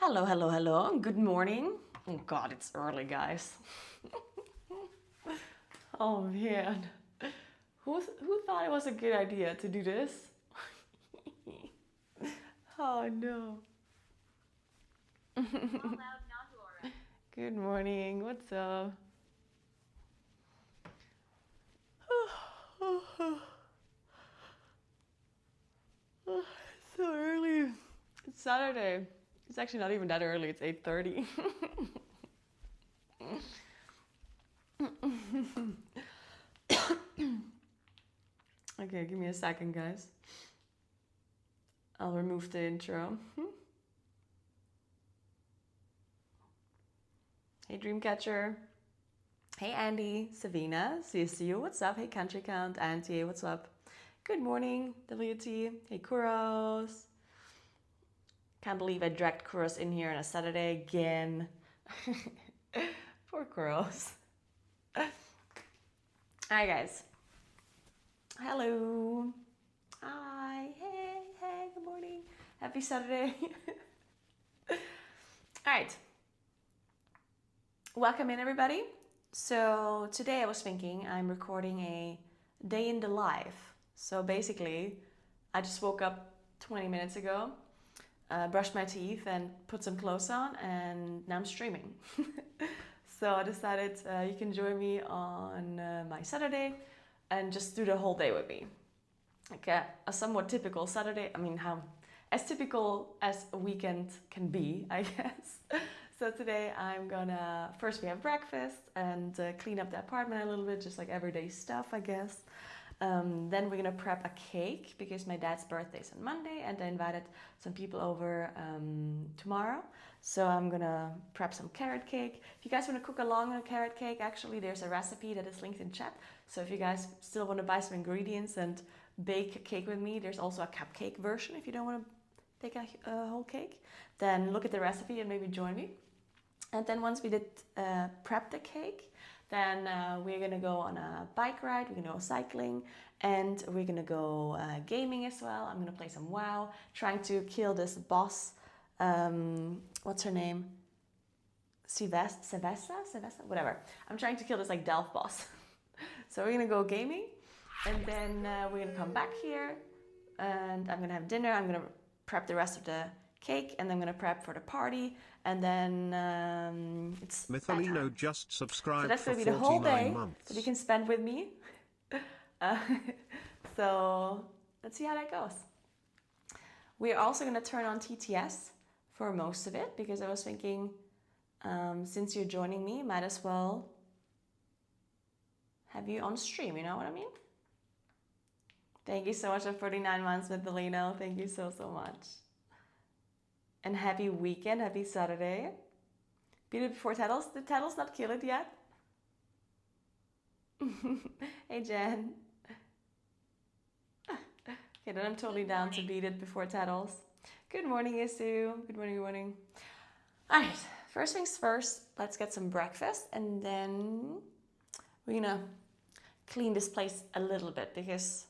Hello, hello, hello. Good morning. Oh God, it's early, guys. Oh man. Who thought it was a good idea to do this? Oh no. Good morning. What's up? So early. It's Saturday. It's actually not even that early. It's 8:30. Okay, give me a second, guys. I'll remove the intro. Hey, Dreamcatcher. Hey, Andy, Savina, CSU, what's up? Hey, Country Count, Auntie, what's up? Good morning, WT. Hey, Kuros. Can't believe I dragged Kuros in here on a Saturday again. Poor Kuros. Hi, guys. Hello. Hi. Hey, good morning. Happy Saturday. All right. Welcome in, everybody. So today I was thinking I'm recording a day in the life. So basically, I just woke up 20 minutes ago, brushed my teeth and put some clothes on, and now I'm streaming. So I decided you can join me on my Saturday and just do the whole day with me. Like a somewhat typical Saturday. I mean, how as typical as a weekend can be, I guess. So today I'm gonna, first we have breakfast and clean up the apartment a little bit, just like everyday stuff, I guess. Then we're gonna prep a cake because my dad's birthday is on Monday and I invited some people over tomorrow. So I'm gonna prep some carrot cake. If you guys wanna cook along on a carrot cake, actually there's a recipe that is linked in chat. So if you guys still wanna buy some ingredients and bake a cake with me, there's also a cupcake version if you don't wanna take a whole cake. Then look at the recipe and maybe join me. And then once we did prep the cake, then we're gonna go on a bike ride, we're gonna go cycling, and we're gonna go gaming as well. I'm gonna play some WoW, trying to kill this boss, what's her name? Sylvester, whatever. I'm trying to kill this like Delph boss. So we're gonna go gaming, and then we're gonna come back here, and I'm gonna have dinner, I'm gonna prep the rest of the cake, and then I'm gonna prep for the party, and then it's Mytholino just so subscribed that's for gonna be the whole 49 day months. that you can spend with me. uh, so let's see how that goes. We're also gonna turn on TTS for most of it because I was thinking, since you're joining me, might as well have you on stream. You know what I mean? Thank you so much for 49 months, Mytholino. Thank you so much. And happy weekend, happy Saturday. Beat it before Tattles. Did Tattles not kill it yet? Hey, Jen. Okay, then I'm totally down to beat it before Tattles. Good morning, Isu. Good morning, good morning. All right, first things first, let's get some breakfast and then we're gonna clean this place a little bit because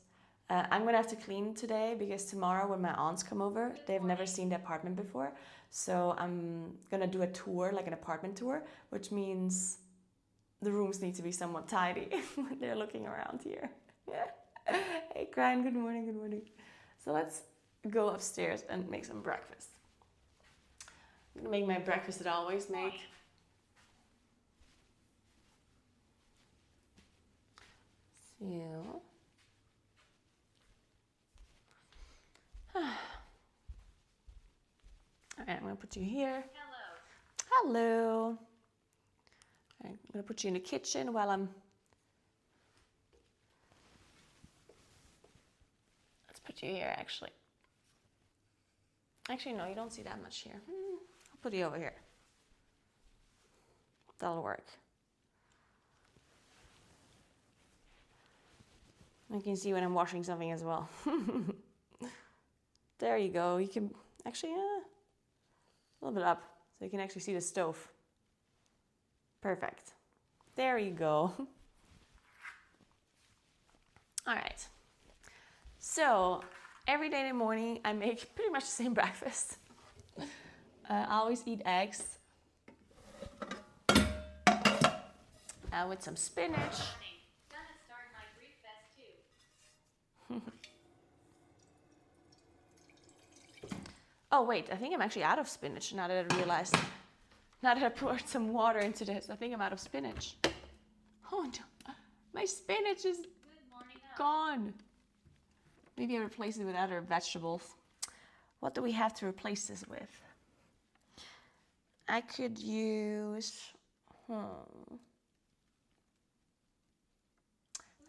I'm gonna have to clean today because tomorrow when my aunts come over, they've never seen the apartment before. So I'm gonna do a tour, like an apartment tour, which means the rooms need to be somewhat tidy when they're looking around here. Hey, Brian, good morning, good morning. So let's go upstairs and make some breakfast. I'm gonna make my breakfast that I always make. So. All right, I'm gonna put you here. Hello. All right, I'm gonna put you in the kitchen while I'm. Let's put you here, actually. Actually, no, you don't see that much here. I'll put you over here. That'll work. You can see when I'm washing something as well. There you go. You can actually, a little bit up so you can actually see the stove. Perfect. There you go. All right. So every day in the morning, I make pretty much the same breakfast. I always eat eggs with some spinach. Gonna start my Greek fest too. Oh wait, I think I'm actually out of spinach now that I realized. Now that I poured some water into this, I think I'm out of spinach. Oh no, my spinach is gone. Maybe I replace it with other vegetables. What do we have to replace this with? I could use... I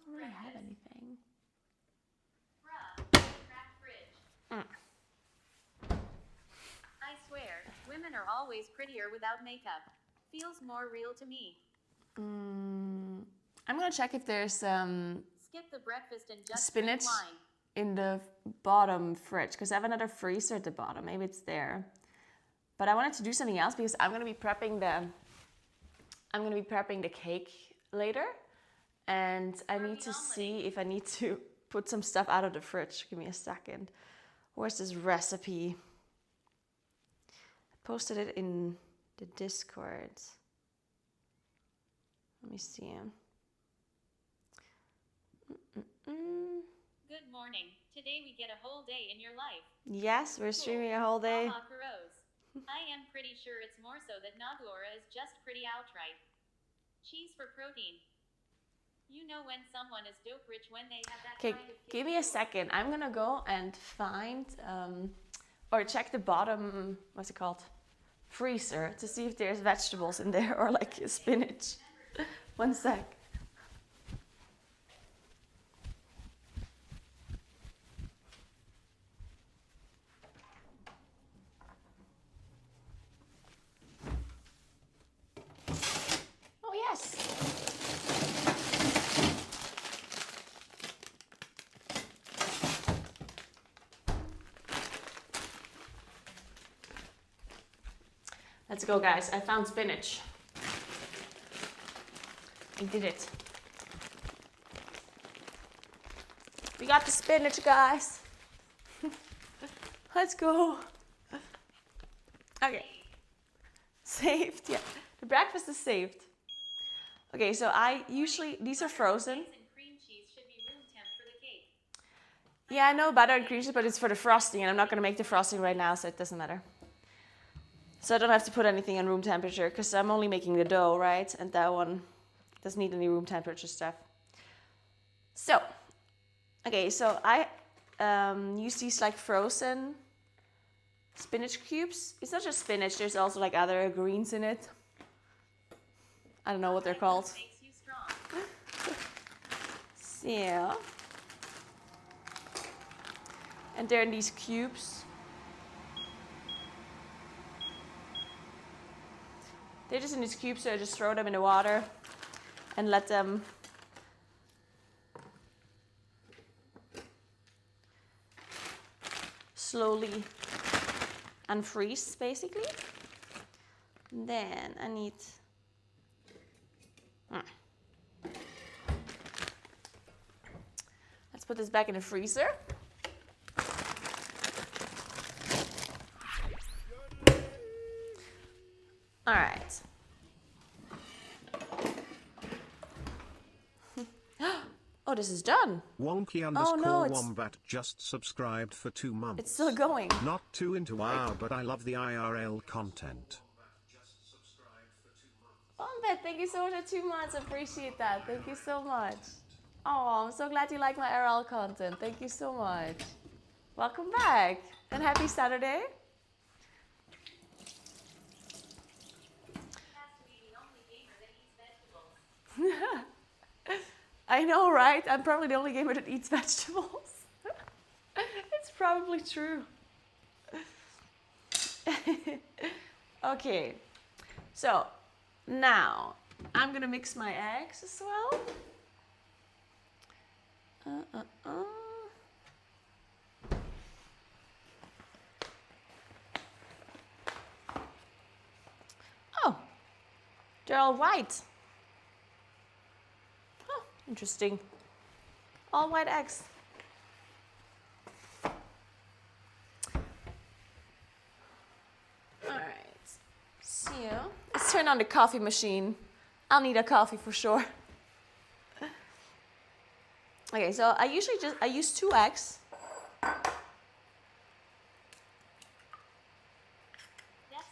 don't really have anything. I swear, women are always prettier without makeup. Feels more real to me. I'm gonna check if there's Skip the breakfast and just spinach drink wine. in the bottom fridge because I have another freezer at the bottom. Maybe it's there. But I wanted to do something else because I'm gonna be prepping the cake later, and I need to see if I need to put some stuff out of the fridge. Give me a second. Where's this recipe? I posted it in the Discord. Let me see. Good morning. Today we get a whole day in your life. Yes, we're streaming a whole day. I am pretty sure it's more so that Naguura is just pretty outright. Cheese for protein. You know when someone is dope rich when they have that kind of... Okay, give me a second. I'm gonna go and find or check the bottom, what's it called? Freezer to see if there's vegetables in there or like spinach. One sec. Oh yes. Let's go, guys. I found spinach. I did it. We got the spinach, guys. Let's go. Okay. Saved, yeah. The breakfast is saved. Okay, so these are frozen. Yeah, I know butter and cream cheese, but it's for the frosting, and I'm not gonna make the frosting right now, so it doesn't matter. So I don't have to put anything in room temperature, because I'm only making the dough, right? And that one doesn't need any room temperature stuff. So, okay, so I use these like frozen spinach cubes. It's not just spinach, there's also like other greens in it. I don't know what they're called. So, and they're in these cubes. They're just in these cubes, so I just throw them in the water and let them slowly unfreeze, basically. And then I need let's put this back in the freezer. All right. Oh, this is done. Wonky no, Wombat just subscribed for 2 months. It's still going. Not too into WoW, but I love the IRL content. Wombat, thank you so much for 2 months. I appreciate that. Thank you so much. Oh, I'm so glad you like my IRL content. Thank you so much. Welcome back and happy Saturday. I know, right? I'm probably the only gamer that eats vegetables. It's probably true. Okay, so now I'm gonna mix my eggs as well. Oh, they're all white. Interesting. All white eggs. All right. turn on the coffee machine. I'll need a coffee for sure. Okay, so I use 2 eggs. That's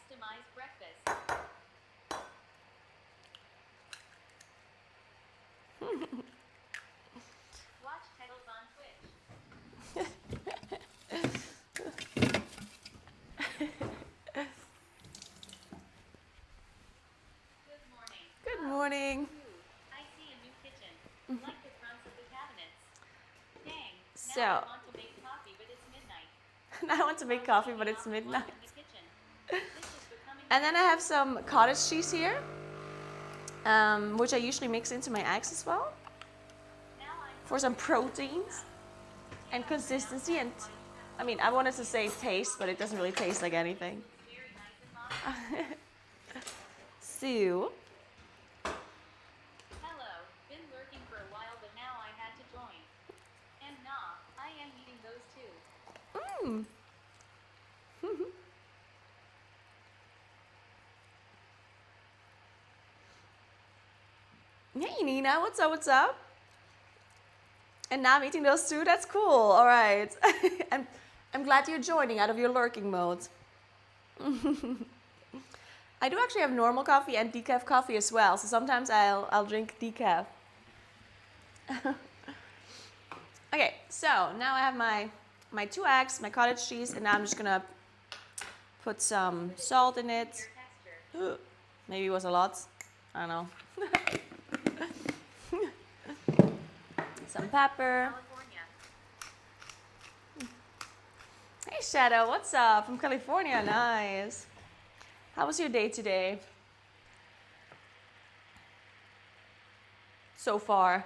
Demai's breakfast. Watch titles on Twitch. Good morning. Good morning. Ooh, I see a new kitchen. Like the fronts of the cabinets. Dang. So- Now I want to make coffee, but it's midnight. I want to make coffee, but it's midnight. In the kitchen. This is becoming And then I have some cottage cheese here, which I usually mix into my eggs as well now I'm for some proteins and consistency. And I mean, I wanted to say taste, but it doesn't really taste like anything. very nice and modern. So, Hello, been lurking for a while, but now I had to join. And nah, I am eating those too. hey Nina, what's up? What's up? And now I'm eating those too. That's cool. All right. I'm glad you're joining out of your lurking mode. I do actually have normal coffee and decaf coffee as well. So sometimes I'll drink decaf. Okay, so now I have my 2 eggs, my cottage cheese, and now I'm just gonna put some salt in it. Texture. Maybe it was a lot. I don't know. Some pepper. California. Hey Shadow, what's up? From California, nice. How was your day today? So far.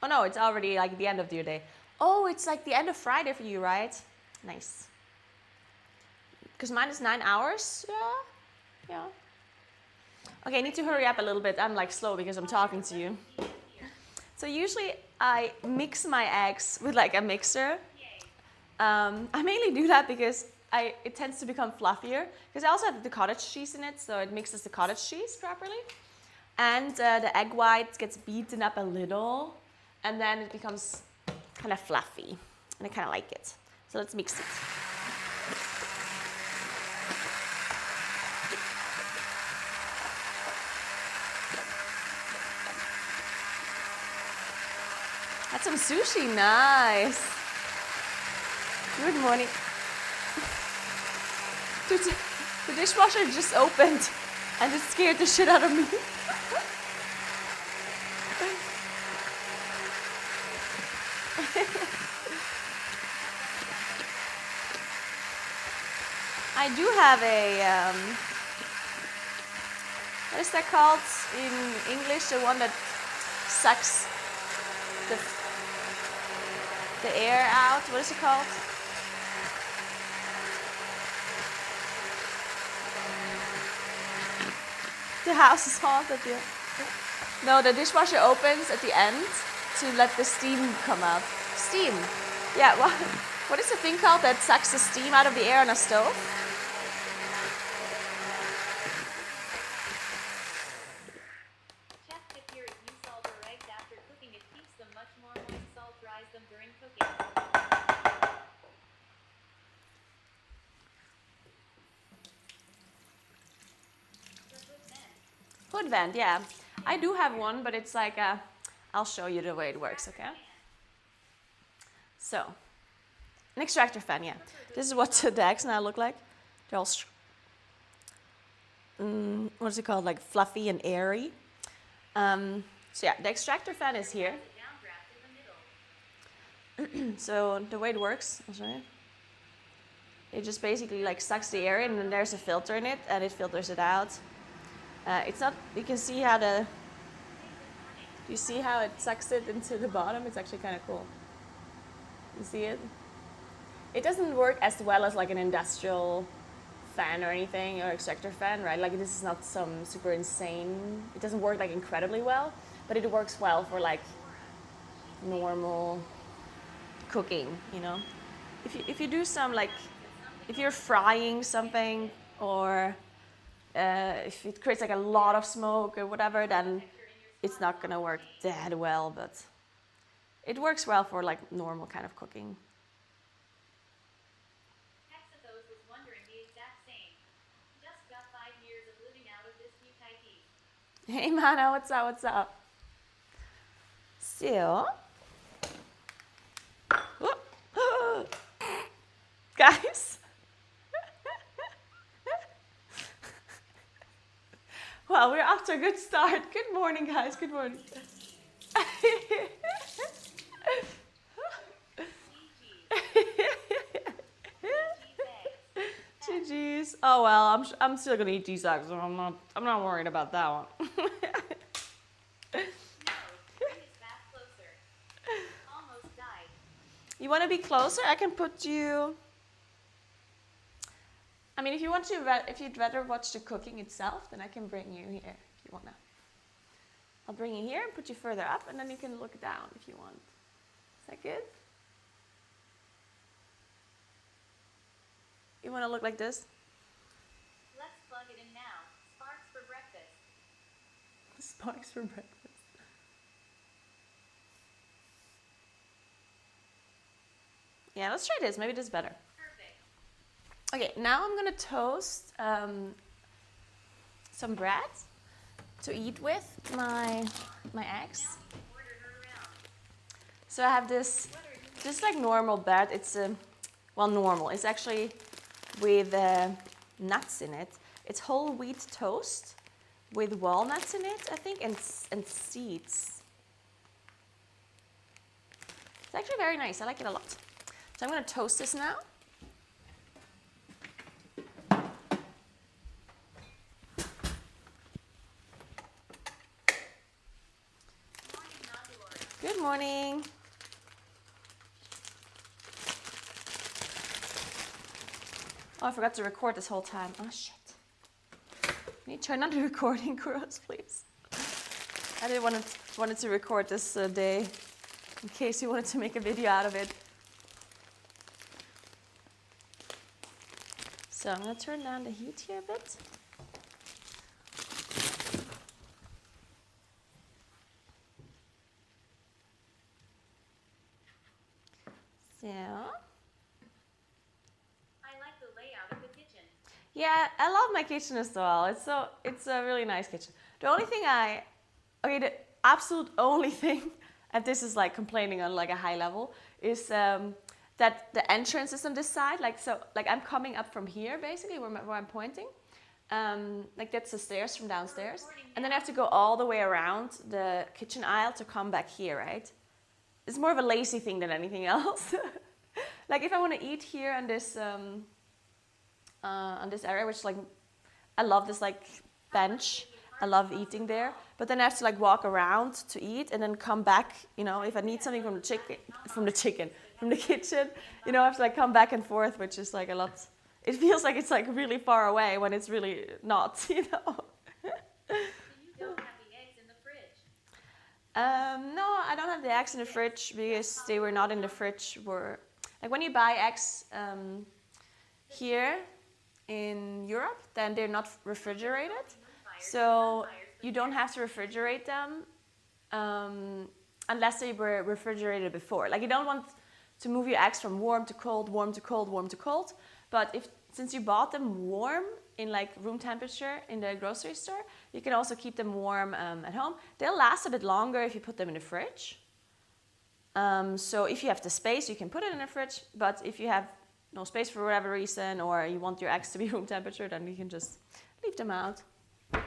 Oh no, it's already like the end of your day. Oh, it's like the end of Friday for you, right? Nice. Because mine is 9 hours. Yeah. Okay, I need to hurry up a little bit. I'm like slow because I'm talking to you. So usually I mix my eggs with like a mixer. I mainly do that because it tends to become fluffier. Because I also have the cottage cheese in it, so it mixes the cottage cheese properly. And the egg white gets beaten up a little, and then it becomes kind of fluffy. And I kind of like it. So let's mix it. That's some sushi, nice. Good morning. The dishwasher just opened and it scared the shit out of me. I do have a, what is that called in English? The one that sucks the air out. What is it called? The house is haunted. Yeah. No, the dishwasher opens at the end to let the steam come out. Steam. Yeah. What is the thing called that sucks the steam out of the air on a stove? Chef tip here: if you salt or eggs after cooking, it keeps them much more moist. Salt dries them during cooking. Hood vent, yeah. I do have one, but it's like I'll show you the way it works, okay? So, an extractor fan, yeah. This is what the eggs now look like. They're all, what is it called? Like fluffy and airy. So yeah, the extractor fan is here. So the way it works, I'll show you. It just basically like sucks the air in, and then there's a filter in it, and it filters it out. It's not, you can see how do you see how it sucks it into the bottom? It's actually kind of cool. You see it? It doesn't work as well as like an industrial fan or anything, or extractor fan, right? Like this is not some super insane, it doesn't work like incredibly well, but it works well for like normal cooking, you know? If you do some like, if you're frying something or if it creates like a lot of smoke or whatever, then it's not gonna work that well, but it works well for like normal kind of cooking. Hexathos was wondering the exact same. Just got 5 years of living out of this UKT. Hey Mana, what's up, what's up? So, guys. Well, we're off to a good start. Good morning, guys, good morning. GG's. Oh well, I'm still gonna eat these eggs, so I'm not worried about that one. No, bring us back closer. Almost died. You want to be closer? I can put you. I mean, if you want to, if you'd rather watch the cooking itself, then I can bring you here if you wanna. I'll bring you here and put you further up, and then you can look down if you want. Is that good? You want to look like this? Let's plug it in now. Sparks for breakfast. Sparks for breakfast. Yeah, let's try this. Maybe this is better. Perfect. Okay, now I'm gonna toast some bread to eat with my eggs. Now we can order her around. So I have this just like normal bread. It's well, normal. It's actually with nuts in it. It's whole wheat toast with walnuts in it, I think, and seeds. It's actually very nice. I like it a lot. So I'm gonna toast this now. Morning, Naguura. Good morning. Oh, I forgot to record this whole time. Oh, shit. Can you turn on the recording, Kuros, please? I didn't wanted to record this day in case you wanted to make a video out of it. So I'm going to turn down the heat here a bit. So, yeah, I love my kitchen as well. It's a really nice kitchen. The only thing the absolute only thing, and this is like complaining on like a high level, is that the entrance is on this side. Like I'm coming up from here basically where I'm pointing. Like that's the stairs from downstairs, and then I have to go all the way around the kitchen aisle to come back here, right? It's more of a lazy thing than anything else. Like if I want to eat here on this area, which like I love this like bench. I love eating there, but then I have to like walk around to eat and then come back. You know, if I need something from the kitchen, you know, I have to like come back and forth, which is like a lot. It feels like it's like really far away when it's really not. You know. So you don't have the eggs in the fridge? No, I don't have the eggs in the fridge because they were not in the fridge. Like when you buy eggs here in Europe, then they're not refrigerated, so you don't have to refrigerate them unless they were refrigerated before. Like you don't want to move your eggs from warm to cold, warm to cold, warm to cold. But since you bought them warm in like room temperature in the grocery store, you can also keep them warm at home. They'll last a bit longer if you put them in the fridge. So if you have the space, you can put it in the fridge. But if you have no space for whatever reason, or you want your eggs to be room temperature, then you can just leave them out. Very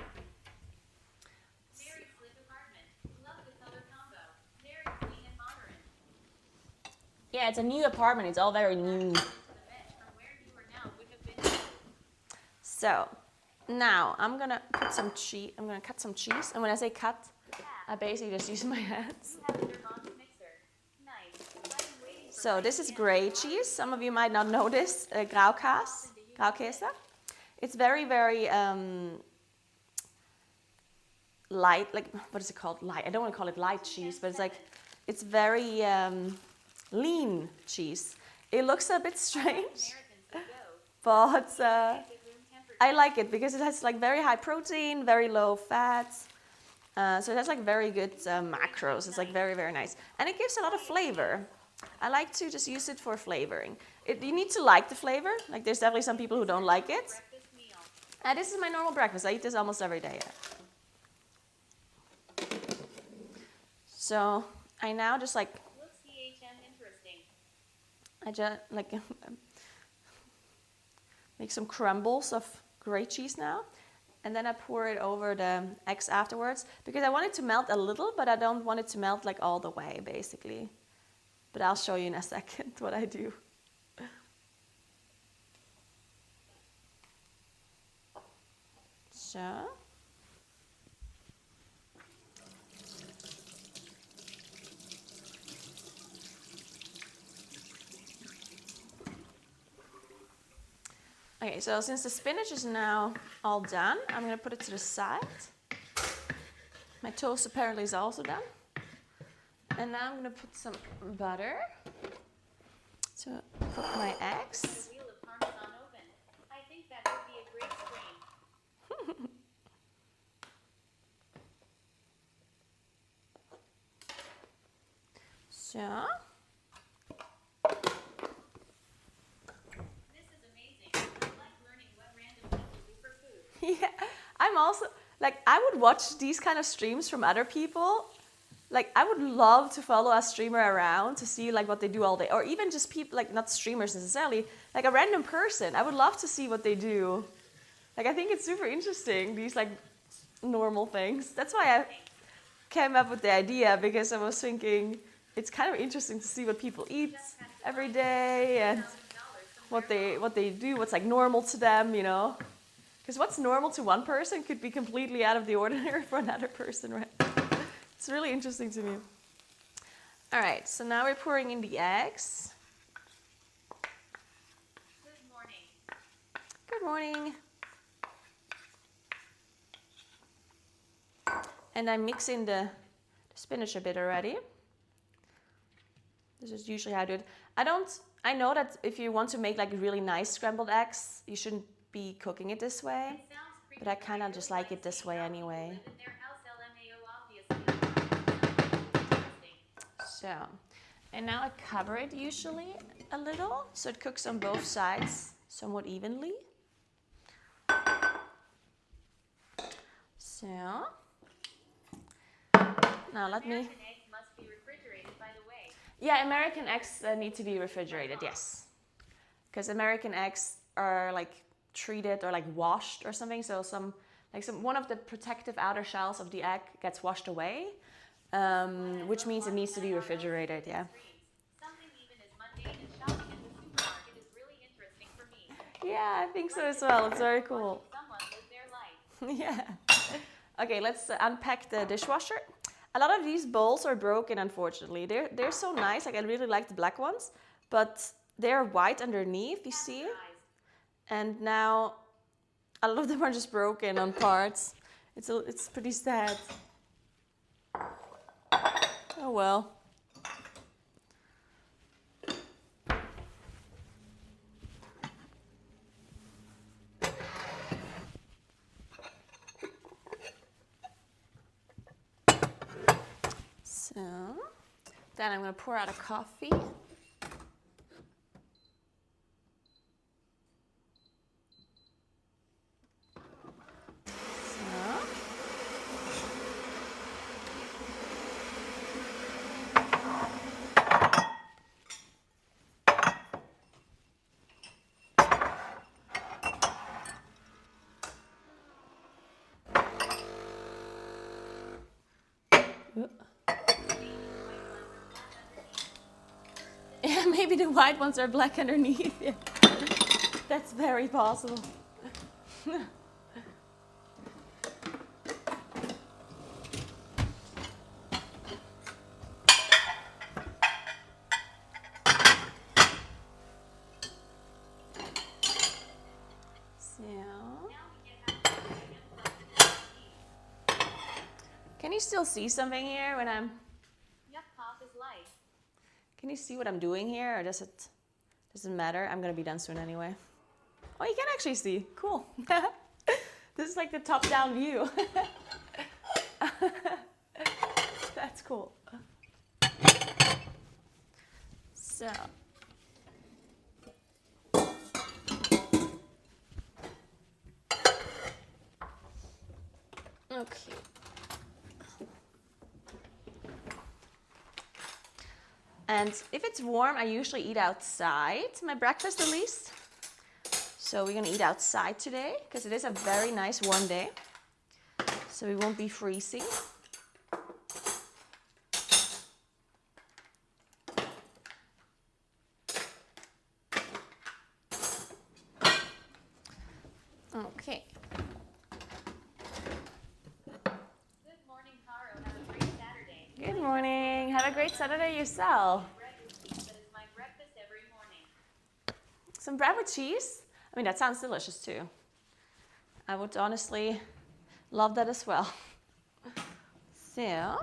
slick apartment. Love the color combo. Very clean and modern. Yeah, it's a new apartment. It's all very new. To the bench from where you are now would have been. So now I'm gonna put some cheese. I'm gonna cut some cheese, and when I say cut, I basically just use my hands. You have your mom's mixer. Nice. I'm waiting for So this is gray cheese. Some of you might not know this, Graukäse. It's very, very light, like, what is it called? Light. I don't want to call it light cheese, but it's very lean cheese. It looks a bit strange, Americans to go. but Keep it room temperature. I like it because it has like very high protein, very low fat. So it has like very good macros. It's like very, very nice. And it gives a lot of flavor. I like to just use it for flavoring. You need to like the flavor. Like there's definitely some people who don't like it. This is my normal breakfast. I eat this almost every day. So I now just like, Looks interesting. I just like make some crumbles of grate cheese now. And then I pour it over the eggs afterwards because I want it to melt a little, but I don't want it to melt like all the way basically. But I'll show you in a second what I do. So. Okay, so since the spinach is now all done, I'm going to put it to the side. My toast apparently is also done. And now I'm going to put some butter to cook my eggs. The wheel of Parmesan oven. I think that would be a great screen. So. This is amazing. I like learning what random people do for food. Yeah, I'm also, like, I would watch these kind of streams from other people. Like, I would love to follow a streamer around to see, like, what they do all day. Or even just people, like, not streamers necessarily, like a random person. I would love to see what they do. Like, I think it's super interesting, these, like, normal things. That's why I came up with the idea, because I was thinking it's kind of interesting to see what people eat every day and what they do, what's, like, normal to them, you know? Because what's normal to one person could be completely out of the ordinary for another person, right? It's really interesting to me. All right, so now we're pouring in the eggs. Good morning. Good morning. And I'm mixing the spinach a bit already. This is usually how I do it. I know that if you want to make like really nice scrambled eggs, you shouldn't be cooking it this way. But I kind of just like it this way anyway. So, and now I cover it usually a little, so it cooks on both sides somewhat evenly. So, now let me... American eggs must be refrigerated, by the way. Yeah, American eggs need to be refrigerated, yes. Because American eggs are like treated or like washed or something, so one of the protective outer shells of the egg gets washed away. Which means it needs to be refrigerated, yeah. Something even as mundane as shopping at the supermarket is really interesting for me. Yeah, I think so as well. It's very cool. Someone live their life. Yeah. Okay, let's unpack the dishwasher. A lot of these bowls are broken, unfortunately. They're so nice. Like, I really like the black ones, but they're white underneath, you see? And now a lot of them are just broken on parts. It's pretty sad. Oh well. So, then I'm going to pour out a coffee. Yeah, maybe the white ones are black underneath. Yeah. That's very possible. Can you still see something here when I'm... Yup, pop is life. Can you see what I'm doing here, or doesn't matter? I'm gonna be done soon anyway. Oh, you can actually see. Cool. This is like the top-down view. That's cool. So. Okay. And if it's warm, I usually eat outside, my breakfast at least. So we're gonna eat outside today because it is a very nice warm day. So we won't be freezing. Okay. Good morning, Caro. Have a great Saturday. Good morning. Have a great Saturday yourself. Bread with cheese, that is my breakfast every morning. Some bread with cheese? I mean, that sounds delicious too. I would honestly love that as well. So.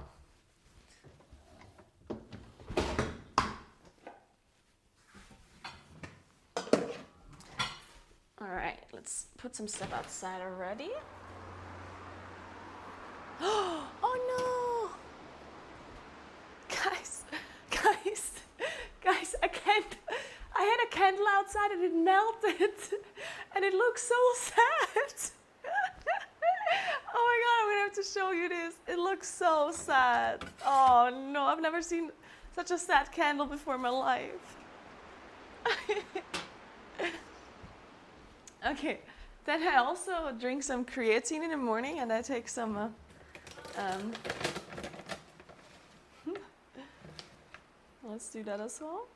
All right, let's put some stuff outside already. Oh no! Guys, I had a candle outside and it melted and it looks so sad. Oh my god, I'm gonna have to show you this. It looks so sad. Oh no, I've never seen such a sad candle before in my life. Okay, then I also drink some creatine in the morning and I take some let's do that as well.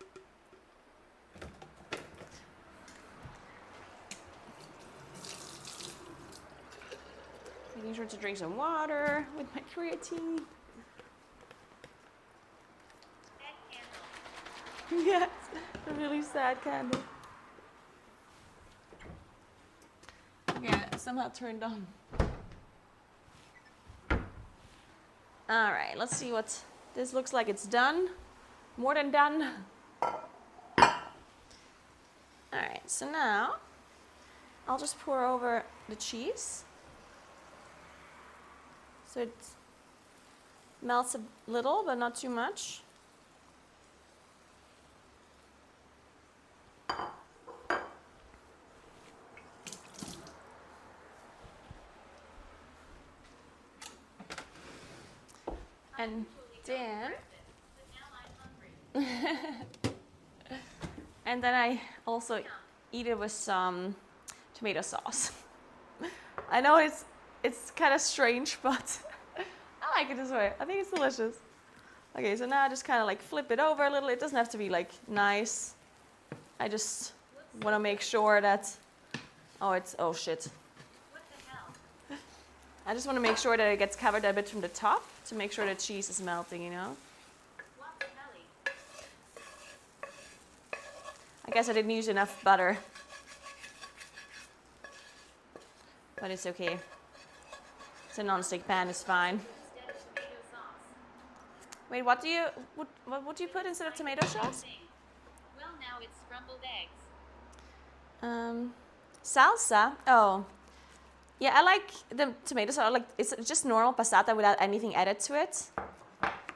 Making sure to drink some water with my creatine. Sad candle. Yes, a really sad candle. Okay, somehow turned on. All right, let's see what this looks like. It's done. More than done. All right, so now I'll just pour over the cheese. So it melts a little, but not too much. And then, and then I also eat it with some tomato sauce. I know it's kind of strange, but I like it this way. I think it's delicious. Okay, so now I just kind of like flip it over a little. It doesn't have to be like nice. I just want to make sure that, oh shit. What the hell? I just want to make sure that it gets covered a bit from the top to make sure the cheese is melting, you know? What the helly? I guess I didn't use enough butter. But it's okay. It's a non-stick pan, it's fine. Instead of tomato sauce. Wait, what would you put instead of tomato sauce? Well, now it's scrambled eggs. Salsa? Oh. Yeah, I like the tomato sauce. It's just normal passata without anything added to it.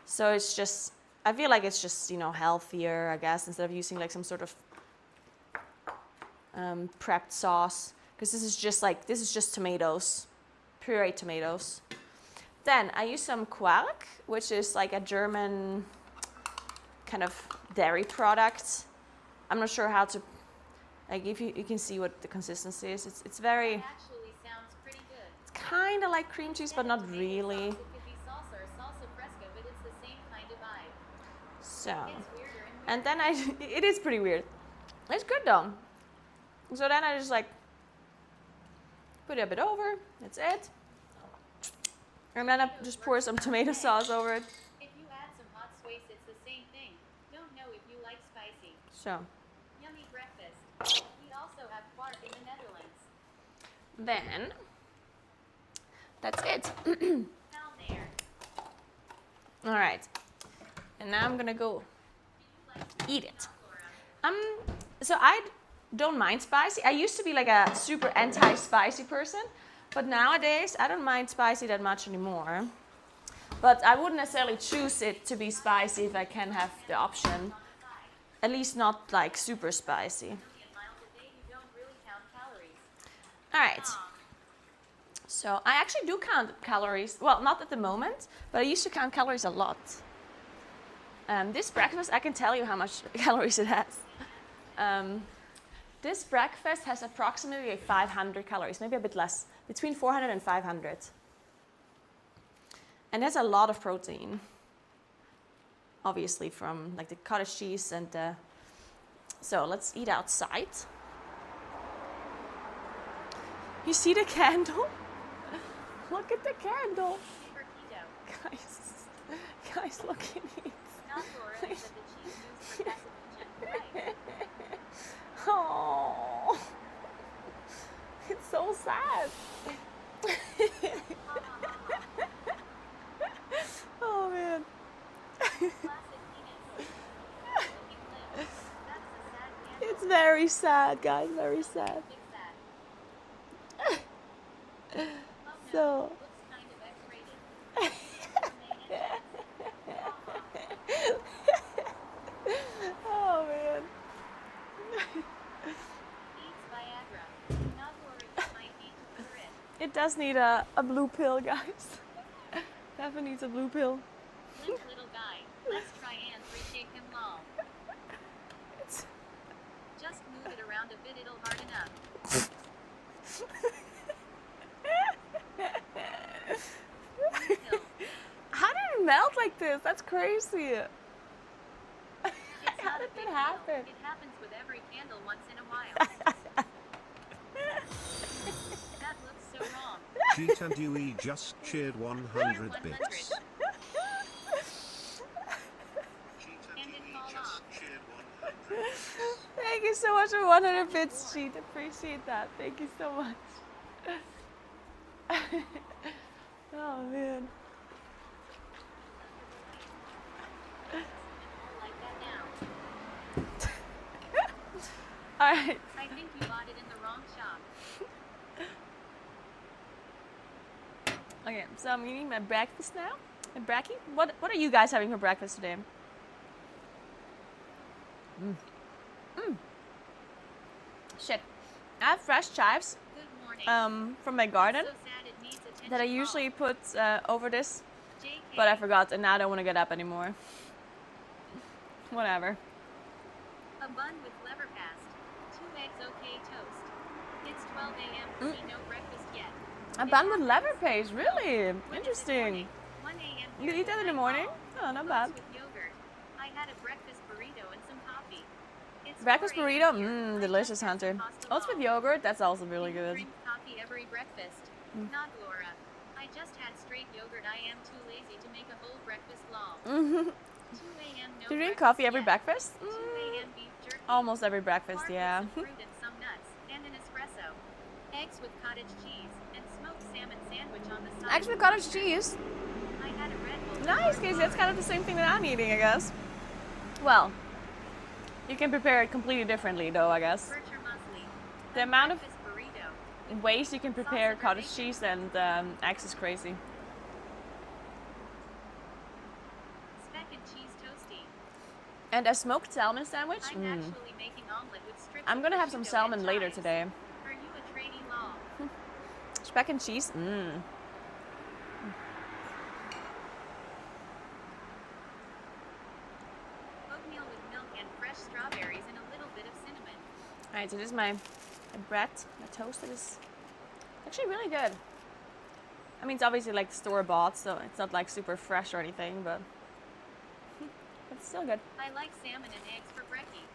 So it's just, I feel like it's just, you know, healthier, I guess, instead of using like some sort of prepped sauce. Because this is just tomatoes, pureed tomatoes. Then I use some quark, which is like a German kind of dairy product. I'm not sure how to, like, if you can see what the consistency is. It's very, That actually sounds pretty good. it's kind of like cream cheese, but not Tomato really. sauce, it could be salsa or salsa fresca, but it's the same kind of vibe. So, It's weirder and and then it is pretty weird. It's good though. So then I just like put it a bit over. That's it. And then I just pour some tomato sauce over it. If you add some hot spice, it's the same thing. Don't know if you like spicy. So Yummy breakfast. We also have quark in the Netherlands. then that's it. Down there. All right. And now I'm gonna go Do you like eat it. Naguura? So I'd don't mind spicy. I used to be like a super anti-spicy person, but nowadays I don't mind spicy that much anymore. But I wouldn't necessarily choose it to be spicy if I can have the option. At least not like super spicy. miles a day, you don't really count calories. All right. So I actually do count calories. Well, not at the moment, but I used to count calories a lot. This breakfast, I can tell you how much calories it has. This breakfast has approximately 500 calories, maybe a bit less, between 400 and 500. And that's a lot of protein, obviously, from like the cottage cheese and so let's eat outside. You see the candle? Look at the candle. Guys, look at it. Naguura said that she's used for pacification, right? Oh, it's so sad. Oh man. It's very sad, guys, very sad. So. Oh man. It does need a blue pill, guys. Definitely needs a blue pill. Limp little guy. Let's try and reshape him long. Just move it around a bit, it'll harden up. How did it melt like this? That's crazy. It's How not a did big that deal. happen? It happens with every candle once in a while. That looks so wrong. Cheat and UE just cheered 100 bits. And it fall off. Thank you so much for 100 bits, Cheat. Appreciate that. Thank you so much. Oh man. Like that now. Alright. I think you bought it in the wrong shop. Okay, so I'm eating my breakfast now. My brekkie. What are you guys having for breakfast today? Shit. I have fresh chives Good morning. from my garden So sad it needs attention. that I usually put over this, JK. but I forgot and now I don't want to get up anymore. Whatever. A bun with leverpast. 2 eggs, okay toast. It's 12 a.m. for me, no breakfast yet. A bun with leather paste, really? When is it Interesting. morning? 1 a.m. You here eat that in the with morning? nightfall. Oh, not Oats bad. with yogurt. I had a breakfast burrito and some coffee. It's Breakfast 4 a.m. burrito? here. I Delicious, just had some Hunter. pasta Oats with ball. yogurt? That's also really Do you good. drink coffee every breakfast? Naguura. I just had straight yogurt. I am too lazy to make a whole breakfast long. 2 a.m. no Do you drink breakfast coffee every yet. breakfast? 2 a.m. beef jerky. Almost every breakfast, Bark with yeah. some fruit and some nuts, and an espresso. Eggs with cottage cheese, and smoked salmon sandwich on the side. Eggs with cottage cheese. I had a Red Bull. Nice, Casey. That's kind of the same thing that I'm eating, I guess. Well, you can prepare it completely differently, though, I guess. Bircher muesli. The A amount of breakfast burrito. ways you can prepare cottage cheese and eggs is crazy. Speck and cheese toasty. And a smoked salmon sandwich? I'm actually making omelet with strips I'm of gonna have some prosciutto salmon and later chives. today. Are you a trainee law? Speck and cheese? Oatmeal with milk and fresh strawberries and a little bit of cinnamon. Alright, so this is my bread, my toast. It is actually really good. I mean, it's obviously like store-bought, so it's not like super fresh or anything, but it's still good. I like salmon and eggs for brekkie.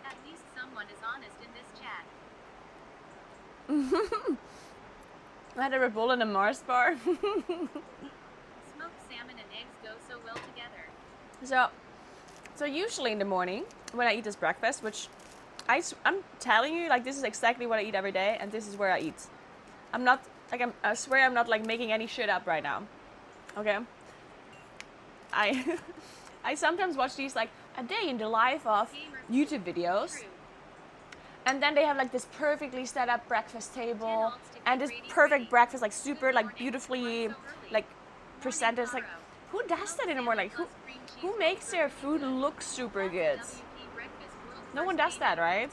At least someone is honest in this chat. I had a Red Bull and a Mars bar. So usually in the morning when I eat this breakfast, which I'm telling you, like, this is exactly what I eat every day, and this is where I eat. I'm not like I swear I'm not like making any shit up right now. Okay. I I sometimes watch these like a day in the life of YouTube videos, and then they have like this perfectly set up breakfast table and this perfect breakfast, like super like beautifully like presented. It's like, who does that anymore? Like who makes their food look super good? No one does that, right?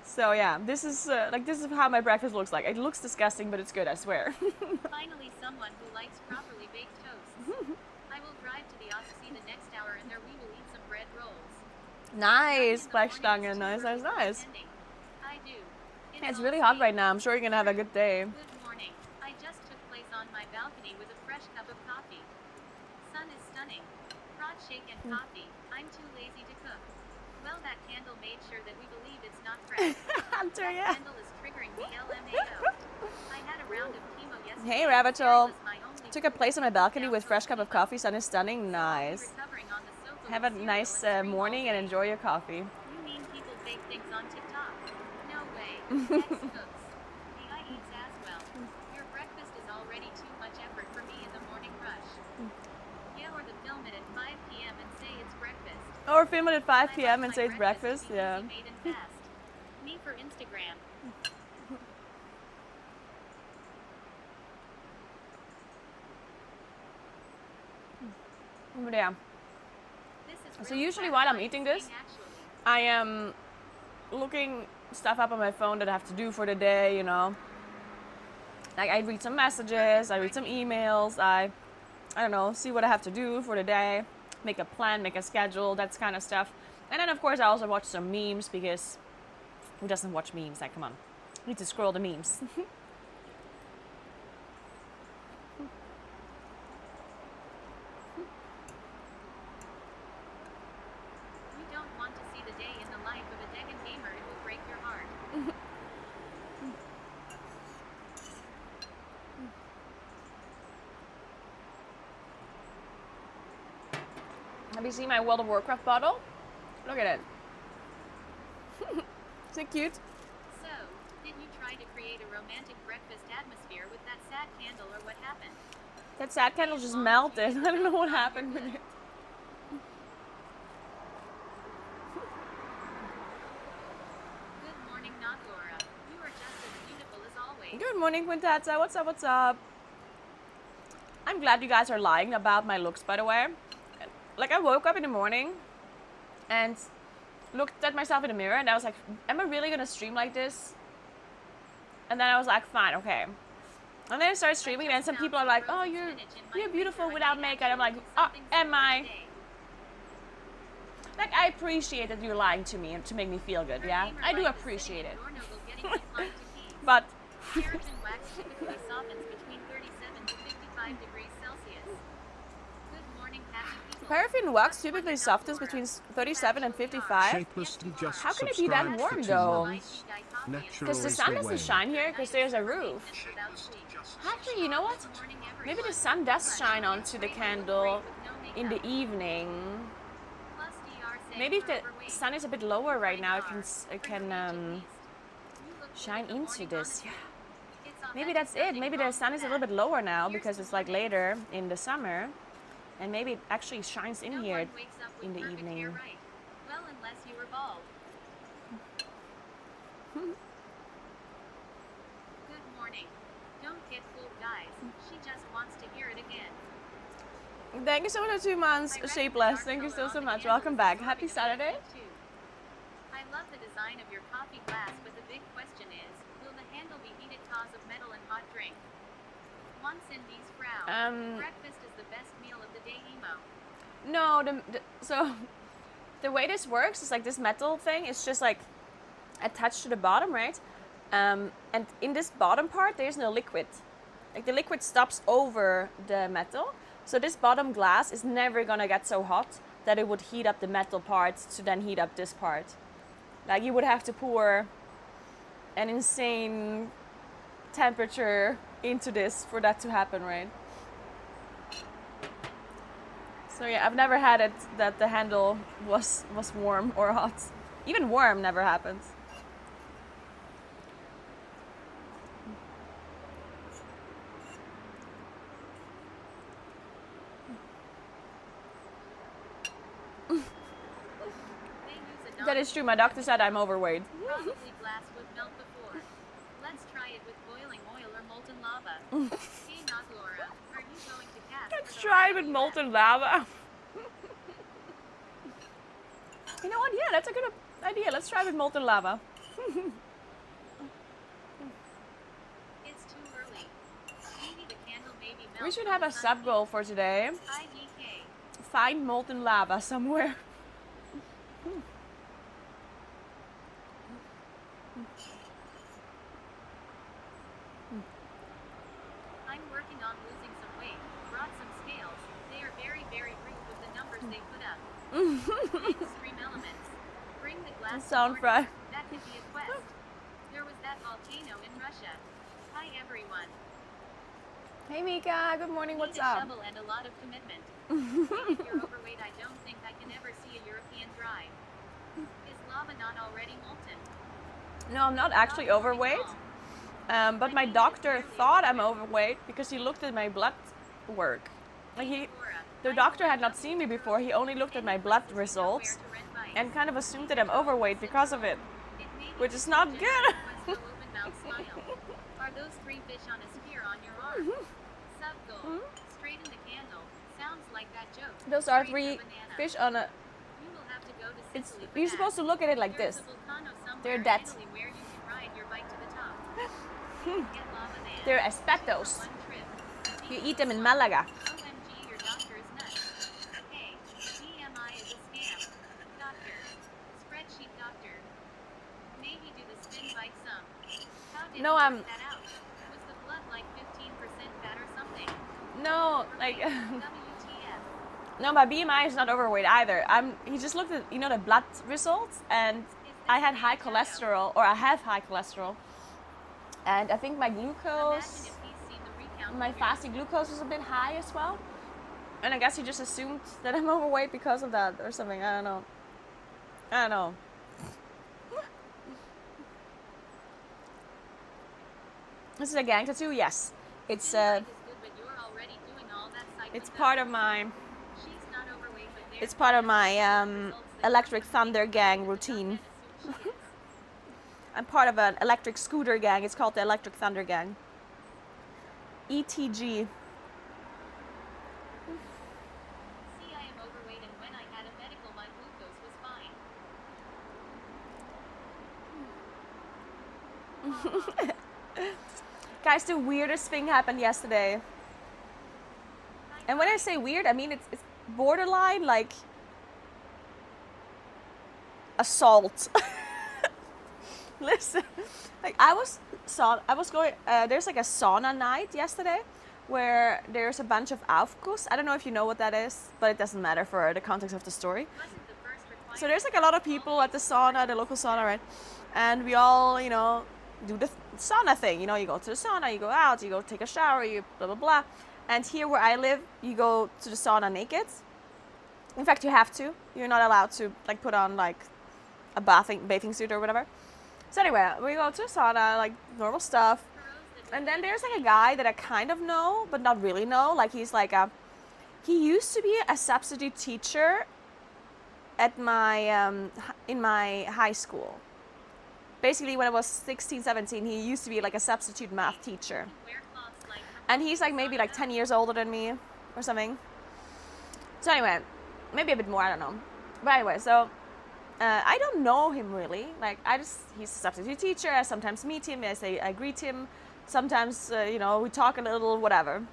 So yeah, this is how my breakfast looks like. It looks disgusting, but it's good, I swear. Finally, someone who likes properly baked toasts. I will drive to the Odyssey the next hour, and there we will eat some bread rolls. Nice, Blechstange. Nice. I do. Yeah, it's really hot right now. I'm sure you're gonna have a good day. Good morning. I just took place on my balcony with a fresh cup of coffee. Sun is stunning. Prod shake and coffee. I'm too lazy to cook. Well, that candle made sure that we believe it's not fresh. Hunter, That yeah. candle is triggering the LMAO. I had a round of chemo yesterday. Hey, Rabbitol. It was my only Took a place on my balcony with fresh cup of coffee. Sun is stunning. Nice. recovering on the sofa Have a with nice cereal and morning and enjoy your coffee. You mean people fake things on TikTok? No way. X cooks. The I eats as well. Your breakfast is already too much effort for me in the morning rush. Yeah, or the film it at 5 p.m. and say it's breakfast. Or film it at 5 I p.m. like and my say it's breakfast. to be Yeah. easy made and fast. Me for Instagram. But yeah. This is So really usually while I'm satisfying eating this, thing, actually. I am looking stuff up on my phone that I have to do for the day, you know. Like I read some messages, I read some emails, I don't know, see what I have to do for the day, make a plan, make a schedule, that kind of stuff. And then of course I also watch some memes, because who doesn't watch memes? Like, come on. I need to scroll the memes. You don't want to see the day in the life of a Degan gamer. It will break your heart. Have you seen my World of Warcraft bottle? Look at it. Is it cute? So, did you try to create a romantic breakfast atmosphere with that sad candle, or what happened? That sad candle just melted. I don't know what happened with it. Good morning, Naguura. You are just as beautiful as always. Good morning, Quintazza. What's up? What's up? I'm glad you guys are lying about my looks, by the way. Like, I woke up in the morning and looked at myself in the mirror, and I was like, am I really gonna stream like this? And then I was like, fine, okay. And then I started streaming, and some people are like, oh, you're beautiful without makeup. I'm like, oh, am I? Like, I appreciate that you're lying to me and to make me feel good, yeah? I do appreciate it. But Paraffin wax typically softens between 37 to 55 degrees Celsius. Good morning, happy people. paraffin wax typically softens between 37 and 55. Shapelessly just How can it be that subscribed warm, for 2 though? months. Natural Because the is sun the doesn't way. shine here, because there's a roof. Actually, you know what? Maybe the sun does shine onto the candle in the evening. Maybe if the sun is a bit lower right now, it can shine into this. Yeah. Maybe that's it. Maybe the sun is a little bit lower now because it's like later in the summer, and maybe it actually shines in here in the evening. Well, unless you were bald. Good morning. Don't get fooled, guys. She just wants to hear it again. Thank you so much for 2 months, Shapeless. Thank you so much. Welcome back. Happy Saturday. I love the design of your coffee glass, but the big question is, will the handle be heated cause of metal and hot drink? Once in these frown. Breakfast is the best meal of the day, emo. No, so the way this works is like this metal thing is just like attached to the bottom, right? And in this bottom part, there's no liquid. Like the liquid stops over the metal. So this bottom glass is never gonna get so hot that it would heat up the metal parts to then heat up this part. Like you would have to pour an insane temperature into this for that to happen, right? So yeah, I've never had it that the handle was warm or hot. Even warm never happens. They use a That is true. My doctor said I'm overweight. Probably glass would melt before. Let's try it with boiling oil or molten lava. Hey Naguura, are you going to cast? Let's try it with molten lava. You know what? Yeah, that's a good idea. Let's try with molten lava. It's too early. Maybe the candle maybe melt. We should have a sub goal for today. IDK. Find molten lava somewhere. I'm working on losing some weight. Brought some scales. They are very, very rude with the numbers they put up. Extreme elements. Bring the glass. Sound fry. That could be a quest. There was that volcano in Russia. Hi everyone. Hey Mika, good morning. What's Need a up? shovel and a lot of commitment. If you're overweight, I don't think I can ever see a European drive. Is lava not already molten? No, I'm not actually overweight. But my doctor thought I'm overweight because he looked at my blood work. Like the doctor had not seen me before. He only looked at my blood results and kind of assumed that I'm overweight because of it, which is not good. Are those 3 fish on a spear on your arm? Sub goal. Straighten the candle. Sounds like that joke. Those are Straighten 3 a banana. fish on a. You will have to go to It's Sicily for you're that. supposed to look at it like There's this. a volcano somewhere They're in dead. Italy where you can ride your bike to the top. Get lava man. They're 2 espetos. for 1 trip. You eat them in Malaga. OMG, your doctor is nuts. Hey, BMI is a scam. Doctor. Spreadsheet doctor. Maybe do the spin bike some. How did No, you I'm- work that out? Was the blood like 15% fat or something? No, like WTF. no, my BMI is not overweight either. He just looked at the blood results, and I had high cholesterol, or I have high cholesterol, and I think my Imagine glucose, if he's seen the recount my figures. fasting glucose was a bit high as well, and I guess he just assumed that I'm overweight because of that or something. I don't know. I don't know. This is a gang tattoo. Yes, it's Spin bike is good, but you're already doing all that cycling it's stuff. part of my She's not overweight, but there's it's part of my results that electric someone thunder gang did not routine. then assume she is. I'm part of an electric scooter gang. It's called the Electric Thunder Gang. ETG. See, I am overweight, and when I had a medical, my glucose was fine. Guys, the weirdest thing happened yesterday. And when I say weird, I mean it's borderline like assault. Listen, like I was going. There's like a sauna night yesterday, where there's a bunch of aufguss. I don't know if you know what that is, but it doesn't matter for the context of the story. Wasn't the first requirement. So there's like a lot of people at the sauna, the local sauna, right? And we all, do the sauna thing. You go to the sauna, you go out, you go take a shower, you blah blah blah. And here where I live, you go to the sauna naked. In fact, you have to. You're not allowed to like put on like a bathing suit or whatever. So anyway, we go to the sauna, like normal stuff. And then there's like a guy that I kind of know, but not really know. Like he used to be a substitute teacher at in my high school. Basically, when I was 16, 17, he used to be like a substitute math teacher. Wear cloths like And he's like maybe like 10 years older than me or something. So anyway, maybe a bit more, I don't know. But anyway, so I don't know him really. Like he's a substitute teacher. I sometimes meet him, I greet him. Sometimes, we talk a little, whatever.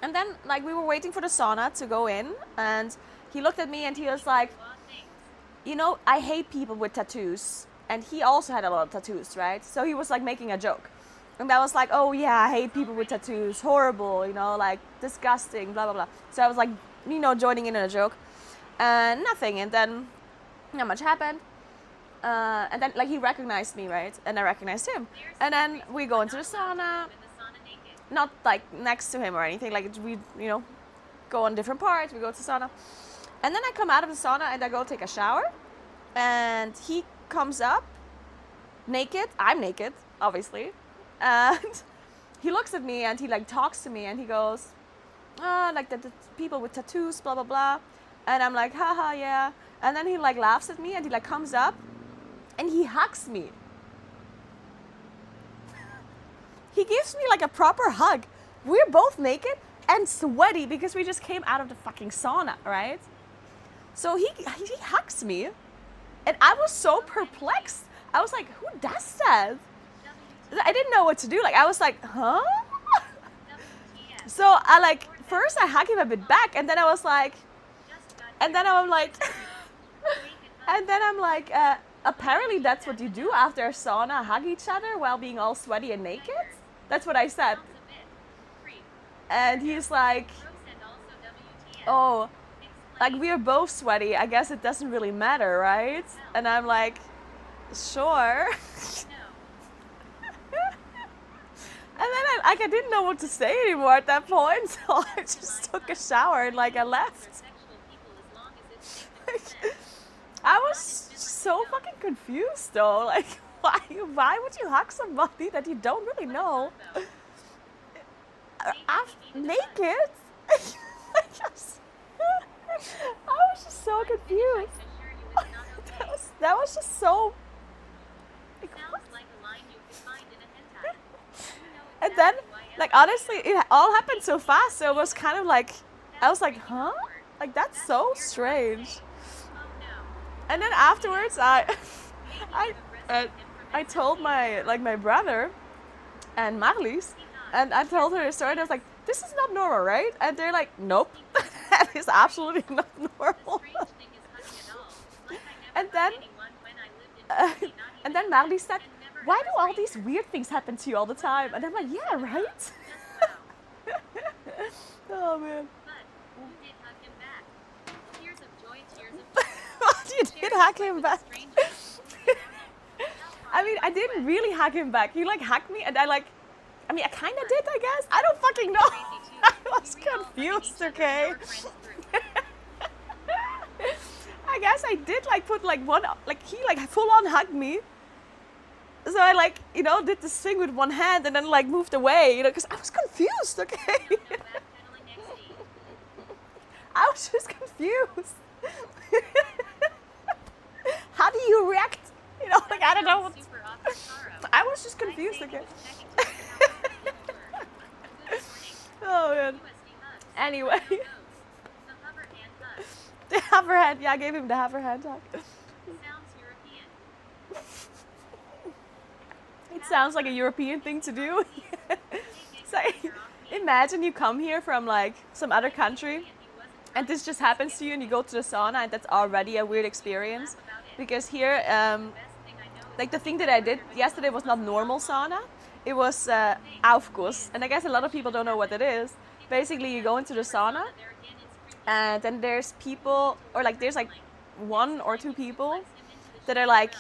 And then like we were waiting for the sauna to go in, and he looked at me and he was like, bought things. I hate people with tattoos. And he also had a lot of tattoos, right? So he was like making a joke. And I was like, oh yeah, I hate people with tattoos. Horrible, like disgusting, blah, blah, blah. So I was like, joining in on a joke. Nothing. And then not much happened. And then like he recognized me, right? And I recognized him. And then we go into the sauna. In the sauna naked. Not like next to him or anything. Like we, go on different parts. We go to sauna. And then I come out of the sauna and I go take a shower. And he comes up naked. I'm naked, obviously. And he looks at me and he like talks to me and he goes, like the people with tattoos, blah, blah, blah. And I'm like, haha, yeah. And then he like laughs at me and he like comes up and he hugs me. He gives me like a proper hug. We're both naked and sweaty because we just came out of the fucking sauna, right? So he hugs me and I was so perplexed. I was like, who does that? I didn't know what to do. Like, I was like, huh? So I like, first I hug him a bit back and then I was like, and then I'm like, apparently that's what you do after a sauna, hug each other while being all sweaty and naked. That's what I said. And he's like, oh, like we're both sweaty. I guess it doesn't really matter, right? And I'm like, sure. And then I didn't know what to say anymore at that point, so I just took a shower and like I left. I was so fucking confused though. Like, why would you hug somebody that you don't really know? Naked? I was just so confused. that was just so. And then, like, honestly, it all happened so fast, so it was kind of like, I was like, huh? Like, that's so strange. And then afterwards, I told my brother and Marlies, and I told her the story, and I was like, this is not normal, right? And they're like, nope, that is absolutely not normal. And then Marlies said, why do all these weird things happen to you all the time? And I'm like, yeah, right? Oh, man. You did hug him back. I mean, I didn't really hug him back. He like hugged me and I kind of did, I guess. I don't fucking know. I was confused, okay? I guess I did like put like one, like he like full on hugged me. So I like, did this thing with one hand and then like moved away, because I was confused, okay? I was just confused. How do you react? Like I don't know what. I was just confused, okay? Oh man. Anyway. The hover hand, yeah, I gave him the hover hand hug. It sounds like a European thing to do. So imagine you come here from like some other country and this just happens to you and you go to the sauna and that's already a weird experience. Because here, like the thing that I did yesterday was not normal sauna. It was Aufguss. And I guess a lot of people don't know what it is. Basically, you go into the sauna and then there's people, or like there's like one or two people that are like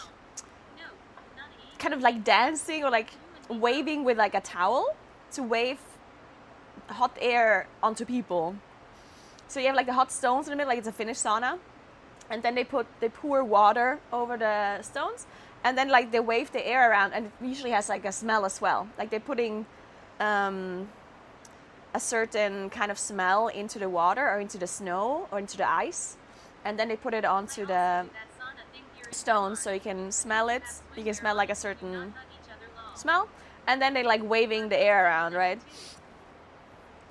kind of like dancing or like waving with like a towel to wave hot air onto people. So you have like the hot stones in the middle, like it's a Finnish sauna, and then they pour water over the stones, and then like they wave the air around, and it usually has like a smell as well. Like they're putting a certain kind of smell into the water or into the snow or into the ice, and then they put it onto the stones so you can smell it. You can smell like a certain smell, and then they like waving the air around, right?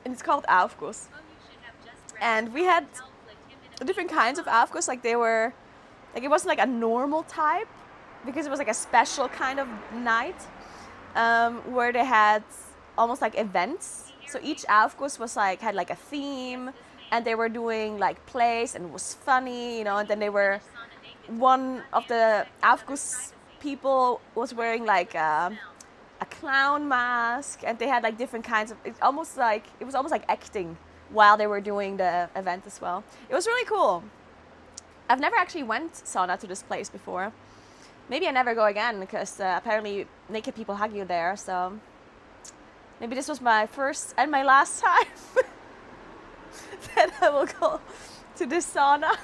And it's called Aufguss. And we had different kinds of Aufguss. Like they were, like it wasn't like a normal type because it was like a special kind of night where they had almost like events. So each Aufguss was like had like a theme, and they were doing like plays and it was funny, and then they were. One of the Aufguss people was wearing like a clown mask, and they had like different kinds of. It was almost like acting while they were doing the event as well. It was really cool. I've never actually went sauna to this place before. Maybe I never go again because apparently naked people hug you there. So maybe this was my first and my last time. then I will go to the sauna.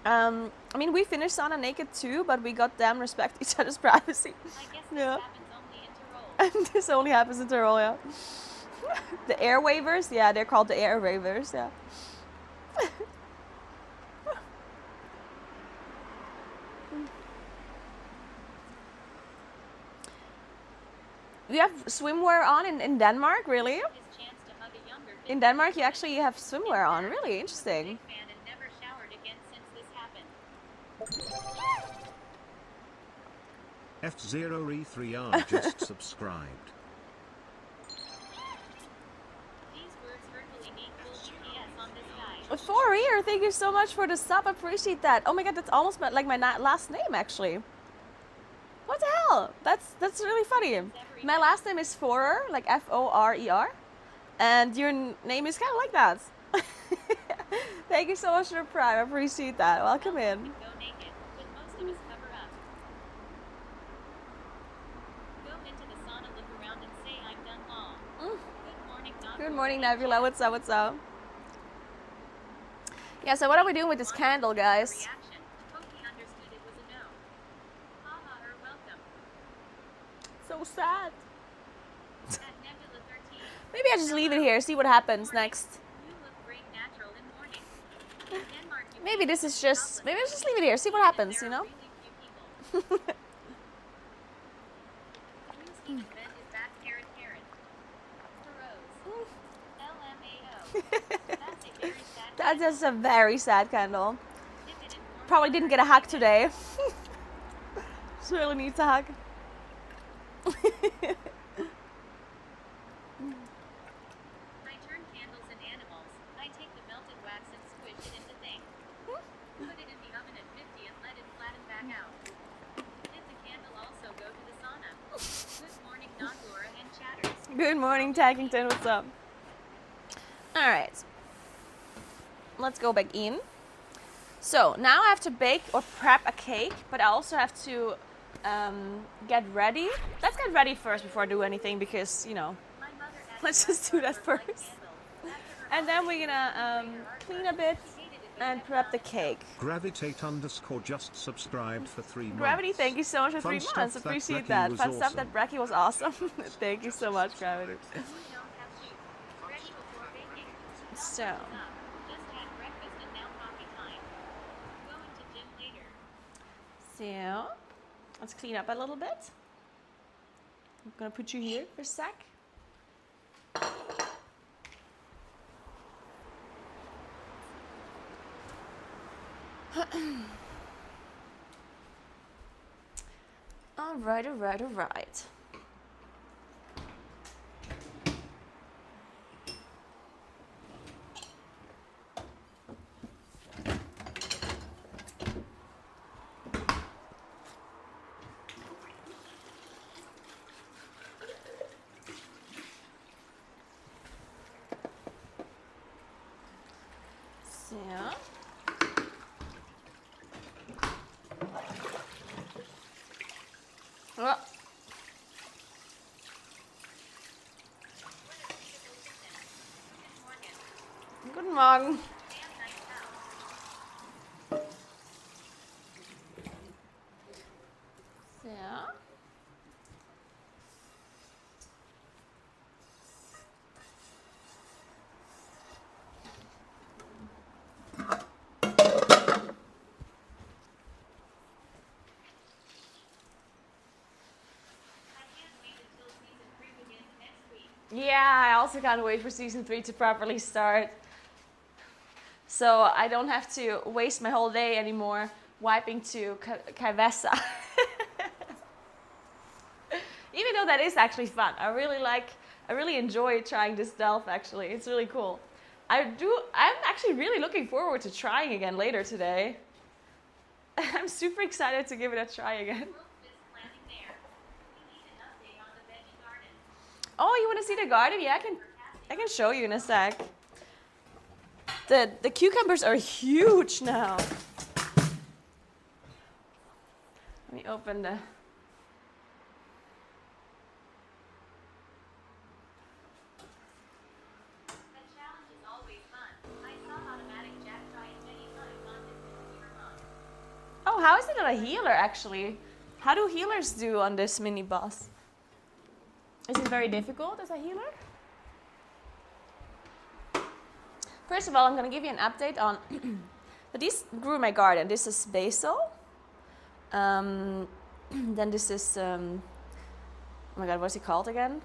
I mean, we finished sauna naked too, but we got damn respect each other's privacy. I guess this Yeah. happens only in Tyrol. And this only happens in Tyrol, yeah. The air waivers, yeah, they're called the air waivers, yeah. You have swimwear on in Denmark, really? His chance to hug a younger In Denmark, you actually have swimwear on, really interesting. big fan and never showered again since this happened. F0E3R just subscribed. These words virtually need full UPS on this guy. For here, thank you so much for the sub. Appreciate that. Oh my god, that's almost like my last name actually. What the hell? That's really funny. My last name is Forer, like Forer, and your name is kind of like that. Thank you so much for the prime. I appreciate that. Welcome in. Go naked, but most of us cover up. Go into the sauna, look around, and say I'm done all. Good morning, Naguura. Good morning, Nebula. What's up? What's up? Yeah. So what are we doing with this candle, guys? Reaction. Hope he understood it was a no. Haha, or welcome. So sad. At Nebula 13. Maybe I just leave it here. See what happens next. You look great natural in morning. In Denmark, you Maybe this is just. Maybe I'll just leave it here. See what happens. You know. really few people. News heat event is back, carrot. Rose. LMAO. That's a very sad That's just a very sad candle. Dip it in warm Probably didn't get a hug today. Just really needs a hug. I turn candles and animals. I take the melted wax and squish it into thing. Put it in the oven at 50 and let it flatten back out. Did the candle also go to the sauna? Good morning, Naguura and chatters. Good morning, Taggington. What's up? All right. Let's go back in. So now I have to bake or prep a cake, but I also have to get ready. Let's get ready first before I do anything because, you know, My mother added let's just do that wax for light first. candles. After her And then we're gonna clean a bit and prep the cake. Gravitate_ just subscribed for 3 months. Gravity, thank you so much for Fun 3 stuff months. that Appreciate Brecky that. was Fun stuff awesome. that Brecky was awesome. Thank you so much, Gravity. we don't have shoot. Ready before baking. So, Just had breakfast and now coffee time. Going to gym later. so let's clean up a little bit. I'm gonna put you here for a sec. All right, all right, all right. So, oh, Good guten morning. Morgen. Damn nice house. So, I can't wait until season 3 begins next week. yeah, I also can't wait for season 3 to properly start. So I don't have to waste my whole day anymore wiping to Kavessa. Even though that is actually fun. I really enjoy trying this stealth actually. It's really cool. I'm actually really looking forward to trying again later today. I'm super excited to give it a try again. Wolf is planting there. We need an update on the veggie garden. Oh, you want to see the garden? Yeah, I can show you in a sec. The cucumbers are huge now. me open the... The challenge is always fun. I saw Automatic Jack try it many times on his computer mod. Oh, how is it a healer actually? How do healers do on this mini boss? Is it very difficult as a healer? First of all, I'm gonna give you an update on. But these grew in my garden. This is basil. Then this is oh my god, what's it called again?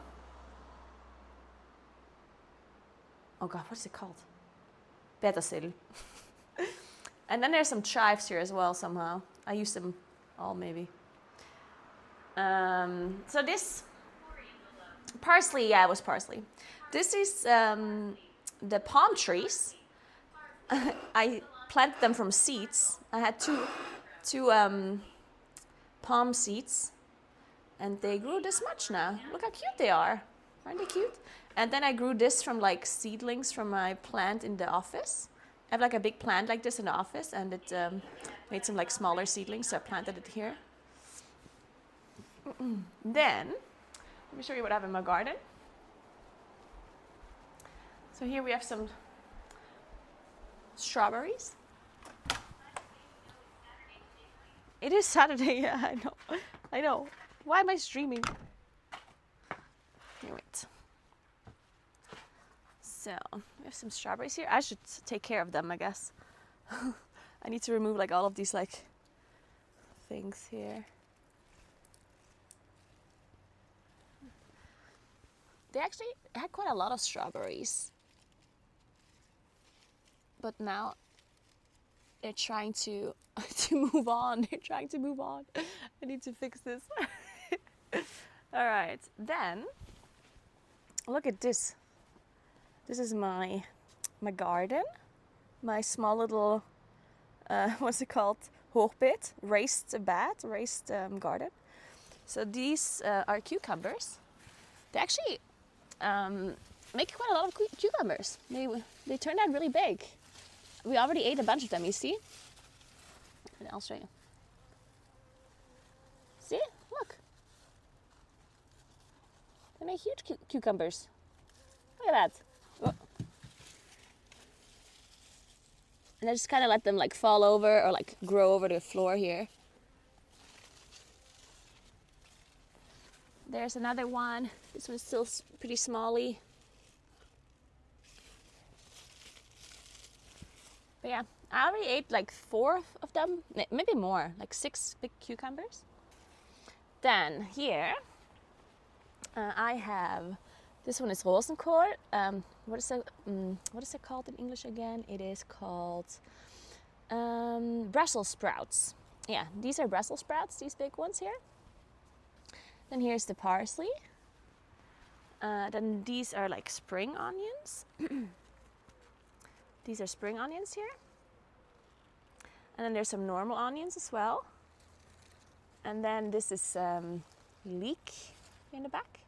Oh god, what is it called? Petersil. And then there's some chives here as well somehow. I use them all maybe. So this parsley, yeah, it was parsley. This is the palm trees. I planted them from seeds. I had two palm seeds, and they grew this much now. Look how cute they are. Aren't they cute? And then I grew this from like seedlings from my plant in the office. I have like a big plant like this in the office, and it made some like smaller seedlings, so I planted it here. Then, let me show you what I have in my garden. So here we have some strawberries. It is Saturday, yeah, I know. I know. Why am I streaming? Here, wait. So, we have some strawberries here. I should take care of them, I guess. I need to remove like all of these like things here. They actually had quite a lot of strawberries. But now they're trying to move on. They're trying to move on. I need to fix this. All right, then look at this. This is my garden, my small little what's it called? Hoogbeet, raised garden. So these are cucumbers. They actually make quite a lot of cucumbers. They turned out really big. We already ate a bunch of them, you see? And I'll show you. See? Look. They make huge cucumbers. Look at that. Oh. And I just kind of let them like fall over or like grow over the floor here. There's another one. This one's still pretty smally. But yeah, I already ate like 4 of them, maybe more, like 6 big cucumbers. Then here, I have, this one is rozenkool. What is it called in English again? It is called Brussels sprouts. Yeah, these are Brussels sprouts, these big ones here. Then here's the parsley. Then these are like spring onions. These are spring onions here. And then there's some normal onions as well. And then this is leek in the back.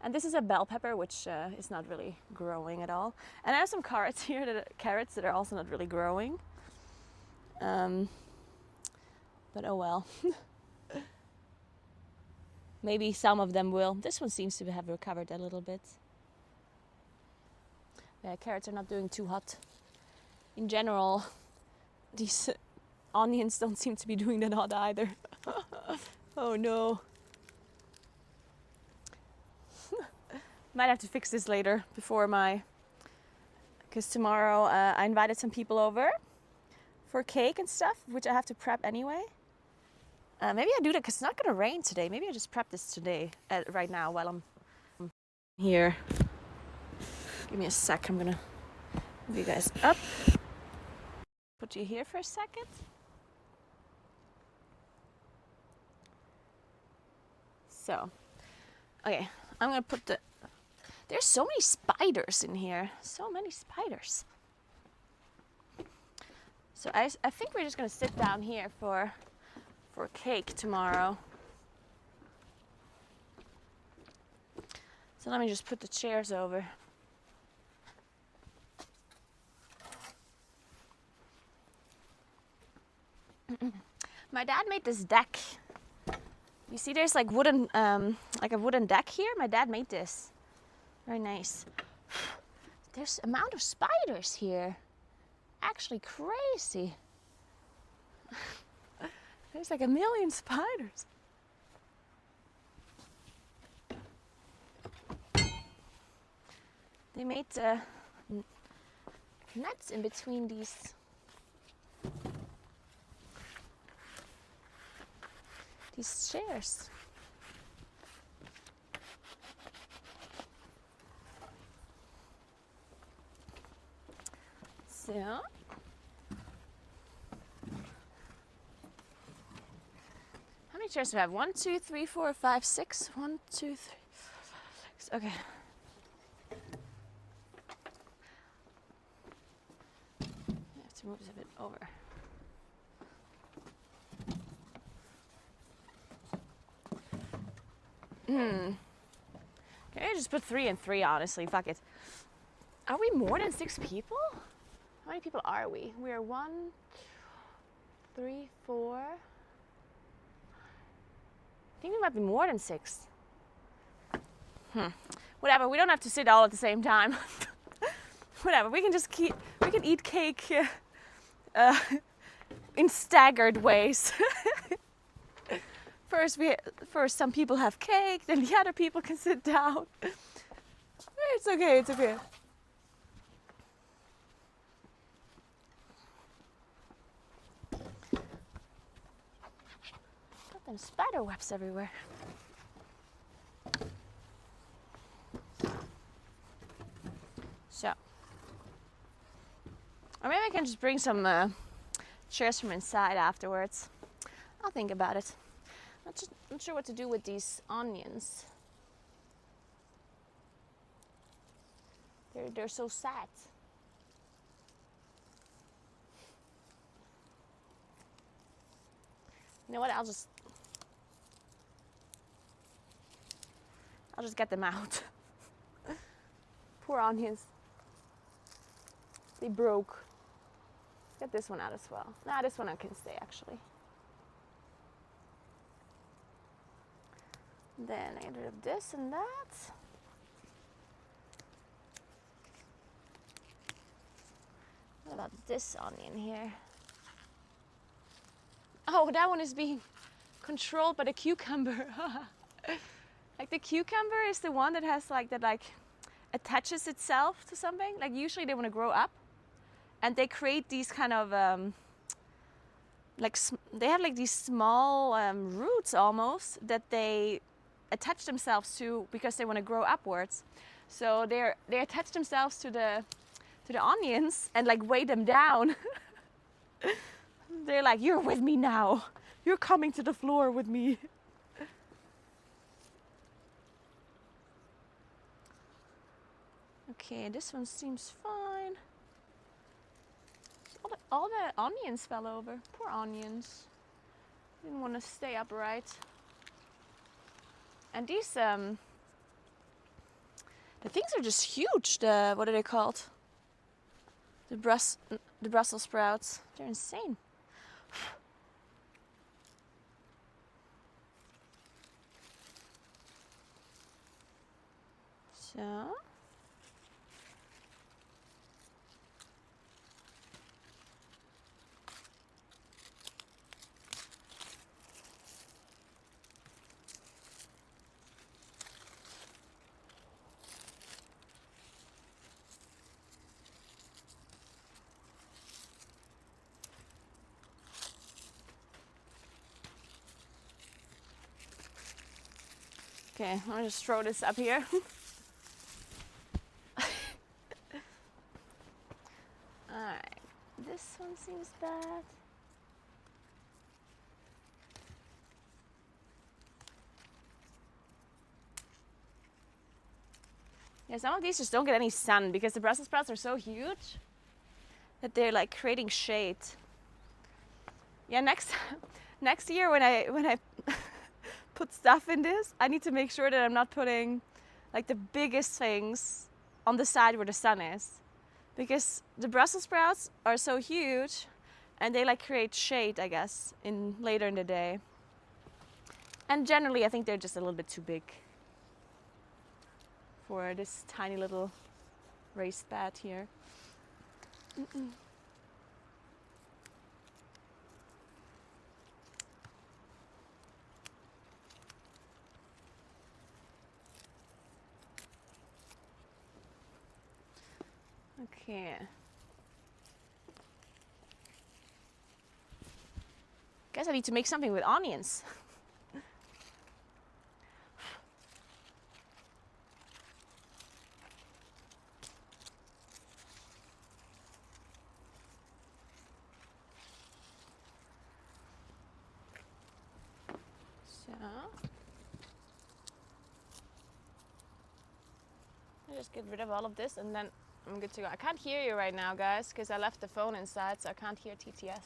And this is a bell pepper, which is not really growing at all. And I have some carrots here, carrots that are also not really growing. But oh well. Maybe some of them will. This one seems to have recovered a little bit. Yeah, carrots are not doing too hot. In general, these onions don't seem to be doing that hot either. Oh no. Might have to fix this later before because tomorrow I invited some people over for cake and stuff, which I have to prep anyway. Maybe I do that because it's not going to rain today. Maybe I just prep this today, right now, while I'm here. Give me a sec. I'm going to move you guys up. Put you here for a second. So, okay. I'm going to put there's so many spiders in here. So many spiders. So I think we're just going to sit down here for cake tomorrow. So let me just put the chairs over. My dad made this deck You see there's like wooden, like a wooden deck here? My dad made this. Very nice. There's amount of spiders here. Actually crazy. There's like a million spiders. They made nets in between these chairs. So how many chairs do we have? 1, 2, 3, 4, 5, 6. 1, 2, 3, 4, 5, 6. Okay. I have to move this a bit over. Can I just put 3 and 3, honestly? Fuck it. Are we more than 6 people? How many people are we? We are 1, 2, 3, 4. I think we might be more than 6. Whatever, we don't have to sit all at the same time. Whatever, we can just eat cake in staggered ways. First some people have cake, then the other people can sit down. It's okay, it's okay. Got them spider webs everywhere. So, or maybe I can just bring some chairs from inside afterwards. I'll think about it. Not sure what to do with these onions. They're so sad. You know what? I'll just get them out. Poor onions. They broke. Get this one out as well. Nah, this one I can stay actually. Then I get rid of this and that. What about this onion here? Oh, that one is being controlled by the cucumber. Like the cucumber is the one that has like attaches itself to something. Like usually they want to grow up, and they create these kind of they have like these small roots almost that they attach themselves to because they want to grow upwards. So they attach themselves to the onions and like weigh them down. They're like, you're with me now. You're coming to the floor with me. Okay, this one seems fine. All the onions fell over. Poor onions. Didn't want to stay upright. And these, the things are just huge. What are they called? The Brussels sprouts. They're insane. So. Okay, I'll just throw this up here. Alright, this one seems bad. Yeah, some of these just don't get any sun because the Brussels sprouts are so huge that they're like creating shade. Yeah, next year when I put stuff in this, I need to make sure that I'm not putting like the biggest things on the side where the sun is, because the Brussels sprouts are so huge and they like create shade, I guess, later in the day. And generally, I think they're just a little bit too big for this tiny little raised bed here. Okay. Guess I need to make something with onions. So, I just get rid of all of this and then I'm good to go. I can't hear you right now, guys, because I left the phone inside, so I can't hear TTS.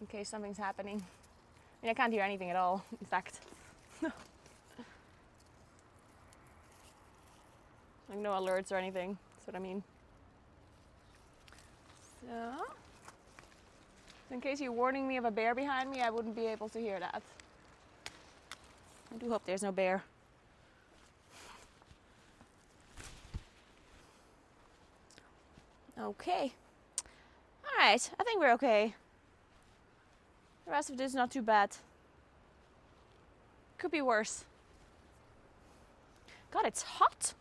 In case something's happening. I mean, I can't hear anything at all, in fact. Like no alerts or anything, that's what I mean. So, in case you're warning me of a bear behind me, I wouldn't be able to hear that. I do hope there's no bear. Okay. Alright, I think we're okay. The rest of this is not too bad. Could be worse. God, it's hot.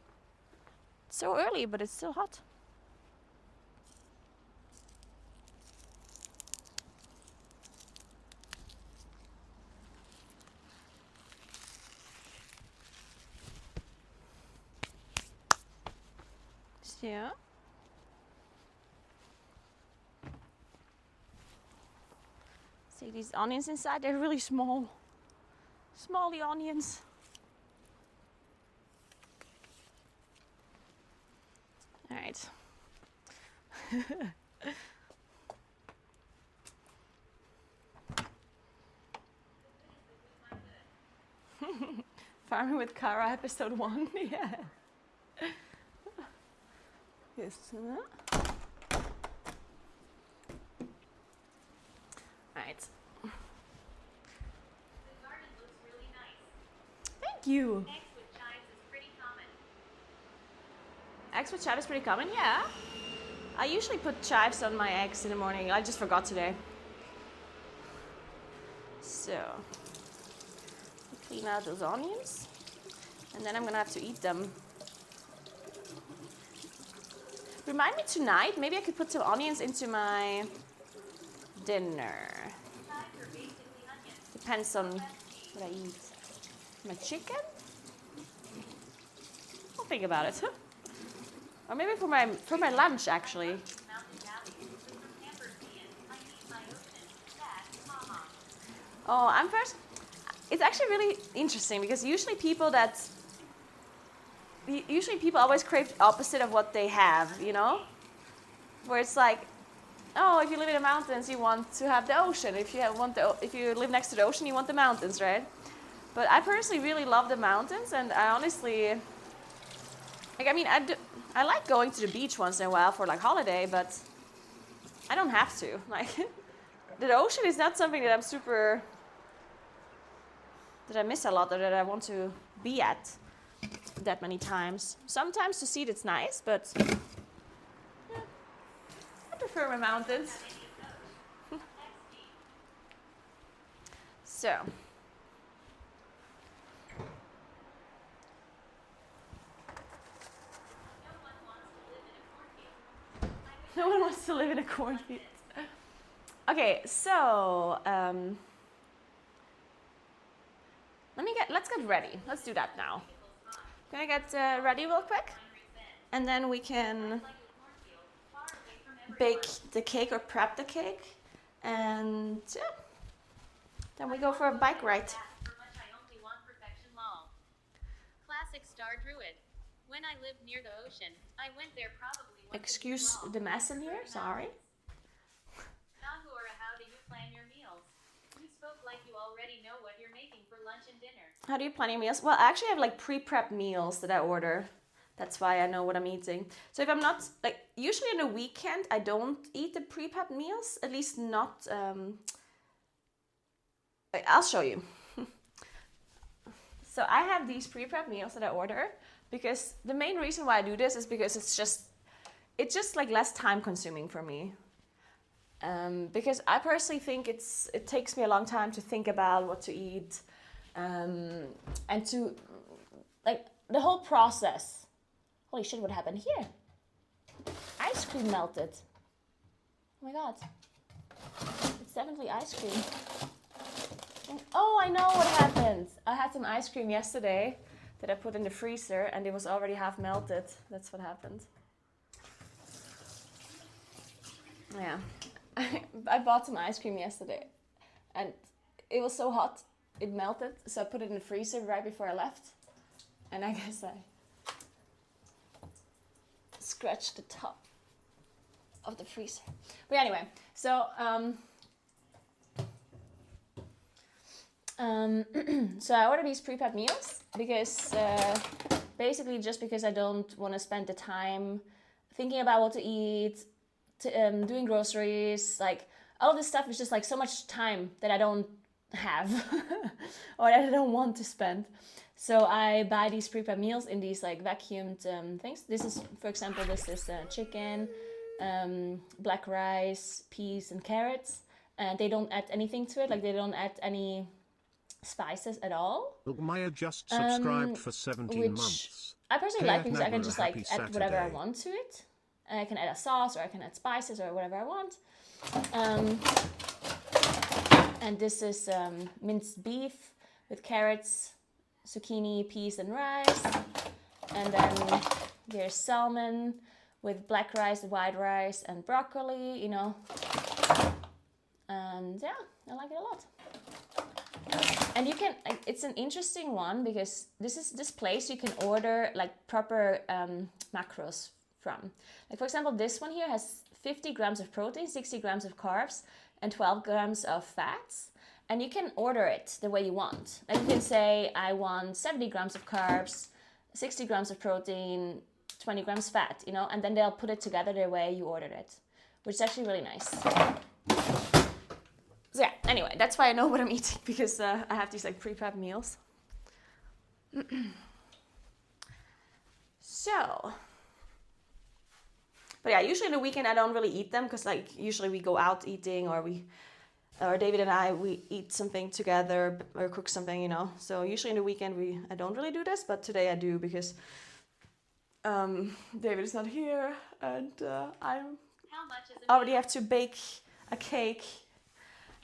It's so early, but it's still hot. So. See these onions inside? They're really small. Smally onions. All right. Farming with Kara, episode 1. Yeah. Yes. Right. The garden looks really nice. Thank you. Eggs with chives is pretty common. Eggs with chives is pretty common, yeah. I usually put chives on my eggs in the morning. I just forgot today. So, clean out those onions. And then I'm gonna have to eat them. Remind me tonight, maybe I could put some onions into my dinner. Chives are basically onions. Depends on what I eat. My chicken? I'll think about it. Or maybe for my lunch actually. Mountain Valley with some pampered being. I need my ocean. That's mama. Oh, I'm first. It's actually really interesting because usually people always crave the opposite of what they have, you know? Where it's like, oh, if you live in the mountains, you want to have the ocean. If you live next to the ocean, you want the mountains, right? But I personally really love the mountains, and I honestly, like, I mean, I like going to the beach once in a while for like holiday, but I don't have to. Like, the ocean is not something that that I miss a lot or that I want to be at that many times. Sometimes to see it, it's nice, but yeah, I prefer my mountains. So. No one wants to live in a cornfield. Okay, so let's get ready. Let's do that now. Gonna get ready real quick, and then we can bake the cake or prep the cake, and yeah, then we go for a bike ride. Classic Star Druid. When I lived near the ocean, I went there probably once a Excuse week the long. mess in here. Sorry. Naguura, how do you plan your meals? You spoke like you already know what you're making for lunch and dinner. How do you plan your meals? Well, I actually have like pre-prep meals that I order. That's why I know what I'm eating. So if I'm not, like, usually on the weekend, I don't eat the pre-prep meals. At least not, I'll show you. So I have these pre-prep meals that I order because the main reason why I do this is because it's just like less time consuming for me. Because I personally think it takes me a long time to think about what to eat, and to like the whole process. Holy shit! What happened here? Ice cream melted. Oh my god! It's definitely ice cream. Oh, I know what happened. I had some ice cream yesterday that I put in the freezer, and it was already half melted. That's what happened. Yeah. I bought some ice cream yesterday and it was so hot it melted, so I put it in the freezer right before I left, and I guess I scratched the top of the freezer. But anyway, so so I ordered these pre-packed meals because basically just because I don't want to spend the time thinking about what to eat, doing groceries, like all of this stuff is just like so much time that I don't have or that I don't want to spend. So I buy these pre-packed meals in these like vacuumed things. This is, for example, this is chicken, black rice, peas, and carrots. And they don't add anything to it, like they don't add any spices at all. Maya just subscribed for 17 which months. I personally like because I can Naguura, just like happy add whatever I Saturday. want to it. I can add a sauce or I can add spices or whatever I want. And this is minced beef with carrots, zucchini, peas, and rice. And then there's salmon with black rice, white rice, and broccoli, you know. And yeah, I like it a lot. And you can, it's an interesting one because this place you can order like proper macros from. Like for example, this one here has 50 grams of protein, 60 grams of carbs, and 12 grams of fats. And you can order it the way you want. Like you can say, I want 70 grams of carbs, 60 grams of protein, 20 grams fat, you know, and then they'll put it together the way you ordered it, which is actually really nice. So yeah, anyway, that's why I know what I'm eating, because I have these like pre-prep meals. So, but yeah, usually the weekend I don't really eat them because like usually we go out eating or David and we eat something together or cook something, you know. So usually in the weekend I don't really do this, but today I do because David is not here and I already have to bake a cake.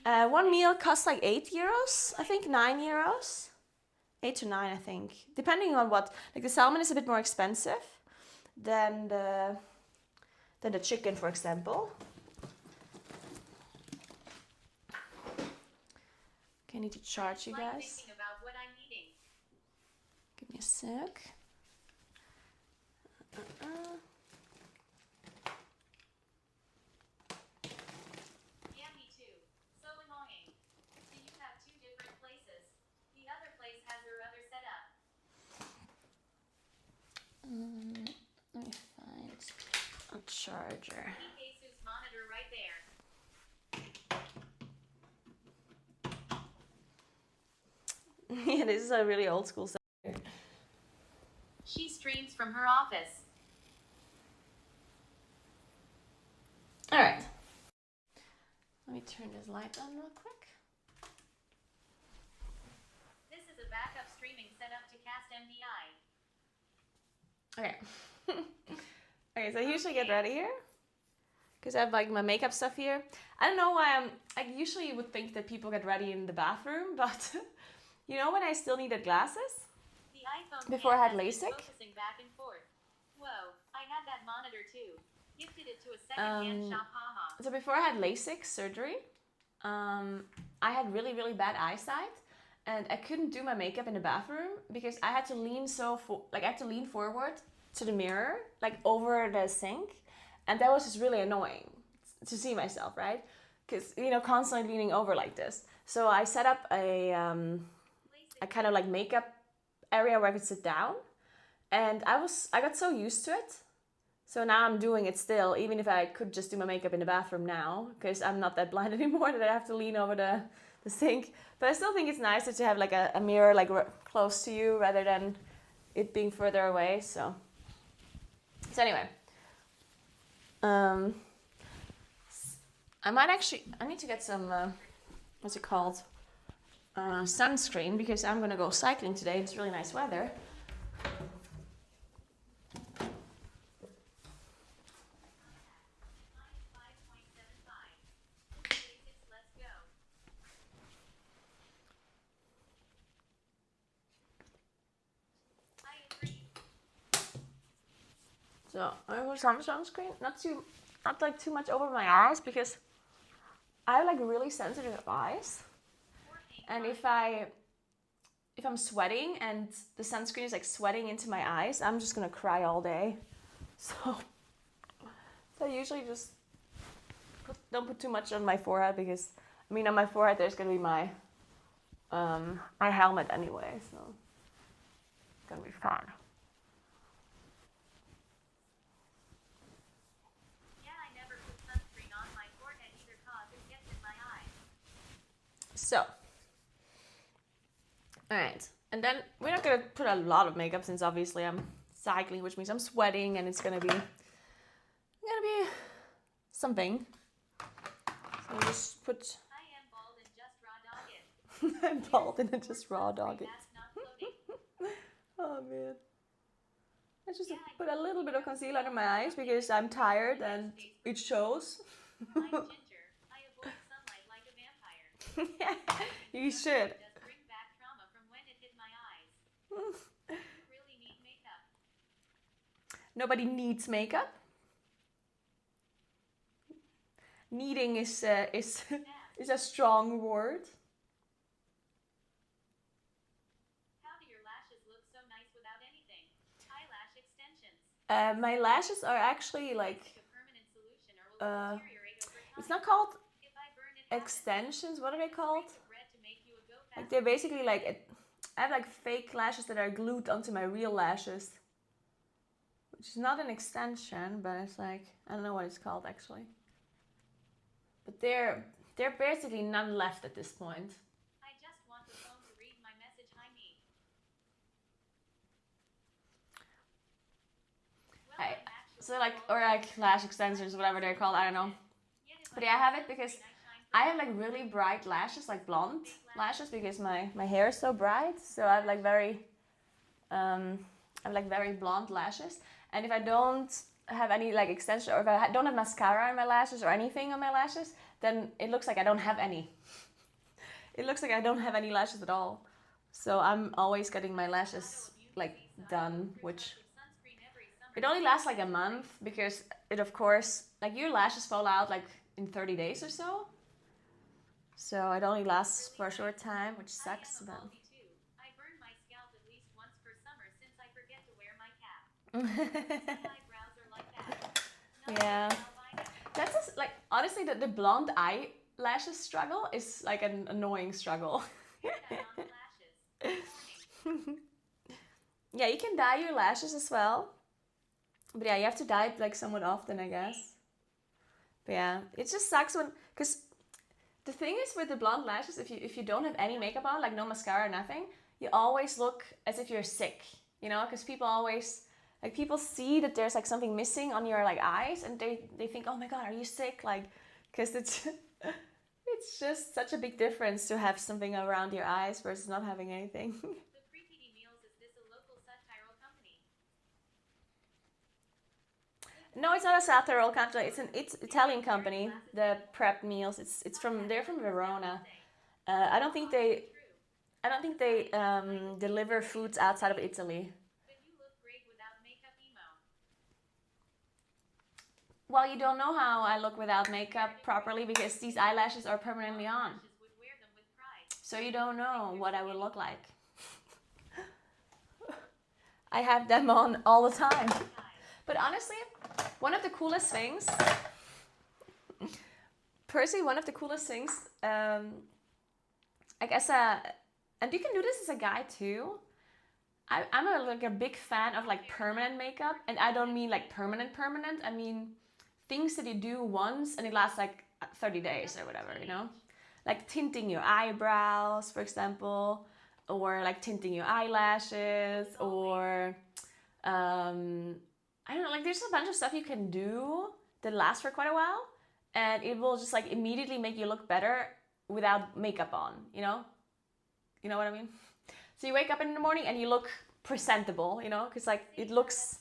One meal costs like €8, I think, €9. 8 to 9, I think, depending on what. Like the salmon is a bit more expensive than the chicken, for example. Okay, I need to charge you guys. Thinking about what I'm eating. Give me a sec. Yeah, me too. So annoying. So you have two different places. The other place has their other setup. Let me find a charger. Jesus monitor right there. Yeah, this is a really old school set. She streams from her office. All right. Let me turn this light on real quick. This is a backup streaming setup to cast MDI. Okay. Okay, so I usually get ready here because I have like my makeup stuff here. I don't know why I usually would think that people get ready in the bathroom, but you know when I still needed glasses? The iPhone Before I had has been LASIK? focusing back and forth. Whoa, I had that monitor too. Gifted it to a second-hand shop, haha. So before I had LASIK surgery, I had really, really bad eyesight, and I couldn't do my makeup in the bathroom because I had to lean I had to lean forward to the mirror, like over the sink, and that was just really annoying to see myself, right? Because you know, constantly leaning over like this. So I set up a kind of like makeup area where I could sit down, and I got so used to it. So now I'm doing it still, even if I could just do my makeup in the bathroom now, because I'm not that blind anymore that I have to lean over the sink. But I still think it's nicer to have like a mirror like close to you rather than it being further away. So anyway, I need to get some what's it called, sunscreen, because I'm gonna go cycling today. It's really nice weather. So I have some sunscreen, not like too much over my eyes, because I have like really sensitive eyes, and if I'm sweating and the sunscreen is like sweating into my eyes, I'm just gonna cry all day. So I usually just don't put too much on my forehead, because I mean on my forehead there's gonna be my helmet anyway, so it's gonna be fun. So, alright, and then we're not gonna put a lot of makeup, since obviously I'm cycling, which means I'm sweating, and it's gonna be something. So I'll just put. I am bald and just raw dog it. I'm bald and I just raw dog it. Oh man. I just put a little bit of concealer under my eyes because I'm tired and it shows. I'm ginger. I avoid sunlight like a vampire. Yeah, you should. It does bring back trauma from when it hit my eyes. You really need makeup. Nobody needs makeup. Needing is a strong word. How do your lashes look so nice without anything? Eyelash extensions. My lashes are actually like A permanent solution or will it deteriorate over time? it's not called If I burn it, extensions. What are they called? red to make you a go Like they're basically like I have like fake lashes that are glued onto my real lashes, which is not an extension, but it's like I don't know what it's called actually. But they're basically none left at this point. I just want the phone to read my message. Hi me. Well, I, I'm actually so like or like lash extensions, whatever they're called, I don't know. But yeah, I have it because I have like really bright lashes, like blonde lashes, because my hair is so bright. So I have like very blonde lashes. And if I don't have any like extension, or if I don't have mascara on my lashes or anything on my lashes, then it looks like I don't have any. It looks like I don't have any lashes at all. So I'm always getting my lashes like done, which it only lasts like a month, because it of course like your lashes fall out like in 30 days or so. So it only lasts for a short time, which sucks. But I burn my scalp at least once per summer since I forget to wear my cap. My eyebrows are like that. Yeah. That's just, like honestly the blonde eyelashes struggle is like an annoying struggle. Yeah, you can dye your lashes as well. But yeah, you have to dye it like somewhat often, I guess. But yeah, it just sucks because the thing is with the blonde lashes, if you don't have any makeup on, like no mascara, nothing, you always look as if you're sick, you know, because people see that there's like something missing on your like eyes, and they think, oh my god, are you sick? Like, because it's just such a big difference to have something around your eyes versus not having anything. The Creepy Meals, is this a local satirical company? No, it's not a satirical company. It's Italian company. The Prep Meals. They're from Verona. I don't think they deliver foods outside of Italy. But you look great without makeup, emo. Well, you don't know how I look without makeup properly, because these eyelashes are permanently on. Lashes would wear them with pride. So you don't know what I would look like. I have them on all the time. But honestly, one of the coolest things, I guess, and you can do this as a guy too. I'm like a big fan of like permanent makeup, and I don't mean like permanent. I mean things that you do once and it lasts like 30 days or whatever, you know. like tinting your eyebrows, for example, or like tinting your eyelashes, or I don't know, like there's a bunch of stuff you can do that lasts for quite a while, and it will just like immediately make you look better without makeup on, you know? You know what I mean? So you wake up in the morning and you look presentable, you know, because like it looks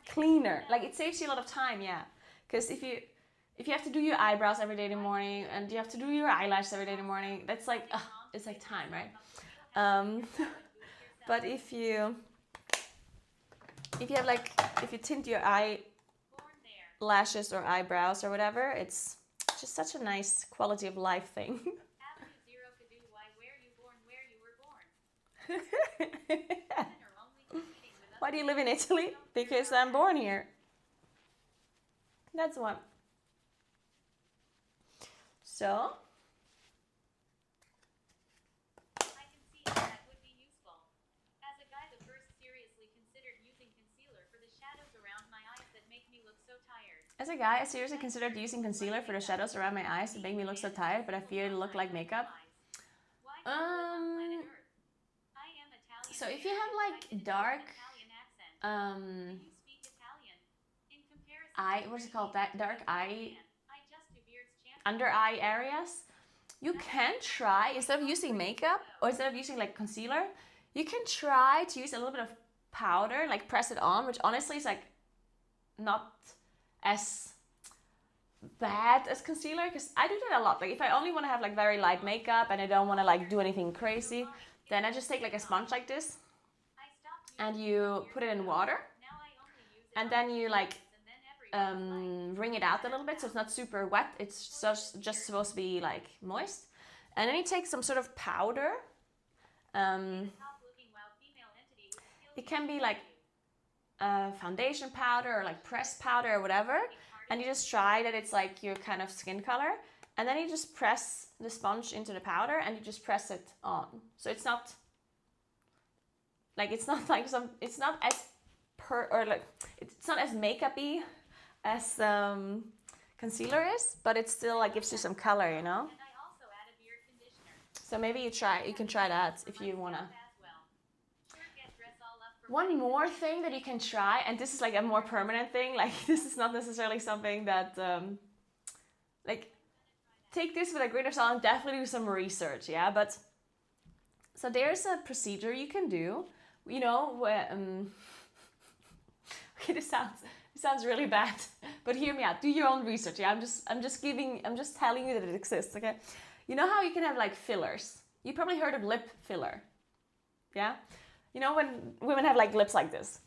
cleaner. Like it saves you a lot of time, yeah. Because if you have to do your eyebrows every day in the morning and you have to do your eyelashes every day in the morning, that's like it's like time, right? But if you have like if you tint your eyelashes or eyebrows or whatever, it's just such a nice quality of life thing. Why do you live in Italy? Because I'm born here. That's one. So I can see how that would be useful. As a guy that first seriously considered using concealer for the shadows around my eyes that make me look so tired. as a guy, I seriously considered using concealer for the shadows around my eyes that make me look so tired, but I fear it'll look like makeup. So if you have like dark eye, what's it called, that dark eye, under eye areas, you can try, instead of using makeup or instead of using like concealer, you can try to use a little bit of powder, like press it on, which honestly is like not as bad as concealer, because I do that a lot. Like if I only want to have like very light makeup and I don't want to like do anything crazy, then I just take like a sponge like this and you put it in water and then you like wring it out a little bit so it's not super wet, it's just supposed to be like moist, and then you take some sort of powder, it can be like foundation powder or like pressed powder or whatever, and you just try that it's like your kind of skin color, and then you just press the sponge into the powder and you just press it on, so it's not like it's not as makeup-y as concealer is, but it still like gives you some color, you know. So maybe you can try that if you wanna. One more thing that you can try, and this is like a more permanent thing, like this is not necessarily something that like take this with a grain of salt and definitely do some research, yeah. But so there's a procedure you can do, you know, where okay, this sounds really bad, but hear me out. Do your own research. Yeah, I'm just telling you that it exists. Okay, you know how you can have like fillers. You probably heard of lip filler. Yeah, you know when women have like lips like this.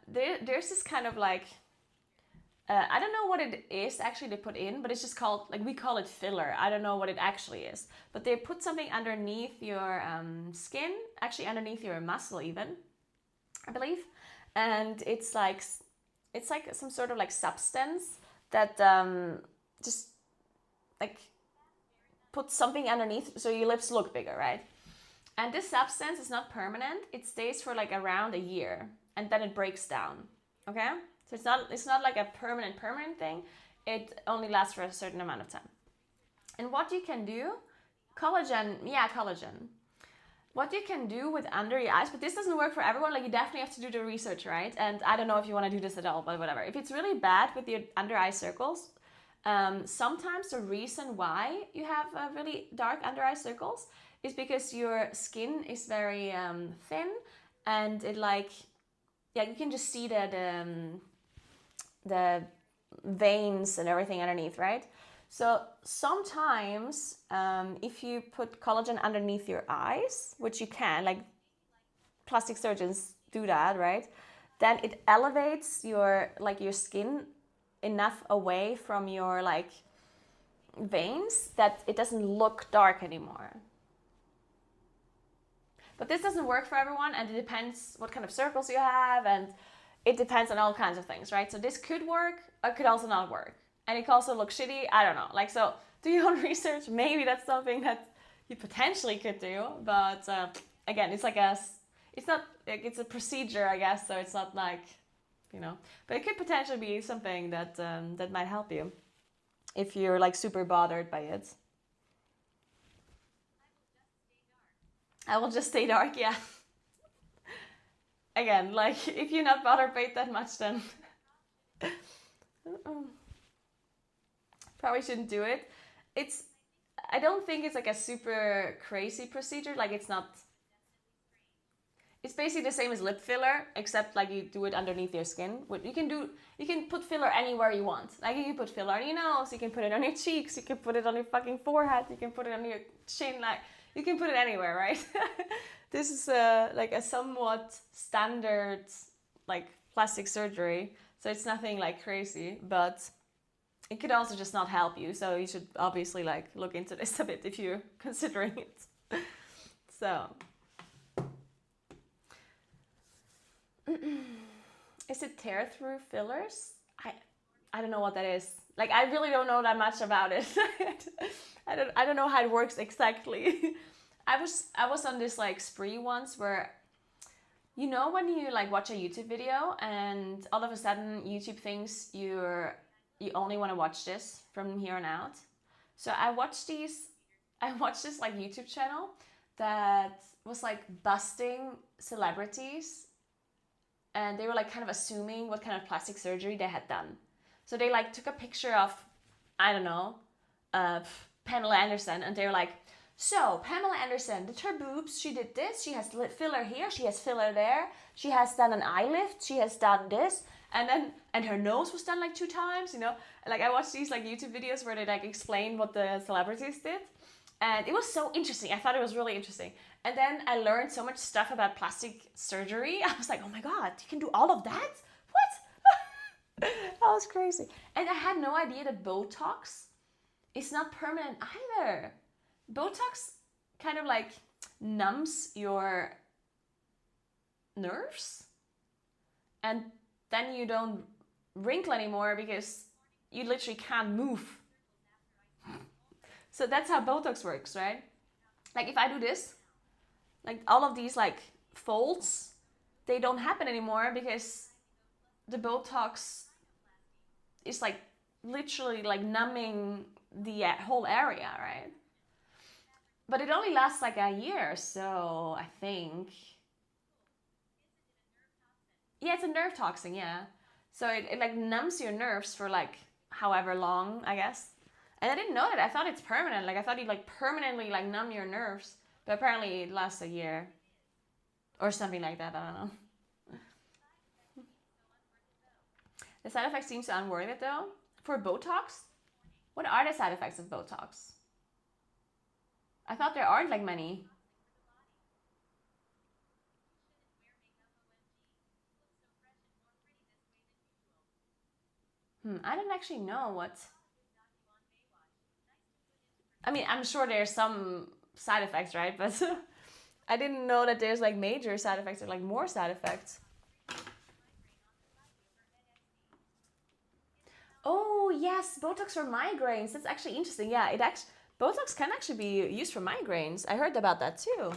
There's this kind of like I don't know what it is actually they put in, but it's just called, like, we call it filler. I don't know what it actually is, but they put something underneath your skin, actually underneath your muscle even, I believe, and it's like some sort of like substance that just like puts something underneath so your lips look bigger, right? And this substance is not permanent. It stays for like around a year and then it breaks down. Okay? So it's not like a permanent thing. It only lasts for a certain amount of time. And what you can do, collagen. What you can do with under your eyes, but this doesn't work for everyone. Like you definitely have to do the research, right? And I don't know if you want to do this at all, but whatever. If it's really bad with your under eye circles, sometimes the reason why you have really dark under eye circles is because your skin is very thin, and it like, yeah, you can just see the veins and everything underneath, right? So sometimes if you put collagen underneath your eyes, which you can, like plastic surgeons do that, right? Then it elevates your skin enough away from your like veins that it doesn't look dark anymore. But this doesn't work for everyone, and it depends what kind of circles you have, and it depends on all kinds of things, right? So this could work, or it could also not work. And it could also look shitty, I don't know. Like, so do your own research. Maybe that's something that you potentially could do. But again, it's like it's not, like, it's a procedure, I guess. So it's not like, you know, but it could potentially be something that that might help you if you're like super bothered by it. I will just stay dark, yeah. Again, like, if you're not bother paid that much, then probably shouldn't do it. I don't think it's like a super crazy procedure. Like, it's basically the same as lip filler, except like you do it underneath your skin. What you can put filler anywhere you want. Like, you can put filler on your nose, you can put it on your cheeks, you can put it on your fucking forehead, you can put it on your chin, like, you can put it anywhere, right? This is like a somewhat standard, like, plastic surgery, so it's nothing like crazy, but it could also just not help you, so you should obviously like look into this a bit if you're considering it. So is it tear through fillers? I don't know what that is. Like, I really don't know that much about it. I don't know how it works exactly. I was on this like spree once where, you know, when you like watch a YouTube video and all of a sudden YouTube thinks you only want to watch this from here on out. So I watched this like YouTube channel that was like busting celebrities, and they were like kind of assuming what kind of plastic surgery they had done. So they like took a picture of, I don't know, Pamela Anderson, and they were like, so Pamela Anderson did her boobs, she did this, she has filler here, she has filler there, she has done an eye lift, she has done this, and her nose was done like 2 times, you know. Like, I watched these like YouTube videos where they like explain what the celebrities did, and it was so interesting. I thought it was really interesting. And then I learned so much stuff about plastic surgery. I was like, oh my god, you can do all of that? What? That was crazy. And I had no idea that Botox is not permanent either. Botox kind of like numbs your nerves, and then you don't wrinkle anymore because you literally can't move. So that's how Botox works, right? Like, if I do this, like, all of these like folds, they don't happen anymore because the Botox is like literally like numbing the whole area, right? But it only lasts like a year, so I think. Yeah, it's a nerve toxin, yeah. So it like numbs your nerves for like however long, I guess. And I didn't know that. I thought it's permanent. Like, I thought you like permanently like numb your nerves. But apparently it lasts a year. Or something like that, I don't know. The side effects seem so unworth it though. For Botox? What are the side effects of Botox? I thought there aren't like many. I don't actually know what. I mean, I'm sure there's some side effects, right? But I didn't know that there's like major side effects or like more side effects. Oh yes, Botox for migraines. That's actually interesting. Yeah, Botox can actually be used for migraines. I heard about that too.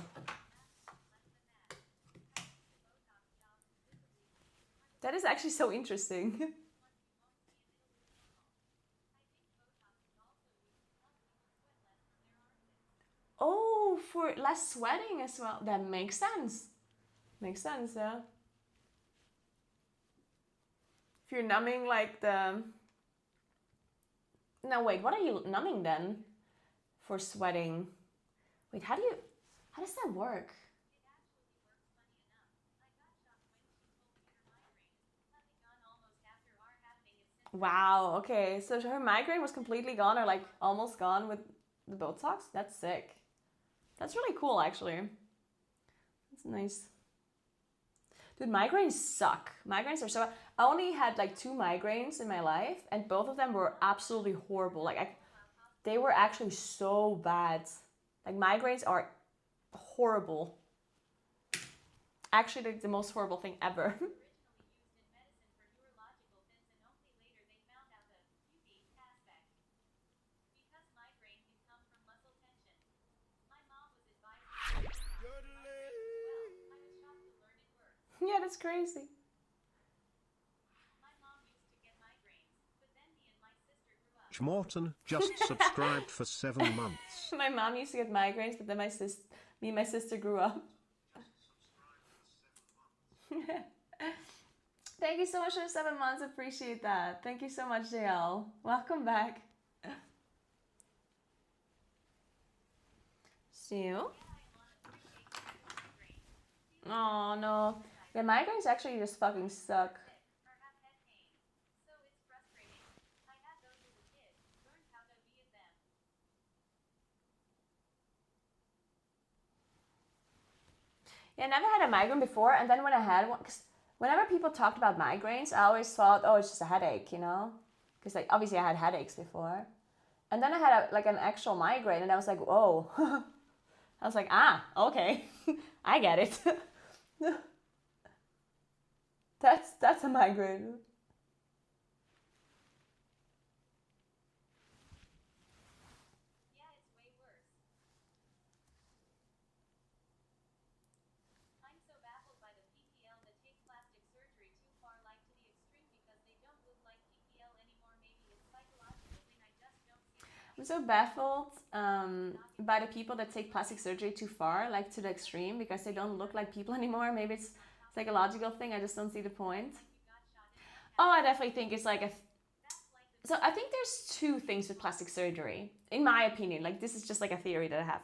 That is actually so interesting. Oh, for less sweating as well. That makes sense. Makes sense, yeah. If you're numbing like the. No, wait, what are you numbing then? For sweating. Wait, how does that work? Wow, okay. So her migraine was completely gone or like almost gone with the Botox? That's sick. That's really cool, actually. That's nice. Dude, migraines suck. Migraines are so. I only had like 2 migraines in my life, and both of them were absolutely horrible. They were actually so bad. Like, migraines are horrible. Actually, like the most horrible thing ever. Yeah, that's crazy. Morton just subscribed for 7 months. My mom used to get migraines, but then Me and my sister grew up. Thank you so much for the 7 months. Appreciate that. Thank you so much, JL. Welcome back. So, oh no. Yeah, migraines actually just fucking suck. Yeah, I never had a migraine before, and then when I had one, cause whenever people talked about migraines, I always thought, oh, it's just a headache, you know? Because like obviously I had headaches before, and then I had like an actual migraine, and I was like, whoa. I was like, ah, okay, I get it. That's a migraine. I'm so baffled by the people that take plastic surgery too far, like to the extreme, because they don't look like people anymore. Maybe it's a psychological thing. I just don't see the point. Oh, I definitely think it's like a. So I think there's two things with plastic surgery, in my opinion. Like this is just like a theory that I have,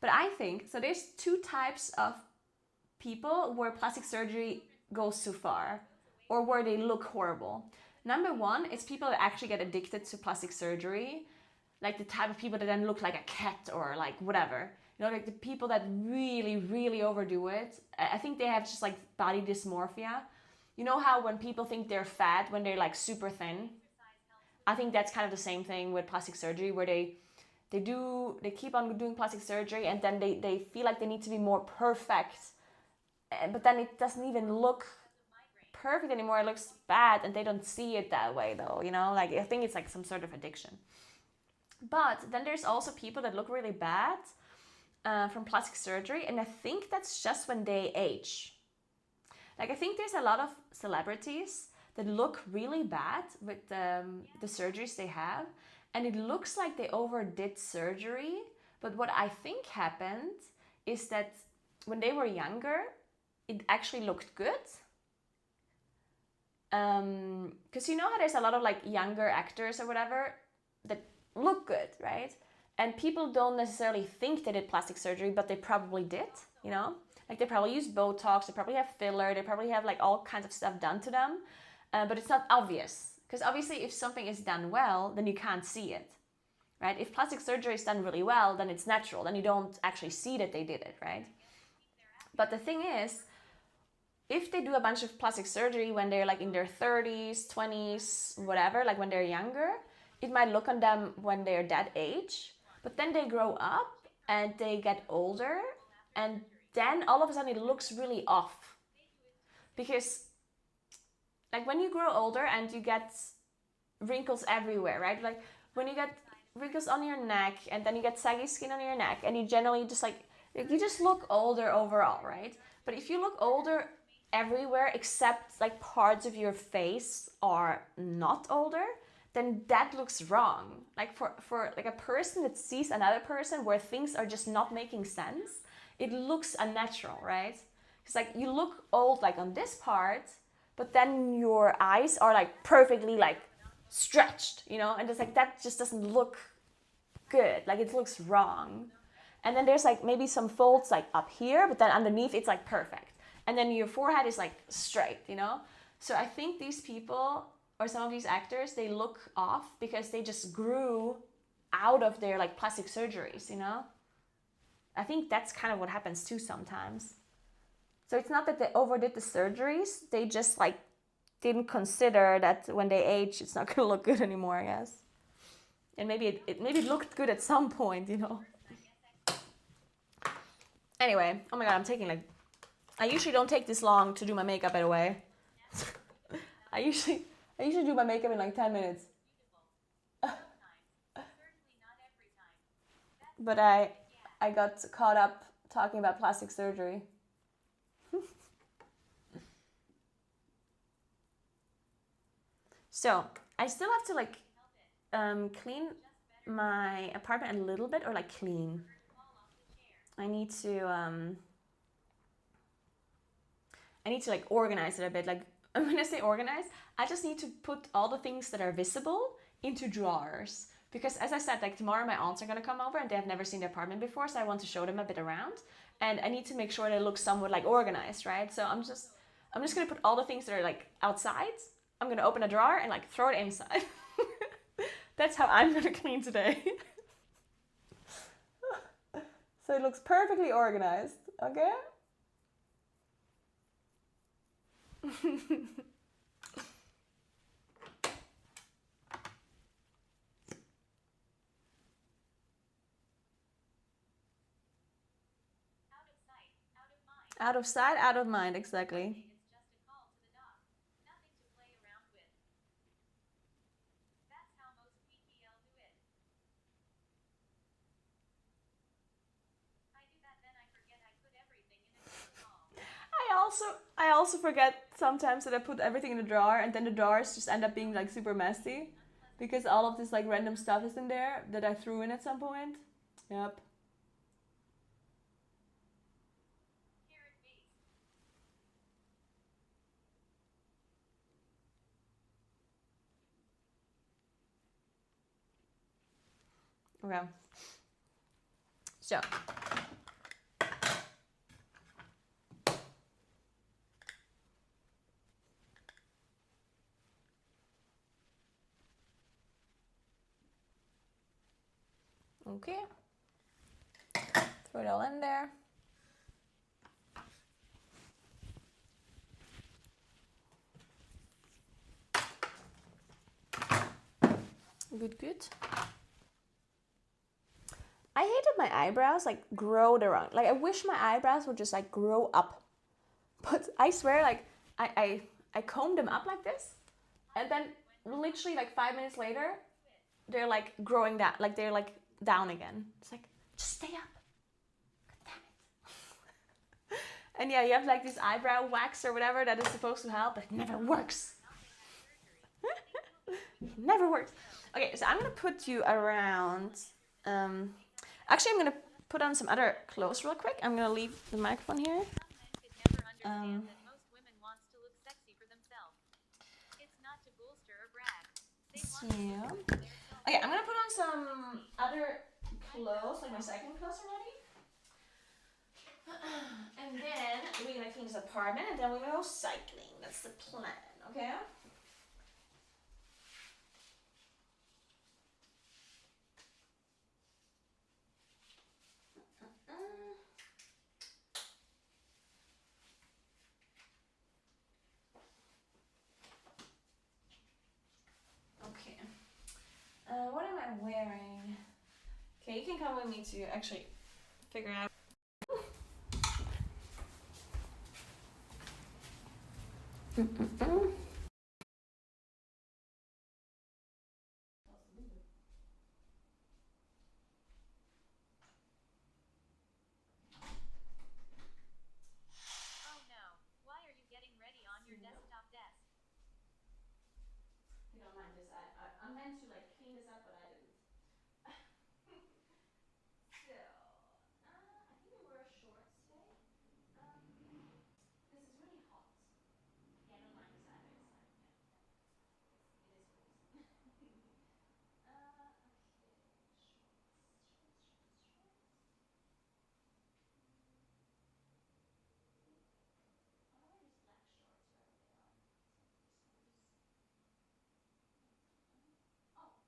but I think so. There's two types of people where plastic surgery goes too far, or where they look horrible. Number one is people that actually get addicted to plastic surgery, like the type of people that then look like a cat or like whatever. You know, like the people that really, really overdo it. I think they have just like body dysmorphia. You know how when people think they're fat when they're like super thin? I think that's kind of the same thing with plastic surgery where they keep on doing plastic surgery and then they feel like they need to be more perfect. But then it doesn't even look perfect anymore. It looks bad and they don't see it that way though, you know? Like I think it's like some sort of addiction. But then there's also people that look really bad from plastic surgery, and I think that's just when they age. Like I think there's a lot of celebrities that look really bad with the surgeries they have, and it looks like they overdid surgery. But what I think happened is that when they were younger, it actually looked good. Because you know how there's a lot of like younger actors or whatever that look good, right? And people don't necessarily think they did plastic surgery, but they probably did, you know? Like they probably use Botox, they probably have filler, they probably have like all kinds of stuff done to them, but it's not obvious. Because obviously if something is done well, then you can't see it, right? If plastic surgery is done really well, then it's natural, then you don't actually see that they did it, right? But the thing is, if they do a bunch of plastic surgery when they're like in their 30s, 20s, whatever, like when they're younger, it might look on them when they're that age, but then they grow up and they get older, and then all of a sudden it looks really off. Because like when you grow older and you get wrinkles everywhere, right? Like when you get wrinkles on your neck and then you get saggy skin on your neck and you generally just like you just look older overall, right? But if you look older everywhere except like parts of your face are not older, then that looks wrong. Like for like a person that sees another person where things are just not making sense, it looks unnatural, right? Because like you look old like on this part, but then your eyes are like perfectly like stretched, you know, and it's like that just doesn't look good. Like it looks wrong. And then there's like maybe some folds like up here, but then underneath it's like perfect. And then your forehead is like straight, you know? So I think these people or some of these actors, they look off because they just grew out of their like plastic surgeries, you know? I think that's kind of what happens too sometimes. So it's not that they overdid the surgeries, they just like didn't consider that when they age, it's not gonna look good anymore, I guess. And maybe it looked good at some point, you know? Anyway, oh my god, I'm taking like... I usually don't take this long to do my makeup, by the way. I usually do my makeup in like 10 minutes. But I got caught up talking about plastic surgery. So, I still have to like clean my apartment a little bit, or like clean. I need to like organize it a bit. Like when I say organize, I just need to put all the things that are visible into drawers. Because as I said, like tomorrow my aunts are gonna come over and they have never seen the apartment before, so I want to show them a bit around. And I need to make sure that it looks somewhat like organized, right? So I'm just gonna put all the things that are like outside. I'm gonna open a drawer and like throw it inside. That's how I'm gonna clean today. So it looks perfectly organized, okay? Out of sight, out of mind, exactly. It's just a call to the dock. Nothing to play around with. That's how most PPL do it. I do that, then I forget I put everything in a call. I also forget sometimes that I put everything in the drawer and then the drawers just end up being like super messy because all of this like random stuff is in there that I threw in at some point. Yep. Carrot base. Okay. So. Okay. Throw it all in there. Good, good. I hated my eyebrows like grow around. Like I wish my eyebrows would just like grow up. But I swear like I combed them up like this and then literally like 5 minutes later they're like growing down, like they're like down again. It's like just stay up. Damn it. And yeah, you have like this eyebrow wax or whatever that is supposed to help, but it never works. It never works. Okay, so I'm gonna put you around. Actually, I'm gonna put on some other clothes real quick. I'm gonna leave the microphone here. Some men could never understand that most women wants to look sexy for themselves. It's not to bolster or brag. They want to look good for themselves. Okay, I'm gonna put on some other clothes, like my cycling clothes already. And then we're gonna clean this apartment and then we're gonna go cycling. That's the plan, okay? Okay. What am I wearing? Okay, you can come with me to actually figure out. Oh no, why are you getting ready on your desktop desk? You don't mind this. I meant to like clean this up, but I didn't. So, I think we wear shorts today. This is really hot. Yeah, I don't mind this either. It's fine. Yeah, it is freezing. Okay, shorts. I'll wear these black shorts wherever they are. So I'm just gonna use.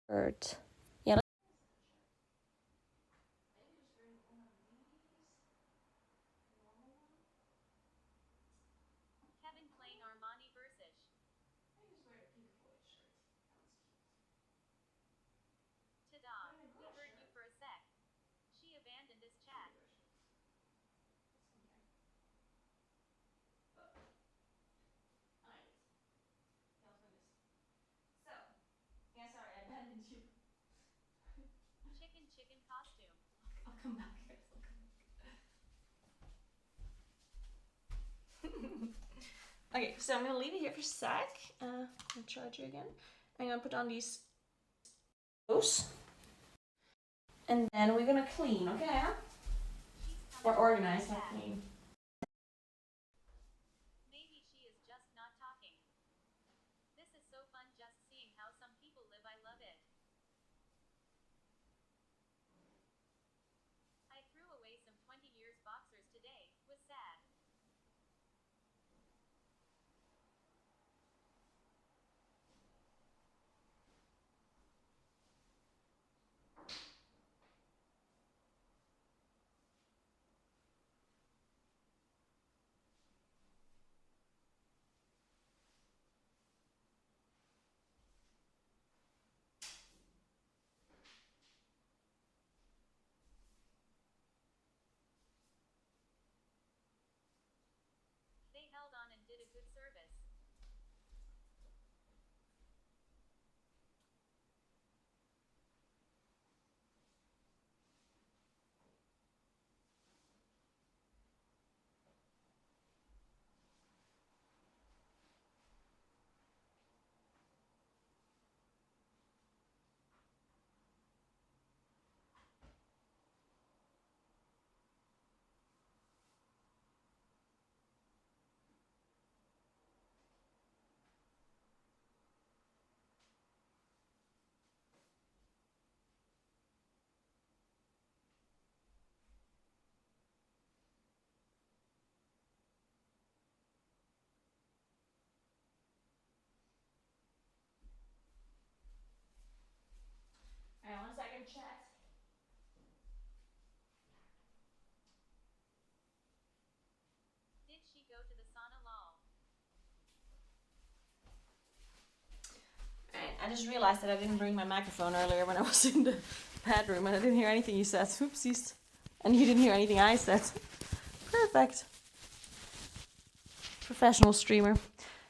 Bird. Yeah. Kevin playing Armani versus. Ta-da, we heard you for a sec. She abandoned this chat. Yeah, sorry, I abandoned you. Chicken costume. I'll come back, guys. I'll come back. Okay, so I'm gonna leave it here for a sec. I'll charge you again. I'm gonna put on these clothes. And then we're gonna clean, okay? Or organize, not clean. Maybe she is just not talking. This is so fun just seeing how some people live. I love it. I threw away some 20 years boxers today. Was sad. They held on and did a good service. Alright, 1 second, chat. Did she go to the sauna? Lol. Alright, I just realized that I didn't bring my microphone earlier when I was in the bedroom and I didn't hear anything you said. Oopsies. And you didn't hear anything I said. Perfect. Professional streamer.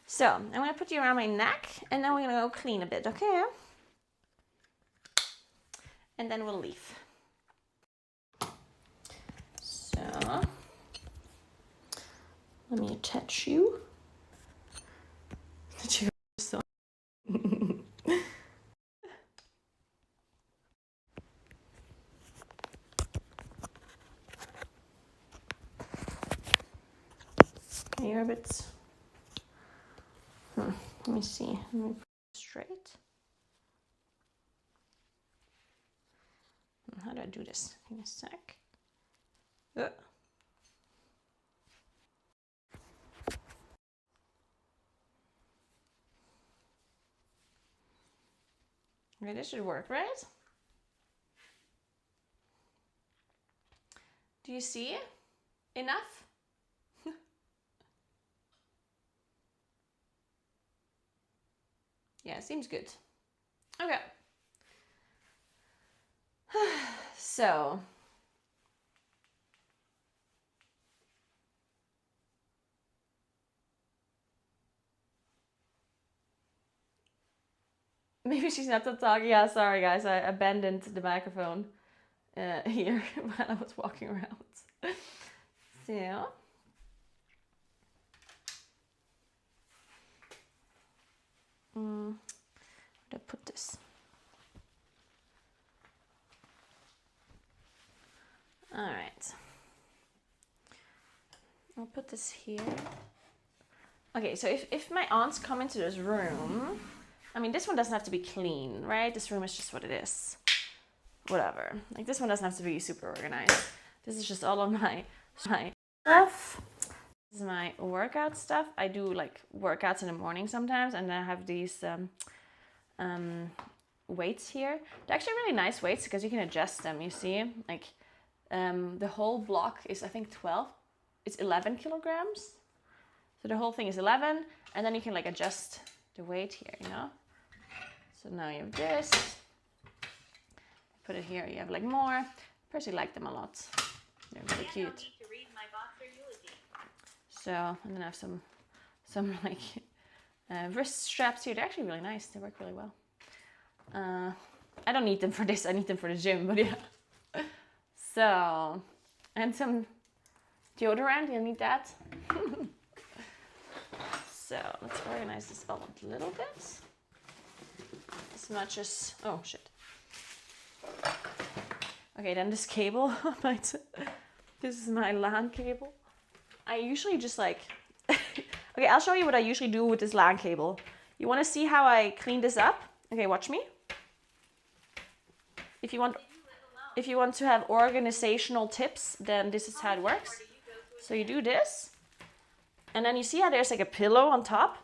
So, I'm gonna put you around my neck and then we're gonna go clean a bit, okay? And then we'll leave. So, let me attach you. So you're a bit. Let me see. Let me put it straight. How do I do this? Give me a sec. Okay, this should work, right? Do you see? Enough? Yeah, seems good. Okay. So. Maybe she's not talking. Yeah, sorry guys, I abandoned the microphone here while I was walking around. So. Where did I put this? All right. I'll put this here. Okay, so if my aunts come into this room, I mean, this one doesn't have to be clean, right? This room is just what it is. Whatever. Like, this one doesn't have to be super organized. This is just all of my stuff. This is my workout stuff. I do, like, workouts in the morning sometimes, and then I have these weights here. They're actually really nice weights because you can adjust them, you see? Like, the whole block is, I think, 12. It's 11 kilograms. So the whole thing is 11, and then you can like adjust the weight here, you know? So now you have this. Put it here, you have like more. I personally like them a lot. They're really cute. Need to read my boxer eulogy. So, and then I have some like wrist straps here. They're actually really nice. They work really well. I don't need them for this. I need them for the gym, but yeah. So, and some deodorant. You need that. So let's organize this all a little bit. As much as, oh shit. Okay, then this cable. This is my LAN cable. I usually just like, okay, I'll show you what I usually do with this LAN cable. You want to see how I clean this up? Okay, watch me. If you want to have organizational tips, then this is how it works. So you do this, and then you see how there's like a pillow on top.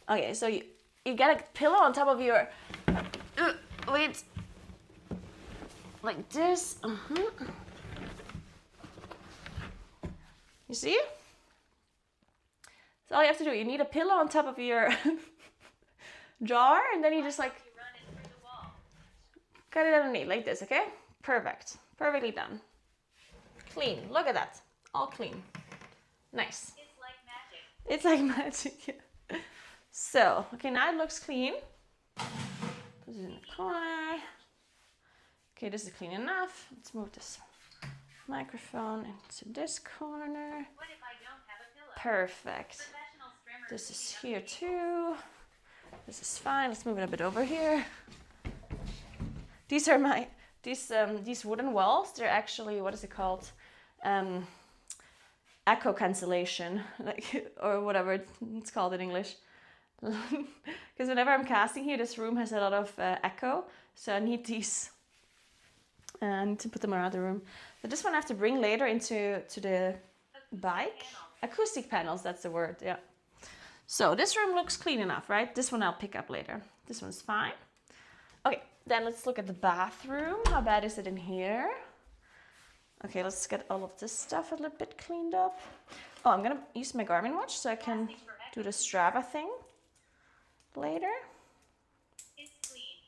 Okay, so you get a pillow on top of your, wait, like this. You see? So all you have to do, you need a pillow on top of your jar, and then you just like cut it underneath like this, okay? Perfect. Perfectly done. Clean. Look at that. All clean. Nice. It's like magic. It's like magic. Yeah. So, okay, now it looks clean. Put it in the corner. Okay, this is clean enough. Let's move this microphone into this corner. What if I don't have a pillow? Perfect. Professional strimmers This is clean up here the too. This is fine. Let's move it a bit over here. These are my these wooden walls. They're actually, what is it called? Echo cancellation, like, or whatever it's called in English. Because whenever I'm casting here, this room has a lot of echo, so I need these. I need to put them around the room. But this one I have to bring later into the bike. Acoustic panels, that's the word, yeah. So this room looks clean enough, right? This one I'll pick up later. This one's fine. Okay, then let's look at the bathroom. How bad is it in here? Okay, let's get all of this stuff a little bit cleaned up. Oh, I'm gonna use my Garmin watch so I can do the Strava thing later. It's clean.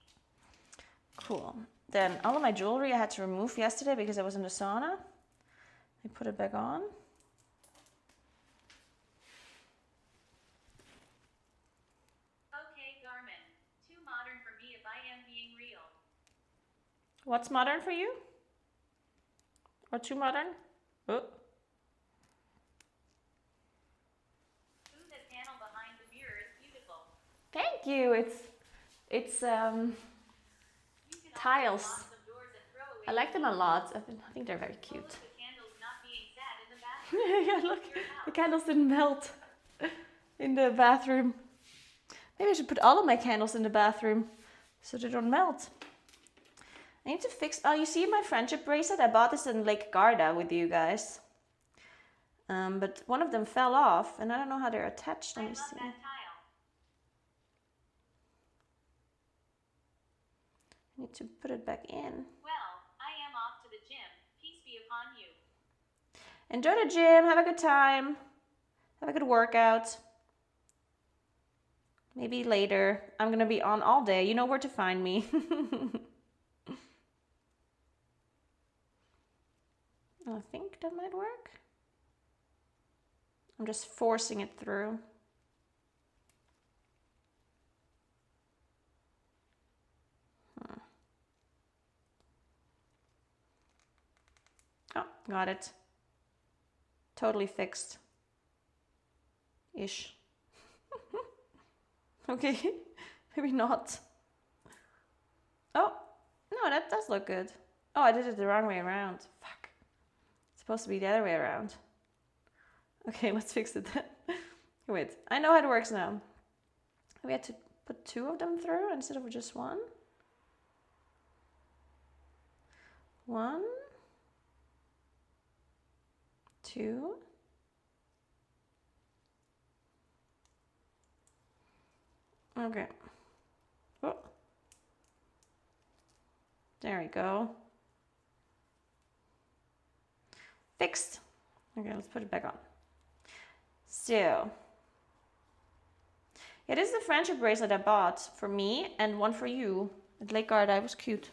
Cool. Then all of my jewelry I had to remove yesterday because I was in the sauna. I put it back on. Okay, Garmin. Too modern for me if I am being real. What's modern for you? Or too modern? Oh. Ooh, the panel behind the mirror is beautiful. Thank you. It's You can tiles. also lock some doors and throw away I like them a lot. I think they're very cute. Look, the candles not being sad in the bathroom. Yeah, look, the candles didn't melt in the bathroom. Maybe I should put all of my candles in the bathroom so they don't melt. I need to fix, oh, you see my friendship bracelet? I bought this in Lake Garda with you guys. But one of them fell off and I don't know how they're attached. Let me I love see. that tile. I need to put it back in. Well, I am off to the gym. Peace be upon you. Enjoy the gym, have a good time. Have a good workout. Maybe later. I'm gonna be on all day. You know where to find me. I think that might work. I'm just forcing it through. Oh, got it. Totally fixed. Ish. Okay, maybe not. Oh, no, that does look good. Oh, I did it the wrong way around. Fuck. It's supposed to be the other way around. Okay, let's fix it then. Wait, I know how it works now. We had to put two of them through instead of just one. One. Two. Okay. Oh. There we go. Fixed. Okay, let's put it back on. So, yeah, this is the friendship bracelet I bought for me and one for you at Lake Garda. It was cute.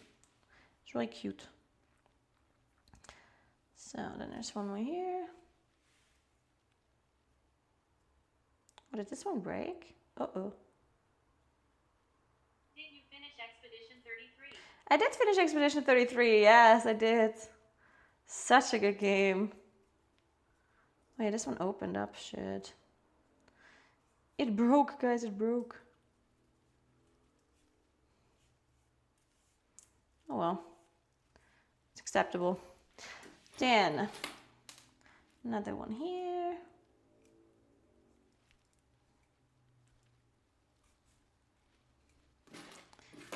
It's really cute. So then there's one more here. Oh, did this one break? Uh-oh. Did you finish Expedition 33? I did finish Expedition 33. Yes, I did. Such a good game. Oh yeah, this one opened up. Shit. It broke, guys. It broke. Oh well. It's acceptable. Then, another one here.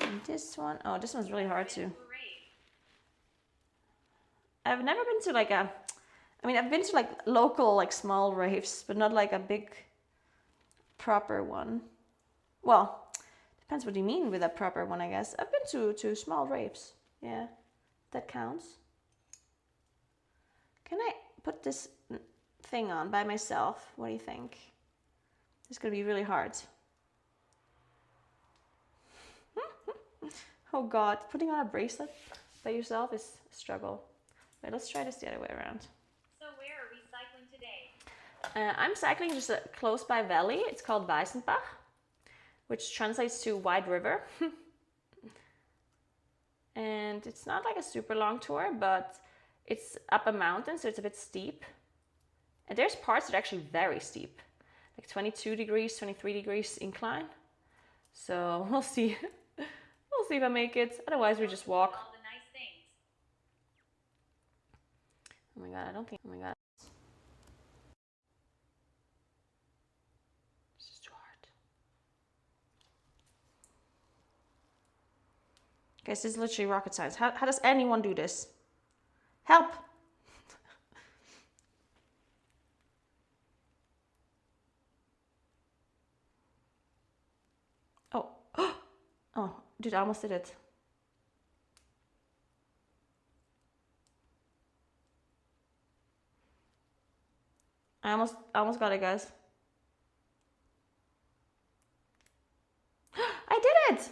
And this one. Oh, this one's really hard to. I've never been to like a. I mean, I've been to like local, like small raves, but not like a big, proper one. Well, depends what you mean with a proper one, I guess. I've been to small raves. Yeah, that counts. Can I put this thing on by myself? What do you think? It's gonna be really hard. Oh God, putting on a bracelet by yourself is a struggle. Wait, let's try this the other way around. So where are we cycling today? I'm cycling just a close by valley. It's called Weißenbach, which translates to Wide River. And it's not like a super long tour, but it's up a mountain, so it's a bit steep. And there's parts that are actually very steep, like 22 degrees, 23 degrees incline. So we'll see. We'll see if I make it. Otherwise, we just walk. All the nice things. Oh my God, I don't think. Oh my God. This is too hard. Guys, this is literally rocket science. How does anyone do this? Help! Oh. Oh, dude, I almost did it. I almost got it, guys. I did it!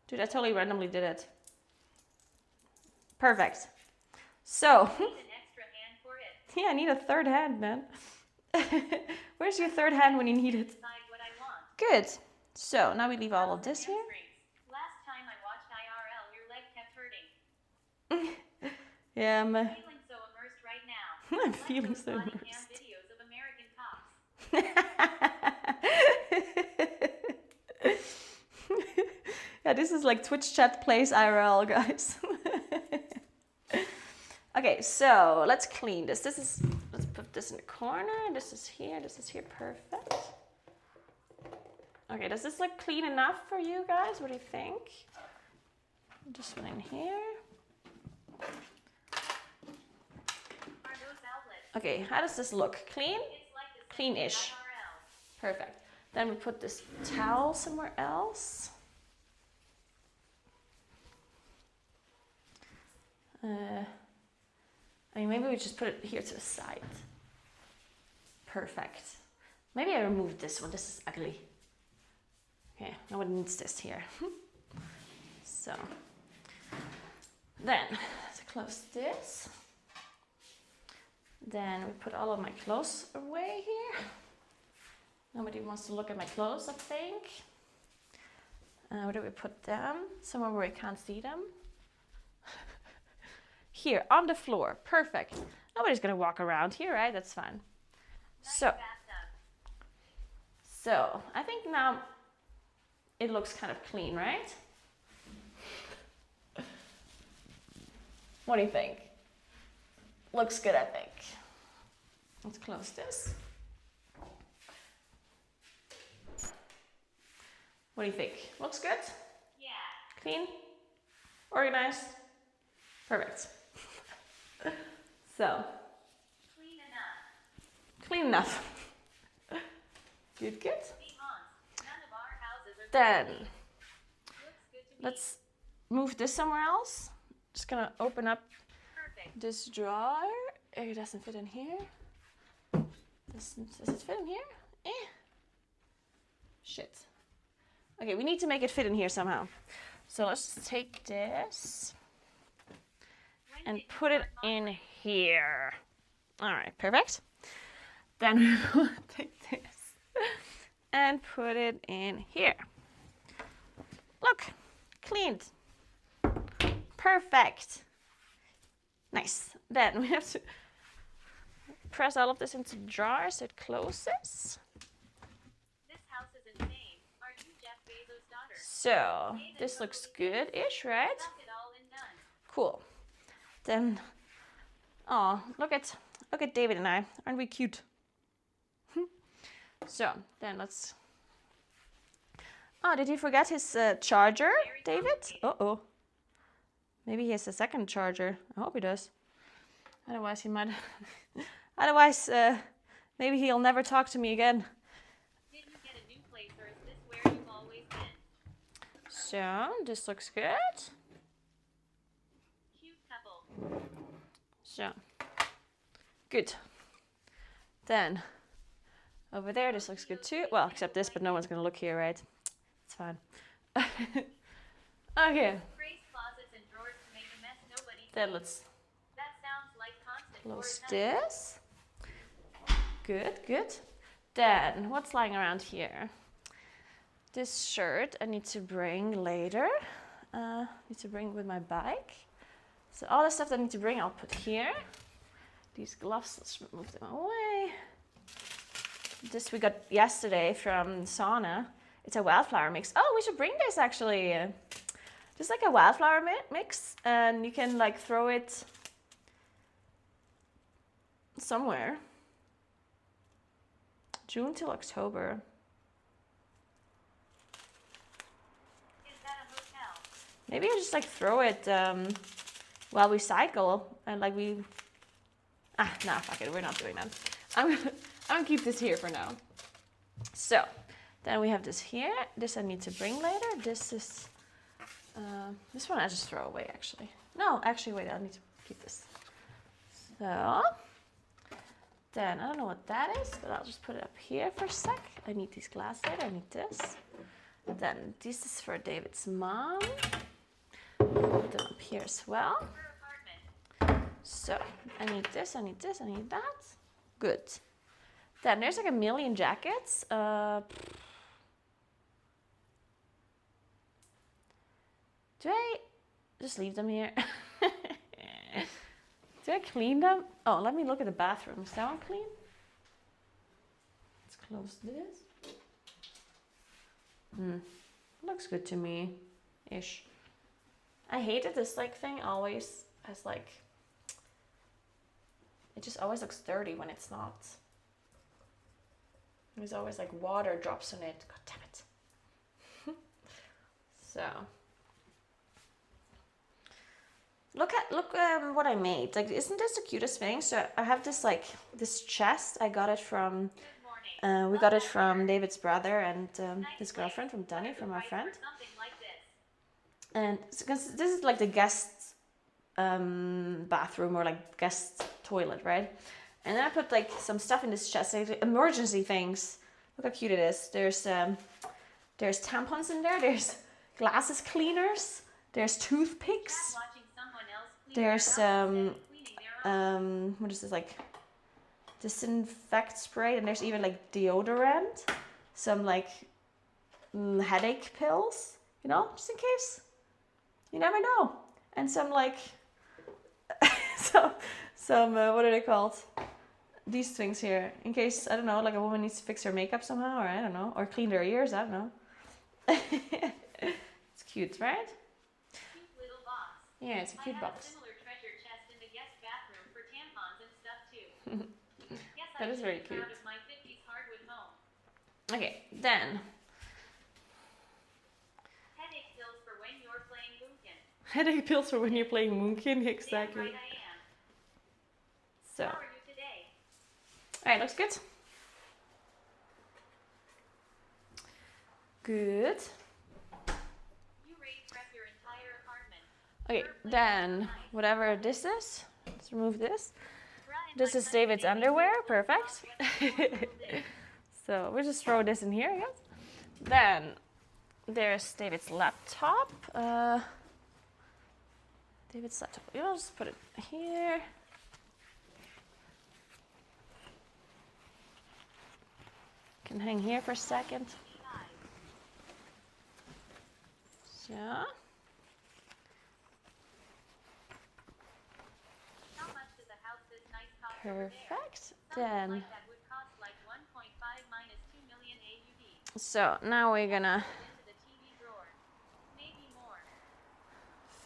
Dude, I totally randomly did it. Perfect. So, Need an extra hand for it. yeah, I need a third hand, man. Where's your third hand when you need it? Decide what I want. Good. So, now we leave all of this here. Hamstrings. Last time I watched IRL, your leg kept hurting. Yeah, Feeling so immersed right now. I'm Like feeling those so body cam immersed. videos of American cops. Yeah, this is like Twitch chat plays IRL, guys. Okay, so let's clean this. Let's put this in the corner. This is here. Perfect. Okay, does this look clean enough for you guys? What do you think? This one in here. Are those outlets? Okay, how does this look? Clean? It's like the same Clean-ish. as IRL. Perfect. Then we put this towel somewhere else. I mean, maybe we just put it here to the side. Perfect. Maybe I removed this one. This is ugly. Okay, no one needs this here. So, then, let's close this. Then we put all of my clothes away here. Nobody wants to look at my clothes, I think. Where do we put them? Somewhere where I can't see them. Here, on the floor. Perfect. Nobody's gonna walk around here, right? That's fine. Nice So, bathtub. so I think now it looks kind of clean, right? What do you think? Looks good, I think. Let's close this. What do you think? Looks good? Yeah. Clean? Organized? Perfect. So, Clean enough. clean enough. Good, good. Be honest, none of our houses are Then, clean. Looks good to me. let's move this somewhere else. Just gonna open up Perfect. this drawer. It doesn't fit in here. Does it fit in here? Shit. Okay, we need to make it fit in here somehow. So let's take this When and did you put it start in modeling? here. All right, perfect. Then we will take this and put it in here. Look, cleaned. Perfect. Nice. Then we have to press all of this into the jar so it closes. This house is insane. Are you Jeff Bezos' daughter? So this looks good-ish, right? Suck it all and done. Cool. Then, oh, look at David and I. Aren't we cute? So then let's. Oh, did he forget his charger, David? Uh-oh. Maybe he has a second charger. I hope he does. Otherwise, he might. Otherwise, maybe he'll never talk to me again. Did you get a new place or is this where you've always been? So this looks good. Cute couple. So good. Then over there, this looks good too. Well, except this, but no one's gonna look here, right? It's fine. Okay. Grace closets and drawers to make a mess nobody Then sees. let's That sounds like constant close coordination. this. Good. Then what's lying around here? This shirt I need to bring later. Need to bring with my bike. So all the stuff that I need to bring, I'll put here. These gloves, let's move them away. This we got yesterday from sauna. It's a wildflower mix. Oh, we should bring this actually. Just like a wildflower mix, and you can like throw it somewhere. June till October. Is that a hotel? Maybe I just like throw it while we cycle and like we. Nah, fuck it. We're not doing that. I'm gonna keep this here for now. So then we have this here. This I need to bring later. This is this one I just throw away actually. No, actually wait. I need to keep this. So then I don't know what that is, but I'll just put it up here for a sec. I need these glasses later. I need this. Then this is for David's mom. Put them up here as well. Her apartment. So I need this, I need this, I need that. Good. Then there's like a million jackets. Do I just leave them here? Do I clean them? Oh, let me look at the bathroom. Is that one clean? Let's close this. Looks good to me, ish. I hated this like thing always as like. It just always looks dirty when it's not. There's always like water drops on it. God damn it. So. Look what I made. Like, isn't this the cutest thing? So I have this like this chest. I got it from. Good morning. We got it from David's brother and his girlfriend, from Danny, from our Price friend. for something like this. And because this is like the guest bathroom or like guest toilet, right? And then I put like some stuff in this chest, like emergency things. Look how cute it is. There's tampons in there. There's glasses cleaners. There's toothpicks. Watching someone else clean There's their house instead of cleaning their own. what is this, like disinfect spray, and there's even like deodorant, some like headache pills, you know, just in case. You never know. And some like some what are they called? These things here, in case, I don't know, like a woman needs to fix her makeup somehow, or I don't know, or clean their ears, I don't know. It's cute, right? Cute little box. Yeah, it's a cute I have box. a similar treasure chest in the guest bathroom for tampons and stuff too. Guess That I is very should be proud cute. of my 50s hardwood home. Okay, then Headache pills for when you're playing Munkin. headache pills for when you're playing Moonkin, Damn exactly. right I am. So, How are you today? alright, looks good. Good. You raid prep your entire apartment. Okay, then whatever this is, let's remove this. This is David's underwear, perfect. So we'll just throw this in here, I guess. Then there's David's laptop. David's laptop. We'll just put it here. Can hang here for a second. So. How much does a house this nice cost over there? Perfect. Something Then, like that would cost like 1.5 minus 2 million AUD. so now we're gonna Into the TV drawer. Maybe more.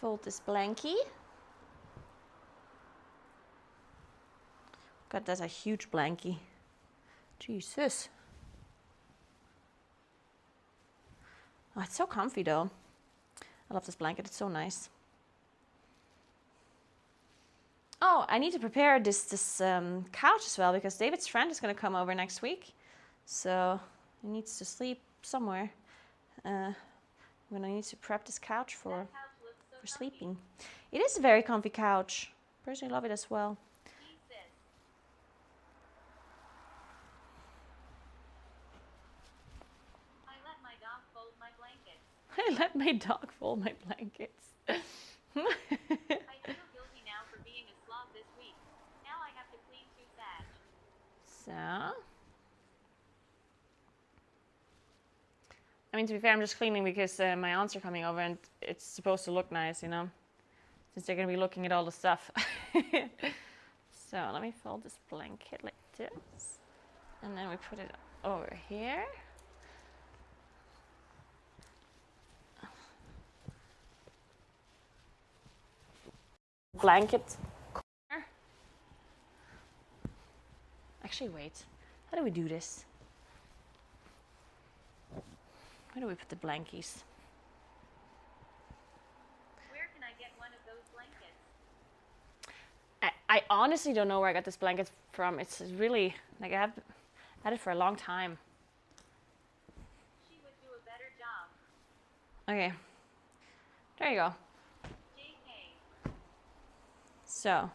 fold this blankie. God, that's a huge blankie. Jesus. Oh, it's so comfy though. I love this blanket, it's so nice. Oh, I need to prepare this couch as well because David's friend is gonna come over next week. So he needs to sleep somewhere. I'm gonna need to prep this couch for That couch looks so comfy. sleeping. It is a very comfy couch. Personally love it as well. He says. I let my dog fold my blankets. I let my dog fold my blankets. I feel guilty now for being a slob this week. Now I have to clean 2 thatch. So, I mean, to be fair, I'm just cleaning because my aunts are coming over and it's supposed to look nice, you know, since they're gonna be looking at all the stuff. So let me fold this blanket like this, and then we put it over here. Blanket corner. Actually, wait. How do we do this? Where do we put the blankies? Where can I get one of those blankets? I honestly don't know where I got this blanket from. It's really, like, I've had it for a long time. She would do a better job. Okay. There you go. JK. So,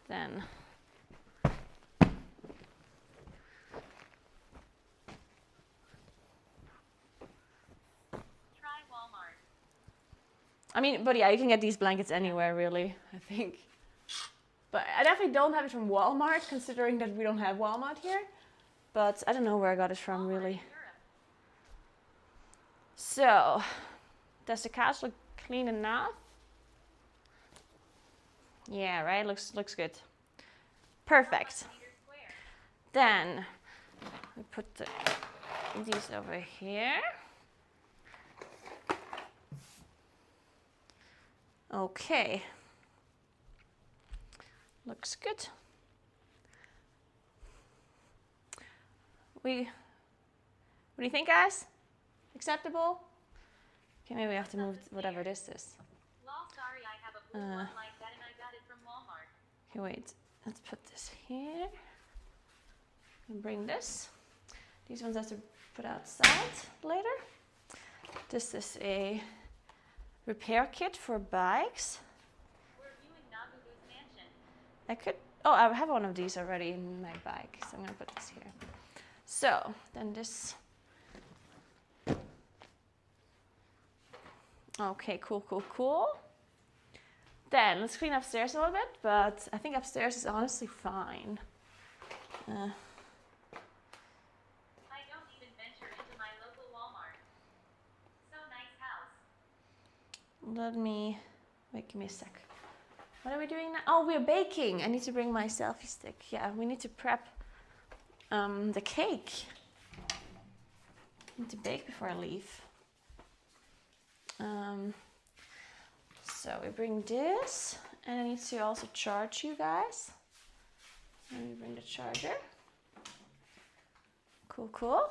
then Try Walmart. I mean, but yeah, you can get these blankets anywhere, really, I think. But I definitely don't have it from Walmart, considering that we don't have Walmart here. But I don't know where I got it from, Walmart really. in Europe. So, does the couch look clean enough? Yeah, right? Looks good. Perfect. How much meter square? Then we put these over here. Okay. Looks good. What do you think, guys? Acceptable? Okay, maybe we have to move whatever this is. Lol, sorry, I have a blue one like that and I got it from Walmart. Okay, wait. Let's put this here. And bring this. These ones I have to put outside later. This is a repair kit for bikes. We're viewing Naguura's mansion. I could, oh, I have one of these already in my bike, so I'm gonna put this here. So, then this. Okay, cool. Then, let's clean upstairs a little bit, but I think upstairs is honestly fine. I don't even venture into my local Walmart. So nice house. Wait, give me a sec. What are we doing now? Oh, we're baking. I need to bring my selfie stick. Yeah, we need to prep the cake. I need to bake before I leave. So we bring this, and I need to also charge you guys. Let me bring the charger. Cool.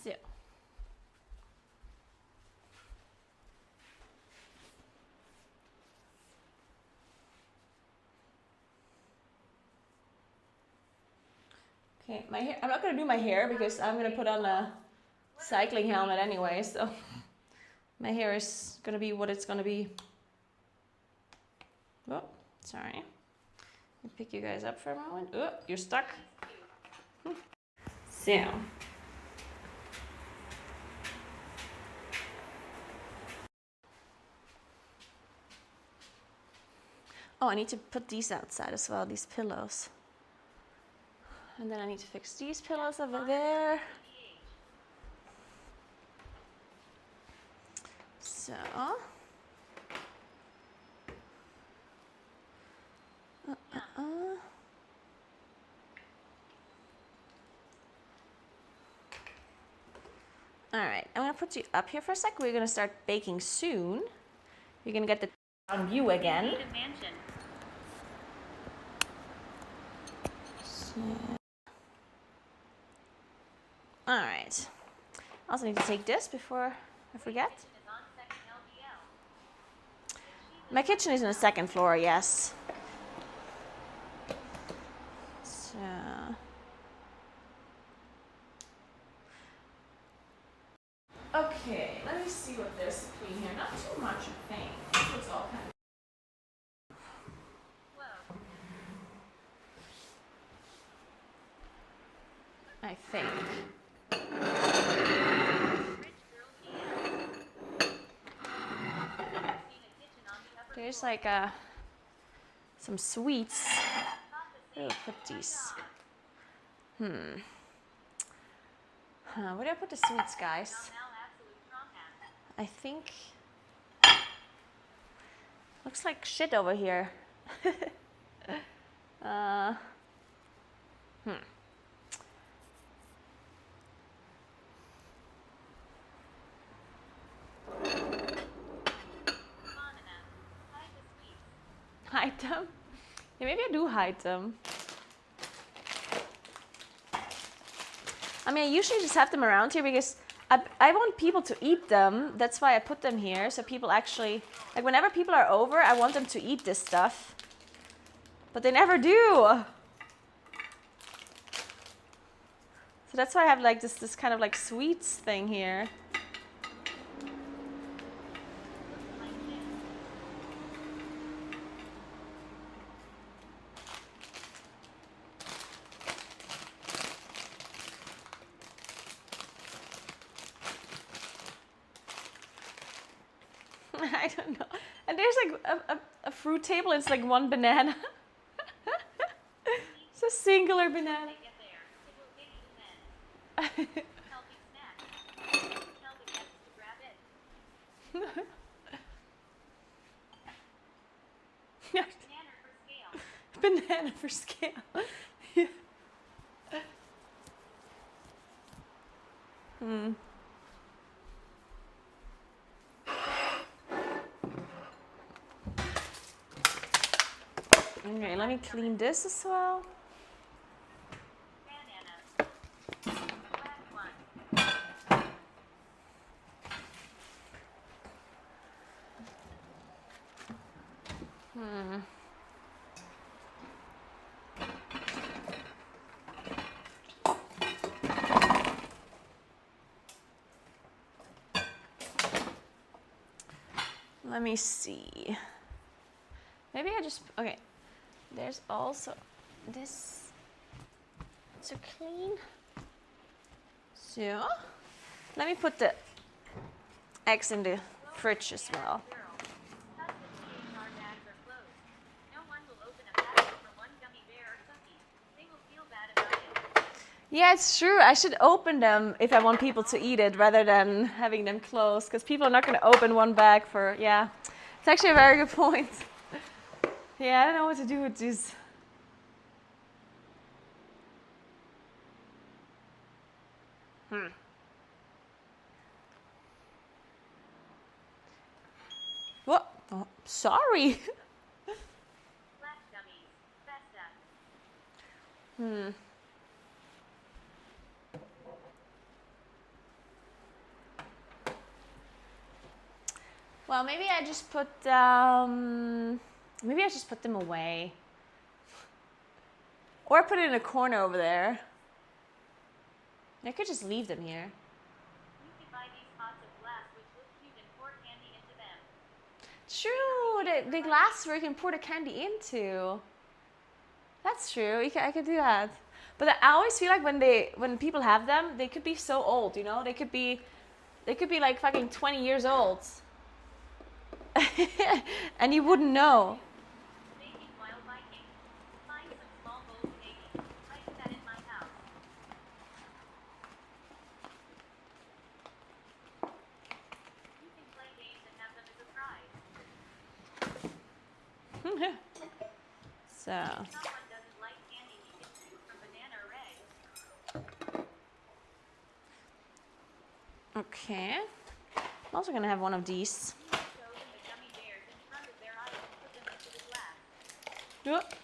So. Okay, my hair. I'm not gonna do my hair because I'm gonna put on a cycling helmet anyway, so my hair is gonna be what it's gonna be. Oh, sorry. Let me pick you guys up for a moment. Oh, you're stuck. So. Oh, I need to put these outside as well, these pillows. And then I need to fix these pillows over there. So. All right, I'm gonna put you up here for a sec. We're gonna start baking soon. You're gonna get the view again. Need a mansion. So. All right. I also need to take this before I forget. Kitchen is on second LVL. My kitchen is on the second floor, yes. So. Okay, let me see what there's to clean here. Not too much, I think. It's all kind of. Whoa. I think. Rich girl PM. Seen a kitchen on the upper There's floor. like some sweets. Thought the Where do same. I put these? Dog. Where do I put the sweets, guys? Now absolute Trump. I think. Looks like shit over here. Hide the sweets. Hide them? Yeah, maybe I do hide them. I mean, I usually just have them around here because I want people to eat them. That's why I put them here. So people actually, like whenever people are over, I want them to eat this stuff. But they never do. So that's why I have like this kind of like sweets thing here. I don't know. And there's like a fruit table. It's like one banana. It's a singular banana. They get there. It will take you then. Healthy snack. Tell the guests to grab it. Banana for scale. Banana for scale. Yeah. Okay, let me clean this as well. Banana. Black one. Let me see. Maybe I just, okay. There's also this to clean. So, let me put the eggs in the fridge as well. Girl. Plus the THR bags are closed. No one will open a package for one gummy bear or cookie. They will feel bad about it. Yeah, it's true. I should open them if I want people to eat it rather than having them closed because people are not going to open one bag for, yeah. It's actually a very good point. Yeah, I don't know what to do with these. What? Oh, sorry. Black gummies. Besta. Well, maybe I just put them away. Or put it in a corner over there. I could just leave them here. You can buy these pots of glass which look cute and pour candy into them. True, the glass where you can pour the candy into. That's true. I could do that. But I always feel like when people have them, they could be so old. You know, they could be like fucking 20 years old, and you wouldn't know. Baking while biking. Find some small bowls baking. I do that in my house. You can play games and have them as a prize. So. If someone doesn't like candy, he can choose from banana or egg. Okay. I'm also gonna have one of these. You can show them the gummy bears in front of their eyes and put them into the glass. Yep.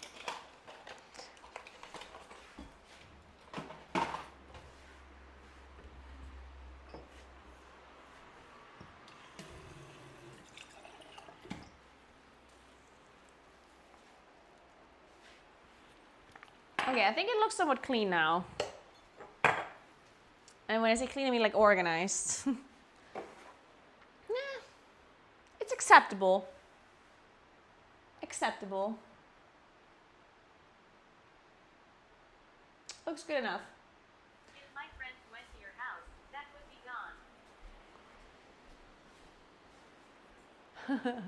Okay, I think it looks somewhat clean now. And when I say clean, I mean like organized. Yeah, it's acceptable. Acceptable. Looks good enough. If my friends went to your house, that would be gone.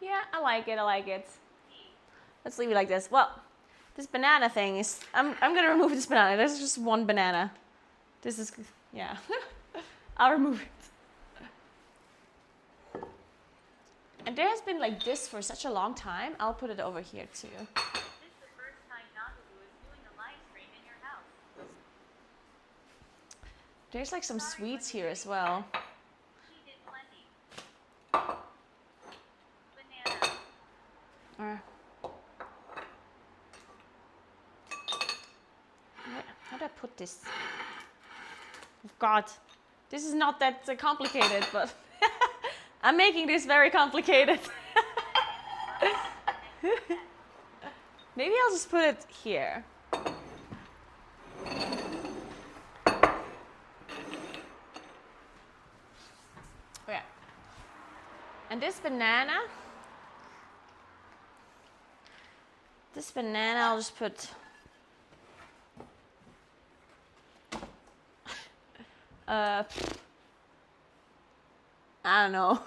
Yeah, I like it. I like it. Let's leave it like this. Well, this banana thing is... I'm gonna remove this banana. There's just one banana. This is... Yeah. I'll remove it. And there has been like this for such a long time. I'll put it over here too. This is the first time Naguura is doing a live stream in your house. There's like some sweets here as well. He did plenty. Banana. How do I put this? God, this is not that complicated, but I'm making this very complicated. Maybe I'll just put it here. Okay. And this banana, I'll just put... I don't know.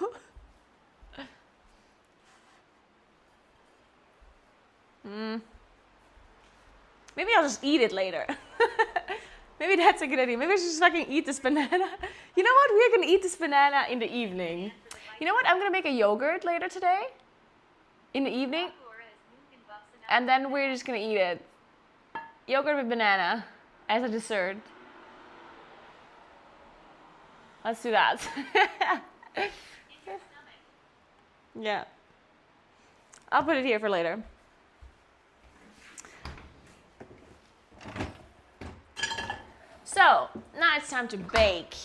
Maybe I'll just eat it later. Maybe that's a good idea. Maybe I should just fucking eat this banana. You know what? We're gonna eat this banana in the evening. You know what? I'm gonna make a yogurt later today. In the evening. And then we're just gonna eat it. Yogurt with banana as a dessert. Let's do that. Yeah. I'll put it here for later. So, now it's time to bake.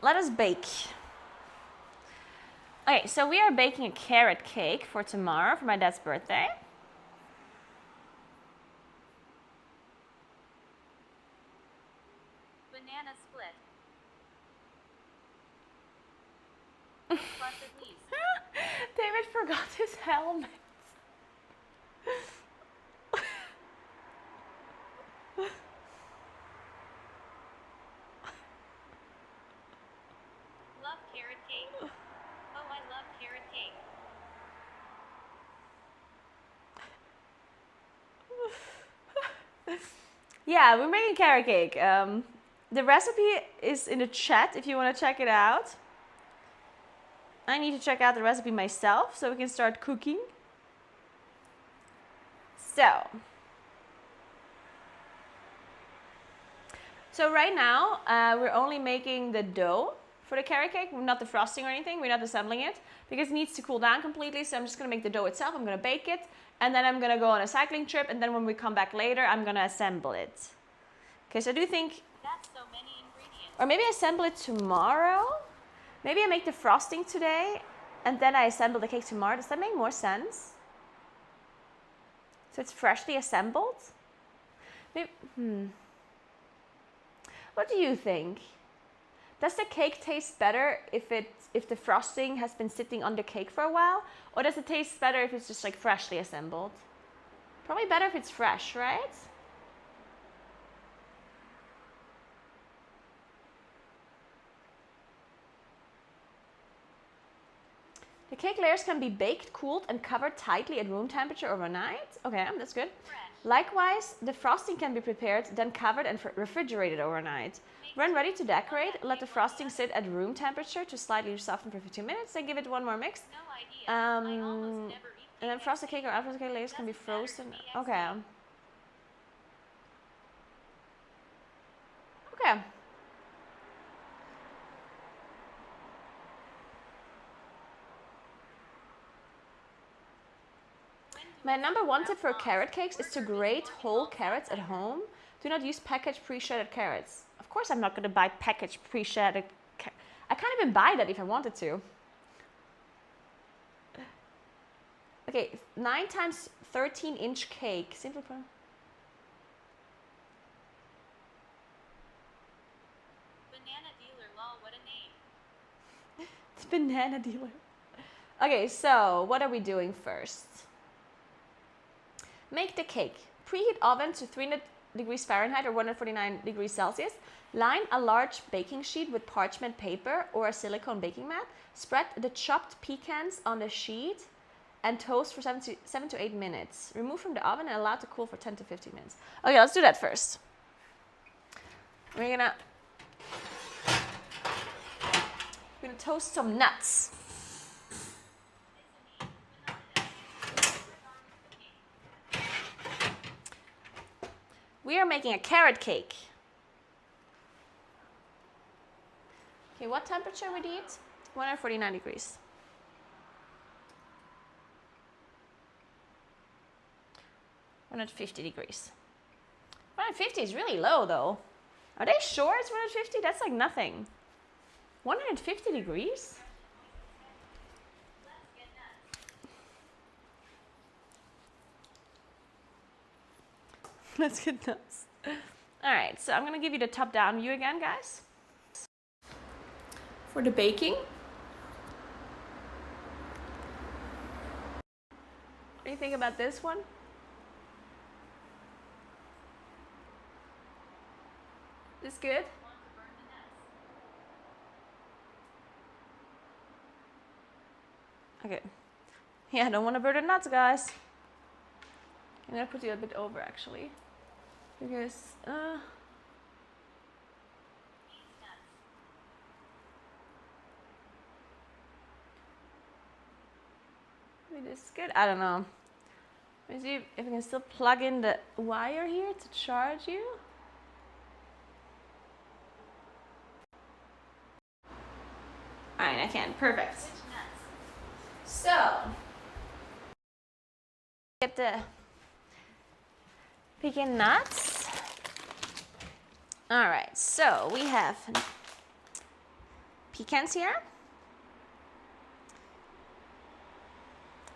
Let us bake. Okay, so we are baking a carrot cake for tomorrow for my dad's birthday. Banana split. Plus at least. David forgot his helmet. Love carrot cake. Oh, I love carrot cake. Yeah, we're making carrot cake. The recipe is in the chat if you want to check it out. I need to check out the recipe myself so we can start cooking. So right now, we're only making the dough for the carrot cake, not the frosting or anything. We're not assembling it because it needs to cool down completely. So I'm just gonna make the dough itself. I'm gonna bake it, and then I'm gonna go on a cycling trip. And then when we come back later, I'm gonna assemble it. Okay, so I do think, That's so many ingredients. or maybe I assemble it tomorrow. Maybe I make the frosting today, and then I assemble the cake tomorrow. Does that make more sense? So it's freshly assembled? Maybe, What do you think? Does the cake taste better if the frosting has been sitting on the cake for a while? Or does it taste better if it's just like freshly assembled? Probably better if it's fresh, right? The cake layers can be baked, cooled, and covered tightly at room temperature overnight. Okay, that's good. Fresh. Likewise, the frosting can be prepared, then covered and refrigerated overnight. When ready to decorate, let the frosting sit at room temperature to slightly soften for 15 minutes, then give it one more mix. No idea. I almost never eat And then frosted cake or unfrosted cake layers can be frozen. Okay. Okay. My number one tip for carrot cakes is to grate whole carrots at home. Do not use packaged pre-shredded carrots. Of course I'm not going to buy packaged pre-shredded I can't even buy that if I wanted to. Okay, 9 times 13-inch cake. Simple plan. Banana dealer, lol, what a name. It's banana dealer. Okay, so what are we doing first? Make the cake. Preheat oven to 300 degrees Fahrenheit or 149 degrees Celsius. Line a large baking sheet with parchment paper or a silicone baking mat. Spread the chopped pecans on the sheet and toast for 7 to 8 minutes. Remove from the oven and allow to cool for 10 to 15 minutes. Okay, let's do that first. We're gonna toast some nuts. We are making a carrot cake. Okay, what temperature would you eat? 149 degrees. 150 degrees. 150 is really low though. Are they sure it's 150? That's like nothing. 150 degrees? Let's get nuts. All right, so I'm gonna give you the top-down view again, guys. For the baking. What do you think about this one? This good? Okay. Yeah, I don't want to burn the nuts, guys. I'm gonna put you a bit over actually. Because maybe this is good. I don't know. Let me see if I can still plug in the wire here to charge you. Alright, I can. Perfect. So get the pecan nuts. All right, so we have pecans here.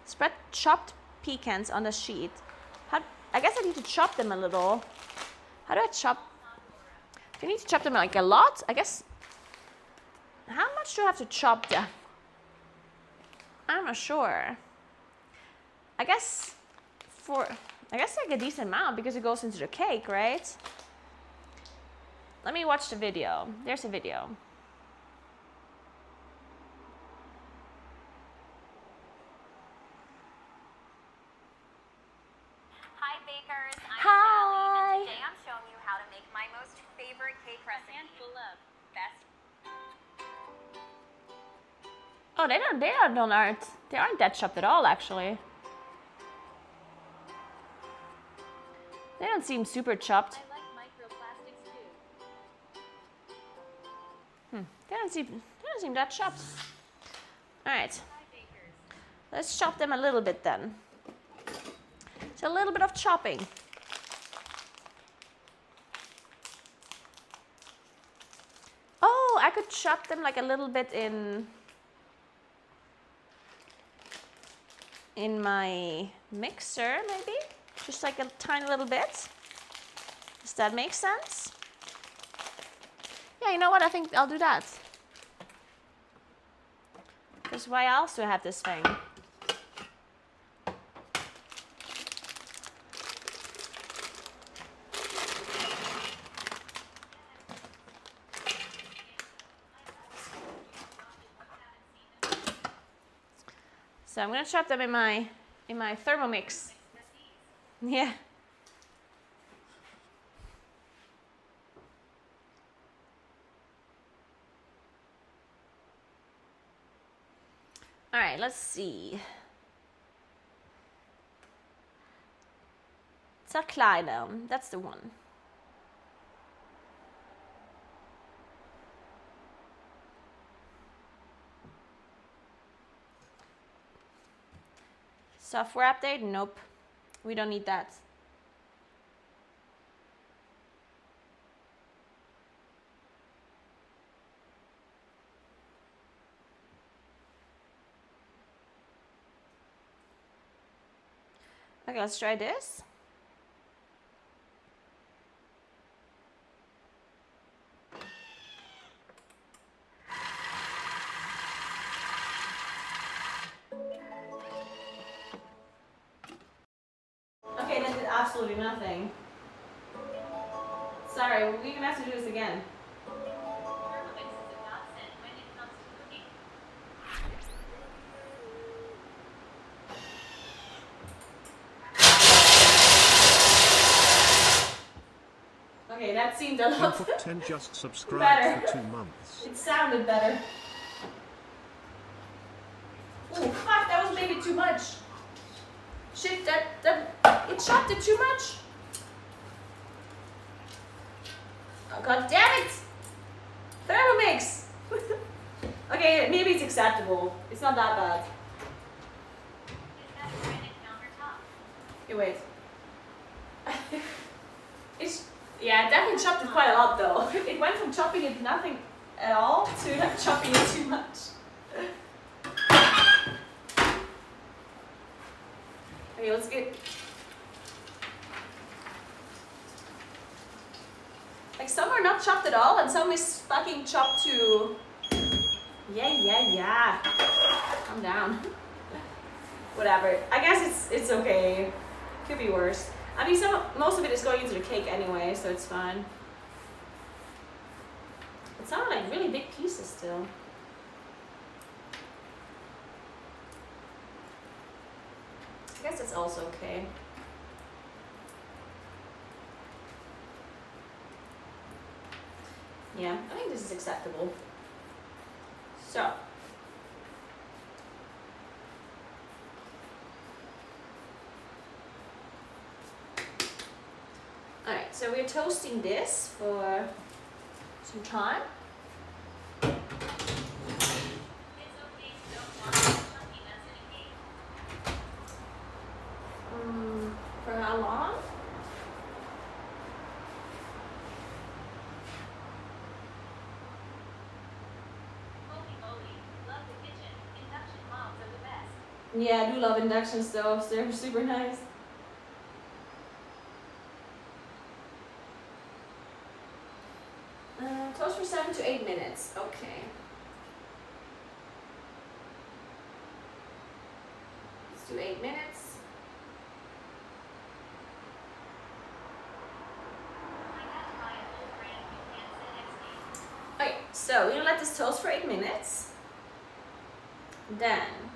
Spread chopped pecans on the sheet. I guess I need to chop them a little. How do I chop? Do you need to chop them like a lot? I guess. How much do I have to chop them? I'm not sure. I guess like a decent amount because it goes into the cake, right? Let me watch the video. There's a video. Hi bakers, I'm Hi. Sally, and today I'm showing you how to make my most favorite cake recipe. Handful of Best. Oh, they aren't that chopped at all, actually. They don't seem super chopped. I like microplastics too. They don't seem that chopped. All right, Hi bakers. let's chop them a little bit then. It's a little bit of chopping. Oh, I could chop them like a little bit in my mixer, maybe. Just like a tiny little bit. Does that make sense? Yeah, you know what? I think I'll do that. Because why else do I have this thing? So I'm gonna chop them in my Thermomix. Yeah. All right, let's see. Zerkleinern, that's the one. Software update? Nope. We don't need that. Okay, let's try this. Okay, that did absolutely nothing. Sorry, we're gonna have to do this again. Thermomix is a godsend when it comes to cooking. Okay, that seemed a lot Input 10 just subscribed better. for 2 months. It sounded better. Oh fuck, that was maybe too much. Shit, it chopped it too much. Oh god damn it! Thermomix! Okay, maybe it's acceptable. It's not that bad. Is that a granite countertop? Hey, wait. Yeah, it definitely chopped it quite a lot though. It went from chopping it nothing at all to like chopping it too much. Okay, let's get. Like some are not chopped at all, and some is fucking chopped to. Yeah. Calm down. Whatever. I guess it's okay. Could be worse. I mean, most of it is going into the cake anyway, so it's fine. It sounded like really big pieces still. I guess that's also okay. Yeah, I think this is acceptable. So. Alright, so we're toasting this for some time. It's okay to don't want chunky nuts in a cake. For how long? Holy moly, love the kitchen. Induction mobs are the best. Yeah, I do love induction stoves. They're super nice. Toast for 7 to 8 minutes. Okay. Let's do 8 minutes. I had to buy a whole brand new handset XD. Okay, so we're gonna let this toast for 8 minutes. Then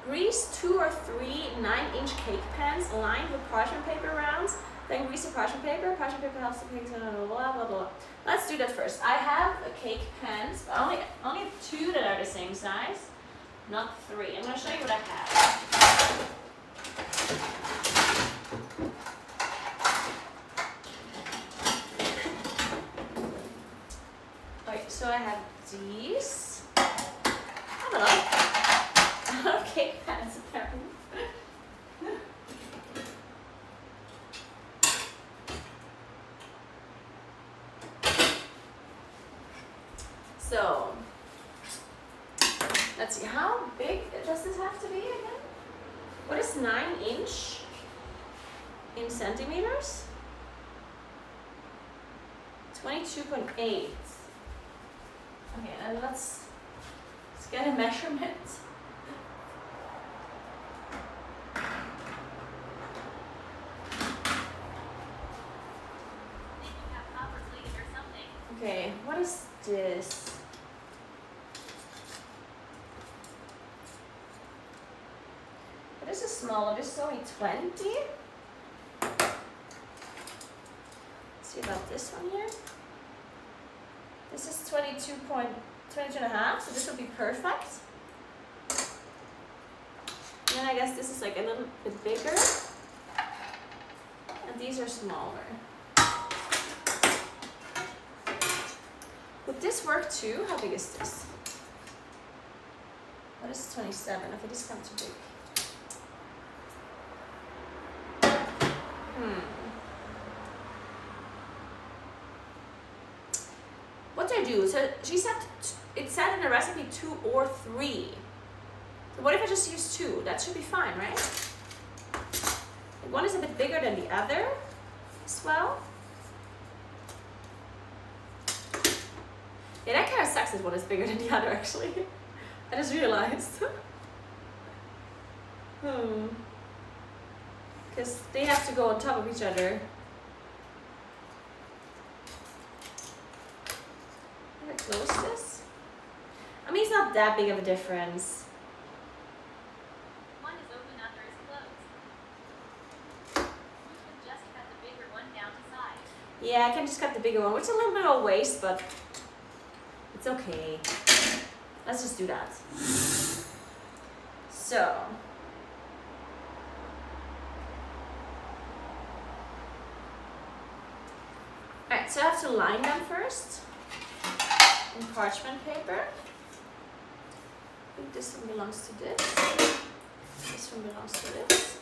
grease 2 or 3 9-inch cake pans lined with parchment paper rounds. Then grease the parchment paper. Parchment paper helps the cakes, blah, blah, blah, blah. Let's do that first. I have a cake pans, but only 2 that are the same size, not 3. I'm gonna show you what I have. Okay, so I have these. I don't know. I love cake pans apparently. So, let's see, how big does this have to be again? What is 9-inch? in centimeters. 22.8. Okay, then let's get a measurement. Think you have copper plated or something. Okay, what is this? This is smaller, this is only 20. Let's see about this one here. This is 22 and a half, so this will be perfect. And then I guess this is like a little bit bigger. And these are smaller. Would this work too? How big is this? What is 27? Okay, this is kind of too big. What do I do? So she said it said in the recipe 2 or 3. So what if I just use 2? That should be fine, right? Like one is a bit bigger than the other as well. Yeah, that kind of sucks that one is bigger than the other actually. I just realized. Because they have to go on top of each other. Can I close this? I mean, it's not that big of a difference. One is open, other is closed. You could just cut the bigger one down to size. Yeah, I can just cut the bigger one, which is a little bit of a waste, but it's okay. Let's just do that. So. Alright, so I have to line them first in parchment paper. I think this one belongs to this. This one belongs to this.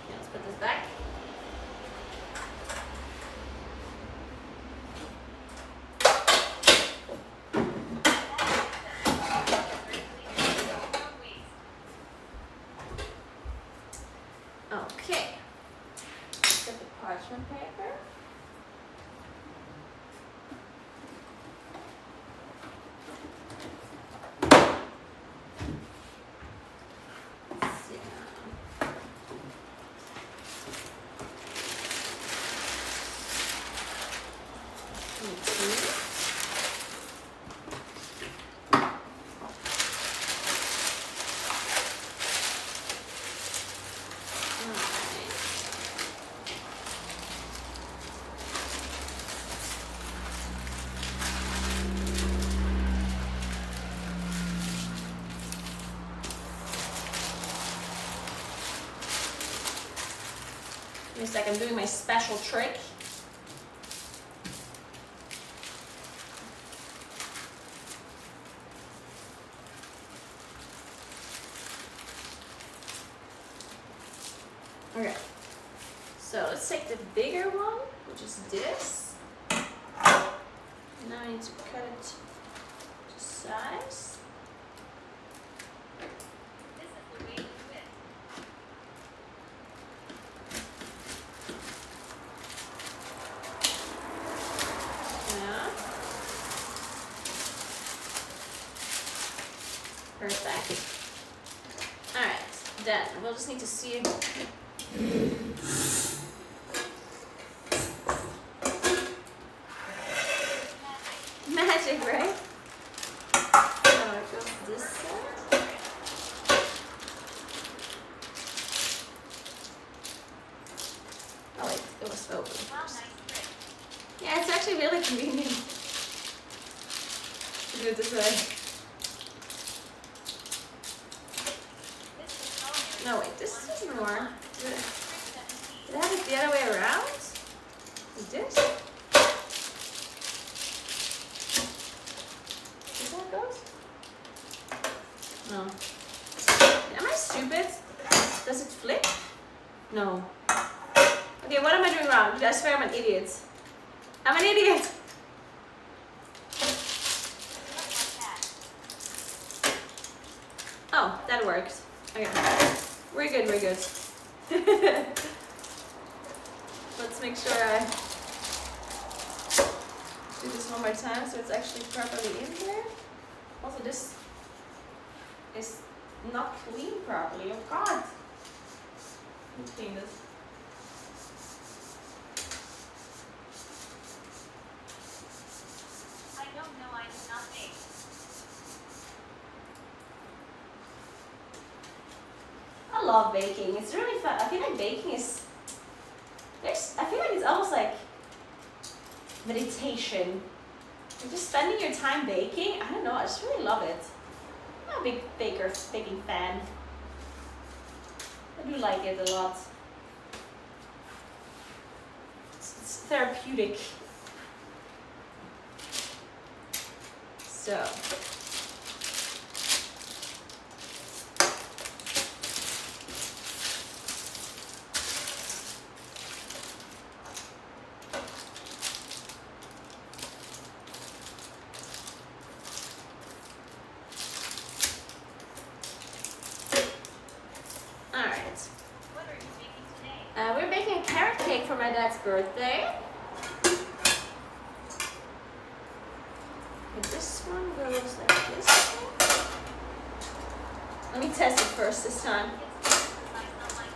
Yeah, let's put this back. Okay. Get the parchment paper. It's like I'm doing my special trick. Okay, so let's take the bigger one, which is this. Now I need to cut it to size. This is the way to do it. Yeah. Perfect. Alright, then we'll just need to see it. Magic, right? So it goes this side. Oh wait, it was open Wow, first. nice trick. Yeah, it's actually really convenient to do it this way. This is culinary. No wait, this is more. Did Trick 17. I have it the other way around? Like this? Is that how it goes? No. Am I stupid? Does it flip? No. Okay, what am I doing wrong? I swear I'm an idiot. I'm an idiot! Just like that. it worked. Okay. We're good, we're good. Let's make sure I do this one more time so it's actually properly in there. Also, this is not clean properly. Oh god! Let me clean this. I don't know, I do not bake. I love baking. It's really fun. I feel like baking is. I feel like it's almost like meditation. You're just spending your time baking. I don't know. I just really love it. I'm a big baking fan. I do like it a lot. It's therapeutic. So. What are you baking today? We're making a carrot cake for my dad's birthday. And this one goes like this. Let me test it first this time. It's because I don't like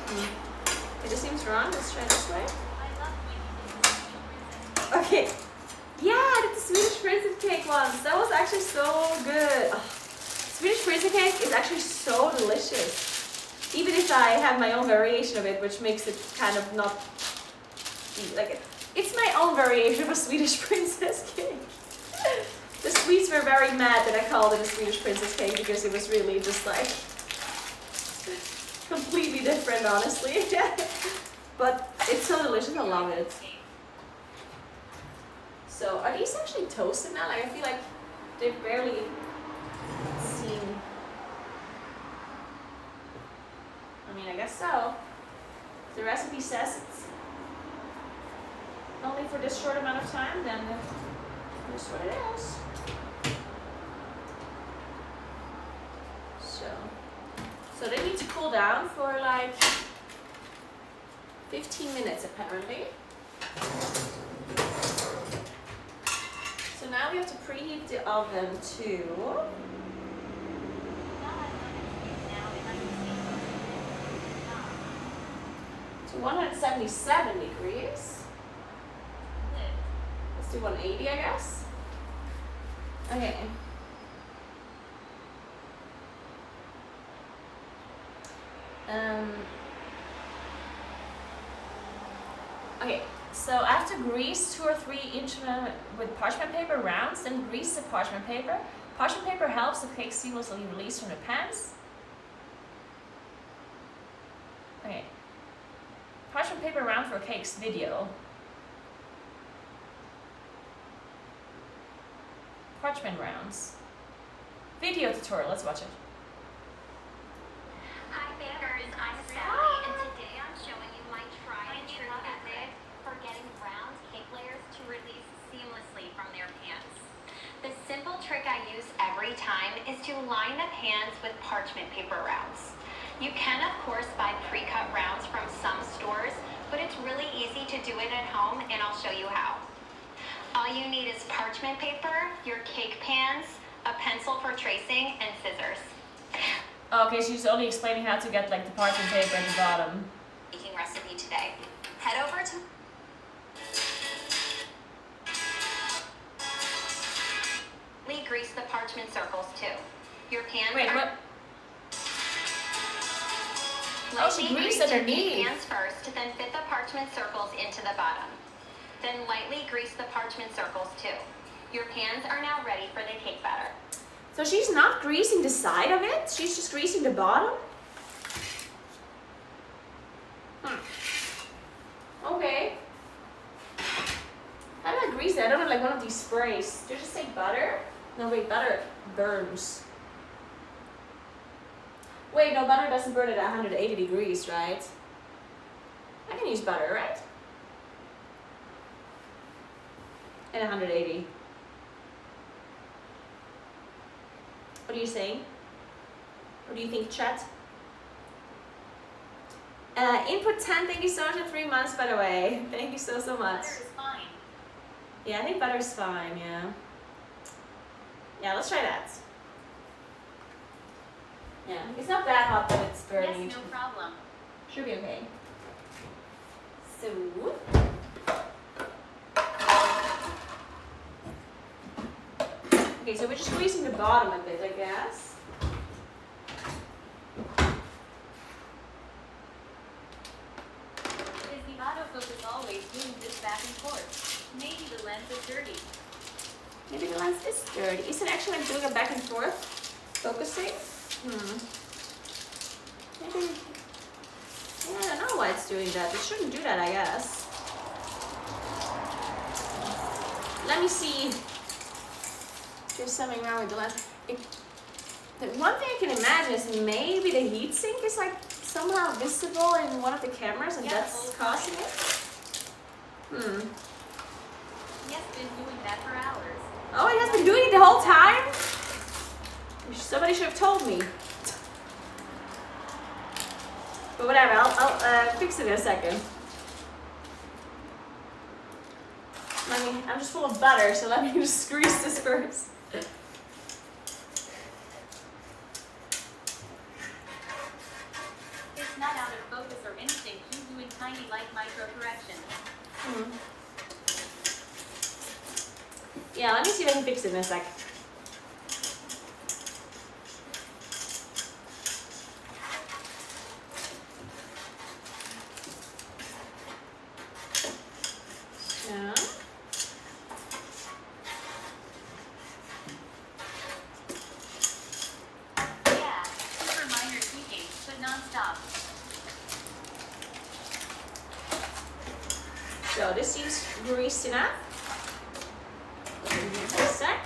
cooking. It just seems wrong. Let's try this way. I love when you do the Swedish princess. Okay. Yeah, I did the Swedish princess cake once. That was actually so good. Oh, Swedish princess cake is actually so delicious. Even if I have my own variation of it, which makes it kind of not like it. It's my own variation of a Swedish princess cake. The Swedes were very mad that I called it a Swedish princess cake because it was really just like completely different, honestly. But it's so delicious. I love it. So are these actually toasted now? Like I feel like they've barely seen. I mean, I guess so. The recipe says it's only for this short amount of time, then that's what it is. So they need to cool down for like 15 minutes apparently. So now we have to preheat the oven to to 177 degrees. Let's do 180, I guess. Okay. Okay, so I have to grease 2 or 3 instruments with parchment paper rounds, then grease the parchment paper. Parchment paper helps the cake seamlessly release from the pans. Okay. Parchment paper round for cakes video. Parchment rounds. Video tutorial, let's watch it. Hi bakers, I'm Sally, and today I'm showing you my tried and true method for getting round cake layers to release seamlessly from their pans. The simple trick I use every time is to line the pans with parchment paper rounds. You can of course buy pre-cut rounds from some stores, but it's really easy to do it at home and I'll show you how. All you need is parchment paper, your cake pans, a pencil for tracing, and scissors. Okay, she's only explaining how to get like the parchment paper at the bottom. Baking recipe today. Head over to grease the parchment circles too. Your pans Wait, are what? Oh, she lightly greased grease your underneath. cake pans first, then fit the parchment circles into the bottom. Then lightly grease the parchment circles too. Your pans are now ready for the cake batter. So she's not greasing the side of it, she's just greasing the bottom? Okay. How do I grease it? I don't have like one of these sprays. Did you just say butter? No, wait, butter burns. Wait, no, butter doesn't burn at 180 degrees, right? I can use butter, right? At 180. What are you saying? What do you think, chat? Input 10, thank you so much for 3 months, by the way. Thank you so much. Butter is fine. Yeah, I think butter's fine, yeah. Yeah, let's try that. Yeah, it's not that hot that it's burning. Yes, no problem. Should be okay. So... Okay, so we're just greasing the bottom a bit, I guess. Is the autofocus always doing this back and forth? Maybe the lens is dirty. Maybe the lens is dirty. Is it actually like doing a back and forth focusing? Maybe. Yeah, I don't know why it's doing that. It shouldn't do that, I guess. Let me see if there's something wrong with the lens. The one thing I can imagine is maybe the heatsink is like somehow visible in one of the cameras and Yeah, that's causing it. Yes, been doing that for hours. Oh, it has been doing it the whole time? Somebody should have told me. But whatever, I'll fix it in a second. I'm just full of butter, so let me just grease this first. It's not out of focus or instinct, you doing tiny like micro corrections. Yeah, let me see if I can fix it in a sec. Yeah, super minor tweaking, but non-stop. So this seems greased enough. Give me a sec.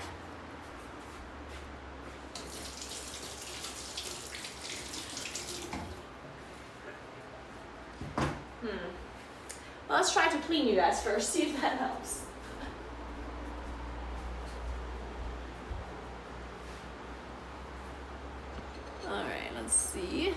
Well, let's try to clean you guys first, see if that helps. Alright, let's see.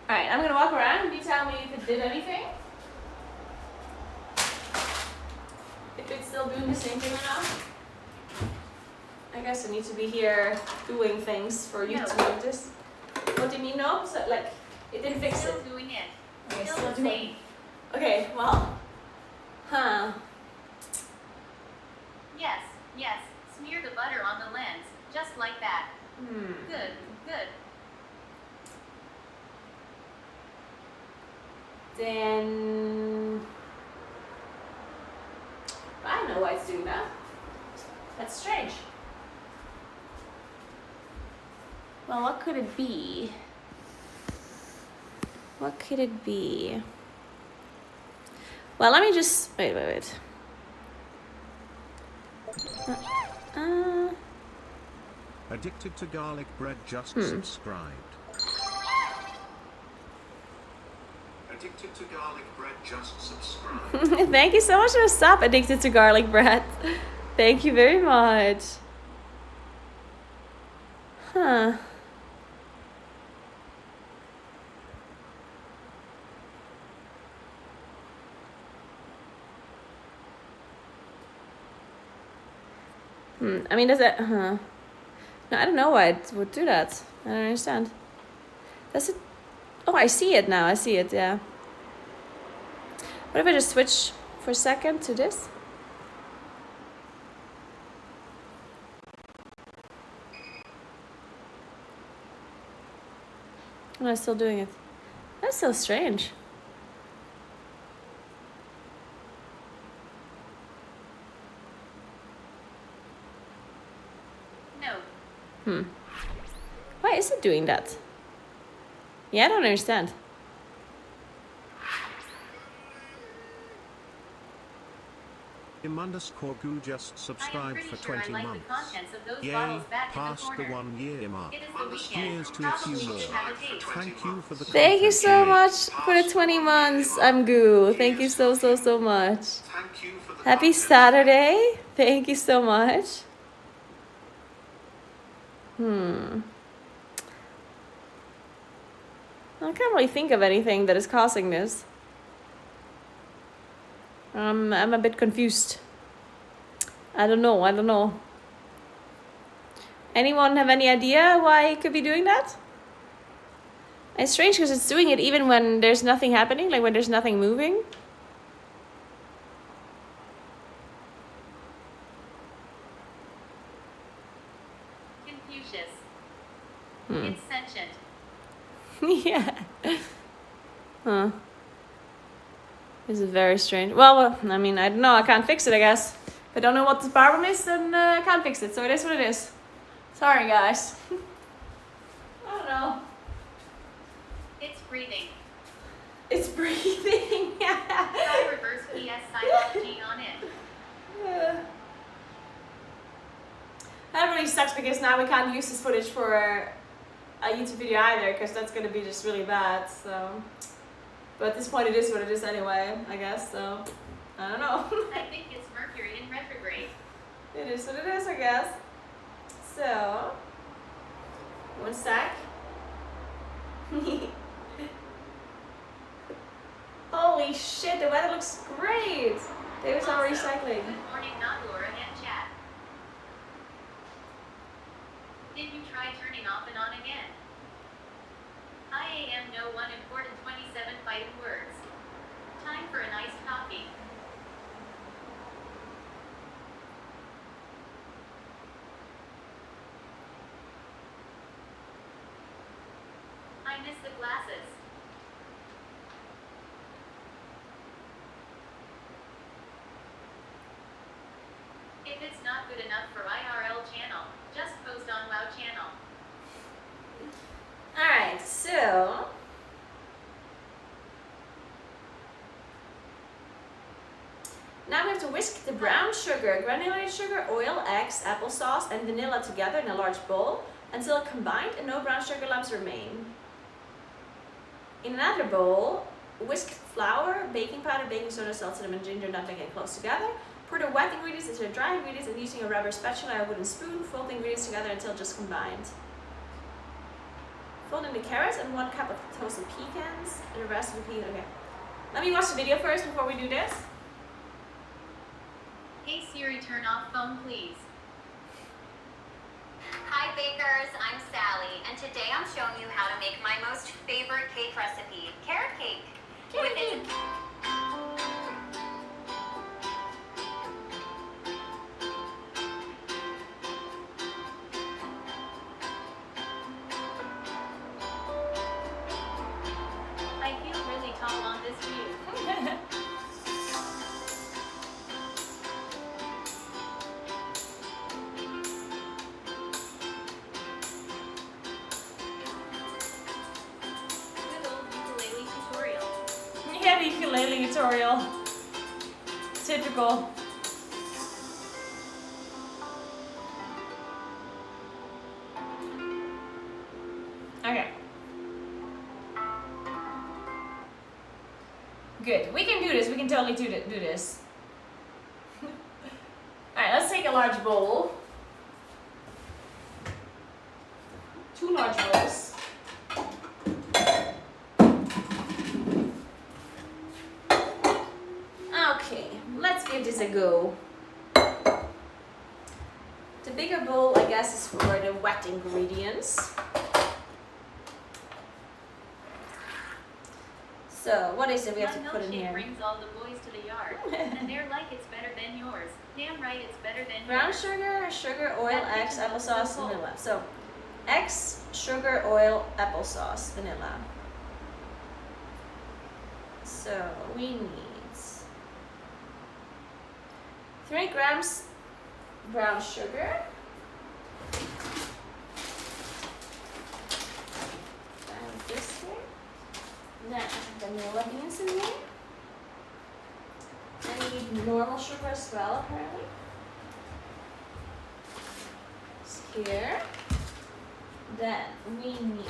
Alright, I'm gonna walk around and you tell me if it did anything. If it's still doing the same thing or not. I guess I need to be here doing things for you No. to notice. What do you mean no? So, like, it didn't fix Still it. doing it. Okay, Still still the doing same. it. Okay, well. Huh. Yes, yes. Smear the butter on the lens, just like that. Good, good. Then I don't know why it's doing that. That's strange. Well, what could it be? What could it be? Well, let me just wait. Addicted to garlic bread just subscribed. Addicted to garlic bread just subscribed. Thank you so much for the sub, Addicted to Garlic Bread. Thank you very much. Huh. I mean, does it? No, I don't know why it would do that. I don't understand. Does it? Oh, I see it now. I see it. Yeah. What if I just switch for a second to this? Am I still doing it? That's so strange. No. Why is it doing that? Yeah, I don't understand. Im_Goo just I am subscribed pretty for sure 20 I like months. the contents of those Yay, bottles back in the past the corner. 1 year mark. It is the weekend. Cheers to a few Probably more. should have a taste. Thank you for the Thank you content so you make. much for the 20 months, Goo. Thank you so, so, so much. Happy Saturday. Thank you so much. I can't really think of anything that is causing this. I'm a bit confused. I don't know. Anyone have any idea why it could be doing that? It's strange because it's doing it even when there's nothing happening, like when there's nothing moving. Confucius. It's sentient. Yeah. Huh. This is very strange. Well, I mean, I don't know. I can't fix it, I guess. If I don't know what the problem is, then I can't fix it. So it is what it is. Sorry, guys. I don't know. It's breathing. It's breathing. Try reverse PS psychology on it. Yeah. That really sucks because now we can't use this footage for a YouTube video either, because that's going to be just really bad. So, but at this point, it is what it is anyway, I guess. So, I don't know. I think it's Mercury in retrograde. It is what it is, I guess. So, one sec. Holy shit, the weather looks great. David's not recycling. Good morning, Naguura and chat. Did you try turning off and on again? I am no one important 27 fighting words. Time for an iced coffee. I miss the glasses. If it's not good enough for IRL channel, just post on WoW channel. Alright, so now we have to whisk the brown sugar, granulated sugar, oil, eggs, applesauce, and vanilla together in a large bowl until combined and no brown sugar lumps remain. In another bowl, whisk flour, baking powder, baking soda, salt, cinnamon, ginger, nutmeg, and cloves together. Pour the wet ingredients into the dry ingredients and using a rubber spatula or a wooden spoon, fold the ingredients together until just combined. Fold in the carrots and 1 cup of toasted pecans, and the rest repeat. Okay. Let me watch the video first before we do this. Hey Siri, turn off phone please. Hi bakers, I'm Sally, and today I'm showing you how to make my most favorite cake recipe, carrot cake. Carrot With its- cake. I feel really tall on this view. Good old ukulele tutorial. Yeah, the ukulele tutorial. Typical. Okay. Good. We can do this. We can totally do this. Alright, let's take a large bowl. 2 large bowls. Okay, let's give this a go. The bigger bowl, I guess, is for the wet ingredients. So, what is it we have to My put in milkshake here? brings all the boys to the yard, and they're like it's better than yours. Damn right, it's better than Brown yours. sugar, sugar, oil, That eggs, makes it applesauce, so cold. vanilla. So, eggs, sugar, oil, applesauce, vanilla. So, we need 3 grams brown sugar. And this here. Then vanilla beans in here. And we need normal sugar as well, apparently. It's here. Then we need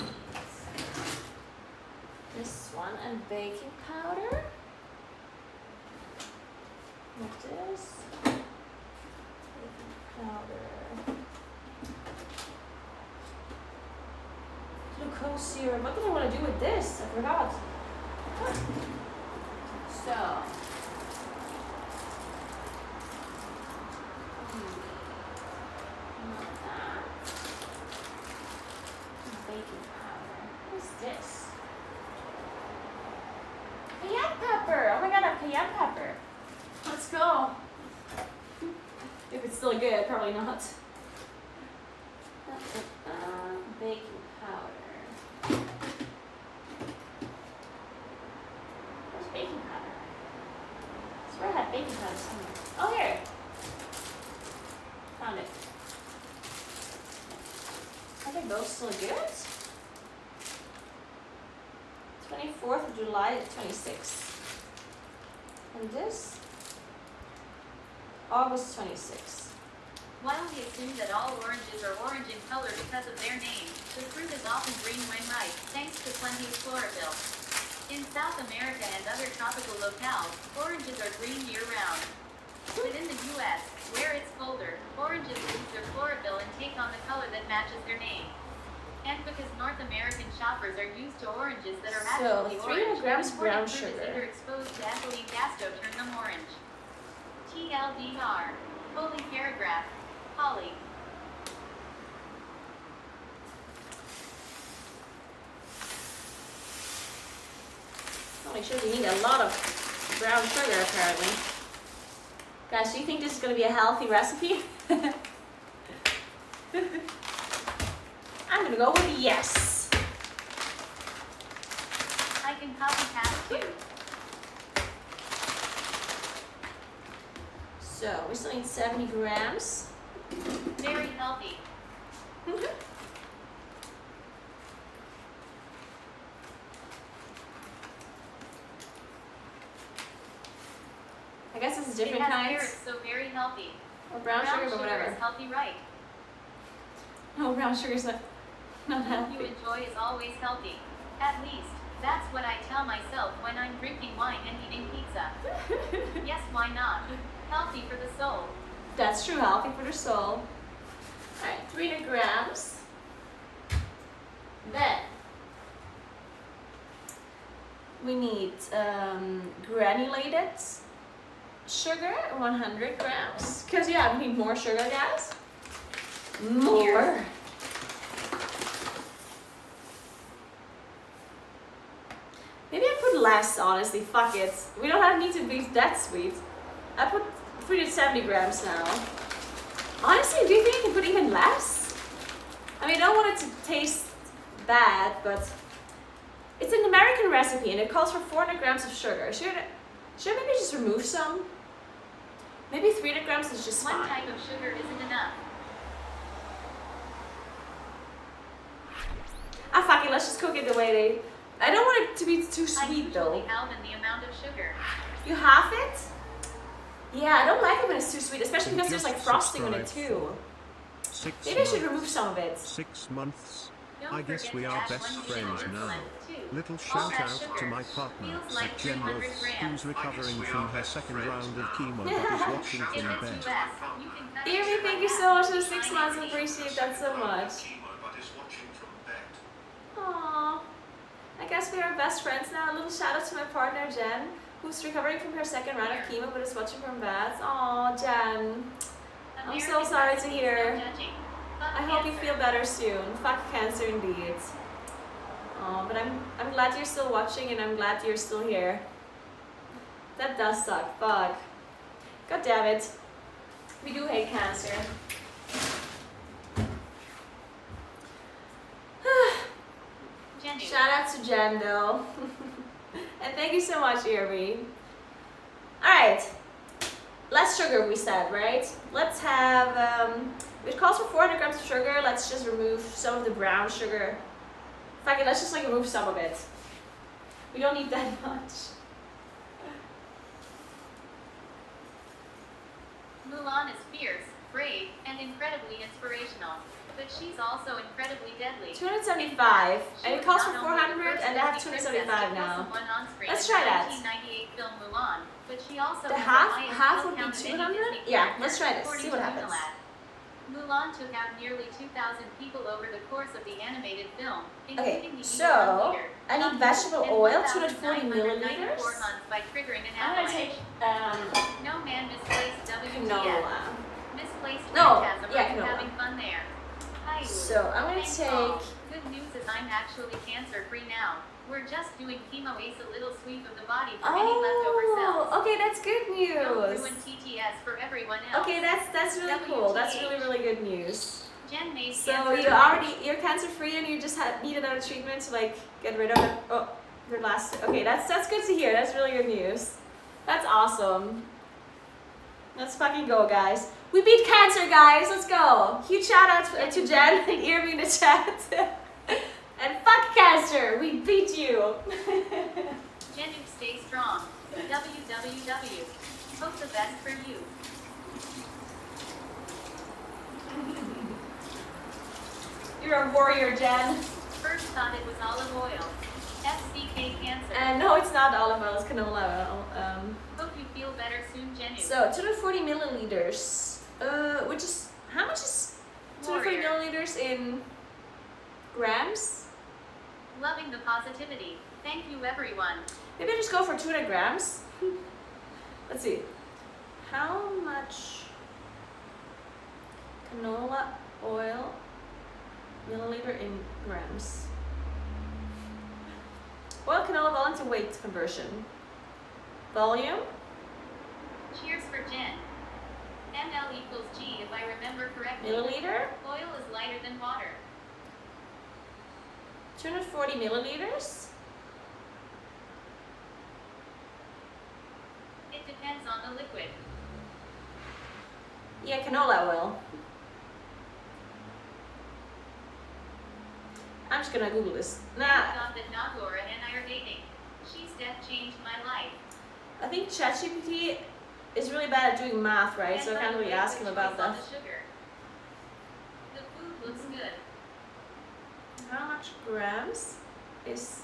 this one and baking powder. Like this. Baking powder. Glucose syrup. What did I want to do with this? I forgot. So. Not that. Baking powder. What is this? Cayenne pepper. Oh my god, I have cayenne pepper. Let's go. If it's still good, probably not. Baking powder. Where's baking powder? I swear I had baking powder somewhere. Oh, here. Found it. Are they both still good? 24th of July to 26th. And this? August 26th. While we assume that all oranges are orange in color because of their name, the fruit is often green when ripe, thanks to plenty of chlorophyll. In South America and other tropical locales, oranges are green year-round. But in the US, where it's colder, oranges lose their chlorophyll and take on the color that matches their name. And because North American shoppers are used to oranges that are So, actually 300 orange, grams imported brown fruit is sugar. either exposed to ethylene gas to turn them orange. TLDR. Holy paragraph. Holly. I'll make sure we need a lot of brown sugar, apparently. Guys, do you think this is going to be a healthy recipe? I'm going to go with yes. I can copycat too. So, we still need 70 grams. Very healthy. I guess this is It different has kinds. carrots, so very healthy. Or brown sugar, but whatever. is healthy, right? No, brown sugar's not You healthy. enjoy is always healthy. At least, that's what I tell myself when I'm drinking wine and eating pizza. Yes, why not? Healthy for the soul. That's true, healthy for the soul. Alright, 300 grams. Then, we need granulated sugar, 100 grams. Because, yeah, we need more sugar, guys. More. Maybe I put less, honestly. Fuck it. We don't need to be that sweet. I put 370 grams now. Honestly, do you think I can put even less? I mean, I don't want it to taste bad, but it's an American recipe and it calls for 400 grams of sugar. Should I maybe just remove some? Maybe 300 grams is just One fine. type of sugar isn't enough. Ah, fuck it, let's just cook it the way they... I don't want it to be too I sweet though. usually halve the amount of sugar. You half it? Yeah, I don't like it when it's too sweet, especially And because there's like just frosting on it subscribe too. 6 Maybe I should months. remove some of it. 6 months. Don't I guess forget we to are add best 1 friends unit now. insulin, too. Little All shout that out to sugar my partner, feels like at Jen 300 Rose, grams. who's recovering from her second round of chemo but is watching In from the bed. US, you can cut Irmi, sugar thank by you half so much for the to 6 9 months. I days. appreciate that so much. Aww. I guess we are best friends now. A little shout out to my partner Jen, who's recovering from her second round of chemo but is watching from bed. Aww, Jen. I'm so American sorry to recipes, hear. no judging. Fuck I hope you cancer. feel better soon. Fuck cancer indeed. Oh, but I'm glad you're still watching and I'm glad you're still here. That does suck. Fuck. God damn it. We do hate cancer. Jenny. Shout out to Jen though. And thank you so much, Irvi. Alright. Less sugar we said, right? Let's have, it calls for 400 grams of sugar. Let's just remove some of the brown sugar. Fuck it, let's just like remove some of it. We don't need that much. Mulan is fierce, brave, and incredibly inspirational. But she's also incredibly deadly. 275, She and it was costs for not only the 400, first and I have Disney 275 princess to kill now. someone on screen Let's in try the that. 1998 film Mulan, but she also The has half- the highest half kill would be count of any 200? Disney Yeah, character, let's try this, according see what to happens. Unilad. Mulan took out nearly 2,000 people over the course of the animated film, Okay, including the so evil leader, I need Kung Fu, vegetable in oil, 1,994 240 milliliters. months by triggering an I'm gonna avalanche. take No man misplaced WTF. canola. Misplaced No, phantasm. yeah, Are you canola. having fun there? Hi, So I'm gonna thanks all. take. Good news is I'm actually cancer-free now. We're just doing chemo ace a little sweep of the body for any leftover cells. Oh, okay, that's good Don't news. ruin TTS for everyone else. Okay, that's really cool. That's WTH. really good news. Jen made So cancer you're cancer free and you just need another treatment to like get rid of it. Oh, your last. Okay, that's good to hear. That's really good news. That's awesome. Let's fucking go, guys. We beat cancer, guys. Let's go. Huge shout out to Jen and Irmi in the chat. And fuck cancer. We beat you. Jenny, stay strong. WWW. Hope the best for you. You're a warrior, Jen. First thought it was olive oil. FCK cancer. And no, it's not olive oil. It's canola oil. Hope you feel better soon, Jenny. So 240 milliliters. Which is how much is 240 Warrior. milliliters in grams? Loving the positivity. Thank you, everyone. Maybe I just go for 200 grams. Let's see. How much canola oil milliliter in grams? Oil, canola, volume to weight conversion. Volume? Cheers for Jen. ML equals G if I remember correctly. Milliliter? Oil is lighter than water. 240 milliliters? It depends on the liquid. Yeah, canola oil. I'm just gonna Google this. I Nah, thought that Naguura and I are dating. She's death changed my life. I think ChatGPT is really bad at doing math, right? And So I by can't the really way, ask good him about choice on that. The sugar. The food looks good. How much grams is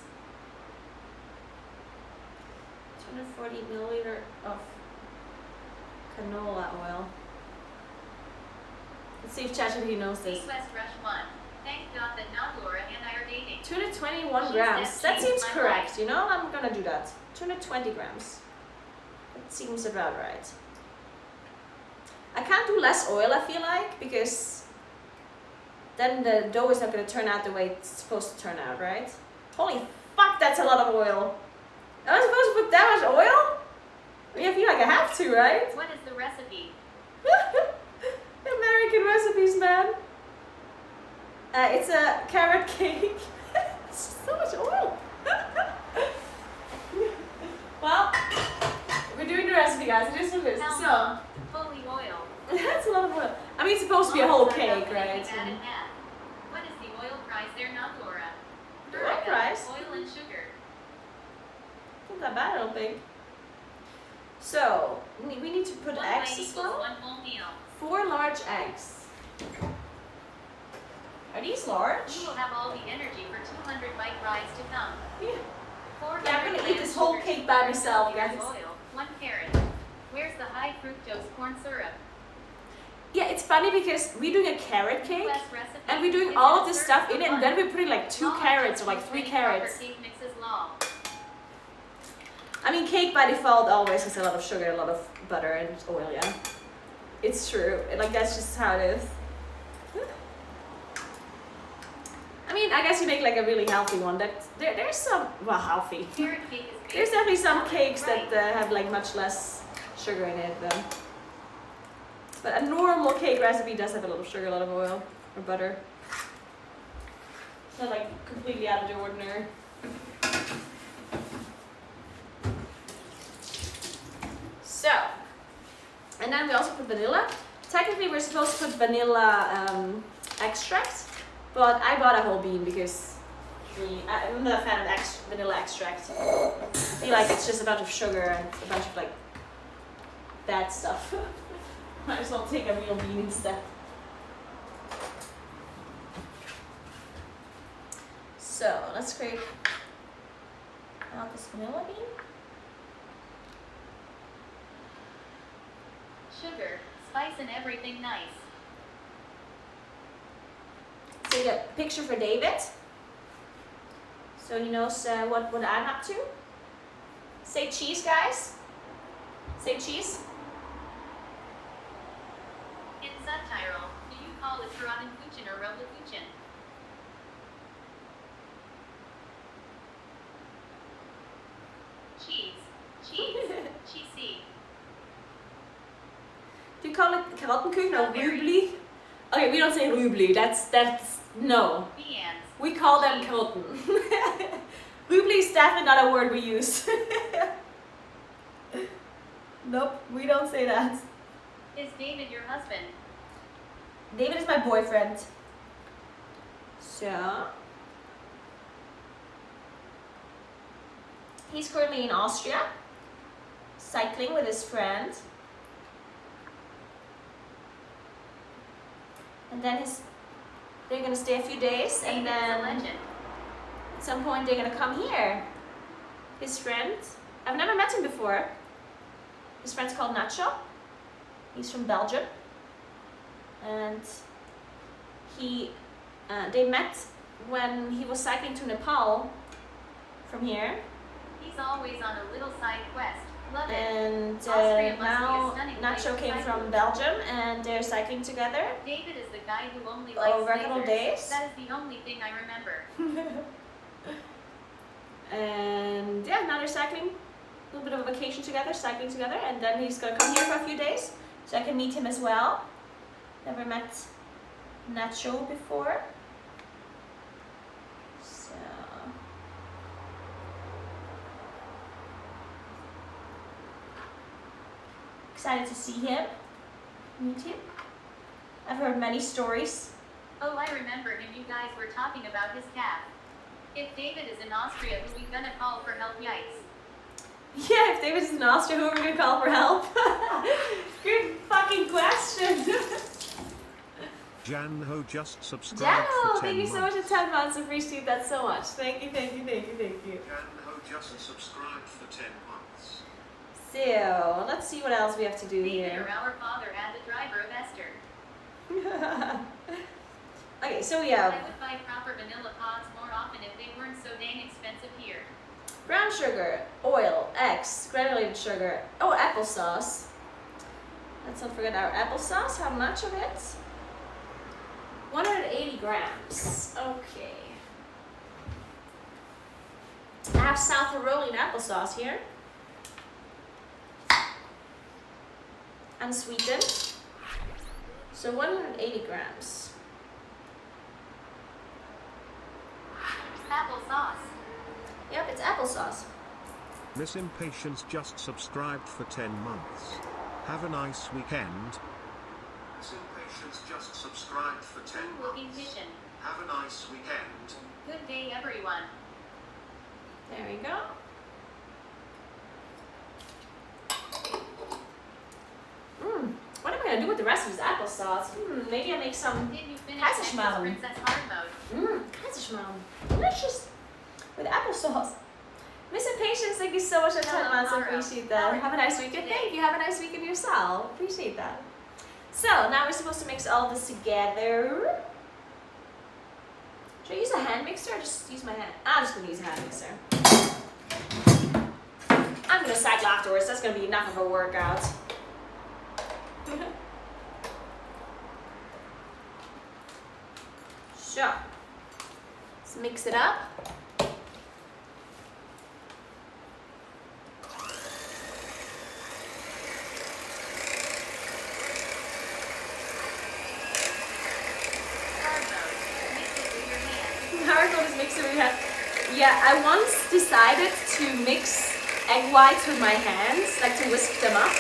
240 milliliter of canola oil? Let's see if ChatGPT knows this. Sequest Rush 1. Thank God that Naguura and I are dating. 221 She's grams. dead That changed seems my correct. life. You know, I'm gonna do that. 220 grams. That seems about right. I can't do less oil, I feel like, because then the dough is not gonna turn out the way it's supposed to turn out, right? Holy fuck, that's a lot of oil. Am I supposed to put that much oil? I mean, I feel like I have to, right? What is the recipe? American recipes, man. It's a carrot cake. It's so much oil. Well, we're doing the recipe, guys. It is what it is. Hell So, no. Holy oil. that's a lot of oil. I mean, it's supposed to be a whole Olives are cake, not right? making that in half. What is the oil price there, Naguura? The oil price? Oil and sugar. Not that bad, I don't think. So, we need to put One eggs bite as equals well. one whole meal. 4 large eggs. Are these large? You will have all the energy for 200 bike rides to come. Yeah. 400 Yeah, I'm gonna eat grams this whole sugar, cake by 200 myself, milliliters guys. Oil, 1 carrot. Where's the high fructose corn syrup? Yeah, it's funny because we're doing a carrot cake. US recipe. And we're doing Is all it of this served stuff with in it, and one? then we're putting like 2 Law carrots or just like means 3 many proper carrots. cake mixes law. I mean, cake by default always has a lot of sugar, a lot of butter, and oil, yeah. It's true. Like, that's just how it is. I mean, I guess you make like a really healthy one. There's some, well, healthy. Carrot cake is great. There's definitely some cakes Right. that have like much less sugar in it though. But a normal cake recipe does have a lot of sugar, a lot of oil, or butter. It's not like completely out of the ordinary. So, and then we also put vanilla. Technically we're supposed to put vanilla extract, but I bought a whole bean because I'm not a fan of vanilla extract. I feel like it's just a bunch of sugar and a bunch of like bad stuff. Might as well take a real bean instead. So let's create out this vanilla bean. Sugar, spice, and everything nice. Take a picture for David, so he knows what I'm up to. Say cheese, guys. Say cheese. In Subtyrol, do you call it Karadenkuchen or Robokuchen? Cheese. Cheesy. Do you call it Karottenkuchen or Rübli? Okay, we don't say Rübli. That's no. Beans. We call them Karotten. Rübli is definitely not a word we use. Nope, we don't say that. Is David your husband? David is my boyfriend. So he's currently in Austria, cycling with his friend. And then they're gonna stay a few days, and David's a then legend. at some point they're gonna come here. His friend, I've never met him before. His friend's called Nacho. He's from Belgium, and they met when he was cycling to Nepal from here. He's always on a little side quest. Love it. And Austria must be a now stunning Nacho place came to from cycle. Belgium, and they're cycling together. David is the guy who only likes Over a couple lasers. days. That is the only thing I remember. And yeah, now they're cycling, a little bit of a vacation together, cycling together, and then he's gonna come here for a few days so I can meet him as well. Never met Nacho before. So excited to see him, meet him. I've heard many stories. Oh, I remember him. You guys were talking about his cat. If David is in Austria, who we gonna call for help? Yikes. Yeah, if David's in Austria, who are we gonna call for help? Good fucking question. Janho just subscribed Daniel, for 10 thank you so much months. for 10 months. Appreciate that so much. Thank you, thank you, thank you, thank you. Janho just subscribed for 10 months. So, let's see what else we have to do David here. or our father and the driver of Esther. Okay, so I yeah, would buy proper vanilla pods more often if they weren't so dang expensive here. brown sugar, oil, eggs, granulated sugar. Oh, applesauce. Let's not forget our applesauce. How much of it? 180 grams. Okay. I have South Tyrolean applesauce here. Unsweetened. So 180 grams. Applesauce. Yep, it's applesauce. Miss Impatience just subscribed for 10 months. Have a nice weekend. Miss Impatience just subscribed for 10 Looking months. kitchen. Have a nice weekend. Good day, everyone. There we go. What am I gonna do with the rest of this applesauce? Maybe I make some Did you finish Kaiserschmarrn. Nexus Princess Hard Mode? Kaiserschmarrn. Delicious with applesauce. Miss Impatience, thank you so much for 10 Hello, months. I Mara. appreciate How that. are Have a you nice doing weekend. today? Thank you. Have a nice weekend yourself. Appreciate that. So now we're supposed to mix all this together. Should I use a hand mixer or just use my hand? I'm just gonna use a hand mixer. I'm gonna cycle afterwards. That's gonna be enough of a workout. So let's mix it up. Hard mode. Mix it with your hands. Hard mode is mixing with your hand. Yeah, I once decided to mix egg whites with my hands, like to whisk them up.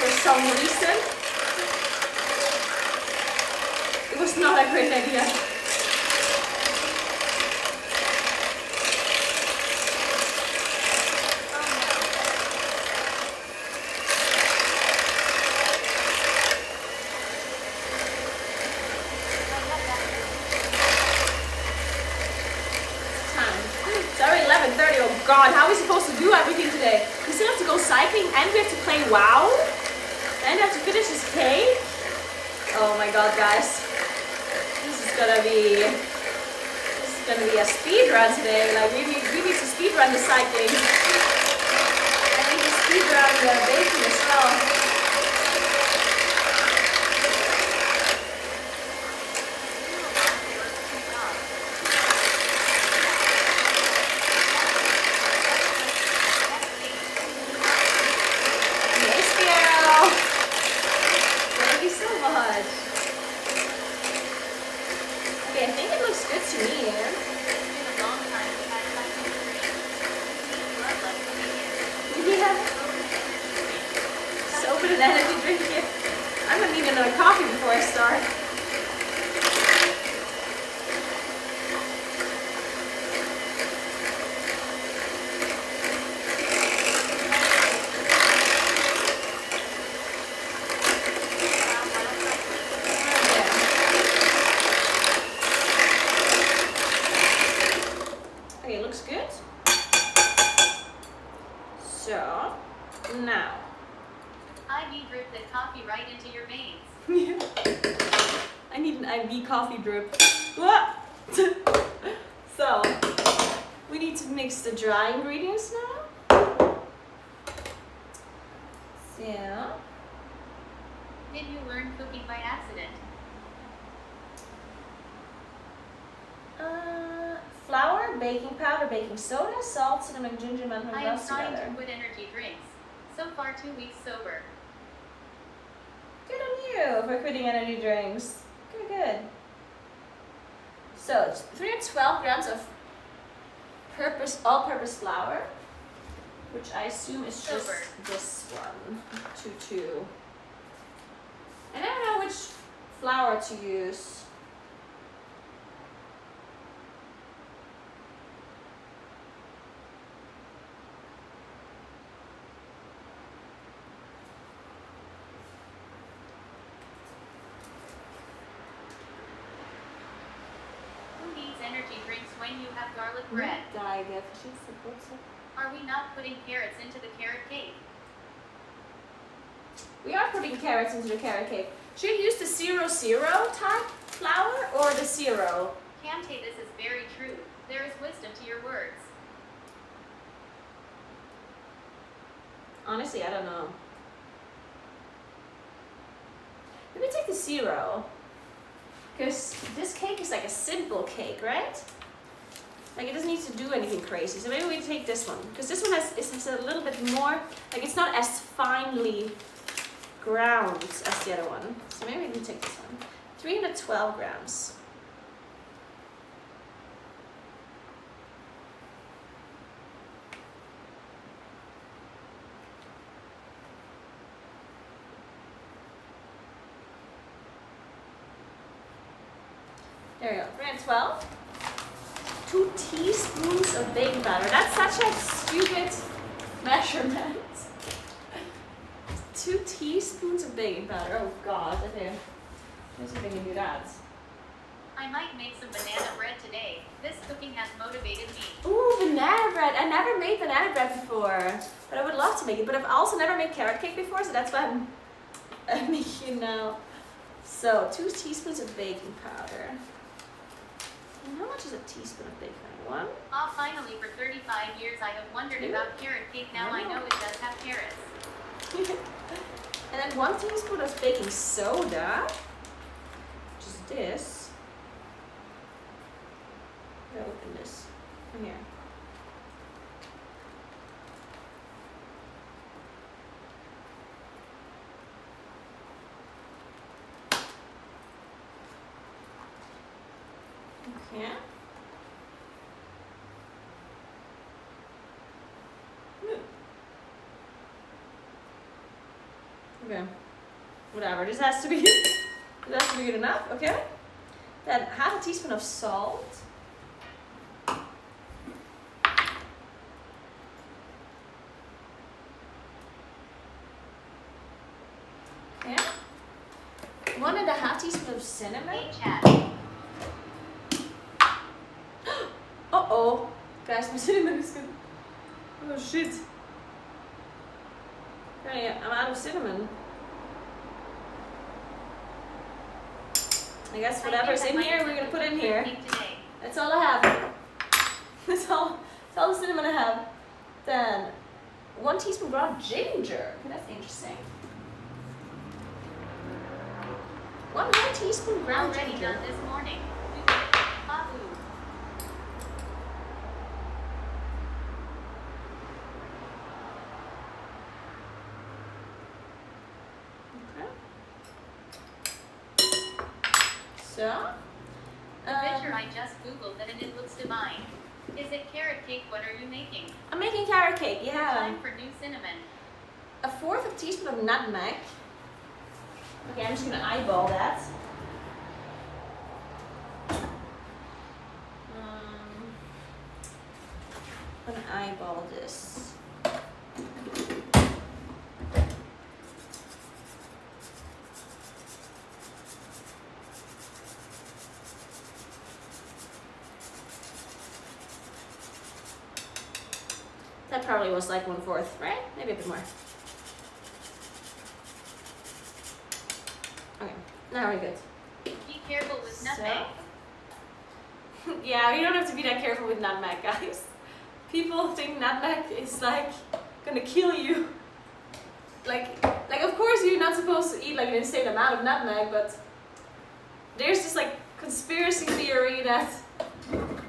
For some reason. It was not a great idea. Oh cycling and we have to play WoW and have to finish this cake. Oh my god, guys. This is gonna be a speed run today. Like we need to speed run the cycling. I need to speed run the baking as well. I'm gonna need another coffee before I start. Okay, looks good. So, now. IV drip that coffee right into your veins. I need an IV coffee drip. What? So, we need to mix the dry ingredients now. So, Did you learn cooking by accident? flour, baking powder, baking soda, salt, cinnamon, ginger, lemon, I am rust trying together. to quit energy drinks. So far 2 weeks sober. Good on you for quitting energy drinks. Good, good. So, it's 312 grams of all-purpose flour, which I assume is just Sober. this one, 2. And I don't know which flour to use. Who needs energy drinks when you have garlic bread? Are we not putting carrots into the carrot cake? We are putting carrots into the carrot cake. Should you use the 0 type flour or the 0? Kante, this is very true. There is wisdom to your words. Honestly, I don't know. Maybe take the 0. Because this cake is like a simple cake, right? Like it doesn't need to do anything crazy. So maybe we take this one. Because this one has a little bit more, like it's not as finely ground as the other one. So maybe we can take this one. 312 grams. There we go, 312. 2 teaspoons of baking powder. That's such a stupid measurement. 2 teaspoons of baking powder. Oh god, okay. Let's see if I can do that. I might make some banana bread today. This cooking has motivated me. Ooh, banana bread. I never made banana bread before. But I would love to make it. But I've also never made carrot cake before, so that's why I'm making now. So, 2 teaspoons of baking powder. And how much is a teaspoon of baking powder? 1? Ah, finally, for 35 years I have wondered Two? about carrot cake. Now I know it does have carrots. And then 1 teaspoon of baking soda, which is this. I'm gonna open this from here. Okay. Okay, whatever. This has to be good enough. Okay. Then half a teaspoon of salt. Okay. 1.5 teaspoon of cinnamon. Hey, chat. Uh oh, guys, my cinnamon is good. Oh shit. Okay, I'm out of cinnamon. I guess whatever's in here, we're gonna put in here. That's all I have. That's all the cinnamon I have. Then 1 teaspoon ground ginger. Okay, that's interesting. 1 whole teaspoon ground Already ginger. done this morning. You did it. Babu. Okay. So. The picture I just googled that and it looks divine. Is it carrot cake? What are you making? I'm making carrot cake. Yeah. Time for new cinnamon. 1/4 of a teaspoon of nutmeg. Okay, I'm just gonna eyeball that. I'm gonna eyeball this. That probably was like 1/4, right? Maybe a bit more. Okay, now we're good. Be careful with nutmeg. Yeah, you don't have to be that careful with nutmeg, guys. People think nutmeg is like gonna kill you. Like of course you're not supposed to eat like an insane amount of nutmeg, but there's this like conspiracy theory that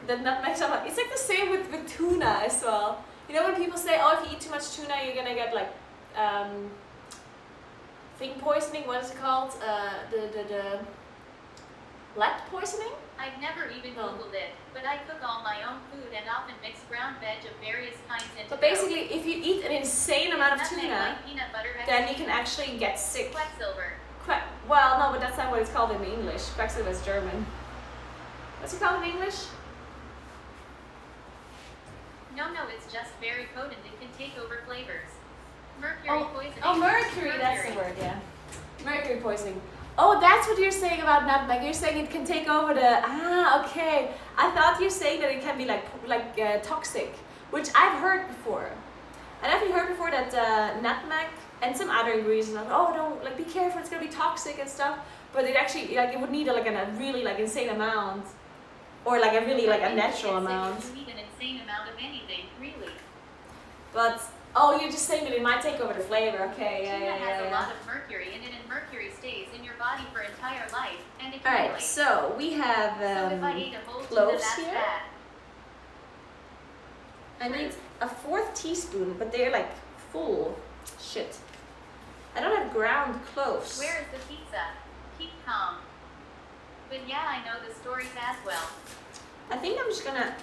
nutmeg somehow. It's like the same with tuna as well. You know when people say, oh, if you eat too much tuna, you're gonna get like thing poisoning. What is it called? The lead poisoning. I've never even googled it, but I cook all my own food and often mix ground veg of various kinds into But basically, if you eat an insane amount of nutmeg, tuna, like peanut butter, then you can actually get sick. Quecksilver. Well, no, but that's not what it's called in English. Quecksilver is German. What's it called in English? No, it's just very potent. It can take over flavors. Mercury poisoning. Oh, mercury, that's the word, yeah. Mercury poisoning. Oh, that's what you're saying about nutmeg. You're saying it can take over the... okay. I thought you're saying that it can be like toxic, which I've heard before. And have you heard before that nutmeg and some other ingredients, like, oh, don't, like, be careful, it's gonna be toxic and stuff. But it actually, like, it would need like a really like insane amount, or like a really like a natural amount. You need an insane amount of anything, really. But oh, you're just saying that it might take over the flavor. Okay, Tuna has a lot of mercury in it, and mercury stays in your body for entire life, and All right, accumulates. so we have So if I ate a whole tuna, cloves that's here. bad. I need 1/4 teaspoon, but they're like full. Shit. I don't have ground cloves. Where is the pizza? Keep calm. But yeah, I know the stories as well. I think I'm just gonna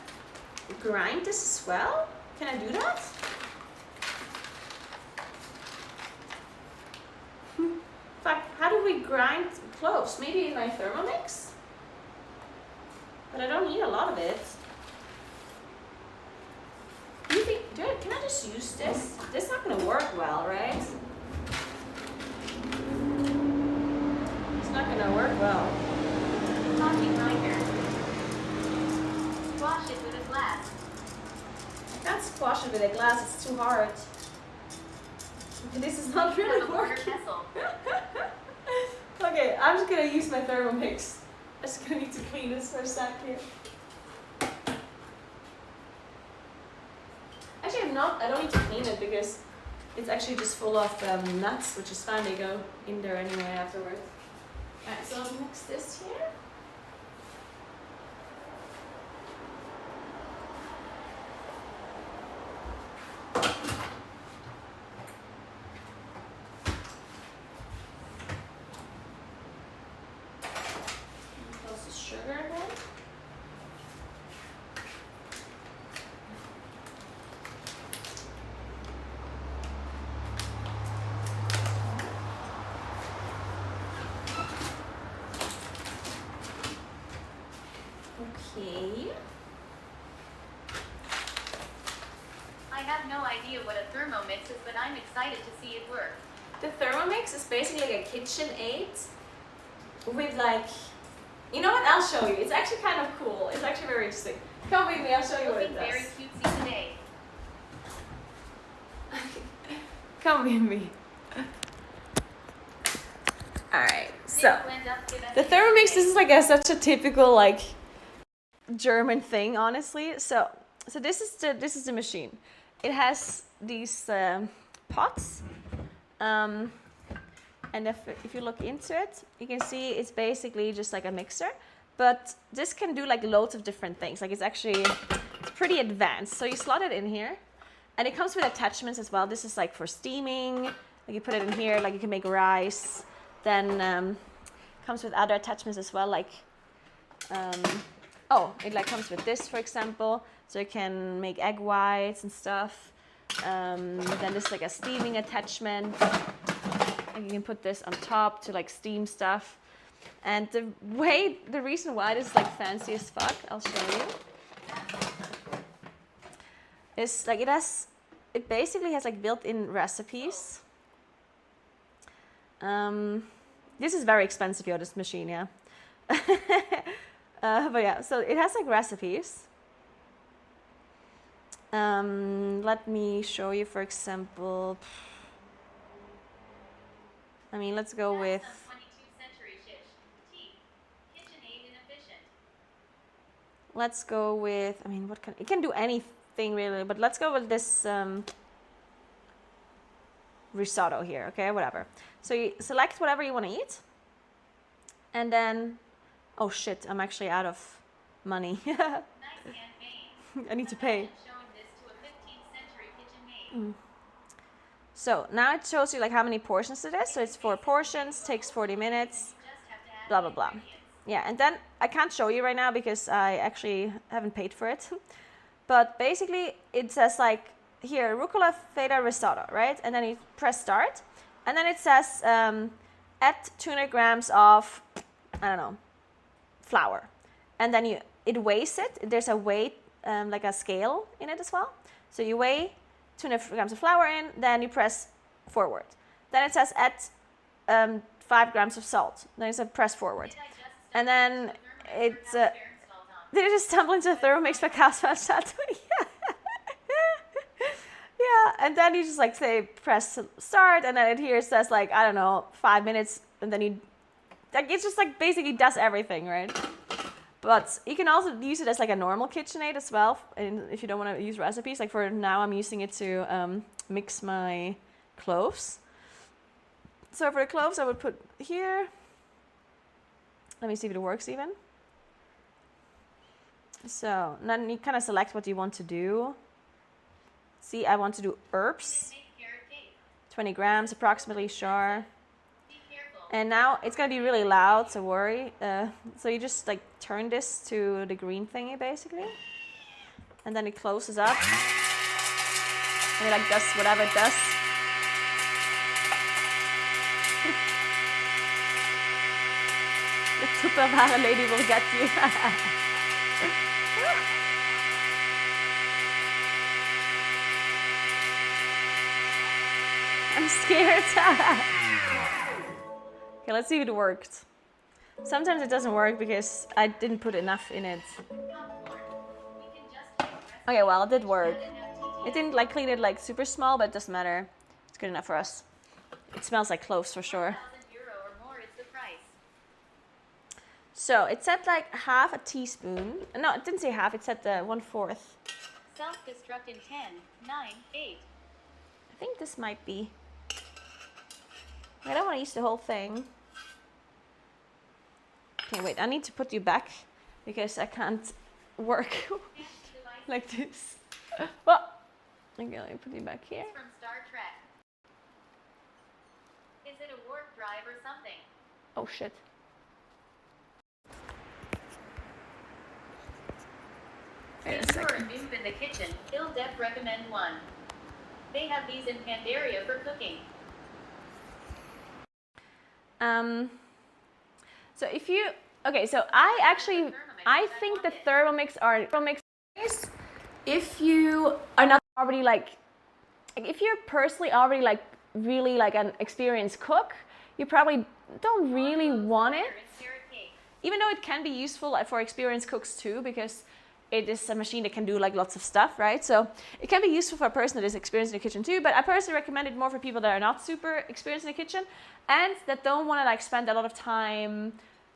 grind this as well. Can I do that? Fuck, how do we grind cloves? Maybe in my Thermomix? But I don't need a lot of it. Do you think, can I just use this? This is not gonna work well, right? It's not gonna work well. Talking grinder. Wash it with a glass. I can't squash it with a glass, it's too hard. This is not really Have a mortar working. pestle. Okay, I'm just gonna use my Thermomix. I'm just gonna need to clean this for a sec here. Actually, I don't need to clean it because it's actually just full of nuts, which is fine, they go in there anyway afterwards. Alright, so I'll mix this here. Sugar again. Okay. I have no idea what a Thermomix is, but I'm excited to see it work. The Thermomix is basically like a KitchenAid with like, you know what, I'll show you. It's actually kind of cool. It's actually very interesting. Come with me, I'll show you what it Looking very does. cutesy today. Come with me. Alright, so the Thermomix, this is like such a typical like German thing, honestly. So this is the machine. It has these pots, and if you look into it, you can see it's basically just like a mixer. But this can do like loads of different things. Like it's pretty advanced. So you slot it in here, and it comes with attachments as well. This is like for steaming. Like you put it in here, like you can make rice. Then comes with other attachments as well, like it like comes with this, for example, so you can make egg whites and stuff. Then there's like a steaming attachment, and you can put this on top to like steam stuff. And the reason why this is like fancy as fuck, I'll show you, is like it basically has like built-in recipes. This is very expensive, this machine, yeah. But yeah, so it has like recipes. Let me show you, for example. I mean, let's go with. Let's go with. I mean, it can do anything really, but let's go with this. Risotto here, okay, whatever. So you select whatever you want to eat, and then, oh shit, I'm actually out of money. I need to pay. So now it shows you like how many portions it is. So it's 4 portions, takes 40 minutes, blah blah blah. Yeah, and then I can't show you right now because I actually haven't paid for it. But basically it says like, here, rucola feta risotto, right? And then you press start, and then it says add 200 grams of, I don't know, flour, and then it weighs it. There's a weight, like a scale in it as well. So you weigh 200 grams of flour in, then you press forward. Then it says add 5 grams of salt. Then it says press forward, and then it's did I just stumble into the Thermomix by Kasperstadt? Yeah. Yeah, and then you just like say press start, and then it here says like, I don't know, 5 minutes, and then it's just like basically does everything, right? But you can also use it as like a normal KitchenAid as well, and if you don't want to use recipes, like for now I'm using it to mix my cloves. So for the cloves I would put here. Let me see if it works even. So then you kind of select what you want to do. See, I want to do herbs, 20 grams approximately, sure. And now it's gonna be really loud, so worry. So you just like turn this to the green thingy basically, and then it closes up, and it like does whatever it does. The Tupperware lady will get you. I'm scared. Okay, let's see if it worked. Sometimes it doesn't work because I didn't put enough in it. Okay, well, it did work. It didn't like clean it like super small, but it doesn't matter. It's good enough for us. It smells like cloves for sure. So it said like half a teaspoon. No, it didn't say half, it said 1/4. Self-destruct in 10, 9, 8. I think this might be. I don't want to use the whole thing. Okay, wait, I need to put you back because I can't work like this. Well, okay, let me put you back here. From Star Trek. Is it a warp drive or something? Oh shit. Wait a If you're a second. noob in the kitchen, he'll recommend one. They have these in Pandaria for cooking. So if you, okay, so I think the Thermomix is if you are not already like if you're personally already like really like an experienced cook, you probably don't really want it. Even though it can be useful for experienced cooks too, because it is a machine that can do like lots of stuff, right? So it can be useful for a person that is experienced in the kitchen too, but I personally recommend it more for people that are not super experienced in the kitchen and that don't want to like spend a lot of time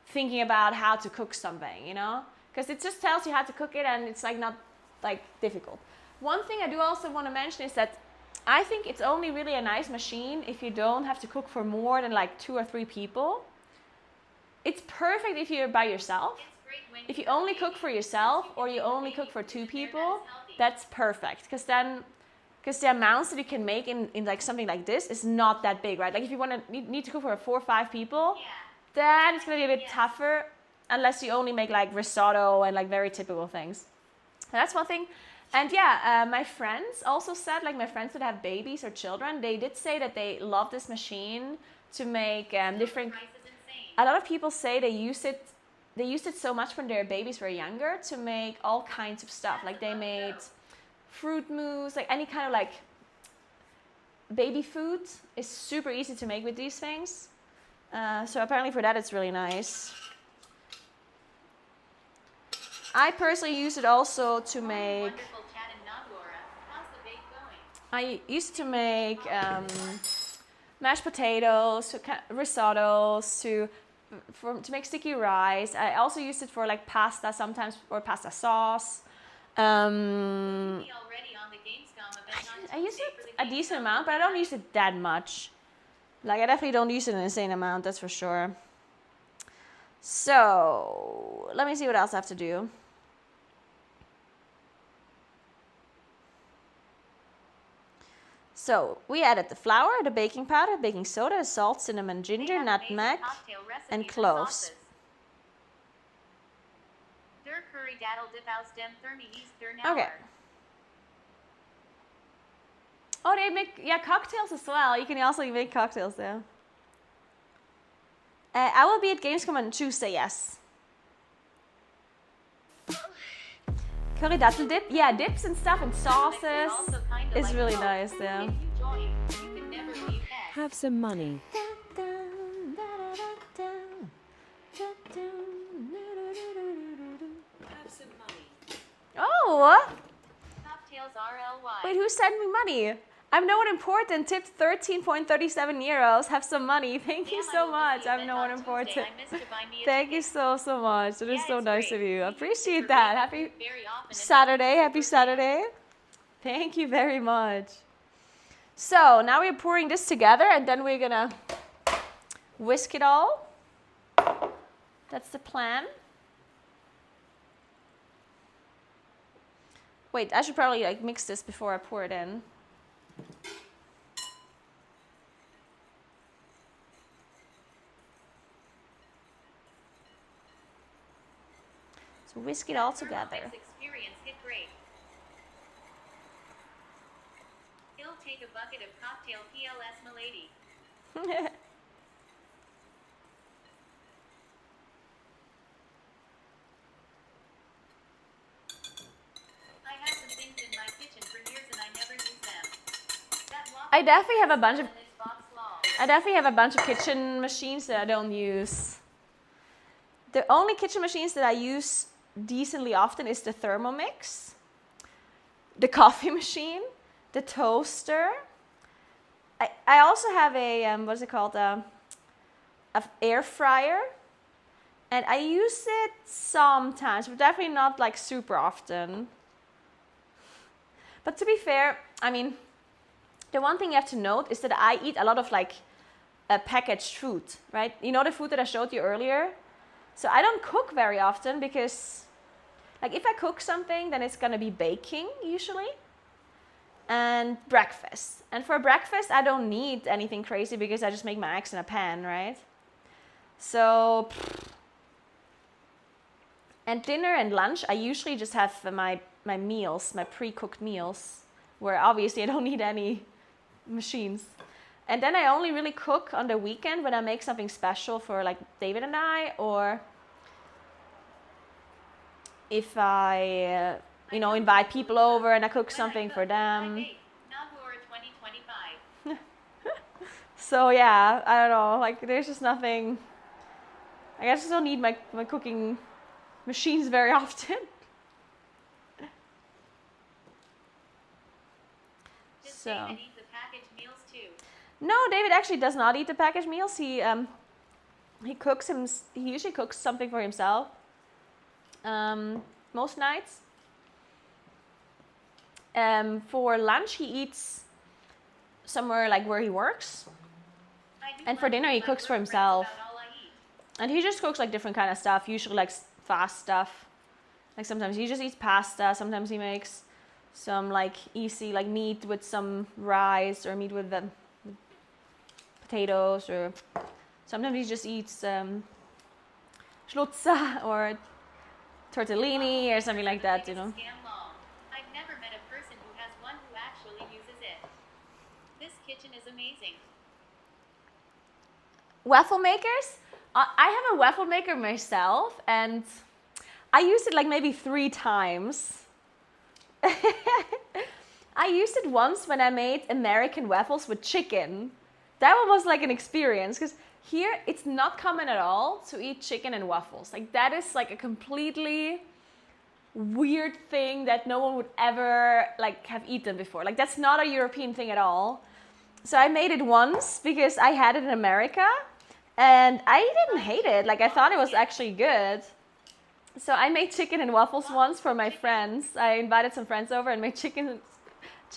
thinking about how to cook something, you know? Because it just tells you how to cook it and it's like not like difficult. One thing I do also want to mention is that I think it's only really a nice machine if you don't have to cook for more than like 2 or 3 people. It's perfect if you're by yourself. If you only cook for yourself or you only cook for 2 people, that's perfect. Because the amounts that you can make in like something like this is not that big, right? Like if you want to need to cook for 4 or 5 people, then it's going to be a bit tougher unless you only make like risotto and like very typical things. That's one thing. And yeah, my friends also said, like my friends that have babies or children, they did say that they love this machine to make different. A lot of people say they used it so much when their babies were younger to make all kinds of stuff. Like they made fruit mousse, like any kind of like baby food is super easy to make with these things. So apparently for that it's really nice. I personally use it also to make. I used to make mashed potatoes, risottos, to make sticky rice. I also used it for like pasta sometimes, or pasta sauce. I use it a decent amount, but I don't use it that much. Like I definitely don't use it an insane amount, that's for sure. So let me see what else I have to do. So we added the flour, the baking powder, baking soda, salt, cinnamon, ginger, nutmeg, and cloves. Okay. Oh, they make cocktails as well. You can also make cocktails there. I will be at Gamescom on Tuesday, yes. Curry dattel dip, yeah, dips and stuff and sauces is really nice, yeah. Have some money. Oh! Wait, who sent me money? I'm no one important. Tipped 13.37 euros. Have some money. Thank you so much. I'm no one important. Thank you so much. It is so nice of you. I appreciate that. Happy Saturday. Happy Saturday. Thank you very much. So now we're pouring this together and then we're gonna whisk it all. That's the plan. Wait, I should probably like mix this before I pour it in. So whisk it all together. He'll take a bucket of cocktail PLS Milady. I have some things in my kitchen for years and I never use them. I definitely have a bunch of kitchen machines that I don't use. The only kitchen machines that I use decently often is the Thermomix, the coffee machine, the toaster. I also have a what's it called, a air fryer, and I use it sometimes, but definitely not like super often. But to be fair, I mean, the one thing you have to note is that I eat a lot of like packaged food, right? You know the food that I showed you earlier? So I don't cook very often because, like, if I cook something, then it's gonna be baking usually, and breakfast. And for breakfast, I don't need anything crazy because I just make my eggs in a pan, right? So, and dinner and lunch, I usually just have my meals, my pre-cooked meals, where obviously I don't need any machines. And then I only really cook on the weekend when I make something special for like David and I, or if I, invite people over and I cook something for them. Naguura 2025. So yeah, I don't know, like there's just nothing, I guess I don't need my cooking machines very often. So David eat the packaged meals too. no, David actually does not eat the packaged meals. He cooks him. He usually cooks something for himself. Most nights. For lunch, he eats somewhere like where he works, I do and for lunch dinner with he my cooks for work friends himself. about all I eat. And he just cooks like different kind of stuff. Usually like fast stuff. Like sometimes he just eats pasta. Sometimes he makes some like easy like meat with some rice or meat with the potatoes, or sometimes he just eats schlutza or tortellini or something like that, you know. Scam law. I've never met a person who has one who actually uses it. This kitchen is amazing. Waffle makers? I have a waffle maker myself, and I used it like maybe 3 times. I used it once when I made American waffles with chicken. That one was like an experience, because here it's not common at all to eat chicken and waffles. Like that is like a completely weird thing that no one would ever like have eaten before. Like that's not a European thing at all. So I made it once because I had it in America, and I didn't hate it. Like I thought it was actually good. So I made chicken and waffles once for my friends. I invited some friends over and made chicken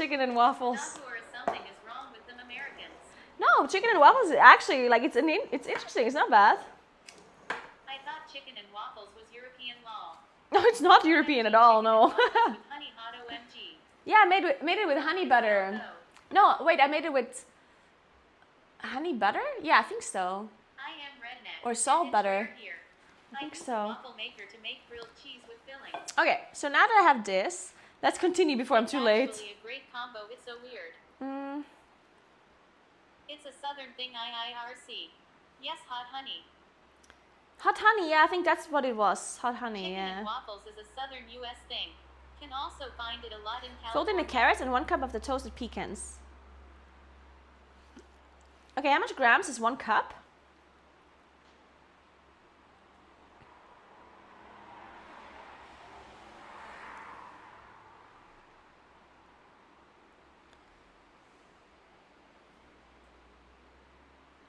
and waffles. Naguura, something is wrong with them Americans. No, chicken and waffles is actually like it's interesting. It's not bad. I thought chicken and waffles was European law. No, it's not European at all. No. With honey hot OMG. Yeah, I made it with honey butter. No, wait, I made it with honey butter? Yeah, I think so. I am redneck. Or salt and butter. here. I think use so. a waffle maker to make grilled cheese with fillings. Okay, so now that I have this, let's continue before I'm too late. It's actually a great combo. It's so weird. Mm, It's a southern thing, IIRC. Yes, hot honey. hot honey, yeah, I think that's what it was. Hot honey, Chicken yeah. and waffles is a southern U.S. thing. Can also find it a lot in California. Fold in the carrots and 1 cup of the toasted pecans. Okay, how much grams is 1 cup?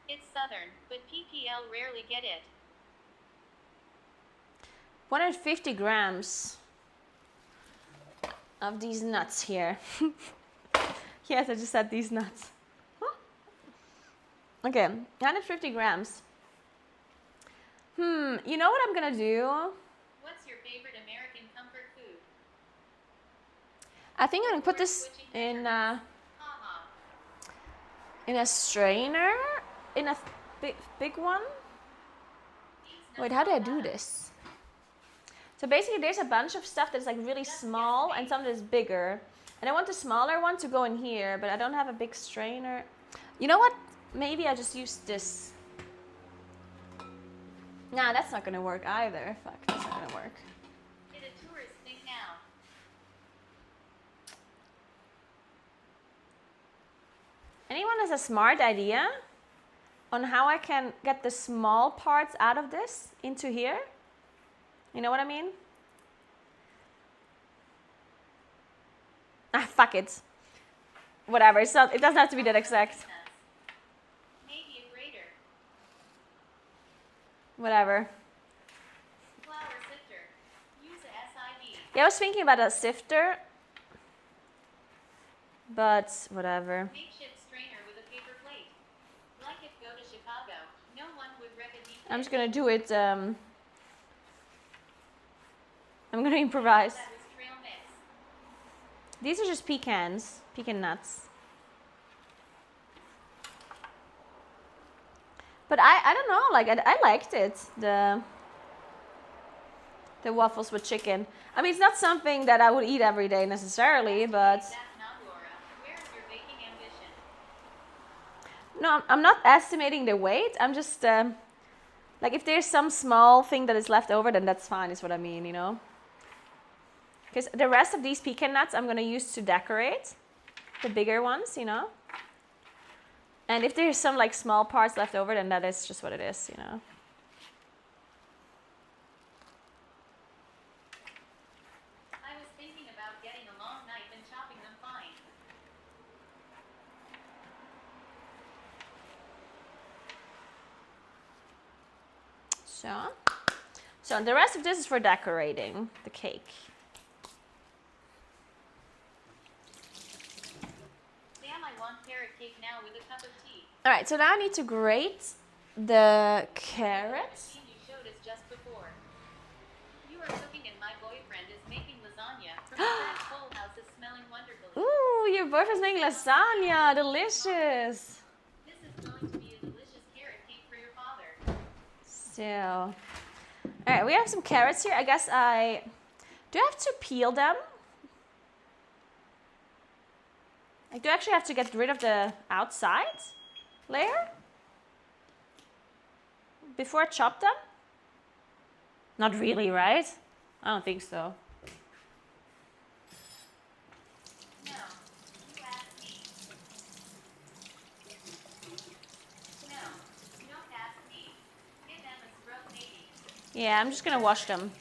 It's southern, but PPL rarely get it. 150 grams of these nuts here. Yes, I just said these nuts. Okay, 150 grams. You know what I'm gonna do? What's your favorite American comfort food? I think I'm gonna put this in Haha. a strainer, in a big one. Wait, how do I do this? So basically there's a bunch of stuff that's like really small and some that is bigger. And I want the smaller one to go in here, but I don't have a big strainer. You know what? Maybe I just use this. Nah, that's not gonna work either. Fuck, that's not gonna work. It's a tourist thing now. Anyone has a smart idea on how I can get the small parts out of this into here? You know what I mean? Ah, fuck it. Whatever, it's not, it doesn't have to be that exact. Maybe a grater. Whatever. Flour sifter. Use a SID. Yeah, I was thinking about a sifter, but whatever. Makeshift strainer with a paper plate. Like if go to Chicago, no one would recognize. I'm just gonna do it, I'm gonna improvise. That was trail mix. These are just pecans, pecan nuts. But I don't know, like I liked it, the waffles with chicken. I mean, it's not something that I would eat every day necessarily, but That's Naguura. Where is your baking ambition? no, I'm not estimating the weight. I'm just like if there's some small thing that is left over, then that's fine, is what I mean, you know. Because the rest of these pecan nuts I'm gonna use to decorate, the bigger ones, you know. And if there's some like small parts left over, then that is just what it is, you know. I was thinking about getting a long knife and chopping them fine. So and the rest of this is for decorating the cake. Sam, I want carrot cake now with a cup of tea. All right, so now I need to grate the carrots. The scene you showed us just before. You are cooking and my boyfriend is making lasagna. From the French whole house is smelling wonderfully. Ooh, your boyfriend's making lasagna. Delicious. This is going to be a delicious carrot cake for your father. So, all right, we have some carrots here. I guess do I have to peel them? I do actually have to get rid of the outside layer before I chop them? Not really, right? I don't think so. No, you asked me. No, you don't ask me. Give them a scrub maybe. Yeah, I'm just gonna wash them.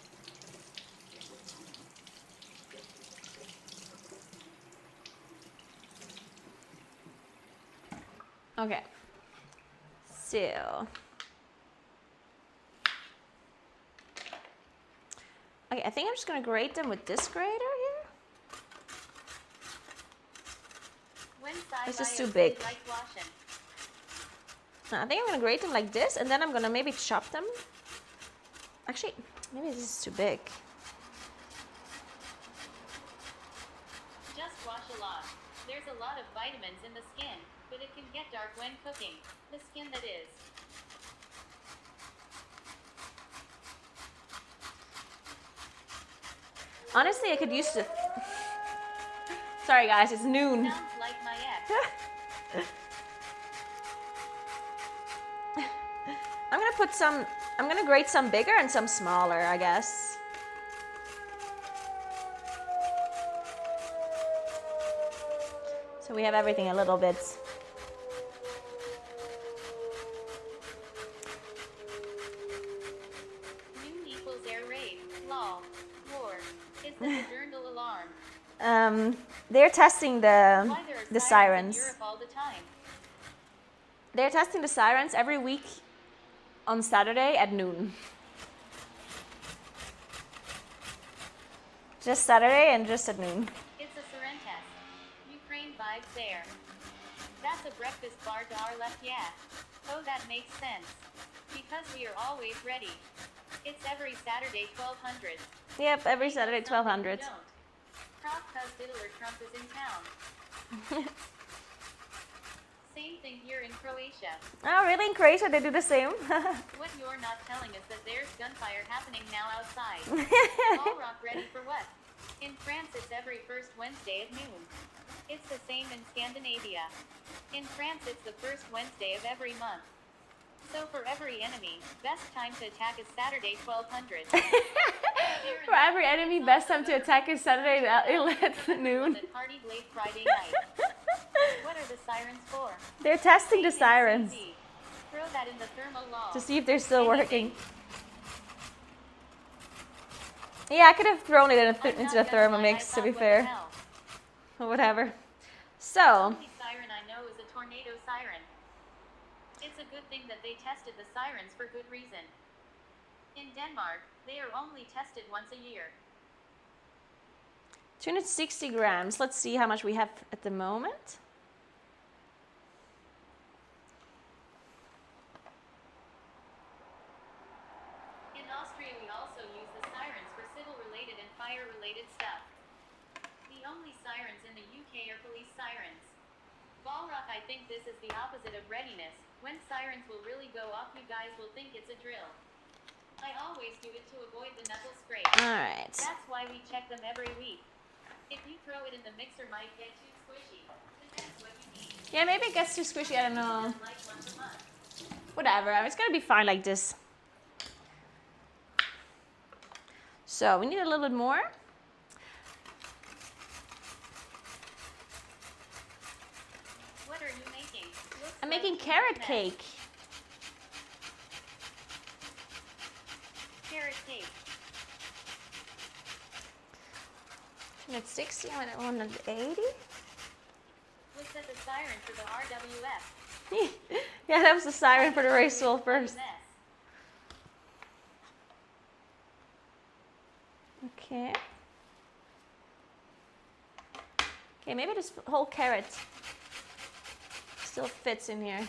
Okay. So. Okay, I think I'm just gonna grate them with this grater here. When This is side-by too is big. like washing. No, I think I'm gonna grate them like this, and then I'm gonna maybe chop them. Actually, maybe this is too big. Just wash a lot. There's a lot of vitamins in the skin, but it can get dark when cooking. The skin that is. Honestly, I could use the. Sorry guys, it's noon. Sounds like my ex. I'm gonna grate some bigger and some smaller, I guess. So we have everything a little bit. Noon equals air raid. Lol. War. Is this a journal alarm? They're testing Why there are the sirens sirens. in Europe all the time? They're testing the sirens every week on Saturday at noon. Just Saturday and just at noon. It's a siren test. Ukraine vibes there. That's a breakfast bar dar left, yeah. Oh, that makes sense. Because we are always ready. It's every Saturday 1200. Yep, every Saturday, Ain't something 1200. you don't. Prof cuz Diddler Trump is in town. Same thing here in Croatia. Oh, really? In Croatia, they do the same? What you're not telling is that there's gunfire happening now outside. All rock ready for what? In France, it's every first Wednesday at noon. It's the same in Scandinavia. In France, it's the first Wednesday of every month. So for every enemy, best time to attack is Saturday 1200. For every enemy, best time to attack is Saturday at noon. That partied late Friday night. What are the sirens for? They're testing the Same sirens CC. Throw that in the thermal law. to see if they're still working. Yeah, I could have thrown it into the Thermomix, to be fair. Whatever. The So, only siren I know is a tornado siren. It's a good thing that they tested the sirens for good reason. In Denmark, they are only tested once a year. 260 grams. Let's see how much we have at the moment. In Austria, we also use the sirens for civil-related and fire-related stuff. The only sirens in the UK are police sirens. Balrock, I think this is the opposite of readiness. When sirens will really go off, you guys will think it's a drill. I always do it to avoid the knuckle scrape. Alright. That's why we check them every week. If you throw it in the mixer, might get too squishy. Depends what you need. Yeah, maybe it gets too squishy, I don't know. Like once a month. Whatever, it's gonna be fine like this. So, we need a little bit more. What are you making? Looks I'm like making you carrot mess. cake. Carrot cake. 260, 180. Was that the siren for the RWF? Yeah, that was the siren for the race wall What a first. mess. Okay. Okay, maybe this whole carrot still fits in here.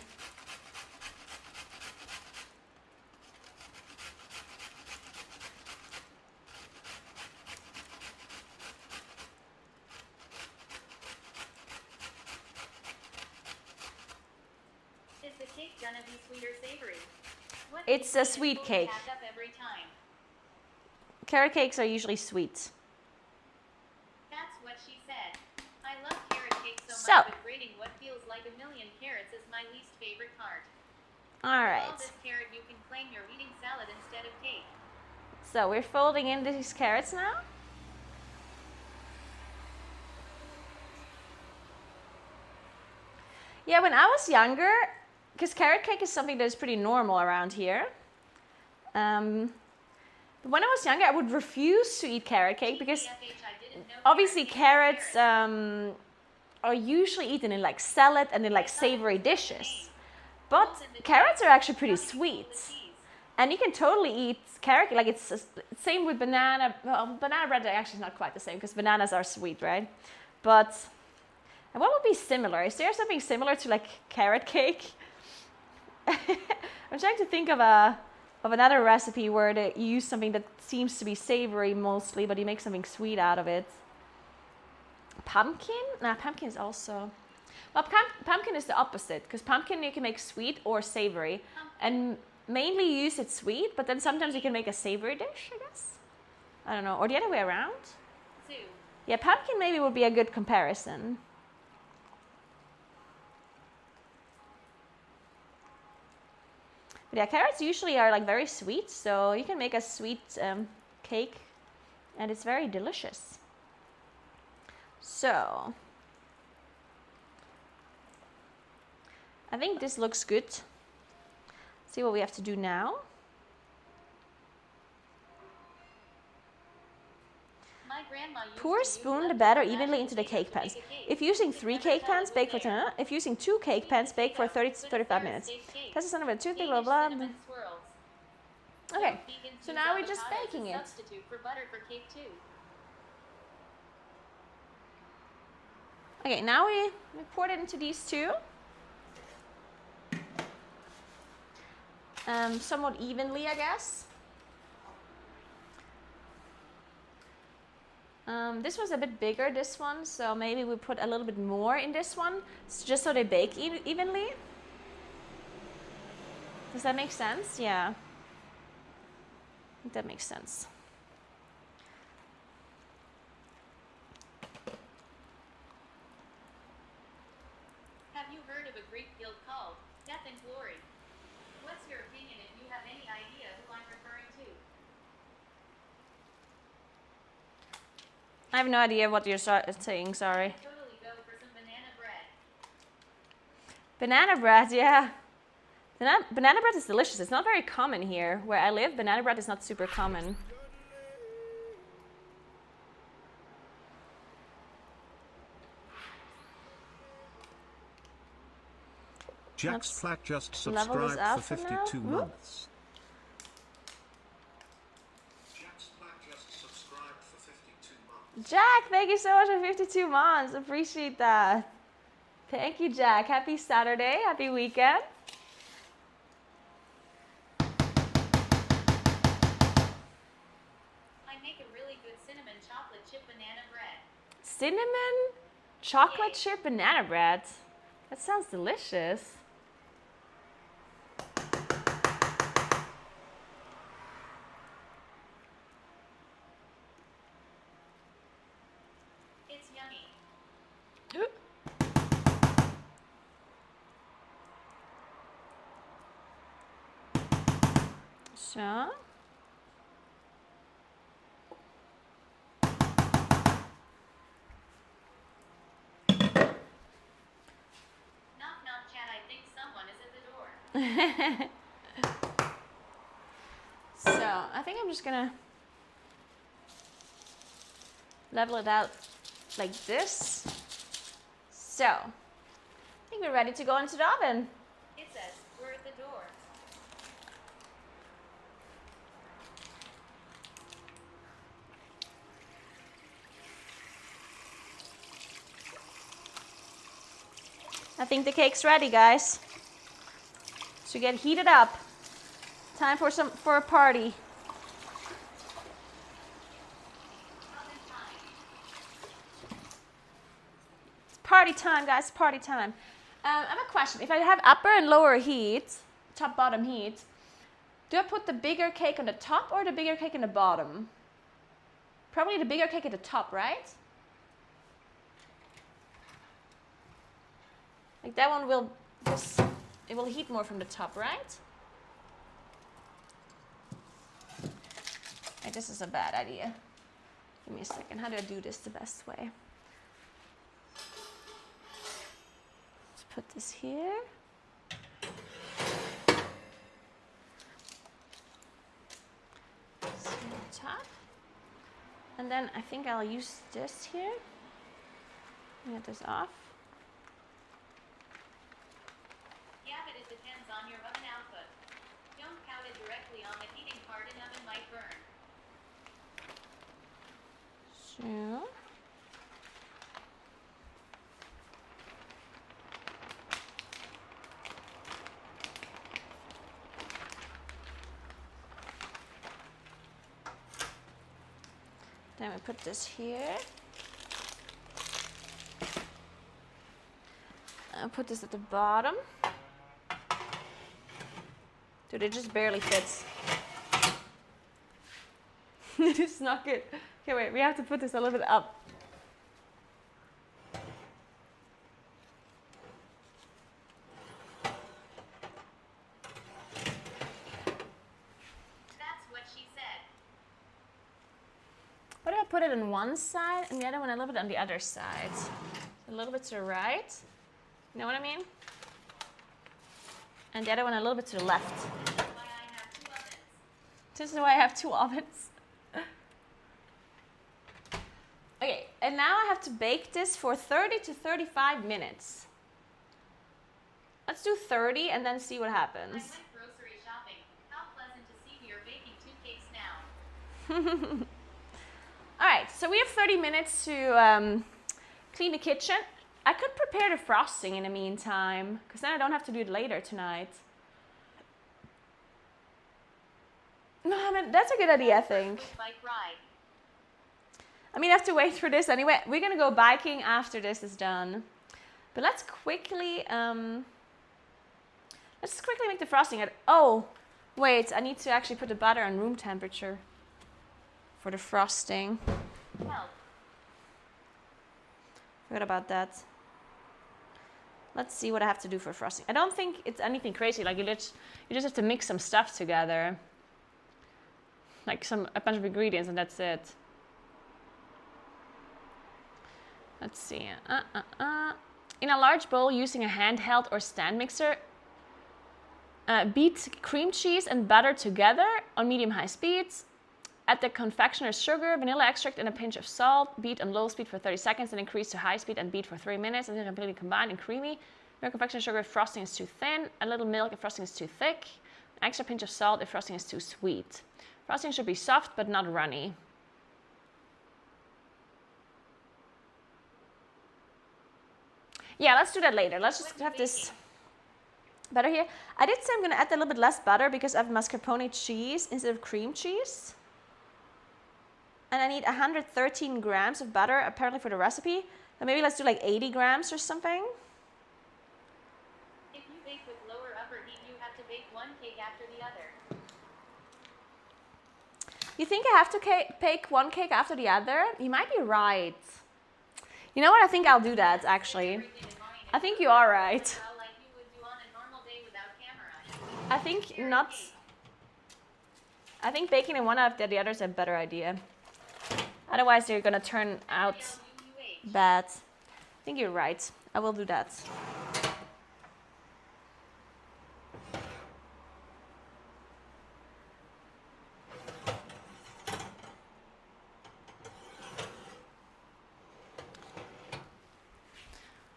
Is the cake gonna be sweet or savory? What It's a ingredient sweet will cake. pack up every time? Carrot cakes are usually sweet. That's what she said. I love carrot cake so So. much, but grating what feels like a million carrots is my least favorite part. All With all right. this carrot, you can claim you're eating salad instead of cake. So we're folding in these carrots now. Yeah, when I was younger, because carrot cake is something that is pretty normal around here. But when I was younger, I would refuse to eat carrot cake because TFH, I didn't know obviously carrot cake carrots are usually eaten in like salad and in like savory dishes. But carrots are actually pretty sweet. And you can totally eat carrot, like it's same with banana. Well, banana bread actually is not quite the same because bananas are sweet, right? But, and what would be similar? Is there something similar to like carrot cake? I'm trying to think of another recipe where they use something that seems to be savory mostly, but you make something sweet out of it. Pumpkin? Nah, pumpkin is also... Well, pumpkin is the opposite, because pumpkin you can make sweet or savory. And mainly you use it sweet, but then sometimes you can make a savory dish, I guess. I don't know. Or the other way around. Zoo. Yeah, pumpkin maybe would be a good comparison. But yeah, carrots usually are like very sweet, so you can make a sweet cake, and it's very delicious. So, I think this looks good. See what we have to do now. My grandma used Pour a to use spoon the leftover batter mashed evenly into the potatoes cake to pans. make a cake. If using It 3 never cake thought pans, it bake for was 10. there. If using 2 cake pans, bake for 30 to 35 minutes. That's a son of a toothpick, blah blah. Cinnamon swirls. Okay, Vegans so use now we're just avocado as a baking it. Substitute for butter for cake too. Okay, now we poured it into these two. Somewhat evenly, I guess. This was a bit bigger, this one, so maybe we put a little bit more in this one, just so they bake evenly. Does that make sense? Yeah. I think that makes sense. Have you heard of a Greek guild called Death and Glory? What's your opinion if you have any idea who I'm referring to? I have no idea what you're saying, sorry. Totally go for some banana bread. Banana bread, yeah. Banana bread is delicious. It's not very common here. Where I live, banana bread is not super common. Jack's Platt just level this subscribed out for for now. 52 Whoop. months. Jack's Platt just subscribed for 52 months. Jack, thank you so much for 52 months. Appreciate that. Thank you, Jack. Happy Saturday. Happy weekend. I make a really good cinnamon chocolate chip banana bread. Cinnamon chocolate chip banana bread. That sounds delicious. It's yummy. So. Knock knock chat, I think someone is at the door. So, I think I'm just gonna level it out like this. So, I think we're ready to go into the oven. It says, we're at the door. I think the cake's ready, guys. So get heated up. Time for a party. It's party time, guys. Party time. I have a question. If I have upper and lower heat, top bottom heat, do I put the bigger cake on the top or the bigger cake on the bottom? Probably the bigger cake at the top, right? Like that one will just, it will heat more from the top, right? Hey, this is a bad idea. Give me a second. How do I do this the best way? Let's put this here. This on the top. And then I think I'll use this here. Get this off. Yeah, but it depends on your oven output. Don't count it directly on the heating part, an oven might burn. So. Then we put this here. I'll put this at the bottom. Dude, it just barely fits. It is not good. Okay, wait, we have to put this a little bit up. That's what she said. What if I put it on one side and the other one a little bit on the other side? A little bit to the right. You know what I mean? And the other one a little bit to the left. That's why I have 2 ovens. This is why I have 2 ovens. Okay, and now I have to bake this for 30 to 35 minutes. Let's do 30 and then see what I happens. went grocery shopping. How pleasant to see we are baking 2 cakes now. All right, so we have 30 minutes to clean the kitchen. I could prepare the frosting in the meantime, because then I don't have to do it later tonight. No, I mean, that's a good idea, I think. Bike ride. I mean, I have to wait for this anyway. We're gonna go biking after this is done. But let's quickly make the frosting. Oh, wait, I need to actually put the butter on room temperature for the frosting. Help. Forgot about that. Let's see what I have to do for frosting. I don't think it's anything crazy. Like you just have to mix some stuff together, like a bunch of ingredients, and that's it. Let's see. In a large bowl, using a handheld or stand mixer, beat cream cheese and butter together on medium-high speeds. Add the confectioner's sugar, vanilla extract, and a pinch of salt. Beat on low speed for 30 seconds, then increase to high speed and beat for 3 minutes until completely combined and creamy. Milk confectioner's sugar if frosting is too thin. A little milk if frosting is too thick. An extra pinch of salt if frosting is too sweet. Frosting should be soft but not runny. Yeah, let's do that later. Let's just have this butter here. I did say I'm going to add a little bit less butter because I have mascarpone cheese instead of cream cheese. And I need 113 grams of butter, apparently, for the recipe. So maybe let's do like 80 grams or something. If you bake with lower upper heat, you have to bake 1 cake after the other. You think I have to bake 1 cake after the other? You might be right. You know what? I think I'll do that, actually. I think you are right. Well, like you would do on a normal day without camera. I think not. I think baking in one after the other is a better idea. Otherwise, they're gonna turn out bad. I think you're right. I will do that.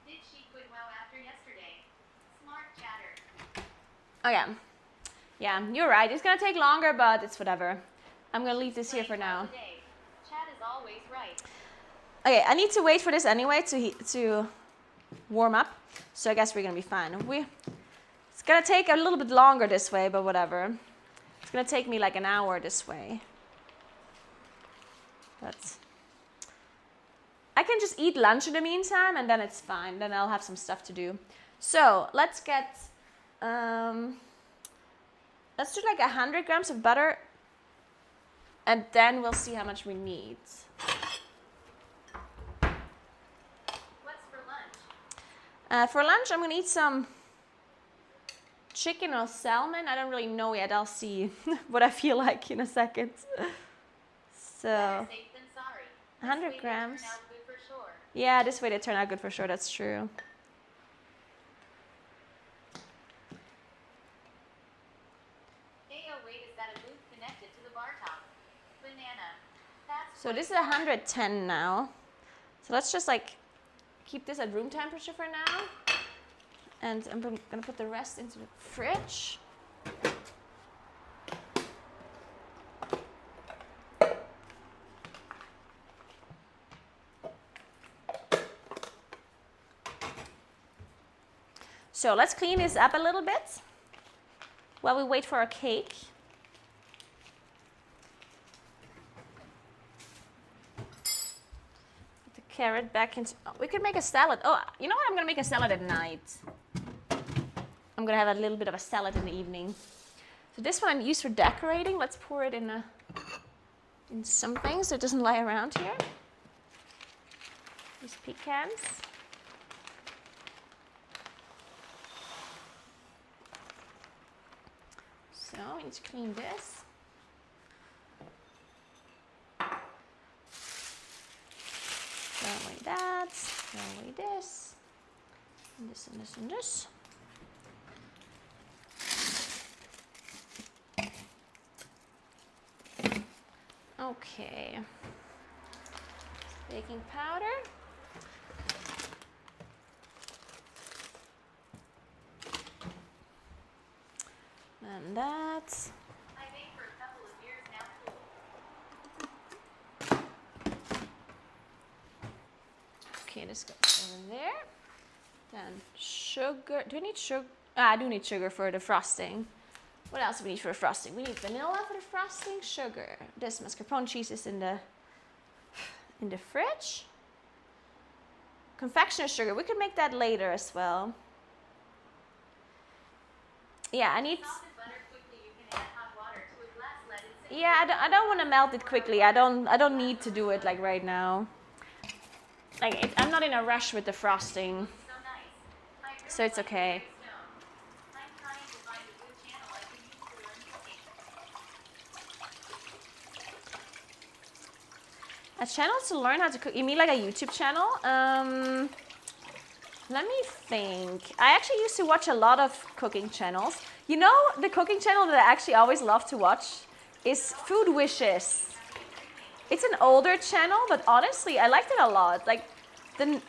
Did she quit WoW after yesterday? Smart chatter. Oh yeah. Yeah, you're right. It's gonna take longer, but it's whatever. I'm gonna leave this here for now. Chat is always right. Okay, I need to wait for this anyway to warm up. So I guess we're gonna be fine. It's gonna take a little bit longer this way, but whatever. It's gonna take me like an hour this way. But I can just eat lunch in the meantime, and then it's fine. Then I'll have some stuff to do. So let's get, let's do like 100 grams of butter, and then we'll see how much we need. What's for lunch? For lunch, I'm gonna eat some chicken or salmon. I don't really know yet. I'll see what I feel like in a second. So, Better safe than sorry. 100 This way they grams. turn out good for sure. Yeah, this way they turn out good for sure. That's true. Hey, oh wait, is that a loop connected to the bar top? Banana. That's So this is 110 now. So let's just like keep this at room temperature for now. And I'm gonna put the rest into the fridge. So let's clean this up a little bit while we wait for our cake. Put the carrot back into, oh, we could make a salad. Oh, you know what? I'm gonna make a salad at night. I'm gonna have a little bit of a salad in the evening. So this one I'm used for decorating. Let's pour it in something so it doesn't lie around here. These pecans. So we need to clean this. Throw away that, throw away this, and this and this and this. Okay. Baking powder. And that. I baked for a couple of years now. Cool. Okay, this goes over there. Then sugar. Do I need sugar? Ah, I do need sugar for the frosting. What else do we need for the frosting? We need vanilla for the frosting, sugar. This mascarpone cheese is in the fridge. Confectioner sugar. We could make that later as well. Yeah, I need. Salt and butter quickly. You can add hot water to a glass. Let it sit. Yeah, I don't want to melt it quickly. I don't need to do it like right now. Like I'm not in a rush with the frosting, So nice. I really so it's like okay. the stone. I'm trying to find a good channel I can use to learn cooking. A channel to learn how to cook. You mean like a YouTube channel? Let me think. I actually used to watch a lot of cooking channels. You know, the cooking channel that I actually always love to watch is Food Wishes. It's an older channel, but honestly, I liked it a lot. Like the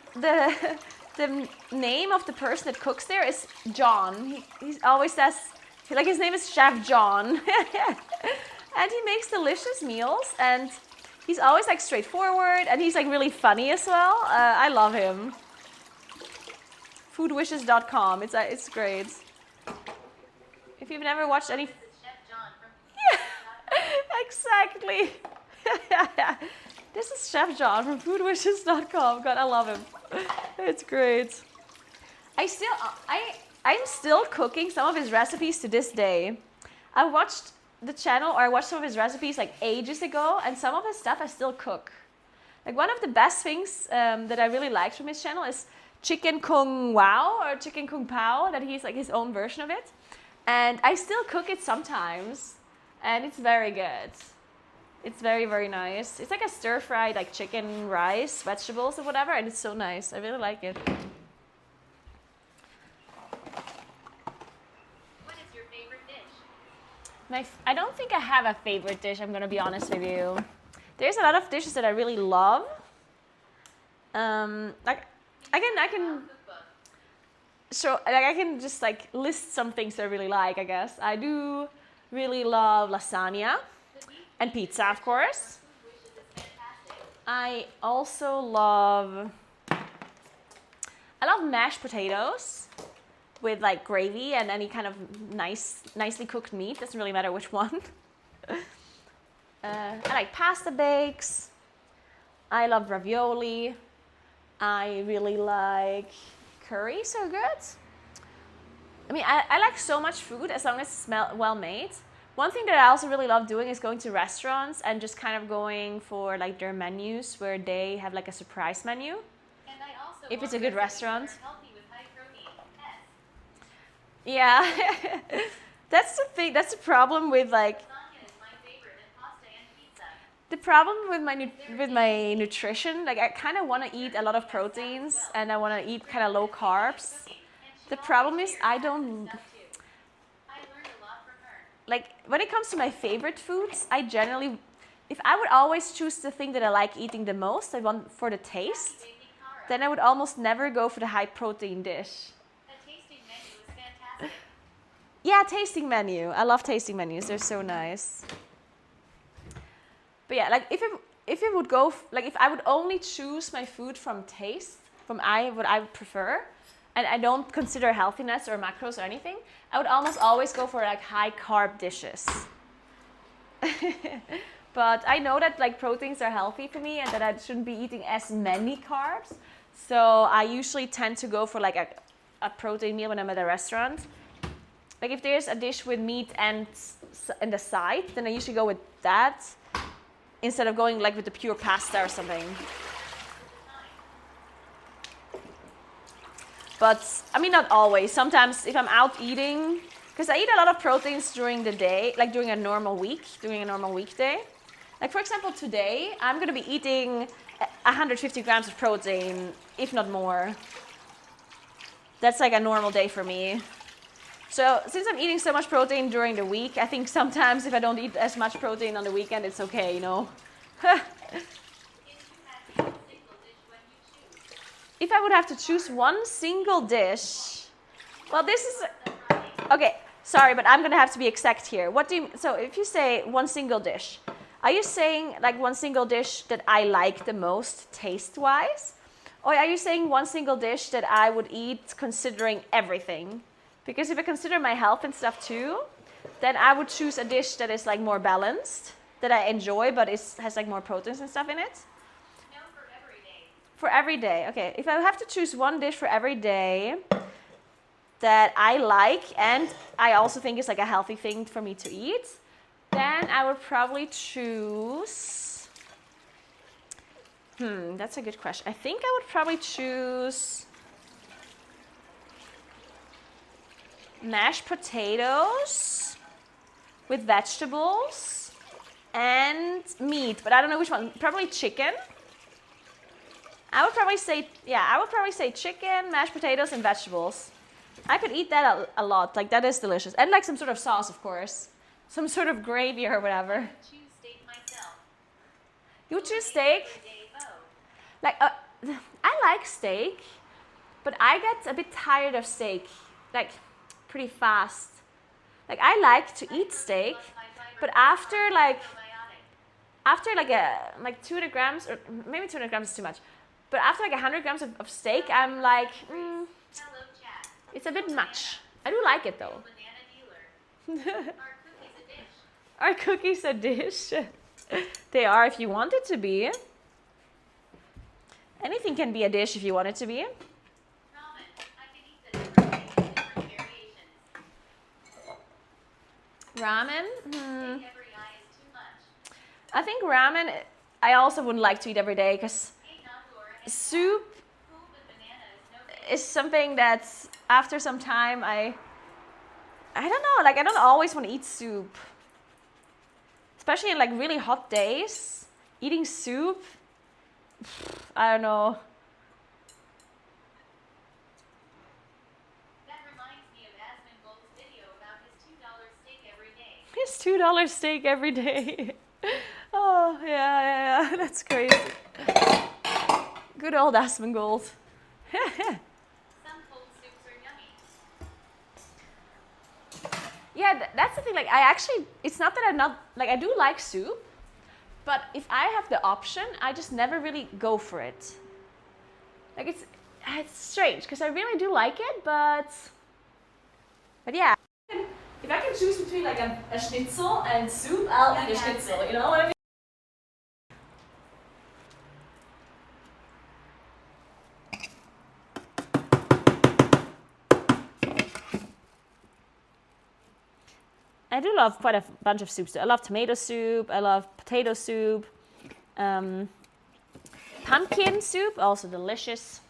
name of the person that cooks there is John. He always says, like his name is Chef John. And he makes delicious meals, and he's always like straightforward, and he's like really funny as well. I love him. Foodwishes.com. It's great. If you've never watched any. This is Chef John from Exactly. This is Chef John from foodwishes.com. God, I love him. It's great. I'm still cooking some of his recipes to this day. I watched the channel, or I watched some of his recipes like ages ago, and some of his stuff I still cook. Like one of the best things that I really liked from his channel is Chicken Kung Wow or Chicken Kung Pao, that he's like his own version of it. And I still cook it sometimes, and it's very good. It's very, very nice. It's like a stir-fried like chicken, rice, vegetables or whatever, and it's so nice. I really like it. What is your favorite dish? I don't think I have a favorite dish, I'm gonna be honest with you. There's a lot of dishes that I really love. Like I can Cookbook. so like I can just like list some things that I really like, I guess. I do really love lasagna and pizza, of course. Food Wishes is fantastic. I also love I love mashed potatoes with like gravy and any kind of nicely cooked meat. Doesn't really matter which one. I like pasta bakes. I love ravioli. I really like curry, so good. I mean, I like so much food as long as it's well made. One thing that I also really love doing is going to restaurants and just kind of going for like their menus where they have like a surprise menu. And I also If it's want a good recipes that are restaurant. healthy with high protein. Yes. Yeah, that's the thing. That's the problem with like Lasagna is my favorite, and pasta and pizza. the problem with my nutrition. Like I kind of want to eat a lot of proteins and I want to eat kind of low carbs. The problem is I don't I learned a lot from her. like when it comes to my favorite foods. I generally, if I would always choose the thing that I like eating the most, I want for the taste. Baking Cara. Then I would almost never go for the high protein dish. The tasting menu is fantastic. Yeah, tasting menu. I love tasting menus. They're so nice. But yeah, like if it would go like if I would only choose my food from taste, from what I would prefer, and I don't consider healthiness or macros or anything, I would almost always go for like high carb dishes. But I know that like proteins are healthy for me and that I shouldn't be eating as many carbs. So I usually tend to go for like a protein meal when I'm at a restaurant. Like if there's a dish with meat and the side, then I usually go with that instead of going like with the pure pasta or something. But I mean, not always. Sometimes if I'm out eating, because I eat a lot of proteins during the day, like during a normal week, during a normal weekday. Like for example, today I'm going to be eating 150 grams of protein, if not more. That's like a normal day for me. So since I'm eating so much protein during the week, I think sometimes if I don't eat as much protein on the weekend, it's okay, you know. If I would have to choose one single dish, well, this is okay. Sorry, but I'm gonna have to be exact here. What do you? So if you say one single dish, are you saying like one single dish that I like the most taste-wise, or are you saying one single dish that I would eat considering everything? Because if I consider my health and stuff too, then I would choose a dish that is like more balanced, that I enjoy, but has like more proteins and stuff in it. No, for every day. For every day, okay. If I have to choose one dish for every day that I like and I also think is like a healthy thing for me to eat, then I would probably choose. That's a good question. I think I would probably choose mashed potatoes with vegetables and meat, but I don't know which one. Probably chicken. I would probably say chicken, mashed potatoes, and vegetables. I could eat that a lot. Like that is delicious, and like some sort of sauce, of course, some sort of gravy or whatever. I would choose steak myself. You would choose steak? Everyday bow. Like I like steak, but I get a bit tired of steak. Like pretty fast. Like I like to eat steak, but after like 200 grams, or maybe 200 grams is too much, but after like 100 grams of steak, I'm like, Hello, chat. it's a bit much. I do like it though. Banana dealer. Are cookies a dish? Are cookies a dish? They are if you want it to be. Anything can be a dish if you want it to be. Ramen. I can eat the different things in different variations. Ramen? Steak every eye is too much. I think ramen, I also wouldn't like to eat every day because Hey, Naguura, and soup food with banana is no big. is something that after some time I don't know, like I don't always want to eat soup. Especially in like really hot days, eating soup, I don't know. That reminds me of Asmongold's video about his $2 steak every day. It's $2 steak every day. Oh, yeah, that's crazy. Good old Asmongold. Some cold soups are yummy. Yeah, that's the thing. Like, it's not that I do like soup, but if I have the option, I just never really go for it. Like, it's strange because I really do like it, but yeah. If I can choose between like a schnitzel and soup, I'll eat a schnitzel. You know what I mean? I do love quite a bunch of soups. I love tomato soup. I love potato soup. Pumpkin soup, also delicious.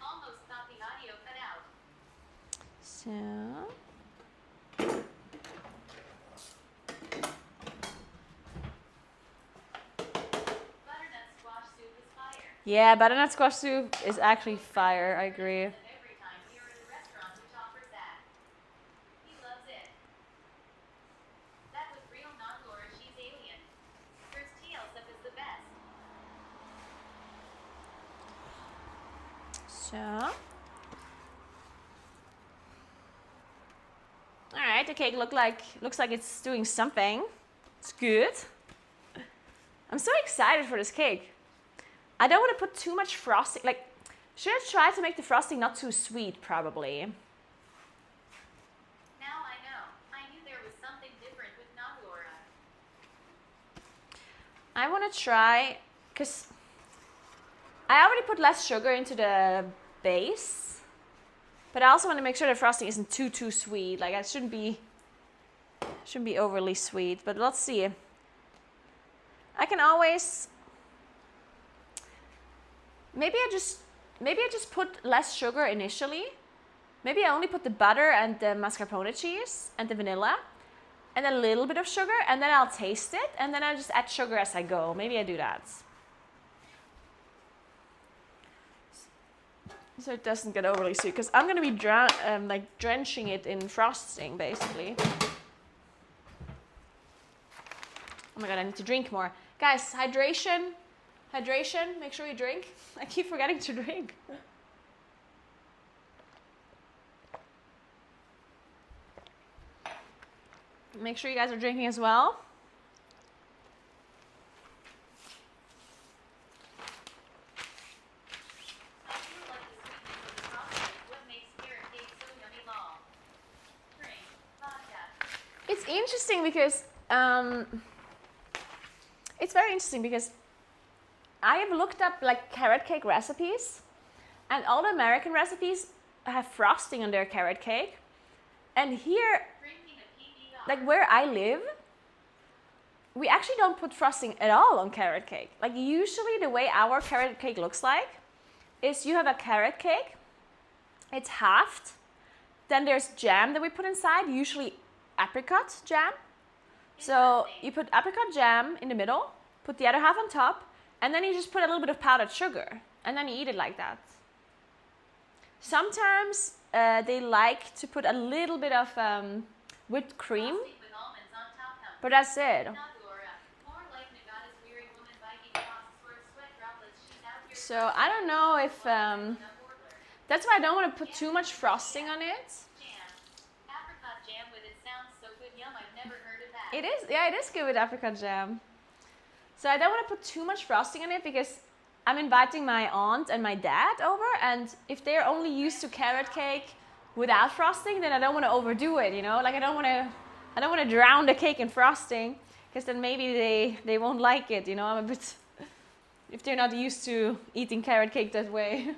Almost thought the audio cut out. So, Butternut squash soup is fire. yeah, butternut squash soup is actually fire. I agree. And every time we are at a restaurant which offers that. He loves it. That was real Naguura, she's alien. Her TL stuff is the best. So, all right, the cake looks like it's doing something. It's good. I'm so excited for this cake. I don't want to put too much frosting. Like, should I try to make the frosting not too sweet? Probably. Now I know. I knew there was something different with Naguura. I want to try, because I already put less sugar into the base, but I also want to make sure the frosting isn't too sweet. Like, it shouldn't be overly sweet, but let's see. I can always, maybe I just put less sugar initially. Maybe I only put the butter and the mascarpone cheese and the vanilla and a little bit of sugar, and then I'll taste it, and then I just add sugar as I go. Maybe I do that. So it doesn't get overly sweet, because I'm going to be drenching it in frosting, basically. Oh my god, I need to drink more. Guys, hydration, make sure you drink. I keep forgetting to drink. Make sure you guys are drinking as well. I feel like the sweetness of the frosting is what makes carrot cake so yummy long. Drink. Vodka. It's interesting because I have looked up like carrot cake recipes, and all the American recipes have frosting on their carrot cake. And here, Drinking a PBR. like where I live, we actually don't put frosting at all on carrot cake. Like, usually the way our carrot cake looks like is you have a carrot cake, it's halved, then there's jam that we put inside, usually apricot jam. So you put apricot jam in the middle, put the other half on top, and then you just put a little bit of powdered sugar, and then you eat it like that. Sometimes they like to put a little bit of whipped cream, Frosting with almonds on top helps. but that's it. Naguura. More like Nagata's weary woman Viking tosses where sweat droplets. She's out here. So I don't know if, Nugurgler. that's why I don't want to put too much frosting on it. Jam. Apricot jam with it sounds so good. Yum, I've never heard of that. It is, yeah, it is good with apricot jam. So I don't want to put too much frosting on it because I'm inviting my aunt and my dad over, and if they're only used to carrot cake without frosting, then I don't want to overdo it, you know? Like, I don't want to drown the cake in frosting, because then maybe they won't like it, you know? I'm a bit, if they're not used to eating carrot cake that way.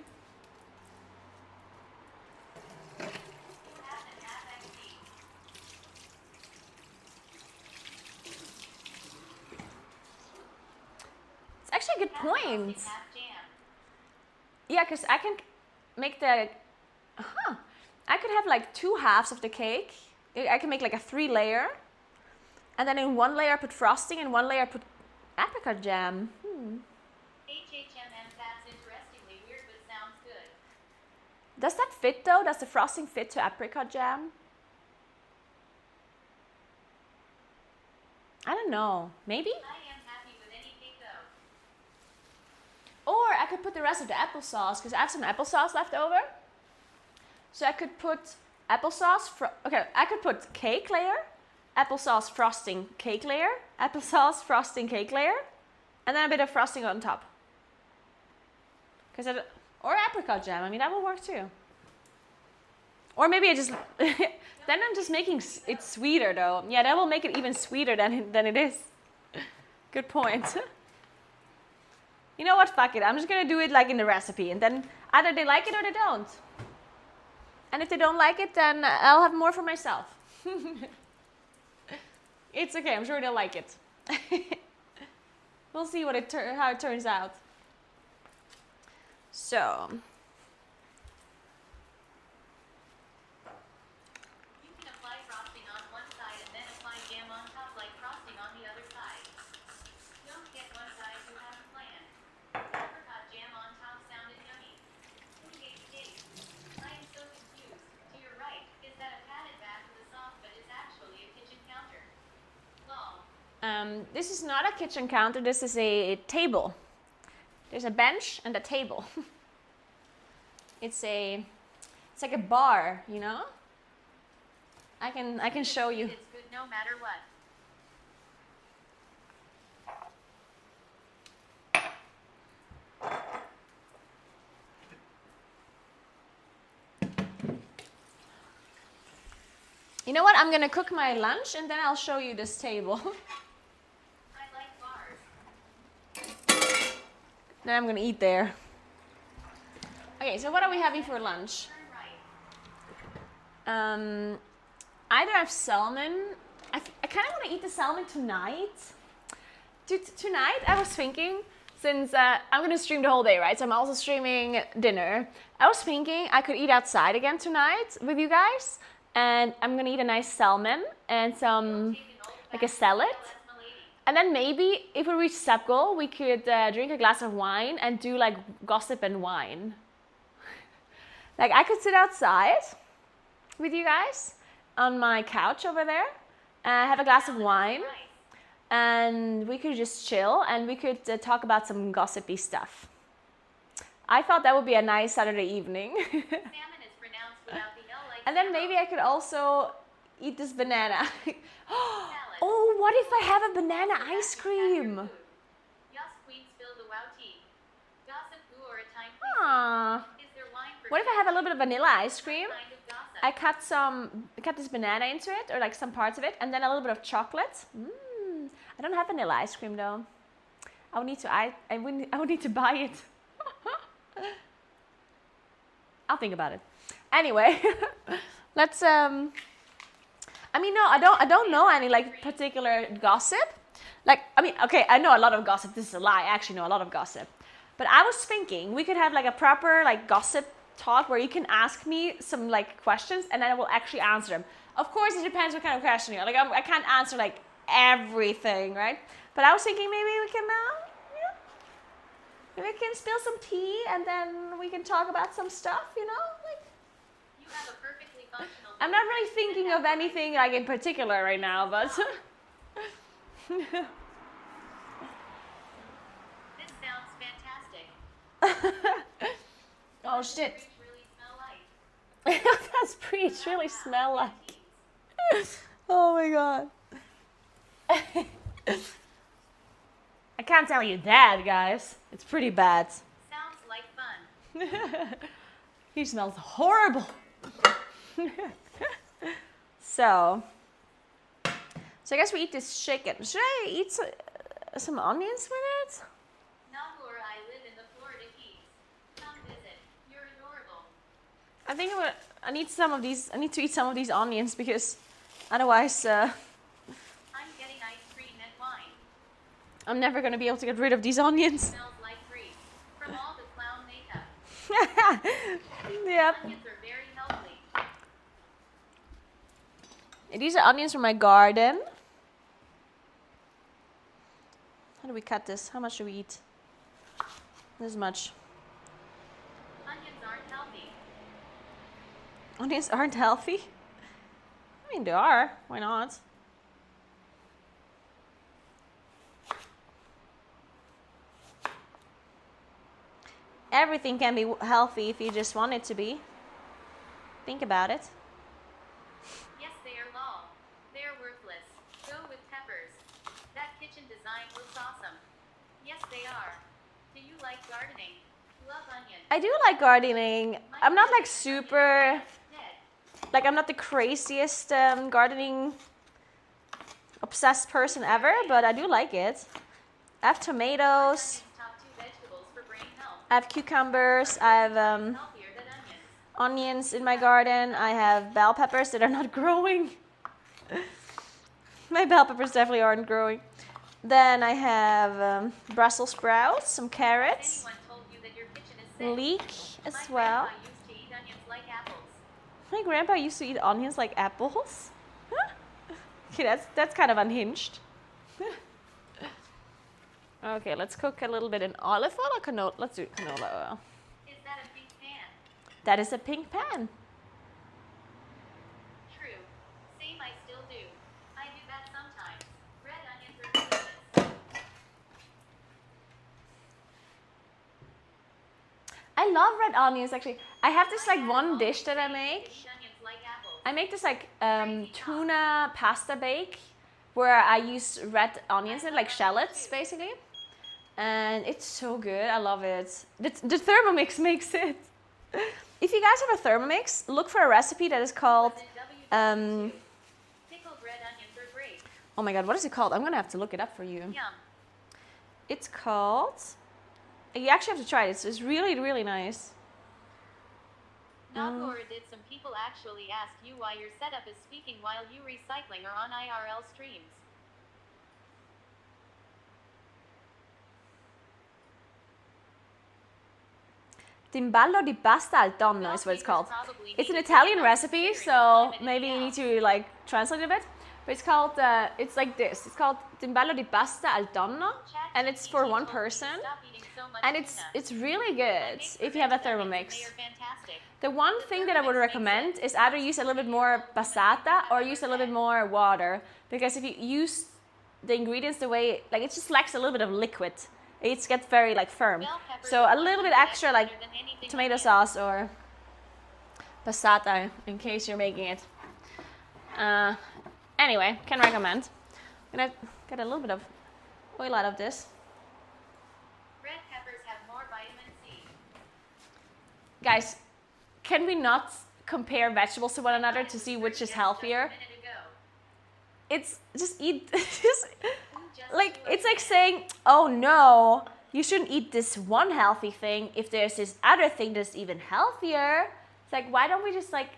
It's actually a good point. Half jam. Yeah, because I can make the, I could have like 2 halves of the cake. I can make like a 3-layer. And then in 1 layer I put frosting, and 1 layer I put apricot jam. HHMM, that's interestingly weird, but sounds good. Does that fit though? Does the frosting fit to apricot jam? I don't know. Maybe? I am happy with any cake though. Or I could put the rest of the applesauce, because I have some applesauce left over. So I could put applesauce. Okay, I could put cake layer, applesauce frosting cake layer, applesauce frosting cake layer, and then a bit of frosting on top. Or apricot jam. I mean, that will work too. Or maybe I just then I'm just making it sweeter though. Yeah, that will make it even sweeter than it is. Good point. You know what? Fuck it. I'm just gonna do it like in the recipe, and then either they like it or they don't. And if they don't like it, then I'll have more for myself. It's okay. I'm sure they'll like it. We'll see how it turns out. So. You can apply frosting on one side and then apply jam on top like frosting on the other side. Don't get one side you haven't planned. Apricot jam on top sounded yummy. Hey. I am so confused. To your right, is that a padded bath with a soft but is actually a kitchen counter? Lol. This is not a kitchen counter. This is a table. There's a bench and a table. It's like a bar, you know? I can show you. It's good no matter what. You know what? I'm gonna cook my lunch and then I'll show you this table. I like bars. Then I'm gonna eat there. Okay, so what are we having for lunch? Turn right. Either have salmon. I kind of want to eat the salmon tonight. Tonight, I was thinking, since I'm gonna stream the whole day, right? So I'm also streaming dinner. I was thinking I could eat outside again tonight with you guys, and I'm gonna eat a nice salmon and some like a salad. And then maybe if we reach step goal, we could drink a glass of wine and do like gossip and wine. Like I could sit outside with you guys on my couch over there, have a glass of wine, and we could just chill and we could talk about some gossipy stuff. I thought that would be a nice Saturday evening. Salmon is pronounced without the L like And then maybe I could also eat this banana. Oh, what if I have a banana ice cream? Yas queen spill the WoW tea. Gossip goo or a time Aww. Is there wine for What if I have a little bit of vanilla ice cream? kind of gossip? I cut this banana into it, or like some parts of it, and then a little bit of chocolate. I don't have vanilla ice cream though. I would need to buy it. I'll think about it. Anyway, let's I mean, no, I don't know any like particular gossip. Like, I mean, okay, I know a lot of gossip. This is a lie. I actually know a lot of gossip. But I was thinking we could have like a proper like gossip talk where you can ask me some like questions and then I will actually answer them. Of course, it depends what kind of question you are. Like, I can't answer like everything, right? But I was thinking maybe we can, maybe we can spill some tea and then we can talk about some stuff, you know? Like, You have a perfectly functional. I'm not really thinking of anything like in particular right now, but This sounds fantastic. oh shit. Fruits really smell like. That's preach. Really smell like. Oh my god. I can't tell you that, guys. It's pretty bad. Sounds like fun. He smells horrible. So I guess we eat this chicken. Should I eat some onions with it? Naguura, I live in the Florida Keys. Come visit. You're adorable. I think I need some of these. I need to eat some of these onions because otherwise I'm getting ice cream and wine. I'm never gonna be able to get rid of these onions. Smells like free. From all the clown makeup. Yep. Onions are very healthy. These are onions from my garden. How do we cut this? How much do we eat? This much. Onions aren't healthy. Onions aren't healthy? I mean, they are. Why not? Everything can be healthy if you just want it to be. Think about it. design looks awesome. Yes, they are. Do you like gardening? Love onions. I do like gardening. I'm not like super, Dead. like I'm not the craziest gardening obsessed person ever, but I do like it. I have tomatoes, Top 2 vegetables for brain health. I have cucumbers, I have Healthier than onions. onions in my garden, I have bell peppers that are not growing. My bell peppers definitely aren't growing. Then I have Brussels sprouts, some carrots, Anyone told you that your kitchen is sick? leek as My well. grandpa used to eat onions like apples. My grandpa used to eat onions like apples. Okay, that's kind of unhinged. Okay, let's cook a little bit in olive oil or canola. Let's do canola oil. Is that a big pan? That is a pink pan. True. Same, I still do. I do that sometimes. Red onions are delicious. I love red onions actually. I have this like one dish that I make. Eat onions like apples. I make this like tuna pasta bake where I use red onions and like shallots basically. And it's so good. I love it. The Thermomix makes it. If you guys have a Thermomix, look for a recipe that is called Pickled red onions are great. oh my god, what is it called? I'm gonna have to look it up for you. Yum. It's called, you actually have to try it. It's really, really nice. Naguura did some people actually ask you why your setup is speaking while you recycling or on IRL streams? Timballo di pasta al tonno is what it's called. It's an Italian recipe, so maybe you need to like translate it a bit. But it's called, it's like this. It's called timballo di pasta al tonno, and it's for one person. And it's really good if you have a Thermomix. The one thing that I would recommend is either use a little bit more passata or use a little bit more water, because if you use the ingredients the way, like it just lacks a little bit of liquid. It gets very like firm. So a little bit extra like tomato sauce or passata in case you're making it. Anyway, can recommend. I'm gonna get a little bit of oil out of this. Red peppers have more vitamin C. Guys, can we not compare vegetables to one another to see which is healthier? It's just eat, like it's like saying, oh no, you shouldn't eat this one healthy thing if there's this other thing that's even healthier. It's like, why don't we just like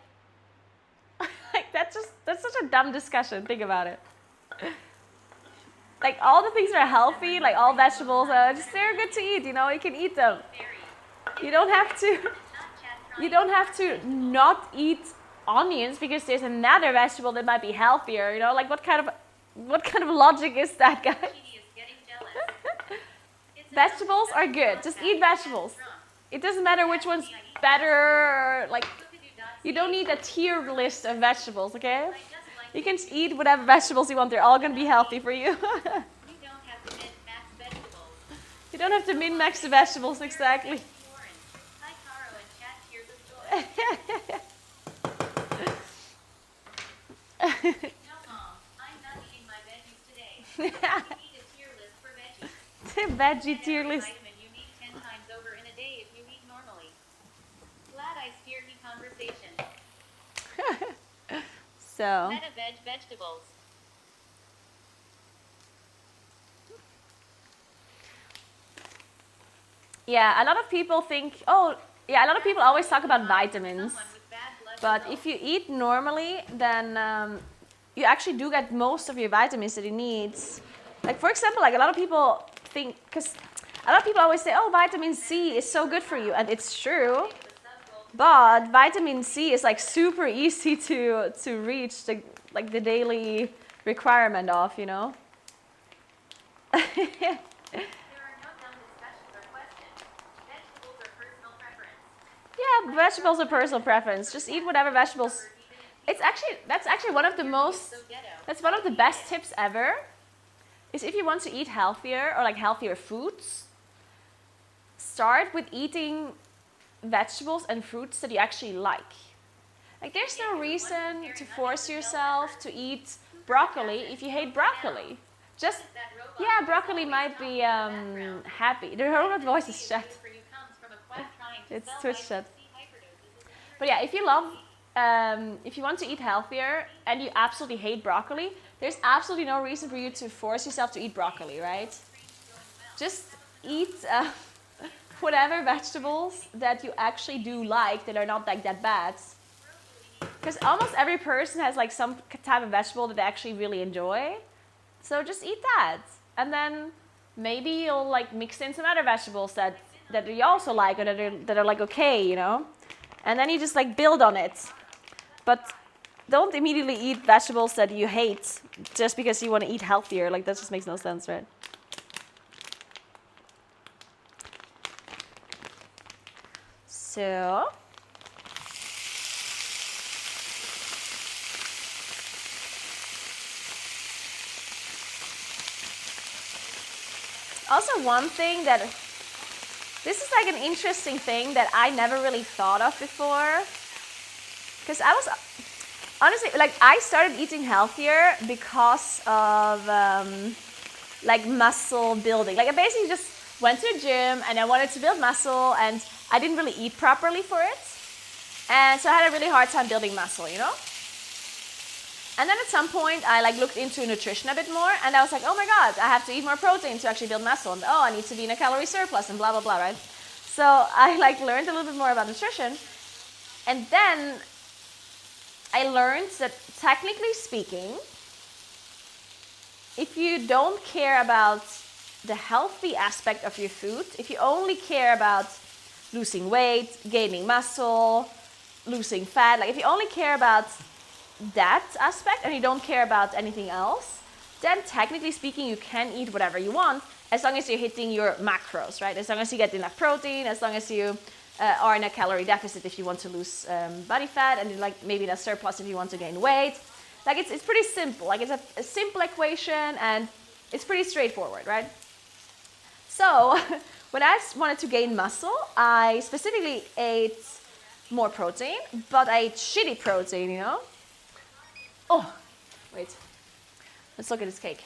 that's such a dumb discussion. Think about it. Like all the things that are healthy, like all vegetables, they're good to eat. You know, you can eat them. You don't have to not eat onions because there's another vegetable that might be healthier. You know, like what kind of logic is that, guys? Vegetables are good. Just eat vegetables. It doesn't matter which one's better. Like you don't need a tier list of vegetables, okay? You can just eat whatever vegetables you want. They're all gonna be healthy for you. You don't have to min-max the vegetables, exactly. The veggie tier list. You need 10 times over in a day if you eat normally. Glad I steered the conversation. So. Meta vegetables. Yeah, a lot of people think, oh, yeah, a lot of people always talk about vitamins. But if you eat normally, then you actually do get most of your vitamins that you need. Like, for example, like a lot of people think, because a lot of people always say, oh, vitamin C is so good for you. And it's true. But vitamin C is like super easy to reach the daily requirement of, you know. There are no dumb discussions or questions. Vegetables are personal preference. Yeah, vegetables are personal preference. Just eat whatever vegetables. That's actually one of the most, that's one of the best tips ever. Is if you want to eat healthier or like healthier foods, start with eating vegetables and fruits that you actually like. Like there's no reason to force yourself to eat broccoli if you hate broccoli. Just, That robot yeah, is broccoli always might be talking in the background. happy. The robot voice is See, shut. for you comes from a quack trying to It's sell switched shut. vitamin C hyperdoses as a But yeah, if you love, if you want to eat healthier and you absolutely hate broccoli, there's absolutely no reason for you to force yourself to eat broccoli, right? Just eat whatever vegetables that you actually do like that are not like that bad. Because almost every person has like some type of vegetable that they actually really enjoy. So just eat that. And then maybe you'll like mix in some other vegetables that you also like or that are like okay, you know? And then you just like build on it. But don't immediately eat vegetables that you hate just because you want to eat healthier. Like that just makes no sense, right? So also one thing that this is like an interesting thing that I never really thought of before. Because I was honestly like I started eating healthier because of like muscle building. Like I basically just went to the gym and I wanted to build muscle and I didn't really eat properly for it. And so I had a really hard time building muscle, you know? And then at some point I like looked into nutrition a bit more and I was like, oh my God, I have to eat more protein to actually build muscle. And oh, I need to be in a calorie surplus and blah, blah, blah, right? So I like learned a little bit more about nutrition. And then I learned that technically speaking, if you don't care about the healthy aspect of your food, if you only care about losing weight, gaining muscle, losing fat, like if you only care about that aspect and you don't care about anything else, then technically speaking, you can eat whatever you want as long as you're hitting your macros, right? As long as you get enough protein, as long as you are in a calorie deficit if you want to lose body fat, and like maybe in a surplus if you want to gain weight. Like it's pretty simple. Like it's a simple equation and it's pretty straightforward, right? So when I wanted to gain muscle, I specifically ate more protein, but I ate shitty protein, you know? Oh, wait. Let's look at this cake.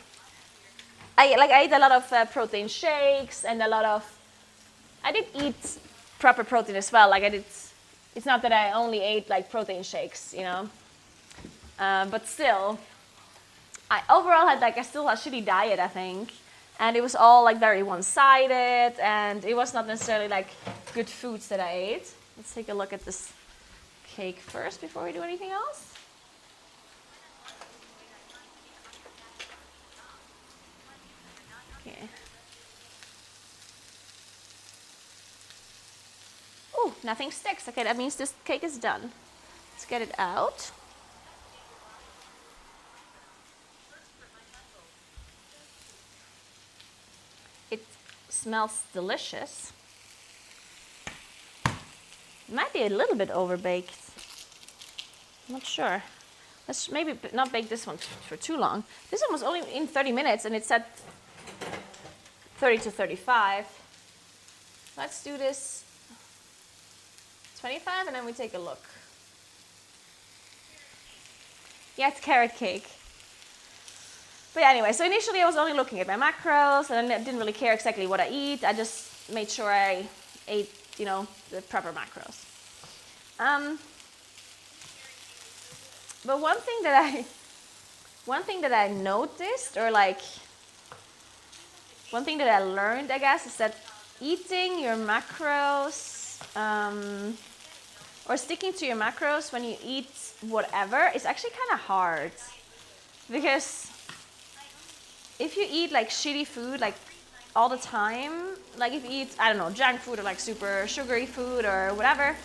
I ate a lot of protein shakes and I did eat proper protein as well. Like it's not that I only ate like protein shakes, you know? But still, I overall had like, I still had a shitty diet, I think. And it was all like very one-sided and it was not necessarily like good foods that I ate. Let's take a look at this cake first before we do anything else. Okay. Oh, nothing sticks. Okay, that means this cake is done. Let's get it out. It smells delicious. It might be a little bit overbaked. I'm not sure. Let's maybe not bake this one for too long. This one was only in 30 minutes and it said 30 to 35. Let's do this 25 and then we take a look. Yeah, it's carrot cake. But yeah, anyway, so initially I was only looking at my macros and I didn't really care exactly what I eat. I just made sure I ate, you know, the proper macros. But one thing that I noticed, or like one thing that I learned, I guess, is that eating your macros or sticking to your macros when you eat whatever is actually kind of hard. Because if you eat like shitty food like all the time, like if you eat, I don't know, junk food or like super sugary food or whatever,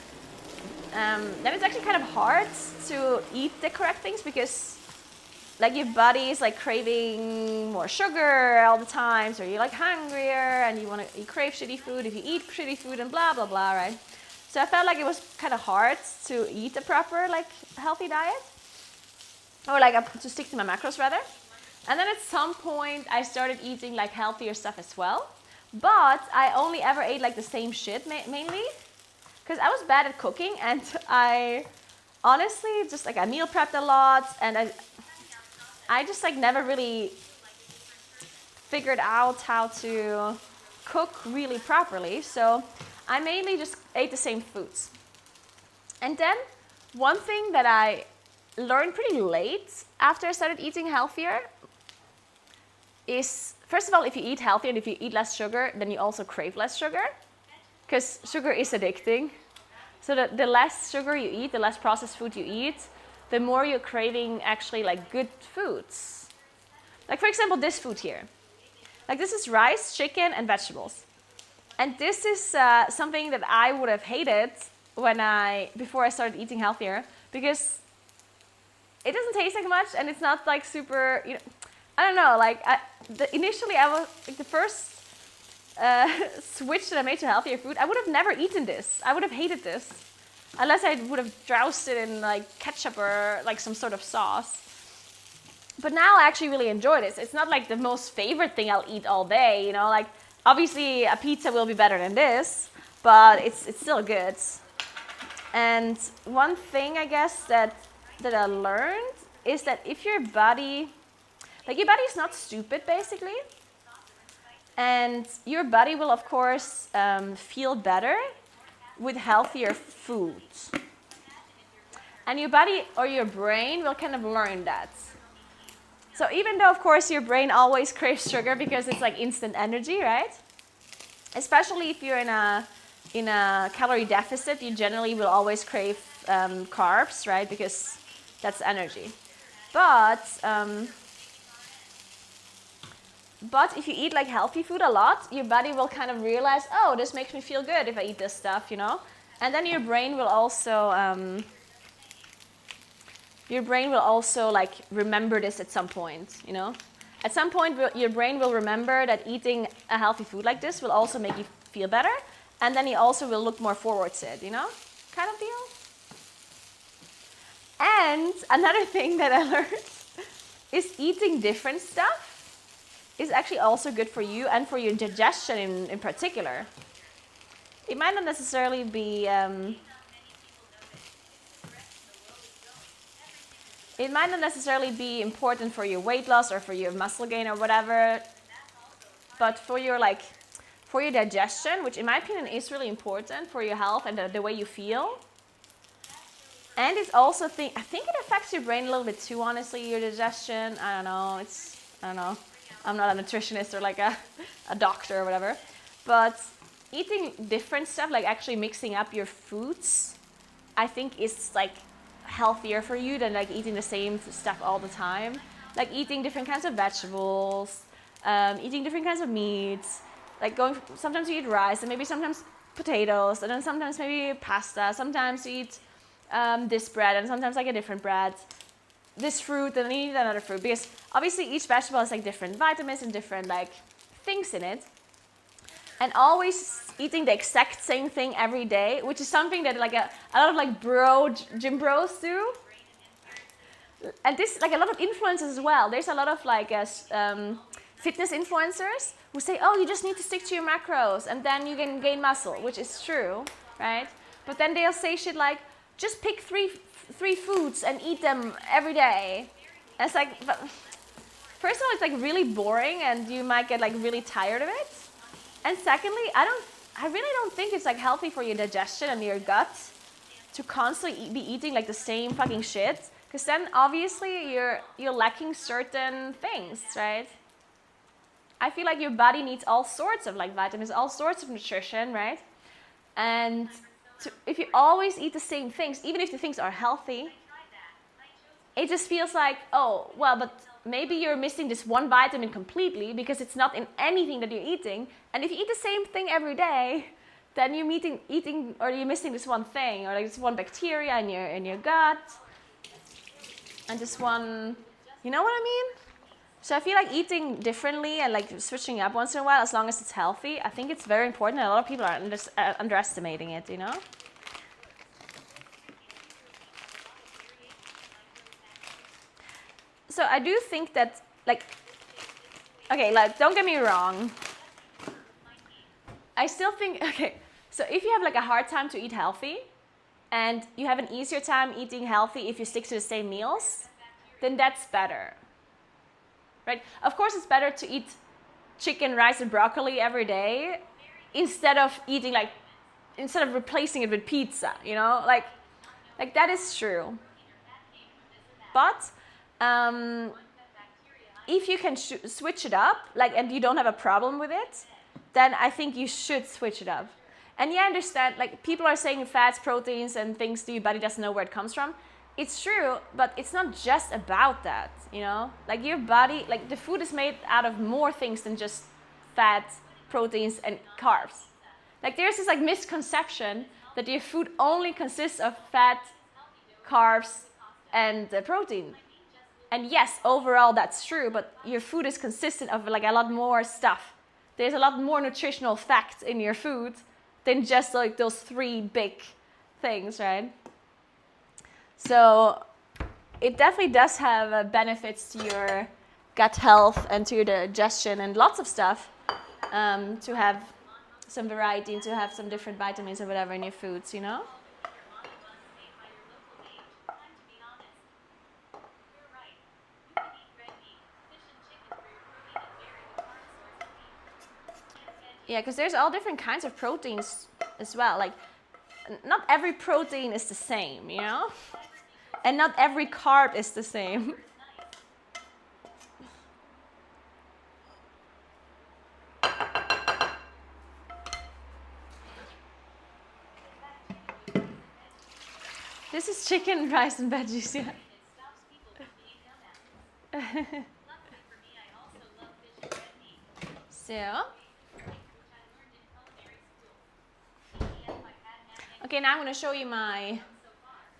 then it's actually kind of hard to eat the correct things because like your body is like craving more sugar all the time, so you're like hungrier and you crave shitty food if you eat shitty food and blah blah blah, right? So I felt like it was kind of hard to eat a proper like healthy diet, or like to stick to my macros rather. And then at some point I started eating like healthier stuff as well, but I only ever ate like the same shit mainly because I was bad at cooking and I honestly just like I meal prepped a lot and I just like never really figured out how to cook really properly. So I mainly just ate the same foods. And then one thing that I learned pretty late after I started eating healthier is, first of all, if you eat healthier and if you eat less sugar, then you also crave less sugar, because sugar is addicting. So the less sugar you eat, the less processed food you eat, the more you're craving actually like good foods. Like for example, this food here. Like this is rice, chicken, and vegetables. And this is something that I would have hated before I started eating healthier, because it doesn't taste like much and it's not like super, I don't know, like initially I was, like the first switch that I made to healthier food, I would have never eaten this. I would have hated this. Unless I would have doused it in like ketchup or like some sort of sauce. But now I actually really enjoy this. It's not like the most favorite thing I'll eat all day, like obviously a pizza will be better than this, but it's still good. And one thing I guess that I learned is that if your body is not stupid basically, and your body will of course feel better with healthier foods. And your body or your brain will kind of learn that. So even though of course your brain always craves sugar because it's like instant energy, right? Especially if you're in a calorie deficit, you generally will always crave carbs, right? Because that's energy. But if you eat like healthy food a lot, your body will kind of realize, oh, this makes me feel good if I eat this stuff, And then your brain will also like remember this at some point, At some point, your brain will remember that eating a healthy food like this will also make you feel better, and then you also will look more forward to it, Kind of deal. And another thing that I learned is eating different stuff is actually also good for you and for your digestion in particular. It might not necessarily be important for your weight loss or for your muscle gain or whatever, but for your digestion, which in my opinion is really important for your health and the way you feel. And it's also I think it affects your brain a little bit too, honestly, your digestion. I don't know. I'm not a nutritionist or like a doctor or whatever. But eating different stuff, like actually mixing up your foods, I think is like healthier for you than like eating the same stuff all the time. Like eating different kinds of vegetables, eating different kinds of meats, like sometimes you eat rice and maybe sometimes potatoes, and then sometimes maybe pasta, sometimes you eat this bread and sometimes like a different bread, this fruit and then you eat another fruit, because obviously each vegetable has like different vitamins and different like things in it. And always eating the exact same thing every day, which is something that like a lot of like gym bros do. And this like a lot of influencers as well. There's a lot of like fitness influencers who say, oh, you just need to stick to your macros and then you can gain muscle, which is true, right? But then they'll say shit like, just pick three foods and eat them every day. And it's like, but first of all, it's like really boring and you might get like really tired of it. And secondly, I really don't think it's like healthy for your digestion and your gut to constantly be eating like the same fucking shit, because then obviously you're lacking certain things, right? I feel like your body needs all sorts of like vitamins, all sorts of nutrition, right? And if you always eat the same things, even if the things are healthy, it just feels like, oh, well, but maybe you're missing this one vitamin completely because it's not in anything that you're eating. And if you eat the same thing every day, then you're missing this one thing, or like this one bacteria in your gut, and this one, you know what I mean? So I feel like eating differently and like switching up once in a while, as long as it's healthy, I think it's very important. And a lot of people are underestimating it, So I do think that, like, okay, like, don't get me wrong. I still think, okay, so if you have like a hard time to eat healthy and you have an easier time eating healthy if you stick to the same meals, then that's better, right? Of course, it's better to eat chicken, rice, and broccoli every day instead of replacing it with pizza, you know, like that is true. But if you can switch it up, and you don't have a problem with it, then I think you should switch it up. And yeah, I understand, people are saying fats, proteins, and things that your body doesn't know where it comes from. It's true, but it's not just about that, you know? Your body, the food is made out of more things than just fat, proteins, and carbs. There's this misconception that your food only consists of fat, carbs, and protein. And yes, overall that's true, but your food is consistent of a lot more stuff. There's a lot more nutritional facts in your food than just those 3 big things, right? So it definitely does have benefits to your gut health and to your digestion and lots of stuff, to have some variety and to have some different vitamins or whatever in your foods, you know? Yeah, because there's all different kinds of proteins as well. Not every protein is the same, you know? And not every carb is the same. This is chicken, rice, and veggies, yeah. So, okay, now I'm going to show you my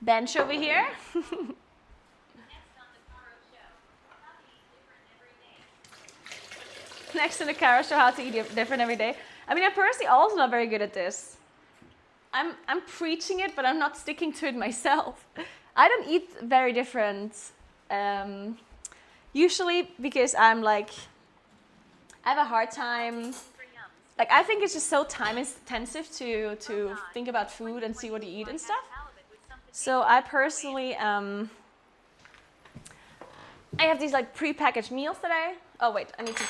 bench over here. Next to the Caro show, how to eat different every day. I mean, I'm personally also not very good at this. I'm preaching it, but I'm not sticking to it myself. I don't eat very different, usually because I'm I have a hard time. I think it's just so time intensive to think about food and see what you eat and stuff. So I personally, I have these pre-packaged meals today. Oh wait, I need to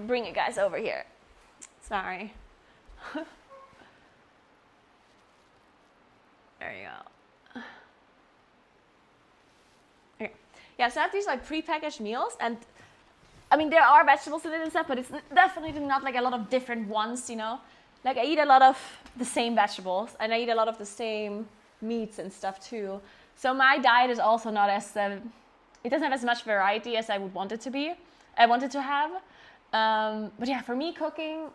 bring you guys over here. Sorry. There you go. Okay. Yeah, so I have these pre-packaged meals, and I mean there are vegetables in it and stuff, but it's definitely not a lot of different ones, you know. I eat a lot of the same vegetables, and I eat a lot of the same meats and stuff too. So my diet is also not as it doesn't have as much variety as I would want it to be. I wanted to have. But yeah, for me, cooking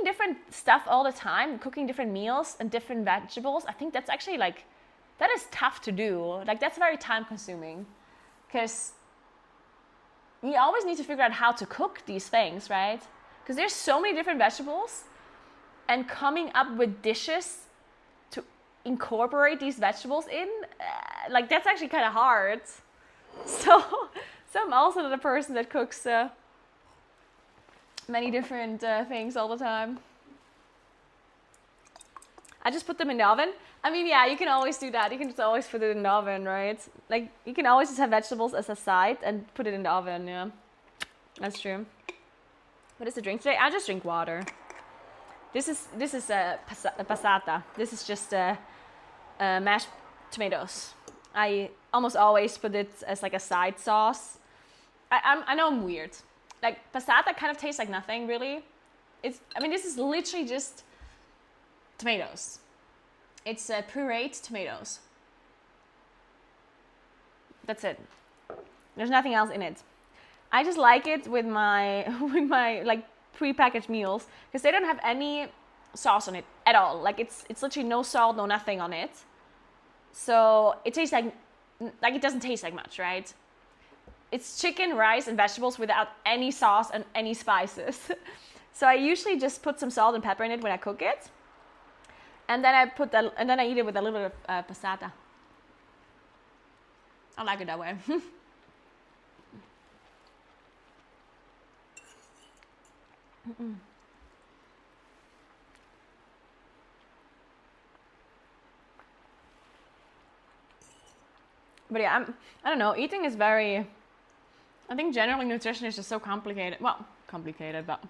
different stuff all the time, cooking different meals and different vegetables, I think that's actually that is tough to do. That's very time consuming, because you always need to figure out how to cook these things, right? Because there's so many different vegetables, and coming up with dishes to incorporate these vegetables in, that's actually kind of hard. So I'm also not a person that cooks many different things all the time. I just put them in the oven. I mean, yeah, you can always do that. You can just always put it in the oven, right? You can always just have vegetables as a side and put it in the oven, yeah. That's true. What is the drink today? I just drink water. This is passata. This is just mashed tomatoes. I almost always put it as a side sauce. I know I'm weird. Passata kind of tastes like nothing, really. This is literally just tomatoes. It's pureed tomatoes. That's it. There's nothing else in it. I just like it with my pre-packaged meals, because they don't have any sauce on it at all. It's literally no salt, no nothing on it. So it tastes like it doesn't taste like much, right? It's chicken, rice, and vegetables without any sauce and any spices. So I usually just put some salt and pepper in it when I cook it, and then I eat it with a little bit of passata. I like it that way. But yeah, I don't know. Eating is I think generally nutrition is just so complicated. Well, complicated, but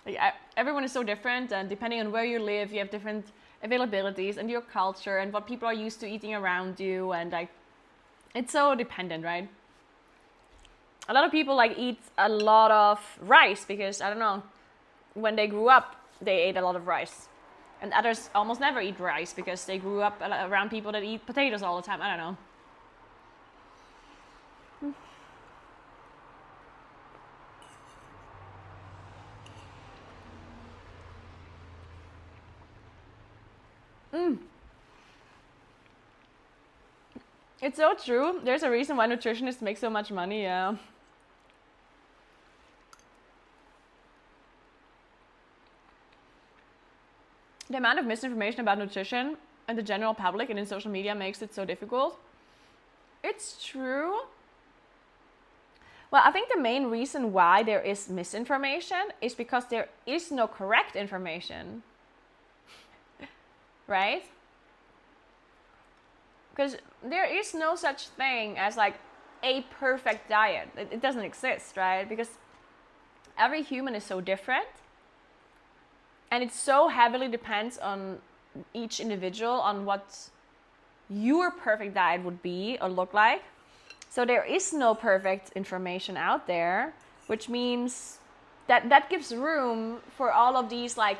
like, everyone is so different, and depending on where you live, you have different availabilities and your culture and what people are used to eating around you, and like it's so dependent, right? A lot of people like eat a lot of rice because, I don't know, when they grew up they ate a lot of rice, and others almost never eat rice because they grew up around people that eat potatoes all the time. I don't know. It's so true. There's a reason why nutritionists make so much money, yeah. The amount of misinformation about nutrition and the general public and in social media makes it so difficult. It's true. Well, I think the main reason why there is misinformation is because there is no correct information. Right? Because there is no such thing as like a perfect diet. It doesn't exist, right? Because every human is so different. And it so heavily depends on each individual on what your perfect diet would be or look like. So there is no perfect information out there, which means that gives room for all of these like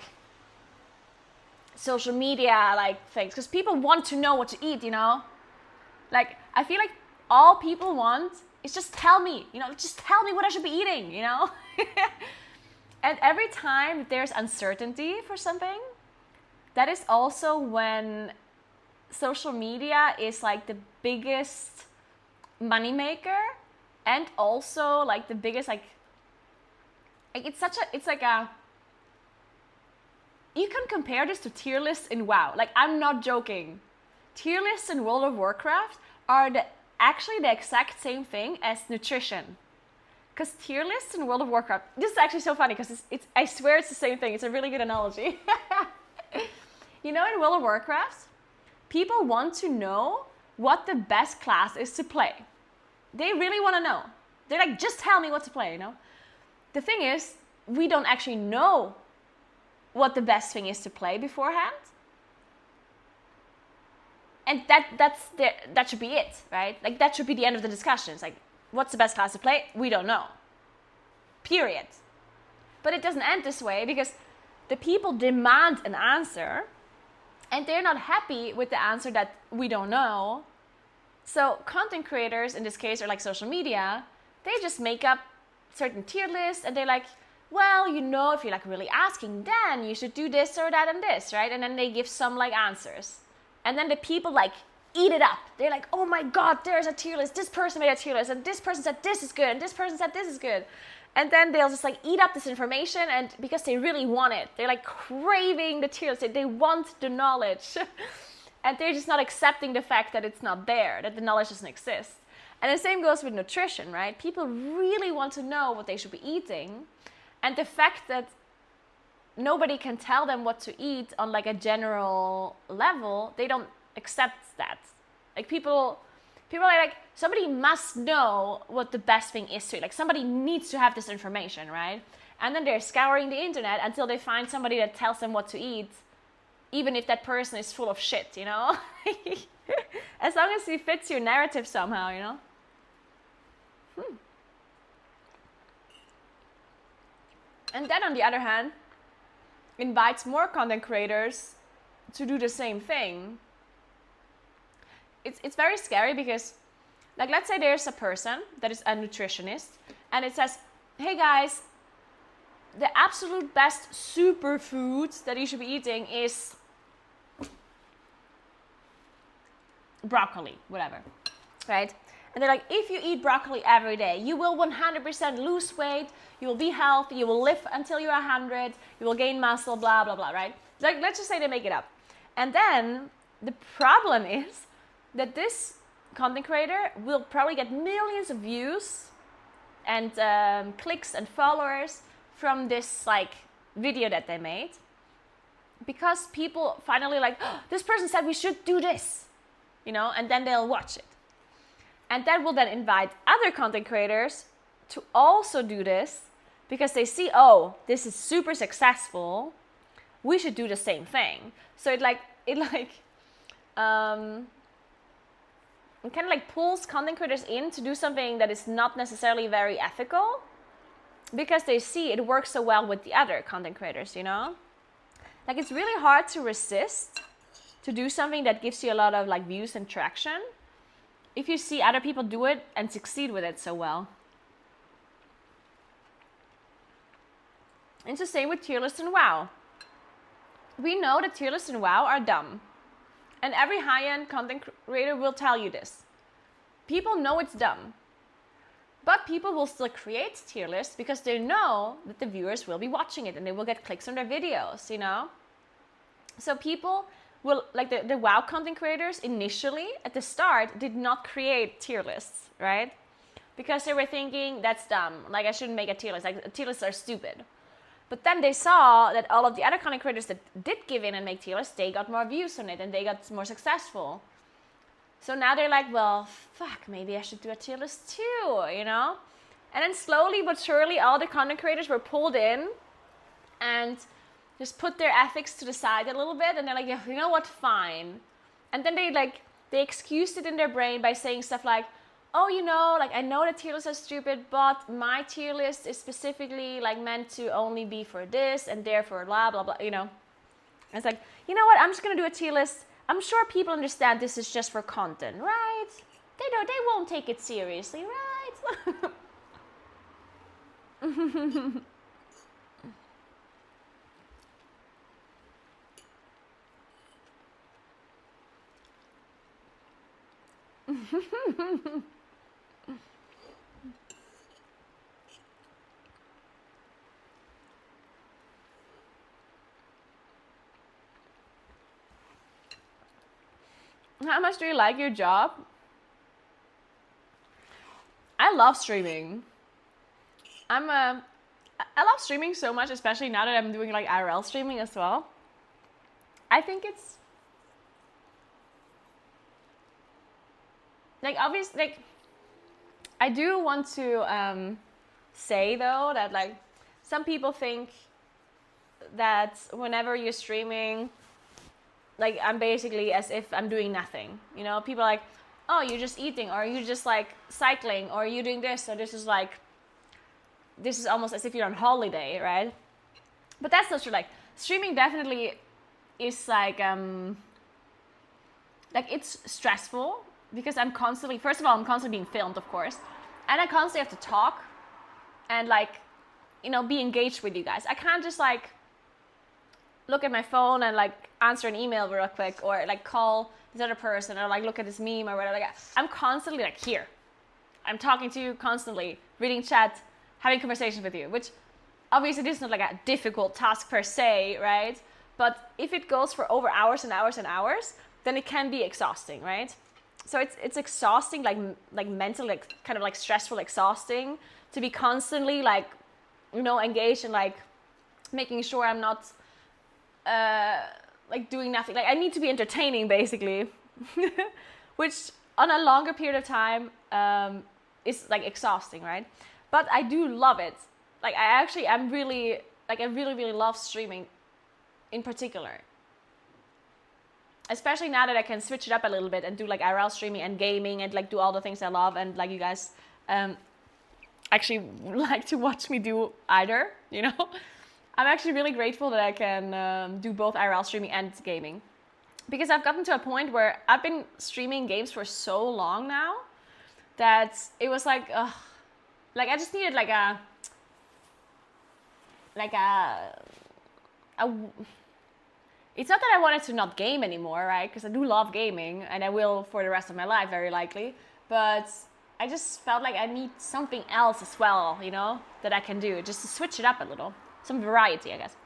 social media like things, because people want to know what to eat, you know? Like, I feel like all people want is just tell me, you know, just tell me what I should be eating, you know? And every time there's uncertainty for something, that is also when social media is like the biggest moneymaker, and also like the biggest like it's like a, you can compare this to tier lists in WoW. Like, I'm not joking. Tier lists in World of Warcraft are actually the exact same thing as nutrition. Because tier lists in World of Warcraft, this is actually so funny because it's I swear it's the same thing. It's a really good analogy. You know, in World of Warcraft, people want to know what the best class is to play. They really want to know. They're like, just tell me what to play, you know? The thing is, we don't actually know what the best thing is to play beforehand. And that should be it, right? Like, that should be the end of the discussion. It's like, what's the best class to play? We don't know. Period. But it doesn't end this way because the people demand an answer and they're not happy with the answer that we don't know. So content creators in this case, or like social media, they just make up certain tier lists and they're like, well, you know, if you're like really asking, then you should do this or that and this, right? And then they give some like answers. And then the people like eat it up. They're like, oh my God, there's a tier list. This person made a tier list and this person said this is good and this person said this is good. And then they'll just like eat up this information, and because they really want it, they're like craving the tier list. They want the knowledge. And they're just not accepting the fact that it's not there, that the knowledge doesn't exist. And the same goes with nutrition, right? People really want to know what they should be eating. And the fact that nobody can tell them what to eat on like a general level, they don't accept that. Like people are like, somebody must know what the best thing is to eat. Like, somebody needs to have this information, right? And then they're scouring the internet until they find somebody that tells them what to eat, even if that person is full of shit, you know? As long as he fits your narrative somehow, you know? And then on the other hand, invites more content creators to do the same thing. It's very scary because, like, let's say there's a person that is a nutritionist and it says, hey guys, the absolute best superfood that you should be eating is broccoli, whatever, right? And they're like, if you eat broccoli every day, you will 100% lose weight, you will be healthy, you will live until you're 100, you will gain muscle, blah, blah, blah, right? Like, let's just say they make it up. And then the problem is that this content creator will probably get millions of views and clicks and followers from this like video that they made, because people finally like, oh, this person said we should do this, you know, and then they'll watch it. And that will then invite other content creators to also do this, because they see, oh, this is super successful, we should do the same thing. So it kind of like pulls content creators in to do something that is not necessarily very ethical, because they see it works so well with the other content creators, you know? Like, it's really hard to resist to do something that gives you a lot of like views and traction if you see other people do it and succeed with it so well. It's the same with tier lists in WoW. We know that tier lists in WoW are dumb. And every high-end content creator will tell you this. People know it's dumb. But people will still create tier lists because they know that the viewers will be watching it and they will get clicks on their videos, you know? So people will, like the WoW content creators initially, at the start, did not create tier lists, right? Because they were thinking, that's dumb. Like, I shouldn't make a tier list. Like, tier lists are stupid. But then they saw that all of the other content creators that did give in and make tier lists, they got more views on it and they got more successful. So now they're like, well, fuck, maybe I should do a tier list too, you know? And then slowly but surely, all the content creators were pulled in and just put their ethics to the side a little bit. And they're like, yeah, you know what, fine. And then they excused it in their brain by saying stuff like, oh, you know, like, I know that tier lists are stupid, but my tier list is specifically like meant to only be for this and therefore blah, blah, blah, you know? And it's like, you know what, I'm just gonna do a tier list. I'm sure people understand this is just for content, right? They won't take it seriously, right? How much do you like your job? I love streaming. I love streaming so much, especially now that I'm doing like IRL streaming as well. I think it's like, obviously, like, I do want to say though that like some people think that whenever you're streaming, like, I'm basically as if I'm doing nothing. You know, people are like, oh, you're just eating, or you're just like cycling, or you're doing this, or this is almost as if you're on holiday, right? But that's not true. Like, streaming definitely is like it's stressful because I'm constantly, first of all, I'm constantly being filmed, of course, and I constantly have to talk and like, you know, be engaged with you guys. I can't just like look at my phone and like answer an email real quick, or like call this other person, or like look at this meme or whatever. Like, I'm constantly like here. I'm talking to you constantly, reading chat, having conversations with you, which obviously this is not like a difficult task per se, right? But if it goes for over hours and hours and hours, then it can be exhausting, right? So it's exhausting, like mentally, like kind of like stressful, exhausting to be constantly like, you know, engaged and like making sure I'm not like doing nothing. Like, I need to be entertaining basically, which on a longer period of time is like exhausting, right? But I do love it. Like, I really love streaming in particular. Especially now that I can switch it up a little bit and do like IRL streaming and gaming and like do all the things I love, and like you guys actually like to watch me do either, you know? I'm actually really grateful that I can do both IRL streaming and gaming, because I've gotten to a point where I've been streaming games for so long now that it was like I just needed it's not that I wanted to not game anymore, right? Because I do love gaming and I will for the rest of my life, very likely. But I just felt like I need something else as well, you know, that I can do just to switch it up a little. Some variety, I guess.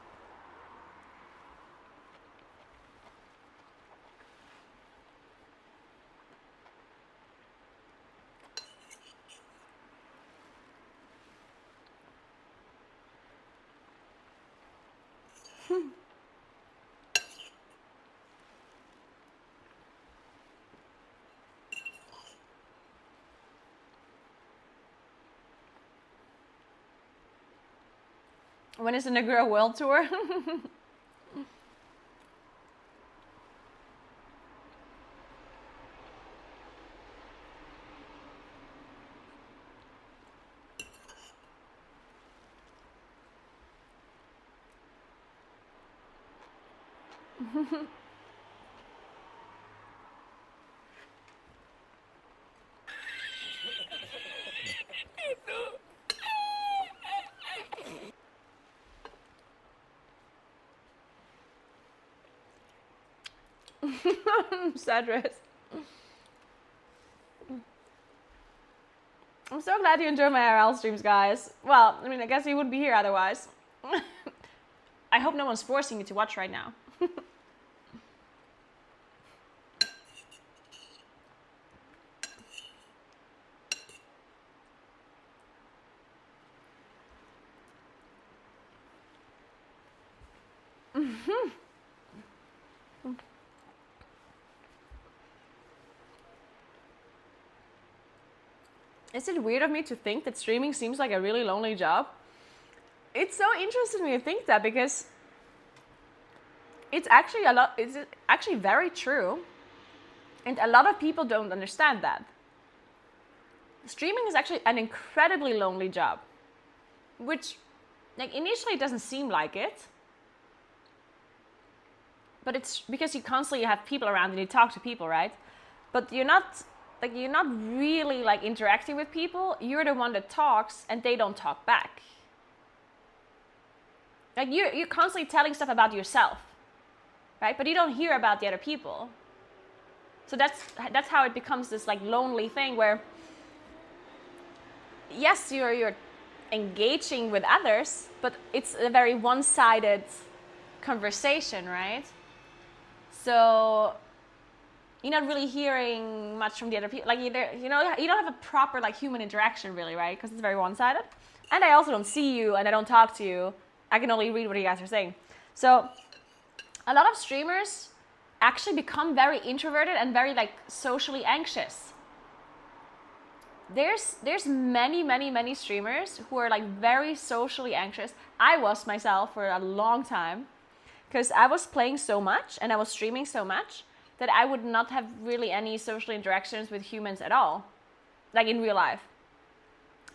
When is the Naguura World Tour? Cedric. I'm so glad you enjoy my IRL streams, guys. Well, I mean, I guess you wouldn't be here otherwise. I hope no one's forcing you to watch right now. Is it weird of me to think that streaming seems like a really lonely job? It's so interesting to think that because it's actually very true. And a lot of people don't understand that. Streaming is actually an incredibly lonely job, which like initially it doesn't seem like it. But it's because you constantly have people around and you talk to people, right? But you're not really like interacting with people. You're the one that talks and they don't talk back. Like you're constantly telling stuff about yourself, right? But you don't hear about the other people. So that's how it becomes this like lonely thing where yes, you're engaging with others, but it's a very one-sided conversation, right? So you're not really hearing much from the other people. Like you don't have a proper like human interaction really, right? Because it's very one-sided. And I also don't see you and I don't talk to you. I can only read what you guys are saying. So a lot of streamers actually become very introverted and very like socially anxious. There's many streamers who are like very socially anxious. I was myself for a long time because I was playing so much and I was streaming so much that I would not have really any social interactions with humans at all, like in real life.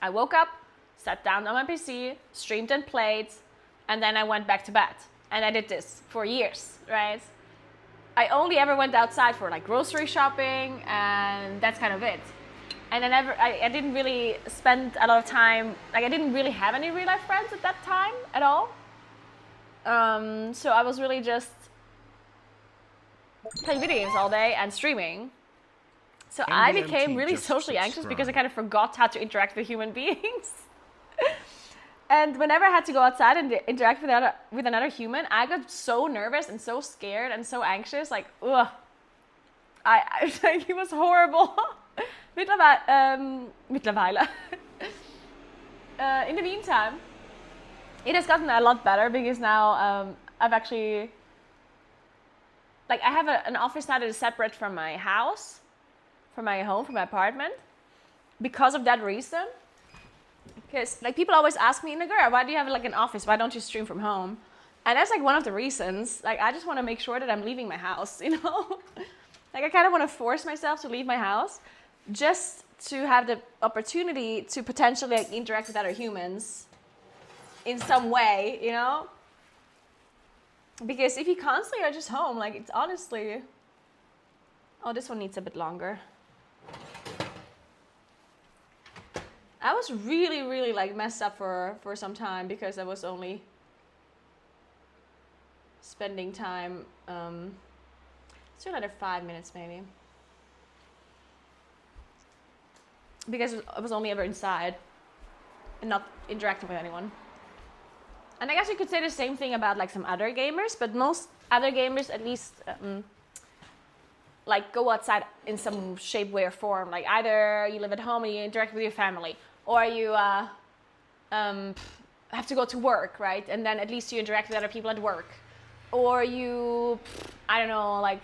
I woke up, sat down on my PC, streamed and played, and then I went back to bed. And I did this for years, right? I only ever went outside for like grocery shopping, and that's kind of it. And I didn't really spend a lot of time, like I didn't really have any real life friends at that time at all. So I was really just playing video games all day and streaming. So I became really socially anxious because I kind of forgot how to interact with human beings. And whenever I had to go outside and interact with another human, I got so nervous and so scared and so anxious, like, ugh. I like, it was horrible. Mittlerweile. In the meantime, it has gotten a lot better because now I've actually, like I have an office now that is separate from my house, from my home, from my apartment, because of that reason. Because like people always ask me, Naguura, why do you have like an office? Why don't you stream from home? And that's like one of the reasons. Like I just want to make sure that I'm leaving my house, you know? Like I kind of want to force myself to leave my house just to have the opportunity to potentially like interact with other humans in some way, you know? Because if you constantly are just home, like it's honestly, oh, this one needs a bit longer. I was really like messed up for some time because I was only spending time, let's do another 5 minutes maybe. Because I was only ever inside and not interacting with anyone. And I guess you could say the same thing about like some other gamers, but most other gamers at least like go outside in some shape, way or form. Like either you live at home and you interact with your family, or you have to go to work, right? And then at least you interact with other people at work. Or you, I don't know, like,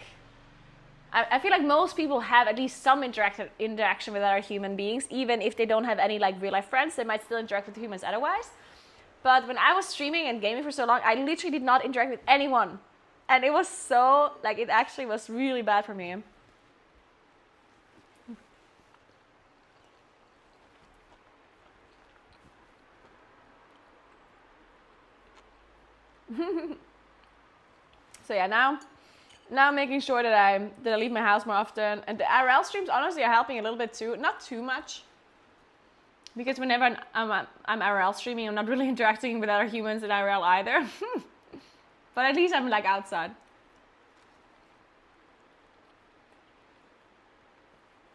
I feel like most people have at least some interaction with other human beings, even if they don't have any like real life friends, they might still interact with humans otherwise. But when I was streaming and gaming for so long, I literally did not interact with anyone. And it was so, like, it actually was really bad for me. So yeah, now I'm making sure that I leave my house more often. And the IRL streams honestly are helping a little bit too. Not too much. Because whenever I'm IRL streaming, I'm not really interacting with other humans in IRL either. But at least I'm like outside.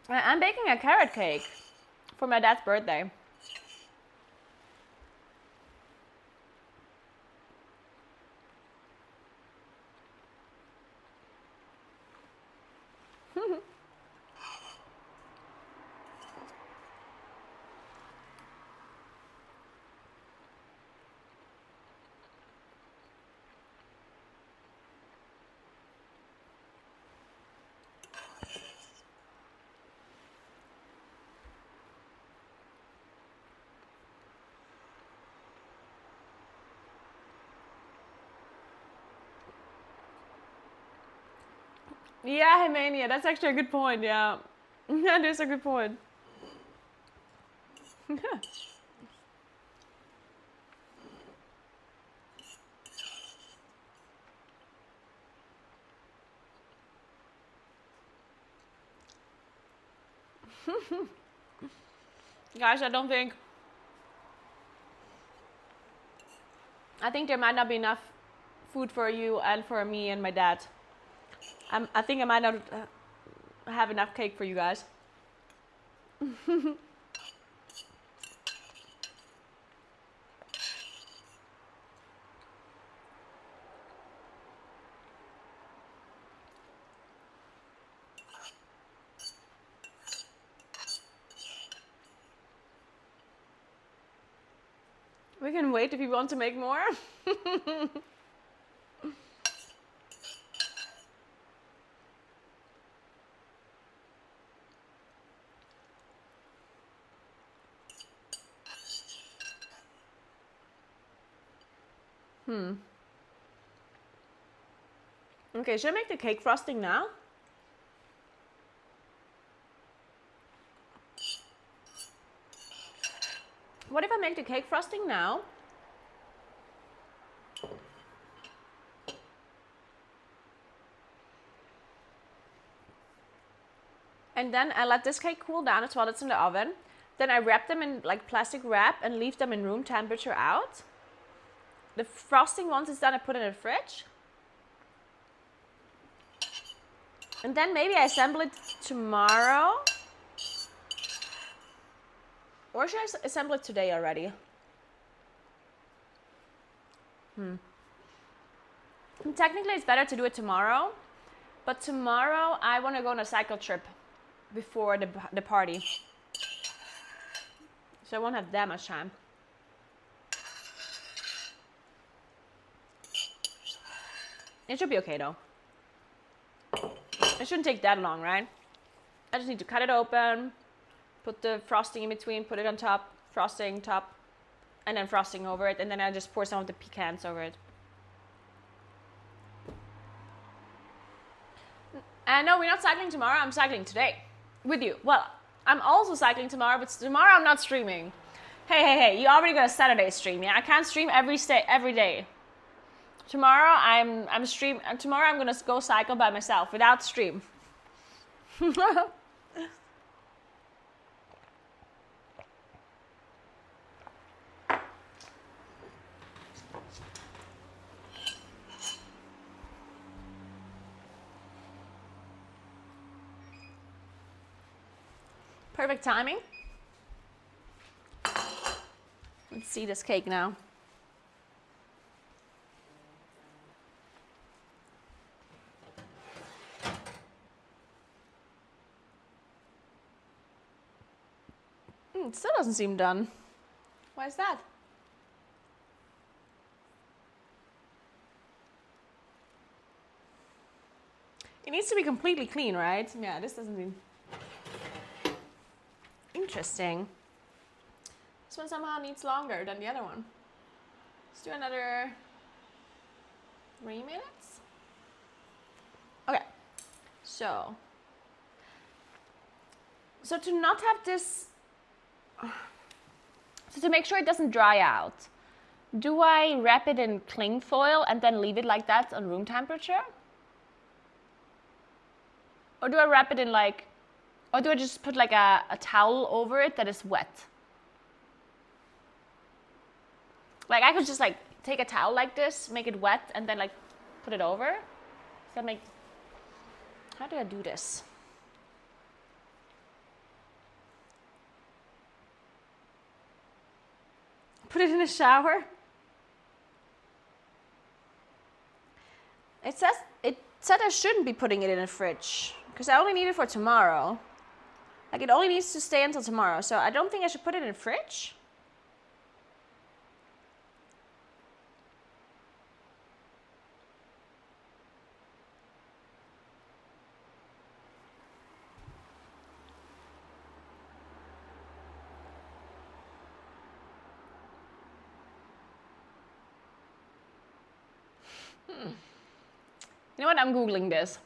I'm baking a carrot cake for my dad's birthday. Yeah, Himania, that's actually a good point, yeah. That is a good point. Guys, I think there might not be enough food for you and for me and my dad. I think I might not have enough cake for you guys. We can wait if you want to make more. Okay, should I make the cake frosting now? What if I make the cake frosting now? And then I let this cake cool down as well. It's in the oven. Then I wrap them in like plastic wrap and leave them in room temperature out. The frosting, once it's done, I put it in the fridge. And then maybe I assemble it tomorrow. Or should I assemble it today already? Technically, it's better to do it tomorrow. But tomorrow, I want to go on a cycle trip before the party. So I won't have that much time. It should be okay though. It shouldn't take that long, right? I just need to cut it open, put the frosting in between, put it on top, frosting top, and then frosting over it, and then I just pour some of the pecans over it. And no, we're not cycling tomorrow, I'm cycling today with you. Well, I'm also cycling tomorrow, but tomorrow I'm not streaming. Hey, you already got a Saturday stream, yeah? I can't stream every day. Tomorrow tomorrow I'm gonna go cycle by myself without stream. Perfect timing. Let's see this cake now. It still doesn't seem done. Why is that? It needs to be completely clean, right? Yeah, this doesn't seem... Interesting. This one somehow needs longer than the other one. Let's do another 3 minutes. Okay, so to not have this, so to make sure it doesn't dry out, do I wrap it in cling foil and then leave it like that on room temperature? Or do I wrap it in like, or do I just put like a towel over it that is wet? Like I could just like take a towel like this, make it wet, and then like put it over. Does that make, how do I do this? Put it in a shower? It said I shouldn't be putting it in a fridge because I only need it for tomorrow. Like it only needs to stay until tomorrow, so I don't think I should put it in a fridge. You know what? I'm Googling this.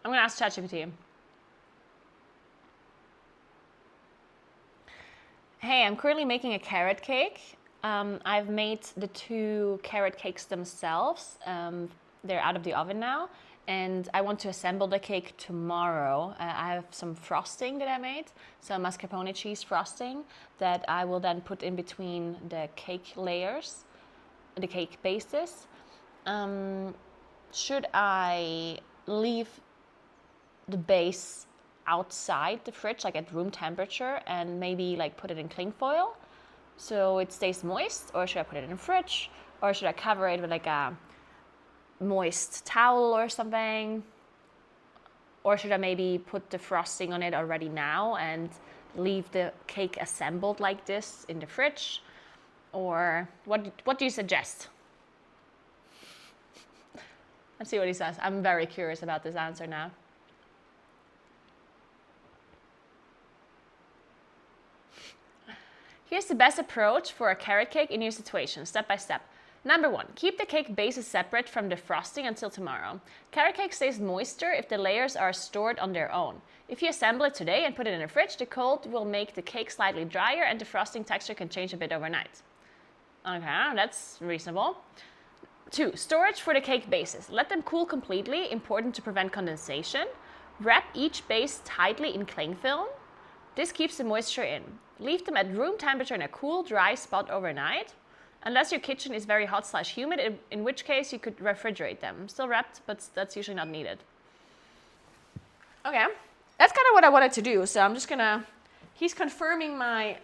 I'm gonna ask ChatGPT. Hey, I'm currently making a carrot cake. I've made the 2 carrot cakes themselves. They're out of the oven now. And I want to assemble the cake tomorrow. I have some frosting that I made, some mascarpone cheese frosting that I will then put in between the cake layers, the cake bases. Should I leave the base outside the fridge, like at room temperature, and maybe like put it in cling foil so it stays moist? Or should I put it in the fridge? Or should I cover it with like a moist towel or something? Or should I maybe put the frosting on it already now and leave the cake assembled like this in the fridge? Or what do you suggest? Let's see what he says. I'm very curious about this answer now. Here's the best approach for a carrot cake in your situation, step by step. Number 1, keep the cake bases separate from the frosting until tomorrow. Carrot cake stays moister if the layers are stored on their own. If you assemble it today and put it in the fridge, the cold will make the cake slightly drier and the frosting texture can change a bit overnight. Okay, that's reasonable. 2, storage for the cake bases. Let them cool completely, important to prevent condensation. Wrap each base tightly in cling film. This keeps the moisture in. Leave them at room temperature in a cool, dry spot overnight. Unless your kitchen is very hot/humid, in which case you could refrigerate them. Still wrapped, but that's usually not needed. Okay, that's kind of what I wanted to do. So I'm just gonna, he's confirming my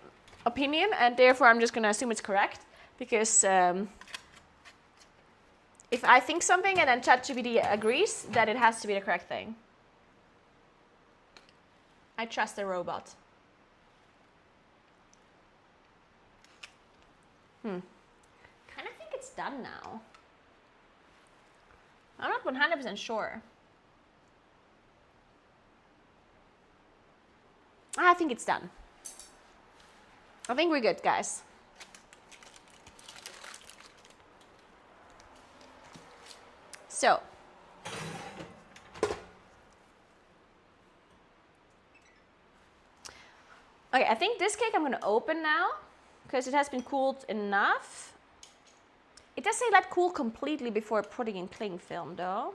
opinion, and therefore I'm just gonna assume it's correct. Because if I think something and then ChatGPT agrees, then it has to be the correct thing. I trust the robot. Kind of think it's done now. I'm not 100% sure. I think it's done. I think we're good, guys. So, okay, I think this cake I'm going to open now because it has been cooled enough. It does say let cool completely before putting in cling film though.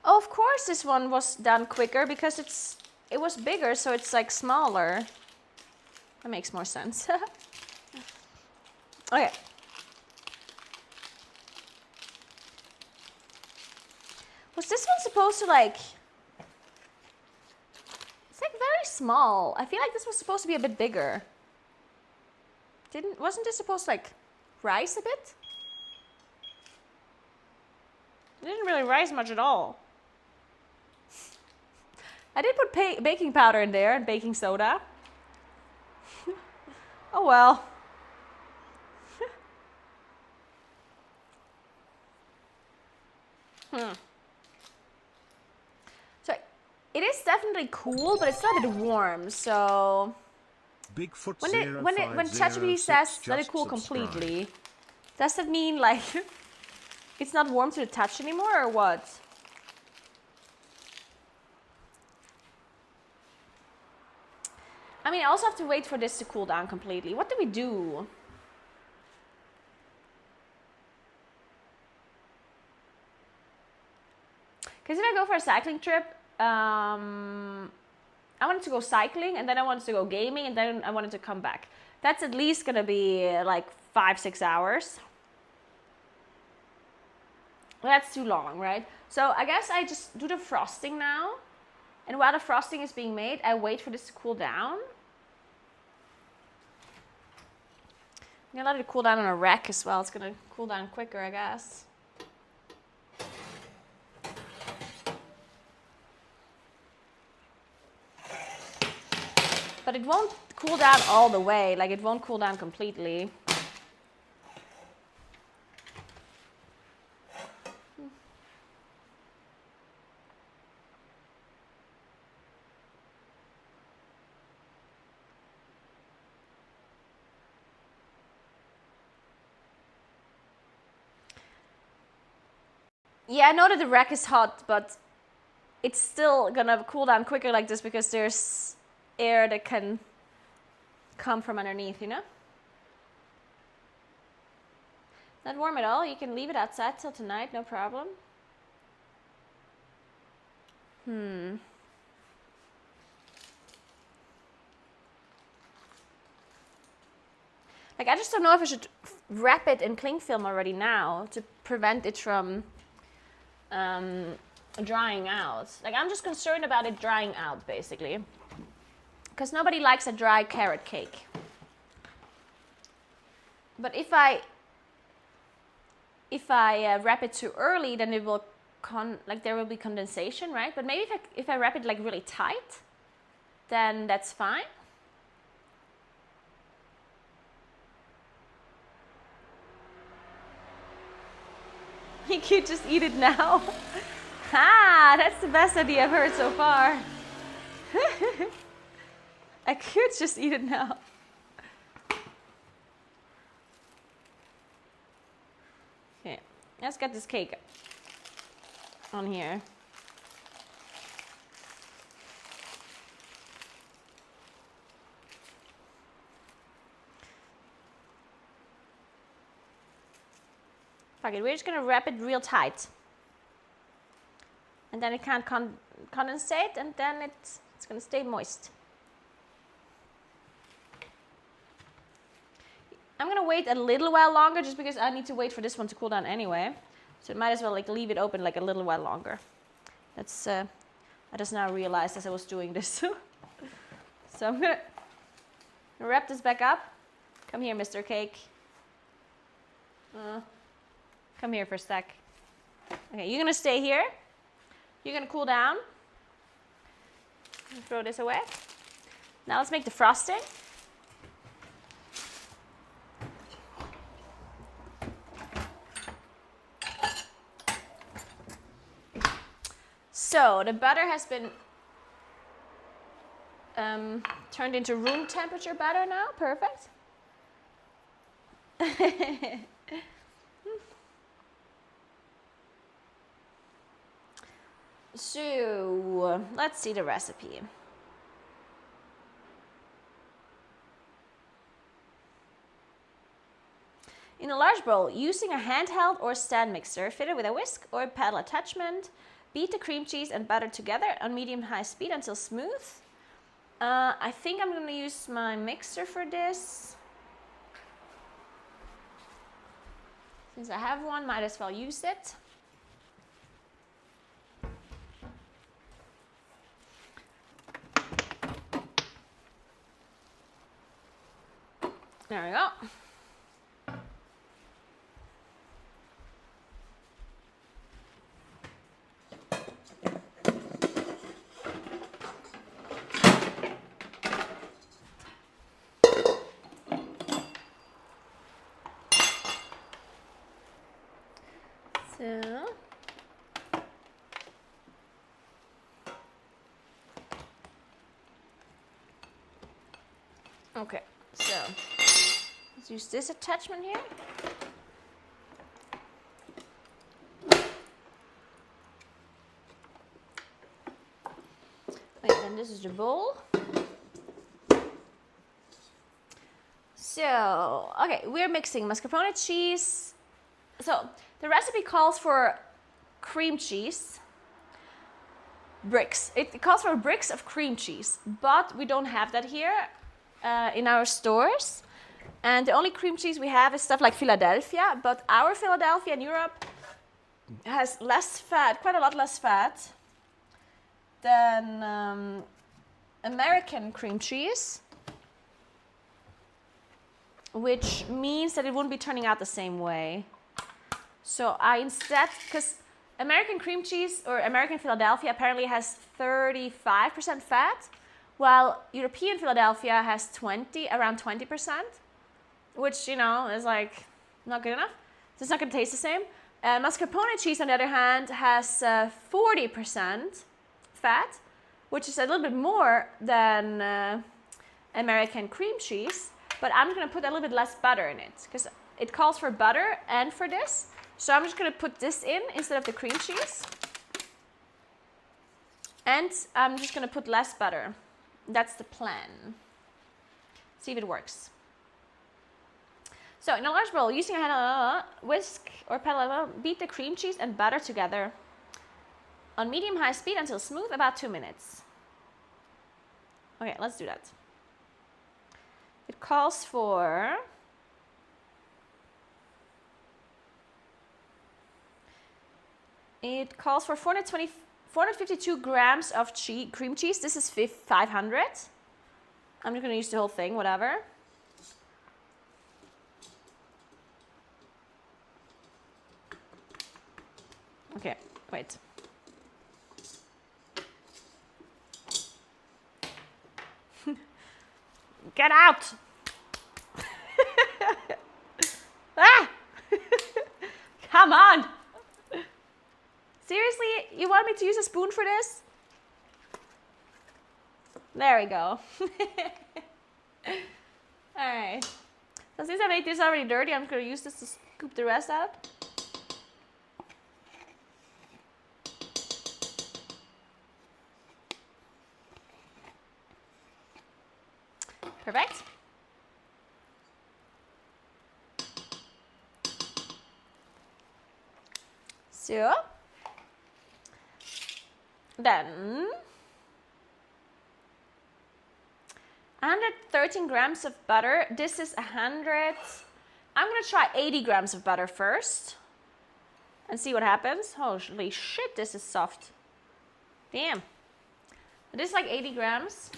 Oh, of course this one was done quicker because it was bigger, so it's like smaller. That makes more sense. Okay. Was this one supposed to like... It's like very small. I feel like this was supposed to be a bit bigger. Wasn't this supposed to like rise a bit? It didn't really rise much at all. I did put baking powder in there and baking soda. Oh well. So it is definitely cool, but it's still a bit warm, so... Bigfoot When ChatGPT says let it cool completely, does that mean like it's not warm to the touch anymore or what? I mean, I also have to wait for this to cool down completely. What do we do? Because if I go for a cycling trip, I wanted to go cycling and then I wanted to go gaming and then I wanted to come back. That's at least gonna be like 5-6 hours. Well, that's too long, right? So I guess I just do the frosting now. And while the frosting is being made, I wait for this to cool down. I'm gonna let it cool down on a rack as well. It's gonna cool down quicker, I guess. But it won't cool down all the way, like it won't cool down completely. Yeah, I know that the rack is hot, but it's still gonna cool down quicker like this because there's air that can come from underneath, you know? Not warm at all. You can leave it outside till tonight, no problem. Like, I just don't know if I should wrap it in cling film already now to prevent it from drying out. Like, I'm just concerned about it drying out, basically. Because nobody likes a dry carrot cake. But if I wrap it too early, then it will there will be condensation, right? But maybe if I wrap it like really tight, then that's fine. You could just eat it now. Ah, that's the best idea I've heard so far. I could just eat it now. Okay, let's get this cake on here. Fuck it, we're just gonna wrap it real tight. And then it can't condensate, and then it's gonna stay moist. I'm gonna wait a little while longer just because I need to wait for this one to cool down anyway. So it might as well like leave it open like a little while longer. That's I just now realized as I was doing this. So I'm gonna wrap this back up. Come here, Mr. Cake. Come here for a sec. Okay, you're gonna stay here. You're gonna cool down. Throw this away. Now let's make the frosting. So the butter has been turned into room temperature butter now. Perfect. So let's see the recipe. In a large bowl, using a handheld or stand mixer fitted with a whisk or paddle attachment, beat the cream cheese and butter together on medium-high speed until smooth. I think I'm going to use my mixer for this. Since I have one, might as well use it. There we go. So Okay, so let's use this attachment here. Okay, then this is the bowl. So, okay, we're mixing mascarpone cheese. So, the recipe calls for cream cheese, bricks. It calls for bricks of cream cheese, but we don't have that here in our stores. And the only cream cheese we have is stuff like Philadelphia, but our Philadelphia in Europe has less fat, quite a lot less fat than American cream cheese, which means that it wouldn't be turning out the same way. So I instead, because American cream cheese or American Philadelphia apparently has 35% fat, while European Philadelphia has around 20%, which, you know, is like not good enough. So it's not going to taste the same. Mascarpone cheese, on the other hand, has 40% fat, which is a little bit more than American cream cheese, but I'm going to put a little bit less butter in it because it calls for butter and for this. So I'm just going to put this in instead of the cream cheese. And I'm just going to put less butter. That's the plan. See if it works. So in a large bowl, using a hand, whisk or pedal, beat the cream cheese and butter together on medium-high speed until smooth, about 2 minutes. Okay, let's do that. It calls for It calls for 452 grams of cream cheese. This is 500. I'm just going to use the whole thing, whatever. Okay, wait. Get out! Ah! Come on! Seriously, you want me to use a spoon for this? There we go. Alright. So since I made this already dirty, I'm just going to use this to scoop the rest out. Perfect. So, then 113 grams of butter. This is 100. I'm going to try 80 grams of butter first and see what happens. Holy shit, this is soft. Damn. This is like 80 grams.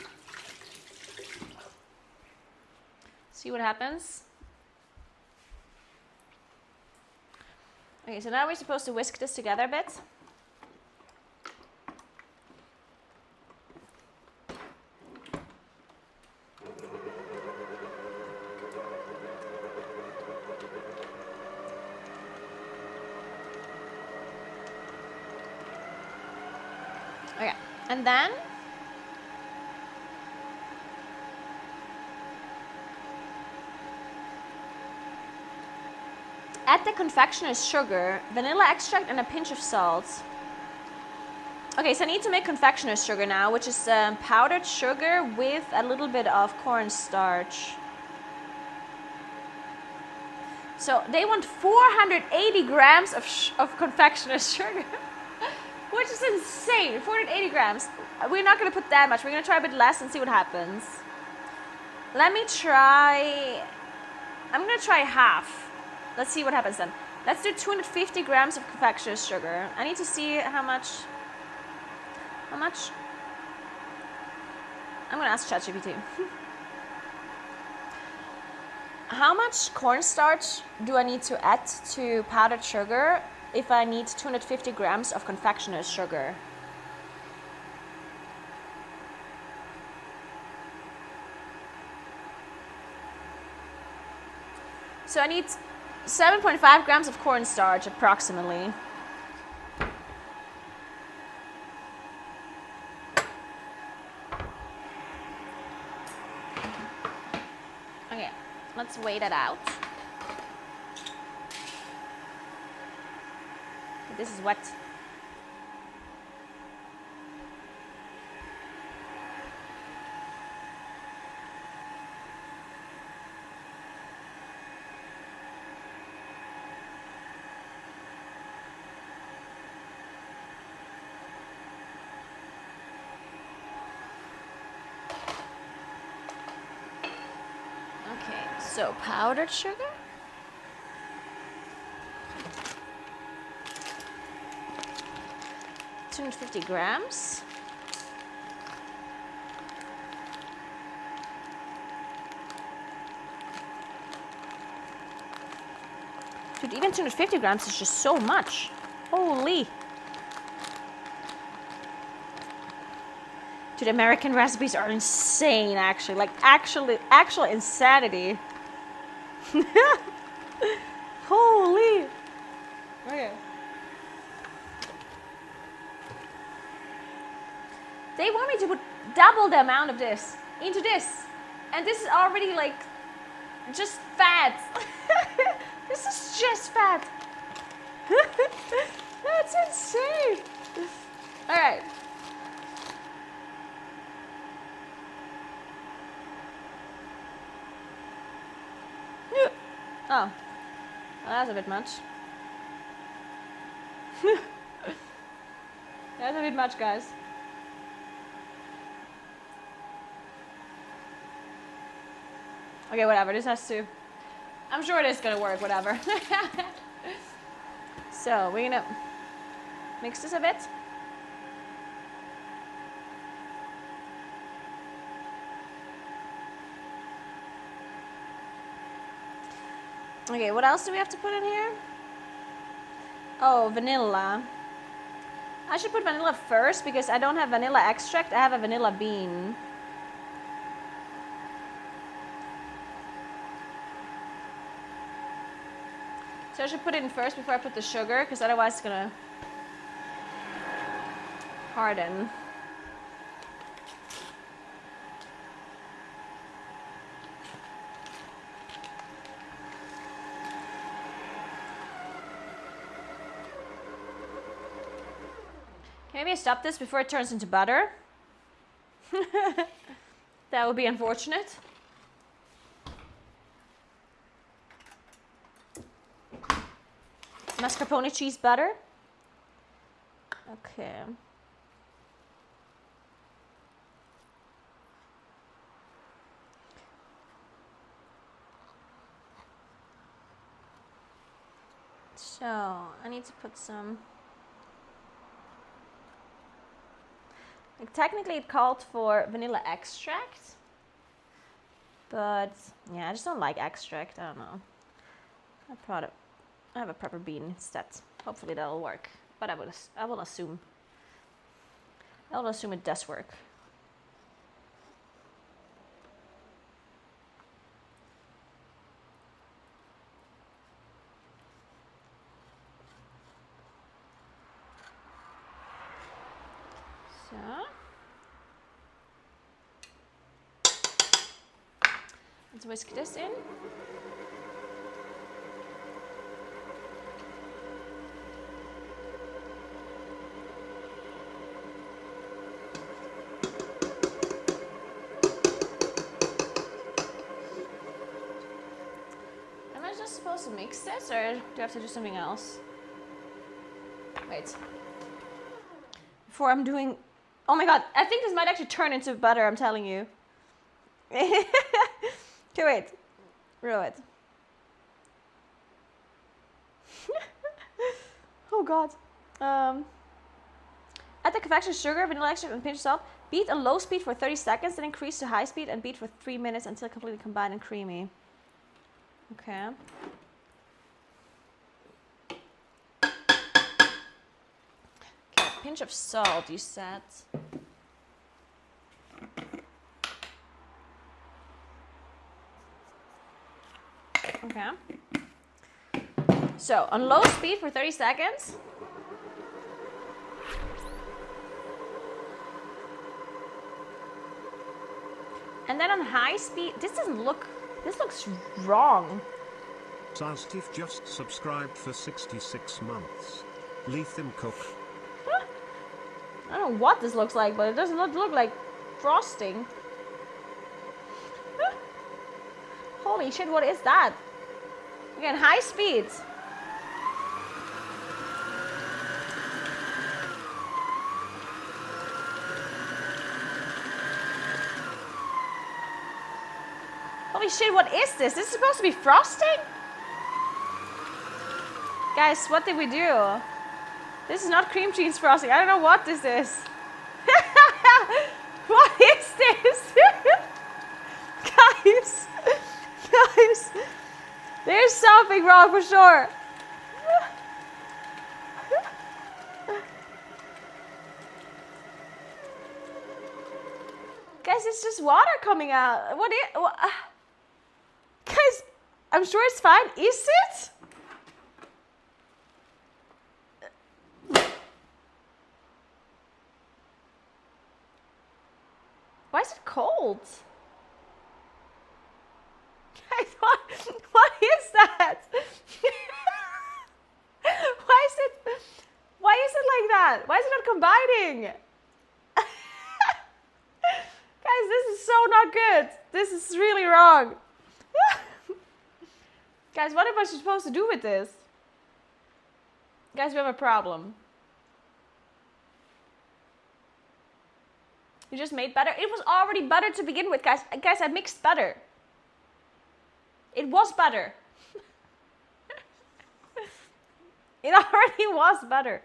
See what happens. Okay, so now we're supposed to whisk this together a bit. Okay, and then add the confectioner's sugar, vanilla extract, and a pinch of salt. Okay, so I need to make confectioner's sugar now, which is powdered sugar with a little bit of cornstarch. So they want 480 grams of confectioner's sugar, which is insane. 480 grams. We're not going to put that much. We're going to try a bit less and see what happens. Let me try. I'm going to try half. Let's see what happens then. Let's do 250 grams of confectioner's sugar. I need to see how much. I'm going to ask ChatGPT. How much cornstarch do I need to add to powdered sugar if I need 250 grams of confectioner's sugar? So I need 7.5 grams of cornstarch approximately. Let's wait it out. This is wet. Okay, so powdered sugar. 250 grams. Dude, even 250 grams is just so much. Holy. Dude, American recipes are insane, actually. Like, actual insanity. Holy. Okay. They want me to put double the amount of this into this. And this is already like just fat. This is just fat. That's insane. All right. Oh, well, that's a bit much. That's a bit much, guys. Okay, whatever. This has to. I'm sure it is gonna work. Whatever. So we're gonna mix this a bit. Okay, what else do we have to put in here? Oh, vanilla. I should put vanilla first because I don't have vanilla extract. I have a vanilla bean. So I should put it in first before I put the sugar, because otherwise it's gonna harden. Maybe I stop this before it turns into butter. That would be unfortunate. Mascarpone cheese butter. Okay. So I need to put some. Like, technically it called for vanilla extract, but yeah, I just don't like extract. I don't know. I have a proper bean instead. Hopefully that'll work, but I will assume it does work. So let's whisk this in. Am I just supposed to mix this, or do I have to do something else? Wait. Before I'm doing... Oh my god, I think this might actually turn into butter, I'm telling you. Okay, wait. Roll it. Oh god. Add the confection sugar, vanilla extract, and pinch of salt. Beat on low speed for 30 seconds, then increase to high speed and beat for 3 minutes until completely combined and creamy. Okay. Okay, a pinch of salt, you said. Okay. So, on low speed for 30 seconds. And then on high speed, this doesn't look This looks wrong. Saztif just subscribed for 66 months. Lethem Cook. I don't know what this looks like, but it does not look like frosting. Holy shit, what is that? Again, high speeds. Holy shit, what is this? This is supposed to be frosting? Guys, what did we do? This is not cream cheese frosting. I don't know what this is. What is this? Guys. Guys. There's something wrong for sure. Guys, it's just water coming out. Guys, I'm sure it's fine. Is it? Why is it cold? Guys, what is that? Why is it like that? Why is it not combining? Guys, this is so not good. This is really wrong. Guys, what am I supposed to do with this? Guys, we have a problem. You just made butter? It was already butter to begin with, guys. Guys, I mixed butter. It was butter. It already was butter.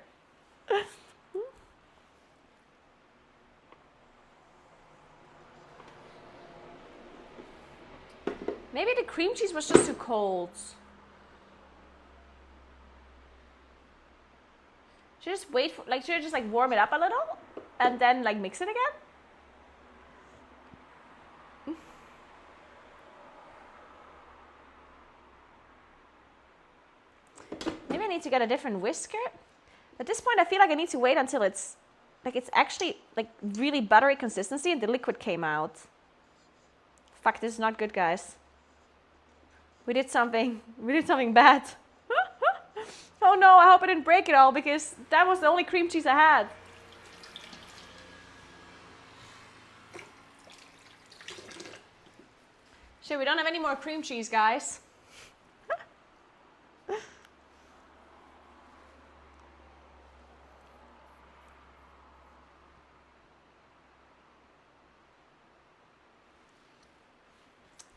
Maybe the cream cheese was just too cold. Should I just wait for, should I just warm it up a little and then mix it again? Maybe I need to get a different whisker. At this point, I feel like I need to wait until it's actually really buttery consistency and the liquid came out. Fuck, this is not good, guys. We did something bad. Oh no, I hope I didn't break it all because that was the only cream cheese I had. Shit, we don't have any more cream cheese, guys.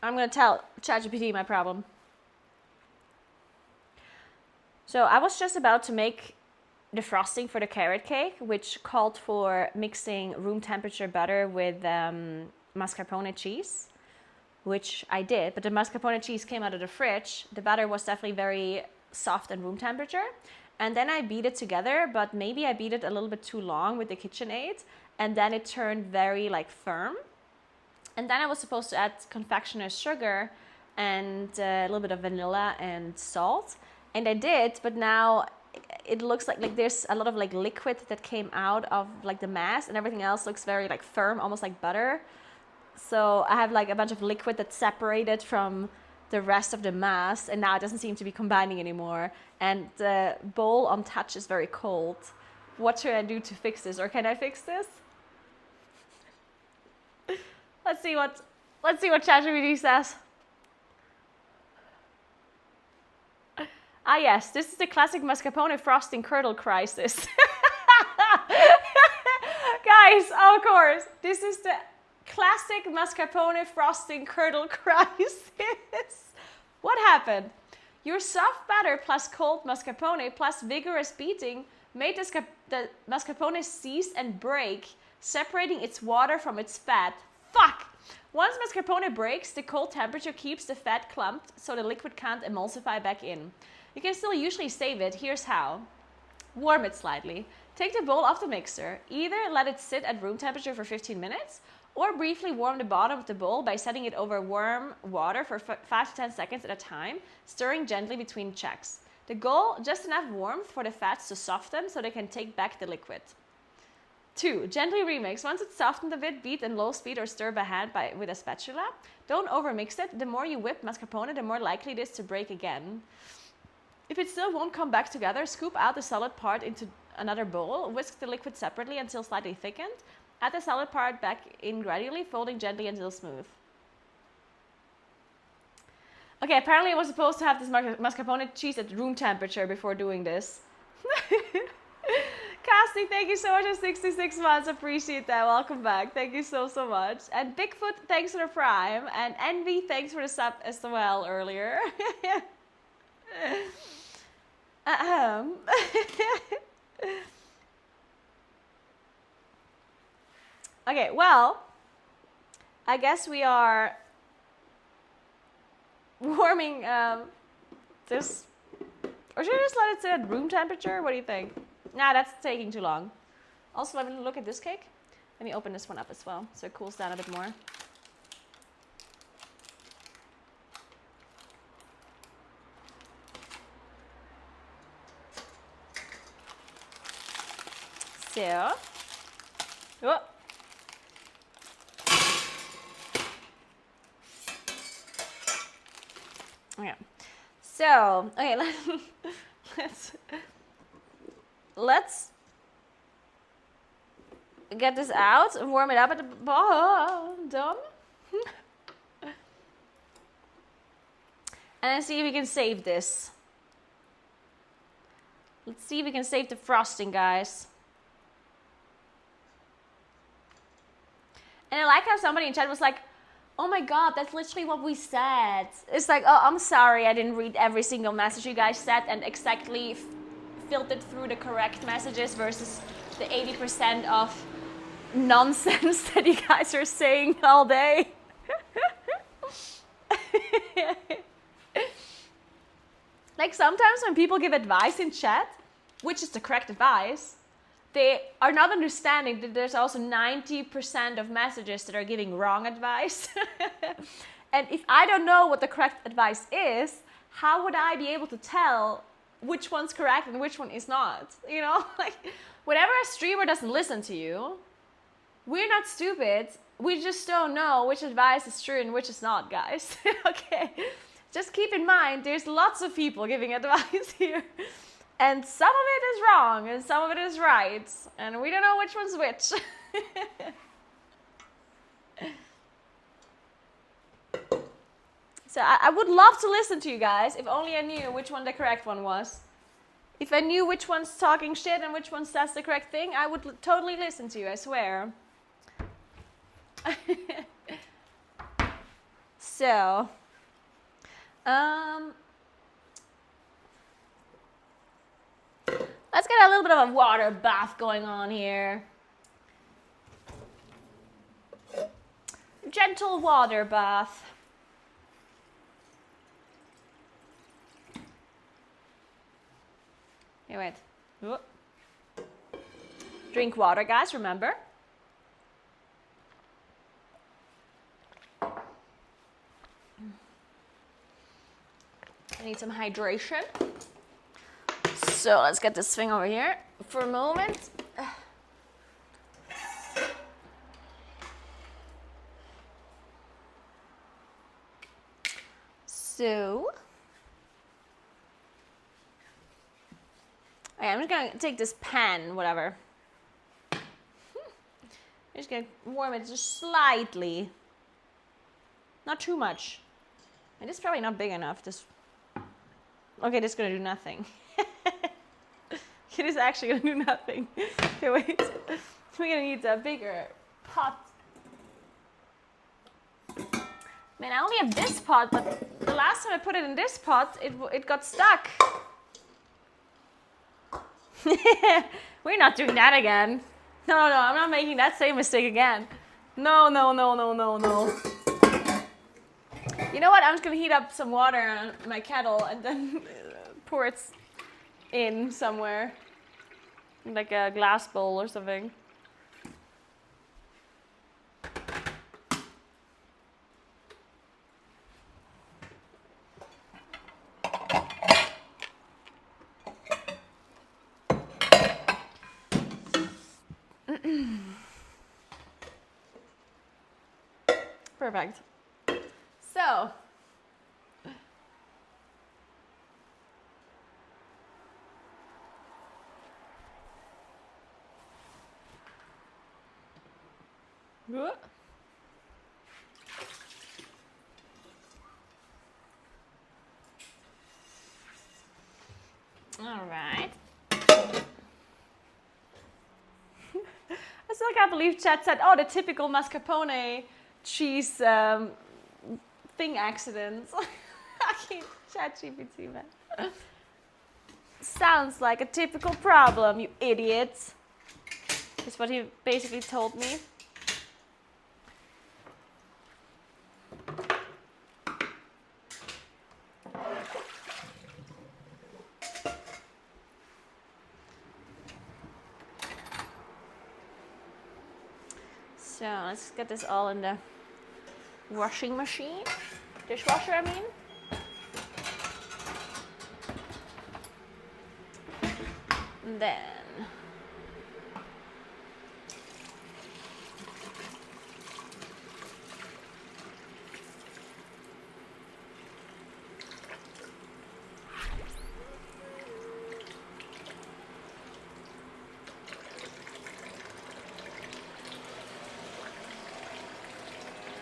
I'm gonna tell ChatGPT my problem. So I was just about to make the frosting for the carrot cake, which called for mixing room temperature butter with mascarpone cheese, which I did, but the mascarpone cheese came out of the fridge. The butter was definitely very soft and room temperature. And then I beat it together, but maybe I beat it a little bit too long with the KitchenAid, and then it turned very firm. And then I was supposed to add confectioner's sugar and a little bit of vanilla and salt. And I did, but now it looks like there's a lot of liquid that came out of the mass, and everything else looks very firm, almost like butter. So I have a bunch of liquid that's separated from the rest of the mass, and now it doesn't seem to be combining anymore. And the bowl on touch is very cold. What should I do to fix this, or can I fix this? Let's see what ChatGPT says. Ah yes, this is the classic mascarpone frosting curdle crisis. Guys, of course, this is the classic mascarpone frosting curdle crisis. What happened? Your soft batter plus cold mascarpone plus vigorous beating made the mascarpone seize and break, separating its water from its fat. Fuck! Once mascarpone breaks, the cold temperature keeps the fat clumped so the liquid can't emulsify back in. You can still usually save it. Here's how. Warm it slightly. Take the bowl off the mixer. Either let it sit at room temperature for 15 minutes or briefly warm the bottom of the bowl by setting it over warm water for 5 to 10 seconds at a time, stirring gently between checks. The goal, just enough warmth for the fats to soften so they can take back the liquid. 2. Gently remix. Once it's softened a bit, beat in low speed or stir by hand with a spatula. Don't overmix it. The more you whip mascarpone, the more likely it is to break again. If it still won't come back together, scoop out the solid part into another bowl. Whisk the liquid separately until slightly thickened. Add the solid part back in gradually, folding gently until smooth. Okay, apparently I was supposed to have this mascarpone cheese at room temperature before doing this. Casting, thank you so much for 66 months. Appreciate that. Welcome back. Thank you so much. And Bigfoot, thanks for the prime. And Envy, thanks for the sub as well earlier. Okay, well, I guess we are warming this. Or should I just let it sit at room temperature? What do you think? Nah, that's taking too long. Also, let me look at this cake. Let me open this one up as well, so it cools down a bit more. So, oh. Okay. So, okay, let's get this out and warm it up at the bottom. And then see if we can save this. Let's see if we can save the frosting, guys. And I like how somebody in chat was like, oh my god, that's literally what we said. It's like, oh, I'm sorry, I didn't read every single message you guys said and exactly filtered through the correct messages versus the 80% of nonsense that you guys are saying all day. Like sometimes when people give advice in chat, which is the correct advice, they are not understanding that there's also 90% of messages that are giving wrong advice. And if I don't know what the correct advice is, how would I be able to tell which one's correct and which one is not? You know, like whenever a streamer doesn't listen to you, we're not stupid. We just don't know which advice is true and which is not, guys. Okay, just keep in mind, there's lots of people giving advice here. And some of it is wrong, and some of it is right. And we don't know which one's which. So I would love to listen to you guys, if only I knew which one the correct one was. If I knew which one's talking shit and which one says the correct thing, I would totally listen to you, I swear. So, let's get a little bit of a water bath going on here. Gentle water bath. Here, wait. Whoop. Drink water, guys, remember. I need some hydration. So let's get this thing over here for a moment. So, okay, I'm just gonna take this pan, whatever. I'm just gonna warm it just slightly. Not too much. And this is probably not big enough. Okay, this is gonna do nothing. It is actually gonna do nothing. Okay, wait. We're gonna need a bigger pot. Man, I only have this pot, but the last time I put it in this pot, it got stuck. We're not doing that again. No, I'm not making that same mistake again. No. You know what? I'm just gonna heat up some water on my kettle and then pour it in somewhere. Like a glass bowl or something. Perfect. So. All right. I still can't believe chat said, oh, the typical mascarpone cheese thing accidents. Fucking ChatGPT, man. Sounds like a typical problem, you idiots. Is what he basically told me. So let's get this all in the washing machine. Dishwasher, I mean. And then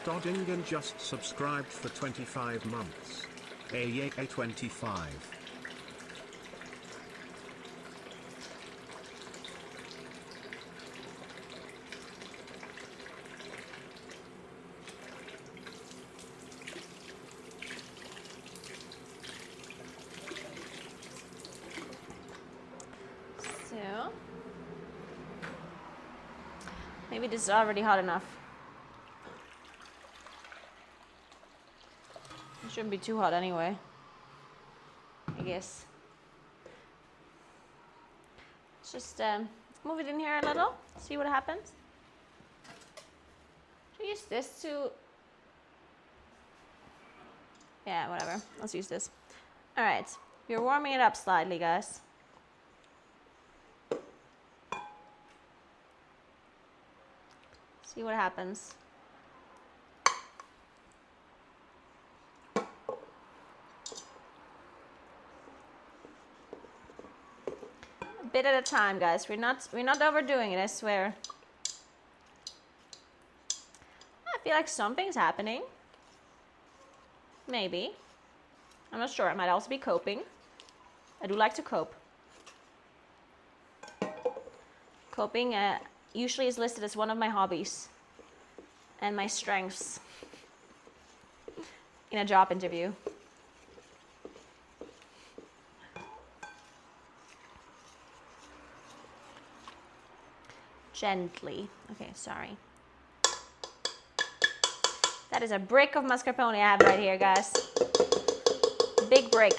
Doddingen just subscribed for 25 months. Yay 25. so maybe this is already hot enough. It shouldn't be too hot anyway, I guess. Let's just move it in here a little, see what happens. Should I use this to... Yeah, whatever. Let's use this. All right, we're warming it up slightly, guys. See what happens. A bit at a time, guys. We're not overdoing it, I swear. I feel like something's happening. Maybe. I'm not sure. It might also be coping. I do like to cope. Coping usually is listed as one of my hobbies and my strengths in a job interview. Gently. Okay, sorry. That is a brick of mascarpone I have right here, guys. Big brick.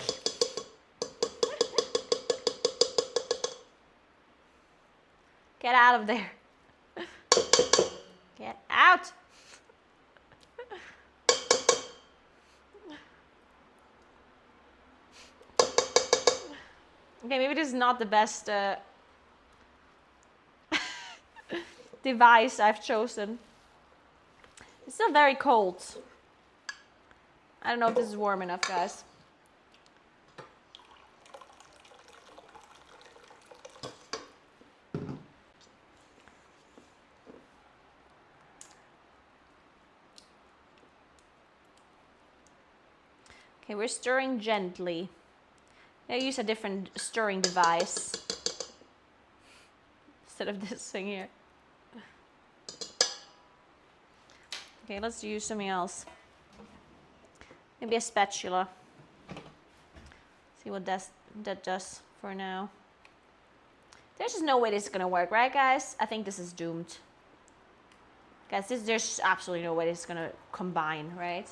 Get out of there. Get out. Okay, maybe this is not the best device I've chosen. It's still very cold. I don't know if this is warm enough, guys. Okay, we're stirring gently. I use a different stirring device instead of this thing here. Okay, let's use something else. Maybe a spatula. See what that does for now. There's just no way this is gonna work, right, guys? I think this is doomed. Guys, there's absolutely no way this is gonna combine, right?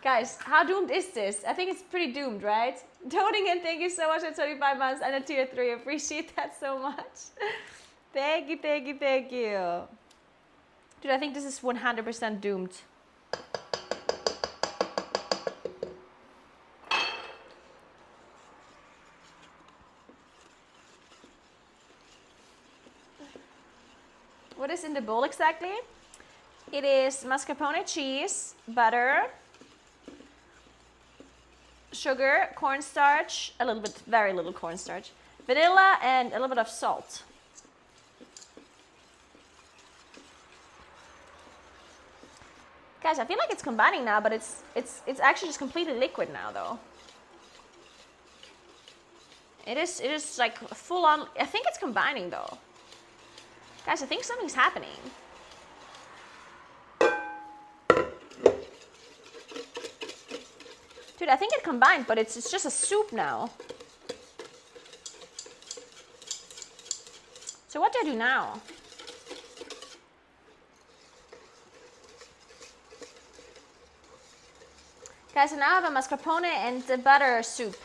Guys, how doomed is this? I think it's pretty doomed, right? Doting and thank you so much for 25 months and a tier 3. Appreciate that so much. Thank you, thank you, thank you. Dude, I think this is 100% doomed. What is in the bowl exactly? It is mascarpone cheese, butter, sugar, cornstarch, a little bit, very little cornstarch, vanilla, and a little bit of salt. Guys, I feel like it's combining now, but it's actually just completely liquid now, though. It is like full on. I think it's combining though. Guys, I think something's happening. Dude, I think it combined, but it's just a soup now. So what do I do now? Guys, so now I have a mascarpone and the butter soup.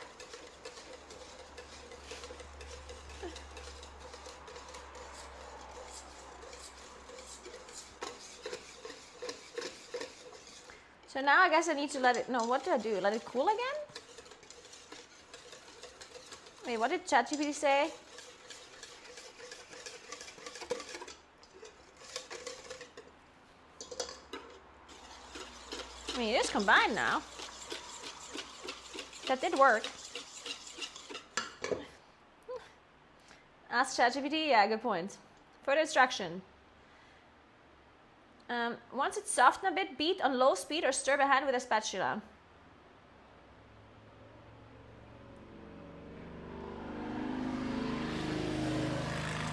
So now I guess I need to let it, no, what do I do? Let it cool again? Wait, what did ChatGPT say? I mean, it is combined now. That did work. Ask ChatGPT, yeah, good point. Further instruction. Once it's softened a bit, beat on low speed or stir by hand with a spatula.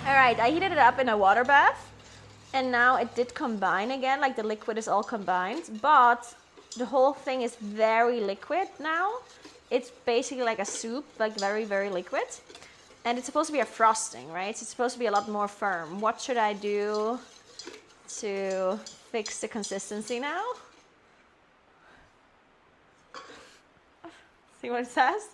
Alright, I heated it up in a water bath, and now it did combine again, like the liquid is all combined, but the whole thing is very liquid now. It's basically like a soup, like very, very liquid. And it's supposed to be a frosting, right? It's supposed to be a lot more firm. What should I do to fix the consistency now? See what it says?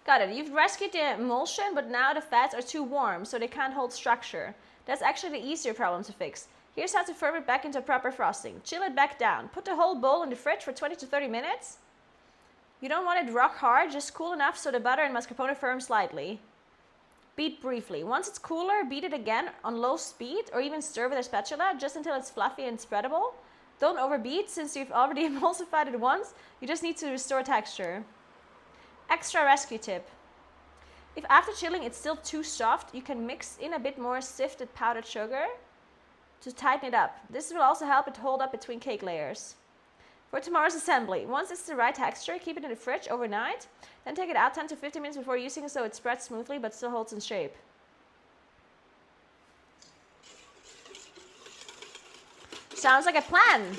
Got it. You've rescued the emulsion, but now the fats are too warm, so they can't hold structure. That's actually the easier problem to fix. Here's how to firm it back into proper frosting. Chill it back down. Put the whole bowl in the fridge for 20 to 30 minutes. You don't want it rock hard, just cool enough so the butter and mascarpone firm slightly. Beat briefly. Once it's cooler, beat it again on low speed or even stir with a spatula just until it's fluffy and spreadable. Don't overbeat since you've already emulsified it once. You just need to restore texture. Extra rescue tip. If after chilling it's still too soft, you can mix in a bit more sifted powdered sugar to tighten it up. This will also help it hold up between cake layers. For tomorrow's assembly, once it's the right texture, keep it in the fridge overnight, then take it out 10 to 15 minutes before using it so it spreads smoothly but still holds in shape. Sounds like a plan.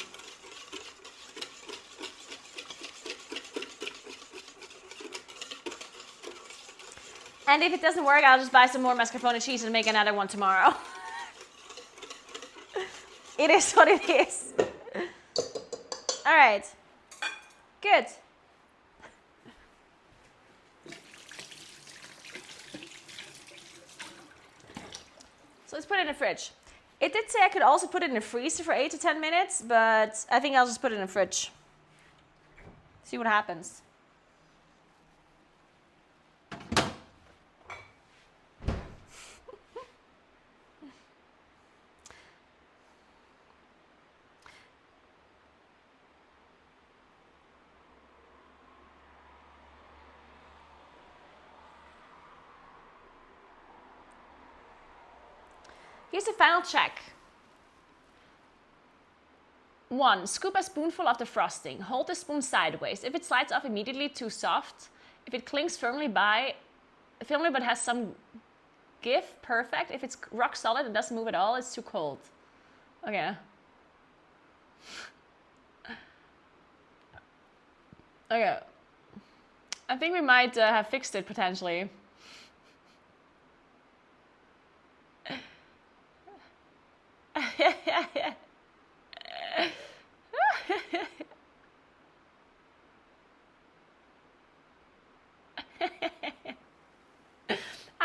And if it doesn't work, I'll just buy some more mascarpone cheese and make another one tomorrow. It is what it is. All right. Good. So let's put it in the fridge. It did say I could also put it in the freezer for 8 to 10 minutes, but I think I'll just put it in the fridge. See what happens. Here's the final check. 1. Scoop a spoonful of the frosting. Hold the spoon sideways. If it slides off immediately, too soft. If it clings firmly but has some give, perfect. If it's rock solid and doesn't move at all, it's too cold. Okay. Okay. I think we might have fixed it potentially.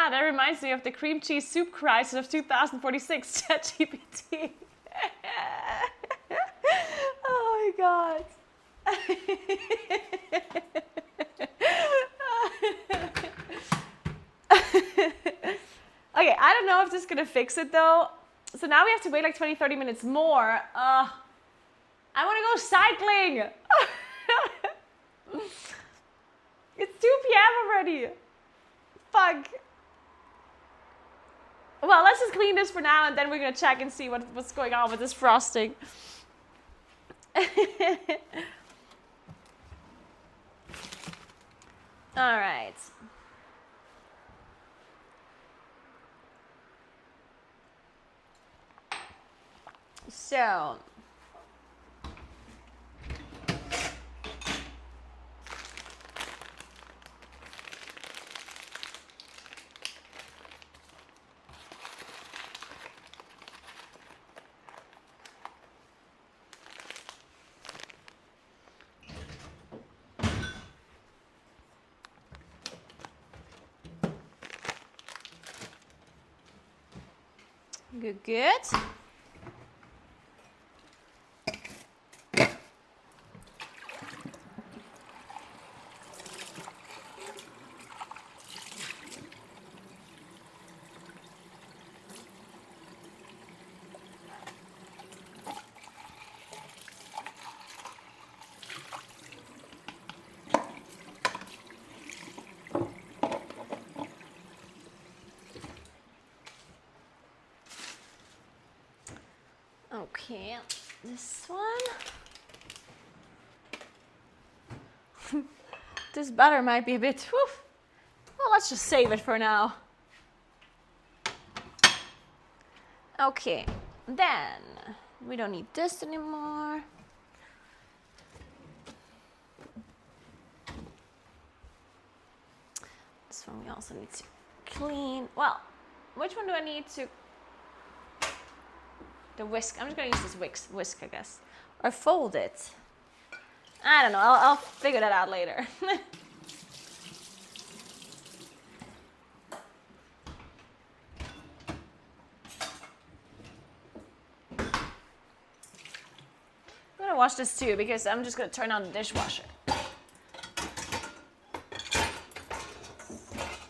That reminds me of the cream cheese soup crisis of 2046, ChatGPT. Oh my god. Okay, I don't know if this is gonna fix it though. So now we have to wait like 20-30 minutes more. I wanna go cycling. It's 2 p.m. already. Fuck. Well, let's just clean this for now and then we're gonna check and see what's going on with this frosting. All right. So, good, good. Okay, this one. This butter might be a bit, whew. Well, let's just save it for now. Okay, then we don't need this anymore. This one we also need to clean. Well, which one do I need to? The whisk. I'm just gonna use this whisk, I guess, or fold it. I don't know. I'll figure that out later. I'm gonna wash this too because I'm just gonna turn on the dishwasher.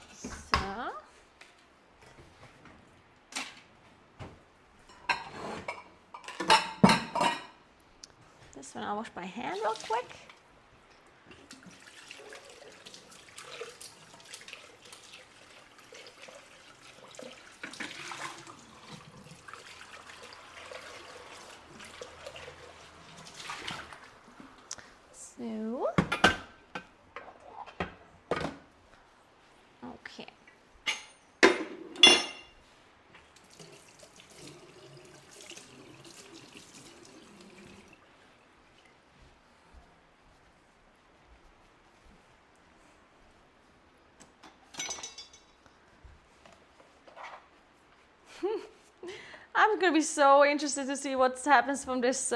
So. This one I'll wash my hand real quick. So, okay. I'm gonna be so interested to see what happens from this.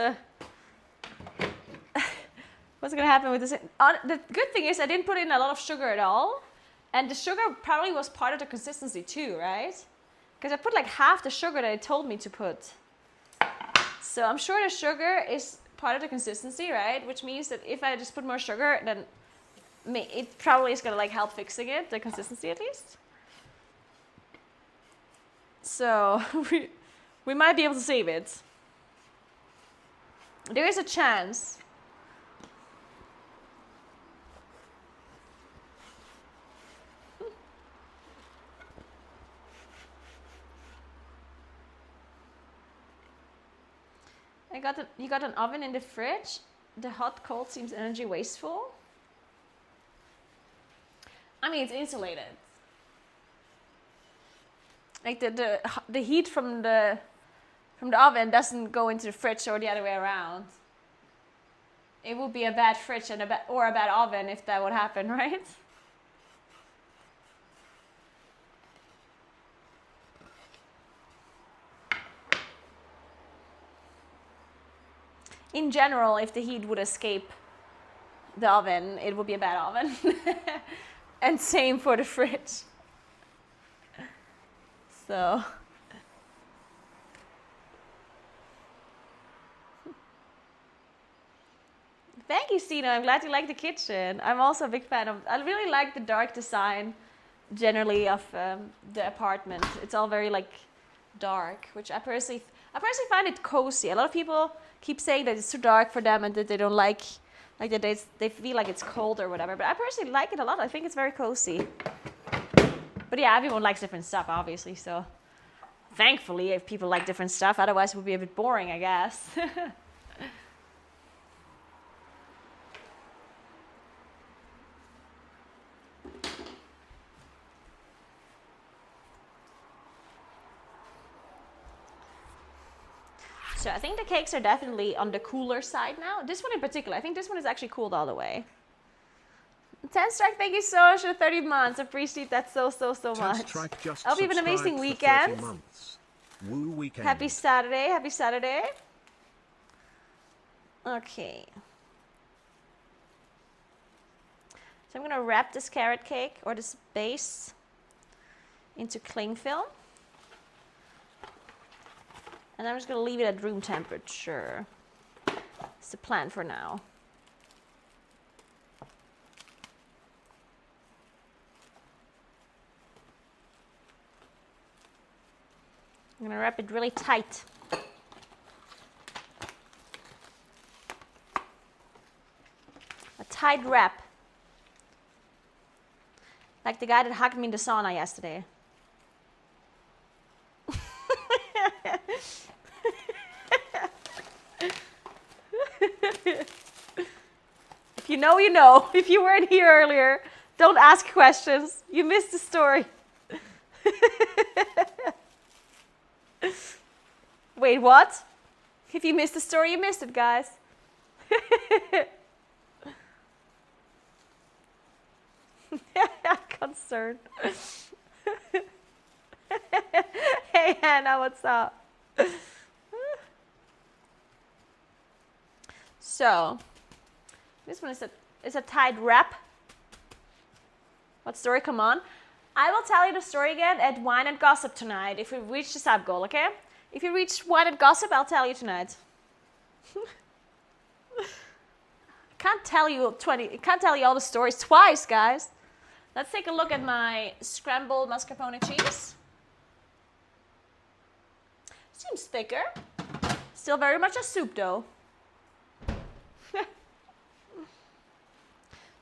What's gonna happen with this? The good thing is I didn't put in a lot of sugar at all, and the sugar probably was part of the consistency too, right? Because I put like half the sugar that it told me to put. So I'm sure the sugar is part of the consistency, right? Which means that if I just put more sugar, then it probably is gonna like help fixing it, the consistency at least. So we might be able to save it. There is a chance. You got an oven in the fridge. The hot cold seems energy wasteful. I mean, it's insulated. Like the heat from the oven doesn't go into the fridge or the other way around. It would be a bad fridge and a bad oven if that would happen, right? In general, if the heat would escape the oven, it would be a bad oven. And same for the fridge. So. Thank you, Stina. I'm glad you like the kitchen. I'm also a big fan of, I really like the dark design generally of the apartment. It's all very like dark, which I personally find it cozy. A lot of people keep saying that it's too dark for them and that they don't like that they feel like it's cold or whatever. But I personally like it a lot. I think it's very cozy. But yeah, everyone likes different stuff, obviously. So thankfully, if people like different stuff, otherwise it would be a bit boring, I guess. So I think the cakes are definitely on the cooler side now. This one in particular, I think this one is actually cooled all the way. 10 Strike, thank you so much for 30 months. Appreciate that so much. Just hope you have an amazing weekend. Woo weekend. Happy Saturday, happy Saturday. Okay. So I'm gonna wrap this carrot cake or this base into cling film. And I'm just gonna leave it at room temperature. It's the plan for now. I'm gonna wrap it really tight. A tight wrap. Like the guy that hugged me in the sauna yesterday. If you know, you know. If you weren't here earlier, don't ask questions. You missed the story. Wait, what? If you missed the story, you missed it, guys. Concerned. Hey, Hannah, what's up? So, this one is a tied wrap. What story? Come on. I will tell you the story again at Wine and Gossip tonight if we reach the sub goal, okay? If you reach Wine and Gossip, I'll tell you tonight. Can't tell you all the stories twice, guys. Let's take a look at my scrambled mascarpone cheese. Seems thicker. Still very much a soup though.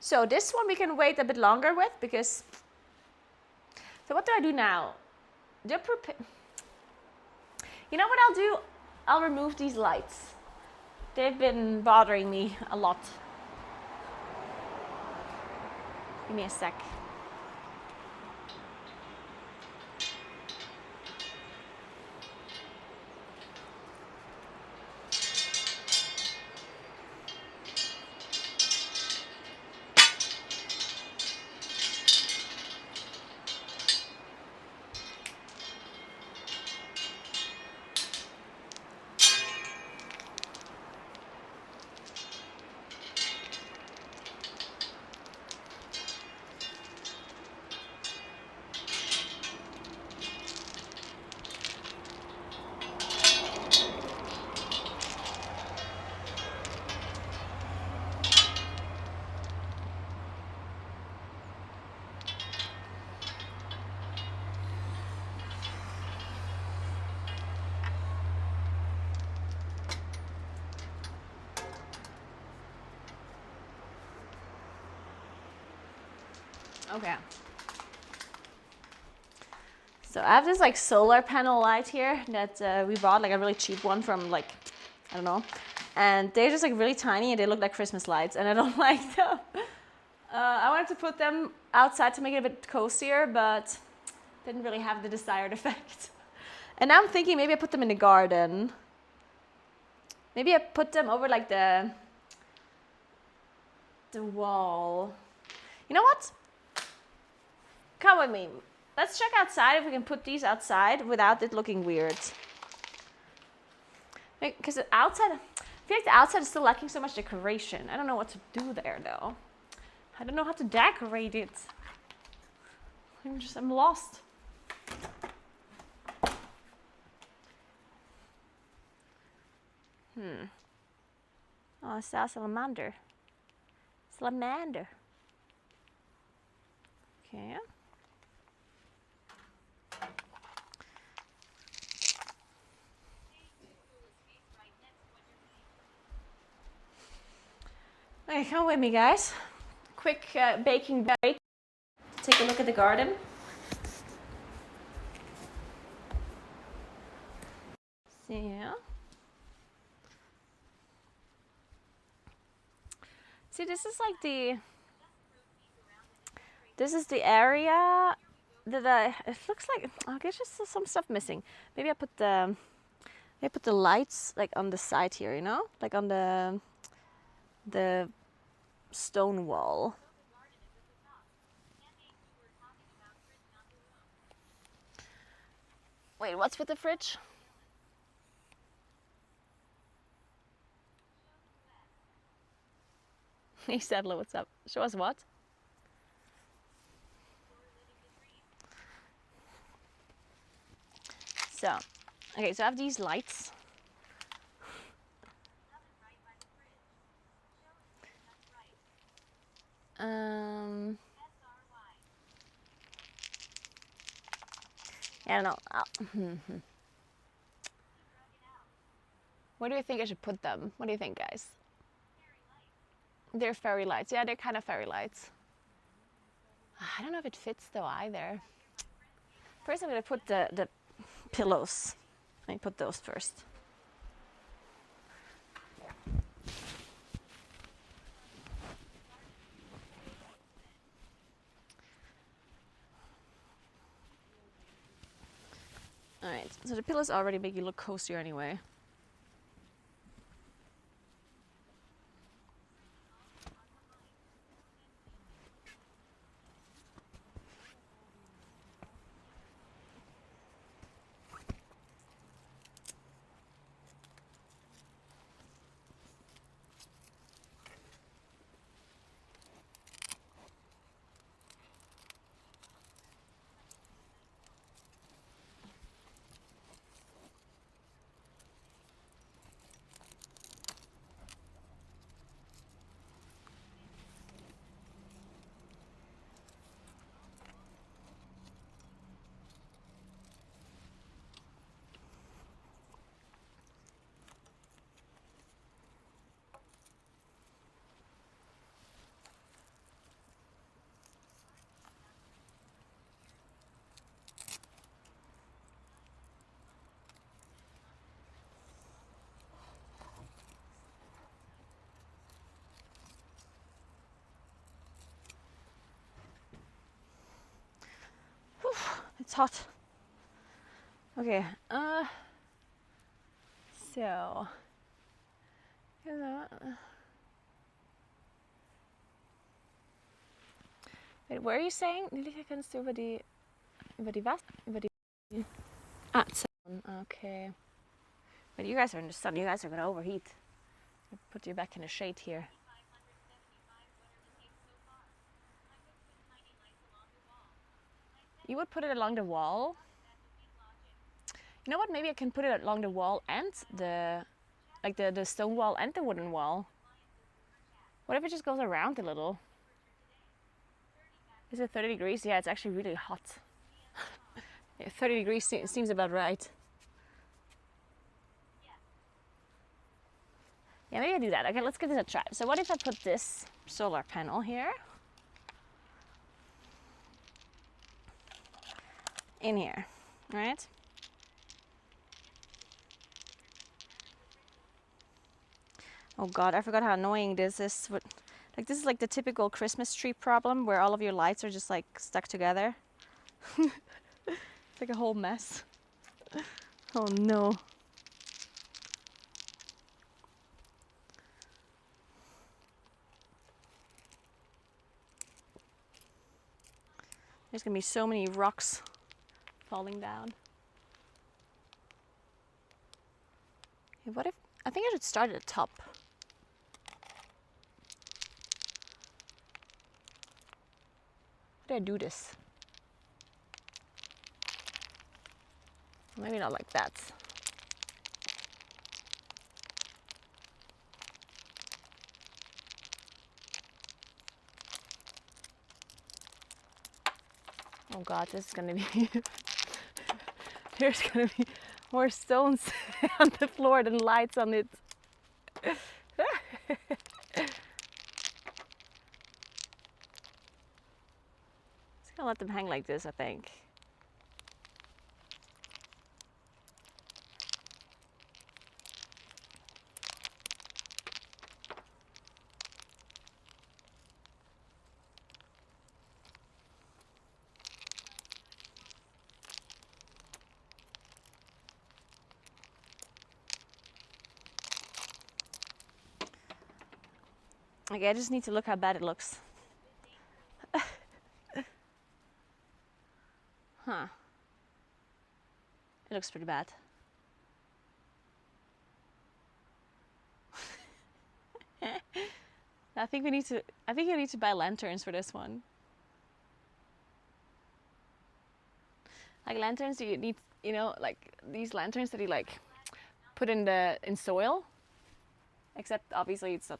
So this one we can wait a bit longer with because... So what do I do now? You know what I'll do? I'll remove these lights. They've been bothering me a lot. Give me a sec. Okay. So I have this like solar panel light here that we bought, like a really cheap one from like, I don't know. And they're just like really tiny and they look like Christmas lights and I don't like them. I wanted to put them outside to make it a bit cozier, but didn't really have the desired effect. And now I'm thinking maybe I put them in the garden. Maybe I put them over like the wall. You know what? Come with me. Let's check outside if we can put these outside without it looking weird. Because the outside, I feel like the outside is still lacking so much decoration. I don't know what to do there though. I don't know how to decorate it. I'm lost. Oh, it's a salamander. Salamander. Okay. Okay, come with me, guys. Quick baking break. Take a look at the garden. Yeah. See, this is like this is the area that it looks like, I guess just some stuff missing. Maybe I put the lights like on the side here, you know? Like on the stone wall. Wait, what's with the fridge? Hey Sadler, what's up? Show us what? So, okay, so I have these lights. I don't know. Where do you think I should put them? What do you think, guys? They're fairy lights. Yeah, they're kind of fairy lights. I don't know if it fits though either. First I'm gonna put the pillows. Let me put those first. Alright, so the pillows already make you look cozier anyway. Whew, it's hot. Okay, so wait, where are you saying? Lilika kannst du über die was? Über die okay. But you guys are in the sun. You guys are gonna overheat. I'll put you back in the shade here. You would put it along the wall? You know what? Maybe I can put it along the wall and the stone wall and the wooden wall. What if it just goes around a little? Is it 30 degrees? Yeah, it's actually really hot. Yeah, 30 degrees seems about right. Yeah, maybe I do that. Okay, let's give this a try. So what if I put this solar panel here? In here, right? Oh god, I forgot how annoying this is. Like, this is like the typical Christmas tree problem where all of your lights are just like stuck together. It's like a whole mess. Oh no. There's gonna be so many rocks falling down. Okay, what if, I think I should start at the top. How do I do this? Maybe not like that. Oh god, this is gonna be there's gonna be more stones on the floor than lights on it. I'll let them hang like this, I think. Okay, I just need to look how bad it looks. Huh. It looks pretty bad. I think I need to buy lanterns for this one. Like lanterns you need, you know, like these lanterns that you like put in soil. Except obviously it's not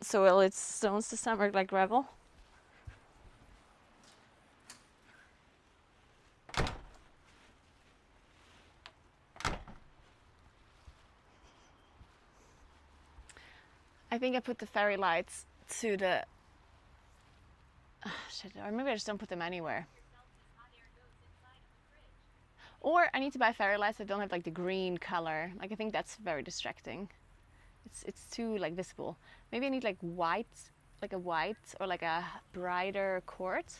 soil, it's stones this time, or like gravel. I think I put the fairy lights to the... shit, or maybe I just don't put them anywhere. Or I need to buy fairy lights that don't have like the green color. Like I think that's very distracting. It's too like visible. Maybe I need like white, like a white or like a brighter quartz.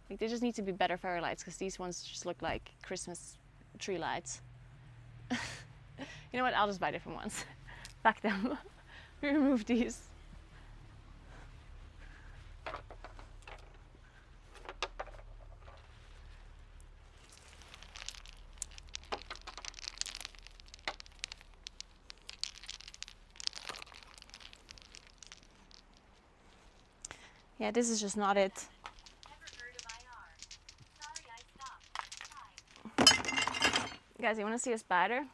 Like they just need to be better fairy lights because these ones just look like Christmas tree lights. You know what? I'll just buy different ones. Back them. Remove these. Yeah, this is just not it. Guys, you want to see a spider?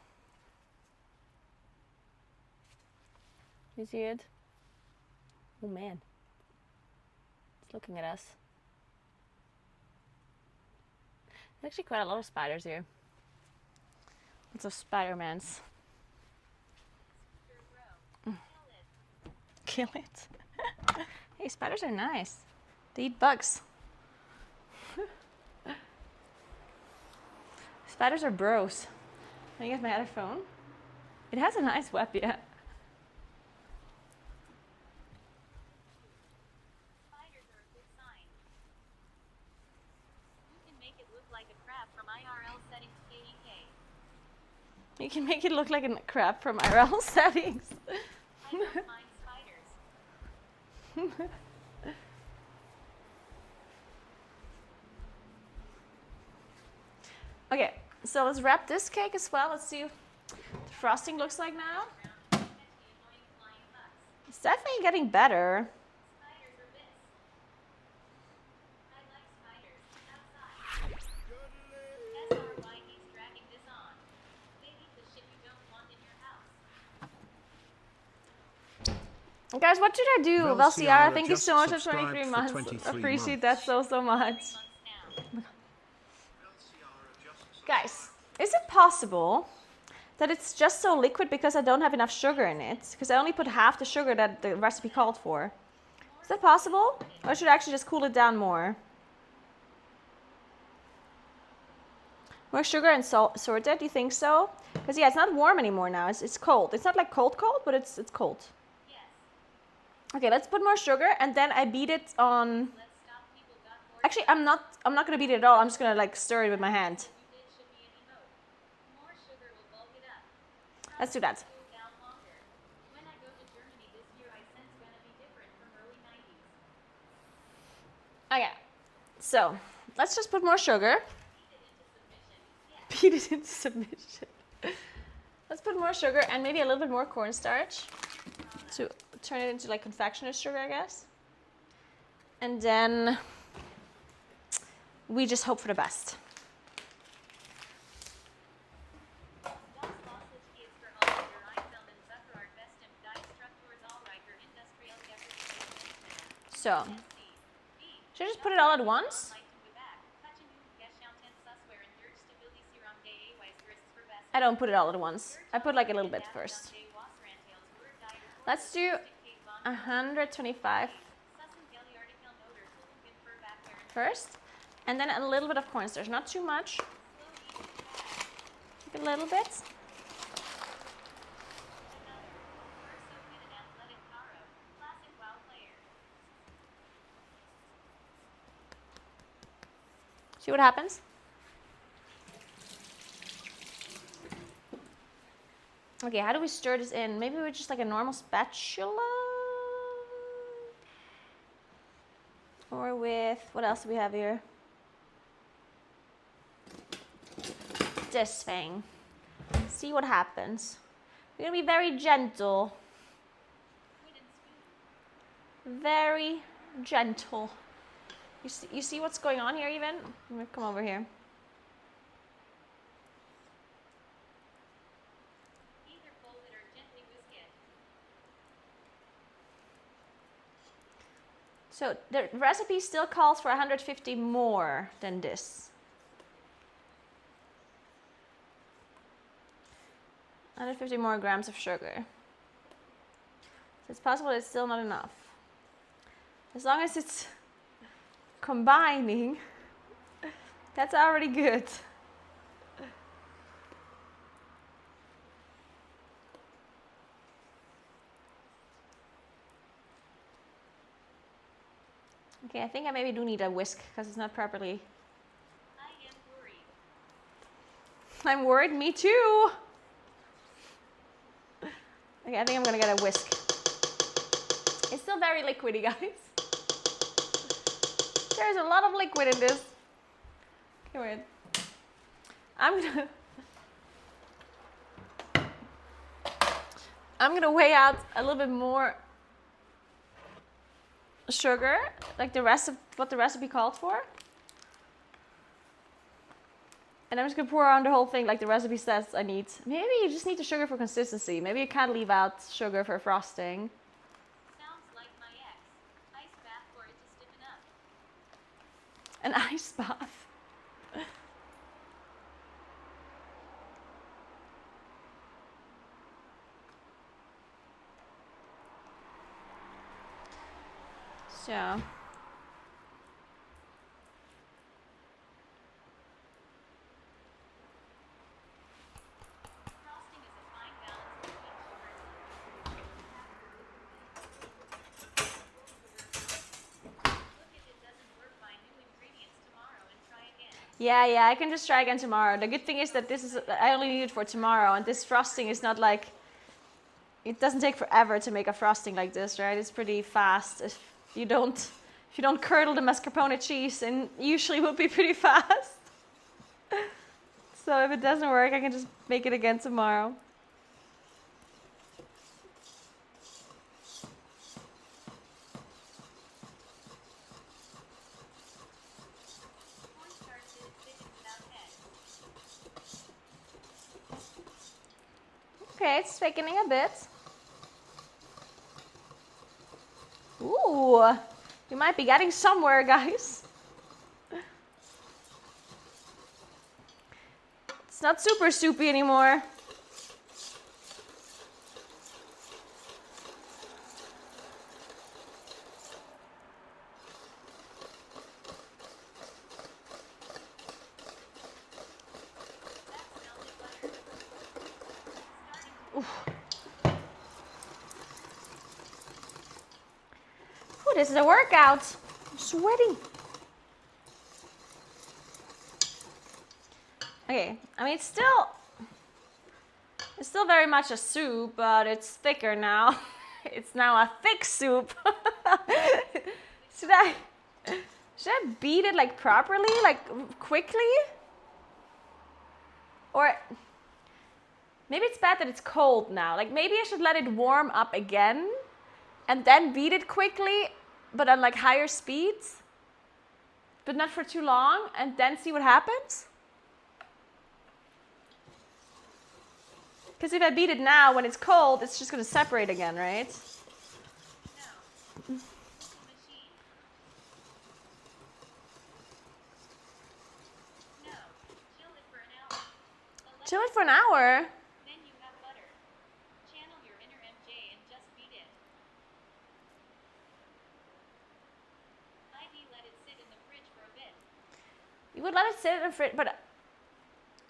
You see it? Oh man. It's looking at us. There's actually quite a lot of spiders here. Lots of Spider-Mans. Kill it. Hey, spiders are nice. They eat bugs. Spiders are bros. Let me get my other phone. It has a nice web, yeah. Spiders are a good sign. You can make it look like a crab from IRL settings KEK. You can make it look like a crab from IRL settings. I don't mind spiders. Okay, so let's wrap this cake as well. Let's see what the frosting looks like now. It's definitely getting better. Spiders are this. I like spiders. Outside. SRY he's dragging this on. They eat the shit you don't want in your house. Guys, what should I do? Vel Velciara, thank you just so much for subscribed 23 for months. 23 Appreciate months. that so much. Guys, is it possible that it's just so liquid because I don't have enough sugar in it? Because I only put half the sugar that the recipe called for. Is that possible? Or should I actually just cool it down more? More sugar and sorted, do you think so? Because yeah, it's not warm anymore now, it's cold. It's not like cold, but it's cold. Yes. Okay, let's put more sugar and then I beat it on... Let's stop people got bored. Actually, I'm not gonna beat it at all. I'm just gonna like stir it with my hand. You did should be an emote. More sugar will bulk it up. Let's do that. Cool down longer. When I go to Germany this year, I sense gonna be different from early 90s. Okay, so let's just put more sugar. Beat it into submission. Yes. Beat it into submission. Let's put more sugar and maybe a little bit more cornstarch to turn it into like confectioner's sugar, I guess. And then we just hope for the best. Das Sausage Kids für alle der Einfeld in Zuckerart Bestem Die Strukturs Allreicher Industrial Gefrierungsmanagement. So, should I just put it all at once? I don't put it all at once. I put like a little bit first. Let's do 125. first. And then a little bit of cornstarch, not too much. Take a little bit. See what happens? Okay, how do we stir this in? Maybe with just like a normal spatula? Or with, what else do we have here? This thing. See what happens. We're gonna be very gentle. Very gentle. You see what's going on here even? Let me come over here. Either fold it or gently whisk it. So the recipe still calls for 150 more than this. 150 more grams of sugar. So it's possible it's still not enough. As long as it's combining, that's already good. Okay, I think I maybe do need a whisk because it's not properly. I am worried. I'm worried, me too. Okay, I think I'm gonna get a whisk. It's still very liquidy, guys. There's a lot of liquid in this. Okay, wait. I'm gonna weigh out a little bit more sugar, like the rest of what the recipe called for. And I'm just gonna pour on the whole thing like the recipe says I need. Maybe you just need the sugar for consistency. Maybe you can't leave out sugar for frosting. Sounds like my ex. Ice bath for it to stiffen up. An ice bath. So. Frosting is a fine balance between sugar and look if it doesn't work, buy new ingredients tomorrow and try again. Yeah, I can just try again tomorrow. The good thing is that this is, I only need it for tomorrow, and this frosting is not like, it doesn't take forever to make a frosting like this, right? It's pretty fast. If you don't curdle the mascarpone cheese, and usually it will be pretty fast. So if it doesn't work, I can just make it again tomorrow. Cornstarch is thick without head. Okay, it's thickening a bit. Ooh, you might be getting somewhere, guys. It's not super soupy anymore. Ooh, this is a workout. I'm sweating. Okay, I mean it's still very much a soup, but it's thicker now. It's now a thick soup. Should I beat it like properly, like quickly? Or maybe it's bad that it's cold now. Like maybe I should let it warm up again and then beat it quickly, but on like higher speeds, but not for too long, and then see what happens. Because if I beat it now when it's cold, it's just going to separate again, right? No. Machine. No. Chill it for an hour. Chill it for an hour. Then you have butter. Channel your inner MJ and just beat it. IV let it sit in the fridge for You would let it sit in the fridge, but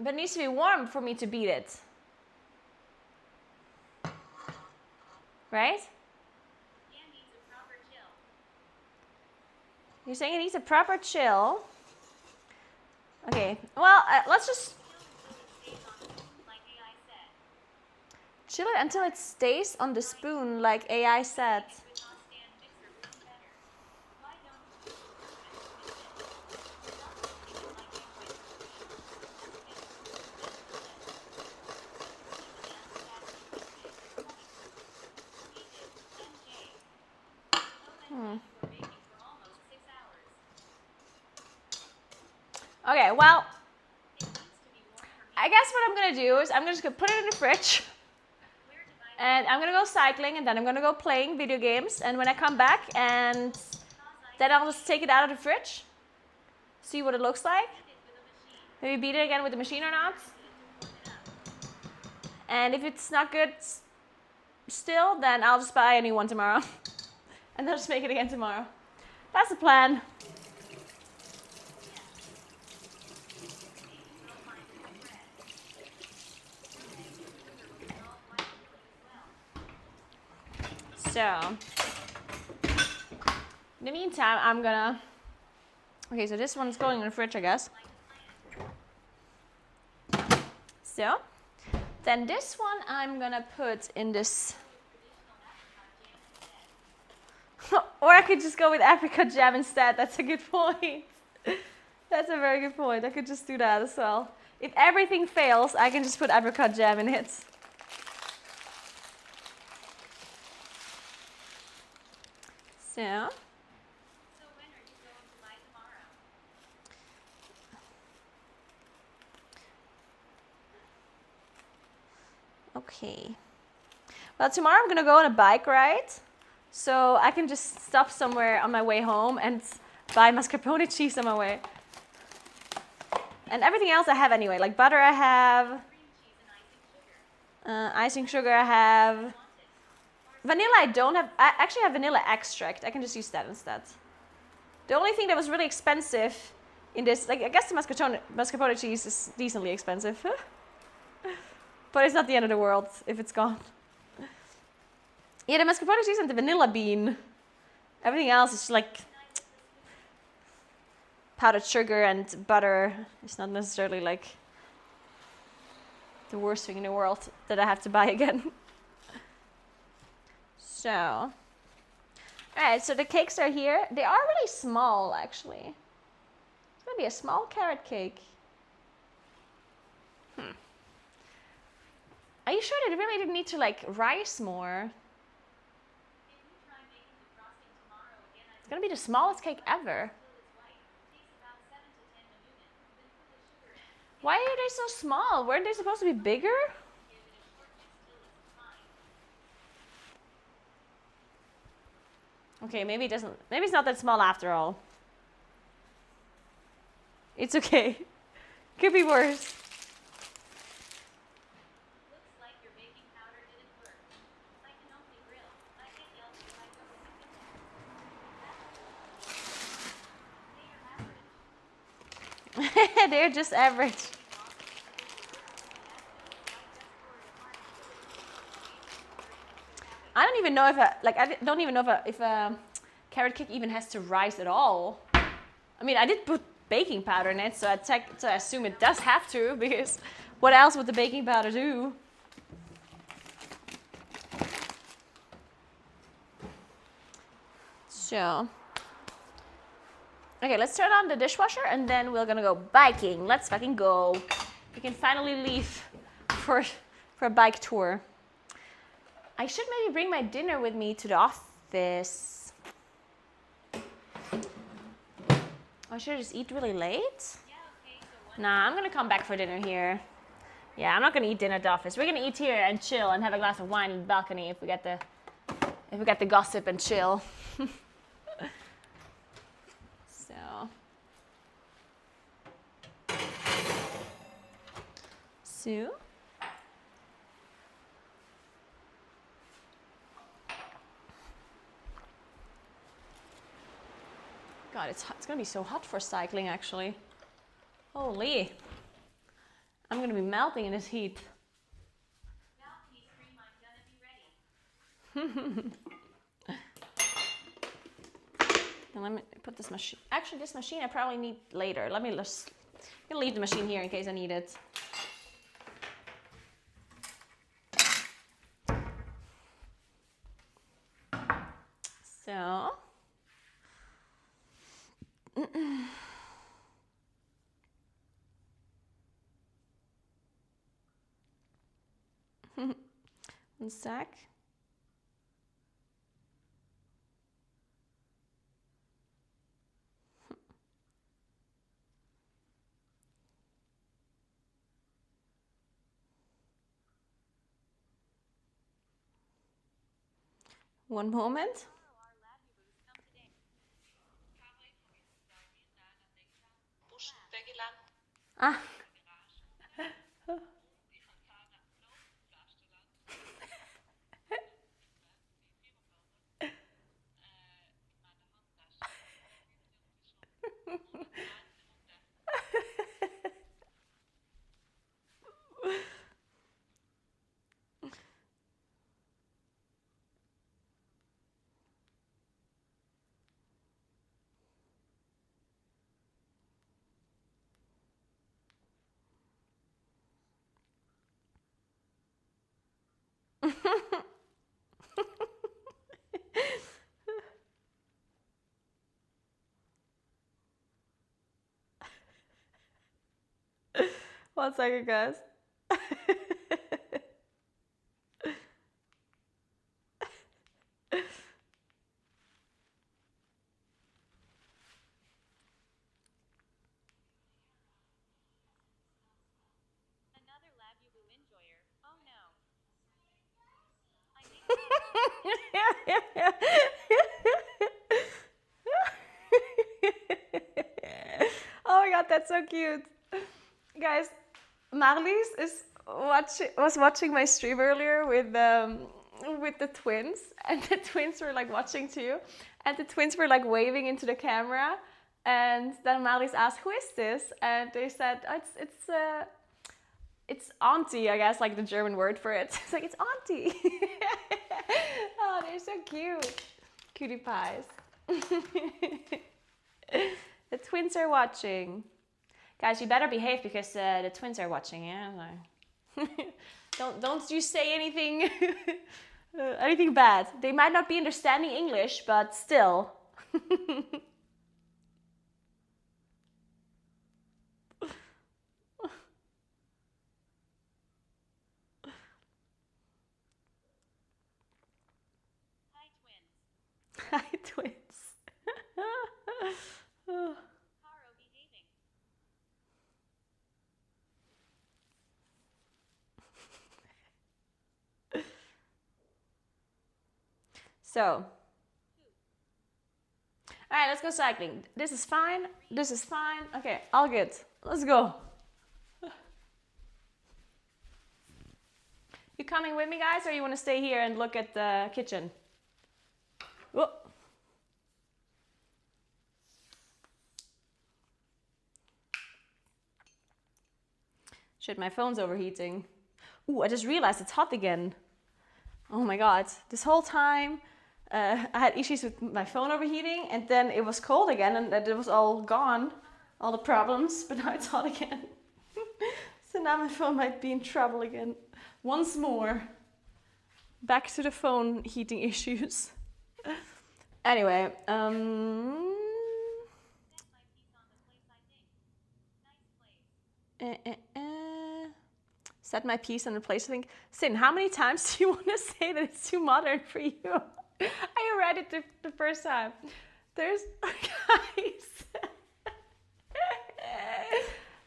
it needs to be warm for me to beat it. Right? Yeah, needs a proper chill. You're saying it needs a proper chill. Okay, well, let's just Chill until it stays on the spoon like AI said. chill it until it stays on the spoon, like AI said. With on-stand mixer would be better. Why don't you just Okay, well, I guess what I'm gonna do is I'm just gonna put it in the fridge. And I'm gonna go cycling, and then I'm gonna go playing video games. And when I come back, and then I'll just take it out of the fridge, see what it looks like. Maybe beat it again with the machine or not. And if it's not good still, then I'll just buy a new one tomorrow. And I'll just make it again tomorrow. That's the plan. So, in the meantime, I'm gonna... Okay, so this one's going in the fridge, I guess. So, then this one I'm gonna put in this... Or I could just go with apricot jam instead. That's a good point. That's a very good point. I could just do that as well. If everything fails, I can just put apricot jam in it. So, So when are you going to buy tomorrow? okay. Well, tomorrow I'm gonna go on a bike ride. So I can just stop somewhere on my way home and buy mascarpone cheese on my way. And everything else I have anyway, like butter I have, Cream cheese and icing sugar I have. Vanilla I don't have. I actually have vanilla extract. I can just use that instead. The only thing that was really expensive in this, like I guess the mascarpone cheese is decently expensive. But it's not the end of the world if it's gone. Yeah, the mascarpone cheese and the vanilla bean. Everything else is like powdered sugar and butter. It's not necessarily like the worst thing in the world that I have to buy again. So, alright, so the cakes are here. They are really small, actually. It's gonna be a small carrot cake. Are you sure they really didn't need to like rice more? It's gonna be the smallest cake ever. Why are they so small? Weren't they supposed to be bigger? Okay, maybe it doesn't. Maybe it's not that small after all. It's okay. Could be worse. Looks like your baking powder didn't work. I can only grill. I get yelled if I go in the kitchen. They are They're average. just average. I don't even know if I don't even know if a carrot cake even has to rise at all. I mean, I did put baking powder in it, so I assume it does have to, because what else would the baking powder do? So, okay, let's turn on the dishwasher and then we're gonna go biking. Let's fucking go. We can finally leave for a bike tour. I should maybe bring my dinner with me to the office. Or should I just eat really late? Yeah, okay, so Nah, I'm gonna come back for dinner here. Yeah, I'm not gonna eat dinner at the office. We're gonna eat here and chill and have a glass of wine in the balcony if we get the gossip and chill. So. God, it's gonna be so hot for cycling actually. Holy. I'm gonna be melting in this heat. Balcony stream, I'm gonna be ready. And let me put this machine. Actually, this machine I probably need later. I'm gonna leave the machine here in case I need it. So. One sec. One moment. Ah. One second, guys. Another Labubu enjoyer. Oh no. I think Oh my god, that's so cute. Guys, Marlies was watching my stream earlier with the twins, and the twins were like watching too, and the twins were like waving into the camera, and then Marlies asked, "Who is this?" And they said, oh, it's auntie, I guess, like the German word for it. It's like, it's auntie. Oh, they're so cute. Cutie pies. The twins are watching. Guys, you better behave because the twins are watching, yeah? Don't you say anything, anything bad. They might not be understanding English, but still. hi twins. Hi, twins. Caro behaving. So, all right, let's go cycling. This is fine. This is fine. Okay, all good. Let's go. You coming with me, guys, or you want to stay here and look at the kitchen? Whoa. Shit, my phone's overheating. Ooh, I just realized it's hot again. Oh my god, this whole time I had issues with my phone overheating, and then it was cold again, and it was all gone, all the problems, but now it's hot again. So now my phone might be in trouble again. Once more. Back to the phone heating issues. Anyway, Set my piece on the place, I think. Nice place. Set my piece on the place, I think. Sin, how many times do you want to say that it's too modern for you? I read it the first time. There's...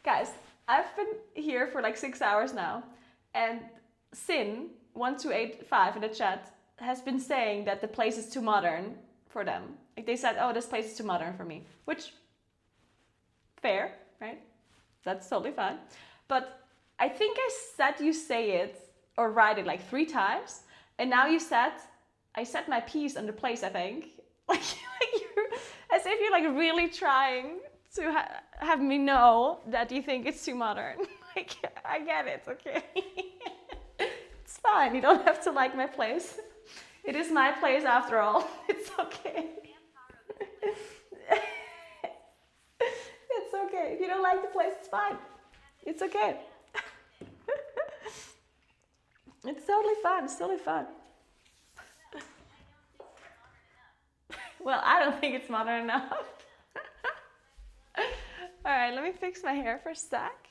Guys, I've been here for like 6 hours now, and Sin1285 in the chat has been saying that the place is too modern for them. Like they said, oh, this place is too modern for me. Which, fair, right? That's totally fine. But I think I said you say it or write it like 3 times, and now you said, I set my piece on the place, I think. Like you're, as if you're like really trying to have me know that you think it's too modern. Like, I get it, okay? It's fine, you don't have to like my place. It is my place after all. It's okay. It's okay. If you don't like the place, it's fine. It's okay. It's totally fun. It's totally fun. Well, I don't think it's modern enough. All right, let me fix my hair for a sec.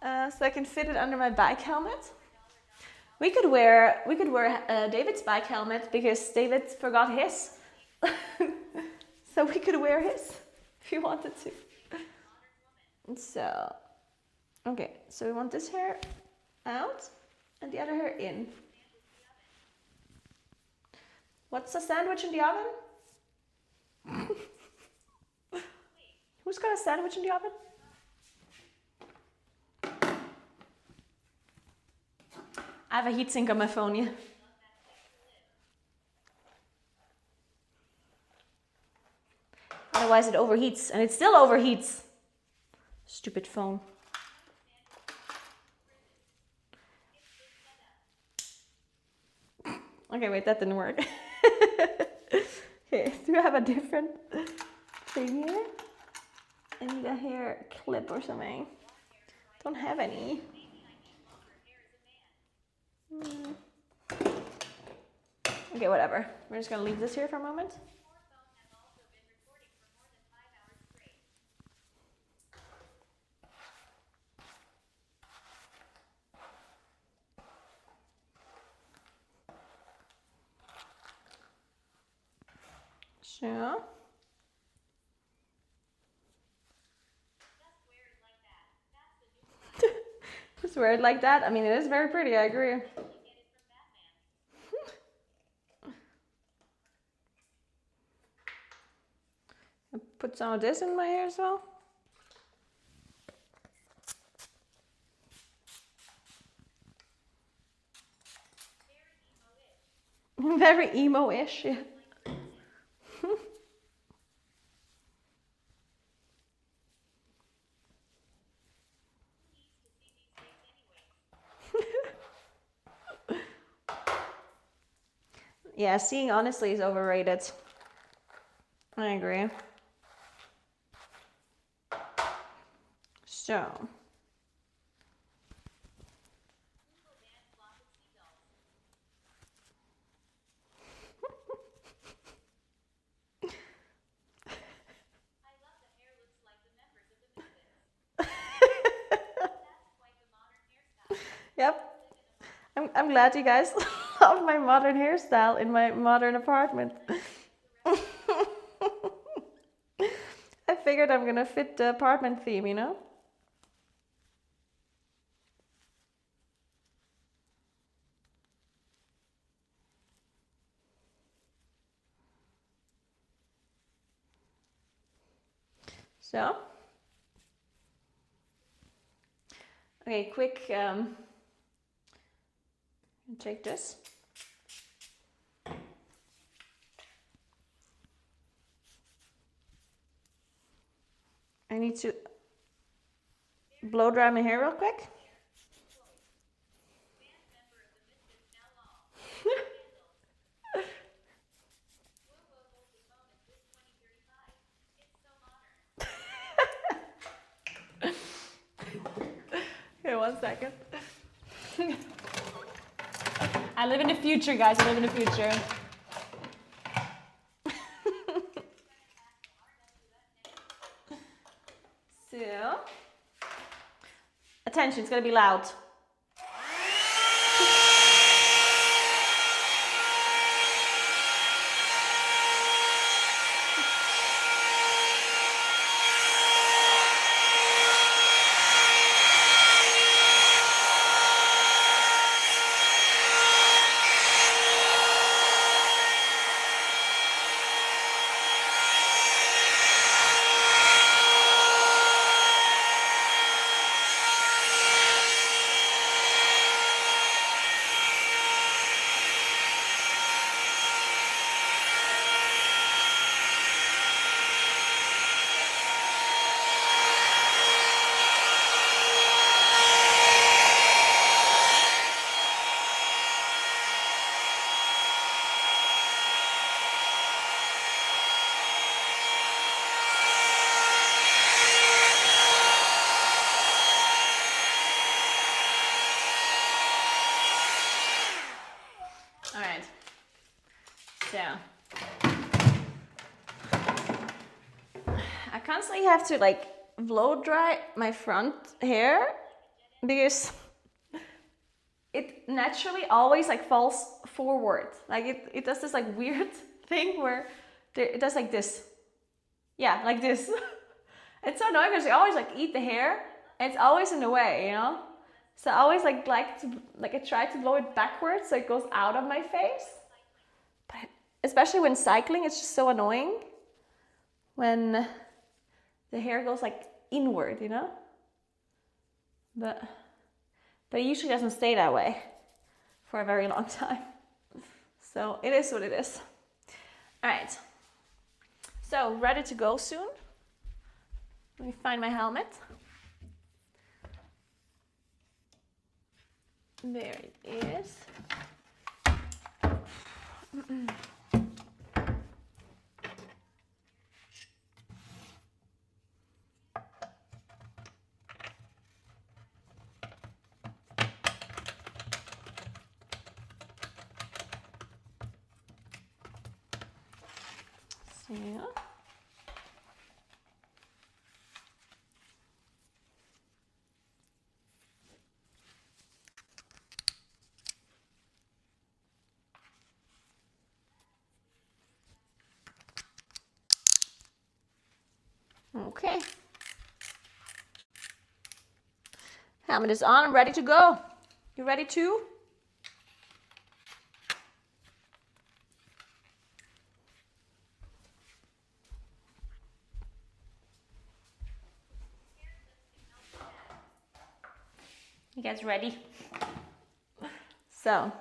So I can fit it under my bike helmet. We could wear David's bike helmet because David forgot his. So we could wear his if you wanted to. So, okay, so we want this hair out and the other hair in. What's a sandwich in the oven? Who's got a sandwich in the oven? I have a heatsink on my phone, yeah. Otherwise it overheats, and it still overheats. Stupid phone. Okay, wait, that didn't work. Okay, do you have a different thing here? I need a hair clip or something. Don't have any. Okay, whatever. We're just gonna leave this here for a moment. So. Just wear it like that. I mean, it is very pretty, I agree. Put some of this in my hair as well. Very emo-ish, yeah. Yeah, seeing honestly is overrated. I agree. So. Yep. I'm glad you guys love my modern hairstyle in my modern apartment. I figured I'm gonna fit the apartment theme, you know? So. Okay, quick, take this. I need to blow dry my hair real quick. Okay, 1 second. I live in the future, guys. I live in the future. So, attention, it's gonna be loud. All right. So I constantly have to like blow dry my front hair because it naturally always like falls forward. Like it does this like weird thing where it does like this. Yeah, like this. It's so annoying because you always like eat the hair and it's always in the way, you know? So I always like to I try to blow it backwards so it goes out of my face. But especially when cycling, it's just so annoying when the hair goes like inward, you know? But it usually doesn't stay that way for a very long time. So it is what it is. All right. So ready to go soon. Let me find my helmet. There it is. So. Okay. Helmet is on, I'm ready to go. You ready too? You guys ready? So.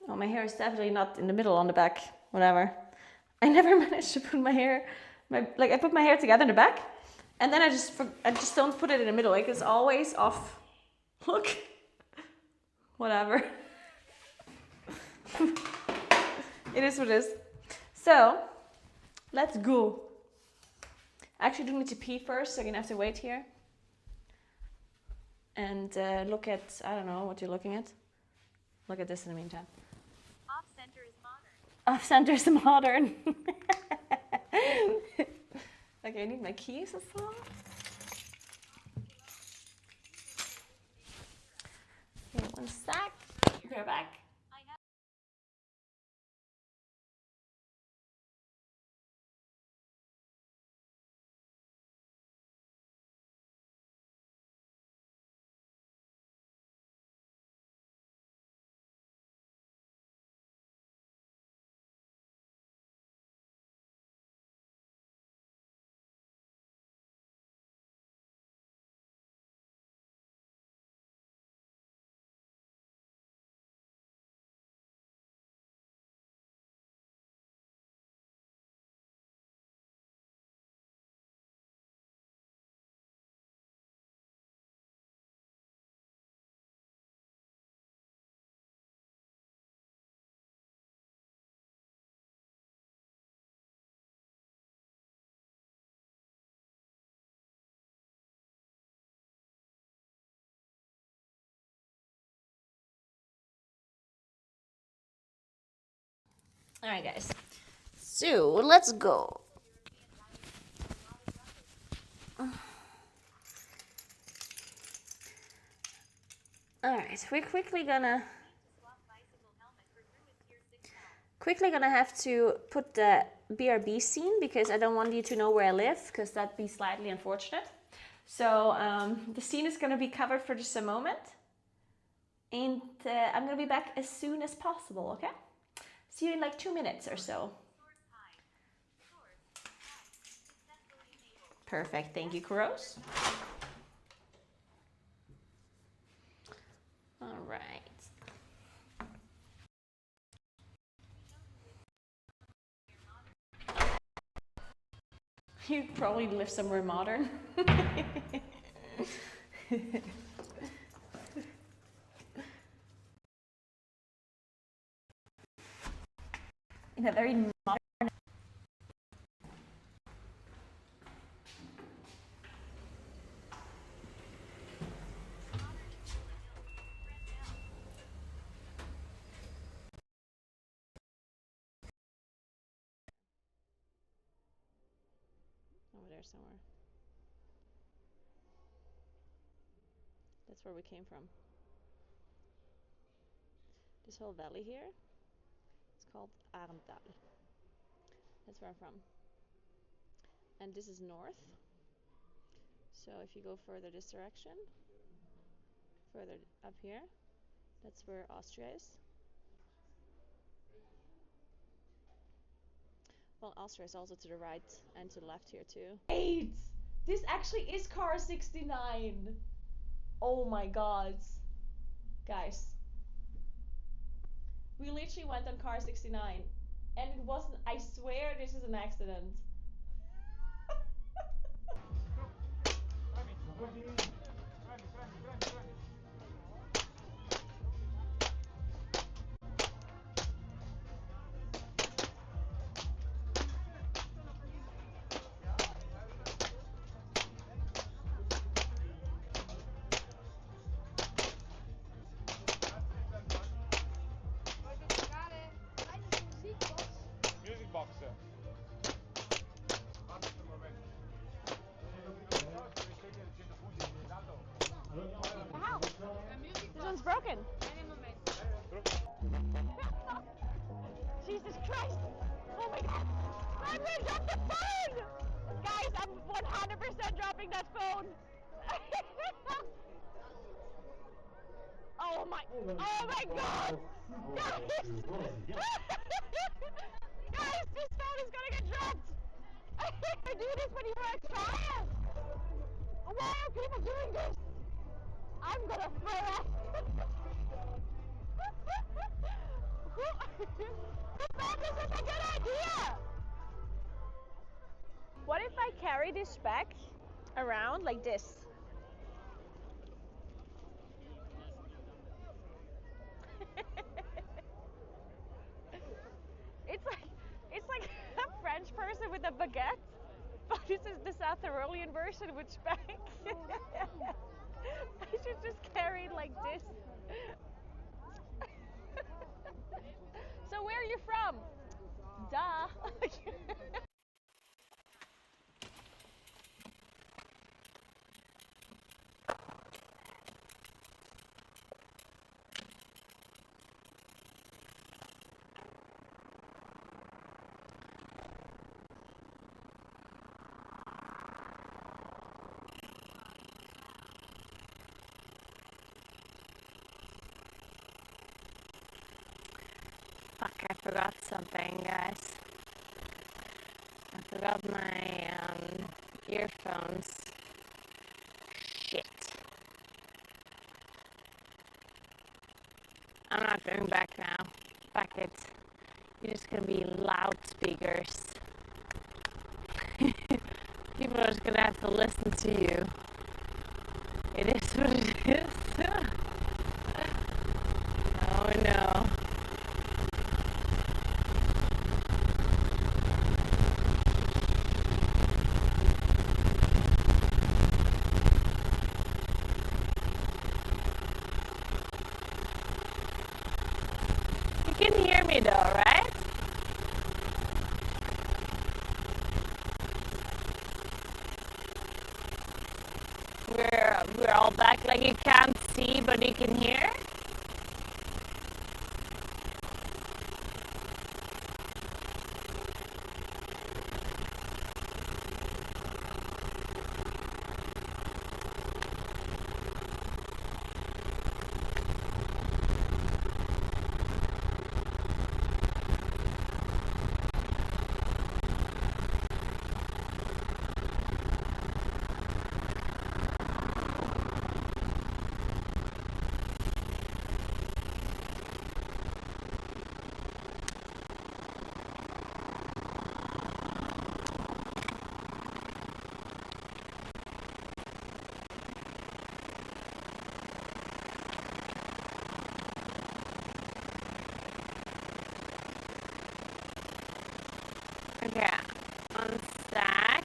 Oh, my hair is definitely not in the middle on the back. Whatever. I never managed to put my hair, I put my hair together in the back, and then I just don't put it in the middle. Like it's always off. Look. Whatever. It is what it is. So, let's go. I actually do need to pee first, so you're gonna have to wait here. And look at, I don't know what you're looking at. Look at this in the meantime. Off-center is modern. Off-center is modern. Okay, I need my keys as well. Okay, one sec. Go back. All right, guys. So let's go. All right, we're quickly gonna have to put the BRB scene because I don't want you to know where I live because that'd be slightly unfortunate. So the scene is gonna be covered for just a moment, and I'm gonna be back as soon as possible. Okay? See you in like 2 minutes or so. Perfect. Thank you, Kuros. All right. You probably live somewhere modern. In a very modern. there somewhere. That's where we came from. This whole valley here, it's called Arendal. That's where I'm from. And this is north. So if you go further this direction, further up here, that's where Austria is. Well, Austria is also to the right and to the left here too. Wait! This actually is car 69! Oh my god. Guys. We literally went on car 69. And it wasn't, I swear this is an accident. Music box. This one's broken. Jesus Christ! Oh my god! I'm gonna drop the phone! Guys, I'm 100% dropping that phone! Oh my god! Guys! Guys, this phone is gonna get dropped! I never do this when you were a child! Why are people doing this? I'm gonna throw up! Who thought this was a good idea? What if I carry this back around like this? it's like a French person with a baguette, but this is the South Tyrolean version with spank. I should just carry it like this. So where are you from? Duh. Fuck, I forgot something, guys. I forgot my earphones. Shit. I'm not going back now. Fuck it. You're just gonna be loudspeakers. People are just gonna have to listen to you. It is what it is. Oh no. You can hear me though, right? We're all back, like you can't see but you can hear. Okay, on stack.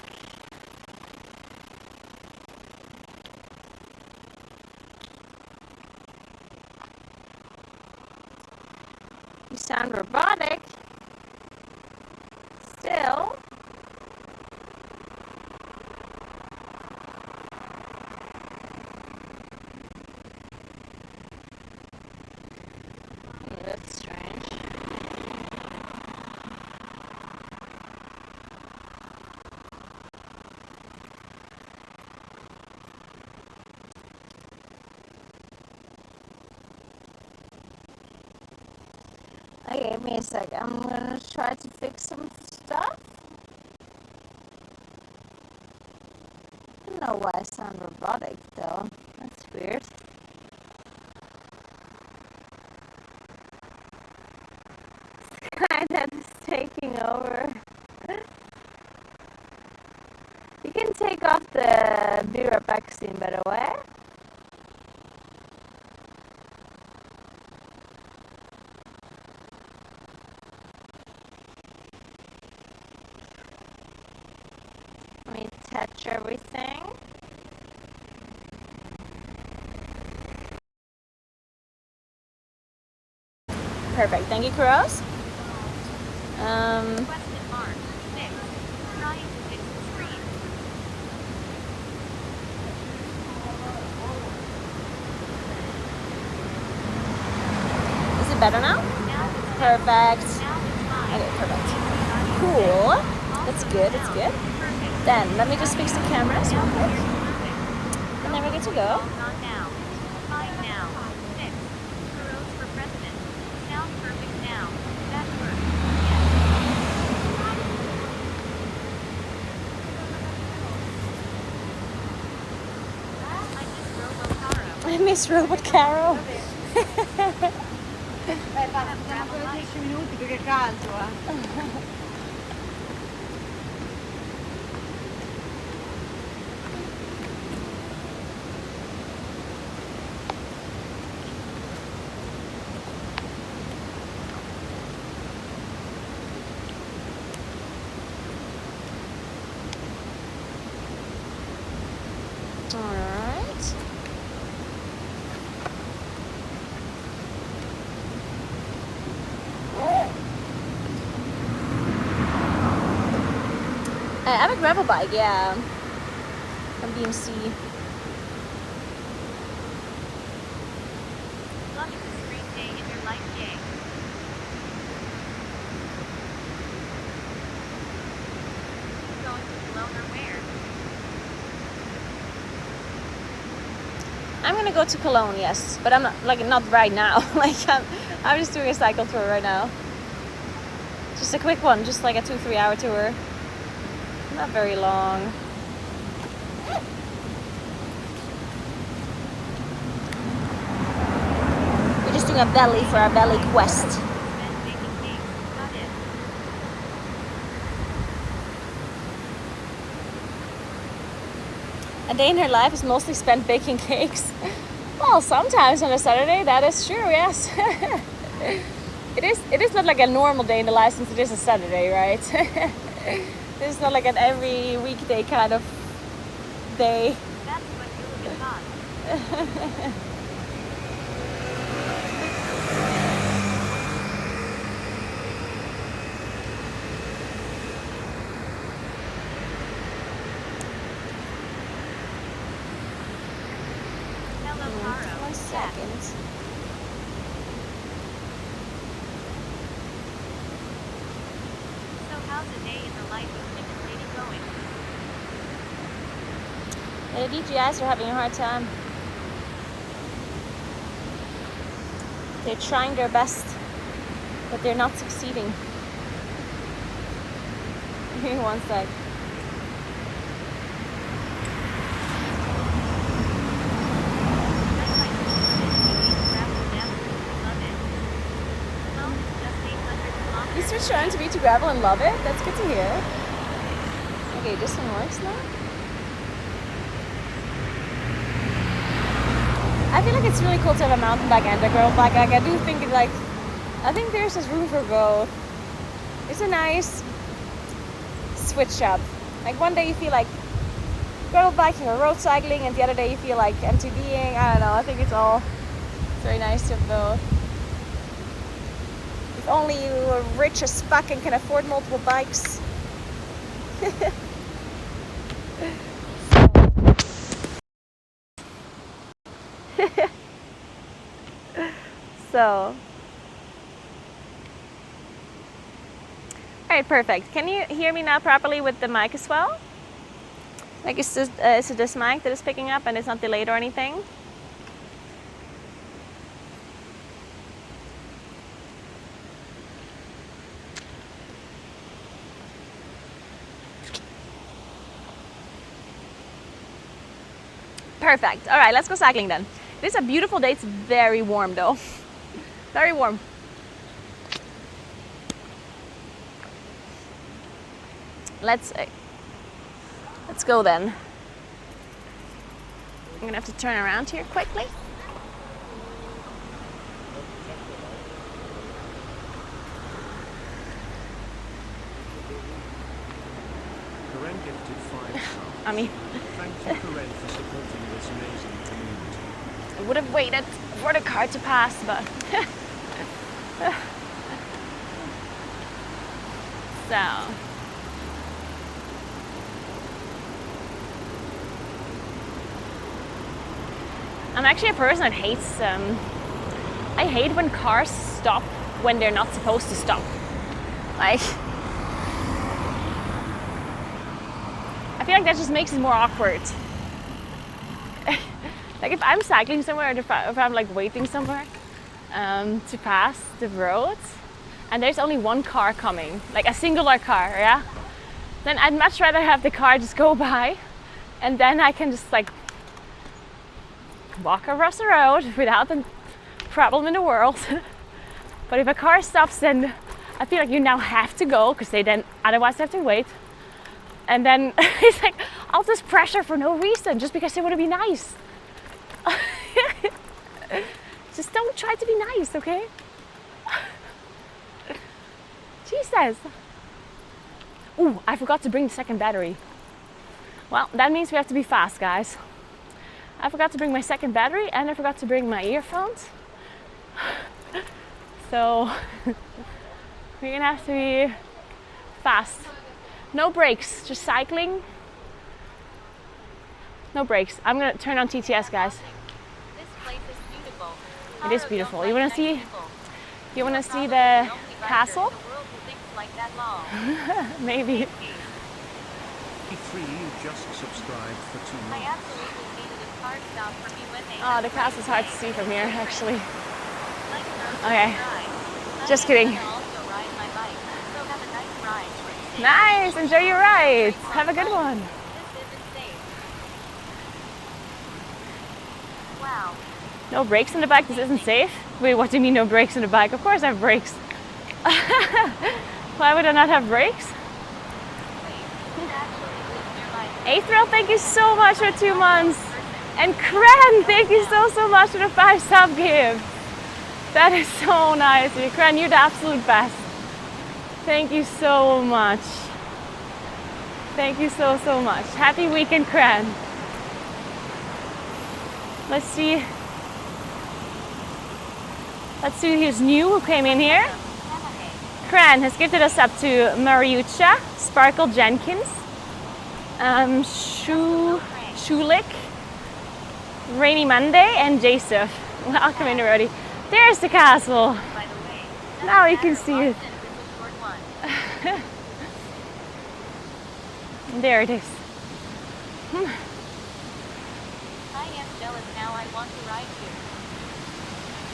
You sound robotic. Still. Okay, give me a sec. I'm gonna try to fix some stuff. I don't know why I sound robotic though. That's weird. Skynet is taking over. You can take off the be right back scene, by the way. Let me touch everything. Perfect. Thank you, Kuros. Question mark. Fix. Trying to fix the screen. Is it better now? Now it's Perfect. now it's fine. Okay, perfect. Cool. That's good. That's good. Perfect. Then let me just fix the cameras real Now quick, here's perfect. and then we're good to go. All gone now. Fine now. Fix. Kuros for president. Sound perfect now. That works. Yes. I miss Robocaro. I miss Robot Caro. Gravel light. 10 minuti perché è caldo, eh. Alright. I have a gravel bike, yeah. From BMC. Loving the screen day in your life, yay. Going to Cologne or where? I'm gonna go to Cologne, yes, but I'm not right now. I'm just doing a cycle tour right now. Just a quick one, just like a 2-3 hour tour. Not very long. We're just doing a belly for our belly quest. Spend baking cakes. Got it. A day in her life is mostly spent baking cakes. Well, sometimes on a Saturday, that is true, yes. It is not like a normal day in the life since it is a Saturday, right? It's not like an every weekday kind of day. That's what you would have thought. Hello, Caro. 1 second. So how's a day in the life of Mrs. Lady going? The DJIs are having a hard time. They're trying their best, but they're not succeeding. Give me 1 sec. That's like gravel depth. Love it. Cologne is just 800 kilometers. You switched your MTV to gravel and love it? That's good to hear. Okay, this one works now. I feel like it's really cool to have a mountain bike and a gravel bike. Like I do think I think there's just room for both. It's a nice switch up. Like one day you feel like gravel biking or road cycling, and the other day you feel like MTBing. I don't know. I think it's very nice to have both. If only you were rich as fuck and can afford multiple bikes. So, alright, perfect. Can you hear me now properly with the mic as well? Like, is it this mic that is picking up and it's not delayed or anything? Perfect. All right, let's go cycling then. It is a beautiful day. It's very warm though. Very warm. Let's go then. I'm gonna have to turn around here quickly. Karen gifted 5 stars. I mean, Thank you, Karen, for supporting this amazing community. I would have waited for the car to pass, but so. I'm actually a person that hates, I hate when cars stop when they're not supposed to stop. Like, I feel like that just makes it more awkward. Like if I'm cycling somewhere, or if I'm like waiting somewhere to pass the road, and there's only one car coming, like a singular car, yeah? Then I'd much rather have the car just go by, and then I can just like walk across the road without a problem in the world. But if a car stops, then I feel like you now have to go because they then otherwise have to wait. And then it's like all this pressure for no reason, just because they want to be nice. Just don't try to be nice, okay? Jesus. Ooh, I forgot to bring the second battery. Well, that means we have to be fast, guys. I forgot to bring my second battery and I forgot to bring my earphones. So we're gonna have to be fast. No brakes, just cycling. No brakes. I'm gonna turn on TTS, guys. This place is beautiful. It is beautiful. You wanna see? You wanna see the castle? Like that long. Maybe. E3, you just subscribed for 2 I months. absolutely needed a car stop for me when they Oh, the castle's hard to see from here, actually. like Okay. Just kidding. also ride my bike. So have a nice ride. Nice. Enjoy your ride. Have a good one. This isn't safe. Wow. No brakes on the bike. This isn't safe. Wait, what do you mean no brakes on the bike? Of course I have brakes. Why would I not have brakes? Wait, this actually lives nearby. April, thank you so much for 2 months. And Kren, thank you so much for the 5 sub gift. That is so nice. Kren, you're the absolute best. Thank you so much. Thank you so much. Happy weekend, Kren. Let's see. Let's see who's new, who came in here. Kren has gifted us up to Mariucha, Sparkle Jenkins, Shulik, Rainy Monday, and Joseph. Welcome in, Rody. There's the castle. By the way, Now you can see it. Austin is a short one. There it is. I am jealous now. I want to ride you.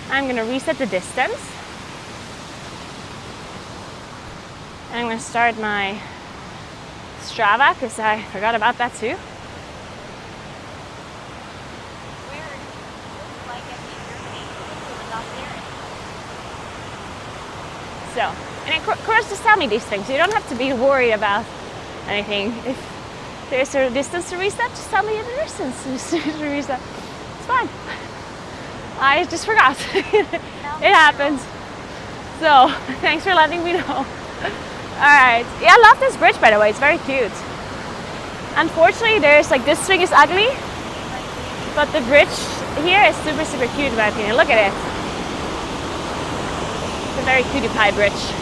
I'm gonna reset the distance. And I'm gonna start my Strava because I forgot about that too. Where looks like at the Germany was up there. So, and of course, just tell me these things. You don't have to be worried about anything. If there's a distance to reset, just tell me the distance to reset. It's fine. I just forgot. It happens. So, thanks for letting me know. Alright. Yeah, I love this bridge, by the way. It's very cute. Unfortunately, there's like this swing is ugly, but the bridge here is super cute in my opinion. Look at it. It's a very cutie pie bridge.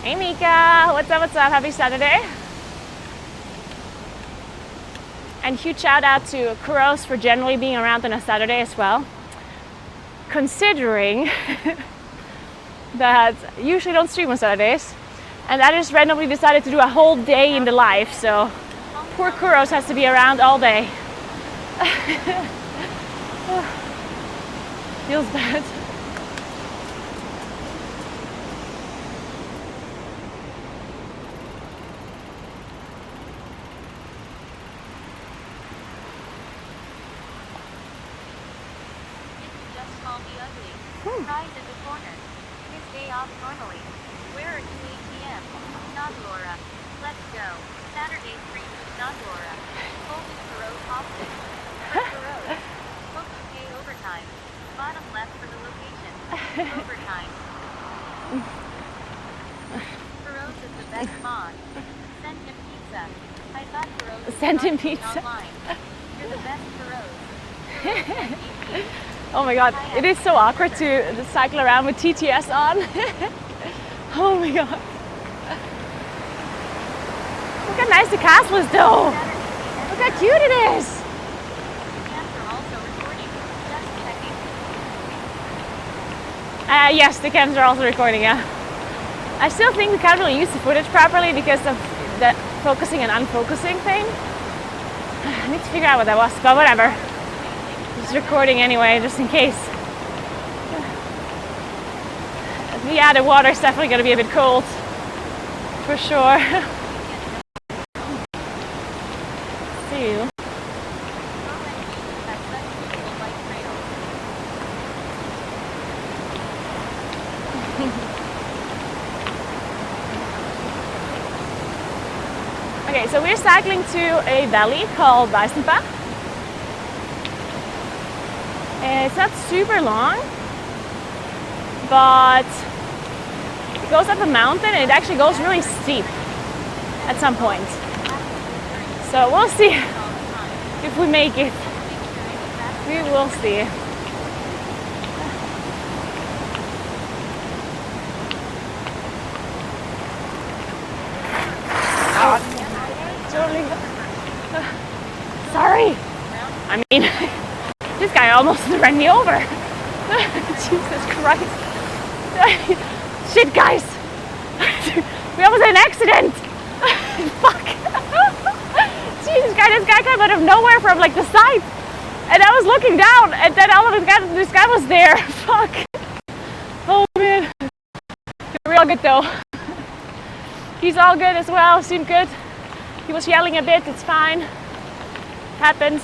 Hey Mika, what's up, happy Saturday. And huge shout out to Kuros for generally being around on a Saturday as well. Considering that I usually don't stream on Saturdays, and I just randomly decided to do a whole day in the life, so poor Kuros has to be around all day. Feels bad. Prize at the corner. His day off normally. Where are you ATM? Naguura. Let's go. Saturday stream with Naguura. Holding Perot hostage. For Perot. Hope to pay overtime. Bottom left for the location. Overtime. Perot is the best mod. Send him pizza. I thought Perot was Send him not pizza. online. You're the best Perot. Perot MVP. Oh my god, it is so awkward to cycle around with TTS on. Oh my god. Look how nice the castle is though. Look how cute it is. Cams are also recording. Just checking. Yes, the cams are also recording, yeah. I still think we can't really use the footage properly because of the focusing and unfocusing thing. I need to figure out what that was, but whatever. Just recording anyway, just in case. Yeah, the water's definitely going to be a bit cold, for sure. See you. Okay, so we're cycling to a valley called Weisenbach. It's not super long, but it goes up a mountain and it actually goes really steep at some point. So we'll see if we make it. We will see. Totally. Sorry. I mean, this guy almost ran me over. Jesus Christ. Shit, guys. We almost had an accident. Fuck. Jesus Christ, this guy came out of nowhere from like the side. And I was looking down and then all of this guy was there. Fuck. Oh man. You're real good though. He's all good as well, seemed good. He was yelling a bit, it's fine. Happens.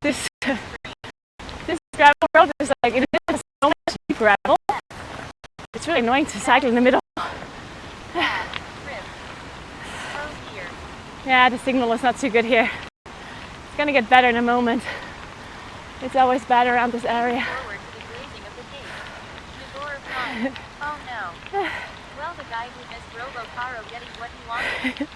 This gravel road is like, it is so much gravel. It's really annoying to cycle in the middle. Yeah, the signal is not too good here. It's gonna get better in a moment. It's always bad around this area. Oh no. Well, the guy who missed Robocaro getting what he wanted.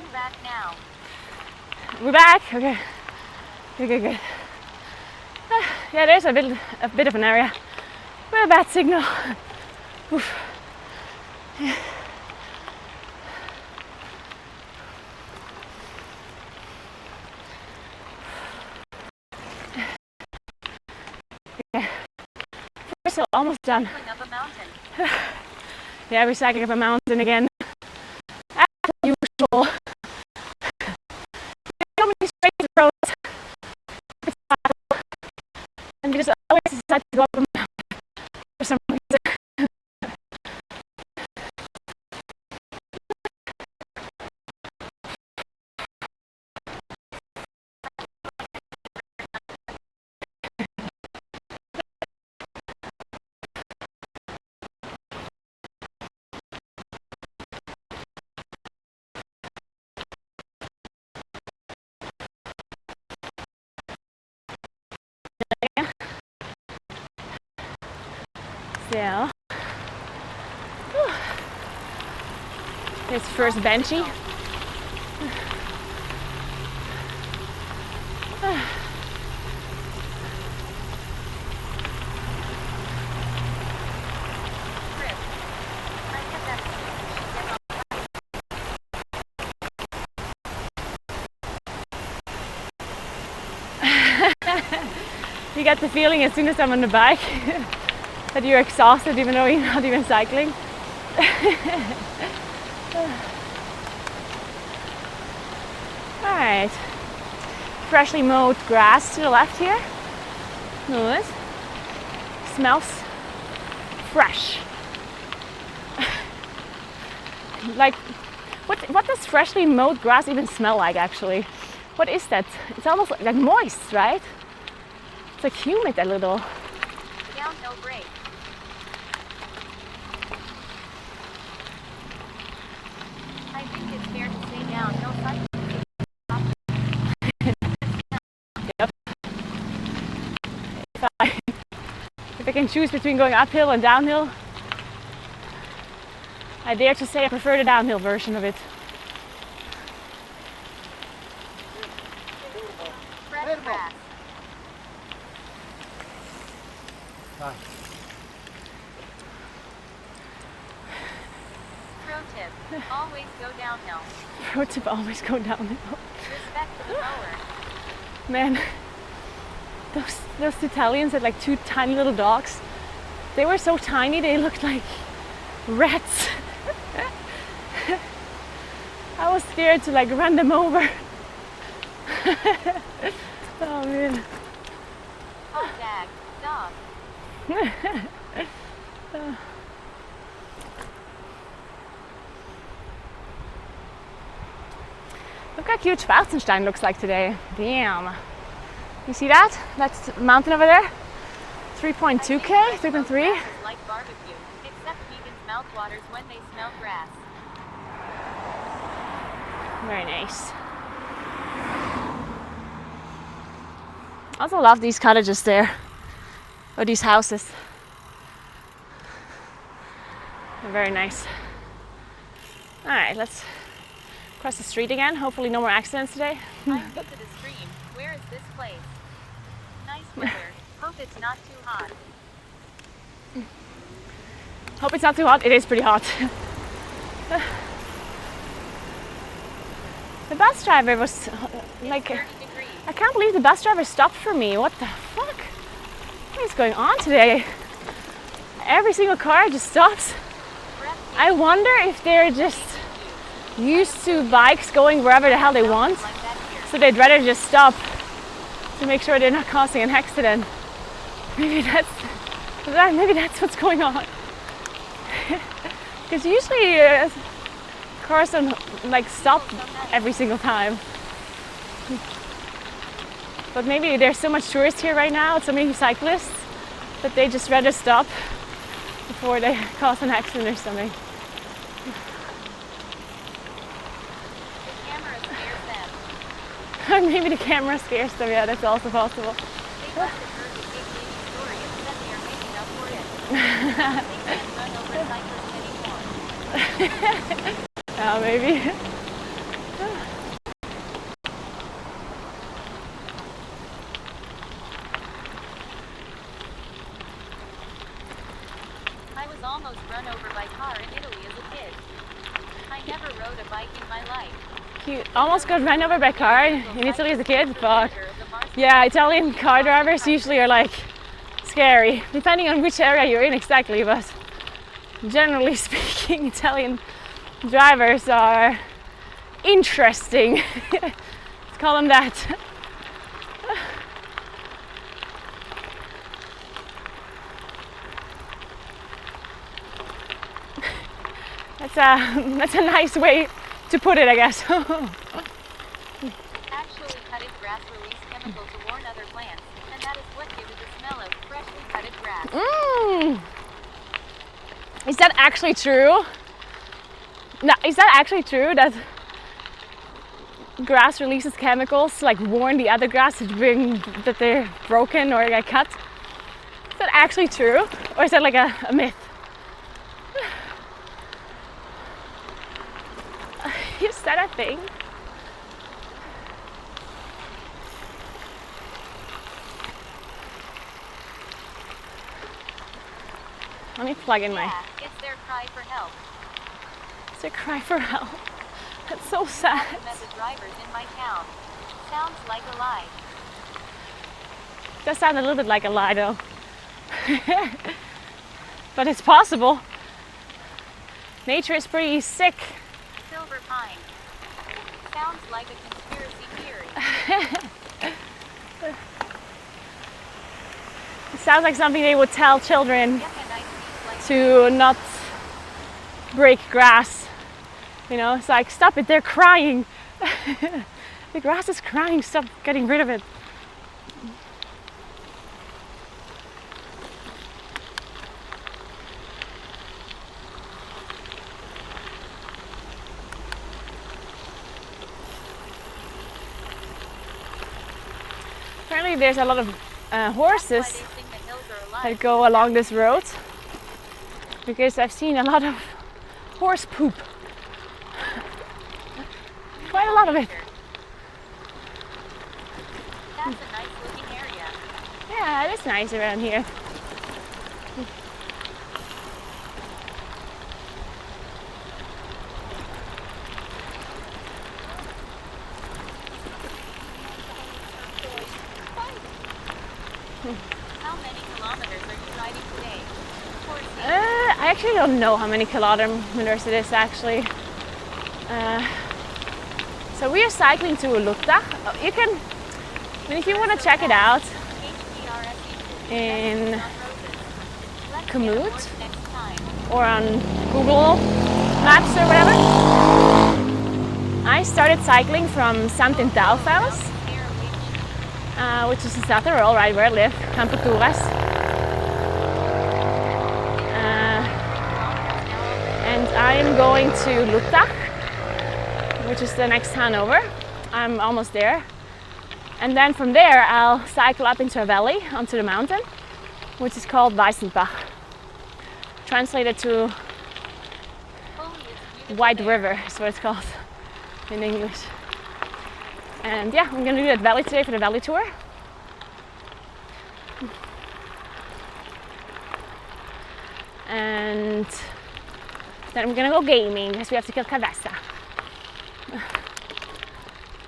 We're back now. We're back? Okay. Good. Yeah, there's a bit of an area with a bad signal. Oof. Yeah. Okay. We're still almost done. Up a mountain. Yeah, we're cycling up a mountain again. As usual. So many straight roads. And we just always decide to go up a mountain for some reason. So, It's first benchy. You get the feeling as soon as I'm on the bike that you're exhausted even though you're not even cycling. Alright, freshly mowed grass to the left here. Nice. Smells fresh. Like, what does freshly mowed grass even smell like actually? What is that? It's almost like moist, right? It's like humid a little. Downhill break. I think it's fair to say downhill cycling. Yep. If I can choose between going uphill and downhill, I dare to say I prefer the downhill version of it. Fresh grass. Pro tip, always go downhill. Pro tip, always go downhill. Respect to the mower. Man, those Italians had like two tiny little dogs. They were so tiny they looked like rats. I was scared to like run them over. Oh man. Hot dag, dog. Look how cute Schwarzenstein looks like today. Damn. You see that? That's the mountain over there. 3.2k, 3.3. Grass is like barbecue, except vegans mouth waters when they smell grass. Very nice. I also love these cottages there. Or these houses. They're very nice. Alright, let's cross the street again. Hopefully no more accidents today. I'm new to the stream. Where is this place? Nice weather. Hope it's not too hot. Hope it's not too hot. It is pretty hot. The bus driver was like, 30 degrees. I can't believe the bus driver stopped for me. What the fuck? What is going on today? Every single car just stops. I wonder if they're just used to bikes going wherever the hell they want, Like that here. so they'd rather just stop to make sure they're not causing an accident. Maybe that's what's going on. Because usually cars don't like stop every single time. But maybe there's so much tourists here right now, so many cyclists, that they just rather stop before they cause an accident or something. The camera scares them. Or maybe the camera scares them, yeah, that's also possible. They must have heard the big baby story and said they are making up for it. They can't run over cyclists anymore. Yeah, maybe. I was almost run over by car in Italy as a kid. I never rode a bike in my life. You almost got run over by a car in Italy as a kid, but yeah, Italian car drivers usually are like scary, depending on which area you're in exactly, but generally speaking, Italian drivers are interesting. Let's call them that. That's a nice way to put it, I guess. Actually cutted grass release chemical to warn other plants, and that is what gives it the smell of freshly cutted grass. Is that actually true? No, is that actually true that grass releases chemicals to like warn the other grass that they're broken or get cut? Is that actually true? Or is that like a myth? Is that a thing? Let me plug in my... Yeah, it's their cry for help. It's a cry for help. That's so sad. Met the drivers in my town. Sounds like a lie. Does sound a little bit like a lie though. But it's possible. Nature is pretty sick. Silver pine. Sounds like a conspiracy theory. It sounds like something they would tell children Yep, and I feel like to not break grass. You know, it's like, stop it, they're crying. The grass is crying, stop getting rid of it. Apparently there's a lot of horses why they think the hills are alive. that go along this road, because I've seen a lot of horse poop. Quite a lot of it. That's a nice looking area. Yeah, it is nice around here. How many kilometers are you riding today? I actually don't know how many kilometers it is actually. So we are cycling to Lutta. You can, I mean, if you want to check it out in Komoot or on Google Maps or whatever. I started cycling from Santintalfels, which is in South Tyrol, right where I live, Campo Torres. And I am going to Lutta, which is the next town over. I'm almost there. And then from there I'll cycle up into a valley onto the mountain, which is called Weissenbach. Translated to White River is what it's called in English. And yeah, I'm gonna do that valley today for the valley tour. And then we're gonna go gaming because we have to kill Cavessa.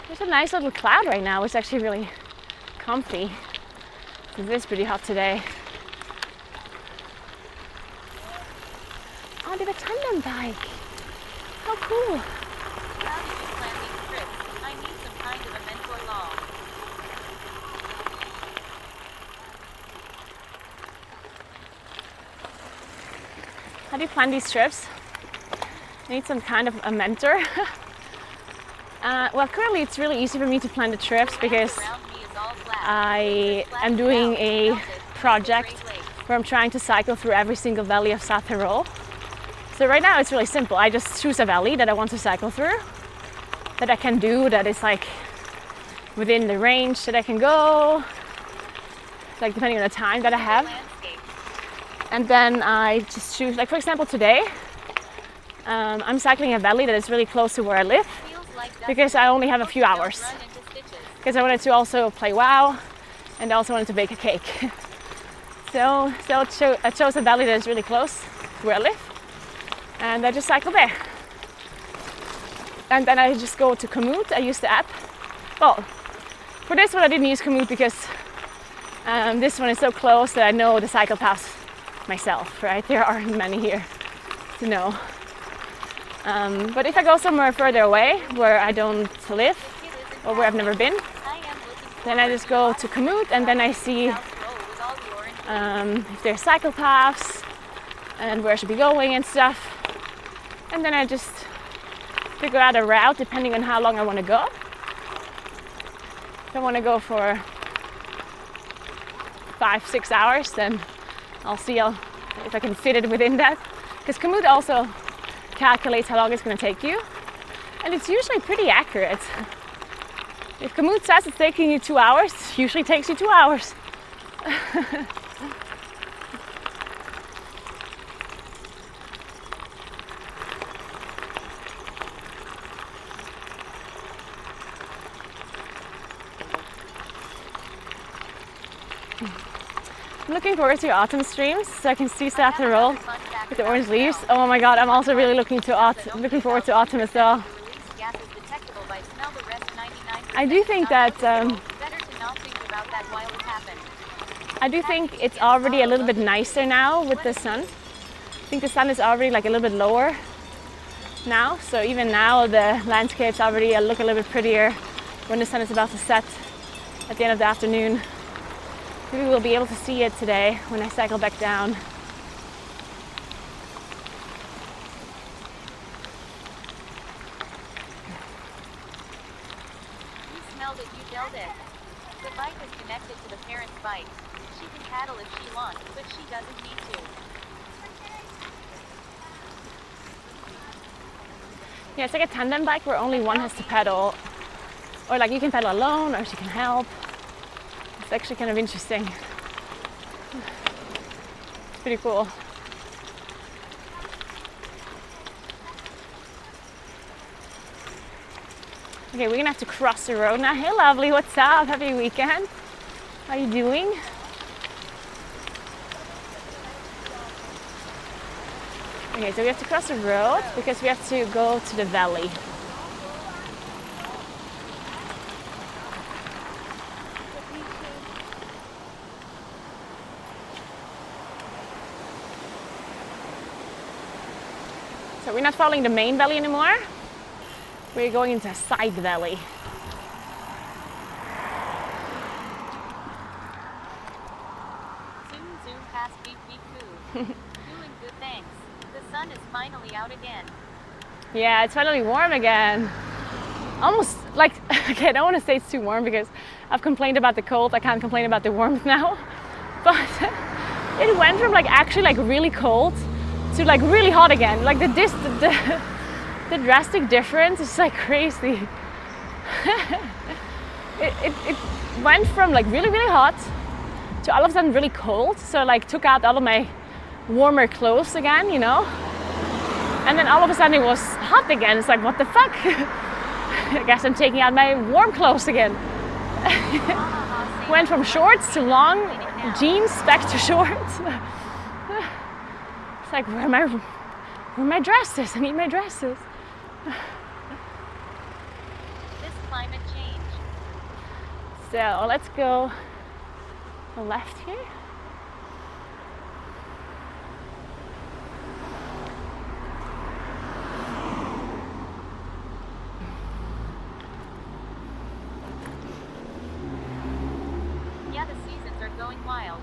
There's a nice little cloud right now. It's actually really comfy. It is pretty hot today. Oh, they have a tandem bike. How cool. How did you plan these trips? I need some kind of a mentor law. How do you plan these trips? I need some kind of a mentor. Well, currently it's really easy for me to plan the trips because Around me is all flat. I am doing a project where I'm trying to cycle through every single valley of South Tyrol. So right now it's really simple. I just choose a valley that I want to cycle through, that I can do, that is like within the range that I can go, like depending on the time that I have. Landscape. And then I just choose, like for example today, I'm cycling a valley that is really close to where I live Feels like that because I only have a few don't hours. run into stitches. Because I wanted to also play WoW and I also wanted to bake a cake. So I chose a valley that is really close to where I live. And I just cycle there. And then I just go to Komoot. I use the app. Well, for this one I didn't use Komoot because this one is so close that I know the cycle paths myself, right? There aren't many here to know. But if I go somewhere further away where I don't live or where I've never been, I am looking then I just go to Komoot and then I see South Row with all the orange. if there's cycle paths and where I should be going and stuff. And then I just figure out a route depending on how long I want to go. If I want to go for 5-6 hours, then I'll see if I can fit it within that. Because Komoot also calculates how long it's going to take you. And it's usually pretty accurate. If Komoot says it's taking you 2 hours, it usually takes you 2 hours. looking forward to autumn streams so I can see Saturn roll with the orange leaves. Oh my god, I'm also really looking forward to autumn as well. I do think that I do think it's already a little bit nicer now with the sun. I think the sun is already like a little bit lower now, so even now the landscapes already look a little bit prettier when the sun is about to set at the end of the afternoon. Maybe we'll be able to see it today when I cycle back down. You smelled it, you dealt it. The bike is connected to the parent's bike. She can paddle if she wants, but she doesn't need to. Yeah, it's like a tandem bike where only one has to pedal. Or like you can pedal alone or she can help. It's actually kind of interesting. It's pretty cool. Okay, we're gonna have to cross the road now. Hey lovely, what's up? Happy weekend. How are you doing? Okay, so we have to cross the road because we have to go to the valley. So we're not following the main valley anymore. We're going into a side valley. Zoom zoom past beep beep boo. Doing good thanks. The sun is finally out again. Yeah, it's finally warm again. Almost like, okay, I don't want to say it's too warm because I've complained about the cold. I can't complain about the warmth now. But it went from like actually like really cold to like really hot again. Like the drastic difference is like crazy. it went from like really hot to all of a sudden really cold. So I like took out all of my warmer clothes again, you know. And then all of a sudden it was hot again. It's like, what the fuck? I guess I'm taking out my warm clothes again. Went from shorts to long jeans back to shorts. It's like, where are my dresses? I need my dresses. This climate change. So let's go left here. Yeah, the seasons are going wild.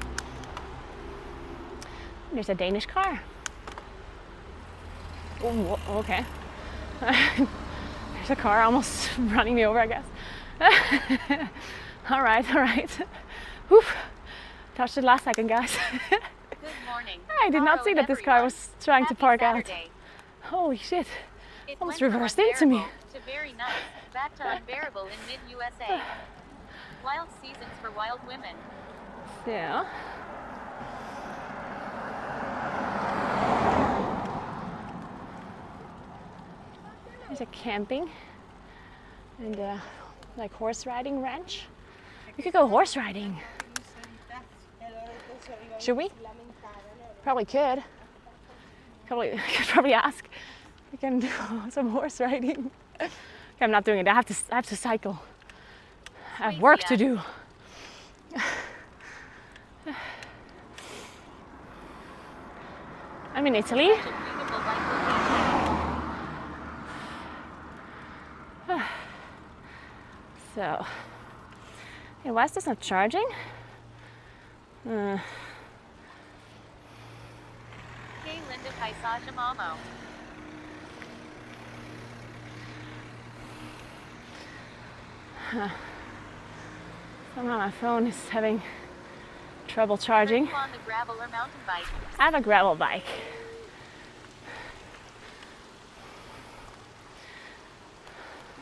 There's a Danish car. Oh, okay. There's a car almost running me over, I guess. All right. Whew. Touched it last second, guys. Good morning. I did not see that this car was trying to park out. Holy shit. It Almost went from reversed into me. unbearable to very nice, back to unbearable in mid-USA. Wild seasons for wild women. So. There's a camping and a like horse riding ranch. We could go horse riding. Should we? Probably could. Could probably ask. We can do some horse riding. Okay, I'm not doing it. I have to cycle. I have work to do. I'm in Italy. So, hey, why is this not charging? Hey Linda Paisage Mamo. Somehow my phone is having trouble charging. Are you on the gravel or mountain bike? I have a gravel bike.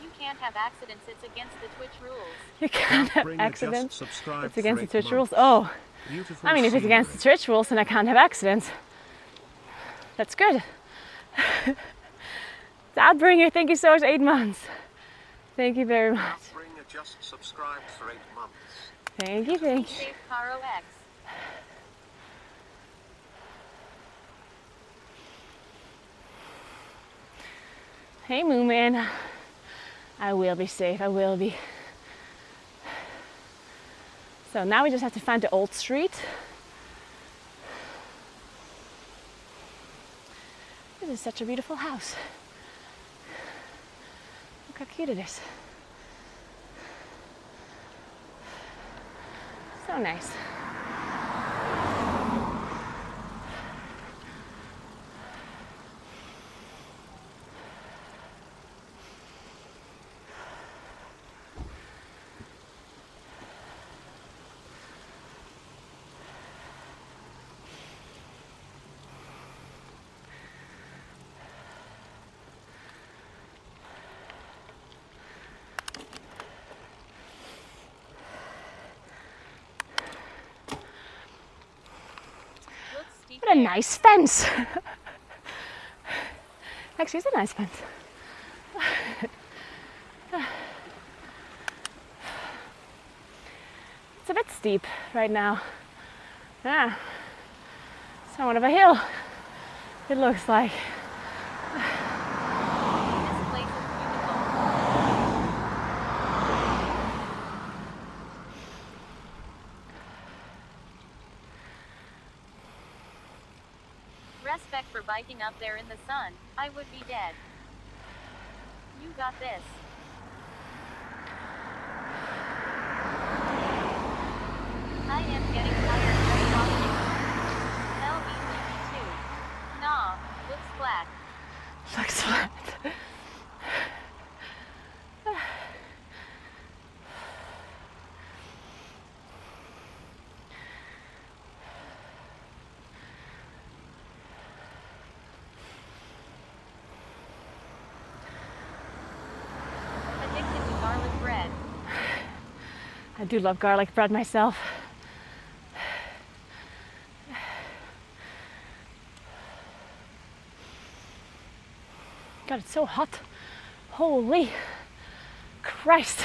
You can't have accidents, it's against the Twitch rules. You can't have Bringer just accidents. subscribed It's against the for 8 Twitch rules. months. Oh, Beautiful I mean, if it's against the Twitch rules, then I can't have accidents. That's good. Bringer, thank you so much. 8 months. Thank you very much. Bringer just subscribed for 8 months. Thank you. Save Caro X. Hey, Moomin. I will be safe, I will be. So now we just have to find the old street. This is such a beautiful house. Look how cute it is. So nice. What a nice fence. Actually, it's a nice fence. It's a bit steep right now. Yeah, somewhat of a hill, it looks like. This place is beautiful. Respect for biking up there in the sun. I would be dead. You got this. I am getting tired just watching. LVTV2. Nah, looks flat. Looks flat. Addicted to garlic bread. I do love garlic bread myself. God, it's so hot. Holy Christ.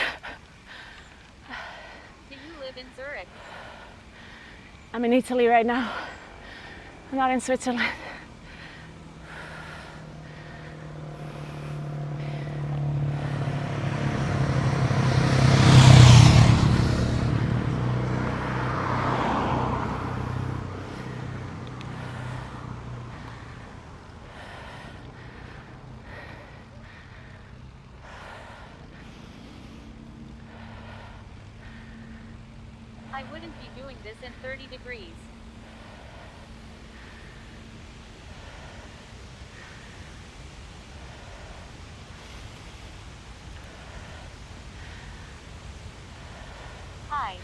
Do you live in Zurich? I'm in Italy right now. I'm not in Switzerland. I wouldn't be doing this in 30 degrees. Hi.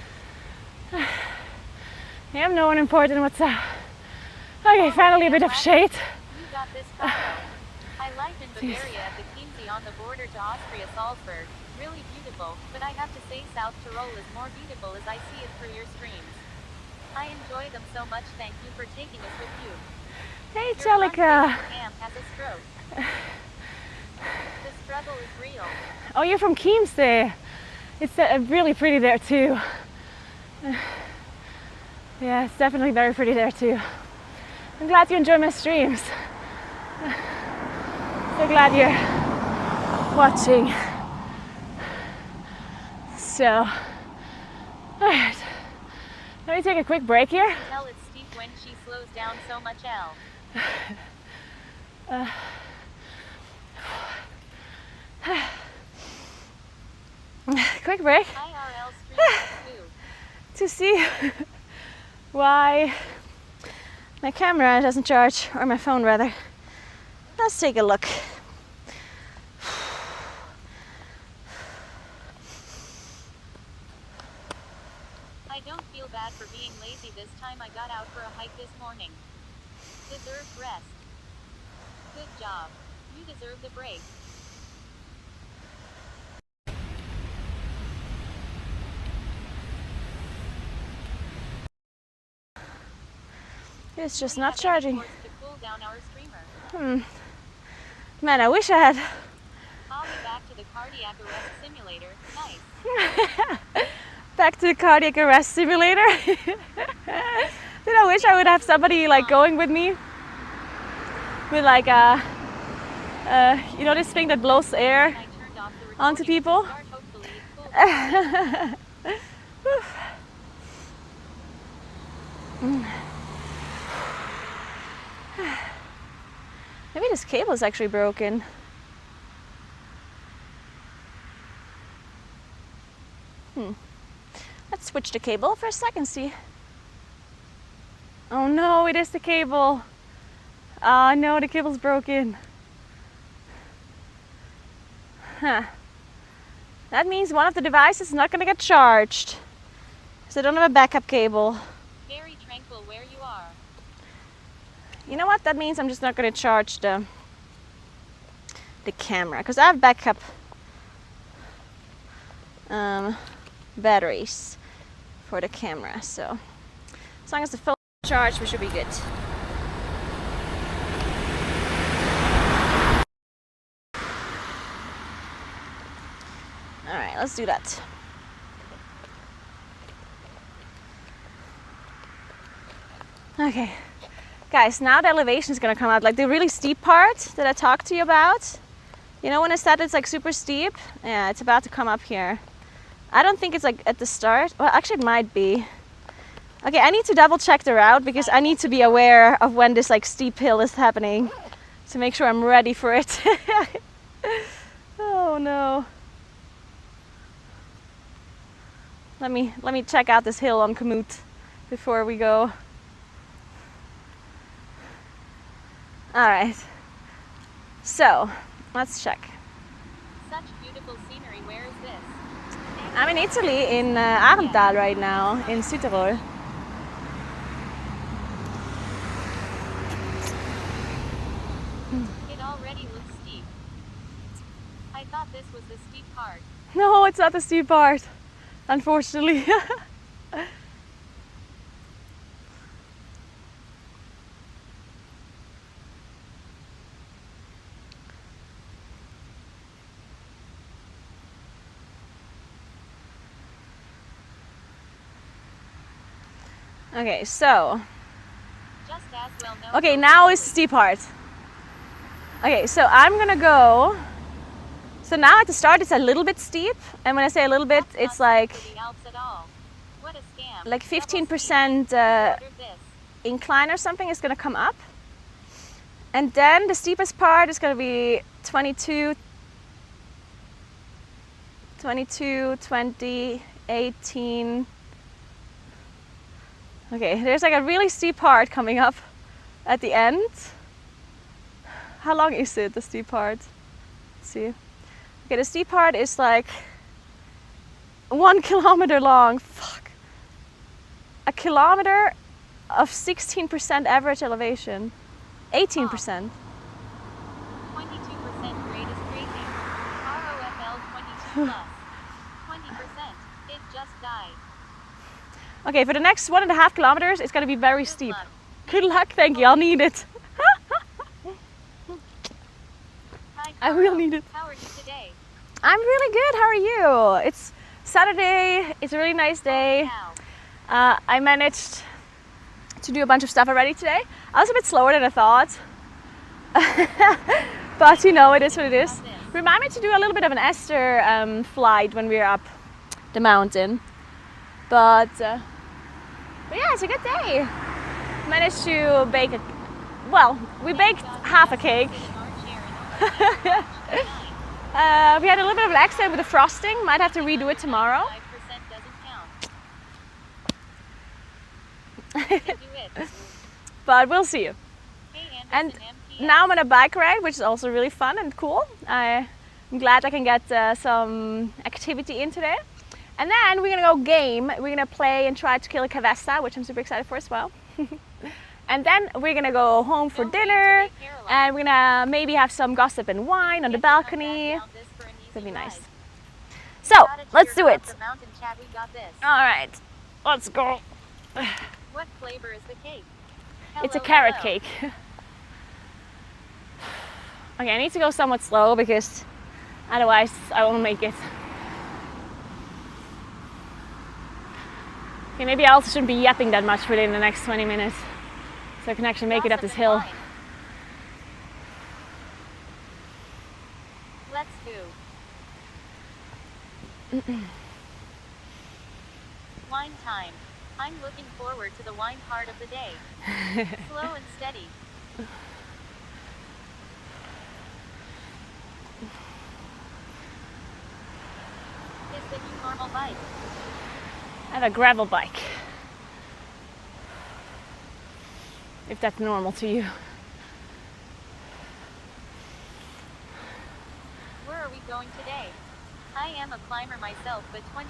Yeah, no one important, what's up? Okay, finally a bit of shade. You got this photo. I live in Bavaria at the Chiemsee on the border to Austria Salzburg. Really beautiful, but I have to say South Tyrol is more beautiful as I see it through your streams. I enjoy them so much. Thank you for taking us with you. Hey, Your front Celica. facing cam has a stroke. The struggle is real. Oh, you're from Chiemsee. It's really pretty there too. Yeah, it's definitely very pretty there too. I'm glad you enjoy my streams. So glad you're watching. So, alright. Let me take a quick break here. Tell it's steep when she slows down so much. Quick break IRL stream to see why my camera doesn't charge, or my phone rather. Let's take a look. I don't feel bad for being lazy this time. I got out for a hike this morning. Deserved rest. Good job. You deserve the break. It's just We not have charging. any ports to cool down our streamer. Man, I wish I had. I'll be back to the cardiac arrest simulator. Nice. Back to the cardiac arrest simulator. Did I wish I would have somebody like going with me with like a You know this thing that blows air I turned off the onto recording people? to start, hopefully it cooled. Maybe this cable is actually broken. Let's switch the cable for a second, see. Oh no, it is the cable. Oh no, the cable's broken. Huh. That means one of the devices is not gonna get charged. So I don't have a backup cable. Very tranquil where you are. You know what? That means I'm just not gonna charge the camera because I have backup batteries for the camera. So as long as the phone is charged, we should be good. All right, let's do that. Okay, guys, now the elevation is gonna come out, like the really steep part that I talked to you about. You know when I said it's like super steep? Yeah, it's about to come up here. I don't think it's like at the start. Well, actually it might be. Okay, I need to double check the route because I need to be aware of when this like steep hill is happening to make sure I'm ready for it. Oh no. Let me check out this hill on Komoot before we go. All right. So, let's check. Such beautiful scenery. Where is this? I'm in Italy, in Arendal right now, in Südtirol. It already looks steep. I thought this was the steep part. No, it's not the steep part, unfortunately. Okay, so. Just as well know. Okay, now is the steep part. Okay, so I'm gonna go. So now at the start it's a little bit steep, and when I say a little bit, it's like The Alps at all. What a scam. like Double 15% steep. Ordered this. incline or something is gonna come up, and then the steepest part is gonna be 22, 20, 18. Okay, there's like a really steep part coming up at the end. How long is it, the steep part? Let's see. Okay, the steep part is like 1 kilometer long. Fuck. A kilometer of 16% average elevation. 18%. 22% grade is crazy. ROFL 22 plus. 20%. It just died. Okay, for the next 1.5 kilometers, it's gonna be very Good steep. luck. Good luck, thank you, I'll need it. Hi, I will Carl. need it. How are you today? I'm really good, how are you? It's Saturday, it's a really nice day. Now. I managed to do a bunch of stuff already today. I was a bit slower than I thought. But you know, it is what it is. Remind me to do a little bit of an Esther flight when we're up the mountain. But yeah, it's a good day. Managed to bake we baked half a cake. We had a little bit of an accident with the frosting. Might have to redo it tomorrow. 5% doesn't count. You can do it. But we'll see. Hey, And Anderson MPS. now I'm on a bike ride, which is also really fun and cool. I'm glad I can get some activity in today. And then we're gonna go game. We're gonna play and try to kill a Cavesta, which I'm super excited for as well. And then we're gonna go home for dinner, and we're gonna maybe have some gossip and wine on the balcony. That'd be nice. So let's do it. All right, let's go. What flavor is the cake? It's a Hello, carrot hello. cake. Okay, I need to go somewhat slow because otherwise I won't make it. Okay, maybe I also shouldn't be yapping that much really in the next 20 minutes. So I can actually make it up this hill. Wine time. I'm looking forward to the wine part of the day. Slow and steady. Is the new normal bike? I have a gravel bike. If that's normal to you. Where are we going today? I am a climber myself, but 22%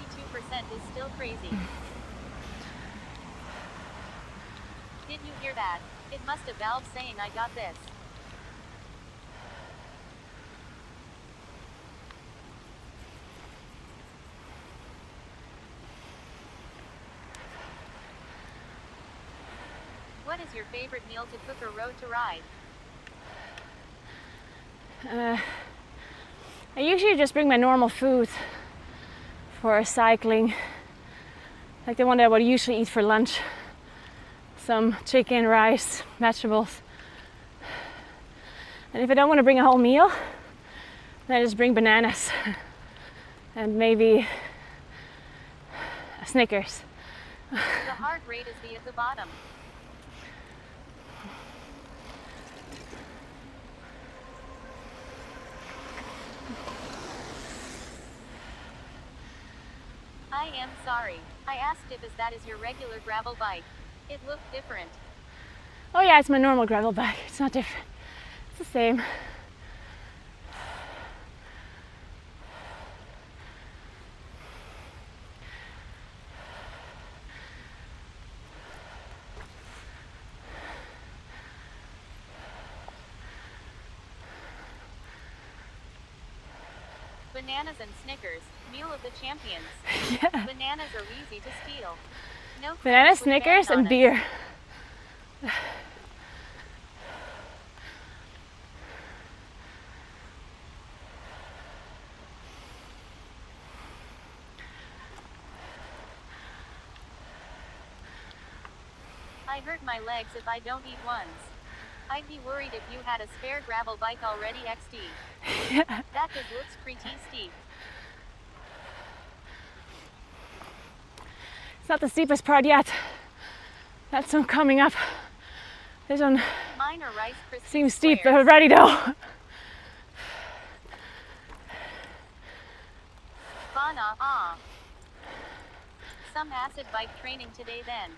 is still crazy. Did you hear that? It must have Valve saying I got this. What is your favorite meal to cook or road to ride? I usually just bring my normal food for cycling, like the one that I would usually eat for lunch. Some chicken, rice, vegetables. And if I don't want to bring a whole meal, then I just bring bananas and maybe a Snickers. The heart rate is at the bottom. I am sorry. I asked if that is your regular gravel bike. It looked different. Oh yeah, it's my normal gravel bike. It's not different. It's the same. Bananas and Snickers, meal of the champions. Yeah. Bananas are easy to steal. No Banana, crunch with Snickers, and bananas. beer. I hurt my legs if I don't eat ones. I'd be worried if you had a spare gravel bike already XD. Yeah. That just looks pretty steep. It's not the steepest part yet. That's one coming up. This one Mine are Rice Krispie seems steep squares. already though. Bana, ah. Some acid bike training today then.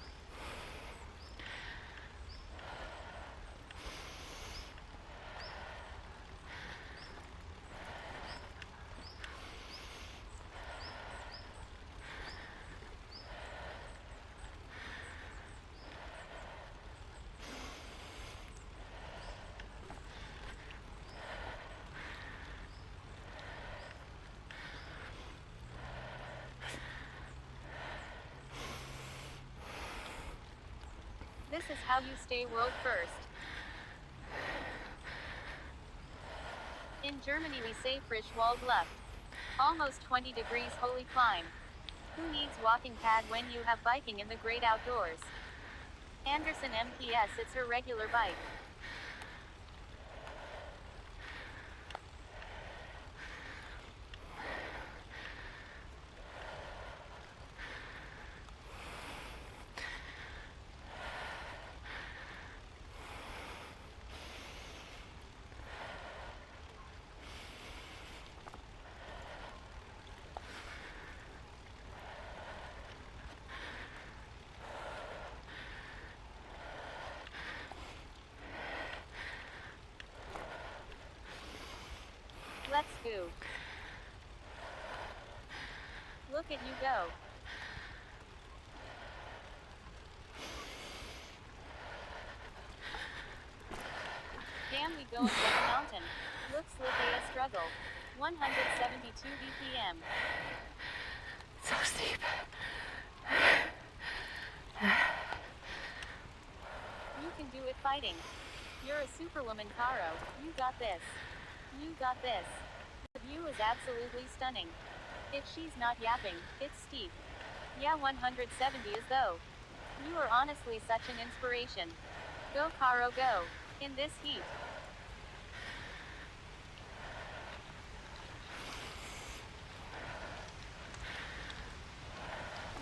This is how you stay world first. In Germany we say frisch walled left. Almost 20 degrees holy climb. Who needs walking pad when you have biking in the great outdoors? Anderson MPS, it's her regular bike. Let's go. Look at you go. Damn, we going up the mountain. Looks like a struggle. 172 BPM. So steep. You can do it fighting. You're a superwoman, Caro. You got this. You got this. The view is absolutely stunning. If she's not yapping, it's steep. Yeah, 170 is though. You are honestly such an inspiration. Go, Caro, go. In this heat.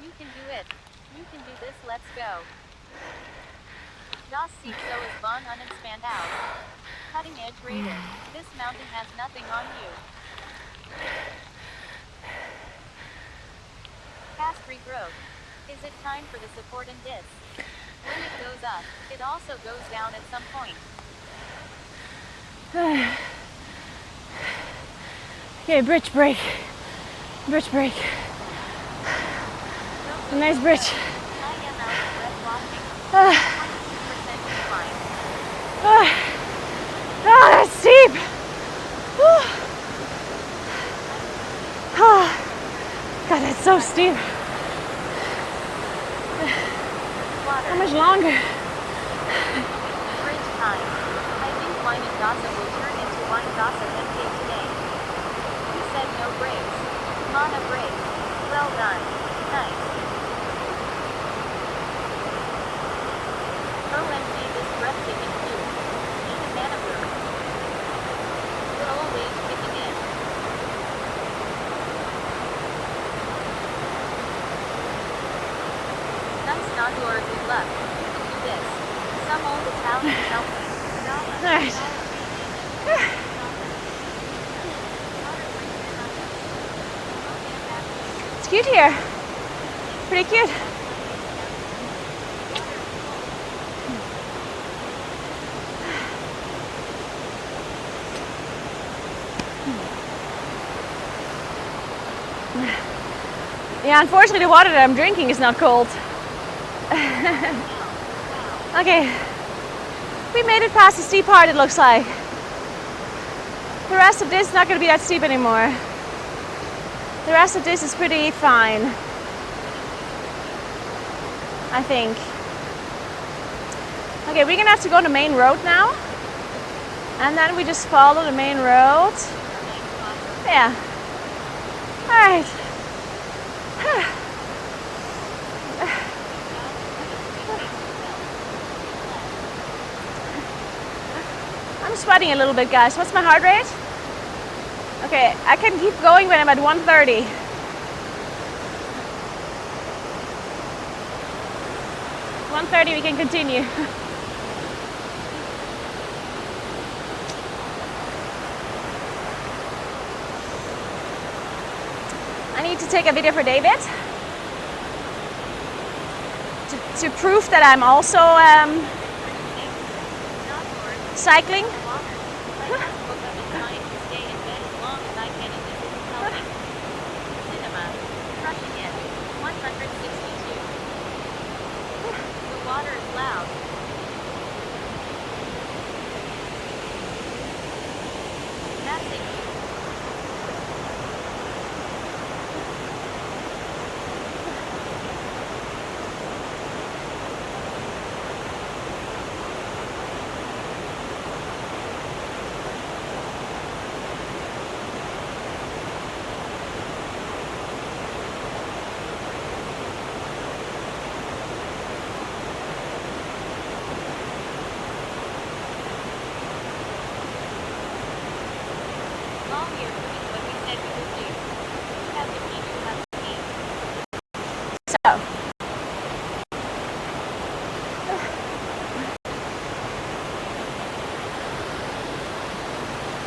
You can do it. You can do this, let's go. Das sieht so is von unexpand out. Cutting edge rated. This mountain has nothing on you. Fast regrowth. Is it time for the support and disc? When it goes up, it also goes down at some point. Okay, bridge break. Bridge break. A nice bridge. That's steep. God, that's so steep. How much longer? Bridge time. I think wine and gossip will turn into wine gossip MK today. You said no breaks. Mana break. Well done. Nice. OMG, this breathtaking view. Even Naguura. The old age kicking in. Nice Naguura, good luck. You can do this. Some old Italian help me. Alright. It's cute here. Pretty cute. Yeah, unfortunately the water that I'm drinking is not cold. Okay, we made it past the steep part, it looks like. The rest of this is not going to be that steep anymore. The rest of this is pretty fine, I think. Okay, we're going to have to go on the main road now. And then we just follow the main road. Yeah. Alright. I'm sweating a little bit, guys. What's my heart rate? Okay, I can keep going when I'm at 130. 130, we can continue. I need to take a video for David to prove that I'm also cycling. So,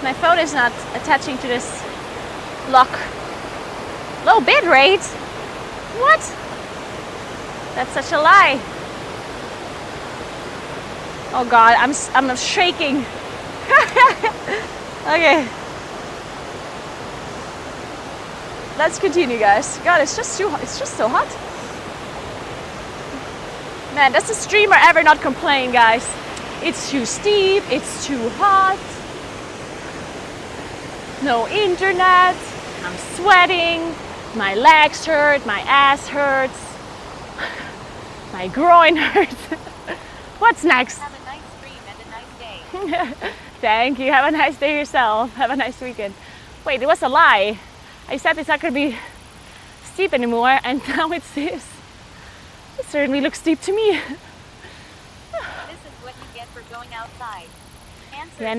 my phone is not attaching to this lock. Low bit rate? What? That's such a lie. Oh God, I'm shaking. Okay. Let's continue, guys. God, it's just too hot. It's just so hot. Man, does the streamer ever not complain, guys? It's too steep, it's too hot. No internet, I'm sweating, my legs hurt, my ass hurts, my groin hurts. What's next? Have a nice stream and a nice day. Thank you, have a nice day yourself, have a nice weekend. Wait, it was a lie. I said it's not going to be steep anymore, and now it's this. It certainly looks steep to me. This is what you get for going outside. Answer Yeah, is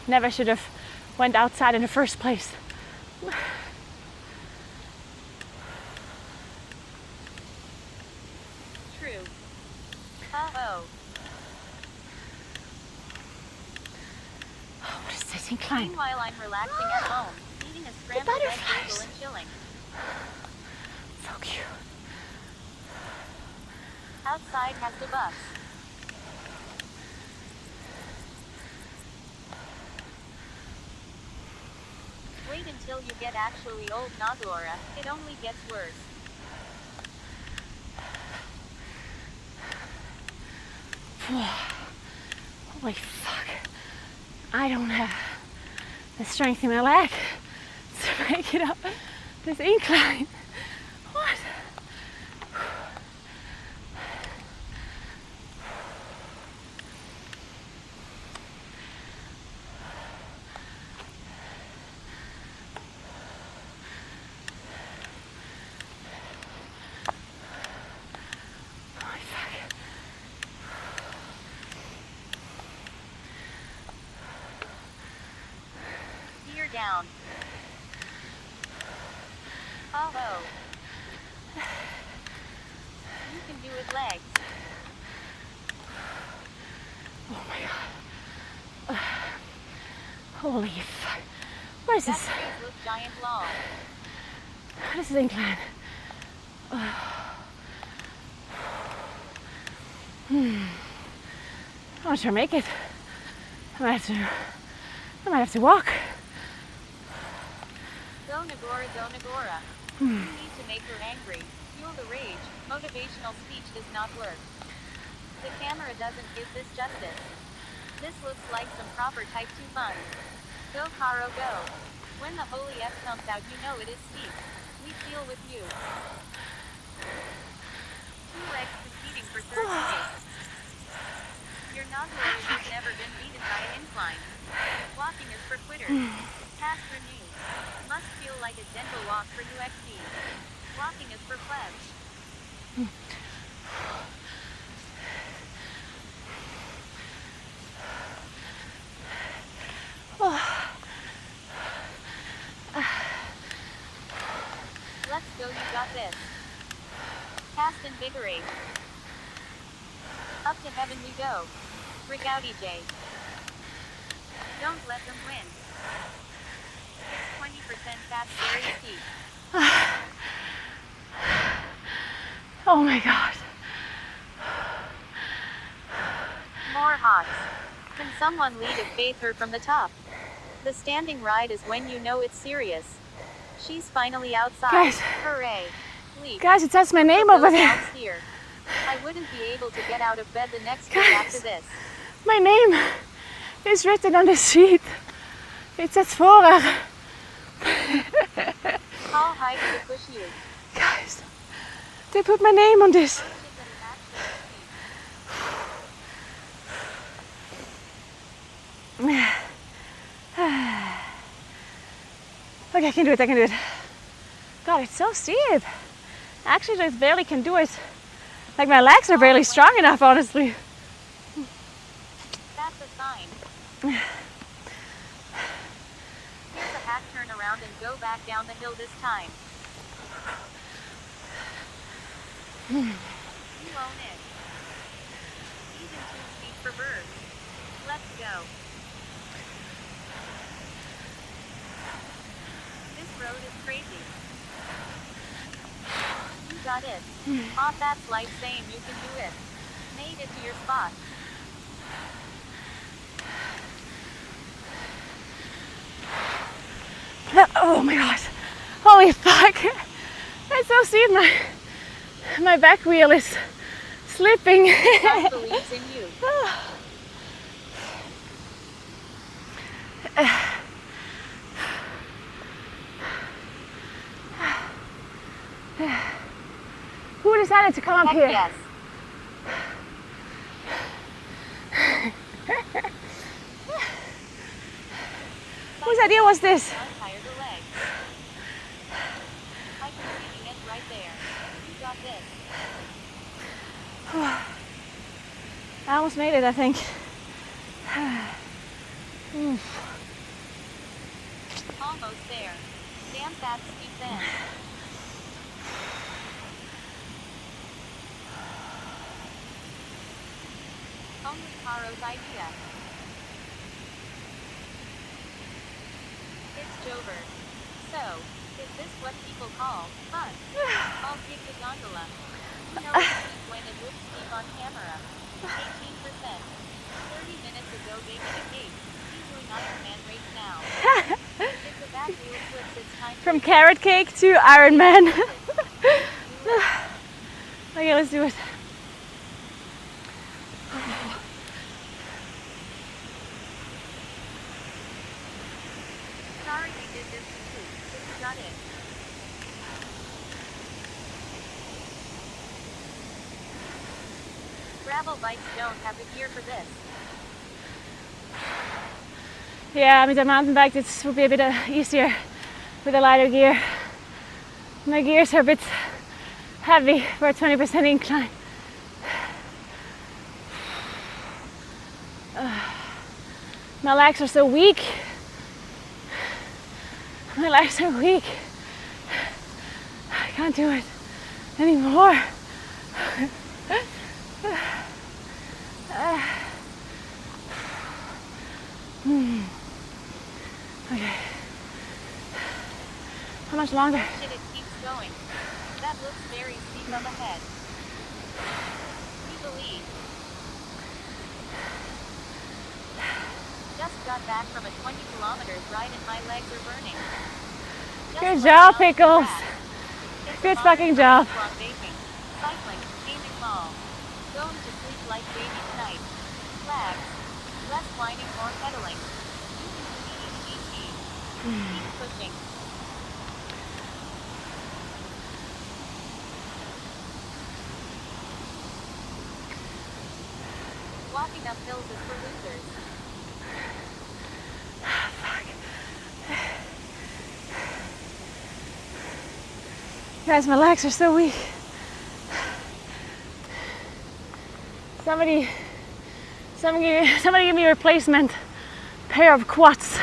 never should have went outside in the first place. Oh. Oh, what is this incline? Meanwhile, I'm relaxing at home, eating a scrambled egg bagel and chilling. So cute. Outside has the bus. Wait until you get actually old Naguura, it only gets worse. Holy fuck. I don't have the strength in my leg to make it up this incline. What? Gear down. Oh. You can do it legs. Oh my god. Holy fuck. What is That this? trees look giant long. What is this incline? I'm not sure I make it. I might have to walk. Go Naguura. You need to make her angry. Fuel the rage. Motivational speech does not work. The camera doesn't give this justice. This looks like some proper Type 2 fun. Go Caro, go. When the holy F comes out, you know it is steep. We feel with you. 2 legs competing for third place. Your Naguura has never been beaten by an incline. Walking is for quitters. Task renewed. Must feel like a gentle walk for UXD. Walking is for plebs. Let's go, you got this. Cast invigorate. Up to heaven we go. Rigouty J. Don't let them win. It's 20% fast, very steep. Oh my god. More hots. Can someone lead a faither from the top? The standing ride is when you know it's serious. She's finally outside. Guys. Hooray. Leap. Guys, it says my name Go over there. down here. I wouldn't be able to get out of bed the next day after this. My name is written on the sheet. It says Fora. How high did it push you? Guys, they put my name on this. Okay, I can do it. God, it's so steep. Actually, I just barely can do it. Like my legs are barely strong enough, honestly. That's a sign. Here's a hack turn around and go back down the hill this time. You own it. Season 2 speed for birds. Let's go. This road is crazy. You got it. Off that's like saying you can do it. Made it to your spot. Oh my god. Holy fuck. It's so steep. My back wheel is slipping. God believes in you. Who decided to come up Heck here? yes. Whose idea was this? Untire the leg. I can see the edge right there. You got this. I almost made it, I think. Almost there. Damn that steep end. Haro's idea. It's Jover. So, is this what people call fun? I'll take the gondola. You know it's sweet when it looks deep on camera. 18%. 30 minutes ago baking a cake. He's doing Iron Man race now. If the back wheel flips, it's time From carrot cake to Iron Man. Okay, let's do it. Sorry we did this to you. But you got it. Gravel bikes don't have the gear for this. Yeah, with a mountain bike this would be a bit easier with a lighter gear. My gears are a bit heavy for a 20% incline. My legs are so weak. My legs are weak. I can't do it anymore. Okay. How much longer? Shit, it keeps going. That looks very steep up ahead. We believe. Just got back from a 20 kilometers ride and my legs are burning. Just Good like job, on the Pickles. track. It's a Good modern fucking job. focus on vaping, cycling, gaming mall. Going to sleep like baby tonight. Flags. Less whining, more pedaling. Keep pushing. Walking up hills is for losers. Guys, my legs are so weak. Somebody give me a replacement pair of quads.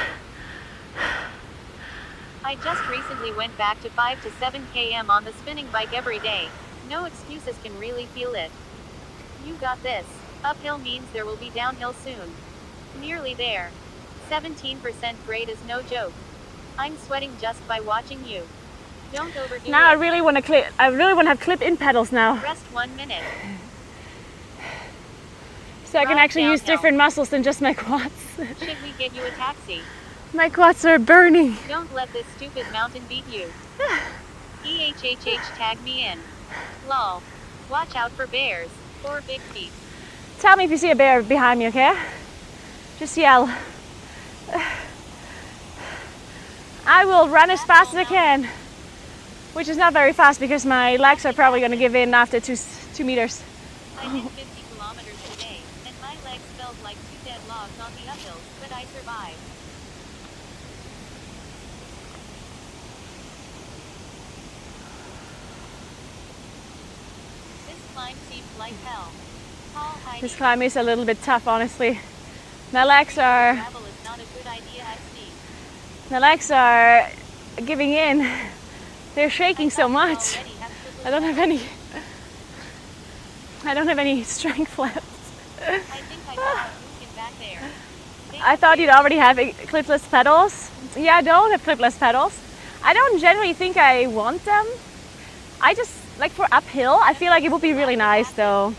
I just recently went back to 5 to 7 km on the spinning bike every day. No excuses, can really feel it. You got this. Uphill means there will be downhill soon. Nearly there. 17% grade is no joke. I'm sweating just by watching you. Don't overdo Now it. I really want to have clip-in pedals now, Rest 1 minute. so I can Ride actually use downhill. different muscles than just my quads. Should we get you a taxi? My quads are burning. Don't let this stupid mountain beat you. EHHH tag me in. Lol. Watch out for bears. Or big feet. Tell me if you see a bear behind me, okay? Just yell. I will run as fast as I can, which is not very fast because my legs are probably going to give in after 2 meters. I did 50 kilometers today, and my legs felt like 2 dead logs on the uphills, but I survived. This climb seems like hell. Tall, hiding. This climb is a little bit tough, honestly. My legs are Gravel is not a good idea, I see. My legs are giving in. They're shaking so much. I don't have any strength left. I think I saw a Lucan back there. I thought you'd already have clipless pedals. Yeah, I don't have clipless pedals. I don't generally think I want them. I just, like for uphill, I feel like it would be really nice though.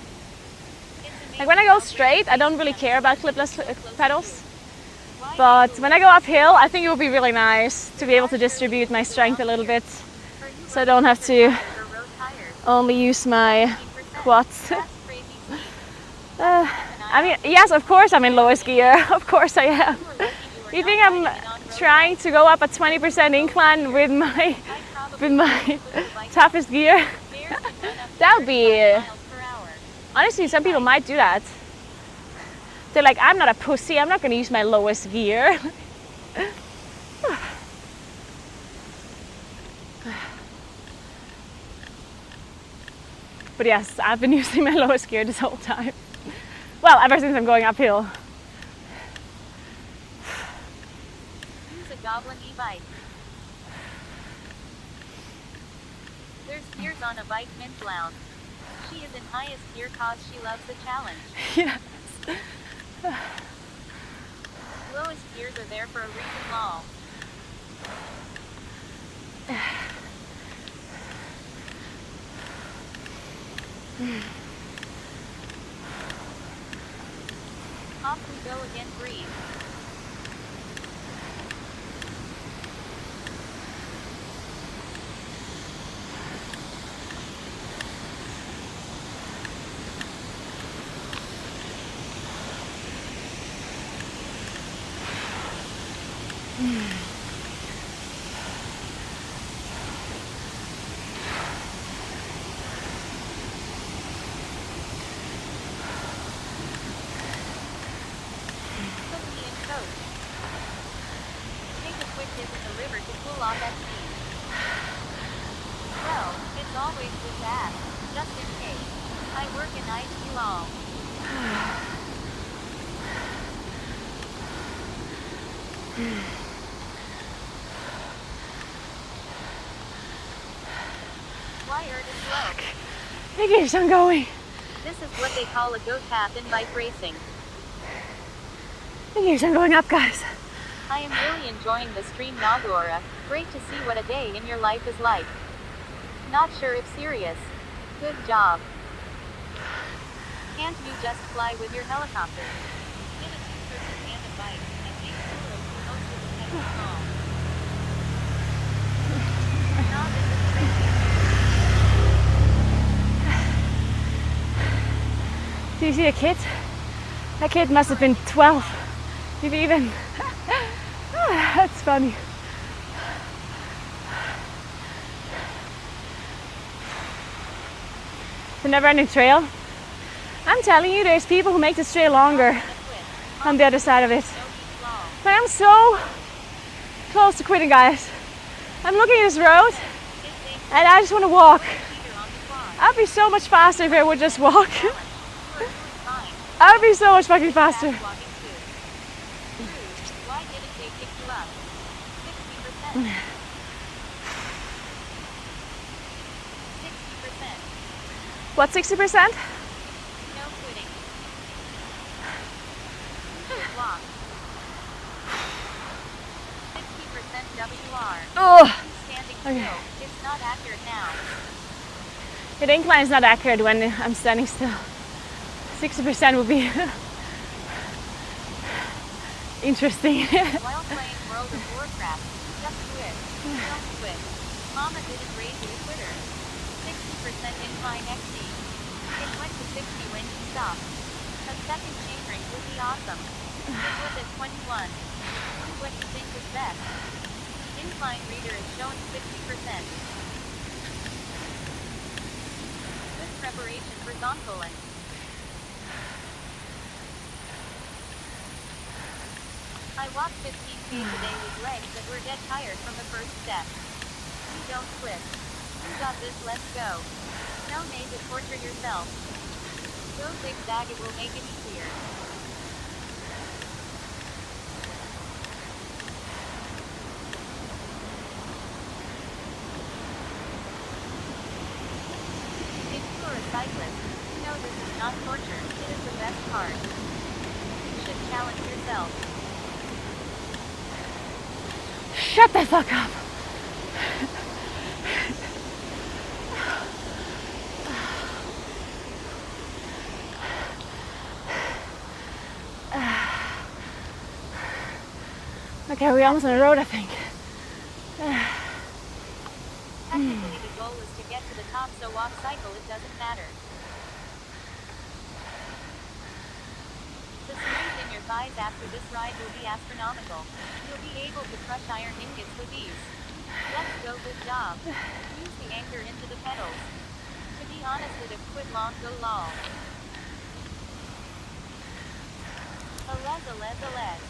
Like when I go straight, I don't really care about clipless pedals. But when I go uphill, I think it would be really nice to be able to distribute my strength a little bit, so I don't have to only use my quads. I mean, yes, of course I'm in lowest gear. Of course I am. You think I'm trying to go up a 20% incline with my toughest gear? That would be... Honestly, some people might do that. They're like, I'm not a pussy, I'm not going to use my lowest gear. But yes, I've been using my lowest gear this whole time. Well, ever since I'm going uphill. Use a goblin e-bike. There's gears on a bike mint lounge. She is in highest gear cause she loves the challenge. Yes. Lowest gears are there for a reason, lol. Off we go again, breathe. Put me in, coach. Take a quick dip in the river to cool off at sea. Well, it's always good to ask, just in case. I work in IT law. Why are it slow? It keeps on going. This is what they call a go path in bike racing. It keeps on going up, guys. I am really enjoying the stream, Naguura. Great to see what a day in your life is like. Not sure if serious. Good job. Can't you just fly with your helicopter? Give a two-person tandem bike, and make kudos to most of the heavy small. Now this is crazy. Do you see a kid? That kid must have been 12. If even. That's funny. The never-ending trail. I'm telling you, there's people who make this trail longer on the other side of it. But I'm so close to quitting, guys. I'm looking at this road and I just want to walk. I'd be so much faster if I would just walk. I'd be so much fucking faster. Why didn't they pick you up? 60%. 60%. What, 60%? No quitting. Good walk. 60% WR. Oh, Standing okay. still. It's not accurate now. The incline is not accurate when I'm standing still. 60% would be interesting. While playing World of Warcraft, just quit. Don't quit. Mama didn't raise you a quitter. 60% incline XD. It went to 60 when you stopped. A second chain ring would be awesome. It was at 21. What do you think is best? Incline reader is showing 60%. Good preparation for Zonkolan. I walked 15k today with legs that were dead tired from the first step. You don't quit. You got this, let's go. No need to torture yourself. Go zigzag, it will make it easier. If you are a cyclist, you know this is not torture, it is the best part. You should challenge yourself. Shut the fuck up. Okay, we're almost on the road, I think. Technically, the goal is to get to the top, so walk, cycle, it doesn't matter. The strength in your thighs after this ride will be astronomical. You'll be able to crush iron ingots with ease. Let's go, good job. Use the anchor into the pedals. To be honest, it'd have quit long go lol. Alez.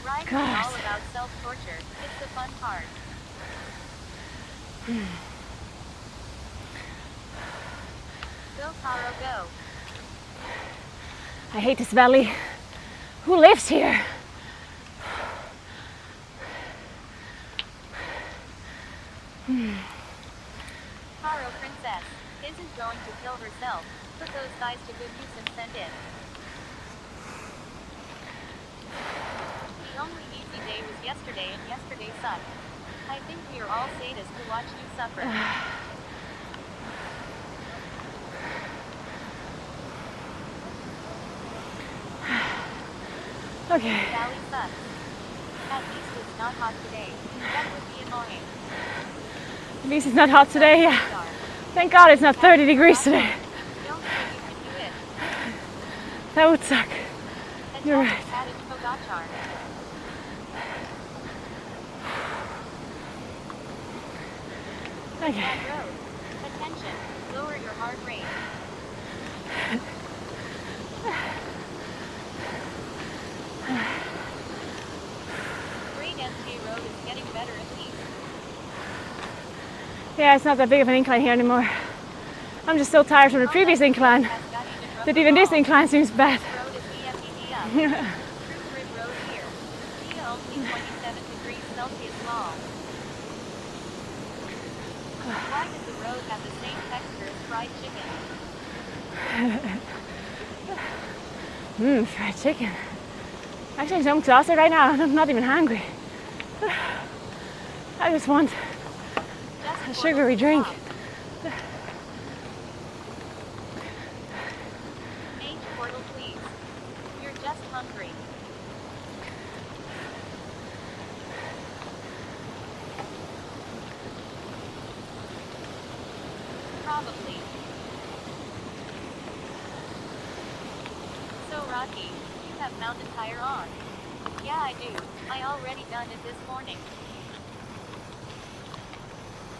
Riding is God. all about self-torture. It's the fun part. Go, Caro, go. I hate this valley. Who lives here? Caro, princess. isn't going to kill herself, put those guys to good use and send in. The only easy day was yesterday, and yesterday sucked. I think we are all sadists who watch you suffer. Okay. Valley sucks. At least it's not hot today. That would be annoying. At least it's not hot today, yeah. Thank God it's not 30 degrees today. Don't say you can do it. That would suck. You're right. Added Pogachar. Okay. That road. Attention. Lower your heart rate. Great MJ Road is getting better at least. Yeah, it's not that big of an incline here anymore. I'm just so tired from the previous incline Has got even rougher that even this wall. incline seems bad. Road is BFED up. True grid road here. Via only 27 degrees Celsius long. Why does the road have the same texture as fried chicken? Fried chicken. Actually, I'm so exhausted right now. I'm not even hungry. I just want Just a for sugary the drink. top. Mage portal, please. You're just hungry. Probably. So Rocky, you have mountain tire on. Yeah, I do. I already done it this morning.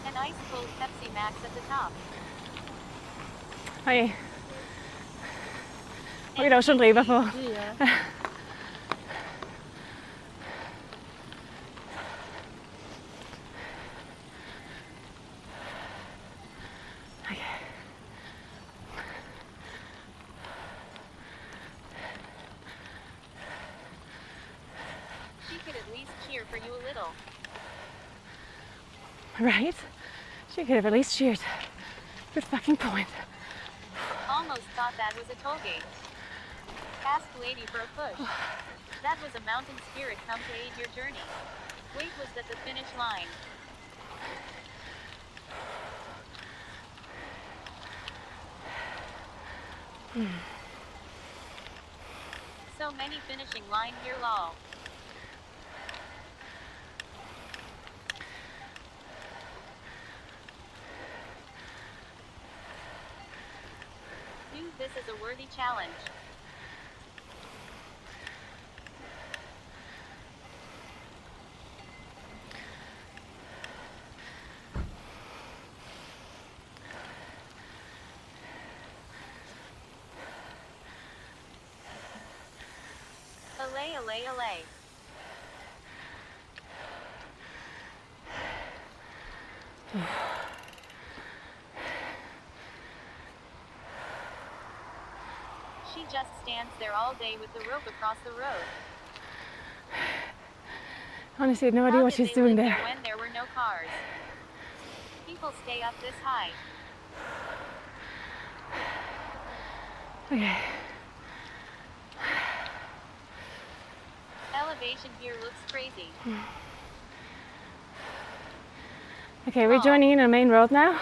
An ice cold Pepsi Max at the top. Oi. Oi, da schon drüber vor. She could at least cheer for you a little. Right? She could have at least cheered. Good fucking point. Almost thought that was a toll gate. Ask lady for a push. That was a mountain spirit come to aid your journey. Wait was at the finish line. So many finishing line here, lol. Knew this is a worthy challenge. Allay. She just stands there all day with the rope across the road. Honestly, I had no idea How what did she's they doing live there. when there were no cars? People stay up this high. Okay. Elevation here looks crazy. Okay, we're joining in on main road now.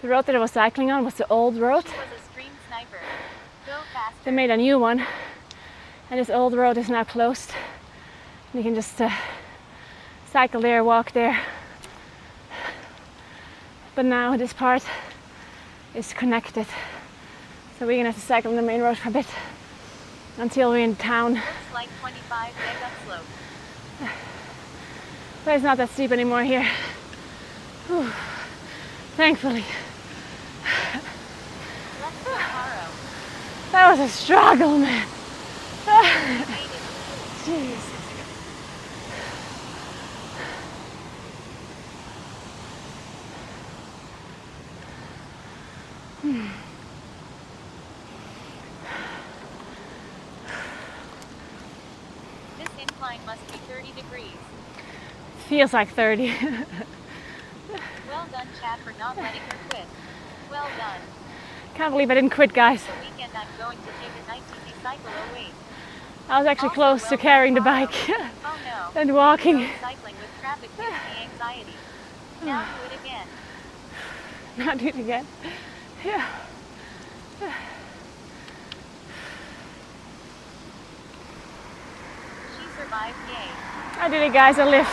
The road that I was cycling on was the old road. She was a stream sniper. Go faster. They made a new one, and this old road is now closed. You can just cycle there, walk there. But now this part is connected. So we're gonna have to cycle on the main road for a bit until we're in town. Looks like 25 leg upslope. But it's not that steep anymore here. Whew. Thankfully. Let's go Taro. That was a struggle, man. We made it. Jesus. This incline must be 30 degrees. feels like 30. Well done, Chad, for not letting her quit. Well done. Can't believe I didn't quit, guys. The weekend I'm going to take a nice easy cycle away. I was actually Also, close well to done, carrying the Carlo. bike Oh no. and walking. Road cycling with traffic gives me anxiety. Now do it again. Not do it again. Yeah. She survived, yay. I did it, guys. I lived.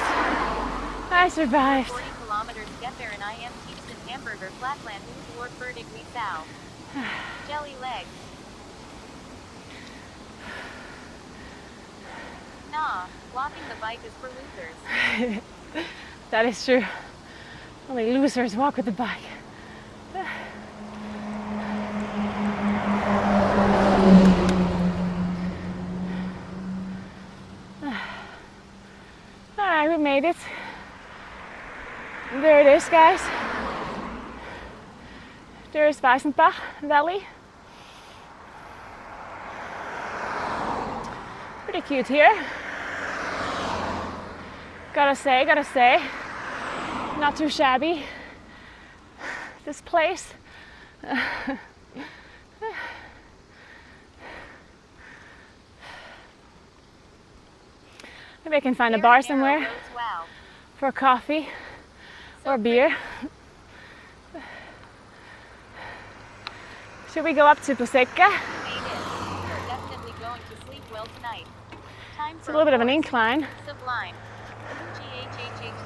I survived. 40 kilometers get there and I am Houston hamburger flatland or verdict we sow. Jelly leg. Nah, walking the bike is for losers. That is true. Only losers walk with the bike. Alright, we made it. There it is, guys. There is Weissenbach Valley. Pretty cute here. Gotta say, not too shabby. This place. Maybe I can find a bar somewhere Wow. for a coffee or beer. Should we go up to Puseka? Made it. You're definitely going to sleep well tonight. Time It's for a little bit of an course. incline. Sublime. GHHH diffuse.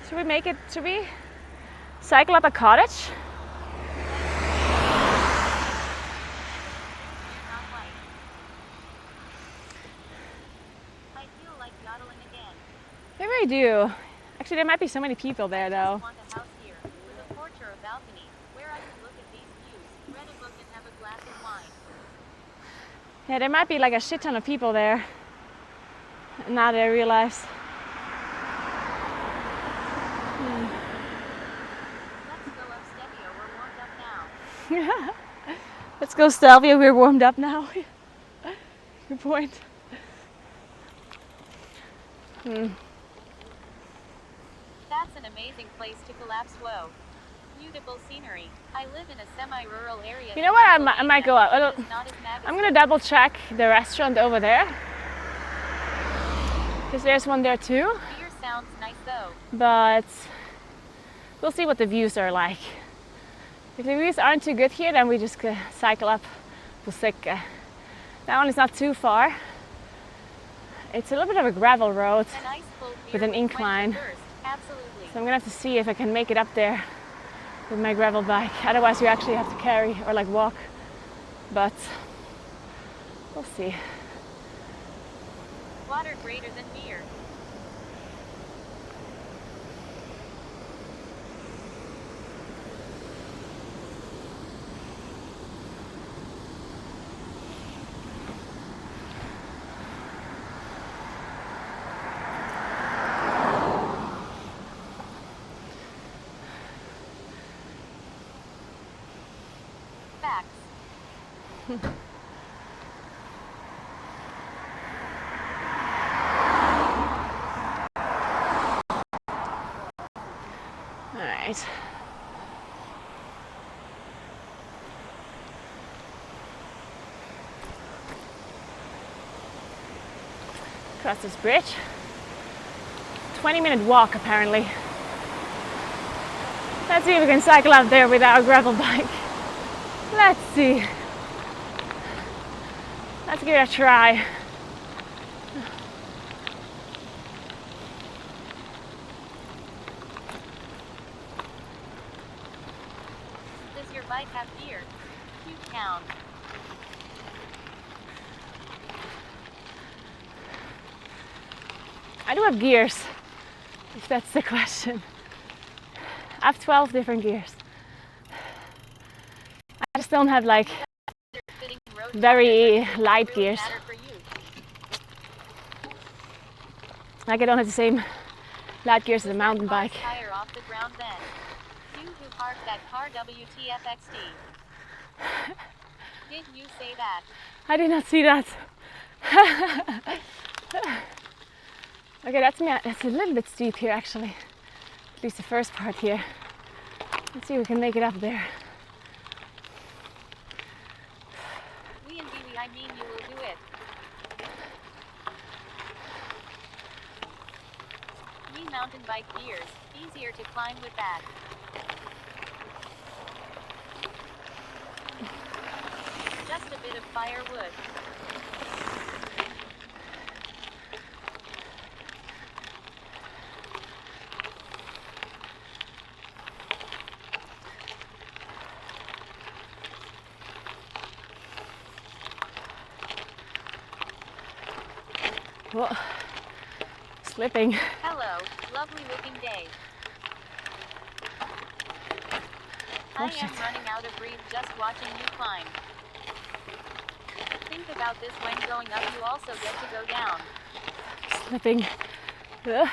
Should we make it? Should we cycle up a cottage? Not white. I feel like yodeling again. Maybe I do. Actually, there might be so many people there though. I want a house here with a porch or a balcony where I can look at these views, read a book, and have a glass of wine. Yeah, there might be like a shit ton of people there. Now that I realize. Let's go up Stevio, we're warmed up now. Let's go, Stelvia. We're warmed up now. Good point. That's an amazing place to collapse. Whoa. Beautiful scenery. I live in a semi-rural area. You know what? I might go out. I'm gonna double check the restaurant over there. Because there's one there too. Beer sounds nice though. But we'll see what the views are like. If the views aren't too good here, then we just cycle up Puseka. That one is not too far. It's a little bit of a gravel road A nice full beer with an quench incline. your thirst. Absolutely. So I'm gonna have to see if I can make it up there with my gravel bike. Otherwise you actually have to carry or like walk. But we'll see. Water greater than beer. Facts. All right. Cross this bridge. 20-minute walk apparently. Let's see if we can cycle out there with our gravel bike. Let's see. Let's give it a try. Does your bike have gear? You count. I do have gears, if that's the question. I have 12 different gears. I just don't have like Fitting road very tires light really gears. matter for you. Like I don't have the same light gears as a mountain bike. Tire off the ground then. You who parked that car WTFXD. Did you say that? I did not see that. Okay, that's a little bit steep here actually. At least the first part here. Let's see if we can make it up there. We and Dewey, I mean you will do it. Me mountain bike gears, easier to climb with that. Just a bit of firewood. Whoa. Slipping. Hello, lovely looking day. I am shit. running out of breath just watching you climb. Think about this when going up, you also get to go down. Slipping. Ugh.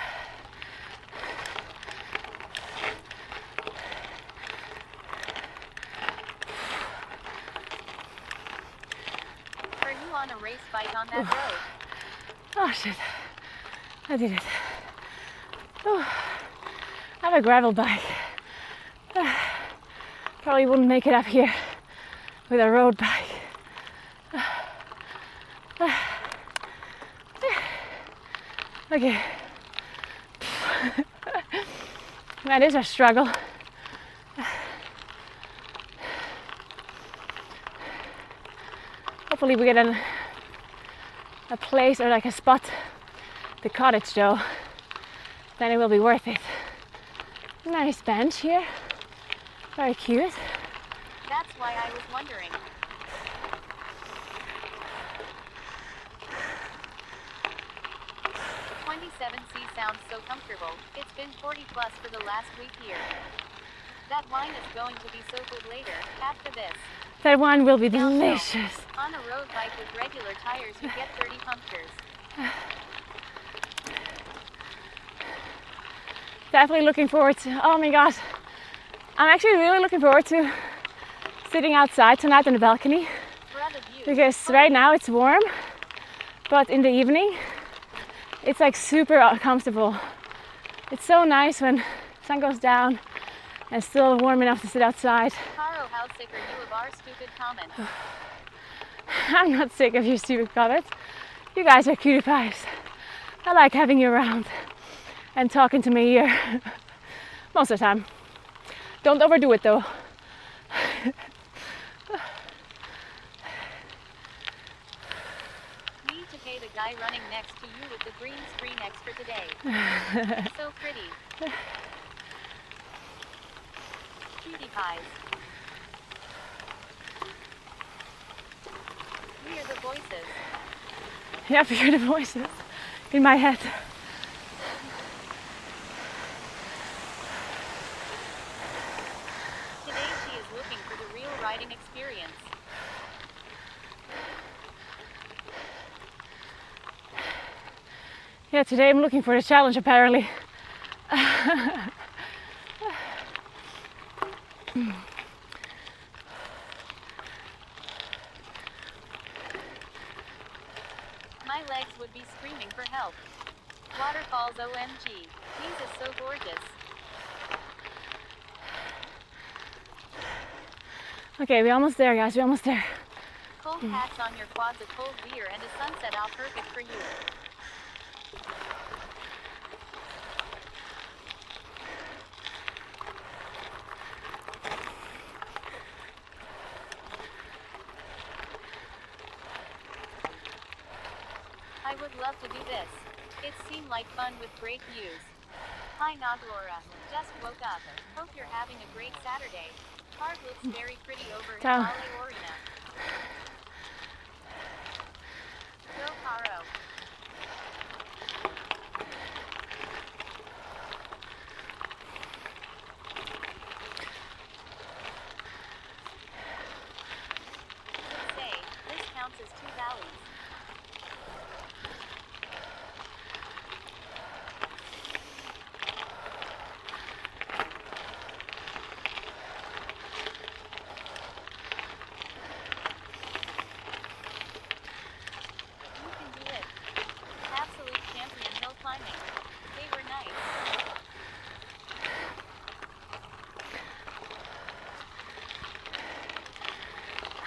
Are you on a race bike on that road? Oh shit. I did it. Oh. I have a gravel bike. Probably wouldn't make it up here with a road bike. Okay. That is a struggle. Hopefully we get a place or like a spot, the cottage though, then it will be worth it. Nice bench here, very cute. That's why I was wondering. C sounds so comfortable. It's been 40 plus for the last week here. That wine is going to be so good later, after this. That wine will be Now, delicious. on a road bike with regular tires, you get 30 punctures. Definitely looking forward to, oh my god. I'm actually really looking forward to sitting outside tonight on the balcony. Brother view. Because right now it's warm, but in the evening it's like super comfortable. It's so nice when sun goes down and still warm enough to sit outside. Caro, how sick are you of our stupid comments? I'm not sick of your stupid comments. You guys are cutie pies. I like having you around and talking to me here most of the time. Don't overdo it though. Need to pay the guy running next to you with the green screen extra today. So pretty. Cutie pies. We are the voices. Yep, you hear the voices in my head. Today she is looking for the real riding experience. Yeah, today I'm looking for the challenge apparently. My legs would be screaming for help. Waterfalls OMG. These is so gorgeous. Okay, we're almost there guys, we're almost there. Cold packs on your quads, a cold beer, and a sunset all perfect for you. I would love to do this. It seemed like fun with great views. Hi Naguura, just woke up. Hope you're having a great Saturday. Park looks very pretty over in Ciao. Orina. Go Caro. Say, this counts as 2 valleys. You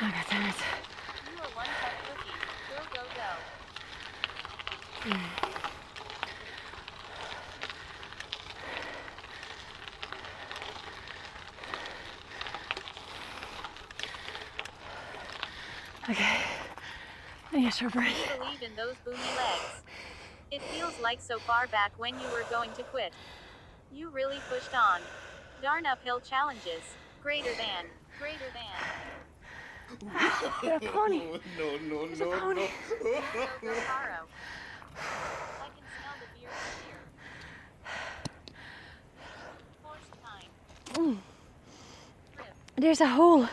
Oh, God damn it. You are one tough cookie. Go, go, go. Okay. I need a short break. You believe in those boomy legs. It feels like so far back when you were going to quit. You really pushed on. Darn uphill challenges. Greater than. Greater than. You're a pony. There's a pony. Go, go, Caro. I can smell the beer from here. Forced time. Rip. There's a hole.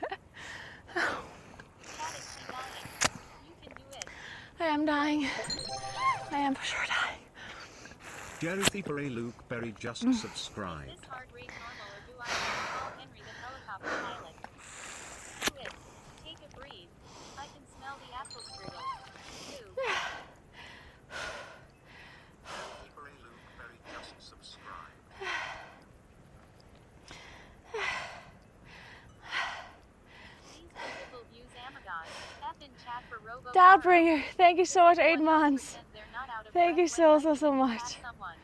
Gotta keep dying. You can do it. I am dying. I am for sure dying. Jerry Thieberry Luke Berry just Is subscribed. this heart rate normal or do I need to call Henry the helicopter pilot? Do it. Take a breathe. I can smell the apple strudel. Ew. Jerry Thieberry Luke Berry just subscribed. These beautiful views Amagos. F in chat for Robo. Doubtbringer, thank you so much, 8 months. They're not out of Thank you breath so, when so, I so can much. pass someone.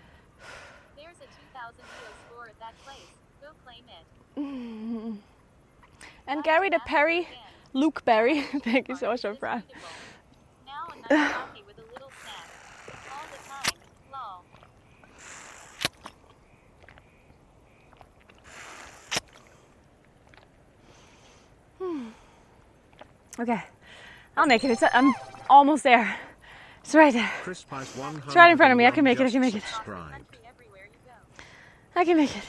There's a 2,000 wheel score at that place. Go claim it. And Gary the Perry, Luke Berry, thank you so much, I'm proud. Now a nice coffee with a little snack. All the time. Lol. Okay, I'll make it. I'm almost there. It's right there. Chris Pice 100. It's right in front of me. I can make it. I can make it. Subscribed. Country everywhere you go. I can make it.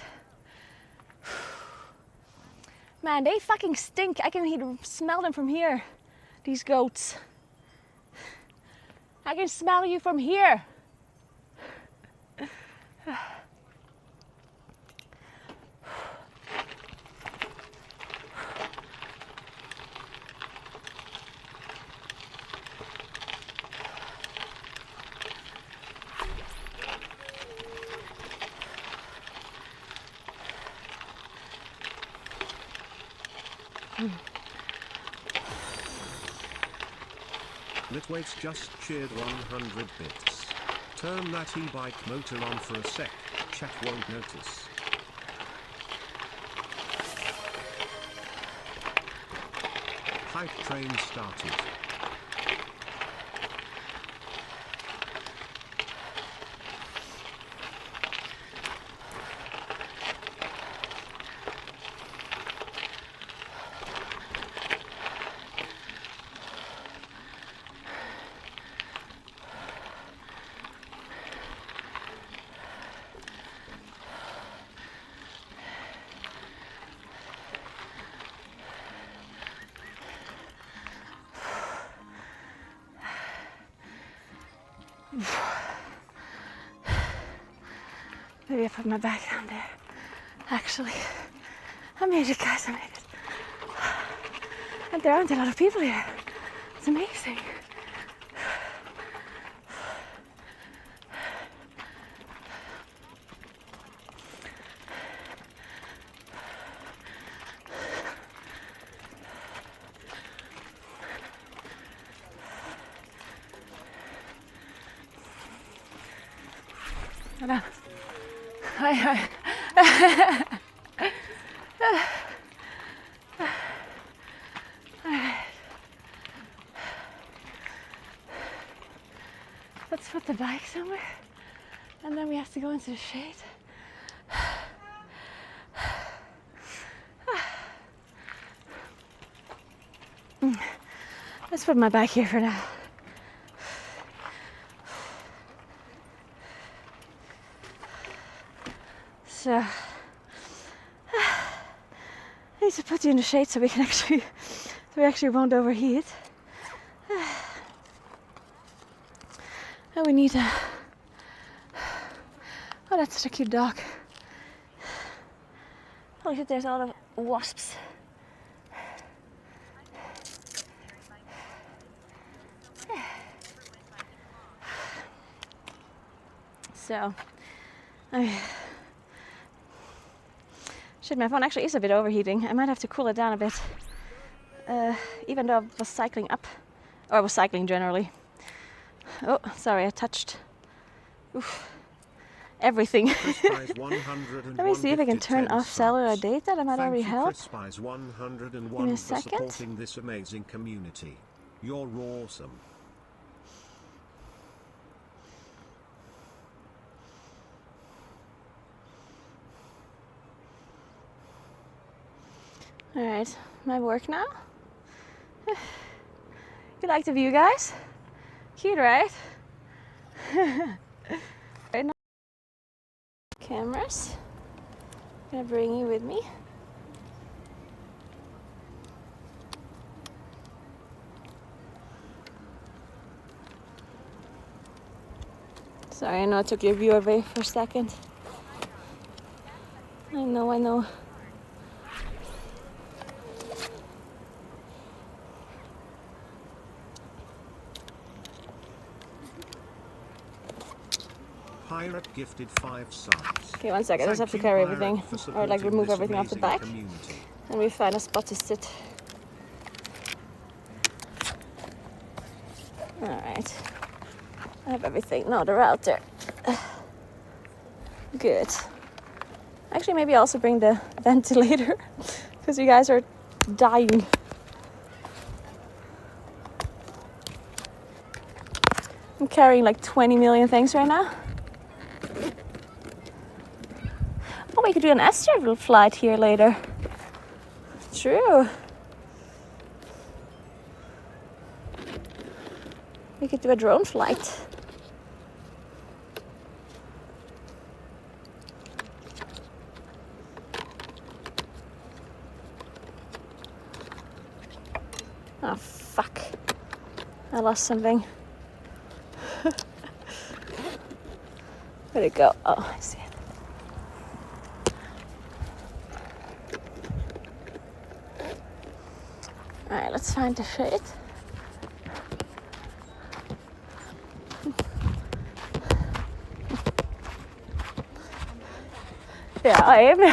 Man, they fucking stink. I can smell them from here. These goats. I can smell you from here. Litwait's just cheered 100 bits. Turn that e-bike motor on for a sec, chat won't notice. Hype train started. Maybe I put my bag down there. Actually, I made it, guys. I made it. And there aren't a lot of people here. It's amazing. Hold on. Hi. Let's put the bike somewhere, and then we have to go into the shade. Let's put my bike here for now. So I need to put you in the shade so we actually won't overheat. And we need a. Oh, that's such a cute dog. Holy shit, there's a lot of wasps. So, Shit, my phone actually is a bit overheating. I might have to cool it down a bit. Even though I was cycling up, or I was cycling generally. Oh, sorry, I touched everything. Let me see if I can turn off cellular data. That might already help. Give me a second. supporting this amazing community. You're awesome. Alright, my work now. You like the view, guys? Cute, right? Right now. Cameras. Gonna bring you with me. Sorry, I know I took your view away for a second. I know. Pirate gifted 5 subs. Okay, one second. I just have to carry everything, or like remove everything off the back, and we find a spot to sit. All right. I have everything. No, the router. Good. Actually, maybe also bring the ventilator, because you guys are dying. I'm carrying like 20 million things right now. Oh, we could do an astral flight here later. True. We could do a drone flight. Oh, fuck. I lost something. Where'd it go? Oh, I see it. Alright, let's find the shade. Ja, eben.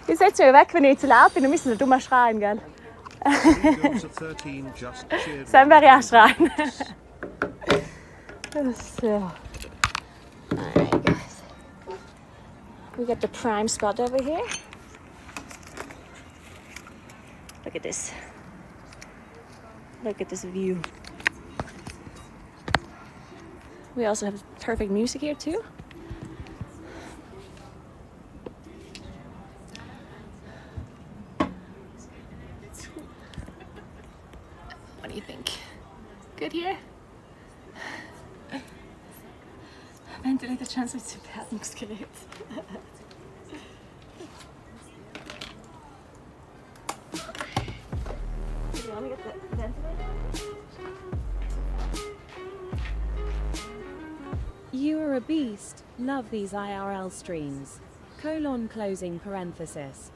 Ihr seid so weg, wenn ich zu laut bin, dann müssen wir dummer schreien, gell? Dann wäre ich auch schreien. So. Alright, guys. We got the prime spot over here. Look at this. Look at this view. We also have perfect music here too. What do you think? Good here? Ventilator transfers to Beatmungsgerät. You want me to get the ventilator? You are a beast. Love these IRL streams. Closing parenthesis.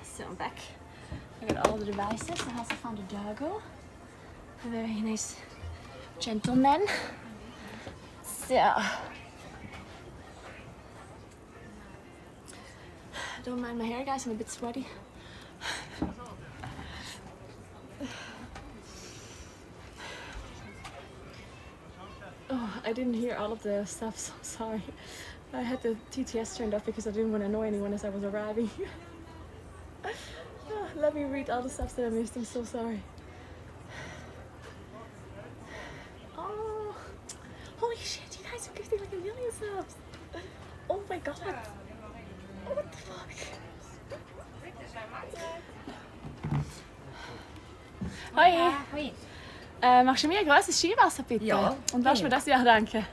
So I'm back. I got all the devices. I also found a doggo. A very nice gentleman. So don't mind my hair, guys. I'm a bit sweaty. Oh, I didn't hear all of the stuff, so sorry. I had the TTS turned off because I didn't want to annoy anyone as I was arriving. Let me read all the subs that I missed. I'm so sorry. Oh, holy shit! You guys are gifting like a million subs. Oh my god. Oh, what the fuck? Hoi. Hoi. Magst du mir ein grosses Skiwasser bitte? Ja, Und wasch mir das? Ja, danke.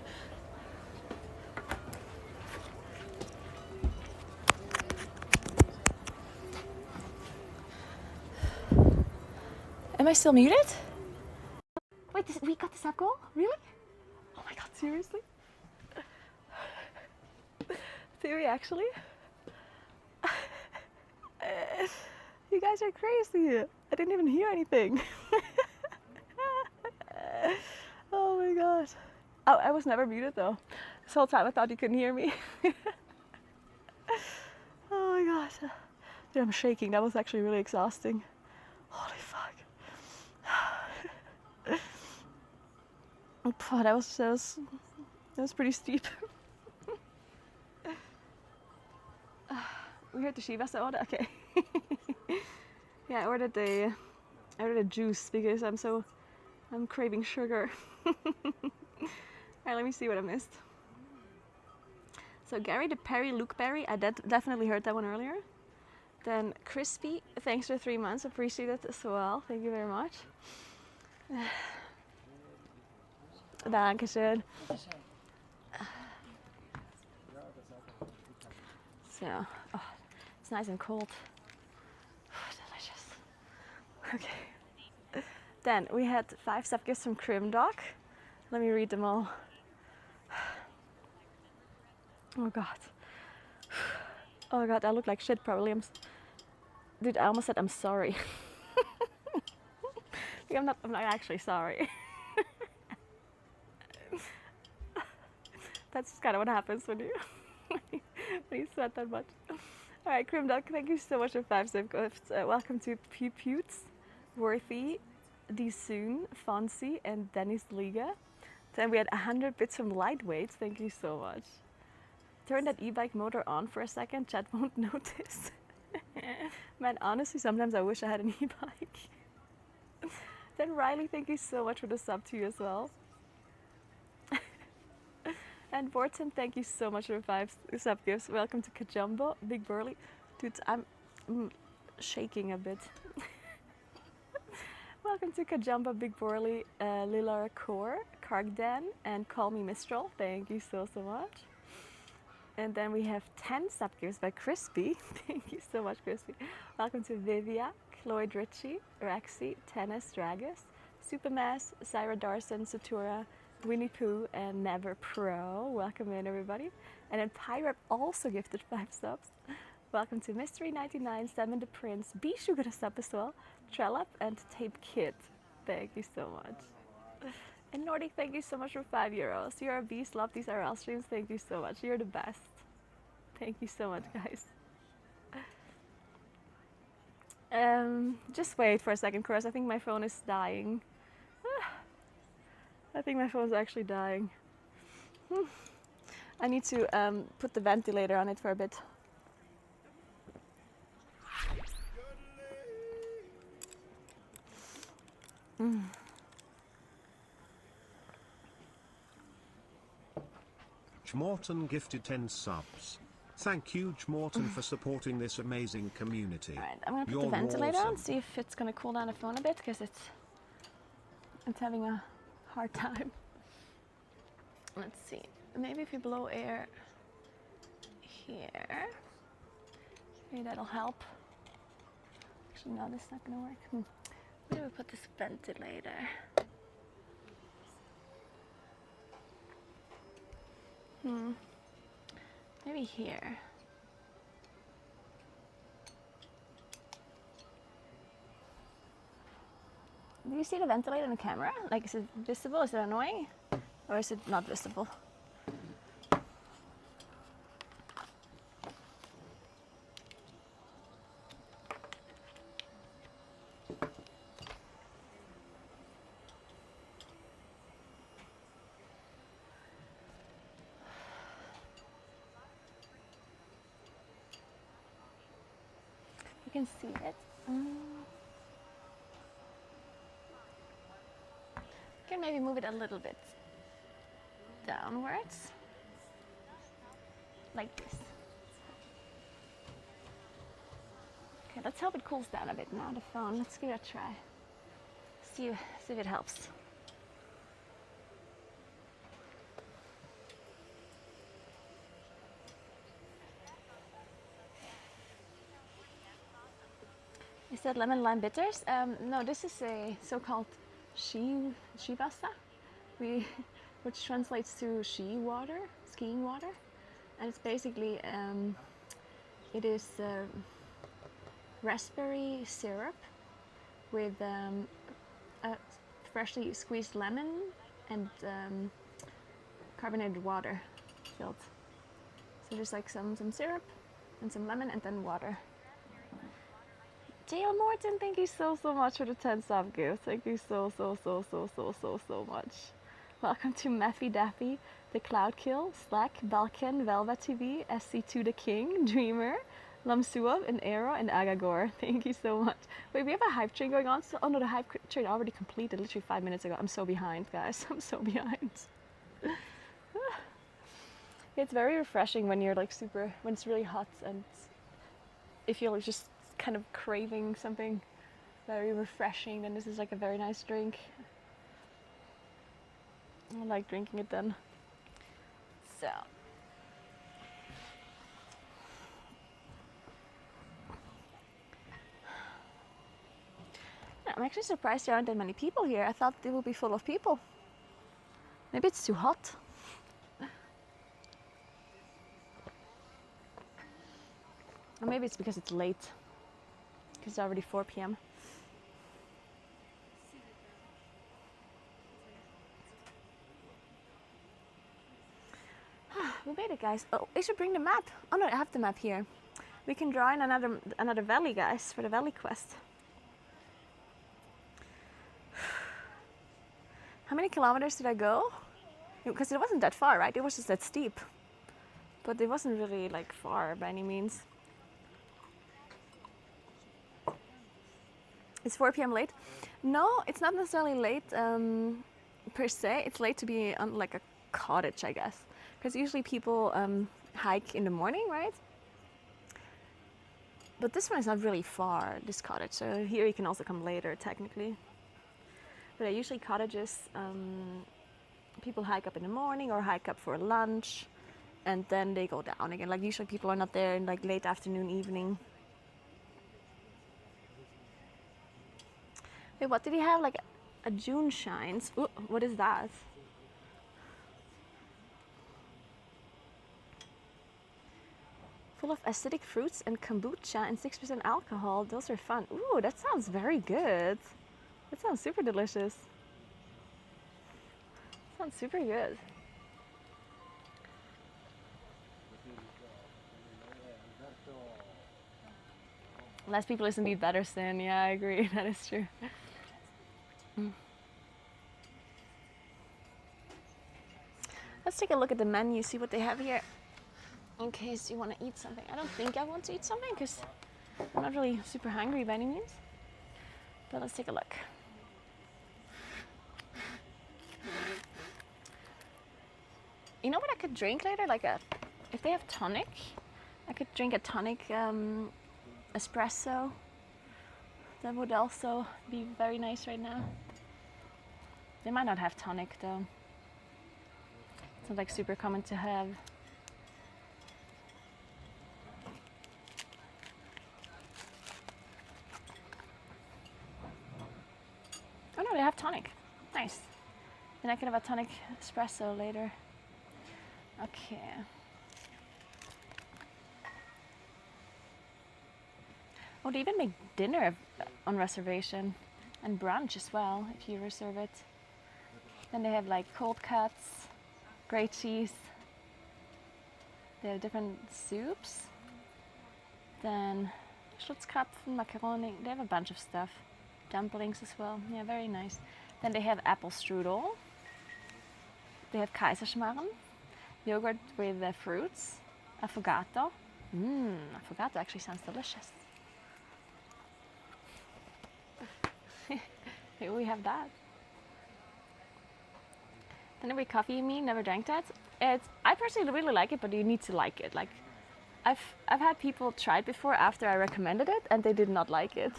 Am I still muted? Wait, we got the sub goal? Really? Oh my god, seriously? Did we actually? You guys are crazy. I didn't even hear anything. Oh my god. Oh, I was never muted though. This whole time I thought you couldn't hear me. Oh my god. Dude, I'm shaking. That was actually really exhausting. Holy fuck. Oh, that was pretty steep. We heard the Shivasa order? Okay. Yeah, I ordered a juice because I'm craving sugar. Alright, let me see what I missed. So Gary the Perry, Luke Berry, I definitely heard that one earlier. Then Crispy, thanks for 3 months, appreciate it as well. Thank you very much. Dankeschön. So, oh, it's nice and cold. Delicious. Okay. Then we had 5 sub gifts from Crim Dog. Let me read them all. Oh god. Oh god, I look like shit probably. Dude, I almost said I'm sorry. Like, I'm not actually sorry. That's kind of what happens when you sweat that much. Alright, Crim Dog, thank you so much for 5 sub gifts. Welcome to Putes, Worthy, Desoon, Fonzie, and Dennis Liga. Then we had 100 bits from Lightweight, thank you so much. Turn that e-bike motor on for a second, chat won't notice. Man, honestly, sometimes I wish I had an e-bike. Then Riley, thank you so much for the sub to you as well. And Borton, thank you so much for 5 sub gifts. Welcome to Kajumbo, Big Burly. Dude, I'm shaking a bit. Welcome to Kajumba, Big Burly, Lilar Core, Kargdan, and Call Me Mistral. Thank you so much. And then we have 10 sub gifts by Crispy. Thank you so much, Crispy. Welcome to Vivia, Cloyd Ritchie, Rexy, Tennis Dragus, Supermass, Syra Darson, Satura, Winnie Pooh, and Never Pro. Welcome in, everybody. And then Pyrep also gifted 5 subs. Welcome to Mystery 99, Seven the Prince, Bishu got a sub as well, Trellup, and Tape Kid. Thank you so much. And Nordic, thank you so much for €5. You're a beast, love these RL streams, thank you so much. You're the best. Thank you so much, guys. Just wait for a second, Chris. I think my phone is dying. I think my phone's actually dying. I need to put the ventilator on it for a bit. Morton gifted 10 subs. Thank you, Morton, for supporting this amazing community. Alright, I'm gonna put the ventilator on, see if it's gonna cool down the phone a bit, because it's having a hard time. Let's see. Maybe if you blow air here, maybe that'll help. Actually, no, this is not gonna work. Where do we put this ventilator? Maybe here. Do you see the ventilator in the camera? Like, is it visible? Is it annoying? Or is it not visible? You can see it. Can maybe move it a little bit downwards, like this. Okay, let's hope it cools down a bit now, the phone. Let's give it a try. See if it helps. Is that lemon lime bitters? No, this is a so-called shivasa, which translates to skiing water, and it's basically it is raspberry syrup with a freshly squeezed lemon and carbonated water filled. So just like some syrup and some lemon and then water. Dale Morton, thank you so much for the 10 sub gift. Thank you so much. Welcome to Maffy Daffy, The Cloud Kill, Slack, Balkan, Velvet TV, SC2 The King, Dreamer, Lamsuab, and Arrow, and Agagor. Thank you so much. Wait, we have a hype train going on? So, oh no, the hype train already completed literally 5 minutes ago. I'm so behind, guys. I'm so behind. It's very refreshing when you're like when it's really hot and if you're just kind of craving something very refreshing, then this is like a very nice drink. I like drinking it then. So I'm actually surprised there aren't that many people here. I thought they would be full of people. Maybe it's too hot. Or maybe it's because it's late. Because it's already 4 p.m. We made it, guys. Oh, I should bring the map. Oh no, I have the map here. We can draw in another valley, guys, for the valley quest. How many kilometers did I go? Because it wasn't that far, right? It was just that steep. But it wasn't really like far by any means. It's 4 p.m. late? No, it's not necessarily late per se. It's late to be on like a cottage, I guess. Because usually people hike in the morning, right? But this one is not really far, this cottage. So here you can also come later, technically. But usually cottages, people hike up in the morning or hike up for lunch. And then they go down again. Like usually people are not there in like late afternoon, evening. Wait, what did he have? Like a June shines. Ooh, what is that? Full of acidic fruits and kombucha and 6% alcohol. Those are fun. Ooh, that sounds very good. That sounds super delicious. Sounds super good. Less people is indeed better sin. Yeah, I agree. That is true. Let's take a look at the menu, see what they have here. In case you want to eat something. I don't think I want to eat something because I'm not really super hungry by any means. But let's take a look. You know what I could drink later? Like if they have tonic, I could drink a tonic espresso. That would also be very nice right now. They might not have tonic though. It's not like super common to have. Oh no, they have tonic. Nice. Then I could have a tonic espresso later. Okay. Oh, they even make dinner on reservation and brunch as well if you reserve it. Then they have like cold cuts, great cheese. They have different soups. Then Schutzkrapfen, macaroni. They have a bunch of stuff. Dumplings as well. Yeah, very nice. Then they have apple strudel. They have Kaiserschmarren, yogurt with fruits, affogato. Affogato actually sounds delicious. Maybe we have that. Tenerife coffee, you mean? Never drank that? I personally really like it, but you need to like it. Like, I've had people try it before after I recommended it, and they did not like it.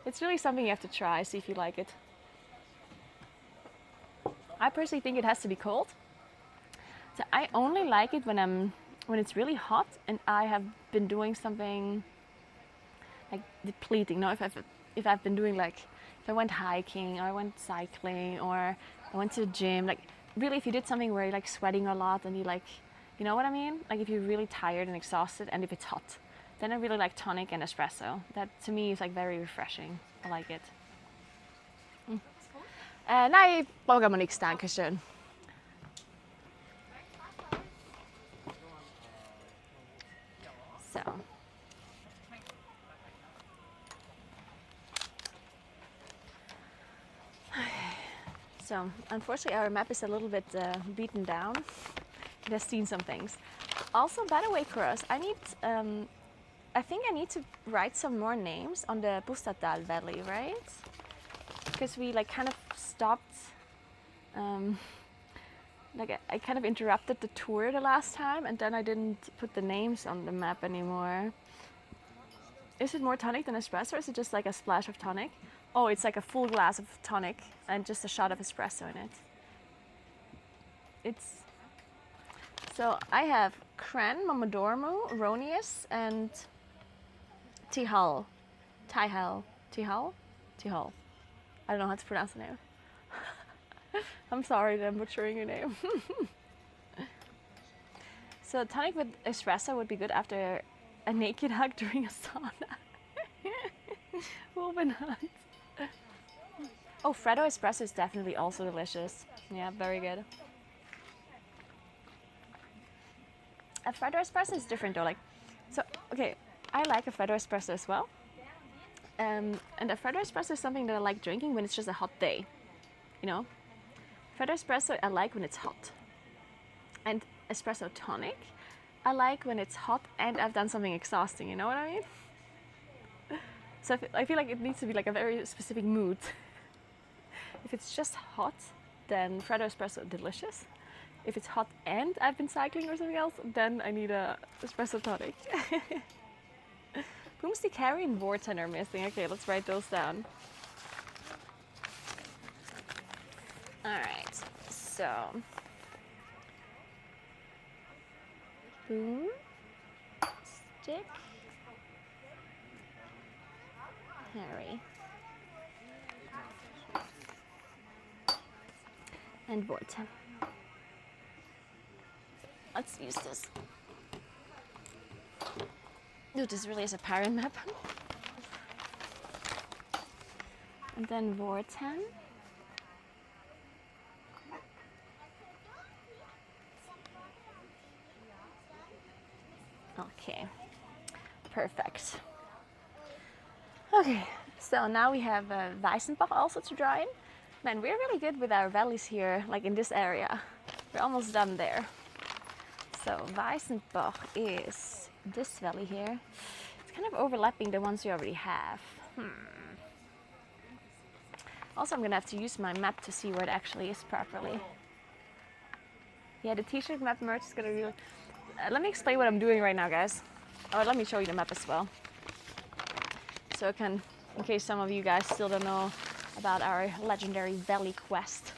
It's really something you have to try, see if you like it. I personally think it has to be cold. So I only like it when it's really hot and I have been doing something like depleting. No, if I've been doing like, if I went hiking or I went cycling or I went to the gym, like really if you did something where you're like sweating a lot and you like, you know what I mean? Like if you're really tired and exhausted and if it's hot, then I really like tonic and espresso. That to me is like very refreshing. I like it. Nej, vågar man niks, dankeschön. So. So, unfortunately our map is a little bit beaten down. It has seen some things. Also, by the way, Kuros, I think I need to write some more names on the Bustadal Valley, right? Because we like kind of stopped, like I kind of interrupted the tour the last time and then I didn't put the names on the map anymore. Is it more tonic than espresso or is it just like a splash of tonic? Oh, it's like a full glass of tonic and just a shot of espresso in it. So I have Cran, Momodormu, Ronius and Tihal. Tihal. I don't know how to pronounce the name. I'm sorry that I'm butchering your name. So tonic with espresso would be good after a naked hug during a sauna. Woven hunt. Oh, Freddo espresso is definitely also delicious. Yeah, very good. A Freddo espresso is different though. Like, so okay, I like a Freddo espresso as well. And a Freddo espresso is something that I like drinking when it's just a hot day. You know, Freddo espresso I like when it's hot. And espresso tonic I like when it's hot and I've done something exhausting. You know what I mean? So I feel like it needs to be like a very specific mood. If it's just hot, then Freddo espresso delicious. If it's hot and I've been cycling or something else, then I need a espresso tonic. Boomstick Carry and Vorten are missing. Okay, let's write those down. Alright, so Boom Stick Harry and Vorten. Let's use this. Dude, this really is a parent map. And then Vorten. Okay, perfect. Okay, so now we have Weissenbach also to draw in. Man, we're really good with our valleys here, like in this area. We're almost done there. So Weissenbach is this valley here. It's kind of overlapping the ones we already have. Also, I'm gonna have to use my map to see where it actually is properly. Yeah, the t-shirt map merge is gonna really... let me explain what I'm doing right now, guys. Oh, let me show you the map as well. So I can, in case some of you guys still don't know about our legendary valley quest.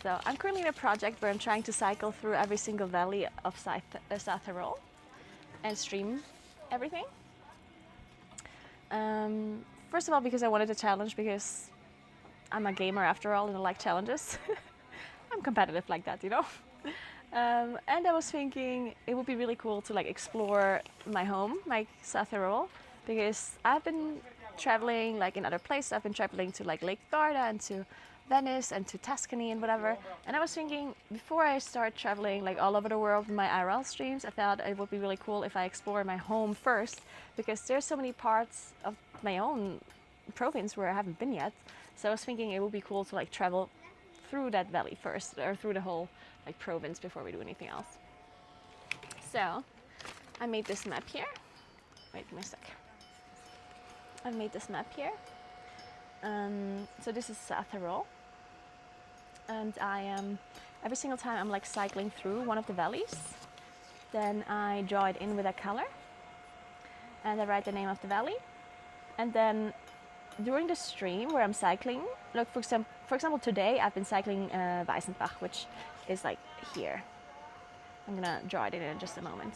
So I'm currently in a project where I'm trying to cycle through every single valley of South Tyrol and stream everything. First of all, because I wanted a challenge, because I'm a gamer after all and I like challenges. I'm competitive like that, you know. And I was thinking it would be really cool to like explore my home, like South Tyrol, because I've been traveling like in other places. I've been traveling to like Lake Garda and to Venice and to Tuscany and whatever. And I was thinking before I start traveling like all over the world with my IRL streams, I thought it would be really cool if I explore my home first, because there's so many parts of my own province where I haven't been yet. So I was thinking it would be cool to like travel through that valley first, or through the whole like province before we do anything else. So I made this map here. Wait a sec. I made this map here So this is Satharol, and I am every single time I'm like cycling through one of the valleys, then I draw it in with a color, and I write the name of the valley, and then during the stream where I'm cycling, like for example today I've been cycling Weißenbach, which is like here. I'm gonna draw it in just a moment.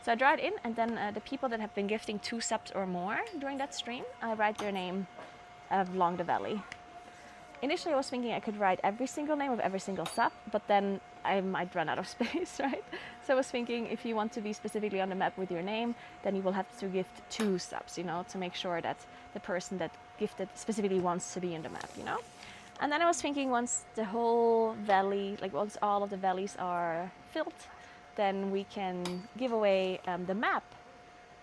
So I draw it in, and then the people that have been gifting 2 subs or more during that stream, I write their name along the valley. Initially I was thinking I could write every single name of every single sub, but then I might run out of space, right? So I was thinking if you want to be specifically on the map with your name, then you will have to gift 2 subs, you know, to make sure that the person that gifted specifically wants to be in the map, you know? And then I was thinking once the whole valley, like once all of the valleys are filled, then we can give away the map.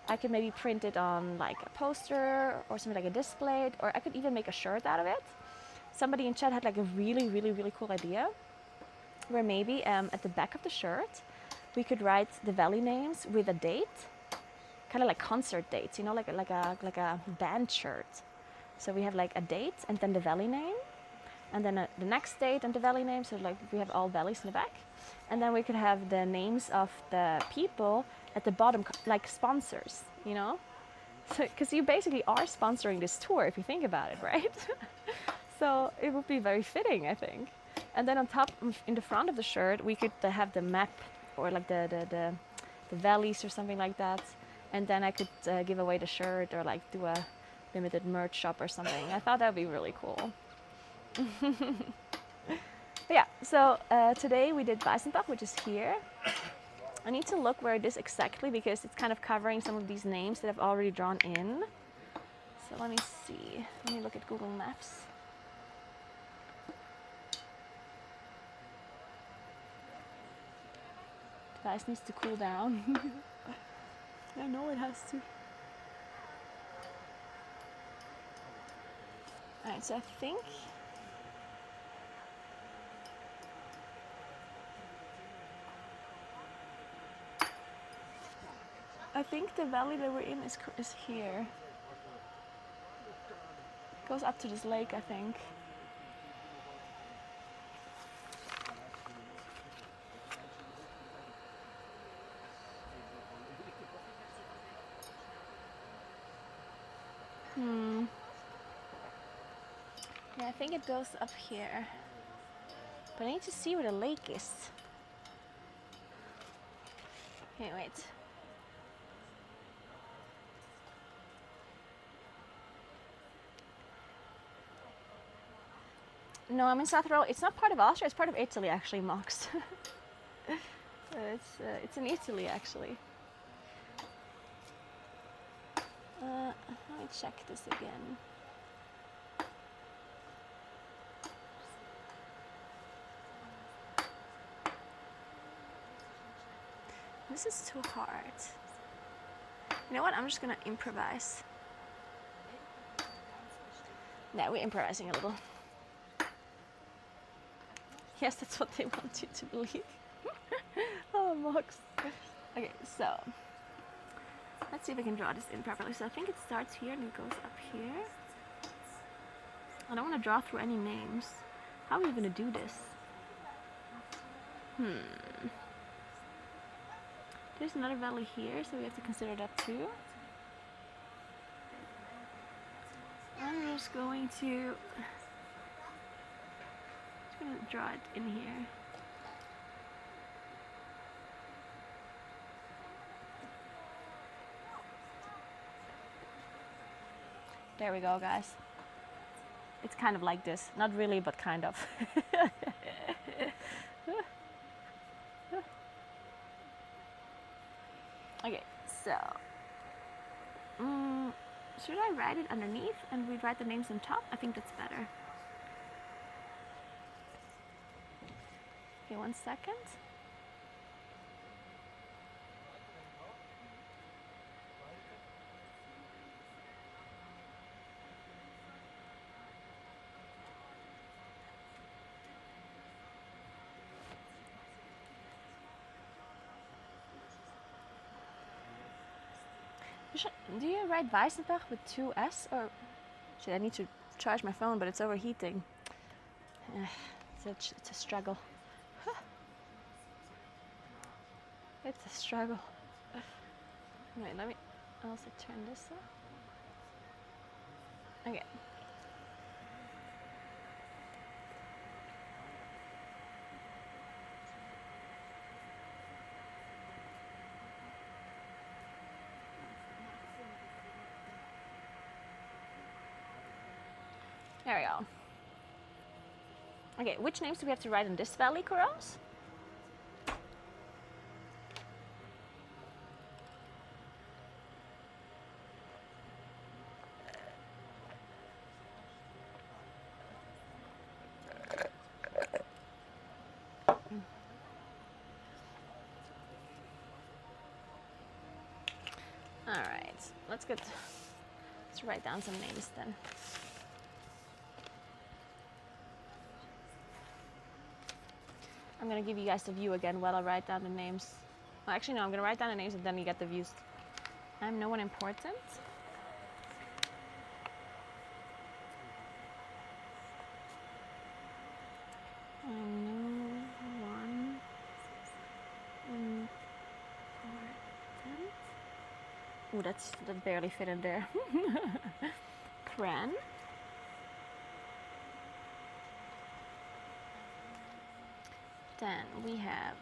I could maybe print it on like a poster or something like a display, or I could even make a shirt out of it. Somebody in chat had like a really cool idea where maybe at the back of the shirt we could write the valley names with a date, kind of like concert dates, you know, like a band shirt. So we have like a date and then the valley name, and then the next date and the valley name. So like we have all valleys in the back, and then we could have the names of the people at the bottom, like sponsors, you know. So because you basically are sponsoring this tour if you think about it, right? So it would be very fitting, I think. And then on top, in the front of the shirt, we could have the map or like the valleys or something like that. And then I could give away the shirt or like do a limited merch shop or something. I thought that would be really cool. But yeah, so today we did Weißenbach, which is here. I need to look where it is exactly because it's kind of covering some of these names that I've already drawn in. So let me see. Let me look at Google Maps. Device needs to cool down. I know it has to. Alright, so I think the valley that we're in is here. It goes up to this lake, I think. Yeah, I think it goes up here. But I need to see where the lake is. Okay, wait. No, I'm in South Tirol. It's not part of Austria. It's part of Italy, actually, Mox. It's in Italy, actually. Let me check this again. This is too hard. You know what? I'm just gonna improvise. Yeah, we're improvising a little. Yes, that's what they want you to believe. Oh, Mox. Okay, so let's see if I can draw this in properly. So I think it starts here and it goes up here. I don't want to draw through any names. How are we gonna do this? There's another valley here, so we have to consider that too. I'm just going to draw it in here. There we go, guys. It's kind of like this. Not really, but kind of. Okay, so should I write it underneath and we write the names on top? I think that's better. Okay, 1 second. Do you write Weißenbach with 2 S, or should I need to charge my phone, but it's overheating. It's a struggle. It's a struggle. Wait, let me also turn this off. Okay. There we go. Okay, which names do we have to write in this valley, Corals? Alright, let's write down some names then. I'm gonna give you guys the view again while I write down the names. Well, actually no, I'm gonna write down the names and then you get the views. I'm no one important. I'm no one important. Ooh, that barely fit in there. Cran. Then we have,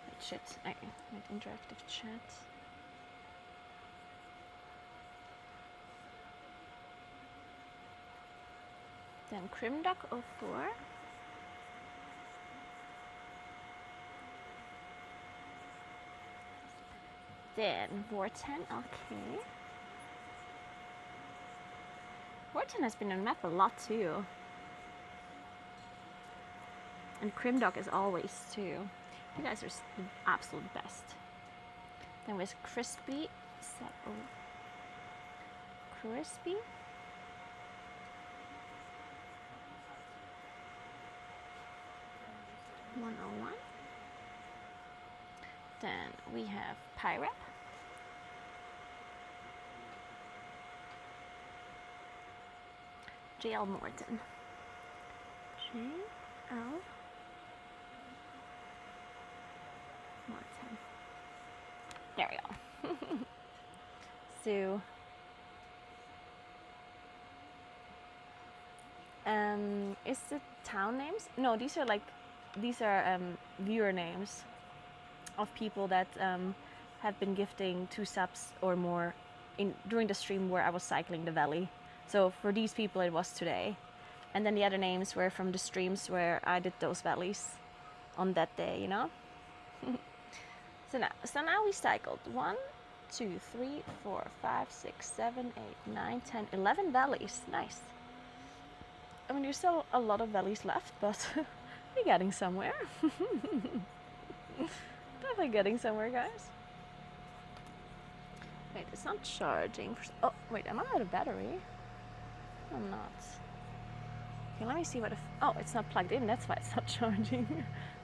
wait, shit, wait, interactive chat. Then Crimduck04. Then Vorten, okay. Vorten has been on the map a lot too. And Crimdog is always too. You guys are the absolute best. Then with Crispy, Crispy. $101. Then we have Pyrep. JL Morton. JL Morton. There we go. So, is it town names? No, these are viewer names of people that have been gifting 2 subs or more during the stream where I was cycling the valley. So for these people it was today. And then the other names were from the streams where I did those valleys on that day, you know? So now we cycled 1, 2, 3, 4, 5, 6, 7, 8, 9, 10, 11 valleys. Nice. I mean, there's still a lot of valleys left, but we're getting somewhere. Definitely getting somewhere, guys. Wait, it's not charging. Oh, wait, am I out of battery? I'm not. Okay, let me see what oh, it's not plugged in, that's why it's not charging.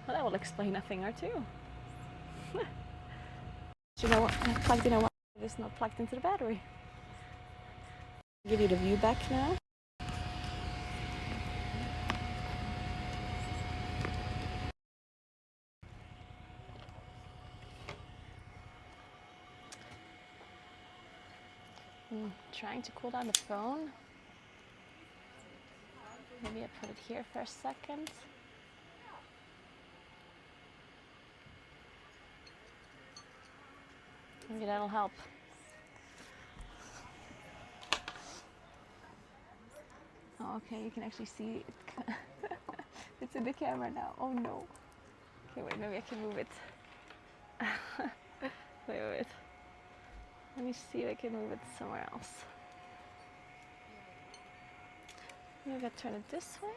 Well, that will explain a thing or two. You know what? Not plugged in a while. It's not plugged into the battery. I'll give you the view back now. Trying to cool down the phone. Maybe I put it here for a second. Maybe that'll help. Oh, okay, you can actually see it. It's in the camera now. Oh no. Okay, wait, maybe I can move it. Wait. Let me see if I can move it somewhere else. Maybe I turn it this way.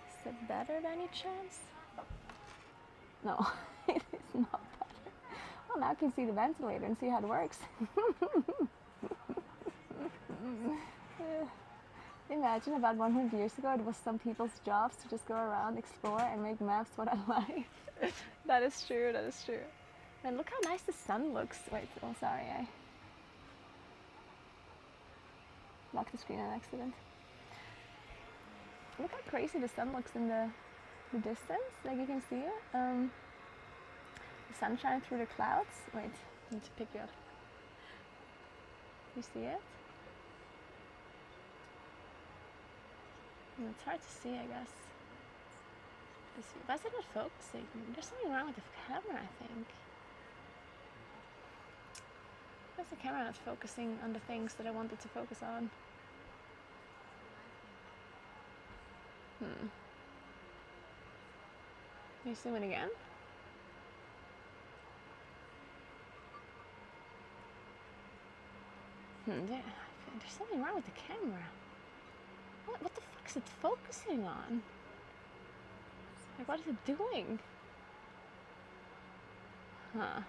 Is that better by any chance? No, it is not better. Well, now I can see the ventilator and see how it works. Imagine about 100 years ago, it was some people's jobs to just go around, explore, and make maps for their life. That is true, that is true. And look how nice the sun looks. Wait, oh sorry, Lock the screen on accident. Look how crazy the sun looks in the distance. Like you can see it. The sunshine through the clouds. Wait, I need to pick you up. You see it? It's hard to see, I guess. Why is it not focusing? There's something wrong with the camera, I think. Why is the camera not focusing on the things that I wanted to focus on? Can you zoom in again? There's something wrong with the camera. What the fuck is it focusing on? Like, what is it doing? Huh.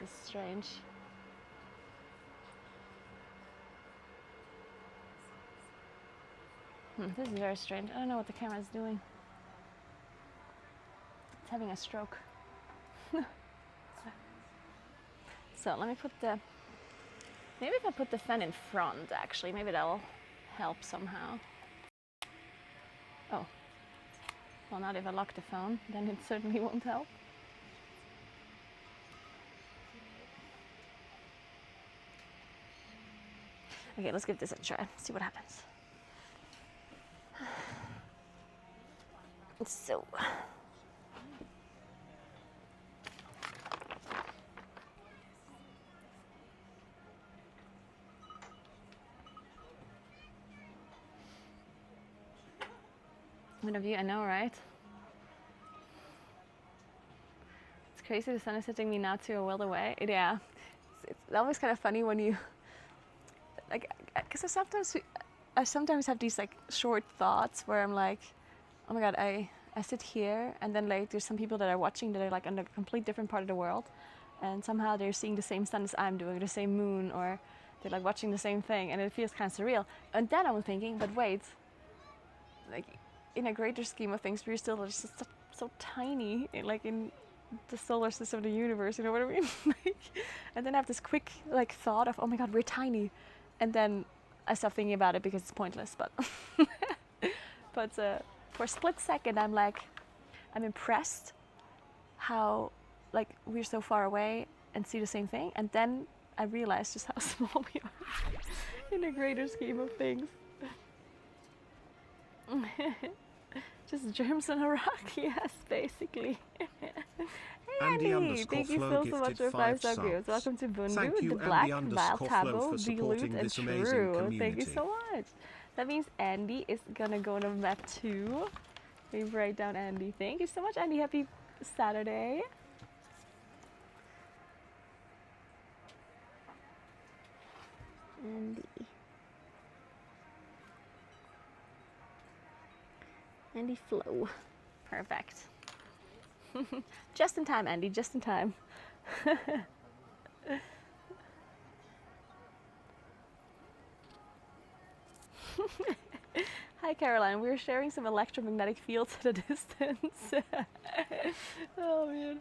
This is strange. This is very strange. I don't know what the camera is doing. It's having a stroke. So let me put the... Maybe if I put the fan in front, actually, maybe that'll help somehow. Oh. Well, not if I lock the phone, then it certainly won't help. Okay, let's give this a try. See what happens. So... One of you, I know, right? It's crazy, the sun is hitting me now too, a world away. Yeah, it's always kind of funny when you, like, because I sometimes have these like short thoughts where I'm like, oh my god, I sit here, and then like there's some people that are watching that are like on a complete different part of the world, and somehow they're seeing the same sun as I'm doing, the same moon, or they're like watching the same thing, and it feels kind of surreal. And then I'm thinking, but wait, like, in a greater scheme of things, we're still just so tiny, like in the solar system of the universe, you know what I mean? Like, and then I have this quick like thought of, oh my god, we're tiny, and then I stop thinking about it because it's pointless. But for a split second, I'm impressed how like we're so far away and see the same thing, and then I realize just how small we are in a greater scheme of things. Just germs on a rock, yes, basically. Hey Andy, thank you so much for 5 subs. Welcome to Bundu, the Black, Vile Tabo, Dilute, and True. Thank you so much. That means Andy is gonna go to map 2. We write down Andy. Thank you so much, Andy. Happy Saturday. Andy. Andy Flow. Perfect. Just in time, Andy, just in time. Hi Caroline, we're sharing some electromagnetic fields at a distance. Oh man.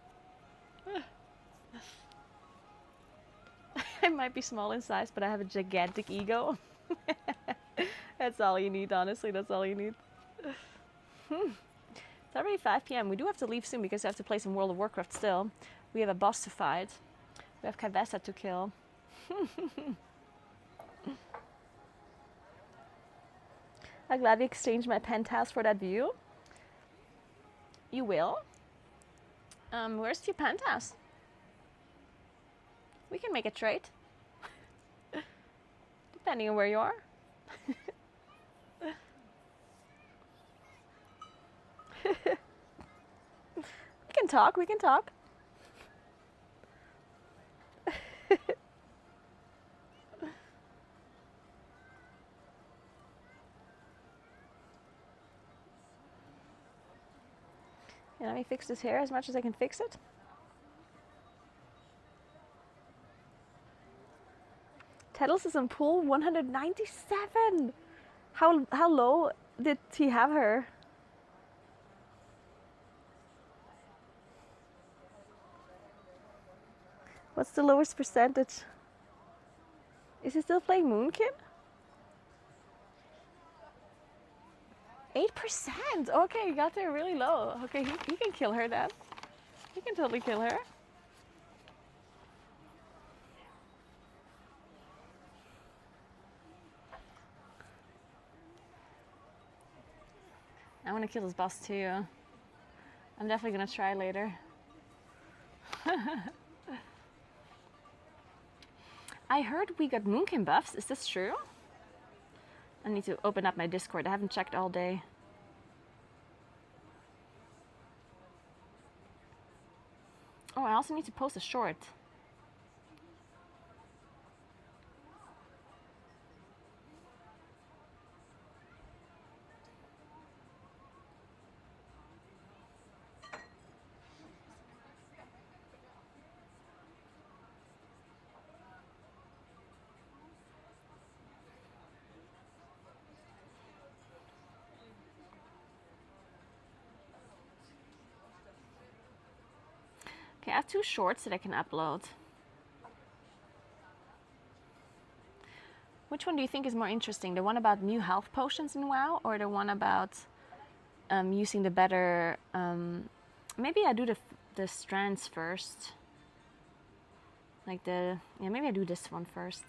I might be small in size, but I have a gigantic ego. That's all you need, honestly, that's all you need. It's already 5 p.m. We do have to leave soon because I have to play some World of Warcraft still. We have a boss to fight. We have Kavessa to kill. I'm glad we exchanged my penthouse for that view. You will? Where's your penthouse? We can make a trade. Depending on where you are. We can talk. Yeah, let me fix this hair as much as I can fix it. Teddles is on pool 197. How low did he have her? What's the lowest percentage? Is he still playing Moonkin? 8%! Okay, he got there really low. Okay, he can kill her then. He can totally kill her. I want to kill this boss too. I'm definitely gonna try later. I heard we got Moonkin buffs. Is this true? I need to open up my Discord. I haven't checked all day. Oh, I also need to post a short. Okay, I have 2 shorts that I can upload. Which one do you think is more interesting? The one about new health potions in WoW, or the one about using the better... maybe I do the strands first. Like the... Yeah, maybe I do this one first.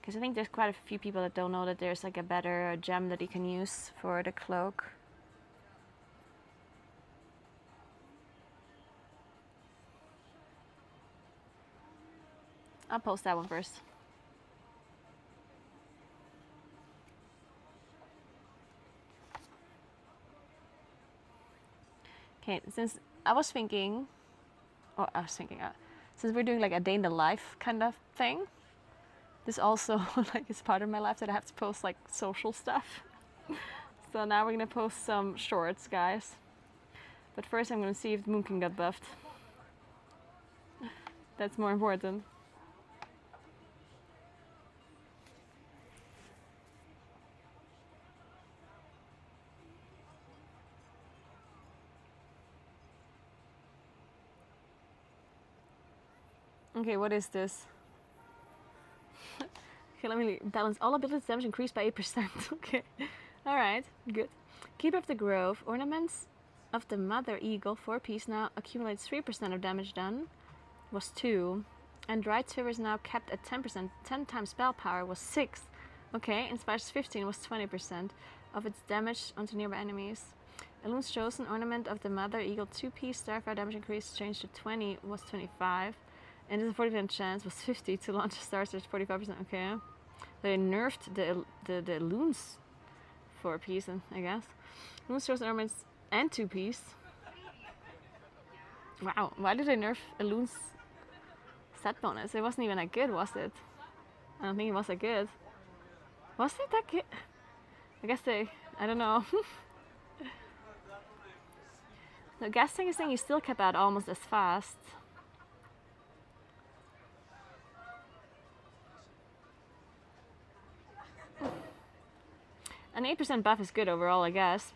Because I think there's quite a few people that don't know that there's like a better gem that you can use for the cloak. I'll post that one first. Okay, since I was thinking, since we're doing like a day in the life kind of thing, this also like is part of my life that I have to post like social stuff. So now we're gonna post some shorts, guys. But first I'm gonna see if Moonkin got buffed. That's more important. Okay, what is this? Okay, let me balance. All abilities damage increased by 8%. Okay. Alright, good. Keeper of the Grove. Ornaments of the Mother Eagle, 4 piece, now accumulates 3% of damage done. Was 2. And Right Favor is now kept at 10%. 10 times spell power was 6. Okay, Inspires 15 was 20% of its damage onto nearby enemies. Elun's Chosen. Ornament of the Mother Eagle, 2 piece, Starfire damage increase changed to 20 was 25. And there's a 40% chance was 50 to launch a star search, 45%. Okay. They nerfed the loons 4 piece, I guess. Loons Chosen ornaments and 2 piece. Wow, why did they nerf a loon's stat bonus? It wasn't even that good, was it? I don't think it was that good. Was it that good? I guess I don't know. The guessing is saying he still kept out almost as fast. An 8% buff is good overall, I guess.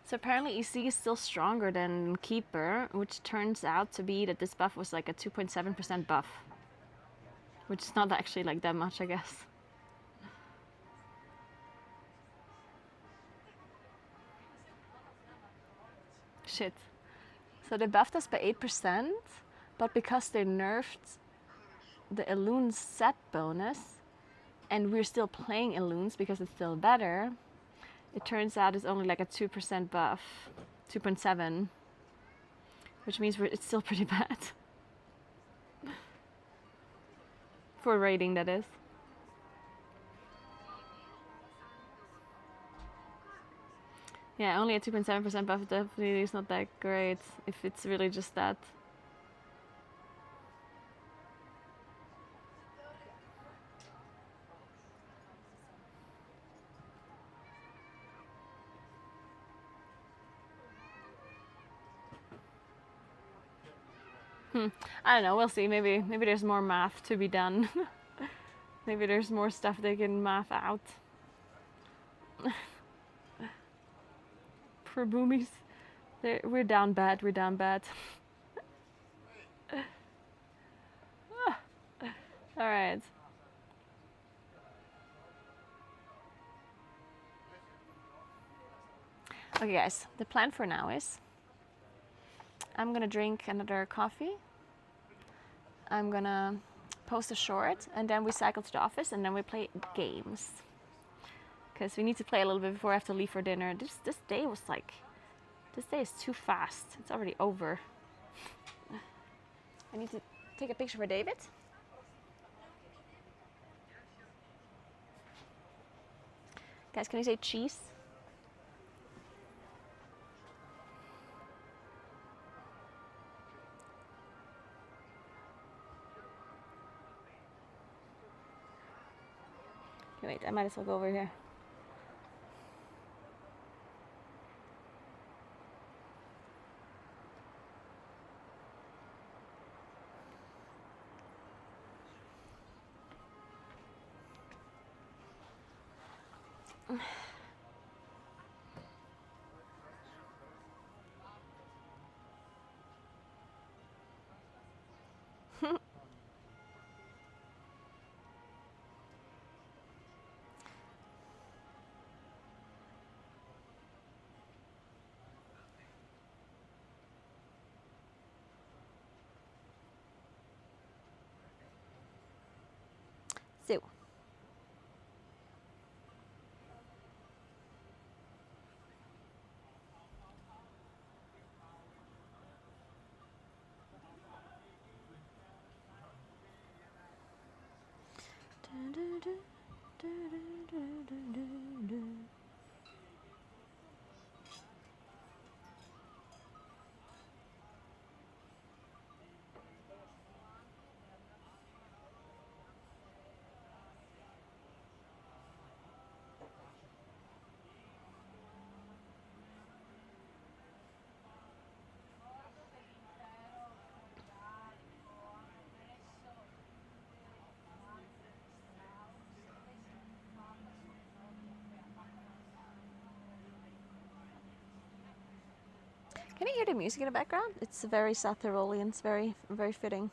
So apparently EC is still stronger than Keeper, which turns out to be that this buff was like a 2.7% buff. Which is not actually like that much, I guess. Shit. So they buffed us by 8%, but because they nerfed the Elune set bonus, and we're still playing Elunes because it's still better, it turns out it's only like a 2% buff, 2.7, which means it's still pretty bad. For raiding, that is. Yeah, only a 2.7% buff definitely is not that great if it's really just that. I don't know, we'll see. Maybe there's more math to be done. Maybe there's more stuff they can math out. For boomies. We're down bad, we're down bad. Alright. Okay guys, the plan for now is I'm gonna drink another coffee. I'm gonna post a short and then we cycle to the office and then we play games. Because we need to play a little bit before I have to leave for dinner. This day was like, this day is too fast. It's already over. I need to take a picture for David. Guys, can you say cheese? Okay, wait, I might as well go over here. So. Can you hear the music in the background? It's very South Tyrolean. It's very, very fitting.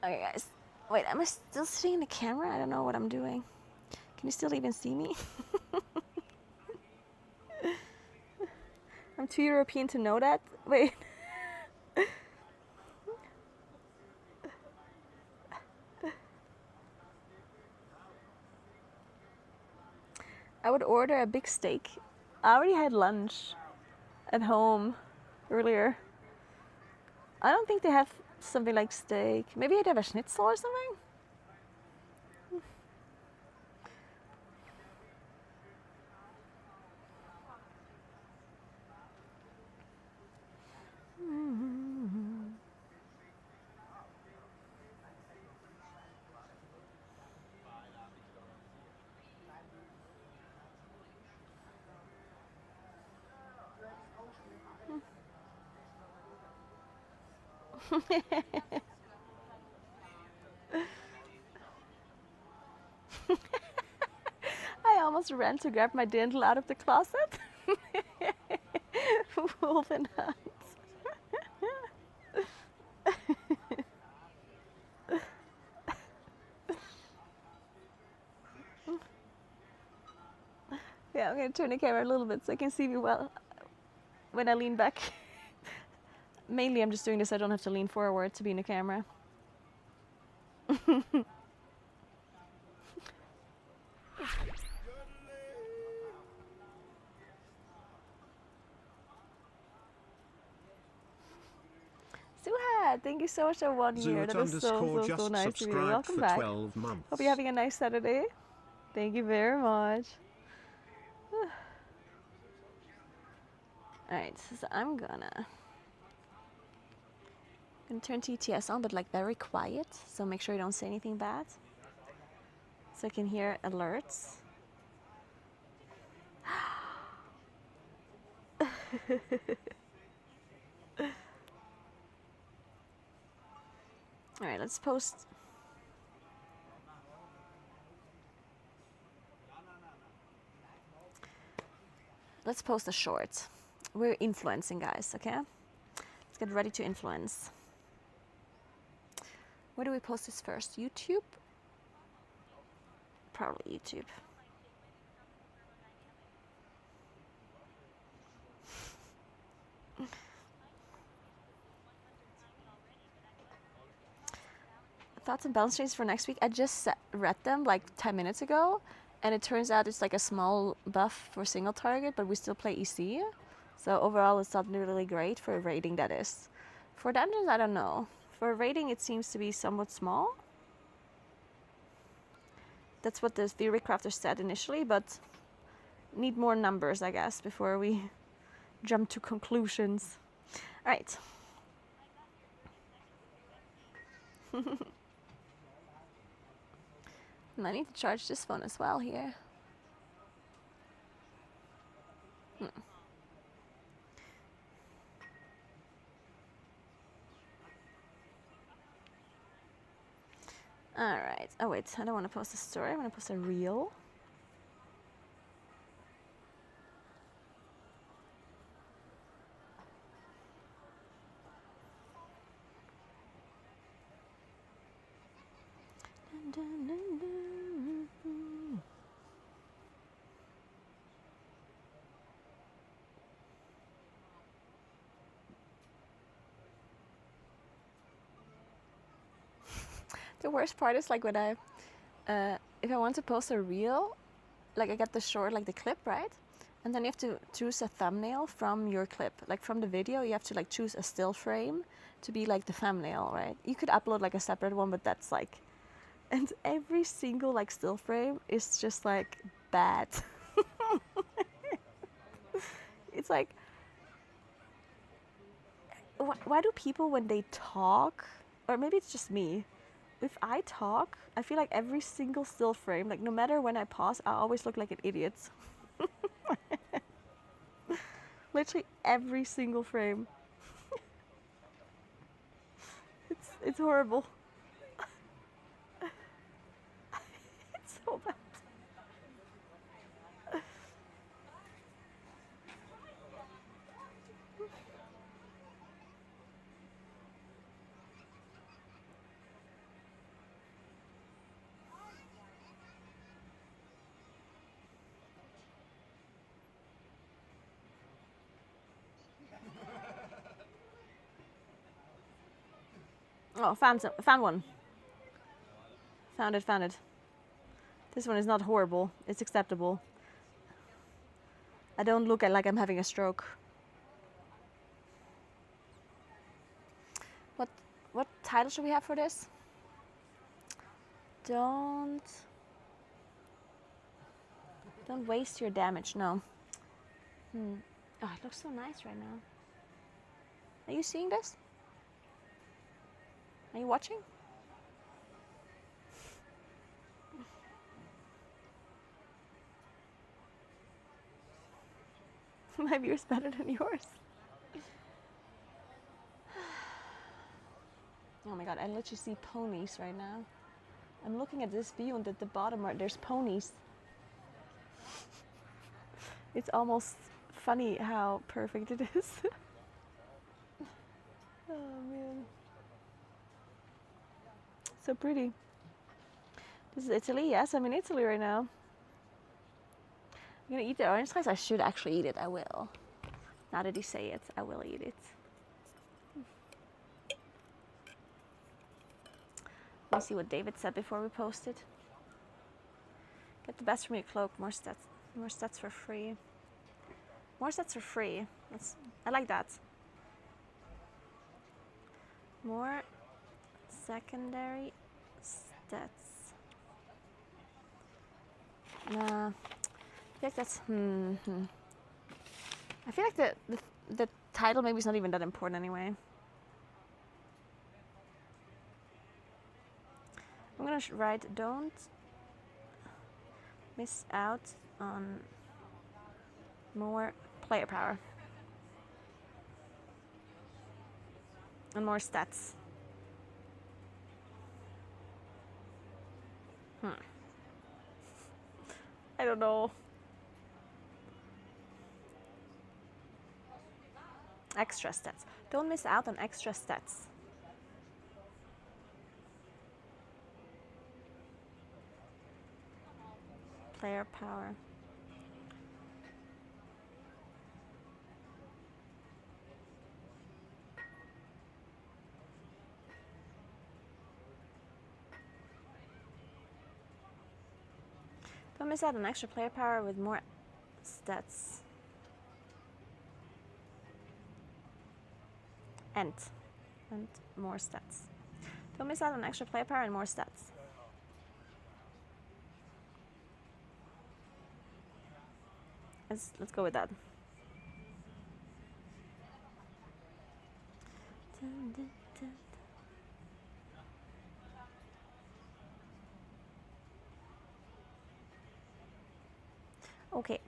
Okay, guys. Wait, am I still sitting in the camera? I don't know what I'm doing. Can you still even see me? I'm too European to know that. Wait. I would order a big steak. I already had lunch at home earlier. I don't think they have something like steak. Maybe I'd have a schnitzel or something? I almost ran to grab my dental out of the closet. Wolf and Hans. Yeah, I'm going to turn the camera a little bit so I can see you well when I lean back. Mainly I'm just doing this so I don't have to lean forward to be in the camera. Suha, thank you so much for 1 year. That is so nice of you. Welcome back. Hope you're having a nice Saturday. Thank you very much. Alright, so I'm gonna turn TTS on, but like very quiet, so make sure you don't say anything bad. So I can hear alerts. Alright, let's post. Let's post a short. We're influencing, guys, okay? Let's get ready to influence. Where do we post this first? YouTube? Probably YouTube. Thoughts and balance changes for next week. I just read them like 10 minutes ago, and it turns out it's like a small buff for single target, but we still play EC. So overall, it's not really great for a rating, that is. For dungeons, I don't know. For a rating, it seems to be somewhat small. That's what the theory crafter said initially, but need more numbers, I guess, before we jump to conclusions. All right. I need to charge this phone as well here. Alright. Oh wait, I don't want to post a story, I want to post a reel. The worst part is like when I, if I want to post a reel, like I get the short, like the clip, right? And then you have to choose a thumbnail from your clip. Like from the video, you have to like choose a still frame to be like the thumbnail, right? You could upload like a separate one, but that's like, and every single like still frame is just like bad. It's like, why do people when they talk, or maybe it's just me, if I talk, I feel like every single still frame, like no matter when I pause, I always look like an idiot. Literally every single frame. It's horrible. It's so bad. Oh, found one. Found it. This one is not horrible. It's acceptable. I don't look like I'm having a stroke. What title should we have for this? Don't waste your damage. No. Oh, it looks so nice right now. Are you seeing this? Are you watching? My view is better than yours. Oh my god, I literally see ponies right now. I'm looking at this view and at the bottom there's ponies. It's almost funny how perfect it is. Oh man. So pretty. This is Italy, yes, I'm in Italy right now. I'm gonna eat the orange slice. I should actually eat it, I will. Now that you say it, I will eat it. Let me see what David said before we posted. Get the best from your cloak, more stats for free. More stats for free. I like that. More secondary stats. Nah, I feel like that's I feel like the title maybe is not even that important anyway. I'm gonna write don't miss out on more player power and more stats. I don't know. Extra stats. Don't miss out on extra stats. Player power. Don't miss out on extra player power with more stats. And more stats. Don't miss out on extra player power and more stats. Let's go with that. Okay.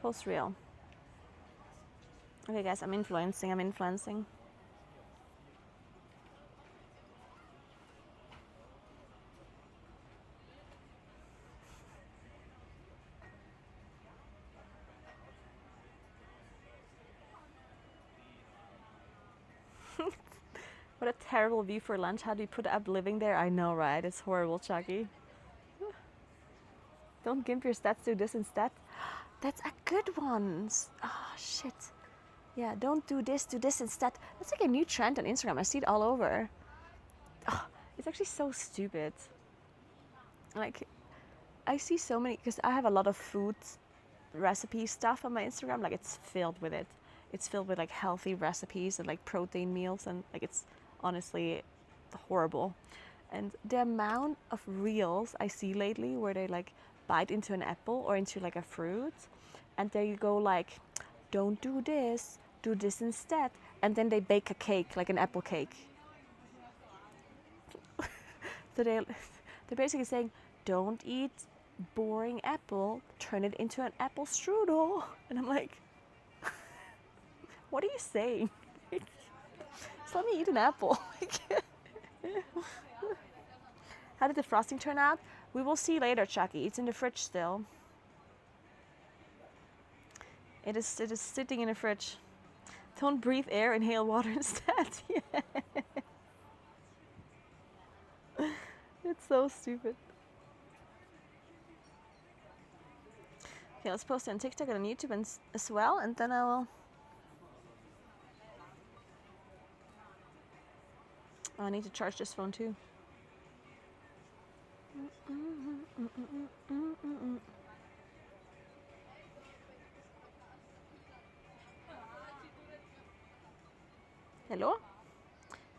Post reel. Okay, guys, I'm influencing. What a terrible view for lunch. How do you put up living there? I know, right? It's horrible, Chucky. Don't gimp your stats, do this instead. That's a good one. Oh, shit. Yeah, don't do this instead. That's like a new trend on Instagram. I see it all over. Oh, it's actually so stupid. Like, I see so many, because I have a lot of food recipe stuff on my Instagram. Like, it's filled with it. It's filled with like healthy recipes and like protein meals, and like it's honestly horrible. And the amount of reels I see lately where they like bite into an apple or into like a fruit, and there you go, like, don't do this instead, and then they bake a cake, like an apple cake. So they're basically saying, don't eat boring apple, turn it into an apple strudel. And I'm like, what are you saying? Just let me eat an apple. How did the frosting turn out? We will see later, Chucky. It's in the fridge still. It is sitting in the fridge. Don't breathe air, inhale water instead. Yeah. It's so stupid. Okay, let's post it on TikTok and on YouTube as well, and then I will... Oh, I need to charge this phone too. Hello?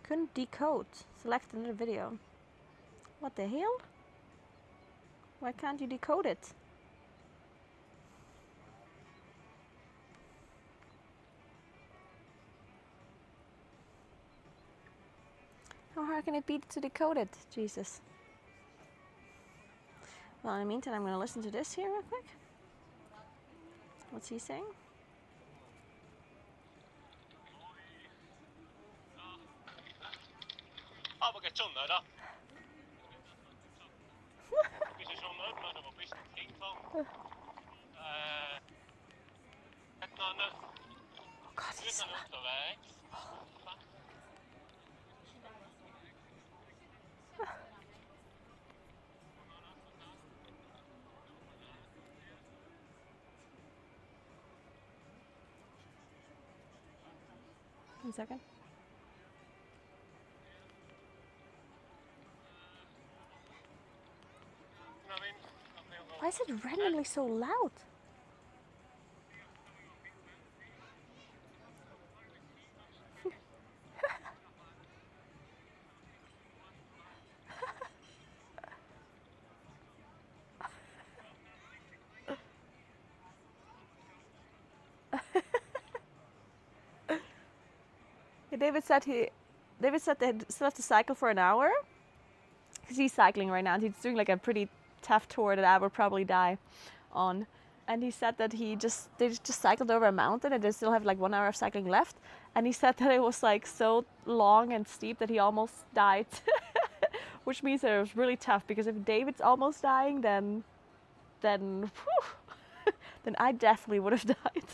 Couldn't decode. Select another video. What the hell? Why can't you decode it? How hard can it be to decode it? Jesus. Well, in the meantime, I'm going to listen to this here real quick. What's he saying? Oh God, he's so loud. 1 second. Why is it randomly so loud? David said they still have to cycle for an hour. Because he's cycling right now and he's doing like a pretty tough tour that I would probably die on. And he said that they just cycled over a mountain and they still have like 1 hour of cycling left. And he said that it was like so long and steep that he almost died. Which means that it was really tough, because if David's almost dying, then then I definitely would have died.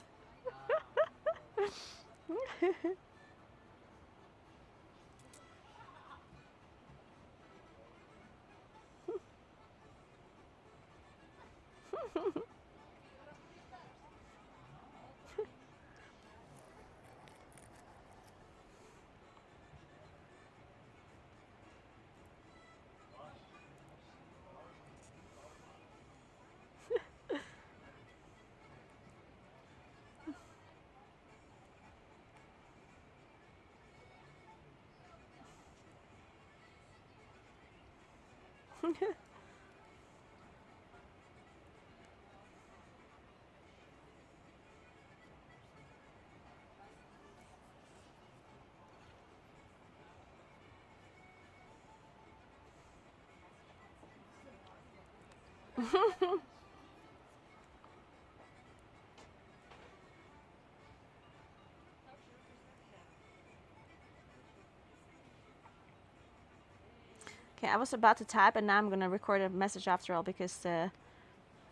Okay, I was about to type and now I'm gonna record a message after all because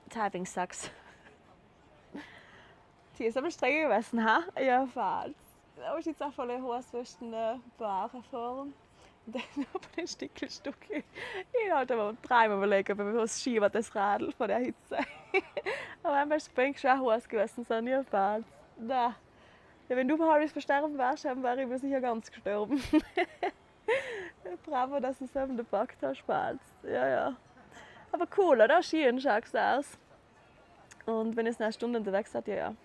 typing sucks. Ti som streves, ha? Ja, fan. Da muss ich jetzt auch voll zwischen den Beinen fahren. Und dann auf den Stickelstück. Ich hatte mal dreimal überlegen, ob ich was schiebe das Radl von der Hitze. Aber einmal springst du auch gewesen, so nie Fahrt. Da. Ja, wenn du vor halbes versterben wärst, dann wäre ich mir sicher ganz gestorben. Bravo, dass du es eben gepackt hast, Spaß. Ja, ja. Aber cool, oder? Schön schaut es aus. Und wenn es eine Stunde unterwegs hat, ja, ja.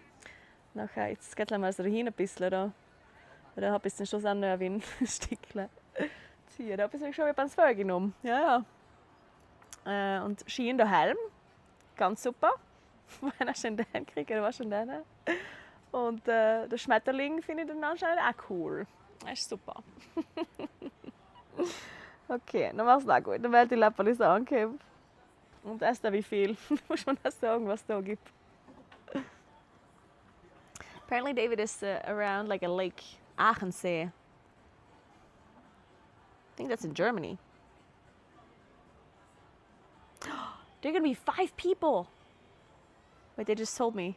Nachher, jetzt geht es mal so dahin ein bisschen, oder? Oder habe ich es dann schon so wie ein Stückchen. Ziehen, da bin ich schon beim Vögel genommen. Ja, ja. Und Schien der Helm, ganz super. Wenn er schon den kriegt, oder was schon den. Und der Schmetterling finde ich dann anscheinend auch cool. Das ist super. Okay, dann mach's auch gut. Dann werde ich die Lepperlis angeben. Und erst da wie viel. Muss man auch sagen, was es da gibt. Apparently David is around like a lake, Aachensee. I think that's in Germany. There are gonna be 5 people. Wait, they just told me.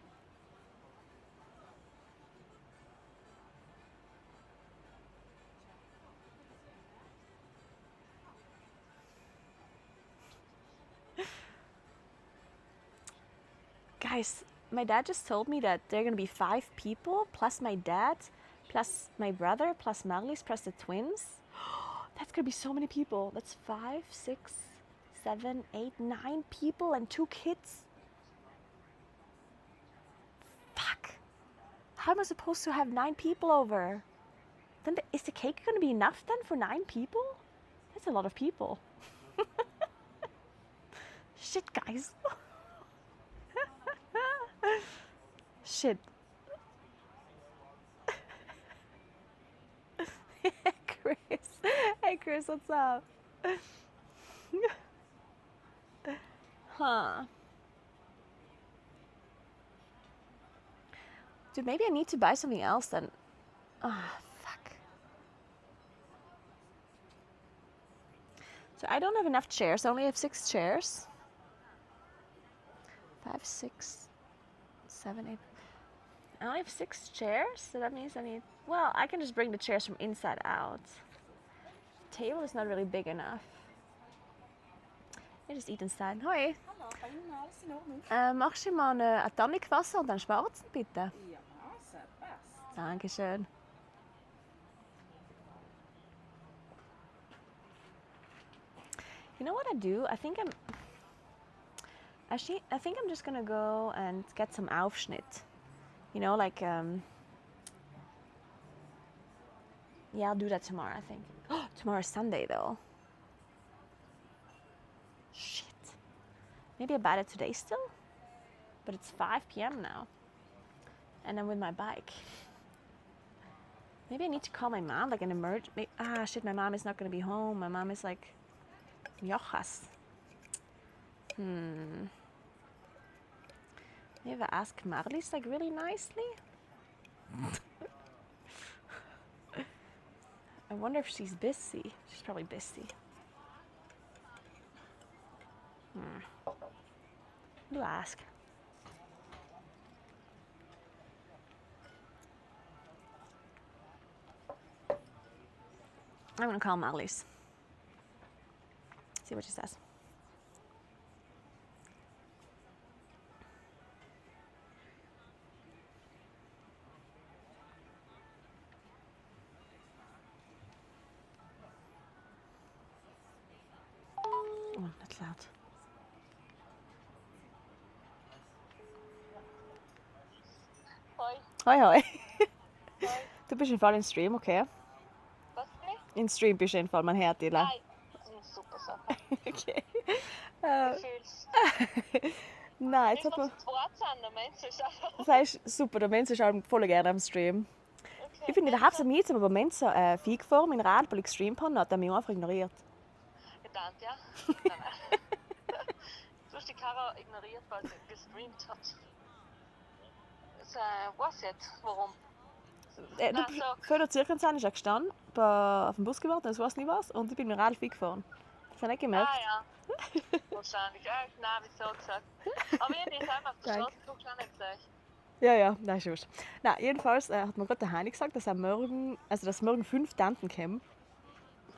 Guys, my dad just told me that there are gonna be 5 people, plus my dad, plus my brother, plus Marlies, plus the twins. That's gonna be so many people. That's 5, 6, 7, 8, 9 people and 2 kids. Fuck. How am I supposed to have 9 people over? Then is the cake gonna be enough then for 9 people? That's a lot of people. Shit, guys. Shit. Chris. Hey Chris, what's up? Huh. Dude, maybe I need to buy something else then. Ah, fuck. So I don't have enough chairs. I only have 6 chairs. 5, 6, 7, 8. I only have 6 chairs, so that means I need... Well, I can just bring the chairs from inside out. The table is not really big enough. I just eat inside. Hoi. Hallo, alles in Ordnung? Machst du mal eine Tonic Wasser und dann schwarzen, bitte? Ja, sehr best. Dankeschön. You know what I do? I think I'm just gonna go and get some Aufschnitt. You know, like yeah, I'll do that tomorrow, I think. Oh, tomorrow's Sunday though. Shit. Maybe I buy it today still? But it's 5 p.m. now. And I'm with my bike. Maybe I need to call my mom, like an emergency. Ah, shit, my mom is not going to be home. My mom is like Jochas. Maybe I ask Marlies like really nicely. I wonder if she's busy. She's probably busy. What do I ask? I'm gonna call Marlies. See what she says. Oh, nicht laut. Hoi, hoi. Du bist im Fall im Stream, okay? Was nicht? Im Stream bist du im Fall, man hört dich. Nein. Super Sache. Okay. Ich fühl's. Nein, Nicht, jetzt hat dass man... es zu Wort sind, der Mensch ist einfach... Das heißt, super, der Mensch ist auch voll gerne am Stream. Okay. Ich finde, überhaupt nicht jetzt, aber Mensch so Feig vor meinen Rad, weil ich gestreamt habe, hat er mich einfach ignoriert. Gedankt, ja? Nein. Du hast die Kara ignoriert, weil sie gestreamt hat. Das weiß jetzt, warum. Du, vor der Zirkonzern ist er gestanden, auf dem Bus gewartet, das weiß nicht was, und ich bin mit dem Rad Feig gefahren. Das habe ich nicht gemerkt. Ah ja. Wahrscheinlich. Nein, wieso gesagt. Aber ich habe jetzt einfach auf der Straße geguckt, auch nicht gesagt. Ja, nein, ist wurscht. Nein, jedenfalls hat mir gerade der Heini gesagt, dass morgen 5 Tanten kommen.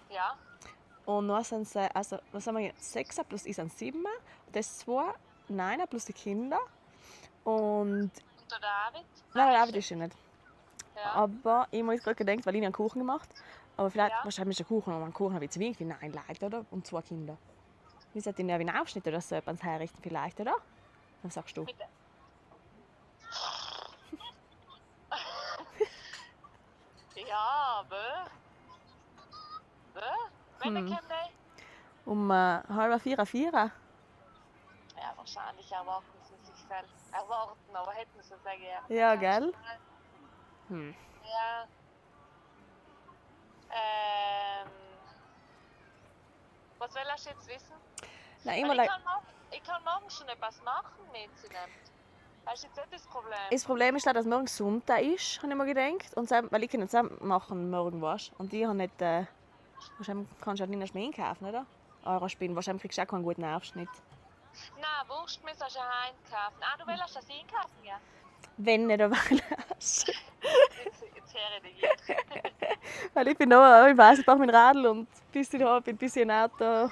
Ja. Und dann sind es, also, was haben wir jetzt? 6 plus ich sind 7. Das 2, 9 plus die Kinder. Und. Und der David? Nein, der David ist ja nicht. Ja. Aber ich habe jetzt gerade gedacht, weil ich einen Kuchen gemacht aber vielleicht, wahrscheinlich ist ein Kuchen, aber ein Kuchen habe ich zu wenig für 9 Leute, oder? Und 2 Kinder. Wie sollte ich ihn einen Aufschnitt oder so ans herrichten vielleicht, oder? Was sagst du? Bitte. Ja, Wenn kommt der? Um 3:30, 4. Ja, wahrscheinlich erwarten sie sich selbst. Erwarten, aber hätten sie es sehr gerne. Ja, gell? Ja. Was will ich jetzt wissen? Nein, Weil ich kann morgen schon etwas machen mit sie nimmt. Das ist jetzt nicht das Problem. Das Problem ist, dass morgen Sonntag ist, habe ich mir gedacht. Und weil ich kann nicht zusammen machen morgen was. Und ich habe nicht... wahrscheinlich kannst du halt nicht mehr einkaufen, oder? Eurospielen. Wahrscheinlich kriegst du auch keinen guten Aufschnitt. Nein, Wurst müssen wir schon einkaufen. Ah, du willst das einkaufen, ja? Wenn nicht, dann hast du. Jetzt höre ich dich jetzt. Weil ich bin noch, ich weiss, ich brauche mein Radl und bis ich da bin, bis ich ein Auto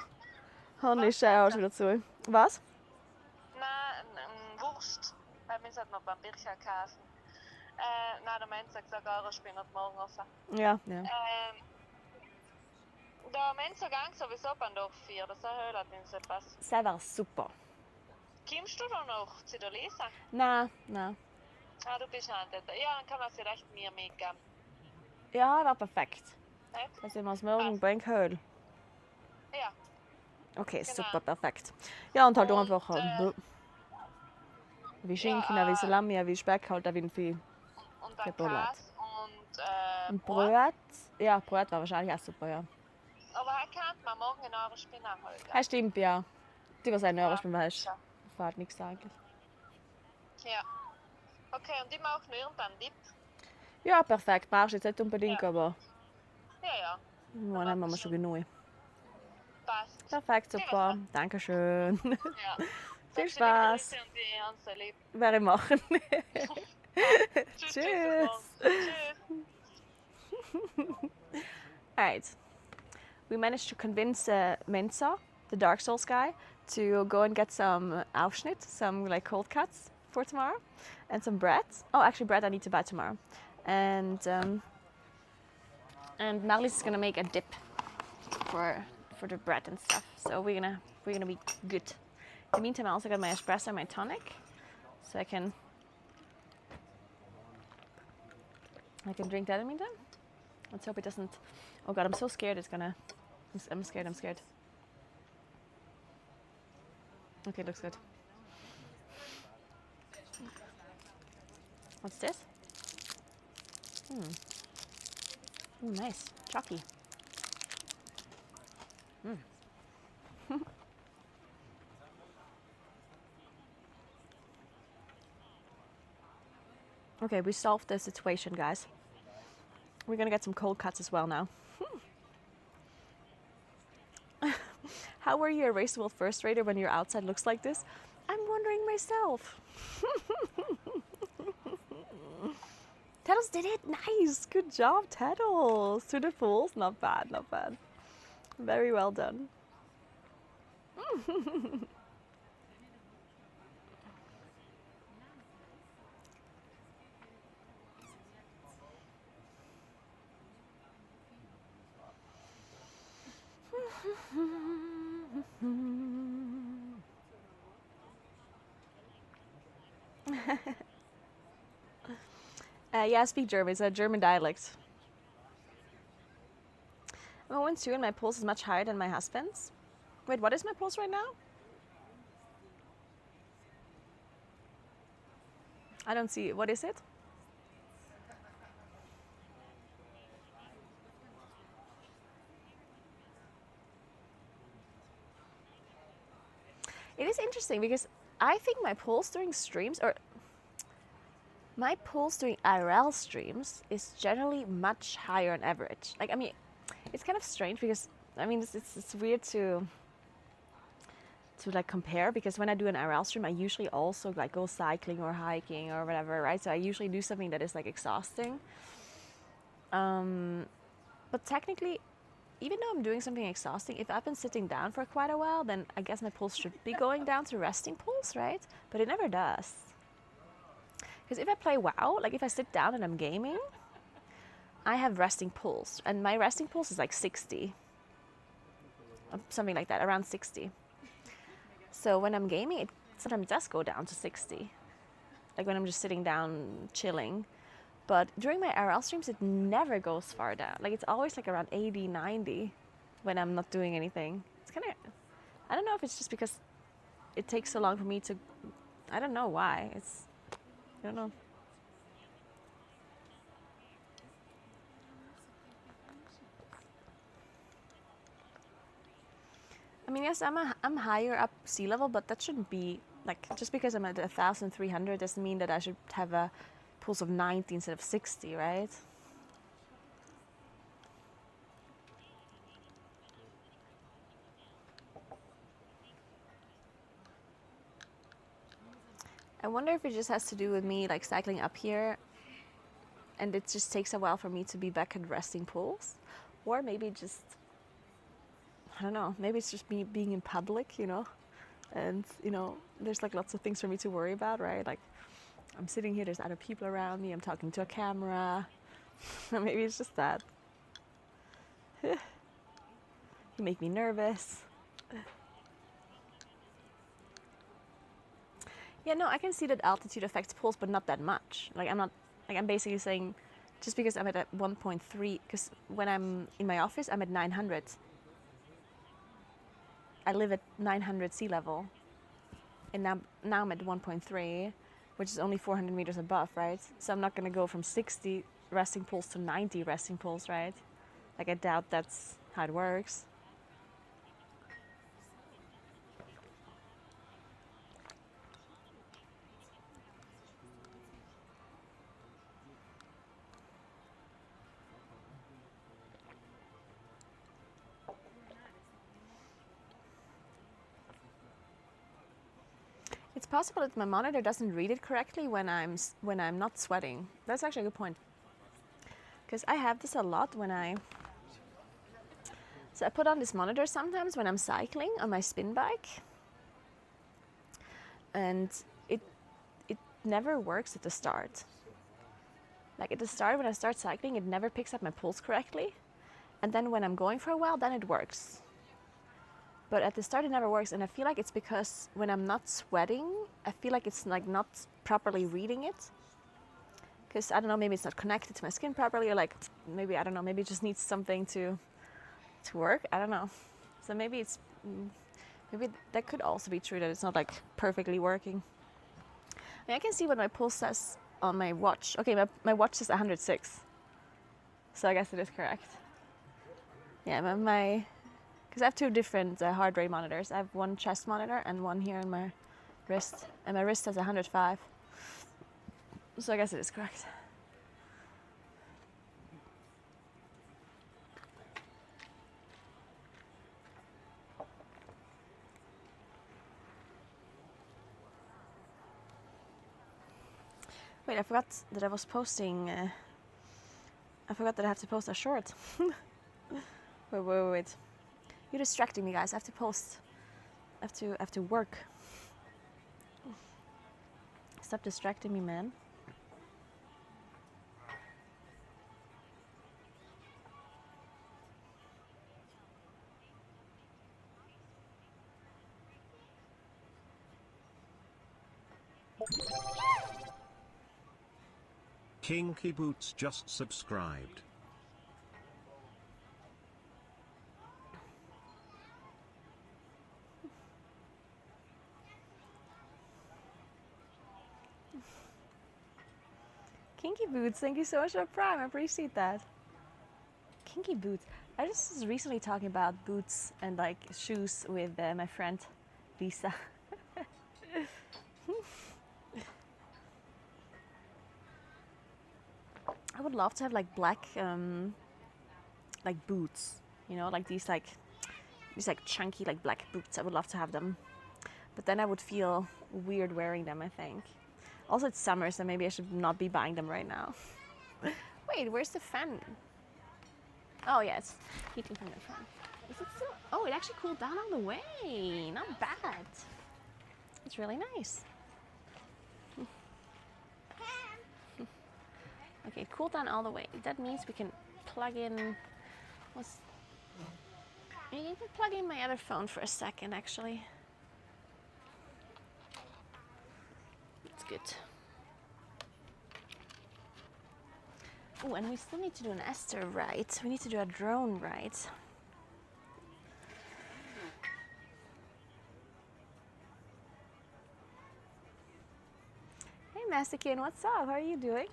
habe, ist auch schon dazu. Was? Nein, Wurst. Wir sollten noch beim Bircher kaufen. Nein, der Mensch hat gesagt, Eurospielen hat morgen offen. Ja. Der Mensch gang sowieso beim Dorf 4, das erhöht uns etwas. Das wäre super. Kommst du da noch zu der Lesa? Nein. Ah, du bist auch nicht. Ja, dann kann man sie recht mir mitgeben. Ja, wäre perfekt. Nicht? Dass ich mir das morgen bringen kann. Ja. Okay, Genau. super, perfekt. Ja, und halt auch Und, einfach wie Schinken, wie Salami, wie Speck, halt auch wie ein Vieh. Und dann Geballert. Käse und Brot. Ja, Brot war wahrscheinlich auch super, ja. Aber er kann man morgen in eure Spinne holen. Ja, stimmt, ja. Die, was eine Euro spielen, weißt Ja. du. Fahrt nichts eigentlich. Ja. Okay, und ich mache nur irgendeinen Dip. Ja, perfekt. Brauchst du jetzt nicht unbedingt, aber Ja. dann haben wir schon genug. Passt. Perfekt, super. Dankeschön. Ja. Viel Sag Spaß. sie liebe Grüße und die haben sie lieb. Werde ich machen. Tschüss. Tschüss. Alright. We managed to convince Mensa, the Dark Souls guy, to go and get some Aufschnitt, some like cold cuts for tomorrow, and some bread. Oh, actually, bread I need to buy tomorrow. And Marlies is gonna make a dip for the bread and stuff. So we're gonna be good. In the meantime, I also got my espresso and my tonic, so I can drink that in the meantime. Let's hope it doesn't. Oh God, I'm so scared. I'm scared. Okay, looks good. What's this? Ooh, nice. Chalky. Okay, we solved the situation, guys. We're gonna get some cold cuts as well now. How were you a raceable first rater when your outside looks like this? I'm wondering myself. Tattles did it! Nice! Good job, Tattles! To the pools? Not bad, not bad. Very well done. Yeah, I speak German. It's a German dialect. I'm a 1-2 and my pulse is much higher than my husband's. Wait, what is my pulse right now? I don't see it. What is it? It is interesting because I think my pulse during streams, or my pulse during IRL streams, is generally much higher on average. Like, I mean, it's kind of strange because, I mean, it's weird to like compare, because when I do an IRL stream, I usually also like go cycling or hiking or whatever, right? So I usually do something that is like exhausting. But technically, even though I'm doing something exhausting, if I've been sitting down for quite a while, then I guess my pulse should be going down to resting pulse, right? But it never does. Because if I play WoW, like if I sit down and I'm gaming, I have resting pulse, and my resting pulse is like 60. Something like that, around 60. So when I'm gaming, it sometimes does go down to 60. Like when I'm just sitting down, chilling. But during my IRL streams, it never goes far down. Like it's always like around 80, 90 when I'm not doing anything. It's kind of, I don't know if it's just because it takes so long for me to, I don't know why. I don't know. I mean, yes, I'm higher up sea level, but that shouldn't be, like, just because I'm at 1,300 doesn't mean that I should have a pulse of 90 instead of 60, right? I wonder if it just has to do with me, like, cycling up here, and it just takes a while for me to be back at resting pulse, or maybe just, I don't know, maybe it's just me being in public, you know, and, you know, there's like lots of things for me to worry about, right? Like, I'm sitting here, there's other people around me, I'm talking to a camera. Maybe it's just that. You make me nervous. Yeah, no, I can see that altitude affects pulse, but not that much. Like, I'm basically saying, just because I'm at 1.3, because when I'm in my office, I'm at 900. I live at 900 sea level, and now I'm at 1.3, which is only 400 meters above, right? So I'm not going to go from 60 resting pulse to 90 resting pulse, right? Like, I doubt that's how it works. It's possible that my monitor doesn't read it correctly when I'm not sweating. That's actually a good point. Because I have this a lot when so I put on this monitor sometimes when I'm cycling on my spin bike. And it never works at the start. Like at the start, when I start cycling, it never picks up my pulse correctly. And then when I'm going for a while, then it works. But at the start it never works, and I feel like it's because when I'm not sweating, I feel like it's like not properly reading it. Because I don't know, maybe it's not connected to my skin properly, or like maybe, I don't know, maybe it just needs something to work. I don't know. So maybe that could also be true, that it's not like perfectly working. I mean, I can see what my pulse says on my watch. Okay, my watch says 106. So I guess it is correct. Yeah, my because I have two different heart rate monitors. I have one chest monitor and one here in my wrist, and my wrist has 105. So I guess it is correct. Wait, I forgot that I was posting. I forgot that I have to post a short. Wait. You're distracting me, guys. I have to post. I have to work. Stop distracting me, man. Kinky Boots just subscribed. Kinky Boots, thank you so much for Prime. I appreciate that. Kinky Boots. I just was recently talking about boots and like shoes with my friend Lisa. I would love to have like black like boots, you know, like these like chunky like black boots. I would love to have them, but then I would feel weird wearing them, I think. Also, it's summer, so maybe I should not be buying them right now. Wait, where's the fan? Oh yeah, it's heating from the fan. Is it still? Oh, it actually cooled down all the way. Not bad. It's really nice. Okay, it cooled down all the way. That means we can plug in. You can plug in my other phone for a second, actually. That's good. Oh, and we still need to do an Esther right. We need to do a drone right. Hey, Masterkin, what's up? How are you doing?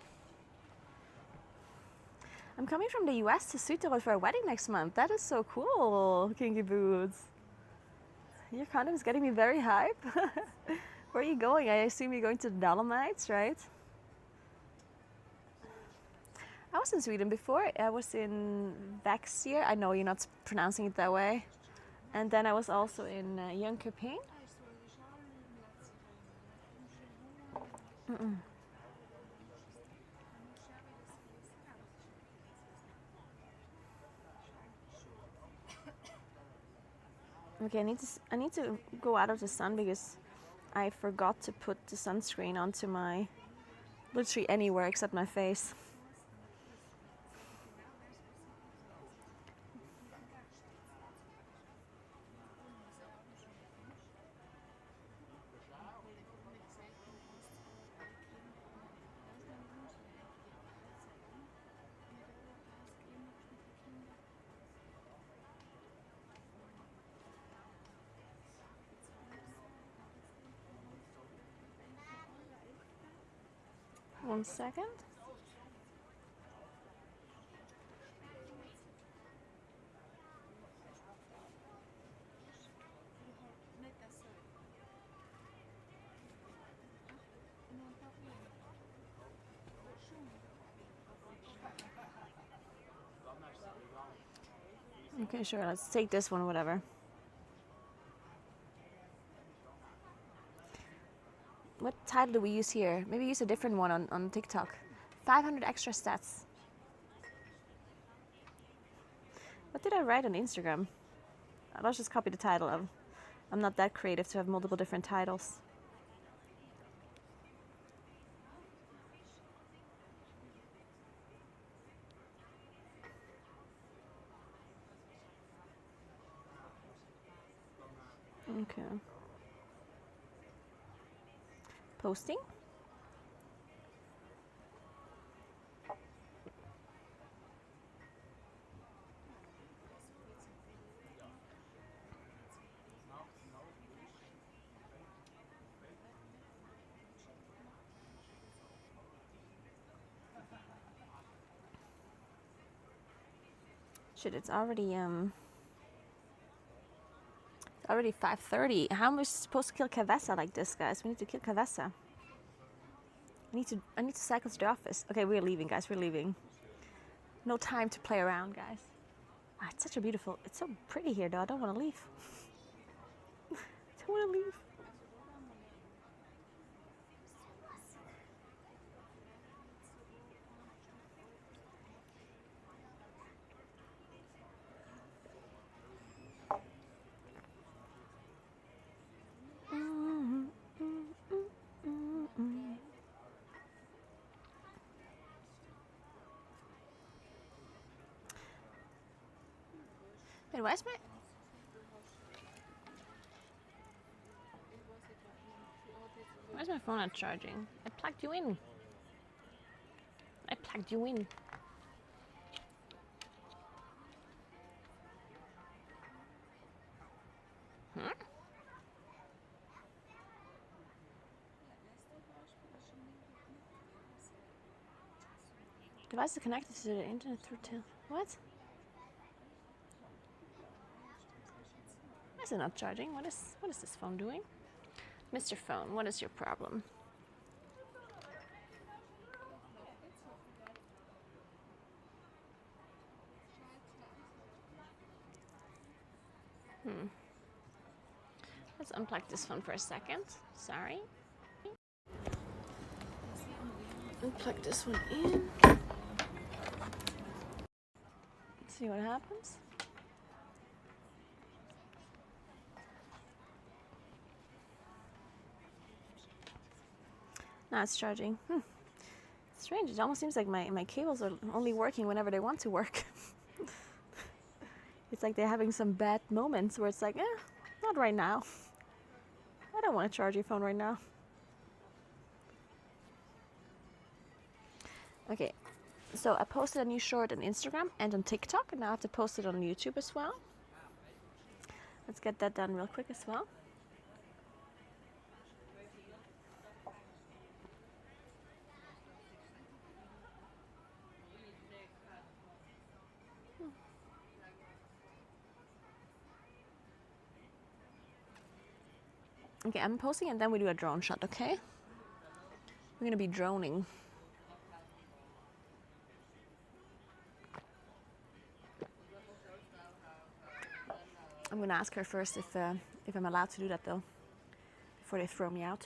I'm coming from the US to Südtirol for a wedding next month. That is so cool, Kinky Boots. Your content is getting me very hype. Where are you going? I assume you're going to the Dolomites, right? I was in Sweden before. I was in Växjö. I know you're not pronouncing it that way. And then I was also in Jönköping. Okay, I need to go out of the sun because I forgot to put the sunscreen onto my literally anywhere except my face. One second. Okay, sure, let's take this one, whatever. What title do we use here? Maybe use a different one on TikTok. 500 extra stats. What did I write on Instagram? I'll just copy the title of. I'm not that creative to have multiple different titles. Okay. Posting. Shit, it's already 5:30. How am I supposed to kill Kavessa like this, guys? We need to kill Kavessa. I need to cycle to the office. Okay, we're leaving, guys. We're leaving. No time to play around, guys. Ah, it's such a beautiful. It's so pretty here, though. I don't want to leave. I don't want to leave. Wait, where's my phone not charging? I plugged you in. I plugged you in. Huh? Device is connected to the internet through what? Why is it not charging? What is this phone doing? Mr. Phone, what is your problem? Let's unplug this phone for a second. Sorry. Unplug this one in. Let's see what happens. Now it's charging. Strange. It almost seems like my cables are only working whenever they want to work. It's like they're having some bad moments where it's like, not right now. I don't want to charge your phone right now. Okay, so I posted a new short on Instagram and on TikTok, and now I have to post it on YouTube as well. Let's get that done real quick as well. Okay, I'm posting and then we do a drone shot, okay? We're gonna be droning. I'm gonna ask her first if I'm allowed to do that though, before they throw me out.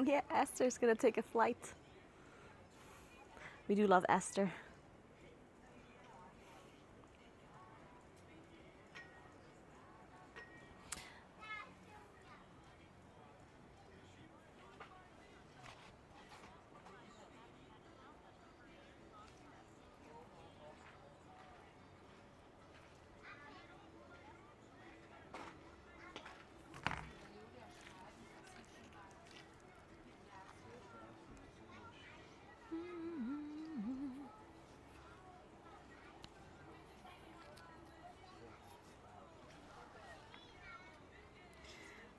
Yeah, Esther's gonna take a flight. We do love Esther.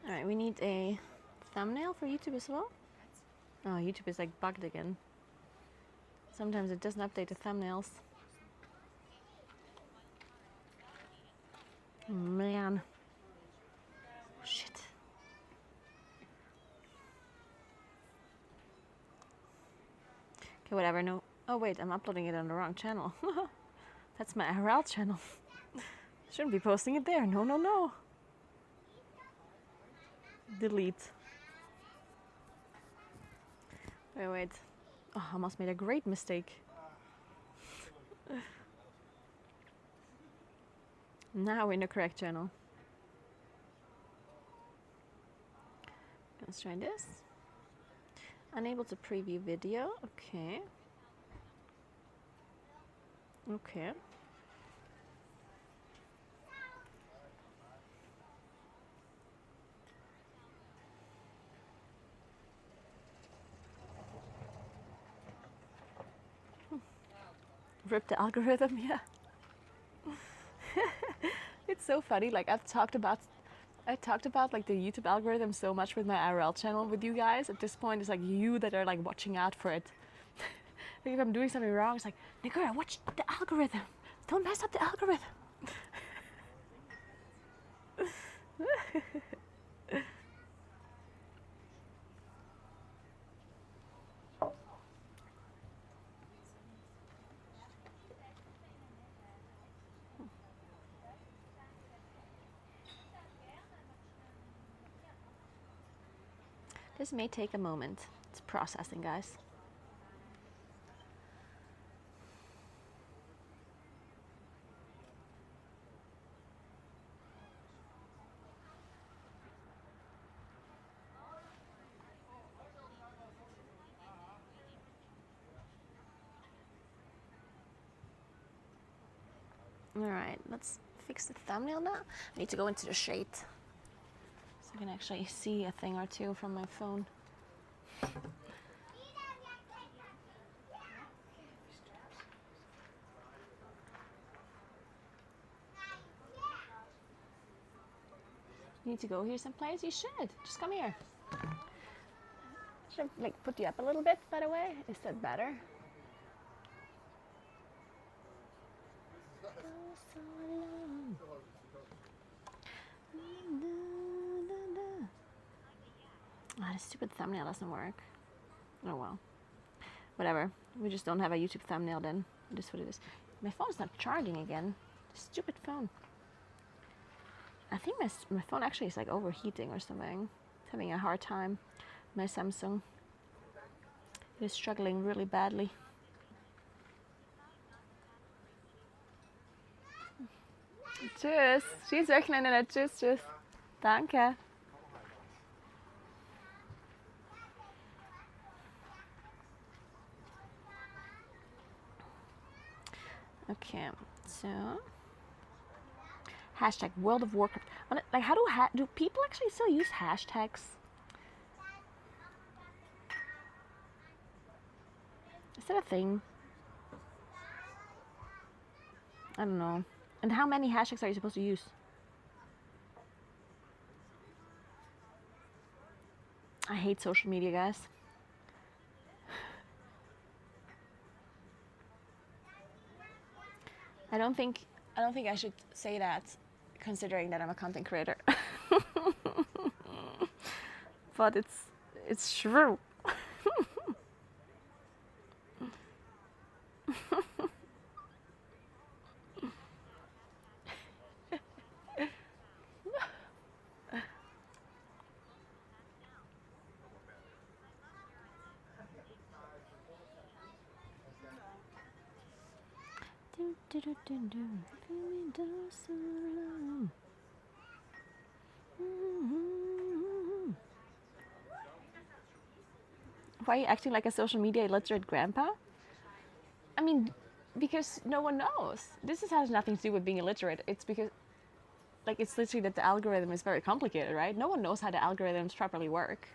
Alright, we need a thumbnail for YouTube as well. Oh, YouTube is like bugged again. Sometimes it doesn't update the thumbnails. Man. Shit. Okay, whatever, no. Oh wait, I'm uploading it on the wrong channel. That's my IRL channel. Shouldn't be posting it there. No, no, no. Delete. Wait. Oh, I almost made a great mistake. Now we're in the correct channel. Let's try this. Unable to preview video. Okay. Okay. Rip the algorithm, yeah. It's so funny. Like I talked about like the YouTube algorithm so much with my IRL channel with you guys. At this point, it's like you that are like watching out for it. Like if I'm doing something wrong, it's like, Naguura, watch the algorithm. Don't mess up the algorithm. This may take a moment. It's processing, guys. Alright, let's fix the thumbnail now. I need to go into the shade so I can actually see a thing or two from my phone. You need to go here someplace? You should. Just come here. Should I like put you up a little bit, by the way? Is that better? Ah, this stupid thumbnail doesn't work. Oh well. Whatever. We just don't have a YouTube thumbnail then. It is what it is. My phone's not charging again. Stupid phone. I think my phone actually is like overheating or something. It's having a hard time. My Samsung is struggling really badly. Tschüss. Tschüss, euch Kleine. Tschüss, tschüss. Danke. Okay, so hashtag World of Warcraft. Like, how do people actually still use hashtags? Is that a thing? I don't know. And how many hashtags are you supposed to use? I hate social media, guys. I don't think I should say that, considering that I'm a content creator. But it's true. Why are you acting like a social media illiterate grandpa? I mean, because no one knows. This has nothing to do with being illiterate. It's because, like, it's literally that the algorithm is very complicated, right? No one knows how the algorithms properly work.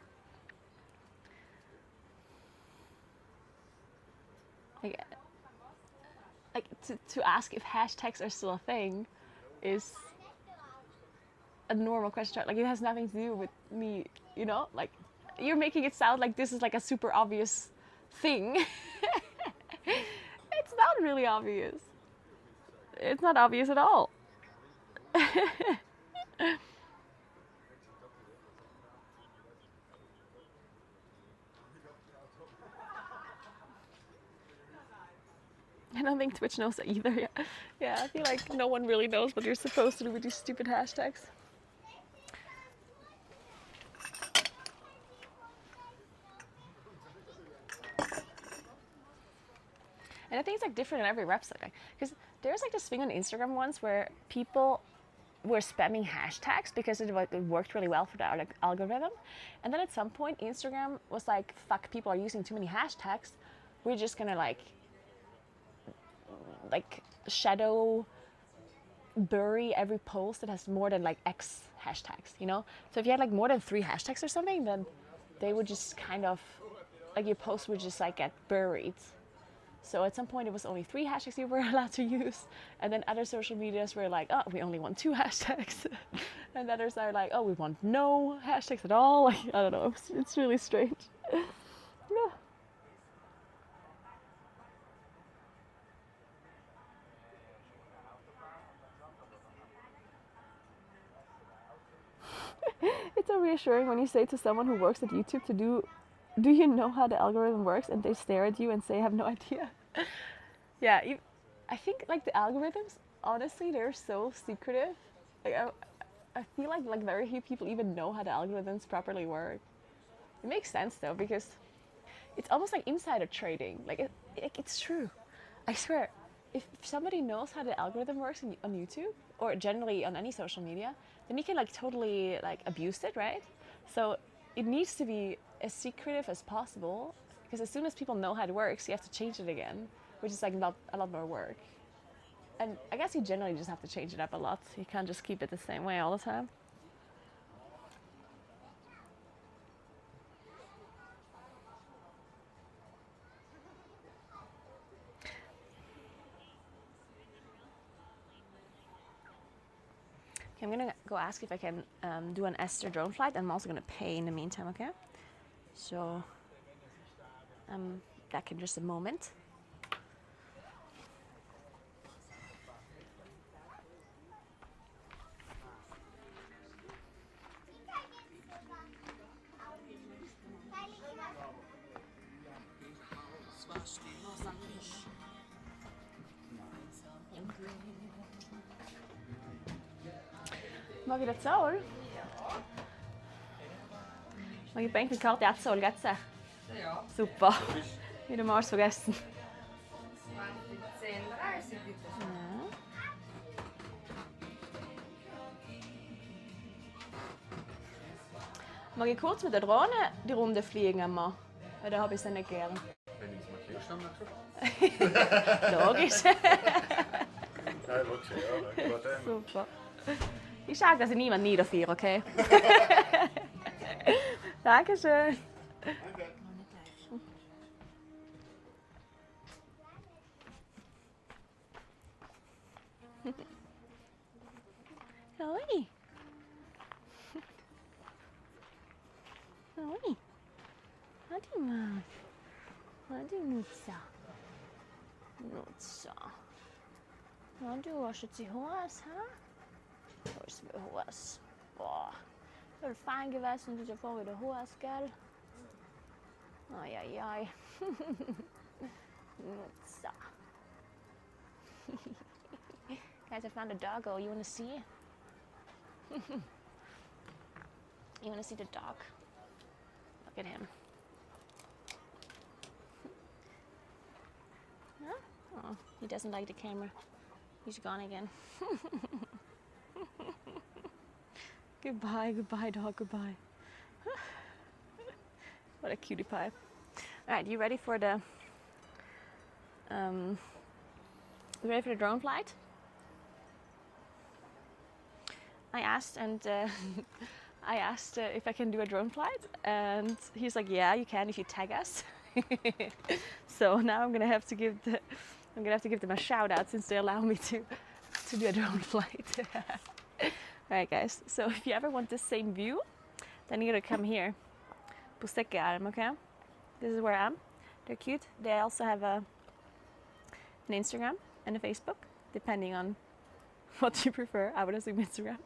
Like to ask if hashtags are still a thing is a normal question. Like, it has nothing to do with me, you know? Like, you're making it sound like this is like a super obvious thing. It's not really obvious. It's not obvious at all. I don't think Twitch knows that either. Yeah, I feel like no one really knows what you're supposed to do with these stupid hashtags. And I think it's like different on every website, because there's like this thing on Instagram once where people were spamming hashtags because it worked really well for the algorithm, and then at some point Instagram was like, "Fuck, people are using too many hashtags. We're just gonna like shadow bury every post that has more than like X hashtags, you know? So if you had like more than 3 hashtags or something, then they would just kind of like your post would just like get buried." So at some point it was only 3 hashtags you were allowed to use, and then other social medias were like, oh, we only want 2 hashtags, and others are like, oh, we want no hashtags at all. Like, I don't know, it's really strange. Yeah. It's so reassuring when you say to someone who works at YouTube to do you know how the algorithm works, and they stare at you and say I have no idea. Yeah, I think like the algorithms, honestly, they're so secretive. Like I feel like very few people even know how the algorithms properly work. It makes sense though, because it's almost like insider trading. Like it's true. I swear, if somebody knows how the algorithm works on YouTube or generally on any social media, then you can like totally like abuse it, right? So it needs to be as secretive as possible, because as soon as people know how it works, you have to change it again, which is like not a lot more work. And I guess you generally just have to change it up a lot. You can't just keep it the same way all the time. Okay, I'm gonna go ask if I can do an Esther drone flight, and I'm also gonna pay in the meantime, okay? So back in just a moment. Mag ich das auch? Mag ich Bank mit Karte jetzt soll, geht's? Ja. Super. Wieder mal vergessen. 10:30 bitte. Ja. Mag ich kurz mit der Drohne die Runde fliegen einmal? Weil da habe ich es nicht gern. Wenn ich es markierst, dann Logisch. Ja, logisch, ja. Gut, Super. Ich sage, dass ich niemand niederfahre, okay? Dankeschön. Oi. Oi. Hadi mal. Hadi Nutza. Nutza. Ja, du hast jetzt die Hose, ha? Du hast die Hose. Boah. Det var fan gewesen, du får wieder Hose, gell? Ai, ai, ai. Nutza. Guys, I found a doggo. You want to see? You want to see the dog? Look at him. Huh? Oh, he doesn't like the camera. He's gone again. Goodbye, goodbye, dog, goodbye. What a cutie pie. All right, you ready for the drone flight? I asked if I can do a drone flight, and he's like, "Yeah, you can if you tag us." So now I'm gonna have to give them a shout out, since they allow me to do a drone flight. All right, guys. So if you ever want the same view, then you gotta come here. Pustekkearm, okay? This is where I am. They're cute. They also have an Instagram and a Facebook, depending on what you prefer. I would assume Instagram.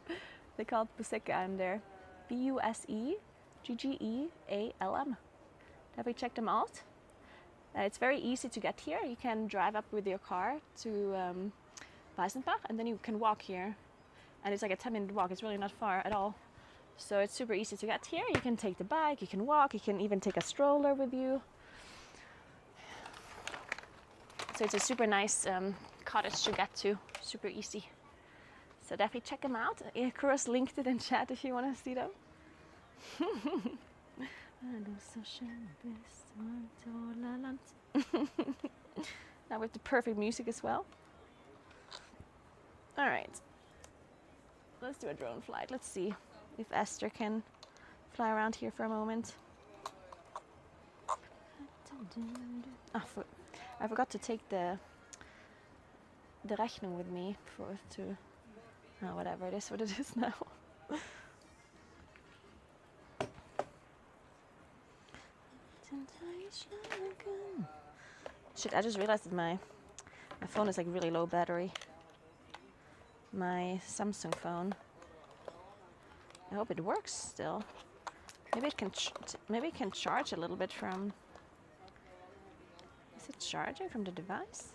They call it Pustekkearm there. Buseggealm. Definitely check them out. It's very easy to get here. You can drive up with your car to Weisenbach, and then you can walk here. And it's like a 10-minute walk. It's really not far at all. So it's super easy to get here. You can take the bike, you can walk, you can even take a stroller with you. So it's a super nice cottage to get to, super easy. So definitely check them out. Kuros linked it in chat if you want to see them. Now with the perfect music as well. All right, let's do a drone flight. Let's see if Esther can fly around here for a moment. I forgot to take the Rechnung with me whatever it is what it is now. Shit, I just realized that my phone is like really low battery. My Samsung phone. I hope it works still. Maybe it can charge a little bit from. Is it charging from the device?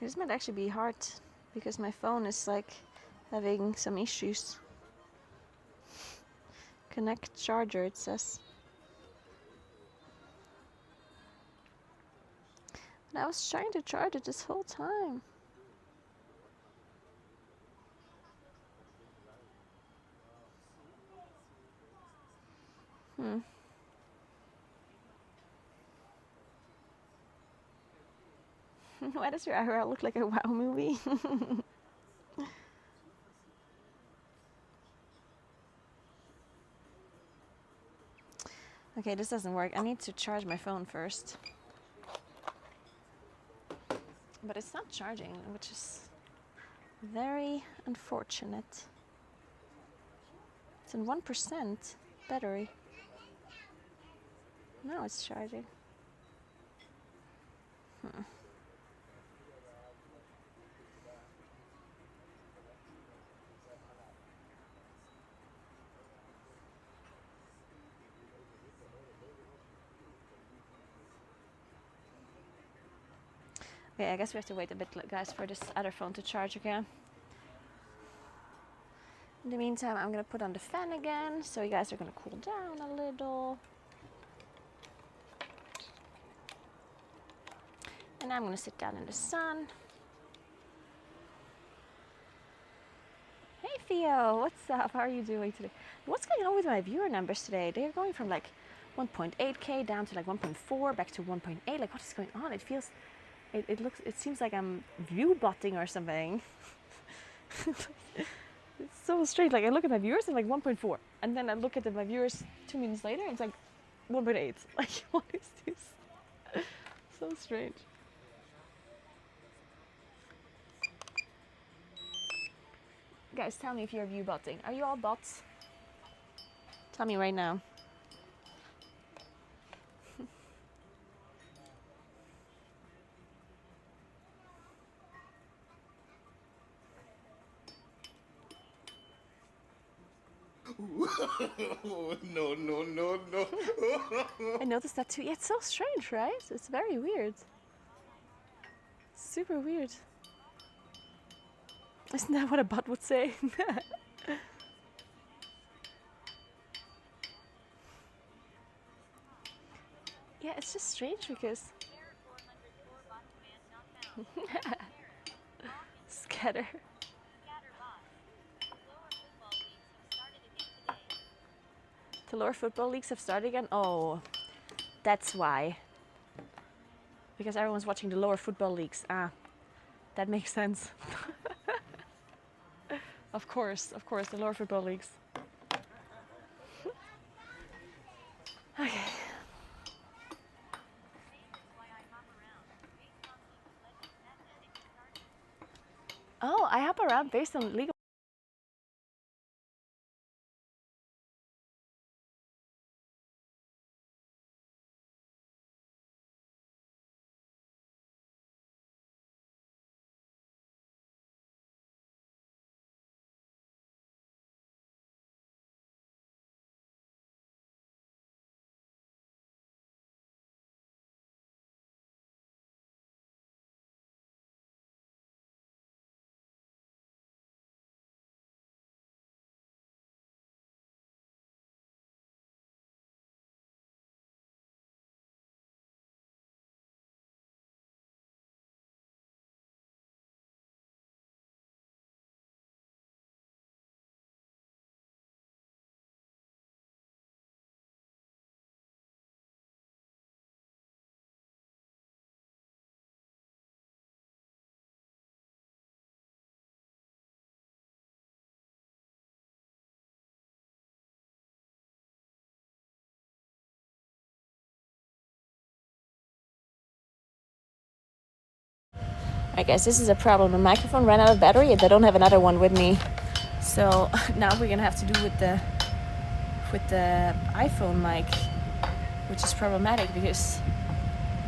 This might actually be hard because my phone is like having some issues. Connect charger, it says. And I was trying to charge it this whole time. Why does your IRL look like a WoW movie? Okay, this doesn't work. I need to charge my phone first. But it's not charging, which is very unfortunate. It's in 1% battery. Now it's charging. Okay, I guess we have to wait a bit, guys, for this other phone to charge again. In the meantime, I'm gonna put on the fan again, so you guys are gonna cool down a little. And I'm gonna sit down in the sun. Hey Theo, what's up? How are you doing today? What's going on with my viewer numbers today? They're going from like 1.8k down to like 1.4, back to 1.8. Like, what is going on? It feels, it seems like I'm view botting or something. It's so strange. Like, I look at my viewers and like 1.4, and then I look at my viewers 2 minutes later, and it's like 1.8. Like, what is this? So strange. Guys, tell me if you're view botting. Are you all bots? Tell me right now. No. I noticed that too. Yeah, it's so strange, right? It's very weird. Super weird. Isn't that what a bot would say? Yeah, it's just strange because... Scatter. The lower football leagues have started again? Oh, that's why. Because everyone's watching the lower football leagues. Ah, that makes sense. Of course, the lower football leagues. Okay. Oh, I hop around based on League of I guess this is a problem. The microphone ran out of battery and I don't have another one with me. So now we're gonna have to do with the iPhone mic, which is problematic because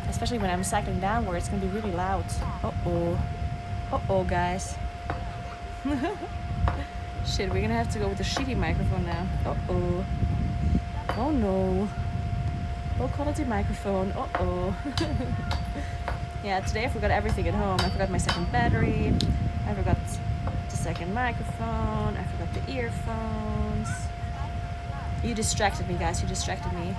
especially when I'm cycling downward, it's gonna be really loud. Uh-oh, guys. Shit, we're gonna have to go with the shitty microphone now. Uh-oh. Oh no. Low quality microphone. Uh-oh. Yeah, today I forgot everything at home. I forgot my second battery. I forgot the second microphone. I forgot the earphones. You distracted me, guys. You distracted me.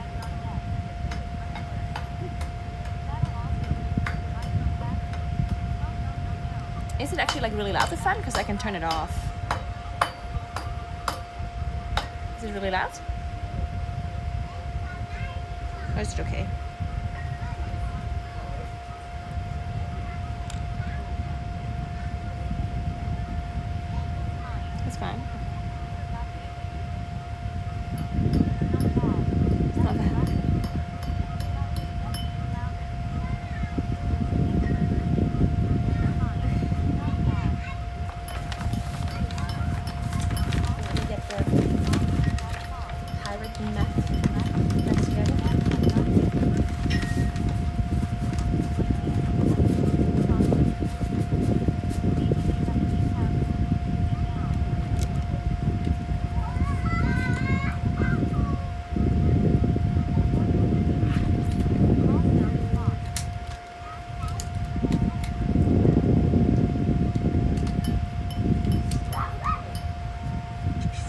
Is it actually like really loud, the fan? Because I can turn it off. Is it really loud? Or is it okay? It's fine. It's not bad. Let me get the pirate meth together.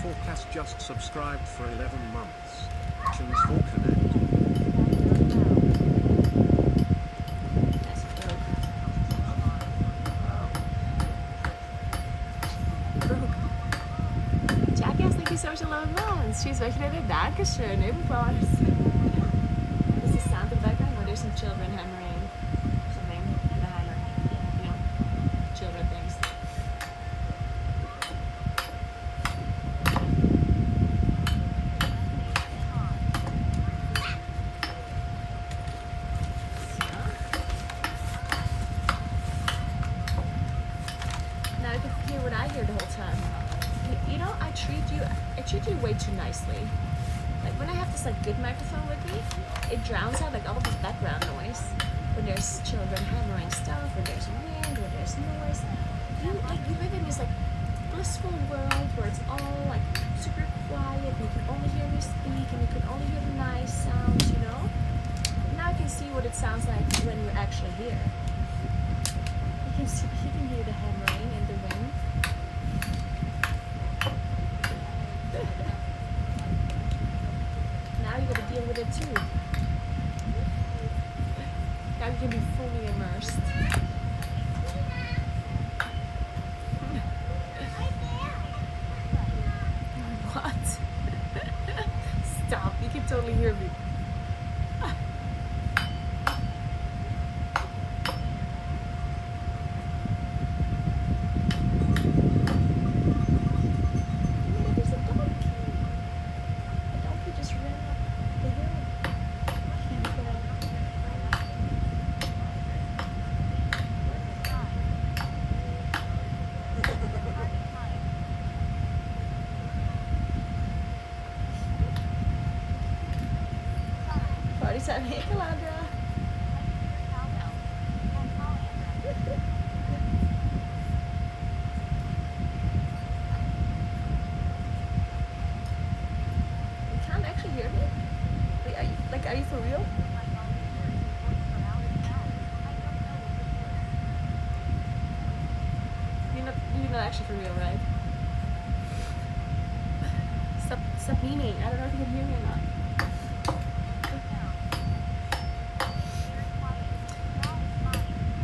Forecast just subscribed for 11 months. Actions for Connect. Jackass, thank you so much for 11 months. She's vaccinated. Dankeschön, ebenfalls. This is sound in the background where there's some children hammering something in the hammer. You know, children things. Now you can hear what I hear the whole time. You know, I treat you way too nicely. Like when I have this like good microphone with me, it drowns out like all of this background noise. When there's children hammering stuff, when there's wind, when there's noise. You live in this like blissful world where it's all like super quiet and you can only hear me speak and you can only hear the nice sounds, you know? Now I can see what it sounds like when you're actually here. You can hear the hammering and the wind. Now you gotta deal with it too. Now you can be fully immersed. What? Stop, you can totally hear me. Party time, hey Calandra. You can't actually hear me? Wait, are you for real? You're not actually for real, right? Stop memeing. I don't know if you can hear me or not.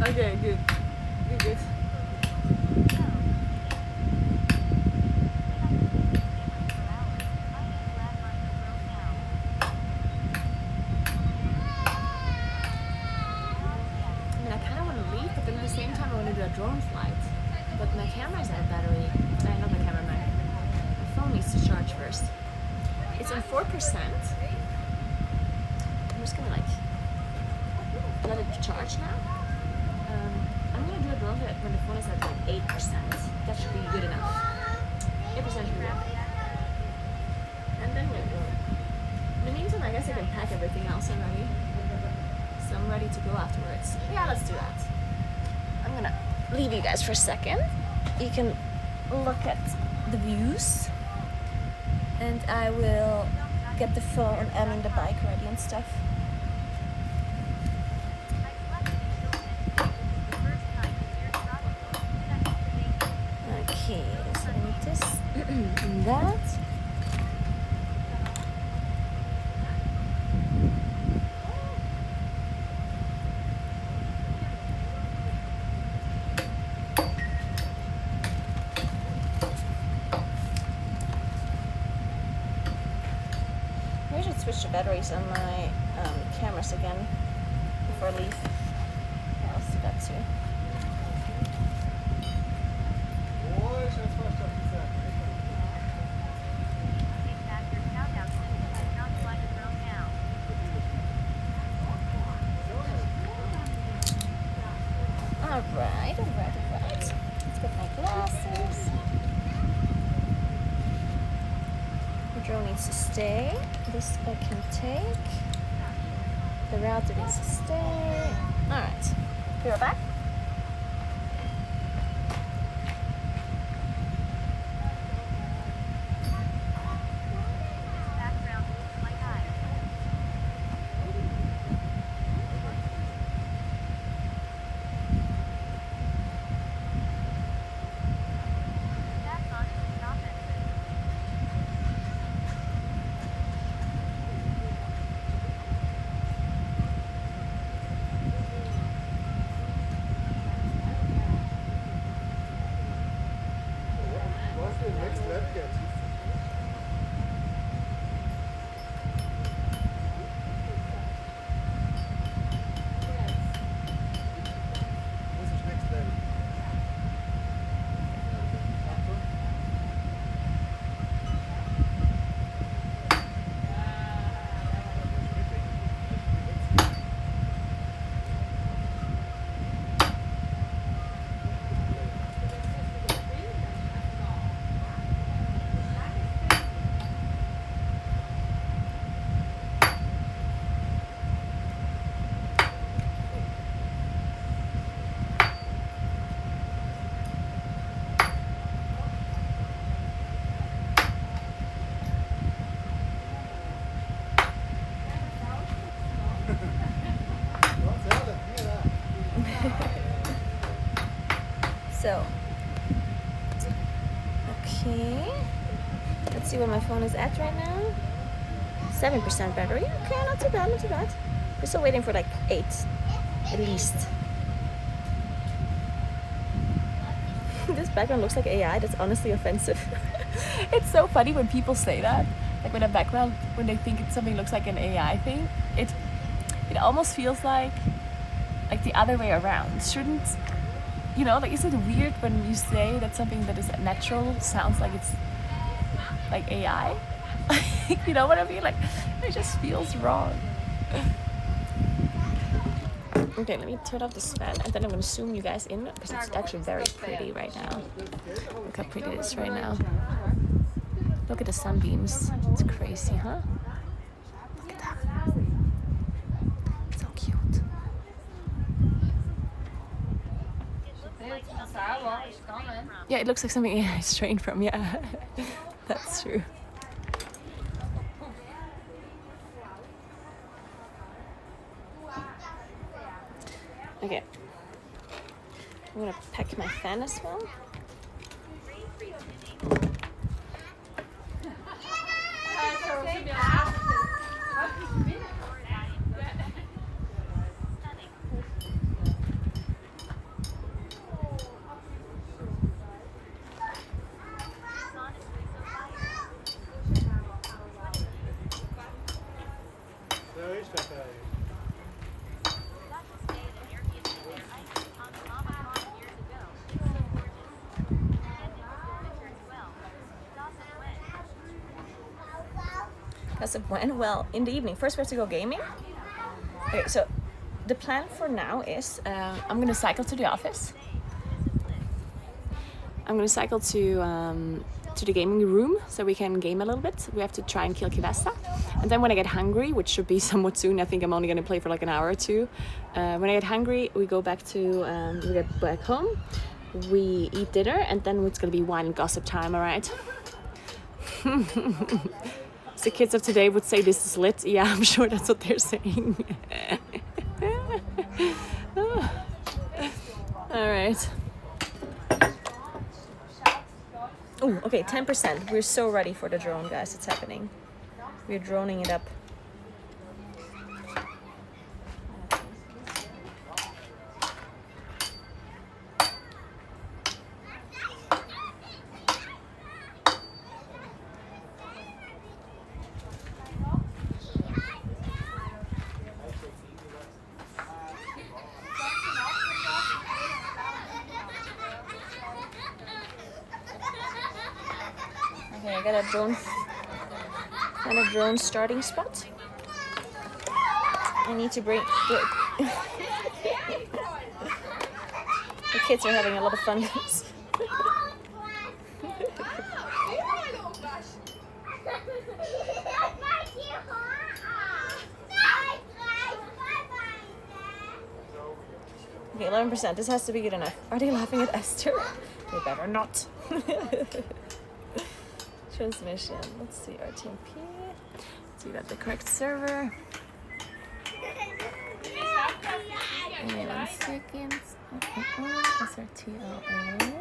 Okay, good. Good. I mean, I kind of want to leave, but then at the same time I want to do a drone flight. But my camera's out of battery. Not my camera, my phone needs to charge first. It's on 4%. I'm just gonna like let it charge now. I'm I'm gonna do it when the phone is at like 8%. That should be good enough. 8% should be good. And then we'll go. In the meantime, I guess I can pack everything else already. So I'm ready to go afterwards. Yeah, let's do that. I'm gonna leave you guys for a second. You can look at the views. And I will get the phone and the bike ready and stuff. Okay, so I need this and that. I should switch the batteries on my cameras again before I leave. Yeah, let's do that too. Alright. Let's get my glasses. The drone needs to stay. This I can take. The router needs to stay. Alright. Be right back. So, okay, let's see where my phone is at right now. 7% battery. Okay, not too bad, not too bad. We're still waiting for like 8, at least. This background looks like AI. That's honestly offensive. It's so funny when people say that. Like when a background, when they think something looks like an AI thing, it almost feels like the other way around. Shouldn't, you know, like, isn't it weird when you say that something that is natural sounds like it's like AI? You know what I mean? Like, it just feels wrong. Okay, let me turn off this fan and then I'm gonna zoom you guys in because it's actually very pretty right now. Look how pretty it is right now. Look at the sunbeams. It's crazy, huh? Look at that. So cute. Yeah, it looks like something AI is trained from, yeah. That's true. Okay. I'm gonna pack my fan as well. As of when? Well, in the evening. First we have to go gaming. Okay, so the plan for now is I'm gonna cycle to the office. I'm gonna cycle to the gaming room so we can game a little bit. We have to try and kill Kivesta. And then when I get hungry, which should be somewhat soon, I think I'm only gonna play for like an hour or two. When I get hungry, we go back to, we get back home, we eat dinner, and then it's gonna be wine and gossip time, all right? So the kids of today would say this is lit. Yeah, I'm sure that's what they're saying. All right. Oh, okay, 10%. We're so ready for the drone, guys. It's happening. We're droning it up. Okay, I got a drone starting spot. I need to bring the kids are having a lot of fun. Okay, 11%. This has to be good enough. Are they laughing at Esther? They better not. Transmission. Let's see, RTMP. Let's see, we got the correct server. Wait 1 second. SRTLA.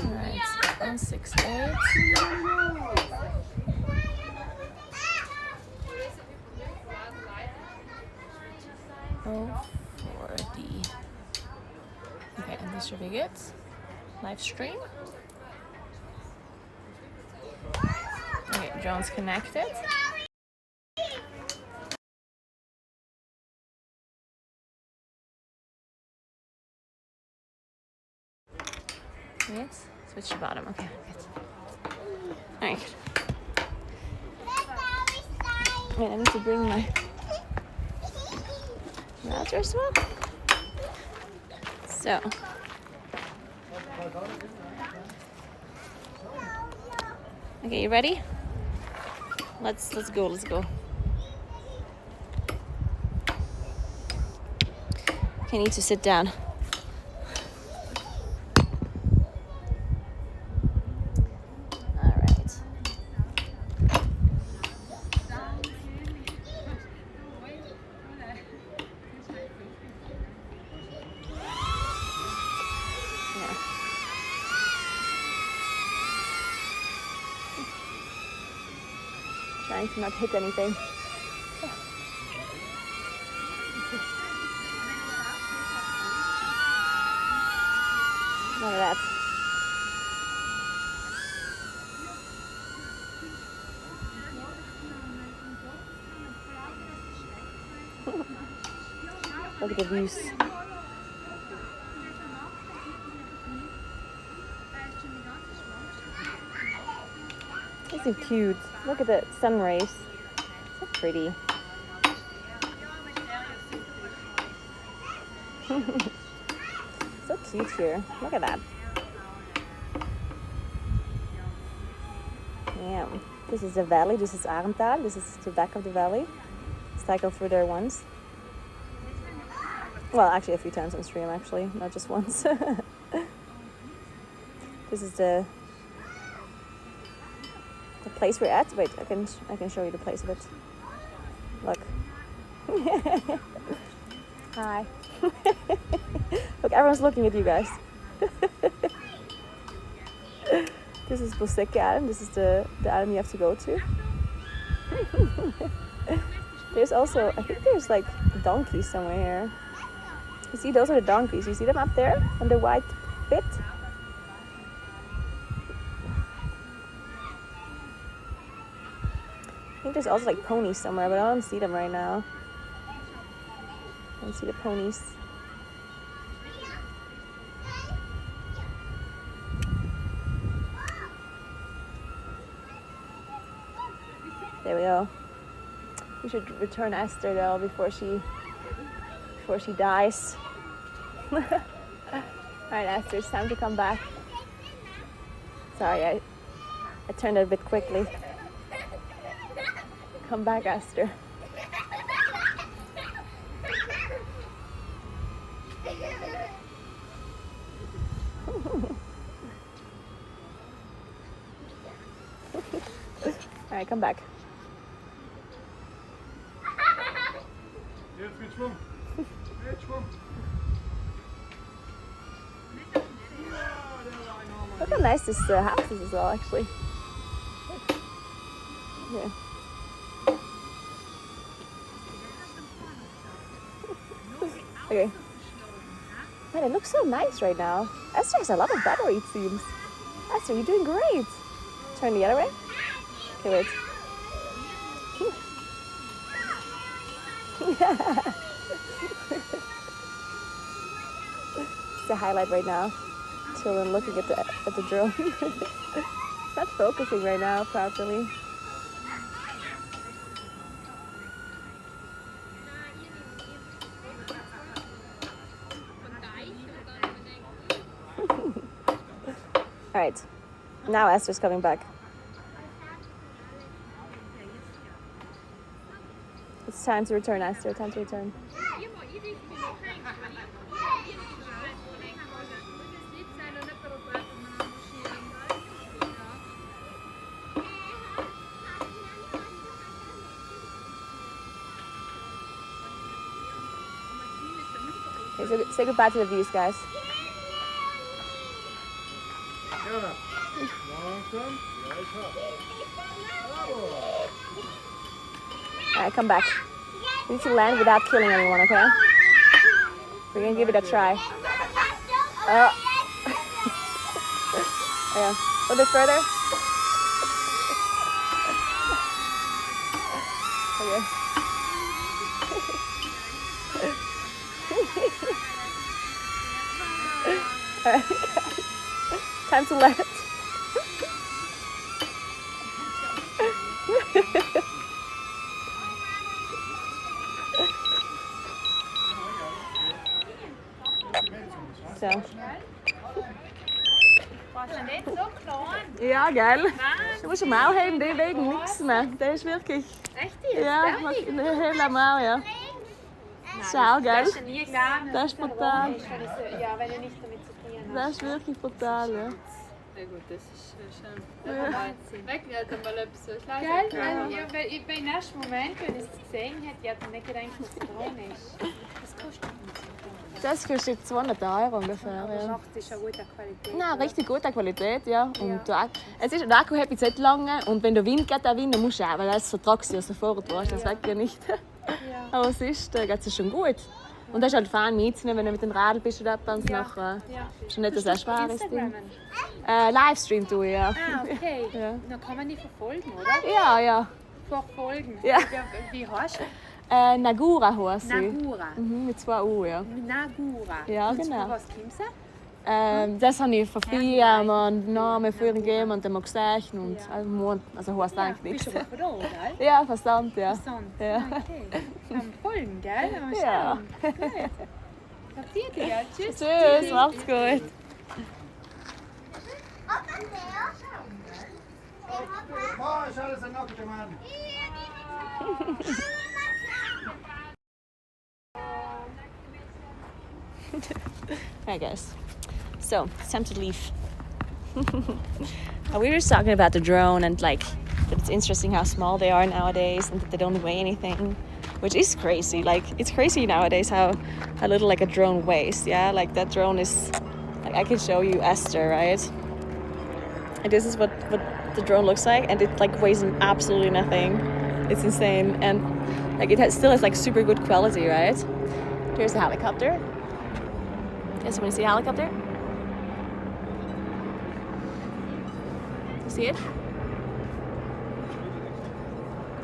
Alright, 168. Oh, 4D. Okay, and this should be good. Live stream. Okay, drone's connected. Wait, switch to bottom. Okay, good. Alright. Wait, I need to bring my router as well. So. Okay, you ready? Let's go. Okay, I need to sit down. Trying to not hit anything. Look at that. Look at the views. This is cute. Look at the sun rays. So pretty. So cute here. Look at that. Yeah. This is the valley. This is Arendtal. This is the back of the valley. Cycle through there once. Well, actually a few times on stream, actually, not just once. This is the place we're at. Wait, I can show you the place of it. Look. Hi. Look, everyone's looking at you guys. This is Boseke Island. This is the island you have to go to. There's also, I think there's like donkeys somewhere here. You see, those are the donkeys. You see them up there on the white bit? I think there's also like ponies somewhere, but I don't see them right now. I don't see the ponies. There we go. We should return Esther though before she dies. Alright, Esther, it's time to come back. Sorry, I turned it a bit quickly. Come back, Esther. Alright, come back. Jetzt mit Schwung. Mit Schwung. Look how nice this house is as well, actually. Yeah. Okay. Man, it looks so nice right now. Esther has a lot of battery, it seems. Esther, you're doing great. Turn the other way. Okay, wait. It's a highlight right now. Children looking at the drone. It's not focusing right now properly. All right, now Esther's coming back. It's time to return, Esther. Time to return. Okay, so say goodbye to the views, guys. Alright, come back. You need to land without killing anyone, okay? We're gonna give it a try. Oh. Yeah. A little bit further. Okay. Alright. Time to land. So. Ja, gell? Du musst einen Mau haben, der wegen nichts mehr. Der ist wirklich... Echt jetzt? Ja, ein heller Mau, ja. Schau, gell? Das ist nie gegangen. Das ist brutal. Ja, wenn ihr nicht damit zu tun habt. Das ist wirklich brutal, ja. Ja gut, das ist schon Ja. Wahnsinn. Wirklich hat mal etwas so schlecht. Gell? Also, ja, weil ich im ersten Moment, wenn ich es gesehen habe, ich habe nicht gedacht, dass es dran ist. Das kostet nicht. Das kostet 200 € ungefähr. Aber Ja. macht es eine gute Qualität. Nein, richtig gute Qualität, ja. Und der Akku hält jetzt lange und wenn der Wind geht, dann musst du auch, weil das vertragst du ja sofort, weißt, das weg ja nicht. Aber es ist, geht es schon gut. Und das ist halt fein mitzunehmen, wenn du mit dem Radl bist oder etwas. Nachher ist nicht das erspartes Ding. Livestream tue ich, ja. Ah, okay. Ja. Dann kann man die verfolgen, oder? Ja, ja. Verfolgen? Ja. Wie heißt Naguura heißt sie. Naguura. Mit 2 U, ja. Naguura. Ja, Und genau. von was kommt sie? Das habe ich vor 4 Jahren einen Namen für ihn gegeben und dann mal gesagt. Und also heißt eigentlich nichts. Bist du aber von da, gell? Ja, verstand, ja. Verstand. Ja. Okay. Am Folgen, gell? Mal Ja. schauen. Gut. Passiert, gell? Tschüss. Tschüss, macht's gut. Oh, ist alles ein nackter Mann. Hi guys. So it's time to leave. We were just talking about the drone and like that it's interesting how small they are nowadays and that they don't weigh anything, which is crazy. Like it's crazy nowadays how little like a drone weighs. Yeah, like that drone is like I can show you Esther, right? And this is what the drone looks like, and it like weighs absolutely nothing. It's insane, and like it still has like super good quality, right? Here's a helicopter. Okay, so when you see a helicopter, you see it?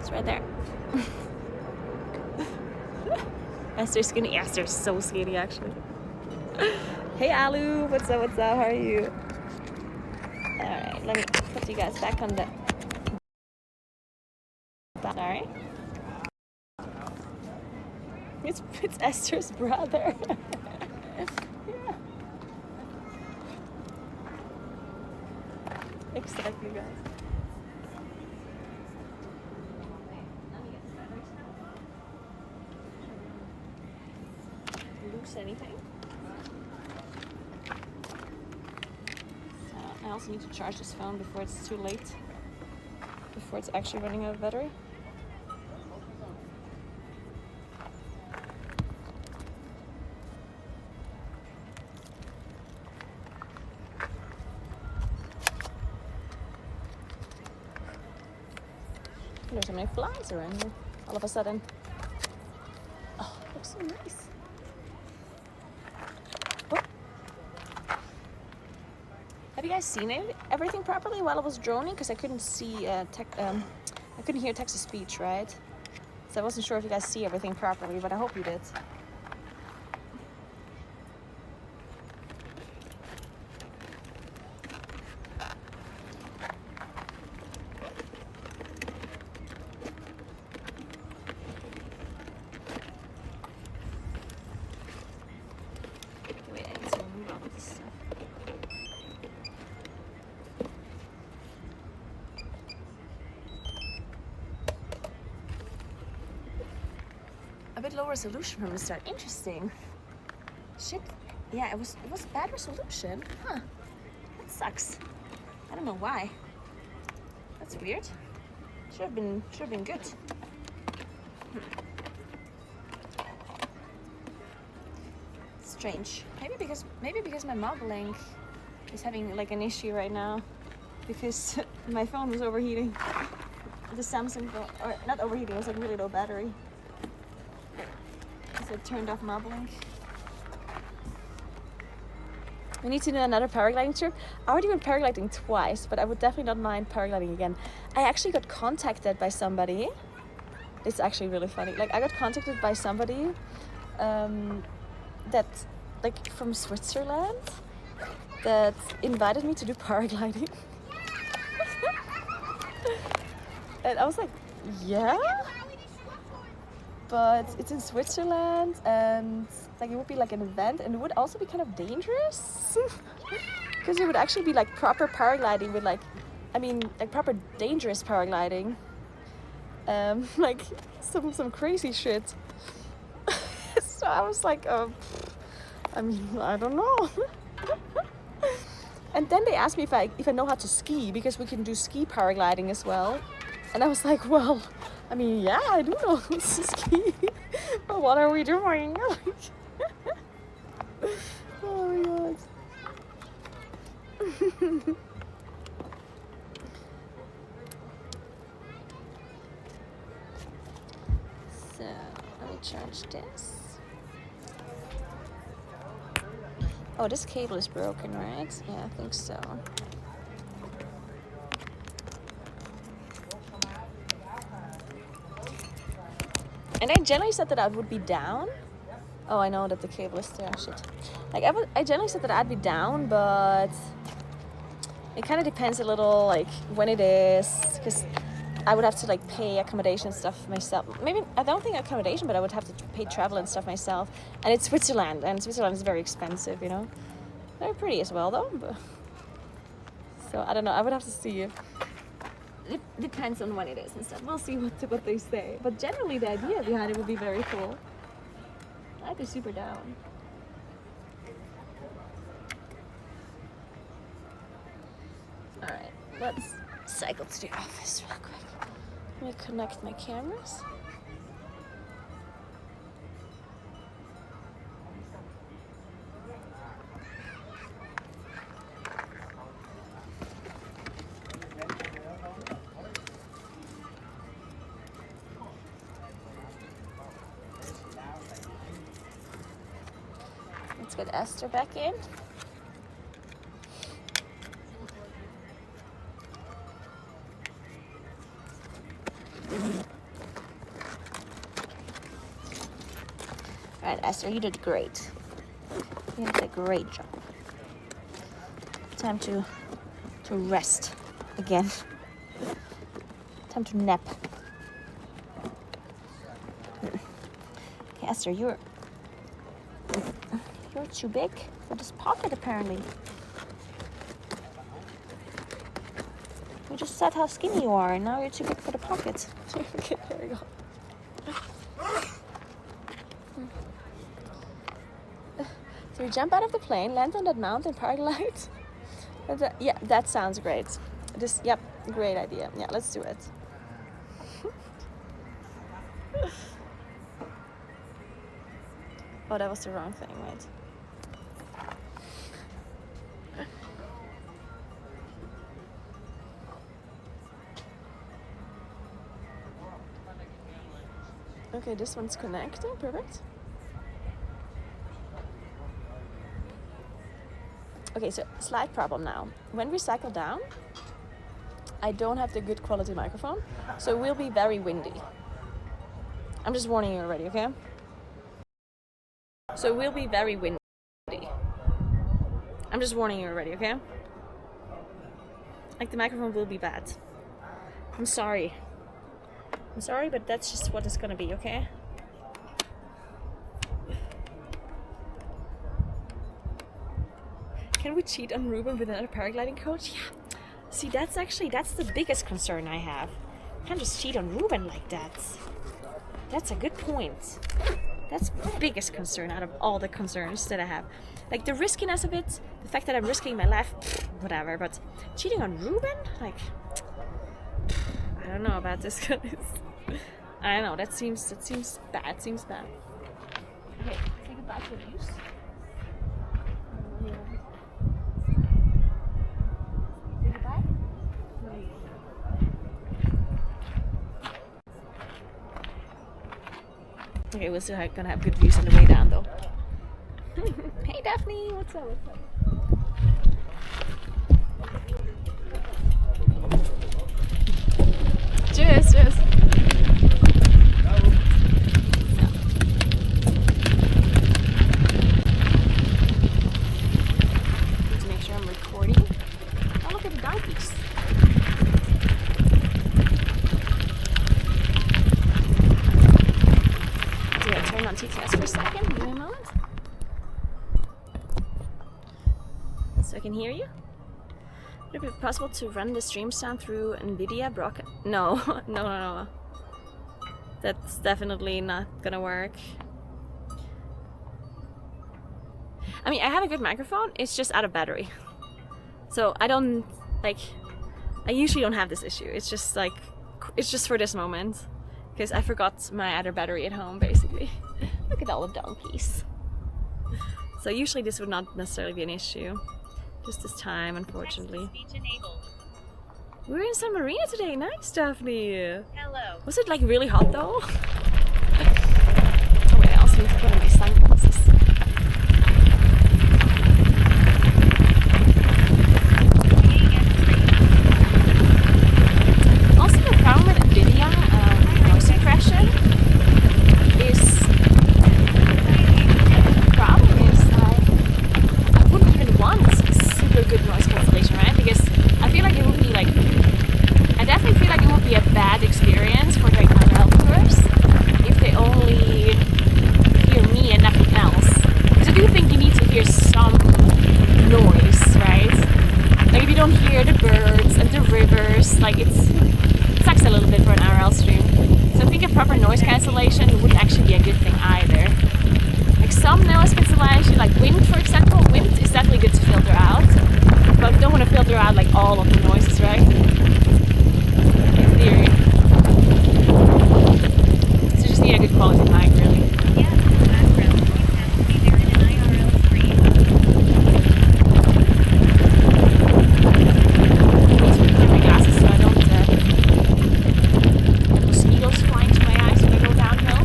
It's right there. Esther's skinny. Esther's so skinny, actually. Hey, Alu. What's up? What's up? How are you? All right. Let me put you guys back on the. Sorry. It's Esther's brother. Yeah. Exactly, guys. Lose anything? So I also need to charge this phone before it's too late. Before it's actually running out of battery. There's so many flies around here all of a sudden. Oh, it looks so nice. Oh. Have you guys seen everything properly while I was droning? Because I couldn't see I couldn't hear text to speech, right? So I wasn't sure if you guys see everything properly, but I hope you did. Wait, I need to move on with this stuff. A bit low resolution from the start. Interesting. Shit. Yeah, it was bad resolution. Huh. That sucks. I don't know why. That's weird. Should have been good. Strange. Maybe because my Moblink is having like an issue right now because my phone was overheating. The Samsung phone, or not overheating, it was like really low battery. So I turned off Moblink. We need to do another paragliding trip. I already went paragliding twice, but I would definitely not mind paragliding again. I actually got contacted by somebody. It's actually really funny. Like I got contacted by somebody that, like from Switzerland, that invited me to do paragliding. And I was like, yeah? But it's in Switzerland and like it would be like an event and it would also be kind of dangerous because it would actually be like proper paragliding with like proper dangerous paragliding, like some crazy shit. So I was like, I don't know. And then they asked me if I know how to ski because we can do ski paragliding as well, and I was like, well, yeah, I do know how to ski, but what are we doing? Oh my god. So, let me charge this. Oh, this cable is broken, right? Yeah, I think so. And I generally said that I would be down. Oh, I know that the cable is there. Shit. Like I generally said that I'd be down, but it kind of depends a little, like when it is, because I would have to like pay accommodation and stuff myself. Maybe I don't think accommodation, but I would have to pay travel and stuff myself. And it's Switzerland, and Switzerland is very expensive, you know. They're pretty as well, though. But... So I don't know. I would have to see. It depends on when it is and stuff. We'll see what they say. But generally, the idea behind it would be very cool. I'd be super down. All right, let's cycle to the office real quick. Let me connect my cameras. Let's get Esther back in. Alright, Esther, you did great. You did a great job. Time to rest again. Time to nap. Okay, Esther, you're too big for this pocket apparently. You just said how skinny you are, and now you're too big for the pocket. Okay, there we go. So you jump out of the plane, land on that mountain, paraglide. Yeah, that sounds great. Yep, great idea. Yeah, let's do it. Oh, that was the wrong thing, wait. Okay, this one's connecting, perfect. Okay, so slight problem now. When we cycle down, I don't have the good quality microphone, so it will be very windy. I'm just warning you already, okay? So it will be very windy. I'm just warning you already, okay? Like the microphone will be bad. I'm sorry. I'm sorry, but that's just what it's gonna be, okay? Can we cheat on Ruben with another paragliding coach? Yeah. See, that's the biggest concern I have. Can't just cheat on Ruben like that. That's a good point. That's the biggest concern out of all the concerns that I have. Like the riskiness of it, the fact that I'm risking my life, whatever, but cheating on Ruben? Like, I don't know about this, guys. I don't know, that seems bad, Okay, say goodbye to the views. Okay, we're still gonna have good views on the way down though. Hey Daphne, what's up? Cheers. Need to make sure I'm recording. Oh, look at the donkeys. Turn on TTS for a second. Give me a moment. So I can hear you. Would it be possible to run the stream sound through NVIDIA broadcast? No. That's definitely not gonna work. I mean, I have a good microphone. It's just out of battery. So I usually don't have this issue. It's just for this moment. Because I forgot my other battery at home, basically. Look at all the donkeys. So usually this would not necessarily be an issue. Just this time, unfortunately. We're in San Marino today. Nice, Daphne. Hello. Was it like really hot though? Oh wait, I also need to put on my sunglasses. Also, the problem with NVIDIA noise suppression is I wouldn't even want super good noise cancellation, right? Because I feel like it would be I definitely feel like it would be a bad experience for like IRL viewers if they only hear me and nothing else. Because I do think you need to hear some noise, right? Like if you don't hear the birds and the rivers, like it sucks a little bit for an IRL stream. So I think a proper noise cancellation wouldn't actually be a good thing either. Like some noise cancellation, like wind for example, wind is definitely good to filter out. But you don't want to filter out like all of the noises, right? In theory. So you just need a good quality mic, really. Yeah, background. You have to be there in an IRL stream. I need to put on my glasses so I don't get mosquitoes flying to my eyes when I go downhill.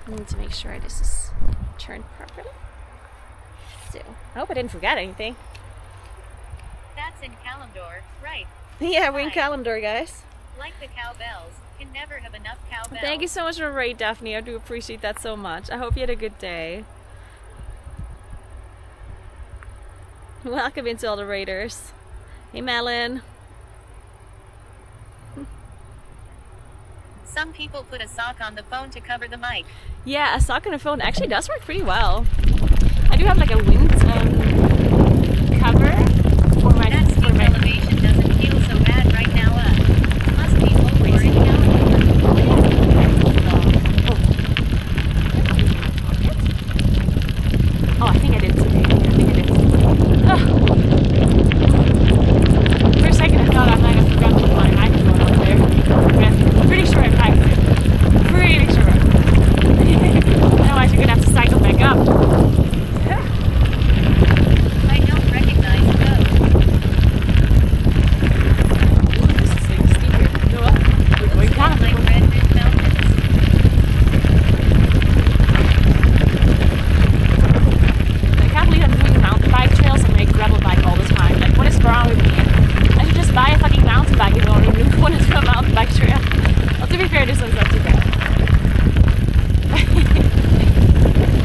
I need to make sure this is turned properly. So, I hope I didn't forget anything. That's in Kalimdor, right? Yeah, we're in Kalimdor, guys. Like the cowbells, can never have enough cowbells. Thank you so much for the raid, Daphne. I do appreciate that so much. I hope you had a good day. Welcome into all the raiders. Hey, Melon. Some people put a sock on the phone to cover the mic. Yeah, a sock on a phone actually does work pretty well. I do have like a wind cover for my... That steep elevation doesn't feel so bad right now. Must be over in Oh, I think I did today. For a second I thought I might have forgotten to put my microphone up there. I'm pretty sure I packed it. Pretty sure. Otherwise you're gonna have to cycle back up. I don't recognize those. This is like steep here. You know what? We're going down. Like Red Ridge Mountains. I can't believe I'm doing mountain bike trails and make gravel bike all the time. Like, what is wrong with me? I should just buy a fucking mountain bike if I really want to do a mountain bike trail. Well, to be fair, this one's not too bad.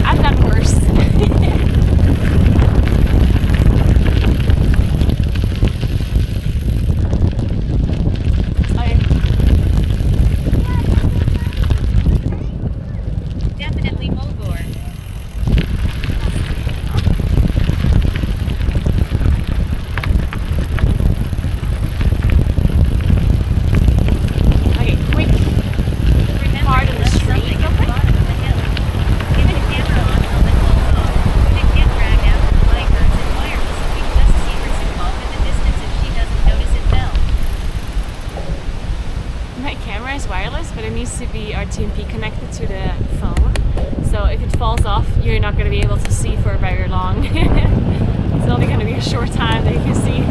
I've done worse. Definitely Mulgore. Okay, quick. Remember Hard you in the left street, something real at the quick. bottom of the hill. Keep the camera on while the clothes off. Could get dragged out with bikers and wireless. We just see her zip off in the distance if she doesn't notice it fell. My camera is wireless, but it needs to be RTMP connected to the phone. So if it falls off, you're not going to be able to see for very long. It's only going to be a short time that you can see.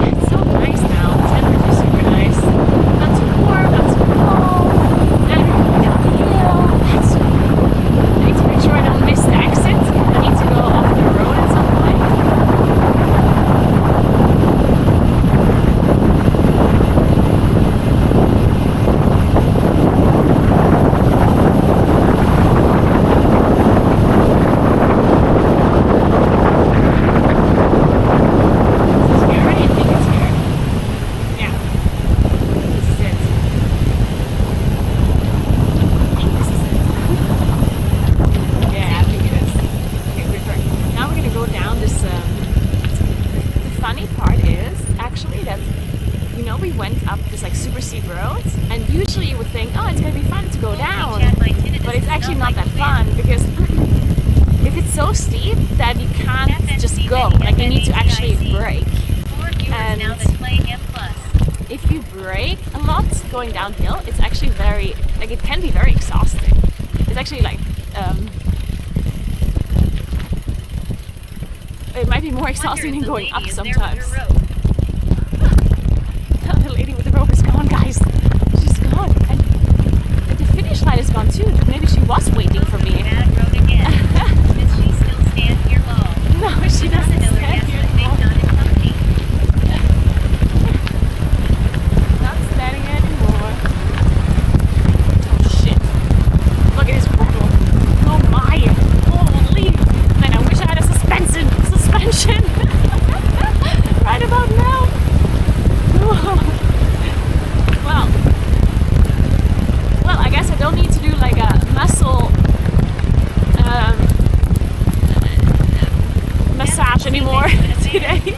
It's so nice now. The temperature is super nice. Not too warm, not too cold. And we're down the hill. That's so good. I need to make sure I don't miss the exit. I need to go off the road at some point. Is this here already? I think it's here. Yeah. This is it. I think this is it. Yeah, I think it is. Okay, we're right. Now we're gonna go down this. The funny part is actually that, you know, we went up this like super steep road, and usually you would think, oh, it's gonna be fun to go down, but it's actually not that fun because if it's so steep that you can't just go. Like you need to actually brake. 4 viewers And now that play M+. if you brake a lot going downhill, it's actually very, like it can be very exhausting. It's actually like, it might be more exhausting than going up sometimes. The lady with the rope is gone, guys. She's gone. And the finish line is gone too. Maybe she was waiting for me. Bad road again. Does she still stand here long? No, she doesn't Another stand guess here that they've anymore. done in company. Not standing anymore. Oh shit. Look at this portal. Oh my. Holy. Man, I wish I had a suspension. Right about now. Well, I guess I don't need to do like a muscle massage anymore today.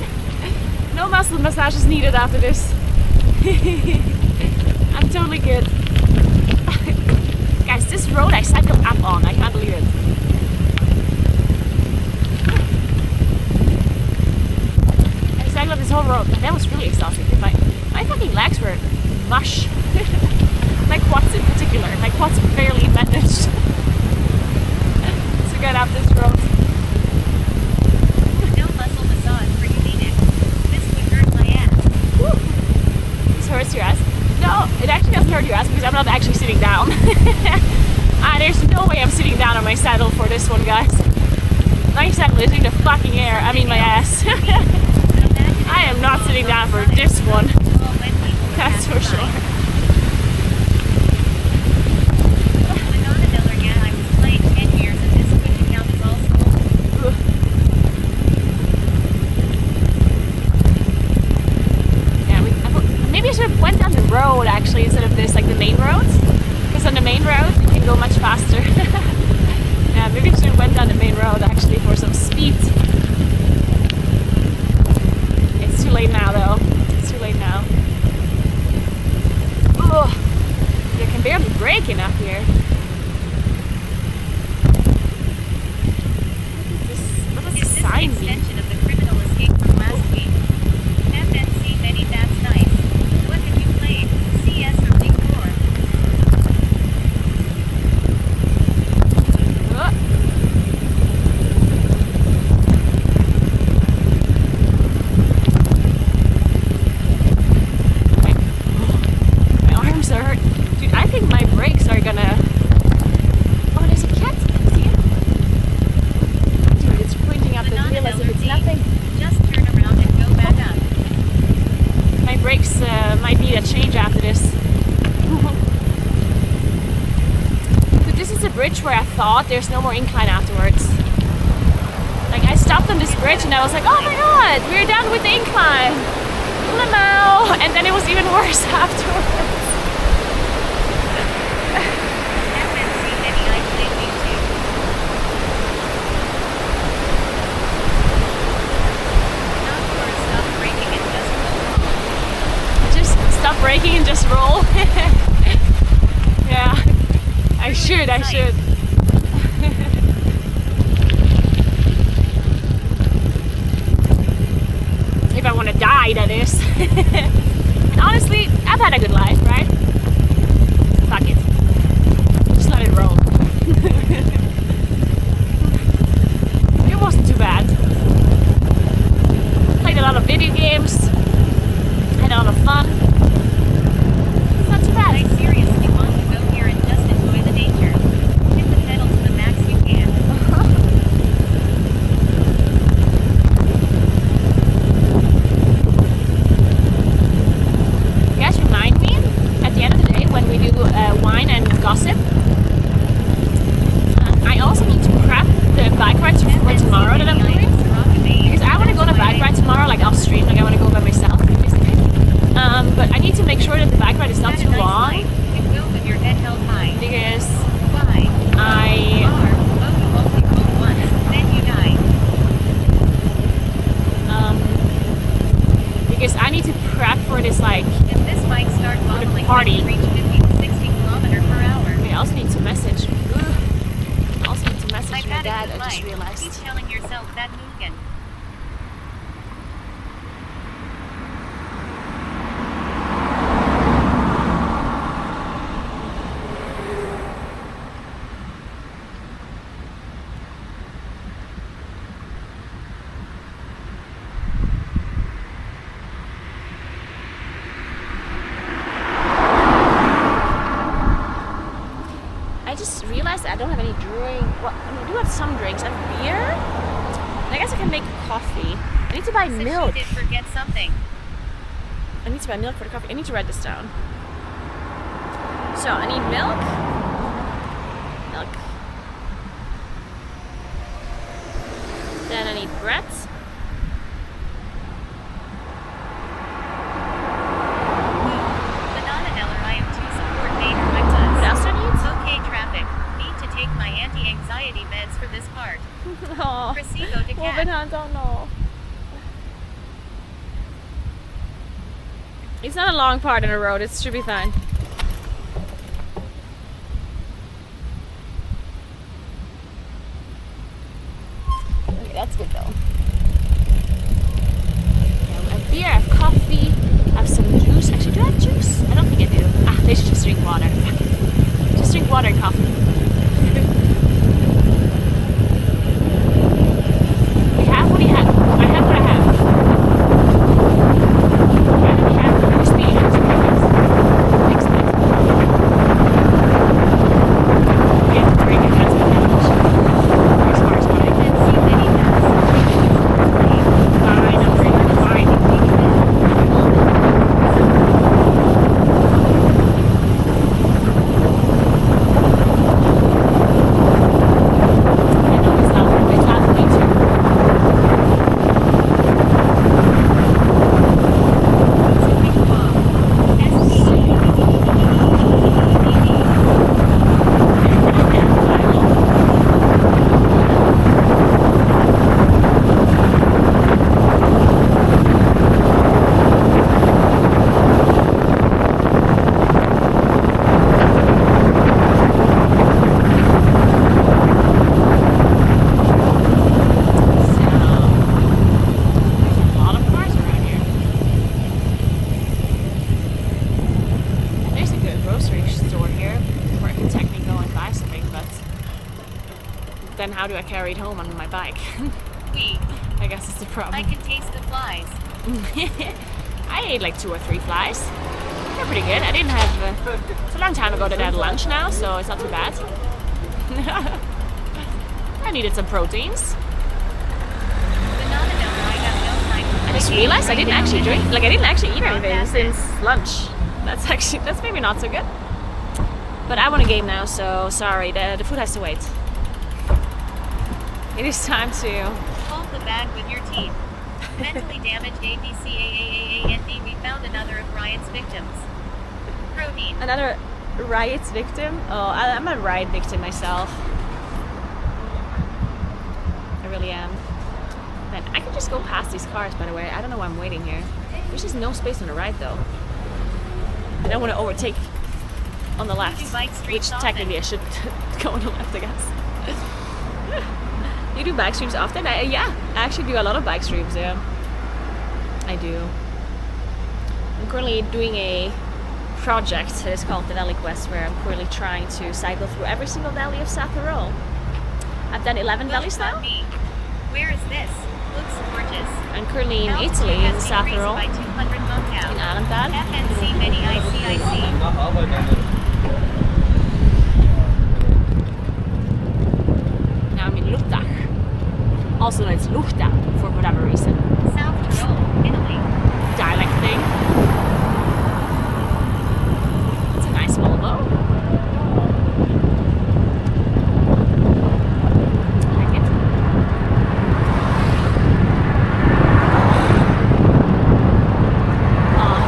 No muscle massage is needed after this. I'm totally good. Guys, this road I cycled up on, I can't believe it. I cycled this whole road, and that was really exhausting. My fucking legs were mush. My quads in particular. My quads barely managed to get up this road. No muscle massage for you needed. This would hurt my ass. This hurts your ass? No, it actually doesn't hurt your ass because I'm not actually sitting down. There's no way I'm sitting down on my saddle for this one, guys. Nice I'm losing the fucking air. I mean my ass. I am not sitting down for this one. That's for sure. Maybe I should have went down the road actually instead of this, like the main roads. Because on the main road you can go much faster. Yeah, maybe I should have went down the main road actually for some speed. It's too late now though. It's too late now. Oh, I can barely brake enough here. What does this sign mean? Extension of the criminal escape from last week. FNC Many, that's nice. What have you played? CS or League 4? My arms are hurt. Dude, I think my brakes are gonna... Oh, there's a cat. See it? Dude, it's pointing up the hill as if it's nothing. Just turn around and go back up. My brakes might need a change after this. But this is a bridge where I thought there's no more incline afterwards. Like I stopped on this bridge and I was like, oh my god, we're done with the incline. Limo! And then it was even worse afterwards. FNC Many, I played League 2. Naguura, stop braking and just roll. Just stop braking and just roll. Yeah, I should. If I want to die, that is. And honestly, I've had a good life, right? Fuck it. Just let it roll. It wasn't too bad. Played a lot of video games. Had a lot of fun. It's not too bad. I seriously want to go here and just enjoy the nature. Hit the pedal to the max you can. You guys remind me at the end of the day when we do wine and gossip. I also need to prep the bike ride for tomorrow that I'm doing. Because I want to go on a bike ride tomorrow, like off stream, like I want to go by myself, basically. But I need to make sure that the bike ride is not too long. You will with your head held high. Because Why? I... You only roll once, then you die. Because I need to prep for this, like... If this bike starts wobbling, party. you reach 50 to 60 km/h. Okay, I also need to message. I also need to message I've my had a dad, good I just life. realized. Keep telling yourself that, Mugen. I just realized that I don't have any drink. Well, I mean, I do have some drinks. I have beer. And I guess I can make coffee. I need to buy Said milk. she did forget something. I need to buy milk for the coffee. I need to write this down. So I need milk. Milk. Then I need bread. Banana Neller, I am too support Vader, my buzz. What else do I need? Okay, traffic. Need to take my anti-anxiety meds for this part. Oh, Presigo to cat. I don't know. It's not a long part on the road. It should be fine. Okay, that's good though. Yeah, I have beer, I have coffee, I have some juice. Actually, do I have juice? I don't think I do. Ah, they should just drink water. Just drink water and coffee. We have what we have. I have what I have. FNC Many how do I carry it home on my bike? Wee. I guess it's the problem. I can taste the flies. I ate like 2 or 3 flies. They're pretty good. I didn't have... it's a long time ago that I had lunch now, so it's not too bad. I needed some proteins. I just realized I didn't actually drink, like I didn't actually eat anything since lunch. That's maybe not so good. But I want a game now, so sorry, the food has to wait. It is time to... Hold the bag with your teeth. Mentally damaged ABCAAAAND, we found another of Riot's victims. Protein. Another Riot's victim? Oh, I'm a Riot victim myself. I really am. Man, I can just go past these cars, by the way. I don't know why I'm waiting here. There's just no space on the right, though. I don't want to overtake on the left, which technically I should go on the left, I guess. You do bike streams often? Yeah, I actually do a lot of bike streams, yeah. I do. I'm currently doing a project, it's called the Valley Quest, where I'm currently trying to cycle through every single valley of South Tyrol. I've done 11 valleys now. Where is this? Looks gorgeous. I'm currently in Italy, in South Tyrol, in Alental. FNC many ICIC. Now I'm in Luttach. Also known as Luchta, for whatever reason. South Tyrol, Italy. Dialect thing. It's a nice Volvo. I like it.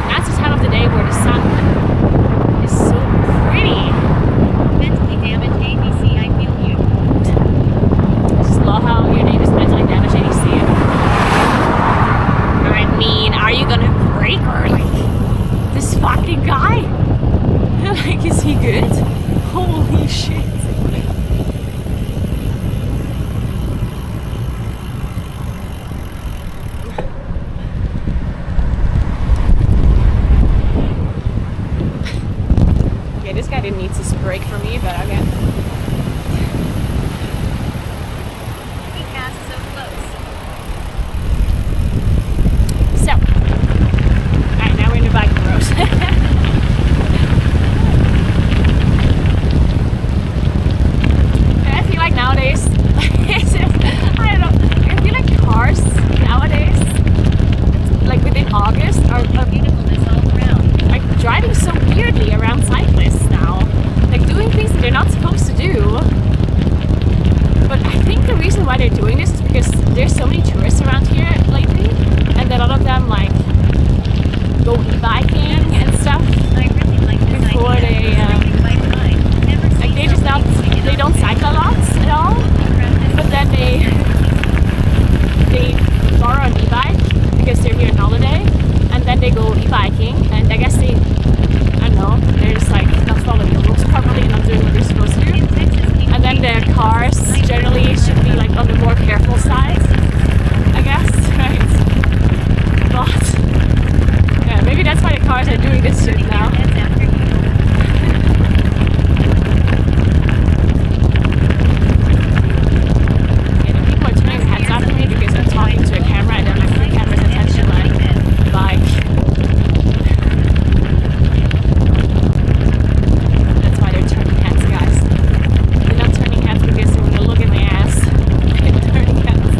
That's the time of the day where the sun is so pretty. Mentally damaged ABC, I feel you. I just love how your name is mentally damaged ABC. I mean, are you gonna break or like this fucking guy? Like, is he good? Holy shit. Okay, this guy didn't need to brake for me, but okay. We passed so close. So, alright, now we're in the biking road. I feel like nowadays, I don't know, I feel like cars nowadays, like within August, are Beautifulness all around. like driving so weirdly around cyclists now. Like doing things that they're not supposed to do. But I think the reason why they're doing this is because there's so many tourists around here lately, and a lot of them like go e-biking and stuff I really like this before idea. they like they just not they don't cycle a lot at all, but then they borrow an e-bike because they're here on holiday, and then they go e-biking, and I guess they, I don't know, they're just like not following the rules properly and not doing what they're supposed to do. And then their cars generally should be like on the more careful side, I guess, right? But yeah, maybe that's why the cars are doing this shit now. Yeah, the people are turning their heads after me because I'm talking to a camera and then like the camera's attention like bike. That's why they're turning heads, guys. They're not turning heads because they want to look at my ass. They're turning heads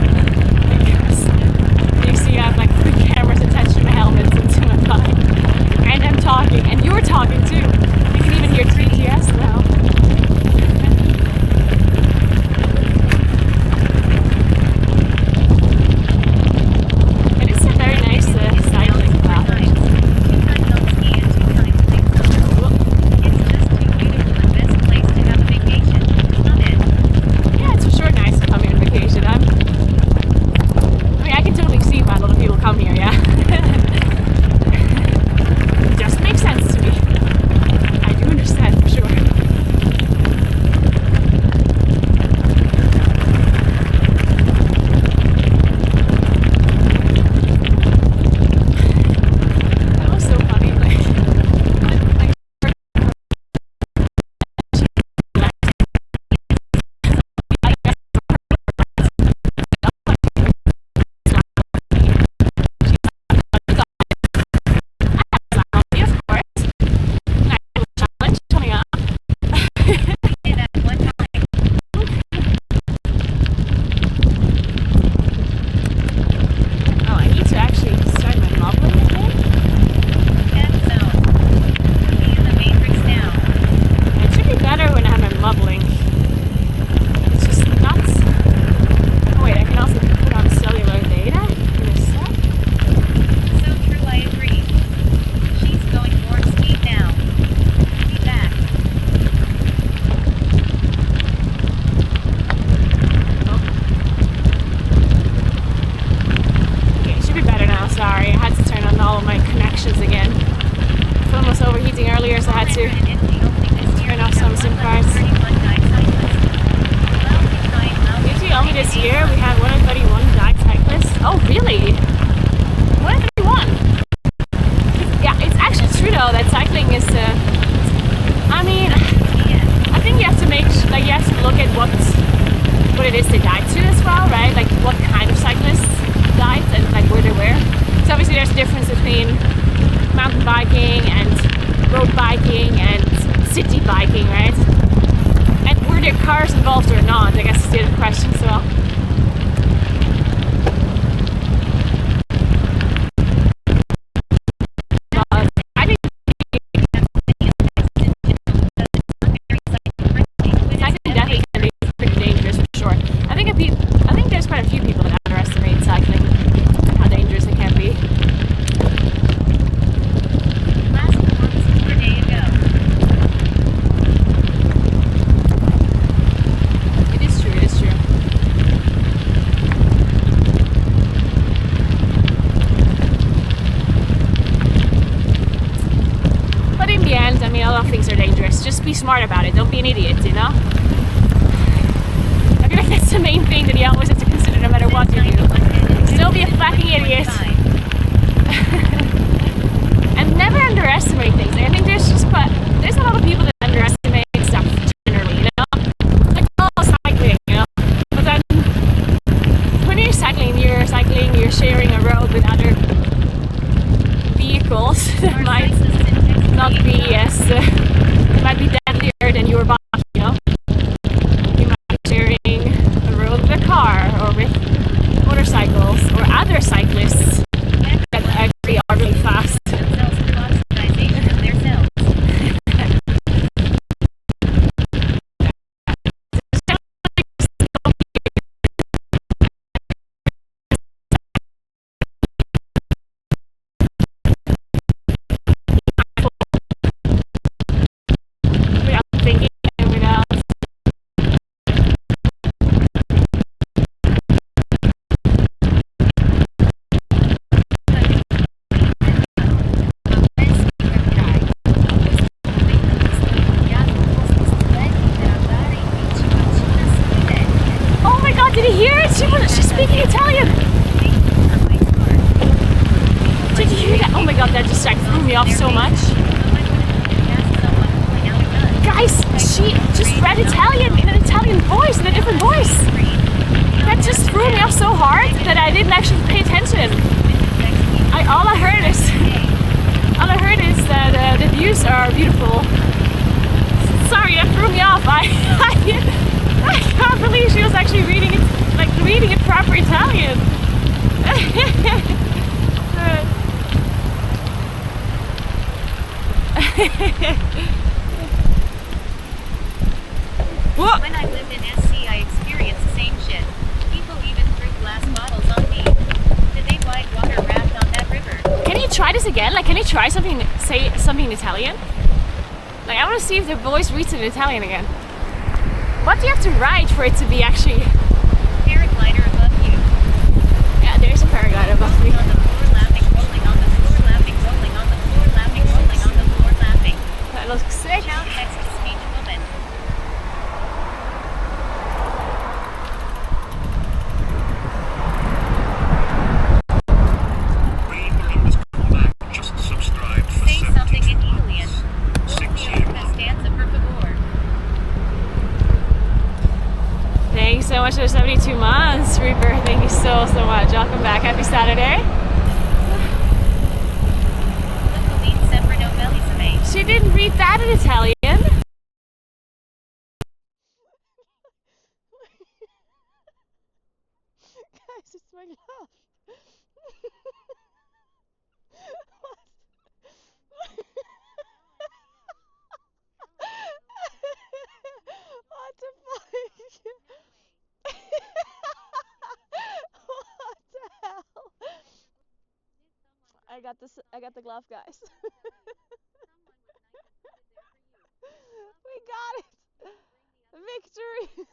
they died to as well, right? Like what kind of cyclists died and like where they were. So obviously there's a difference between mountain biking and road biking and city biking, right? And were there cars involved or not? I guess is the other question as well. Just be smart about it. Don't be an idiot, you know? I feel like that's the main thing that you always have to consider no matter what you do. Still be a fucking idiot. And never underestimate things. I think there's a lot of people that underestimate stuff generally, you know? Like, oh, cycling, you know? But then when you're cycling, you're sharing a road with other vehicles that might not be as might be deadlier than your bike, you know? You might be sharing a road with a car or with motorcycles or other cyclists that actually are really fast. Did you hear it? She's speaking Italian. Did you hear that? Oh my god, that just like threw me off so much. Guys, she just read Italian in an Italian voice, in a different voice. That just threw me off so hard that I didn't actually pay attention. All I heard is that the views are beautiful. Sorry, that threw me off. I can't believe she was actually reading it proper Italian. When I lived in SC, I experienced the same shit. People even threw glass bottles on me. Did they white water raft on that river? Can you try this again? Like, can you try say something in Italian? Like, I want to see if the voice reads it in Italian again. What do you have to write for it to be actually... Paraglider above you. Yeah, there's a paraglider above me. On the floor laughing, rolling on the floor laughing, rolling on the floor laughing, rolling on the floor laughing. That looks sick. Child text speech woman. Just subscribed for Say something in 72 Italian. months. 6 years. Una stanza per favor. Thanks so much for 72 months, Reaper. Thank you so much. Welcome back. Happy Saturday. She didn't read that in Italian. Guys, it's my glove. What? What the fuck? What the hell? I got the glove, guys. We got it! Victory!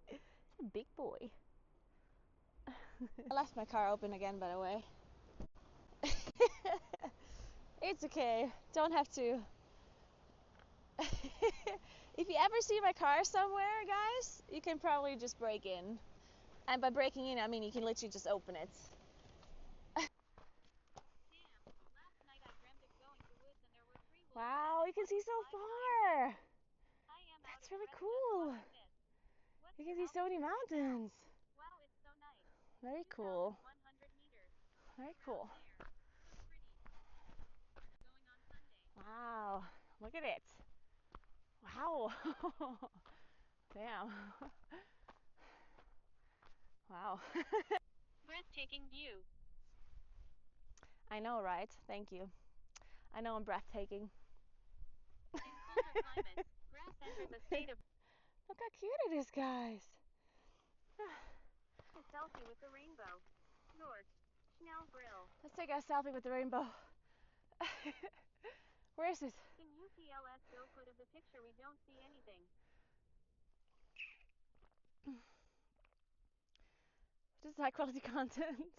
It's a big boy. I left my car open again, by the way. It's okay. Don't have to. If you ever see my car somewhere, guys, you can probably just break in. And by breaking in, I mean you can literally just open it. Damn, last night I dreamt of going to woods and there were 3 wolves. Wow, you can see so far. I am out That's of really breath just cool. watching this. What's You your can see so many altitude right now? mountains. Wow, it's so nice. Very cool. 2,100 meters. Very Around cool. there. So pretty. Going on Sunday. Wow, look at it. Wow. Damn. Wow. Breathtaking view. I know, right? Thank you. I know I'm breathtaking. In colder climates, grass enters a state of Look how cute it is, guys. a selfie with the rainbow. North. Schnell Grill. Let's take a selfie with the rainbow. Where is it? Can UCLS go put of the picture we don't see anything? This is high quality content.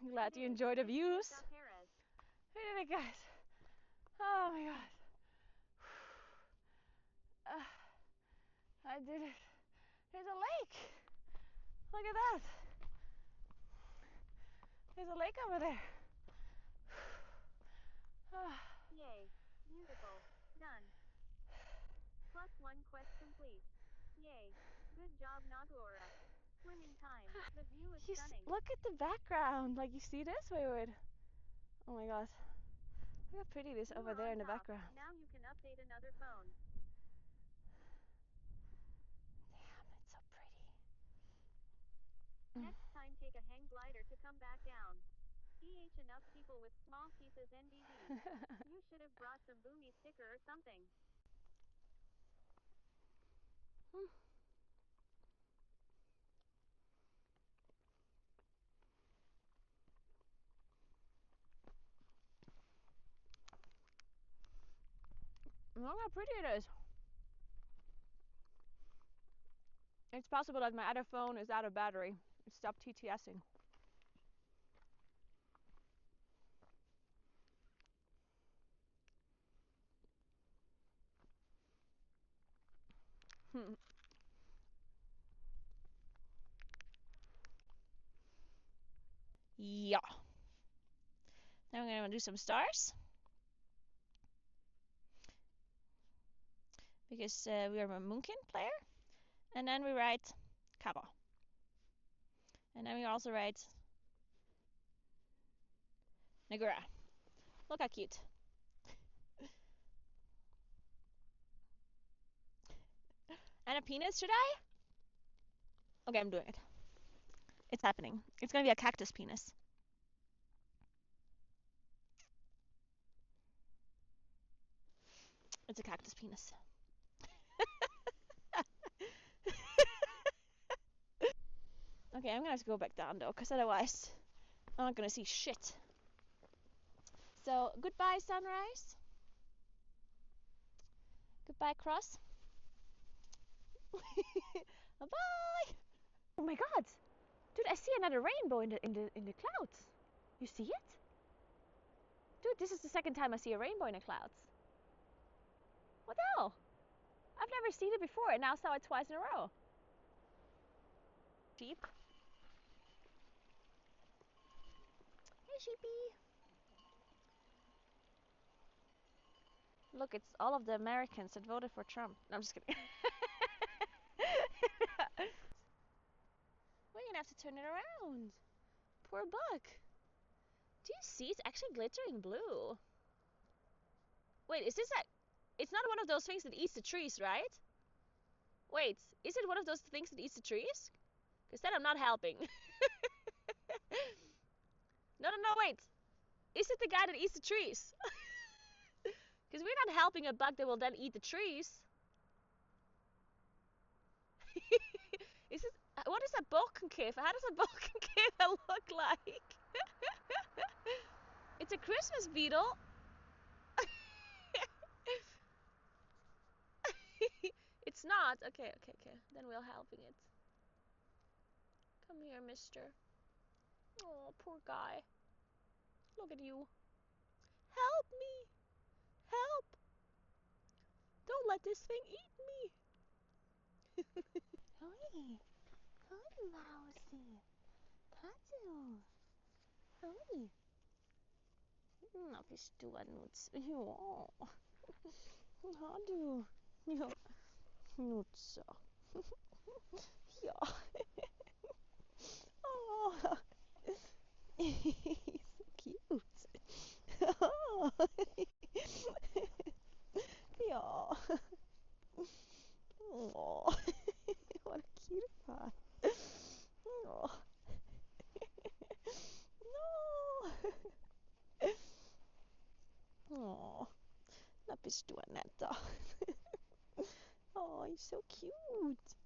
I'm glad you enjoyed the views. We did it, guys. Oh my god. I did it. There's a lake. Look at that. There's a lake over there. Yay. Beautiful. Done. +1 quest complete. Yay. Good job, Naguura. Swimming time. The view is stunning. Look at the background. Like, you see this? Wait. Oh my god. Look how pretty it is over there in the background. Now you can update another phone. Damn, it's so pretty. Next time take a hang glider to come back down. Enough people with small pieces NDV. You should have brought some boomy sticker or something. Look how pretty it is. It's possible that my other phone is out of battery. It stopped TTSing. Yeah. Now we're gonna do some stars. Because we are a Moonkin player. And then we write Kara. And then we also write Naguura. Look how cute. And a penis, should I? Okay, I'm doing it. It's happening. It's gonna be a cactus penis. It's a cactus penis. Okay, I'm gonna have to go back down though, because otherwise I'm not gonna see shit. So, goodbye sunrise. Goodbye cross. Bye. Oh my god. Dude, I see another rainbow in the clouds. You see it? Dude, this is the second time I see a rainbow in the clouds. What the hell? I've never seen it before, and now I saw it twice in a row. Sheep. Hey, sheepy. Look, it's all of the Americans that voted for Trump. No, I'm just kidding. We're gonna have to turn it around. Poor buck. Do you see? It's actually glittering blue. Wait, is this it's not one of those things that eats the trees, right? Wait, is it one of those things that eats the trees? Because then I'm not helping. No, wait. Is it the guy that eats the trees? Because we're not helping a bug that will then eat the trees. Is it? What is a balkenkip? How does a balkenkip look like? It's a Christmas beetle. It's not? Okay. Then we're helping it. Come here, mister. Oh, poor guy. Look at you. Help me! Help! Don't let this thing eat me! Hoi! Hoi, Mousie! Katu! Hoi! Napistua nuts. Joo. Hadu. Joo. Nutsa. Ja. Oh. He's so cute. Oh. Ja. Oh. What a cute pie. Oh. No. Oh. Napistua näitä. Oh, he's so cute.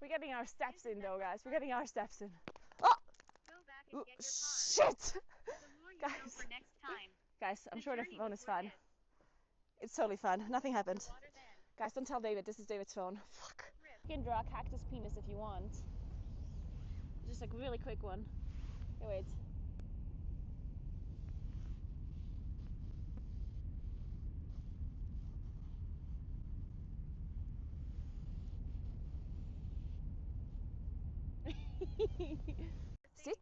We're getting our steps in though, guys. We're getting our steps in. Oh! Go back and get your card. Shit! The more you know Guys. for next time. Guys, I'm The sure the journey phone was is worth fine. it. It's totally fine. Nothing happened. Water then. Guys, don't tell David. This is David's phone. Fuck. Rip. You can draw a cactus penis if you want. Just like a really quick one. Hey, wait. Sit.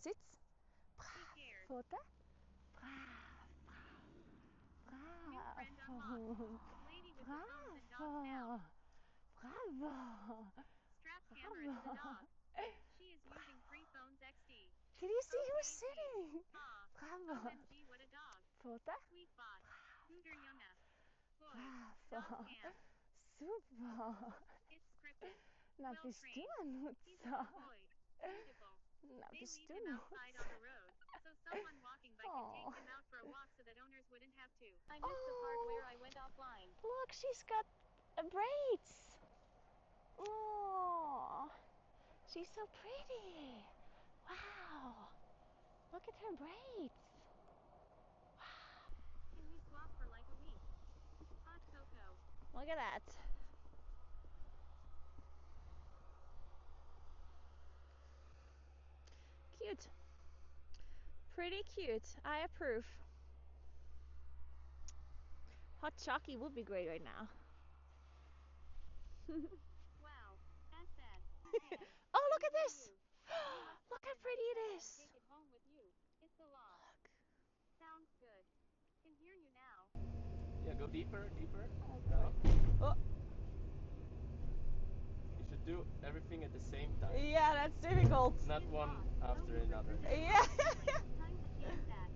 Sit. Who cares? Fote. Brav. New friend Bravo. unlocked. Lady with the thumbs and dog sound. Bravo. Strap camera to the dog. She is using free phones XD. Did you see who's Okay, sitting? Ah. Bravo. OMG, what a dog. Fote. Sweet bot. Hooter Yona. Boy. Bravo. Dog cam. Super. It's scripted. Na Well bist du trained. ein He's a Nutzer. good boy. Beautiful. Na They bist leave du him ein outside on the Nutzer. road, so someone walking by can Oh. take him out for a walk so that owners wouldn't have to. I missed the part where I went offline. Look, she's got braids. Oh, she's so pretty. Wow. Look at her braids. Can we swap for like a week? Hot cocoa. Look at that. Cute. Pretty cute. I approve. Hot chalky would be great right now. Wow. SS. Oh, look at Good for this. you. You must Look how find pretty my it pet and is. take it home with you. It's the law. Sounds good. Can hear you now. Yeah, go deeper, deeper. Oh. You should do everything at the same time. Yeah, that's difficult. Not one after another. Yeah. Time to change that.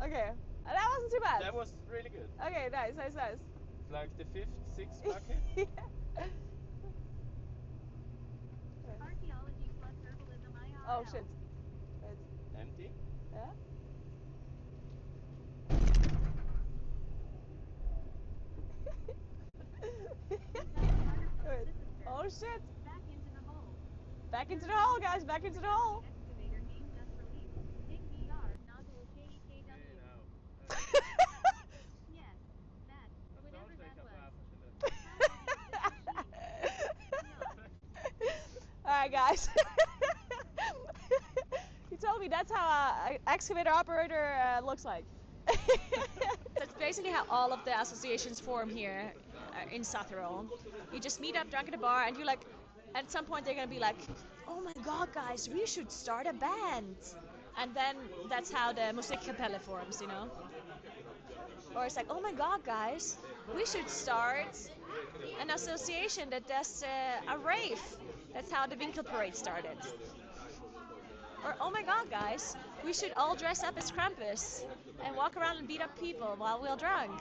Okay. That wasn't too bad. That was really good. Okay, nice. It's like the fifth, sixth bucket. Yeah. Archaeology plus herbalism IRL. Oh shit. Wait. Empty. Yeah? Wait. Oh shit. Back into the hole. Back into the hole, guys. Back into the hole. Excavator game just released. Big VR, Naguura KKW. Yes, that, whatever that was. Alright, guys. You told me that's how an excavator operator looks like. That's basically how all of the associations form here in Satterall. You just meet up drunk at a bar and you're like, at some point they're gonna be like, oh my god guys, we should start a band. And then that's how the Musikkapelle forms, you know? Or it's like, oh my god guys, we should start an association that does a rave. That's how the Winkel Parade started. Or, oh my god guys, we should all dress up as Krampus and walk around and beat up people while we're drunk.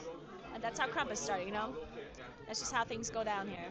And that's how Krampus started, you know? That's just how things go down here.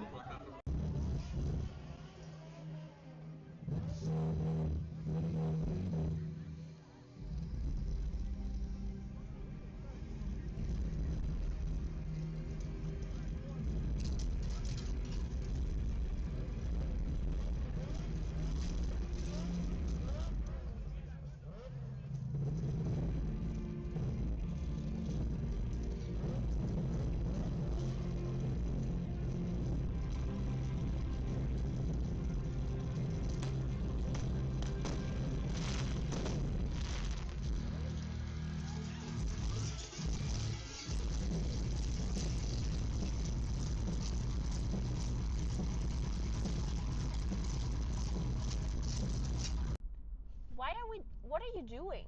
What are you doing?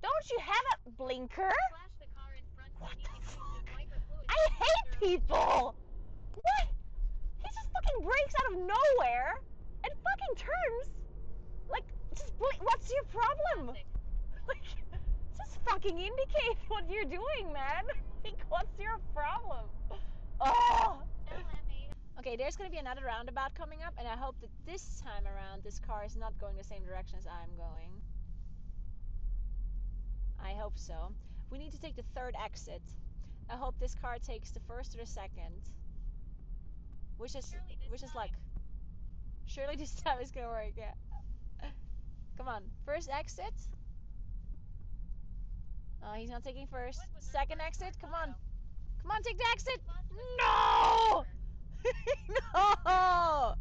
Don't you have a blinker? Flash the car in front so What he the can use fuck? his wiper fluid. I hate people! What? He just fucking breaks out of nowhere and fucking turns. Like, just what's your problem? Like, just fucking indicate what you're doing, man. Like, what's your problem? Oh! Okay, there's gonna be another roundabout coming up, and I hope that this time around this car is not going the same direction as I'm going. I hope so. We need to take the third exit. I hope this car takes the first or the second. Which is like, surely this time is gonna work, yeah. Come on, first exit. Oh, he's not taking first. Second exit, come on. Come on, take the exit. No! No!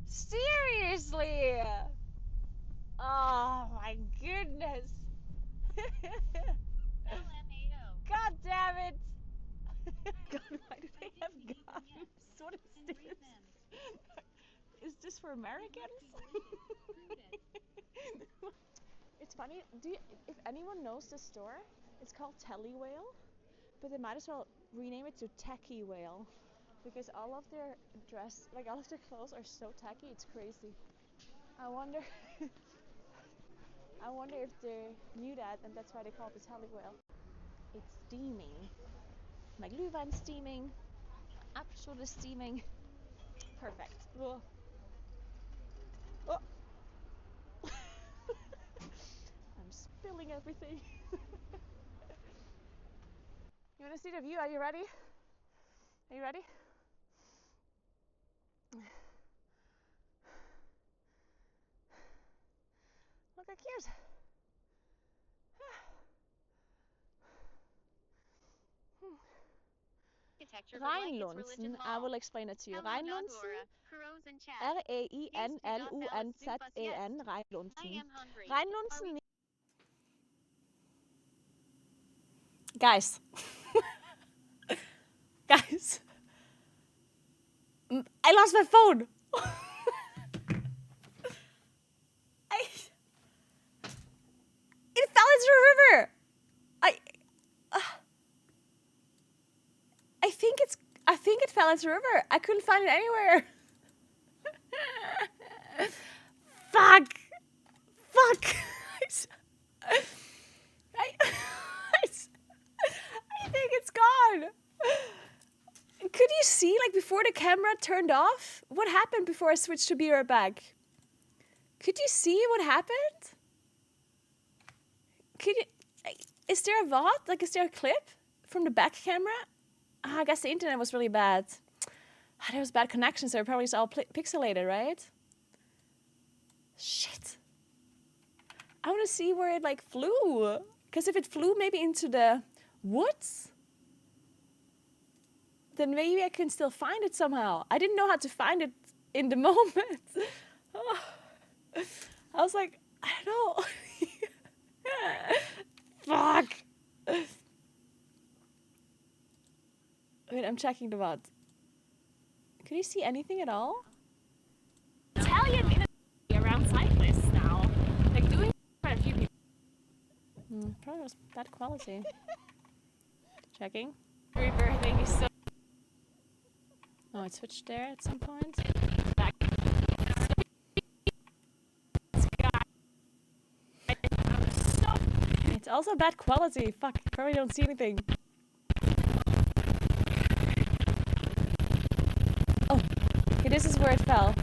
Seriously! Oh my goodness. God damn it! God, why do they have guns? What is this? Is this for Americans? It's funny. If anyone knows the store, it's called Telly Whale, but they might as well rename it to Tacky Whale, because all of their all of their clothes are so tacky. It's crazy. I wonder. I wonder if they knew that, and that's why they call it the Telly Whale. It's steaming. My glühwein steaming. Apfelschorle steaming. Perfect. Oh. Oh. I'm spilling everything. You want to see the view? Are you ready? Are you ready? Look how cute. Reinlunzen, I will explain it to you. Reinlunzen, R-E-I-N-L-U-N-Z-E-N, Reinlunzen. Reinlunzen. Guys. Guys. I lost my phone. It fell into the river. I think it fell into the river. I couldn't find it anywhere. Fuck. I think it's gone. Could you see, like, before the camera turned off? What happened before I switched to be right back? Could you see what happened? Is there a VOD? Like, is there a clip from the back camera? I guess the internet was really bad. There was bad connection, so probably it's all pixelated, right? Shit. I want to see where it, like, flew. Because if it flew maybe into the woods, then maybe I can still find it somehow. I didn't know how to find it in the moment. Oh. I was like, I don't know. Fuck. Wait, I'm checking the VOD. Could you see anything at all? Italian industry around cyclists now. Like, doing quite a few people. Probably was bad quality. Checking. River, maybe so. Oh, it switched there at some point. Back. It's also bad quality. Fuck, probably don't see anything. Oh, okay, this is where it fell.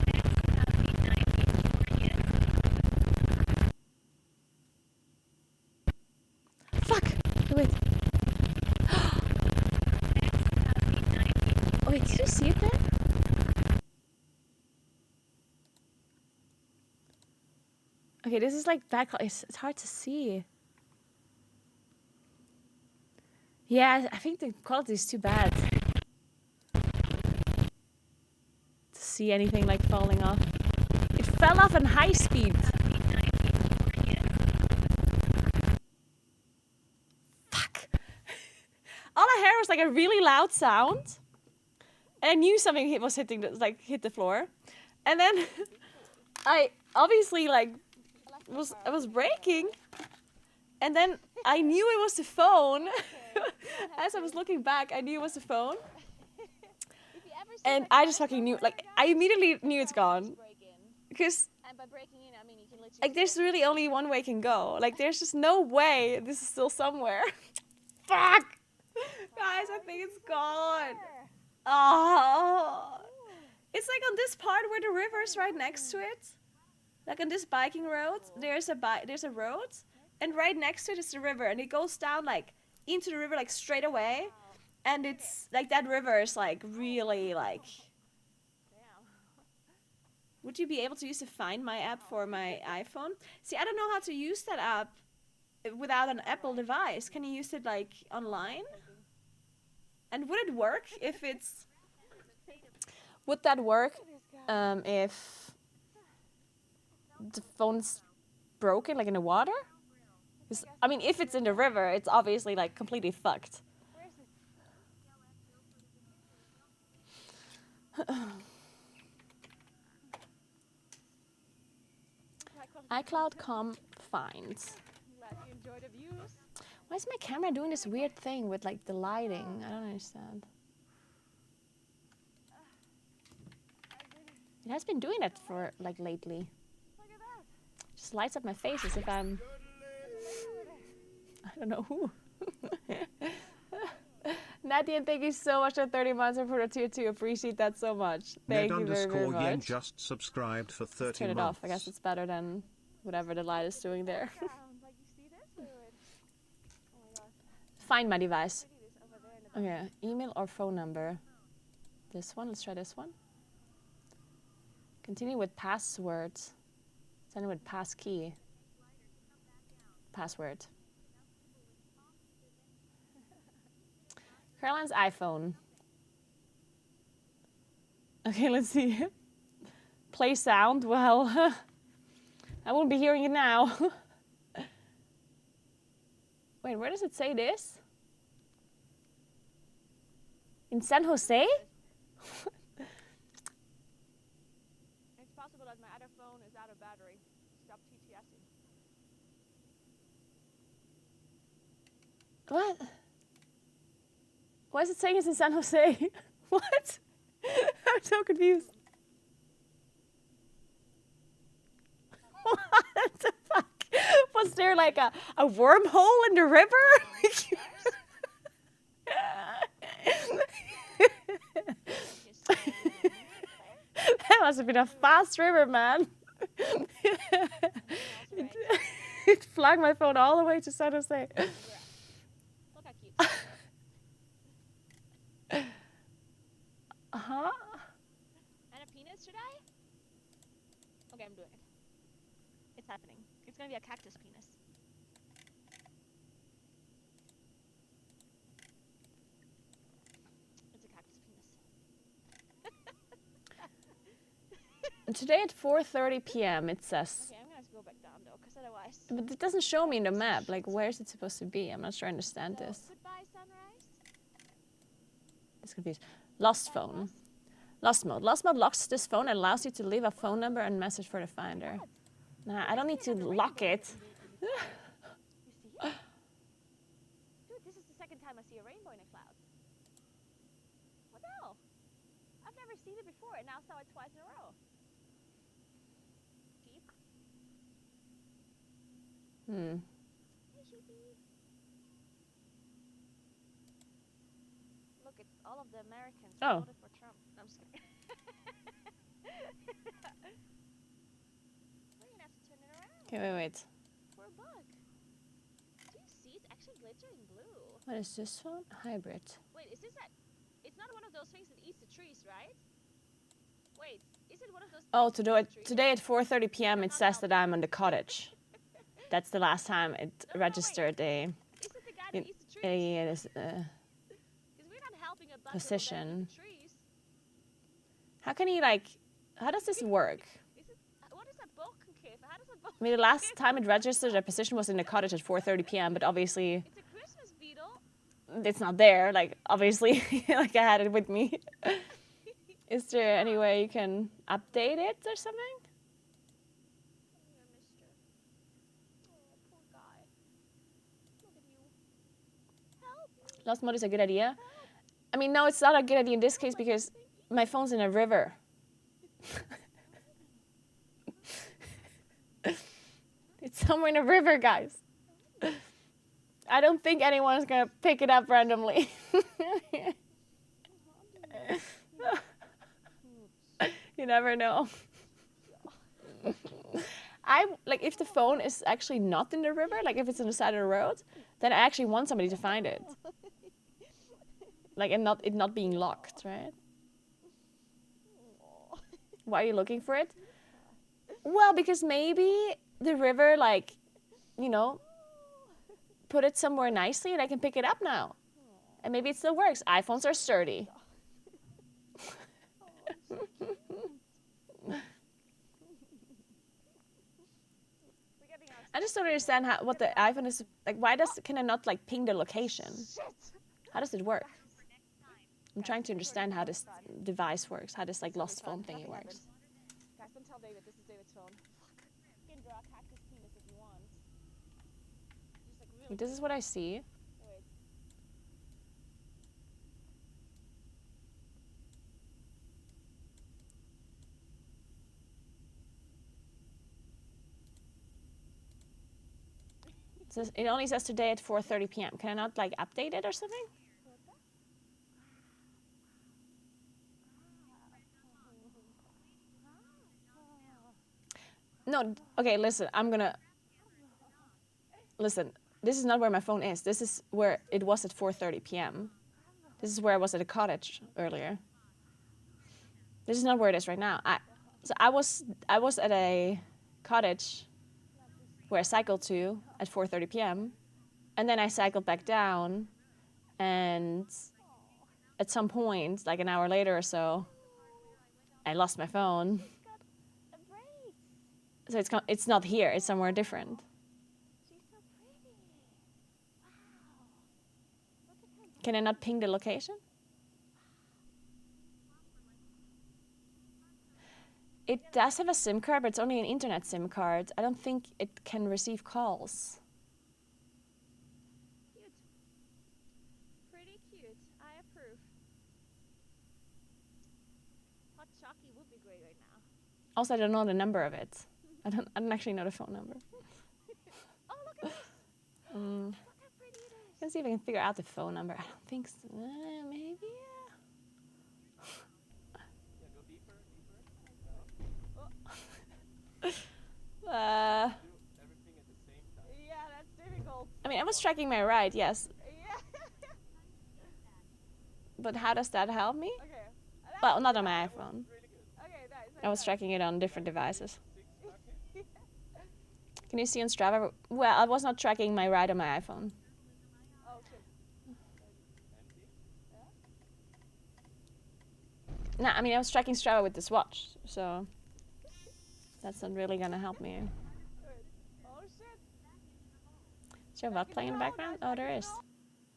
Fuck! Wait. Oh, wait, did you see it there? Okay, this is like bad quality. It's hard to see. Yeah, I think the quality is too bad to see anything like falling off. It fell off in high speed. Fuck. All I heard was like a really loud sound, and I knew something was hitting hit the floor, and then I obviously like was breaking, and then I knew it was the phone. As I was looking back, I knew it was the phone, and I just fucking knew. Like I immediately knew it's gone, because like there's really only one way it can go. Like there's just no way this is still somewhere. Fuck, guys, I think it's gone. Oh, it's like on this part where the river is right next to it. Like on this biking road, there's a road, and right next to it is the river, and it goes down like into the river like straight away, and it's like that river is like really like. Would you be able to use the Find My app for my iPhone? See, I don't know how to use that app without an Apple device. Can you use it like online? And would it work if it's? Would that work if the phone's broken, like in the water? I mean, if it's in the river, it's obviously like completely fucked. iCloud.com finds. Why is my camera doing this weird thing with like the lighting? I don't understand. It has been doing that for like lately. Just lights up my face as if I'm... I don't know who. Nadia, thank you so much for 30 months and for the tier 2. Appreciate that so much. Thank you very, very much. Yen just subscribed for 30 months. Turn it off. I guess it's better than whatever the light is doing there. Find my device. Okay, email or phone number. This one, let's try this one. Continue with password. Send with passkey. Password. Caroline's iPhone. Okay, let's see. Play sound. Well, I won't be hearing it now. Wait, where does it say this? In San Jose? It's possible that my other phone is out of battery. Stop TTSing. What? Why is it saying it's in San Jose? What? I'm so confused. What the fuck? Was there like a wormhole in the river? That must have been a fast river, man. It flung my phone all the way to San Jose. Look how cute. Uh-huh. And a penis, should I? Okay, I'm doing it. It's happening. It's gonna be a cactus penis. It's a cactus penis. Today at 4:30 p.m. it says. Okay, I'm gonna go back down though, because otherwise... But it doesn't show me in the map. Like, where is it supposed to be? I'm not sure I understand this. Goodbye, sunrise. It's confused. Lost phone. Lost mode. Lost mode locks this phone and allows you to leave a phone number and message for the finder. Nah, I don't need to lock it. You see? Dude, this is the second time I see a rainbow in a cloud. What the hell? I've never seen it before, and now saw it twice in a row. Deep. Hmm. Look, it's all of the Americans Oh. voted for Trump. No, I'm just kidding. We're gonna have to turn it around. Okay, wait. For a buck. Do you see? It's actually glittering blue. What is this phone? Hybrid. Wait, is this that? It's not one of those things that eats the trees, right? Wait, is it one of those? Oh, today at 4:30 p.m. it says that I'm on the cottage. That's the last time it registered a Is it the guy that eats the trees? Because we're not helping a bunch position. of trees. How can he like? How does this work? What is a bokenkip? How does a bokenkip? I mean, the last time it registered, a position was in the cottage at 4:30 p.m. But obviously, It's a Christmas beetle. it's not there. Like obviously, like I had it with me. Is there any way you can update it or something? Lost mode is a good idea. I mean, no, it's not a good idea in this case because my phone's in a river. It's somewhere in a river, guys. I don't think anyone's gonna pick it up randomly. You never know. Like if the phone is actually not in the river, like if it's on the side of the road, then I actually want somebody to find it. Like and it not being locked, right? Why are you looking for it? Well, because maybe the river, like, you know, put it somewhere nicely and I can pick it up now. And maybe it still works. iPhones are sturdy. I just don't understand what the iPhone is like. Why can I not like ping the location? How does it work? I'm trying to understand how this device works, how this like lost phone thingy works. Guys, don't tell David this is David's phone. You can draw a cactus penis if you want. Just like really. This is what I see. Wait. It only says today at 4:30 p.m. Can I not like update it or something? No, okay, listen, listen, this is not where my phone is. This is where it was at 4:30 p.m. This is where I was at a cottage earlier. This is not where it is right now. I was at a cottage where I cycled to at 4:30 p.m. And then I cycled back down, and at some point, like an hour later or so, I lost my phone. So it's not here, it's somewhere different. She's so pretty. Wow. Can I not ping the location? It does have a SIM card, but it's only an internet SIM card. I don't think it can receive calls. Cute. Pretty cute. I approve. Hot Shocky would be great right now. Also, I don't know the number of it. I don't actually know the phone number. Oh, look at this. Look how pretty it is. Let's see if I can figure out the phone number. I don't think so. Maybe. Yeah, that's difficult. I mean, I was tracking my ride, yes. Yeah. But how does that help me? Okay. Well, not on my iPhone. Okay, nice. I was tracking it on different devices. Can you see on Strava? Well, I was not tracking my ride on my iPhone. Oh, shit. No, I mean, I was tracking Strava with this watch, so that's not really gonna help me. Oh, shit. Is there a VOD playing in the background? Oh, there is.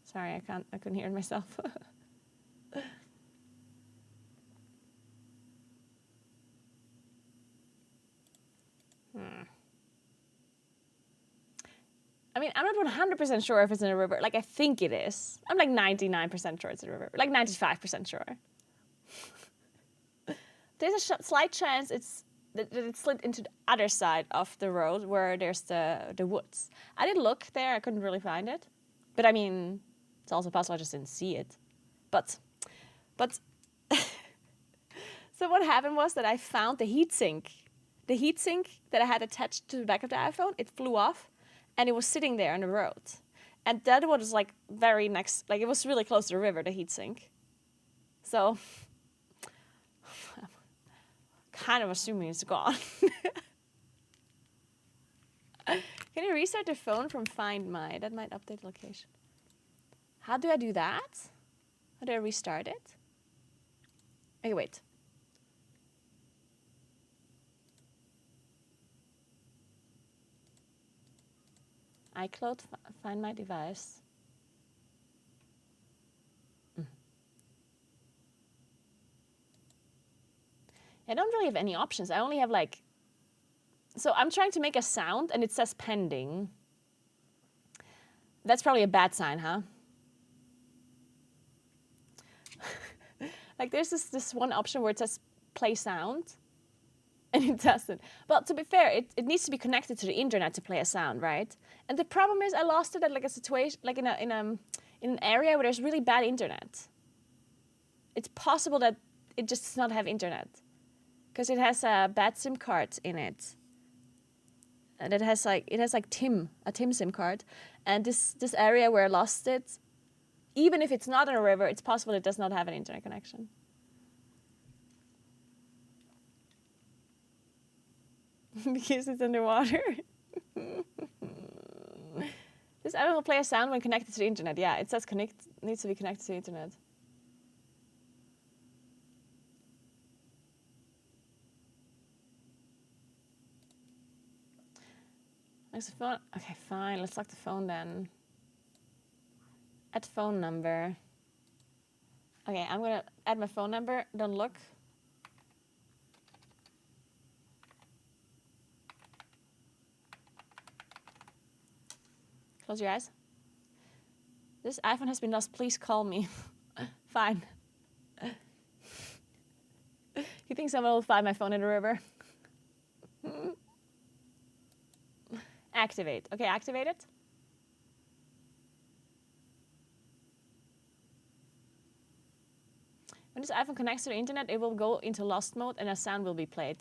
Sorry, I couldn't hear it myself. I mean, I'm not 100% sure if it's in a river. Like, I think it is. I'm like 99% sure it's in a river. Like 95% sure. There's a slight chance that it slid into the other side of the road where there's the woods. I did look there. I couldn't really find it. But I mean, it's also possible I just didn't see it. But so what happened was that I found the heatsink. The heatsink that I had attached to the back of the iPhone, it flew off. And it was sitting there on the road. And that was like very next, like it was really close to the river, the heatsink. So, I'm kind of assuming it's gone. Can you restart the phone from Find My? That might update location. How do I do that? How do I restart it? Okay, wait. iCloud, Find My device. I don't really have any options. I only have like... So I'm trying to make a sound and it says pending. That's probably a bad sign, huh? Like there's this one option where it says play sound, and it doesn't. But to be fair, it needs to be connected to the internet to play a sound, right? And the problem is I lost it at like a situation, like in an area where there's really bad internet. It's possible that it just does not have internet because it has a bad SIM card in it. And it has like a TIM SIM card, and this area where I lost it, even if it's not on a river, it's possible it does not have an internet connection. Because it's underwater. This item will play a sound when connected to the internet. Yeah, it says needs to be connected to the internet. There's a phone. Okay, fine. Let's lock the phone then. Add phone number. Okay, I'm gonna add my phone number. Don't look. Close your eyes. This iPhone has been lost. Please call me. Fine. You think someone will find my phone in the river? Activate. Okay, activate it. When this iPhone connects to the internet, it will go into lost mode and a sound will be played.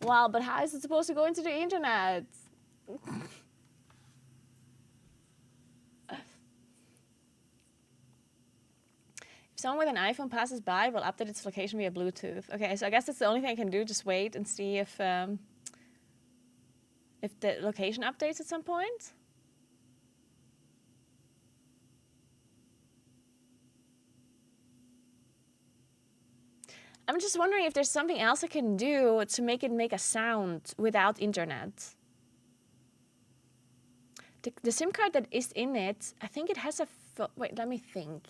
Wow, but how is it supposed to go into the internet? If someone with an iPhone passes by, it will update its location via Bluetooth. Okay, so I guess that's the only thing I can do. Just wait and see if the location updates at some point. I'm just wondering if there's something else I can do to make it make a sound without internet. The SIM card that is in it, I think it has a... Wait, let me think.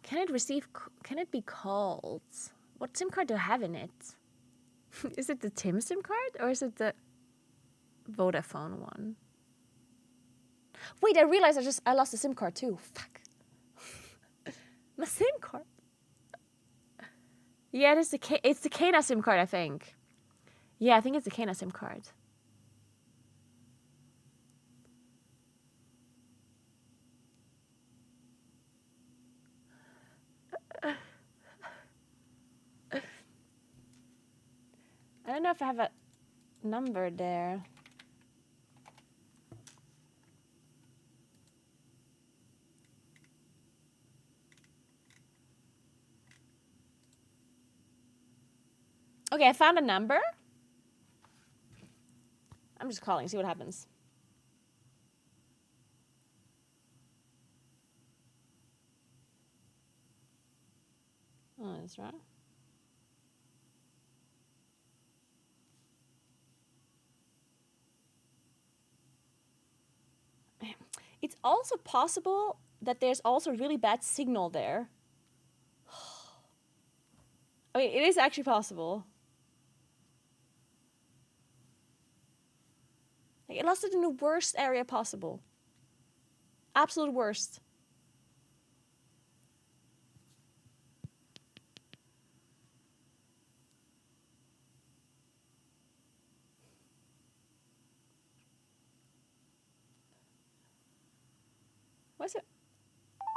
Can it be called? What SIM card do I have in it? Is it the TIM SIM card or is it the Vodafone one? Wait, I realized I lost the SIM card too. Fuck. My SIM card. Yeah, it's the Kena SIM card, I think. Yeah, I think it's the Kena SIM card. I don't know if I have a number there. Okay, I found a number. I'm just calling, see what happens. Oh, that's right. It's also possible that there's also really bad signal there. I mean, it is actually possible. Like, I lost it in the worst area possible. Absolute worst. What's it?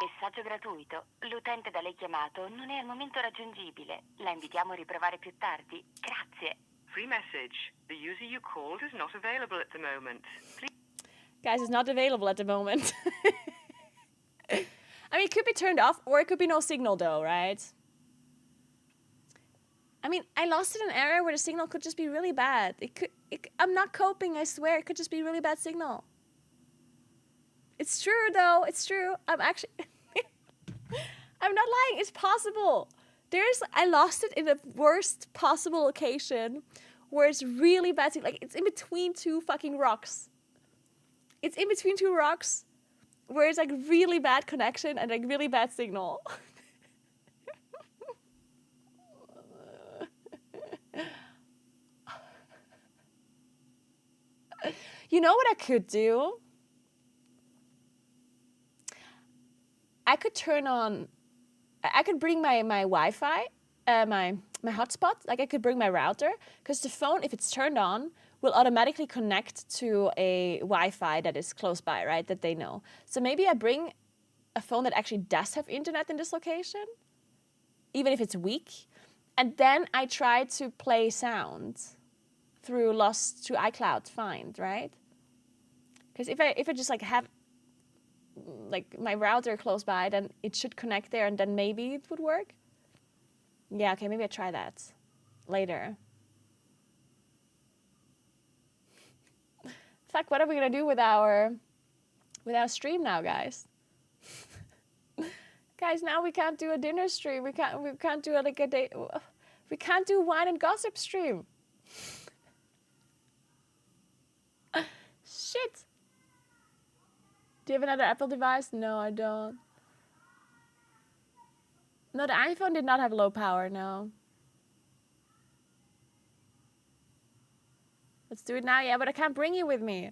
Messaggio gratuito. L'utente da lei chiamato non è al momento raggiungibile. La invitiamo a riprovare più tardi. Grazie. Free message. The user you called is not available at the moment. Please. Guys, it's not available at the moment. I mean, it could be turned off or it could be no signal though, right? I mean, I lost it in an area where the signal could just be really bad. I'm not coping, I swear. It could just be really bad signal. It's true though, it's true. I'm not lying, it's possible. I lost it in the worst possible location where it's really bad, like it's in between two fucking rocks. It's in between two rocks where it's like really bad connection and like really bad signal. You know what I could do? I could turn on I could bring my Wi-Fi, my hotspot. Like I could bring my router, because the phone, if it's turned on, will automatically connect to a Wi-Fi that is close by, right? That they know. So maybe I bring a phone that actually does have internet in this location, even if it's weak, and then I try to play sound through lost to iCloud find, right? Because if I just like have like my router close by, then it should connect there, and then maybe it would work. Yeah, okay, maybe I try that later. Fuck, what are we gonna do with our stream now, guys? Guys, now we can't do a dinner stream. We can't do like a day. We can't do wine and gossip stream. Shit. Do you have another Apple device? No, I don't. No, the iPhone did not have low power, no. Let's do it now. Yeah, but I can't bring you with me.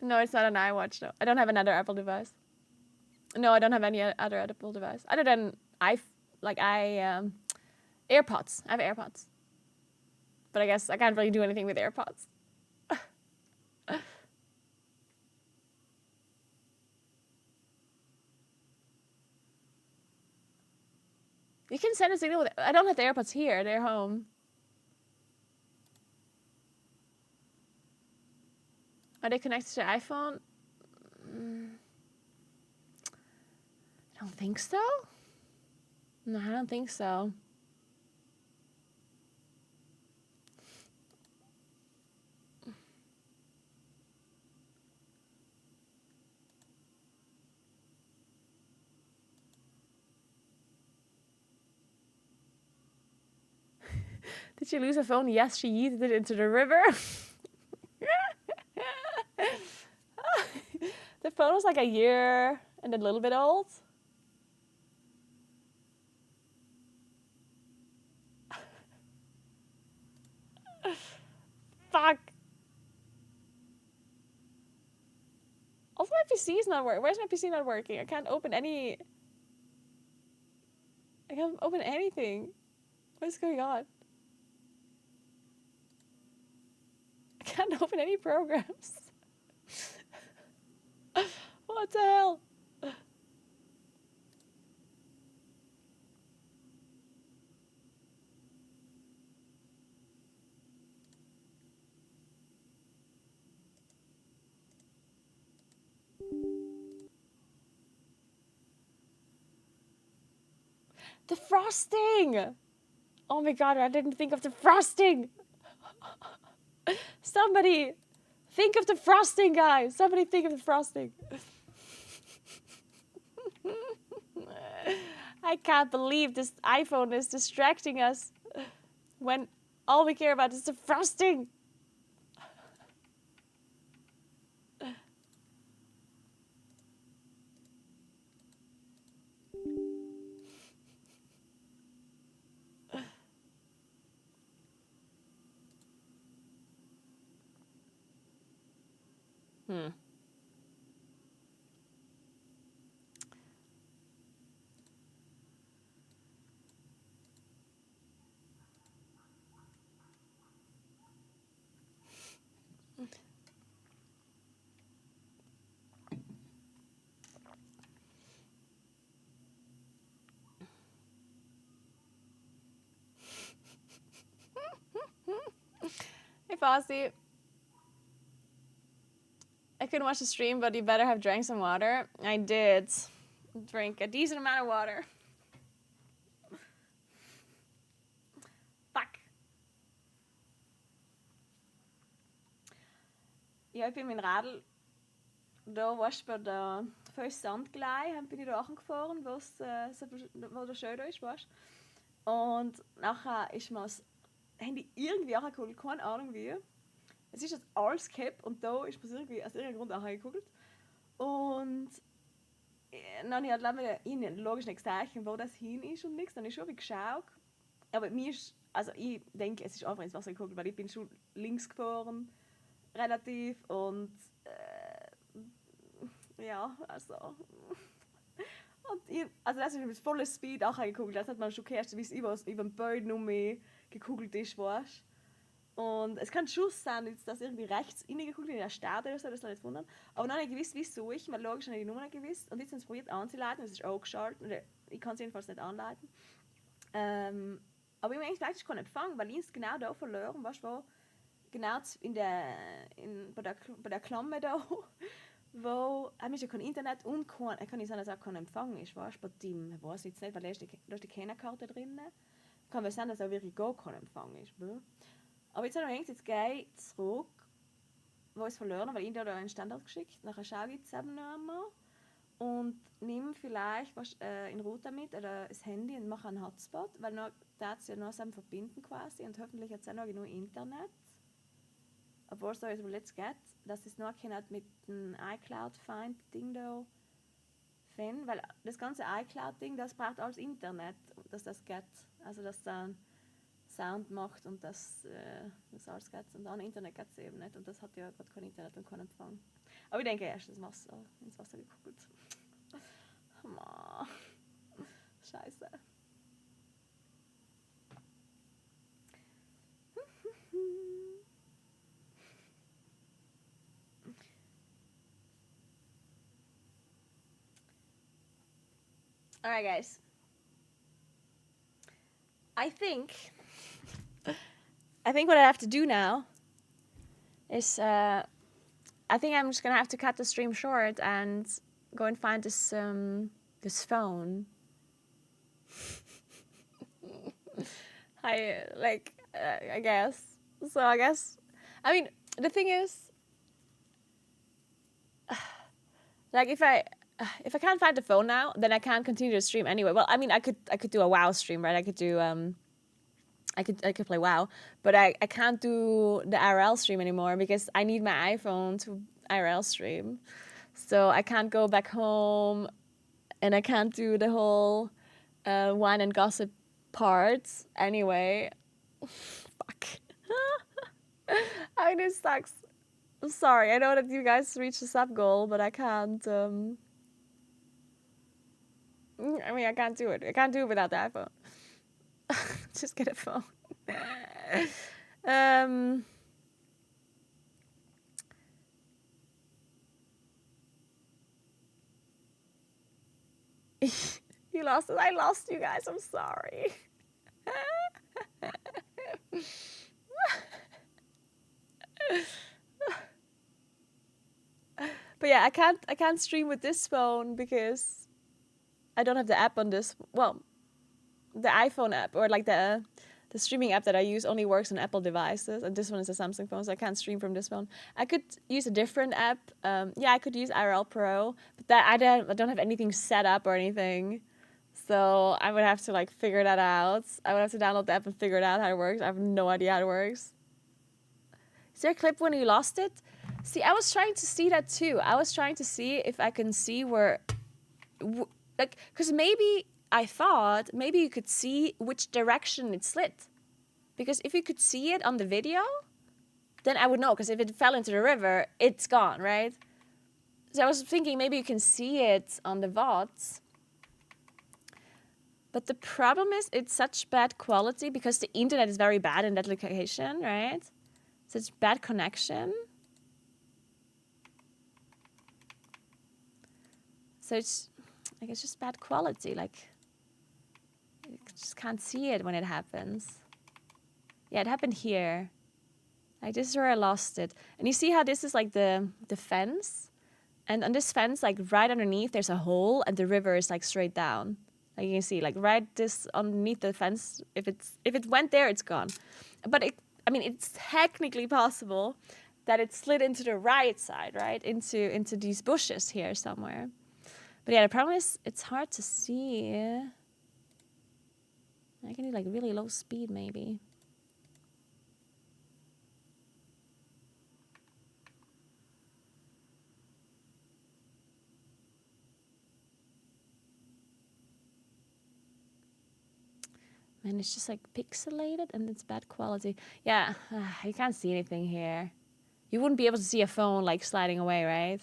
No, it's not an iWatch, no. I don't have another Apple device. No, I don't have any other Apple device. Other than AirPods. I have AirPods. But I guess I can't really do anything with AirPods. You can send a signal with... I don't have the AirPods here. They're home. Are they connected to the iPhone? I don't think so. No, I don't think so. Did she lose her phone? Yes, she yeeted it into the river. The phone was like a year and a little bit old. Fuck. Also, my PC is not working. Where's my PC not working? I can't open any... I can't open anything. What is going on? I can't open any programs. What the hell? The frosting! Oh my god, I didn't think of the frosting! Somebody think of the frosting, guys! Somebody think of the frosting. I can't believe this iPhone is distracting us when all we care about is the frosting. Hey, Fossy. I couldn't watch the stream, but you better have drank some water. I did. Drink a decent amount of water. Fuck. Ja, ich bin mit dem Radl da, weißt du, bei der First Sandgelei bin ich da angefahren, wo der Show da ist, weißt du. Und nachher ist mir das Handy irgendwie angekugelt, keine Ahnung wie. Es ist jetzt alles gehabt und da ist mir irgendwie aus irgendeinem Grund angekugelt. Und dann habe ich halt wieder hin, logisch nicht gesehen, wo das hin ist und nichts. Dann habe ich schon wie geschaut. Aber mir ist, also ich denke, es ist einfach ins Wasser gekugelt, weil ich bin schon links gefahren relativ und ja, also. Und also das ist mit voller Speed auch gekugelt. Das hat man schon gehört, wie es über dem Bild noch mehr gekugelt ist, weißt. Und es kann schon sein, dass irgendwie rechts reingekugelt in der Stadt oder so, das soll nicht wundern. Aber noch nicht gewusst, wieso ich, weil logisch nicht die Nummer nicht gewusst. Und jetzt haben sie es probiert anzuleiten, es ist auch geschaltet. Oder ich kann es jedenfalls nicht anleiten. Aber ich habe eigentlich keinen Empfang, weil ich es genau da verloren, weißt du, genau bei der Klammer da, wo ja kein Internet und kann ich sagen, dass auch kein Empfang ist, weißt du, bei dem, ich weiß jetzt nicht, weil da ist die Kennekarte drin. Kann es sein, dass auch wirklich gar kein Empfang ist. Aber jetzt habe ich jetzt gehe zurück, wo ich es verloren habe, weil ich da einen Standard geschickt. Nachher schaue ich jetzt eben noch einmal und nehme vielleicht in Router mit oder das Handy und mache einen Hotspot, weil noch das ja noch zusammen verbinden quasi und hoffentlich hat es auch noch genug Internet. Obwohl es da jetzt wohl jetzt geht, dass es noch mit dem iCloud-Find-Ding da finden, weil das ganze iCloud-Ding, das braucht alles Internet, dass das geht. Also dass dann Sound macht und das alles geht. Und an Internet geht es eben nicht. Und das hat ja gerade kein Internet und keinen Empfang. Aber ich denke erst ins Wasser gekugelt. Scheiße. Alright guys. I think what I have to do now is I think I'm just gonna have to cut the stream short and go and find this phone. I guess. So I mean the thing is like if I can't find the phone now, then I can't continue to stream anyway. Well, I mean I could do a WoW stream, right? I could do I could play WoW, but I can't do the IRL stream anymore because I need my iPhone to IRL stream. So I can't go back home and I can't do the whole wine and gossip parts anyway. Fuck. I mean, it sucks. I'm sorry. I know that you guys reached the sub goal, but I can't. I mean, I can't do it. I can't do it without the iPhone. Just get a phone. You lost it. I lost you guys. I'm sorry. But yeah, I can't stream with this phone because I don't have the app on this. Well, the iPhone app or like the streaming app that I use only works on Apple devices, and this one is a Samsung phone, so I can't stream from this phone. I could use a different app. Yeah, I could use IRL Pro, but that I don't have anything set up or anything. So I would have to like figure that out. I would have to download the app and figure it out how it works. I have no idea how it works. Is there a clip when you lost it? See, I was trying to see that too. I was trying to see if I can see where, like, because maybe I thought maybe you could see which direction it slid. Because if you could see it on the video, then I would know. Because if it fell into the river, it's gone, right? So I was thinking maybe you can see it on the VODs. But the problem is it's such bad quality because the internet is very bad in that location, right? So it's bad connection. So it's like it's just bad quality. Like you just can't see it when it happens. Yeah, it happened here. Like this is where I lost it. And you see how this is like the fence? And on this fence, like right underneath, there's a hole and the river is like straight down. Like you can see, like right this underneath the fence, if it went there, it's gone. But it's technically possible that it slid into the right side, right? Into these bushes here somewhere. But yeah, the problem is it's hard to see. I can do like really low speed maybe. Man, it's just like pixelated and it's bad quality. Yeah, you can't see anything here. You wouldn't be able to see a phone like sliding away, right?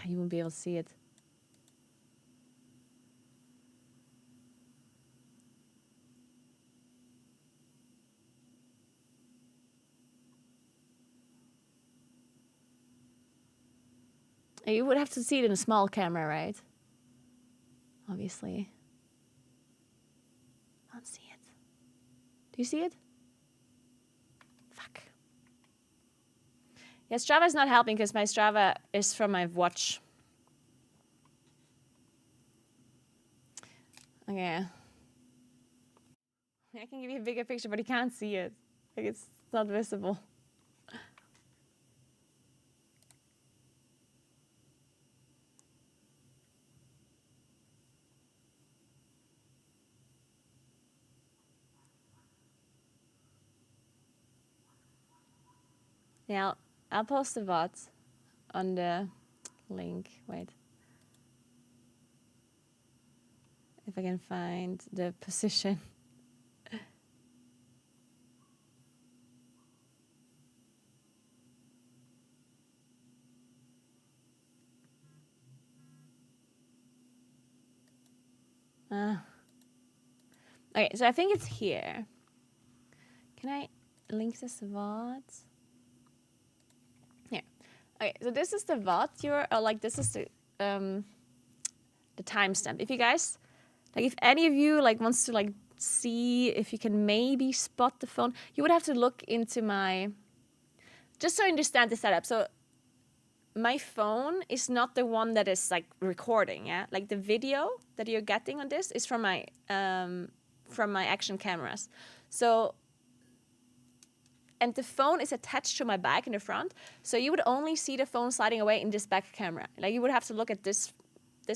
You wouldn't be able to see it. You would have to see it in a small camera, right? Obviously. I don't see it. Do you see it? Fuck. Yeah, Strava is not helping because my Strava is from my watch. Okay. I can give you a bigger picture, but you can't see it. Like, it's not visible. Yeah, I'll post the VODs on the link. Wait. If I can find the position. Okay, so I think it's here. Can I link this VODs? Here. Okay, so this is the VOD URL, like this is the timestamp. If you guys, like if any of you like wants to like see if you can maybe spot the phone, you would have to look into my, just so you understand the setup. So my phone is not the one that is like recording, yeah? Like the video that you're getting on this is from my action cameras. So, and the phone is attached to my back in the front. So you would only see the phone sliding away in this back camera. Like you would have to look at this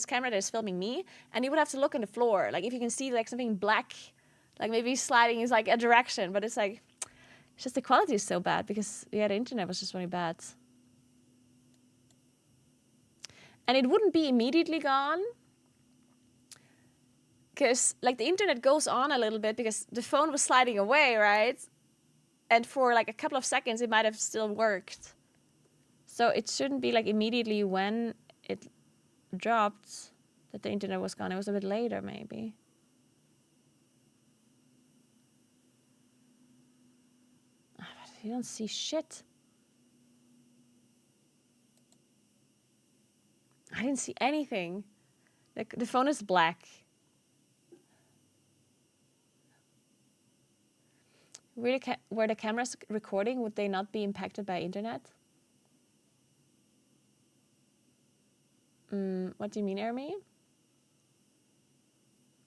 camera that is filming me, and you would have to look on the floor. Like if you can see like something black, like maybe sliding is like a direction, but it's like, it's just the quality is so bad because yeah, the internet was just really bad. And it wouldn't be immediately gone because like the internet goes on a little bit because the phone was sliding away, right? And for like a couple of seconds, it might have still worked. So it shouldn't be like immediately when it dropped that the internet was gone. It was a bit later, maybe. But you don't see shit. I didn't see anything. The phone is black. Were the cameras recording, would they not be impacted by internet? What do you mean, Ermi?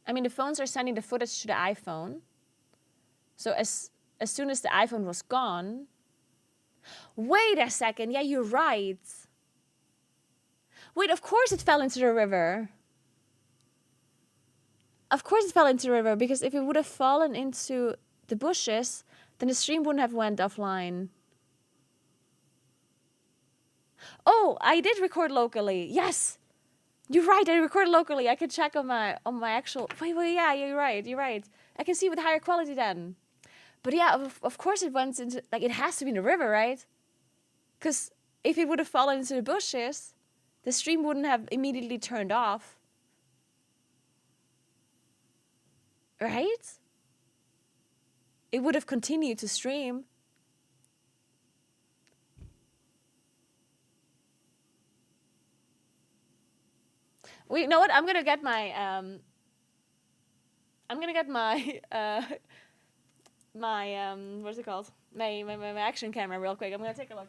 I mean, the phones are sending the footage to the iPhone. So as soon as the iPhone was gone... Wait a second. Yeah, you're right. Wait, of course it fell into the river. Of course it fell into the river, because if it would have fallen into the bushes, then the stream wouldn't have went offline. Oh, I did record locally. Yes. You're right, I recorded locally. I can check on my actual... Wait, yeah, you're right. I can see with higher quality then. But yeah, of course it went into... Like, it has to be in the river, right? Because if it would have fallen into the bushes, the stream wouldn't have immediately turned off. Right? It would have continued to stream. Well, you know what? I'm gonna get my what's it called? My action camera real quick. I'm gonna take a look.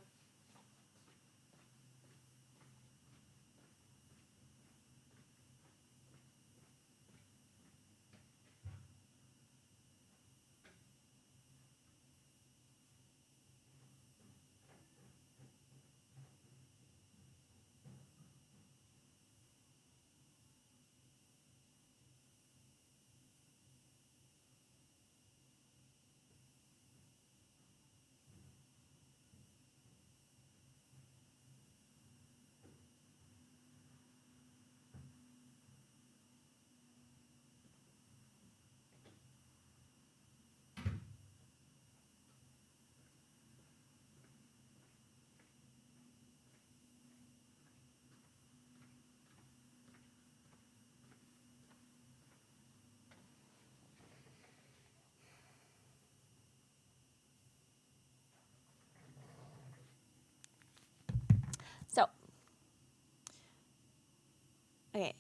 Okay.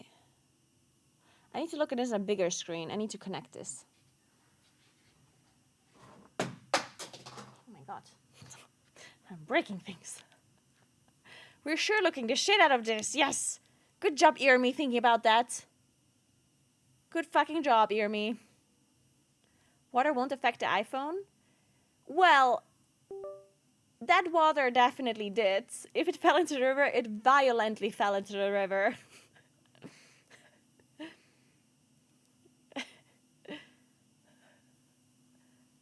I need to look at this on a bigger screen. I need to connect this. Oh my god. I'm breaking things. We're sure looking the shit out of this. Yes. Good job, Ear Me, thinking about that. Good fucking job, Ear Me. Water won't affect the iPhone? Well, that water definitely did. If it fell into the river, it violently fell into the river.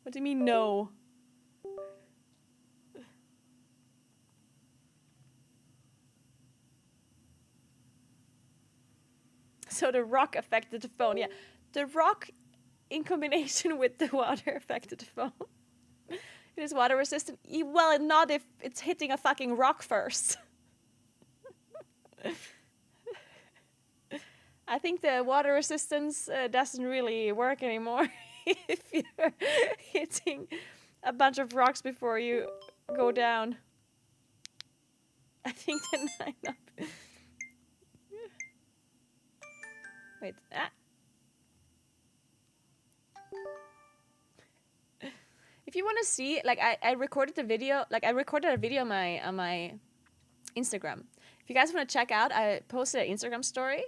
What do you mean, no? So the rock affected the phone. Yeah, the rock in combination with the water affected the phone. It is water resistant. Well, not if it's hitting a fucking rock first. I think the water resistance doesn't really work anymore if you're hitting a bunch of rocks before you go down. I think the 9-up. Wait. Ah. If you want to see, like, I recorded the video, like, I recorded a video on my Instagram. If you guys want to check out, I posted an Instagram story,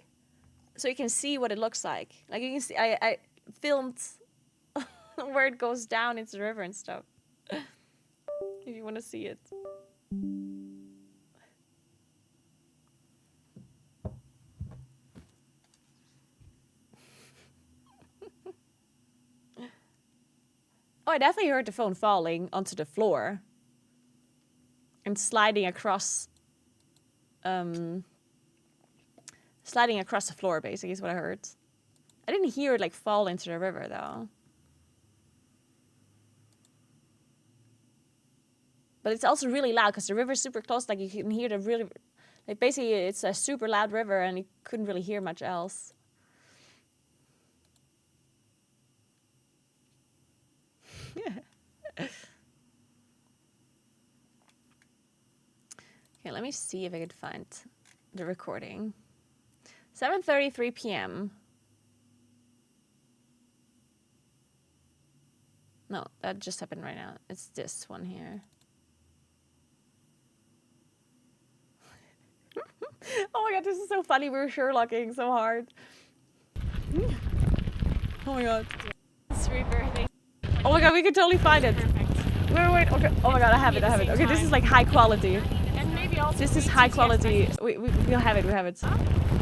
so you can see what it looks like. Like, you can see, I filmed where it goes down into the river and stuff. If you want to see it. Oh, I definitely heard the phone falling onto the floor. And sliding across the floor, basically, is what I heard. I didn't hear it, like, fall into the river, though. But it's also really loud, because the river's super close, like, you can hear the really... Like, basically, it's a super loud river, and you couldn't really hear much else. Okay, let me see if I could find the recording. 7:33 p.m. No, that just happened right now. It's this one here. Oh my god, this is so funny. We're Sherlocking so hard. Oh my god. Oh my god, we can totally find it. Wait, okay. Oh my god, I have it. Okay, this is like high quality. This is high quality. We'll have it.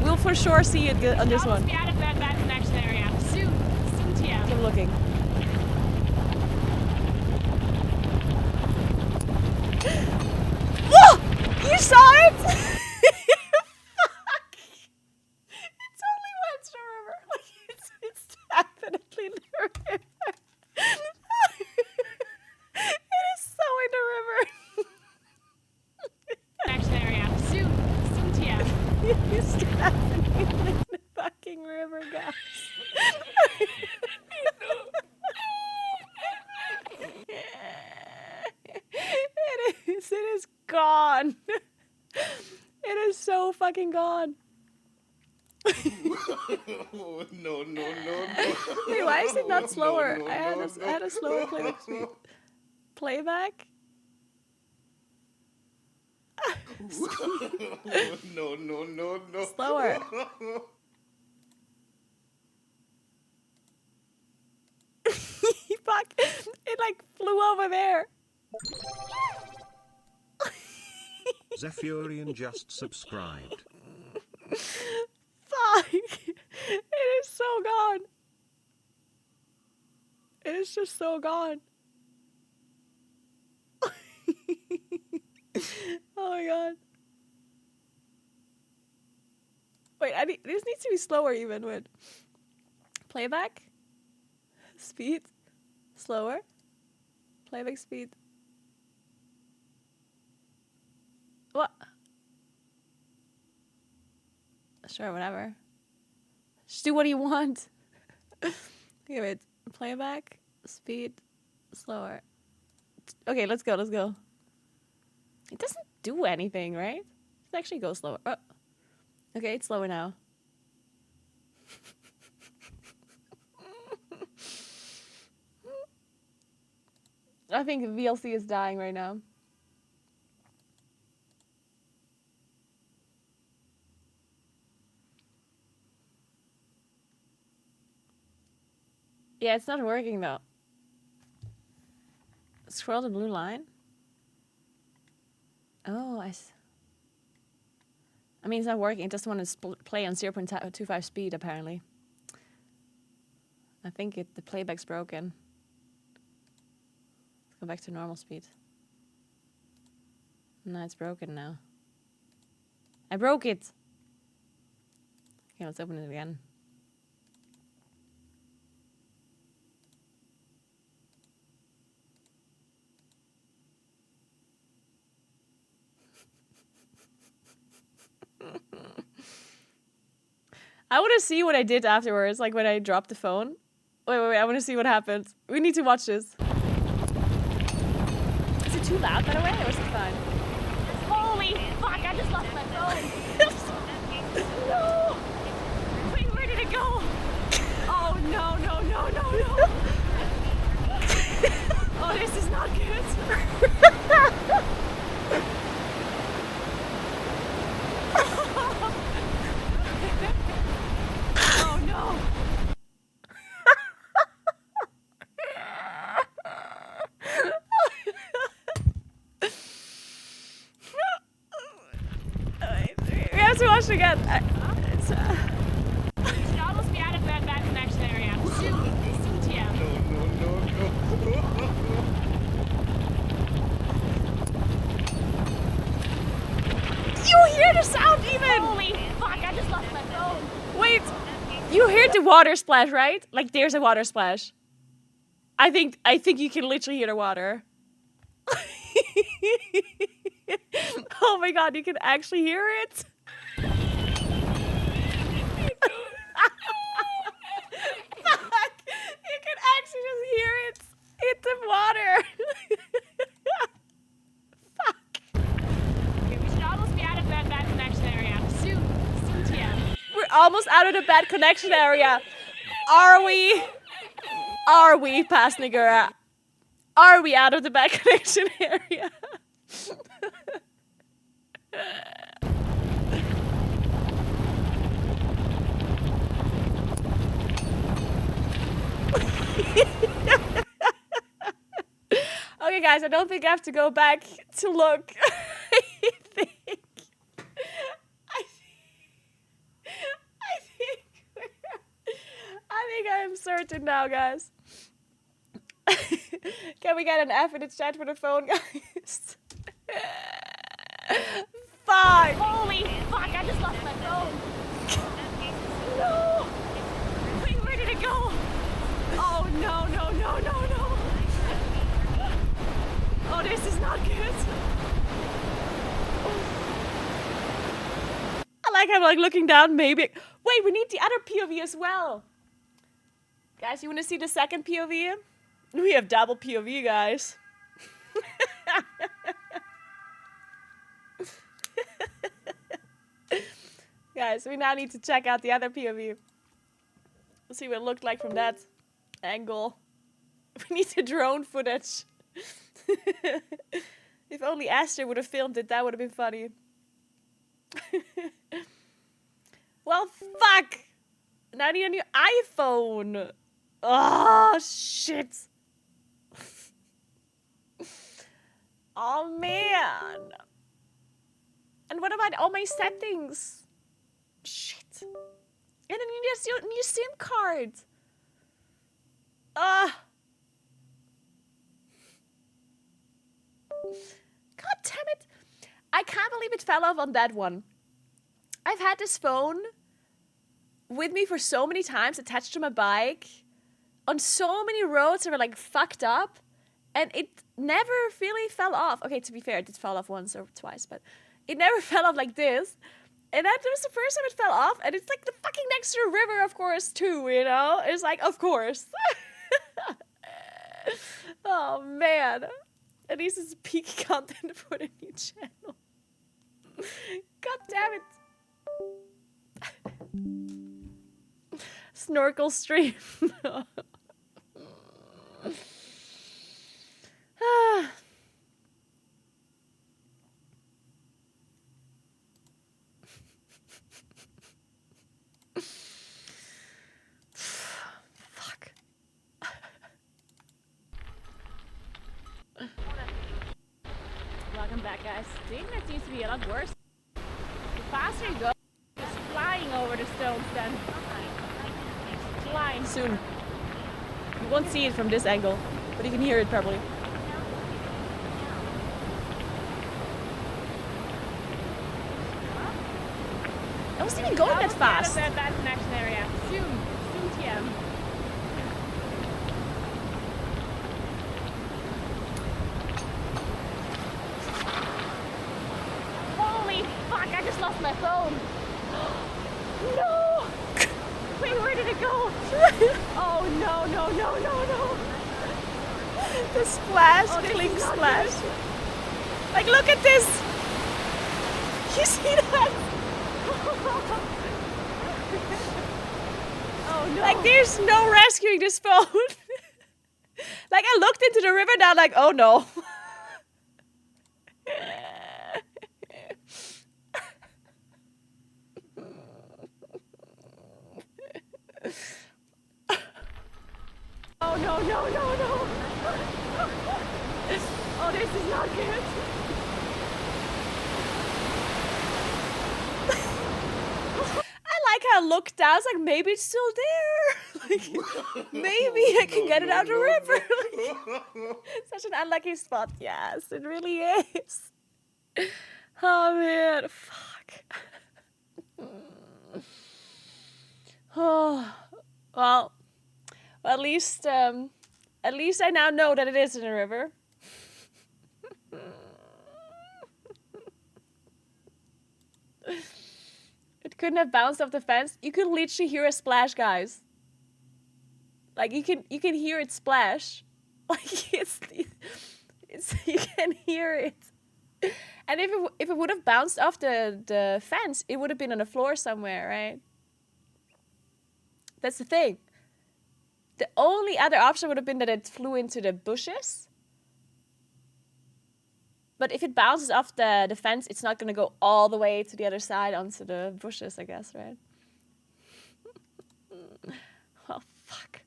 We'll for sure see it on this one. Be out of that connection area. Soon, TM. Keep looking. Whoa! You saw it? Fuck! It totally went to the river. Like, it's definitely the river. It is so in the river. Connection area. Soon, TM. It's definitely in the fucking river, guys. It is gone. It is so fucking gone. Oh, no. Wait, why is it not slower? I had a slower playback speed. Playback? No. Slower. Fuck. It like flew over there. Zephyrian just subscribed. Fuck. It is so gone. It is just so gone. Oh my god. Wait, this needs to be slower even. Wait. Playback? Speed? Slower? Playback speed. What? Sure, whatever. Just do what you want. Okay, wait. Playback, speed, slower. Okay, let's go. It doesn't do anything, right? It actually goes slower. Oh. Okay, it's slower now. I think VLC is dying right now. Yeah, it's not working though. Scroll the blue line. Oh, I mean, it's not working. It doesn't want to play on 0.25 speed, apparently. I think the playback's broken. Let's go back to normal speed. No, it's broken now. I broke it! Okay, let's open it again. I want to see what I did afterwards, like when I dropped the phone. Wait, I want to see what happened. We need to watch this. Is it too loud, by the way, or is it fine? Holy fuck, I just lost my phone. No! Wait, where did it go? Oh no, no, no, no, no. Oh, this is not good. Oh no. We have to watch it again. You should almost be out of that bad connection area. Soon, yeah. No, no, no, no. You hear the sound even! Holy fuck, I just lost my phone. Wait, you heard the water splash, right? Like there's a water splash. I think you can literally hear the water. Oh my god, you can actually hear it. Fuck! You can actually just hear it. Hit the water. Fuck. Okay, we should almost be out of that bad connection area. Soon, yeah. We're almost out of the bad connection area. Are we? Are we past Naguura? Are we out of the bad connection area? Okay, guys, I don't think I have to go back to look. I think I am certain now, guys. Can we get an F in the chat for the phone, guys? Fuck! Holy fuck, I just lost my phone. No! Wait, where did it go? Oh no, no, no, no, no. Oh, this is not good. I like I'm like looking down, maybe. Wait, we need the other POV as well. Guys, you want to see the second POV? We have double POV, guys. Guys, we now need to check out the other POV. Let's see what it looked like from that angle. We need the drone footage. If only Aster would have filmed it, that would have been funny. Well, fuck! Now I need a new iPhone. Oh, shit. Oh, man. And what about all my settings? Shit. And then you need a new SIM card. God damn it. I can't believe it fell off on that one. I've had this phone with me for so many times, attached to my bike, on so many roads that were like fucked up, and it never really fell off. Okay, to be fair, it did fall off once or twice, but it never fell off like this. And that was the first time it fell off, and it's like the fucking next to the river, of course, too, you know? It's like, of course. Oh, man. At least it's peak content for the new channel. God damn it. Snorkel stream. Fuck. Welcome back, guys. The internet seems to be a lot worse. The faster you go, it's flying over the stones then. Flying soon. You won't see it from this angle, but you can hear it probably. I wasn't even going that fast. That's an action area. Soon TM. Holy fuck, I just lost my phone. No! Wait, where did it go? Oh no. The splash, clink splash. Like, look at this! You see that? Oh no. Like, there's no rescuing this phone. Like, I looked into the river now, like, oh no. Oh no. Oh, this is not good. I like how I looked down. I was like, maybe it's still there. Like, maybe I can get it out of the river. Such an unlucky spot. Yes, it really is. Oh man, fuck. Oh, well, at least I now know that it is in a river. It couldn't have bounced off the fence. You could literally hear a splash, guys. Like, you can hear it splash. Like, it's you can hear it. And if it would have bounced off the fence, it would have been on the floor somewhere, right? That's the thing. The only other option would have been that it flew into the bushes. But if it bounces off the fence, it's not going to go all the way to the other side onto the bushes, I guess, right? Oh, fuck.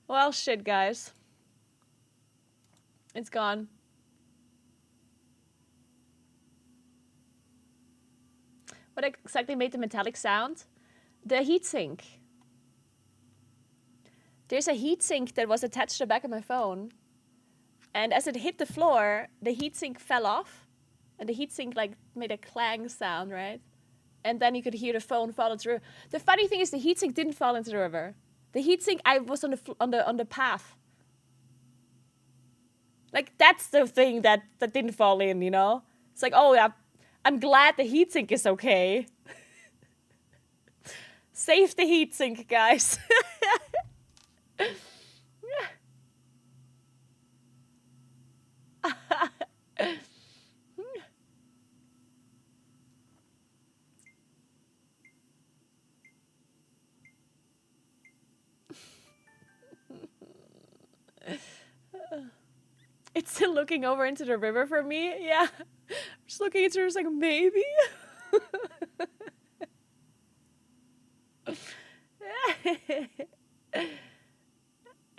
Well, shit, guys. It's gone. What exactly made the metallic sound? The heatsink. There's a heatsink that was attached to the back of my phone. And as it hit the floor, the heatsink fell off. And the heatsink like made a clang sound, right? And then you could hear the phone fall into the river. The funny thing is the heatsink didn't fall into the river. The heatsink, I was on the path. Like, that's the thing that didn't fall in, you know? It's like, oh yeah, I'm glad the heatsink is okay. Save the heatsink, guys. It's still looking over into the river for me. Yeah. I'm just looking into it, it's like, maybe?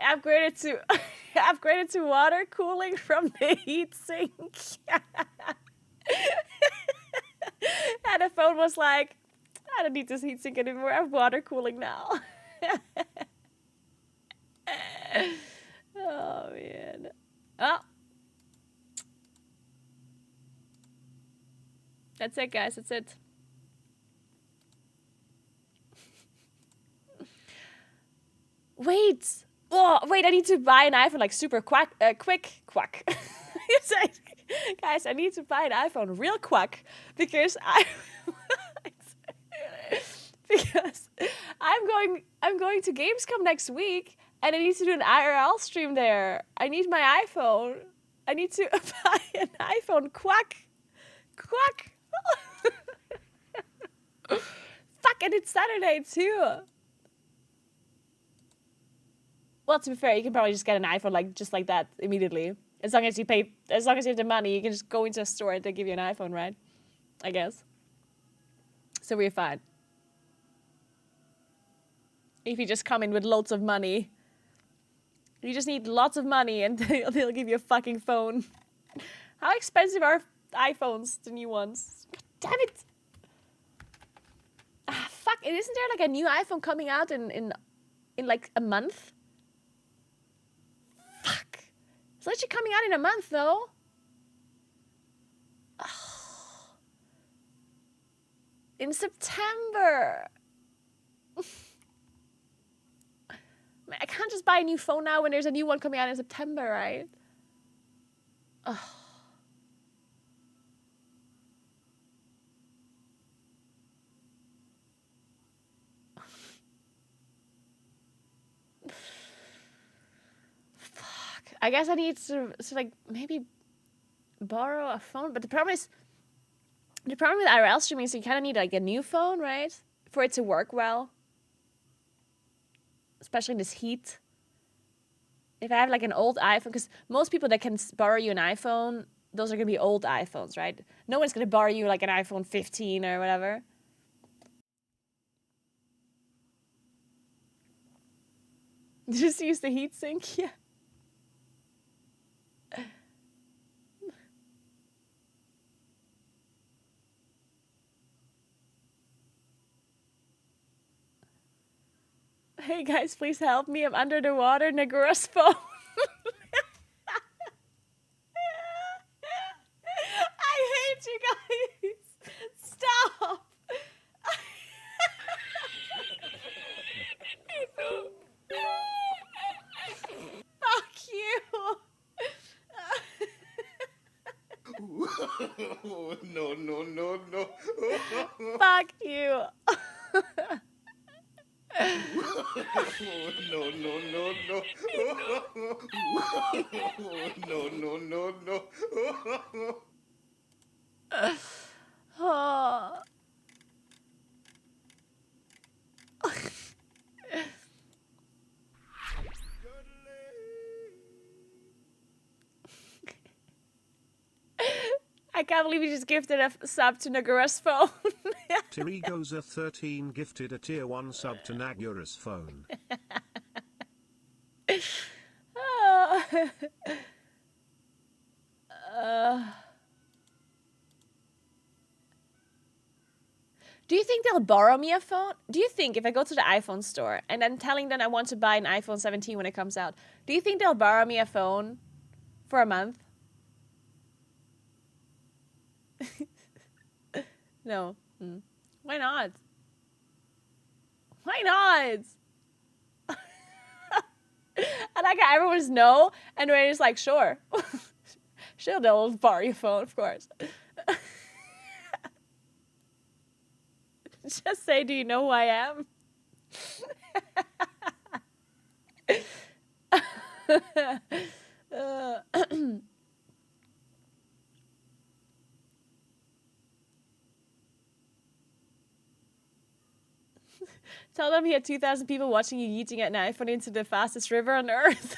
upgraded to water cooling from the heatsink. And the phone was like, I don't need this heatsink anymore. I have water cooling now. Oh man. Oh. That's it, guys. That's it. Wait. Oh, wait. I need to buy an iPhone like super quick. Guys, I need to buy an iPhone real quick because I'm going to Gamescom next week and I need to do an IRL stream there. I need my iPhone. I need to buy an iPhone quick. Quack! Fuck, and it's Saturday too. Well, to be fair, you can probably just get an iPhone like just like that immediately. As long as you have the money, you can just go into a store and they give you an iPhone, right? I guess. So we're fine. If you just come in with loads of money. You just need lots of money and they'll give you a fucking phone. How expensive are iPhones, the new ones? God damn it! Ah, fuck, isn't there like a new iPhone coming out in like a month? Fuck. It's literally coming out in a month though. Oh. In September. I can't just buy a new phone now when there's a new one coming out in September, right? Oh. Fuck. I guess I need to like maybe borrow a phone, but the problem with IRL streaming is you kind of need like a new phone, right? For it to work well. Especially in this heat. If I have like an old iPhone, because most people that can borrow you an iPhone, those are going to be old iPhones, right? No one's going to borrow you like an iPhone 15 or whatever. Just use the heatsink, yeah. Hey guys, please help me. I'm under the water. Naguura's phone. I hate you guys. Stop. Fuck you. No, no, no, no. Fuck you. No, no, no, no. No, no, no, no. Oh. I can't believe you just gifted a sub to Naguura's phone. Tirigoza13 gifted a tier 1 sub to Naguura's phone. Do you think they'll borrow me a phone? Do you think if I go to the iPhone store and then telling them I want to buy an iPhone 17 when it comes out, do you think they'll borrow me a phone for a month? No. Why not? Why not? And like everyone's no, and Raina's like, sure. Sure, they'll borrow your phone, of course. Just say, do you know who I am? Tell them he had 2,000 people watching you yeeting an iPhone into the fastest river on Earth.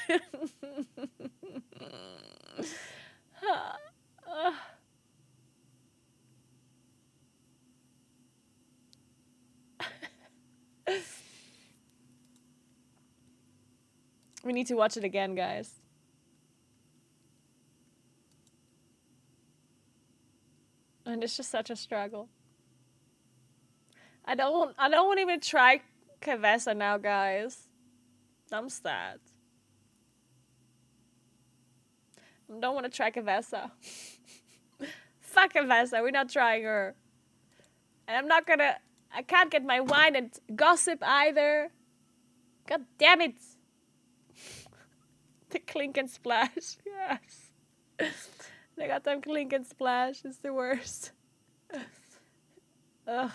We need to watch it again, guys. And it's just such a struggle. I don't want to even try Kavessa now, guys. I'm sad. I don't want to try Kavessa. Fuck Kavessa, we're not trying her. And I can't get my wine and gossip either. God damn it. The clink and splash, yes. They got them clink and splash, it's the worst. Ugh.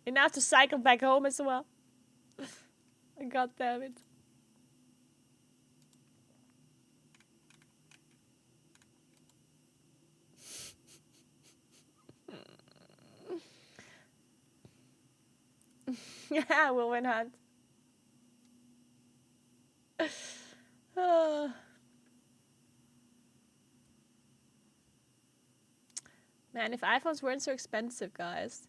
And now I have to cycle back home as well. God damn it. Yeah, we'll win hunt. Oh. Man, if iPhones weren't so expensive, guys.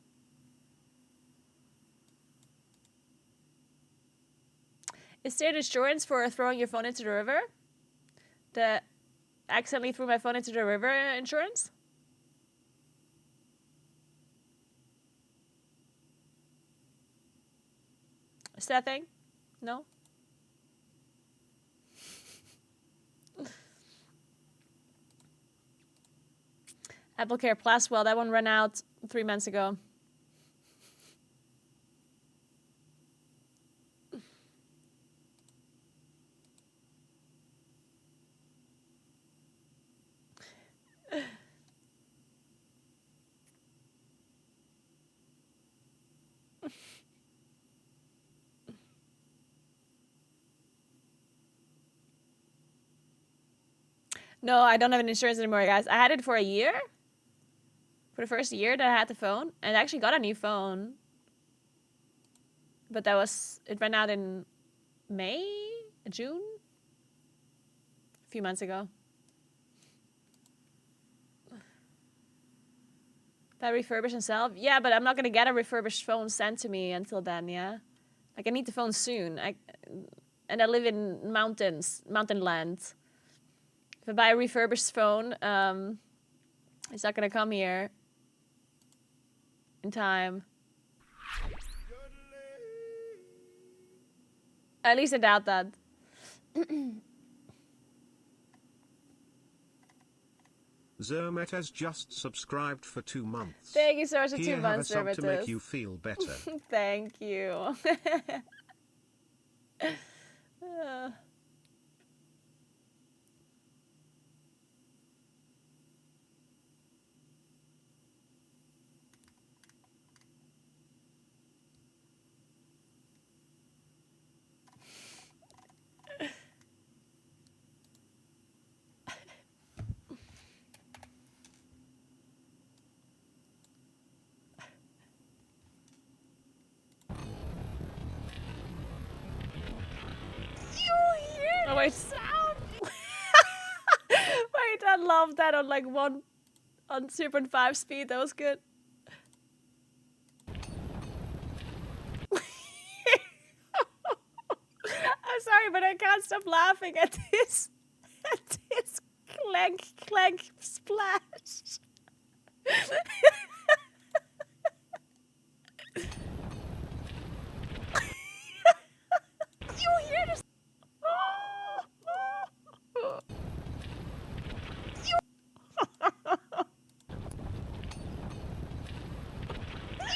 Is there insurance for throwing your phone into the river? The accidentally threw my phone into the river insurance? Is that a thing? No? Apple Care Plus, well, that one ran out 3 months ago. No, I don't have an insurance anymore, guys. I had it for a year. For the first year that I had the phone. And I actually got a new phone. But it ran out in May? June? A few months ago. If I refurbish and sell? Yeah, but I'm not going to get a refurbished phone sent to me until then, yeah? Like, I need the phone soon. And I live in mountain land. If I buy a refurbished phone, it's not going to come here in time. At least I doubt that. Zermet has just subscribed for 2 months. Thank you so much for 2 Here, months, have a sub to Zermetus. make you feel better. Thank you. Oh, wait, sound. Wait, I love that on like 0.5 speed. That was good. I'm sorry, but I can't stop laughing at this clank clank splash. You hear this?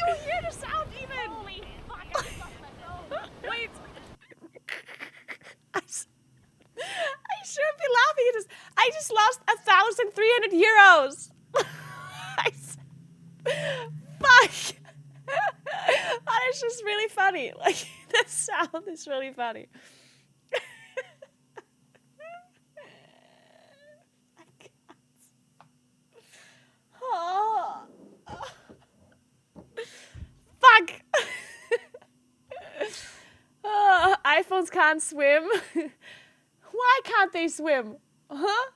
You hear the sound even? Holy fuck, I just lost my phone. Wait. I shouldn't be laughing at this. I just lost 1,300 euros. Fuck. That is just really funny. Like, the sound is really funny. Oh. Fuck. iPhones can't swim. Why can't they swim? Huh?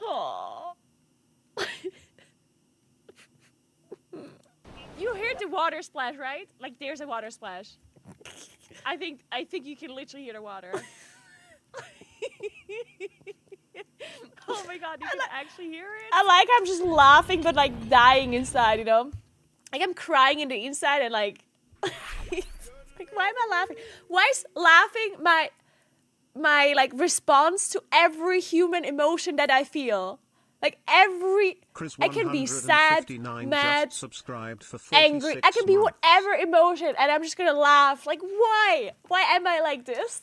Oh. You heard the water splash, right? Like, there's a water splash. I think you can literally hear the water. Oh my god, you can actually hear it? I'm just laughing but like dying inside, you know? Like I'm crying in the inside and like like why am I laughing? Why is laughing my like response to every human emotion that I feel? Like I can be sad, mad, subscribed for angry. I can be whatever emotion and I'm just gonna laugh. Like why? Why am I like this?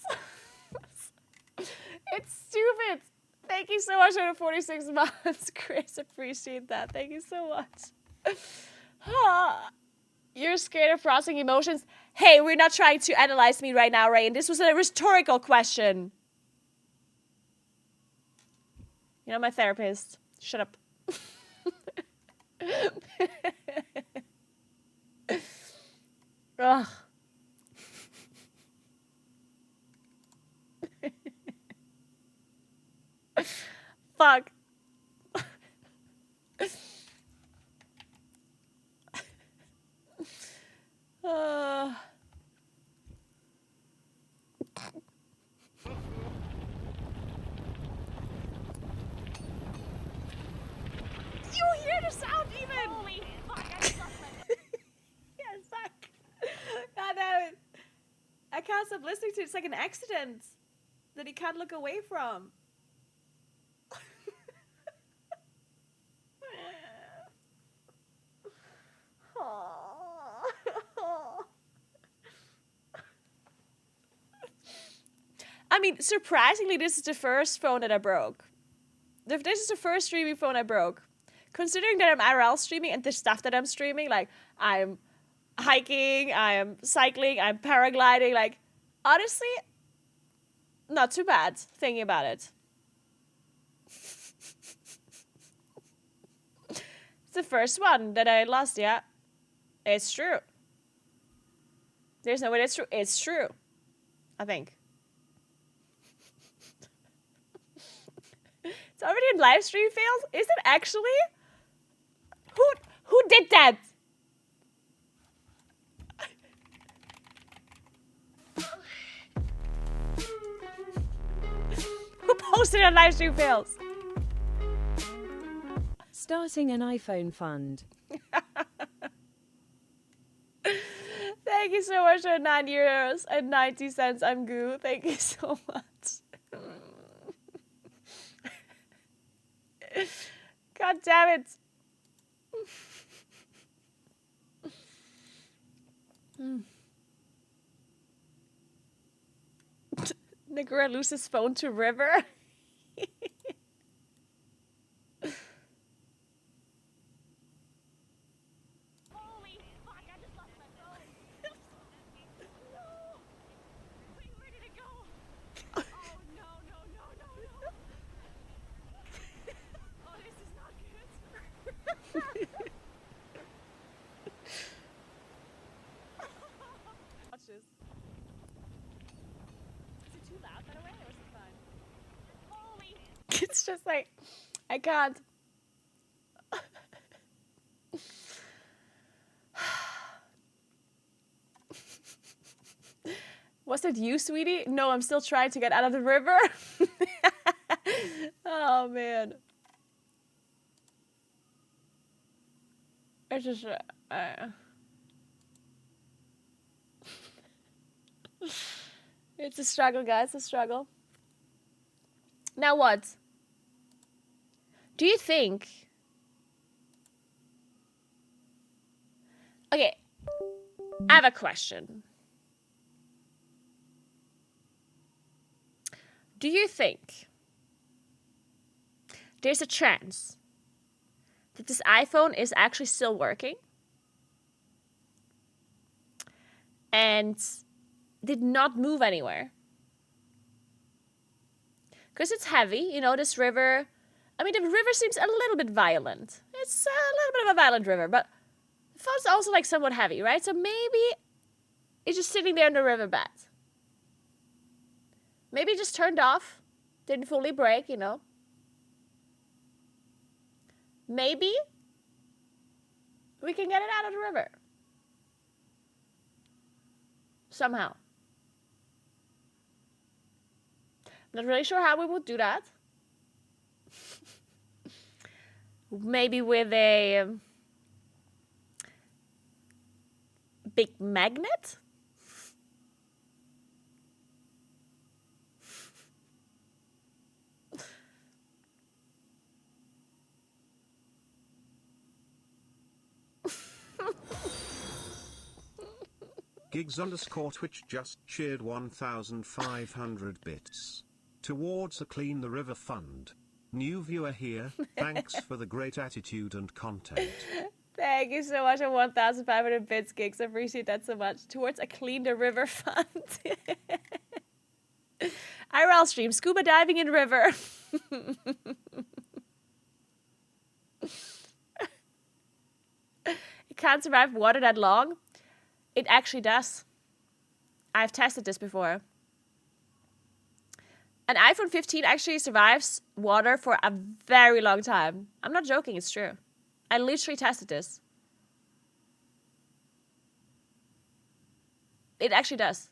It's stupid. Thank you so much for the 46 months, Chris. Appreciate that. Thank you so much. You're scared of processing emotions? Hey, we're not trying to analyze me right now, Rain. This was a rhetorical question. You know, my therapist. Shut up. Ugh. Fuck. Uh. You hear the sound even? Holy fuck, I just lost my yes, fuck. God damn it. I can't stop listening to it. It's like an accident that he can't look away from. I mean, surprisingly, this is the first phone that I broke. This is the first streaming phone I broke. Considering that I'm IRL streaming and the stuff that I'm streaming, like I'm hiking, I'm cycling, I'm paragliding, like honestly, not too bad thinking about it. It's the first one that I lost, yeah. It's true. There's no way that's true. It's true. I think. It's already in live stream fails? Is it actually? Who did that? Who posted a live stream fails? Starting an iPhone fund. Thank you so much for €9.90. I'm Goo. Thank you so much. God damn it. Naguura loses phone to river. Holy fuck, I just lost my phone. No. Wait, where did it go? Oh, no. Oh, this is not good. Watch this. Is it too loud, by the way, or is it fine? Holy. It's just like, I can't. Was it you, sweetie? No, I'm still trying to get out of the river. Oh, man. It's just... It's a struggle, guys. It's a struggle. Now what? Do you think... Okay. I have a question. Do you think there's a chance that this iPhone is actually still working and did not move anywhere? Because it's heavy, you know, this river. I mean, the river seems a little bit violent. It's a little bit of a violent river, but the phone's also like somewhat heavy, right? So maybe it's just sitting there in the riverbed. Maybe it just turned off, didn't fully break, you know. Maybe we can get it out of the river. Somehow. Not really sure how we would do that. Maybe with a big magnet? Gigs_Twitch just cheered 1,500 bits. Towards a Clean the River fund. New viewer here, thanks for the great attitude and content. Thank you so much for 1,500 bits, Gigs. I appreciate that so much. Towards a Clean the River fund. IRL stream, scuba diving in river. It can't survive water that long. It actually does. I've tested this before. An iPhone 15 actually survives water for a very long time. I'm not joking, it's true. I literally tested this. It actually does.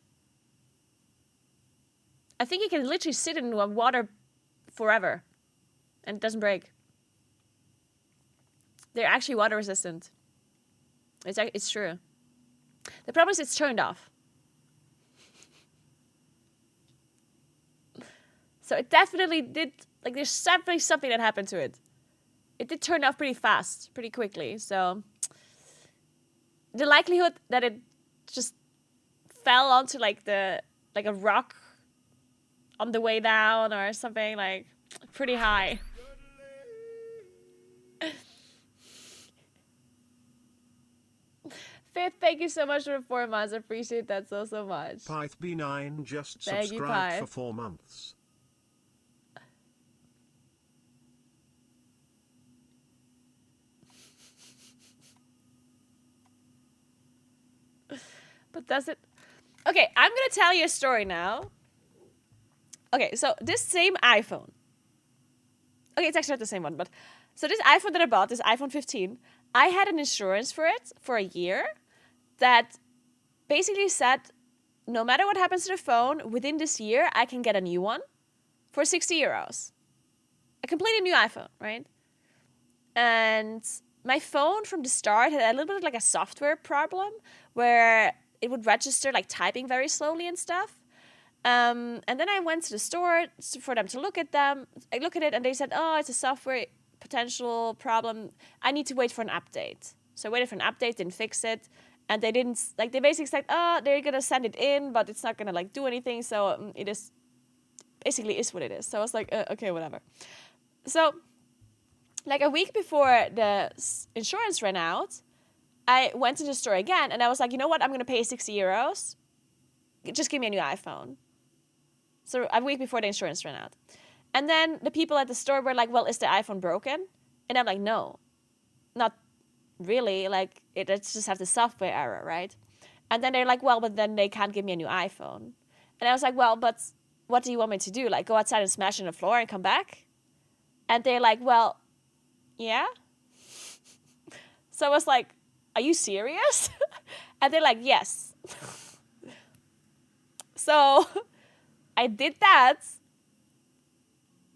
I think it can literally sit in water forever and it doesn't break. They're actually water resistant. It's true. The problem is it's turned off. So it definitely did, like there's definitely something that happened to it. It did turn off pretty fast, pretty quickly. So the likelihood that it just fell onto like a rock on the way down or something, like pretty high. Fifth, thank you so much for the 4 months. I appreciate that so much. Pyth B9 just Thank you, subscribed Pyth. for 4 months. But does it? Okay, I'm gonna tell you a story now. Okay, so this same iPhone. Okay, it's actually not the same one, but so this iPhone that I bought, this iPhone 15, I had an insurance for it for a year that basically said no matter what happens to the phone, within this year, I can get a new one for 60 euros. A completely new iPhone, right? And my phone from the start had a little bit of like a software problem where it would register like typing very slowly and stuff. And then I went to the store for them to look at them. I look at it and they said, oh, it's a software potential problem. I need to wait for an update. So I waited for an update, didn't fix it. And they didn't, like they basically said, oh, they're going to send it in, but it's not going to like do anything. So it is, basically is what it is. So I was like, okay, whatever. So like a week before the insurance ran out, I went to the store again and I was like, you know what? I'm going to pay 60 euros. Just give me a new iPhone. So a week before the insurance ran out. And then the people at the store were like, well, is the iPhone broken? And I'm like, no, not really. Like, it's just have the software error, right? And then they're like, well, but then they can't give me a new iPhone. And I was like, well, but what do you want me to do? Like, go outside and smash it on the floor and come back? And they're like, well, yeah. So I was like, are you serious? And they're like, yes. So I did that.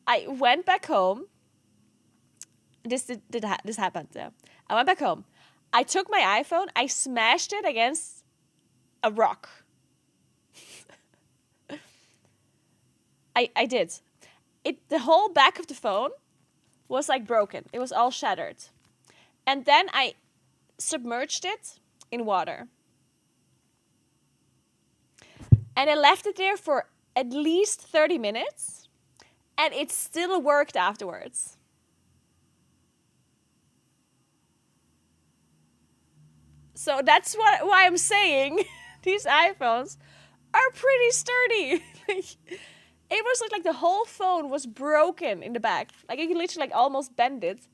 I went back home. This happened. Yeah. I went back home. I took my iPhone. I smashed it against a rock. I did. The whole back of the phone was like broken. It was all shattered. And then I submerged it in water. And I left it there for at least 30 minutes. And it still worked afterwards. So that's why I'm saying these iPhones are pretty sturdy. It was like the whole phone was broken in the back. Like you could literally like almost bend it.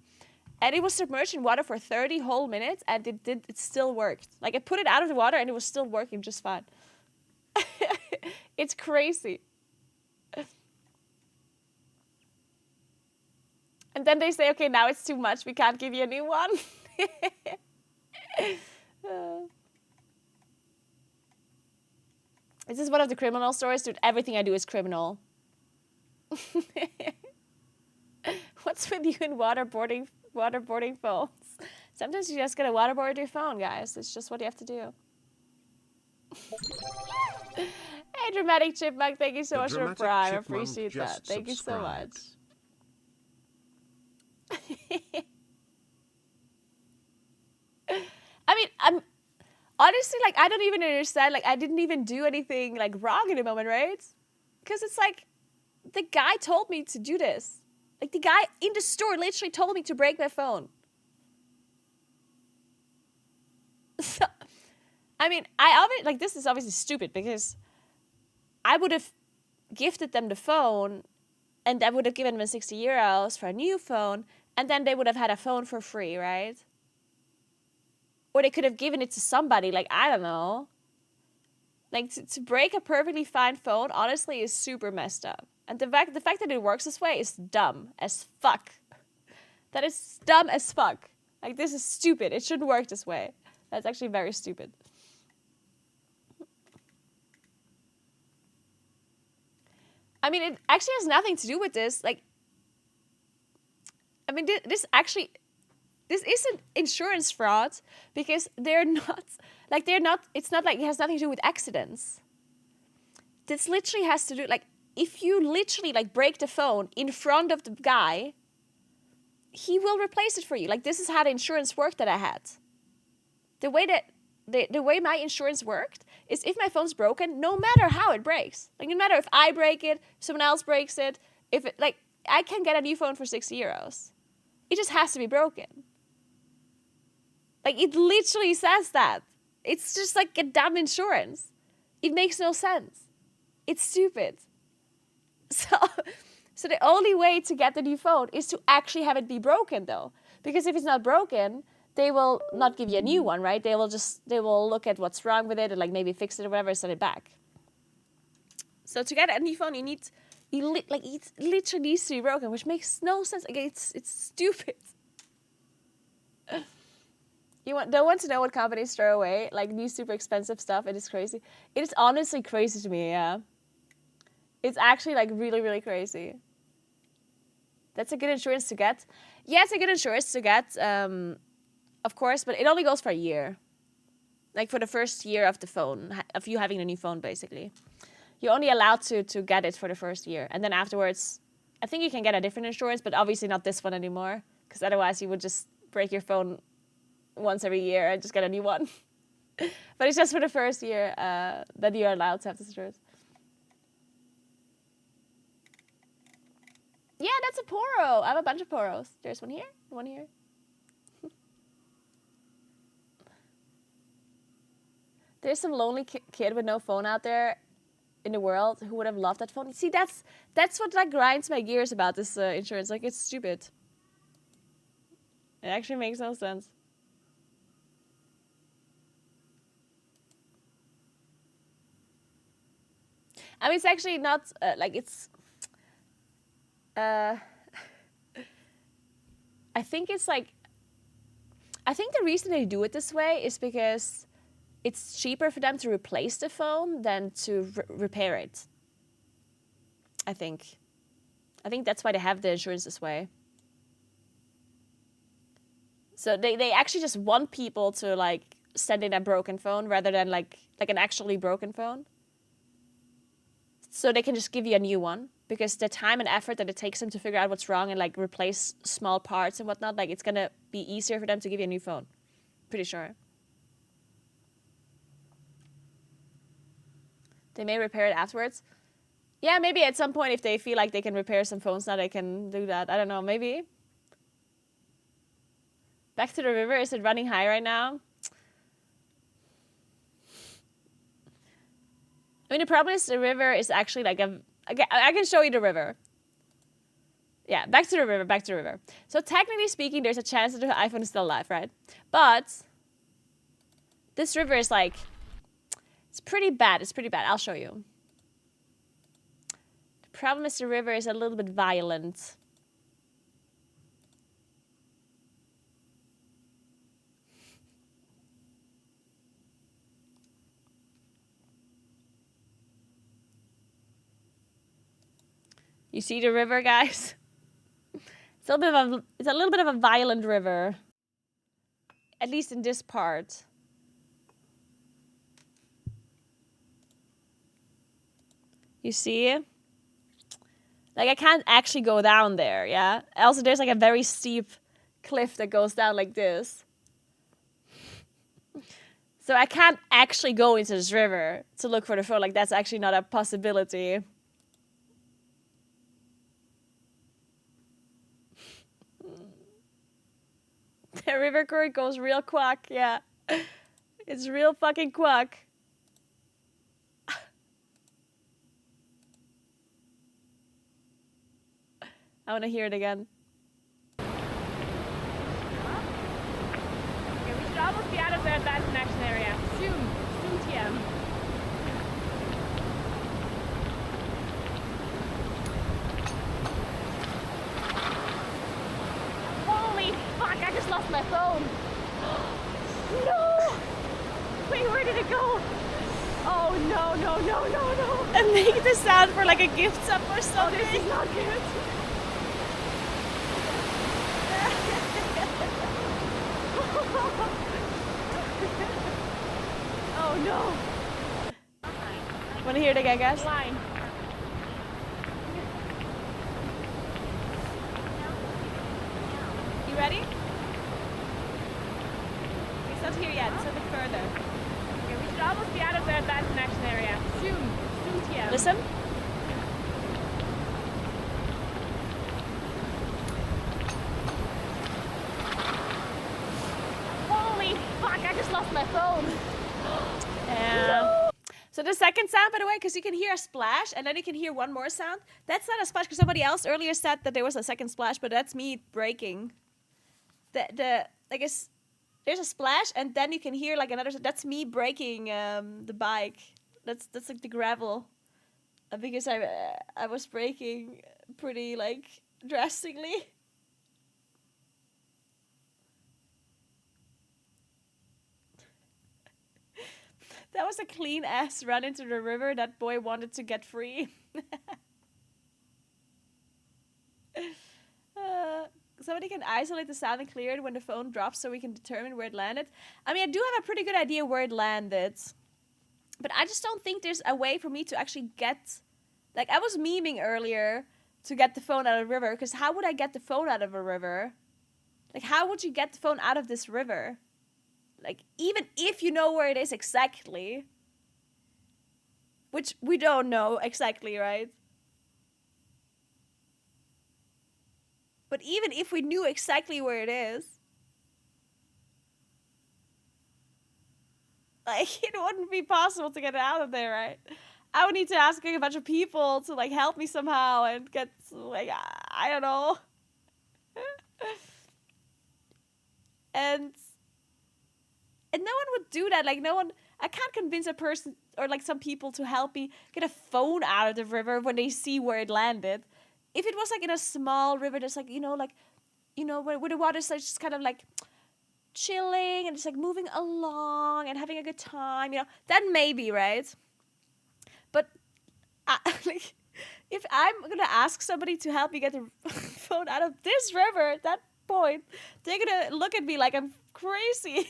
And it was submerged in water for 30 whole minutes and it still worked. Like I put it out of the water and it was still working just fine. It's crazy. And then they say, okay, now it's too much. We can't give you a new one. This is one of the criminal stories, dude. Everything I do is criminal. What's with you and waterboarding phones? Sometimes you just gotta waterboard your phone, guys. It's just what you have to do. Hey, Dramatic Chipmunk, thank you so much for Prime. I appreciate that. Thank you so much. I mean, I'm honestly like I don't even understand. Like I didn't even do anything like wrong in the moment, right? Because it's like the guy told me to do this. Like the guy in the store literally told me to break my phone. So, I mean, this is obviously stupid because I would have gifted them the phone and I would have given them 60 euros for a new phone and then they would have had a phone for free, right? Or they could have given it to somebody, like, I don't know. Like, to break a perfectly fine phone, honestly, is super messed up. And the fact that it works this way is dumb as fuck. That is dumb as fuck. Like, this is stupid. It shouldn't work this way. That's actually very stupid. I mean, it actually has nothing to do with this. Like, I mean, this isn't insurance fraud because it's not like it has nothing to do with accidents. This literally has to do, like, if you literally, like, break the phone in front of the guy, he will replace it for you. Like, this is how the insurance worked that I had. The way my insurance worked is if my phone's broken, no matter how it breaks, like, no matter if I break it, someone else breaks it, I can get a new phone for €60. It just has to be broken. Like, it literally says that. It's just like a dumb insurance. It makes no sense. It's stupid. So the only way to get the new phone is to actually have it be broken, though. Because if it's not broken, they will not give you a new one, right? They will look at what's wrong with it and, like, maybe fix it or whatever, send it back. So to get a new phone, it literally needs to be broken, which makes no sense. Like, it's stupid. Don't want to know what companies throw away, like, new super expensive stuff. It is crazy. It is honestly crazy to me, yeah. It's actually, like, really, really crazy. That's a good insurance to get. Yeah, it's a good insurance to get, of course, but it only goes for a year. Like, for the first year of the phone, of you having a new phone, basically. You're only allowed to get it for the first year. And then afterwards, I think you can get a different insurance, but obviously not this one anymore. Because otherwise you would just break your phone once every year and just get a new one. But it's just for the first year that you're allowed to have this insurance. Yeah, that's a Poro. I have a bunch of Poros. There's one here, one here. There's some lonely kid with no phone out there in the world who would have loved that phone. See, that's what, like, grinds my gears about this insurance. Like, it's stupid. It actually makes no sense. I mean, it's actually not, it's... I think it's, like... I think the reason they do it this way is because it's cheaper for them to replace the phone than to repair it. I think that's why they have the insurance this way. So they actually just want people to, like, send in a broken phone rather than, like an actually broken phone. So they can just give you a new one, because the time and effort that it takes them to figure out what's wrong and, like, replace small parts and whatnot, like, it's gonna be easier for them to give you a new phone. Pretty sure. They may repair it afterwards. Yeah, maybe at some point if they feel like they can repair some phones now, they can do that. I don't know, maybe. Back to the river, is it running high right now? I mean, the problem is the river is actually like I can show you the river. Yeah, back to the river. So technically speaking, there's a chance that the iPhone is still alive, right? But this river is, like, it's pretty bad. I'll show you. The problem is the river is a little bit violent. You see the river, guys? It's a little bit of a violent river. At least in this part. You see? Like, I can't actually go down there, yeah? Also, there's, like, a very steep cliff that goes down like this. So I can't actually go into this river to look for the phone. Like, that's actually not a possibility. The river current goes real quack, yeah. It's real fucking quack. I want to hear it again. Okay, we should almost be out of my phone. No! Wait, where did it go? Oh no, no, no, no, no. And make the sound for like a gift sub or something. Oh, this is not good. Oh no. Wanna hear it again, guys? Line. You ready? It's not here yet, it's a bit further. Okay, we should almost be out of the bad connection area. Soon. Soon, TM. Listen. Holy fuck, I just lost my phone. No. So the second sound, by the way, because you can hear a splash and then you can hear one more sound. That's not a splash because somebody else earlier said that there was a second splash, but that's me breaking. I guess there's a splash and then you can hear like another. That's me breaking the bike. That's like the gravel, because I was breaking pretty like drastically. That was a clean ass run into the river. That boy wanted to get free. Somebody can isolate the sound and clear it when the phone drops so we can determine where it landed. I mean, I do have a pretty good idea where it landed. But I just don't think there's a way for me to actually get... Like, I was memeing earlier to get the phone out of the river. Because how would I get the phone out of a river? Like, how would you get the phone out of this river? Like, even if you know where it is exactly. Which we don't know exactly, right? But even if we knew exactly where it is, like, it wouldn't be possible to get it out of there, right? I would need to ask a bunch of people to, like, help me somehow and get, like, I don't know. And no one would do that. Like, no one... I can't convince a person or, like, some people to help me get a phone out of the river when they see where it landed. If it was, like, in a small river that's, like, where the water's like, just kind of, like, chilling and just, like, moving along and having a good time, then maybe, right? But, like, if I'm going to ask somebody to help me get the phone out of this river at that point, they're going to look at me like I'm crazy.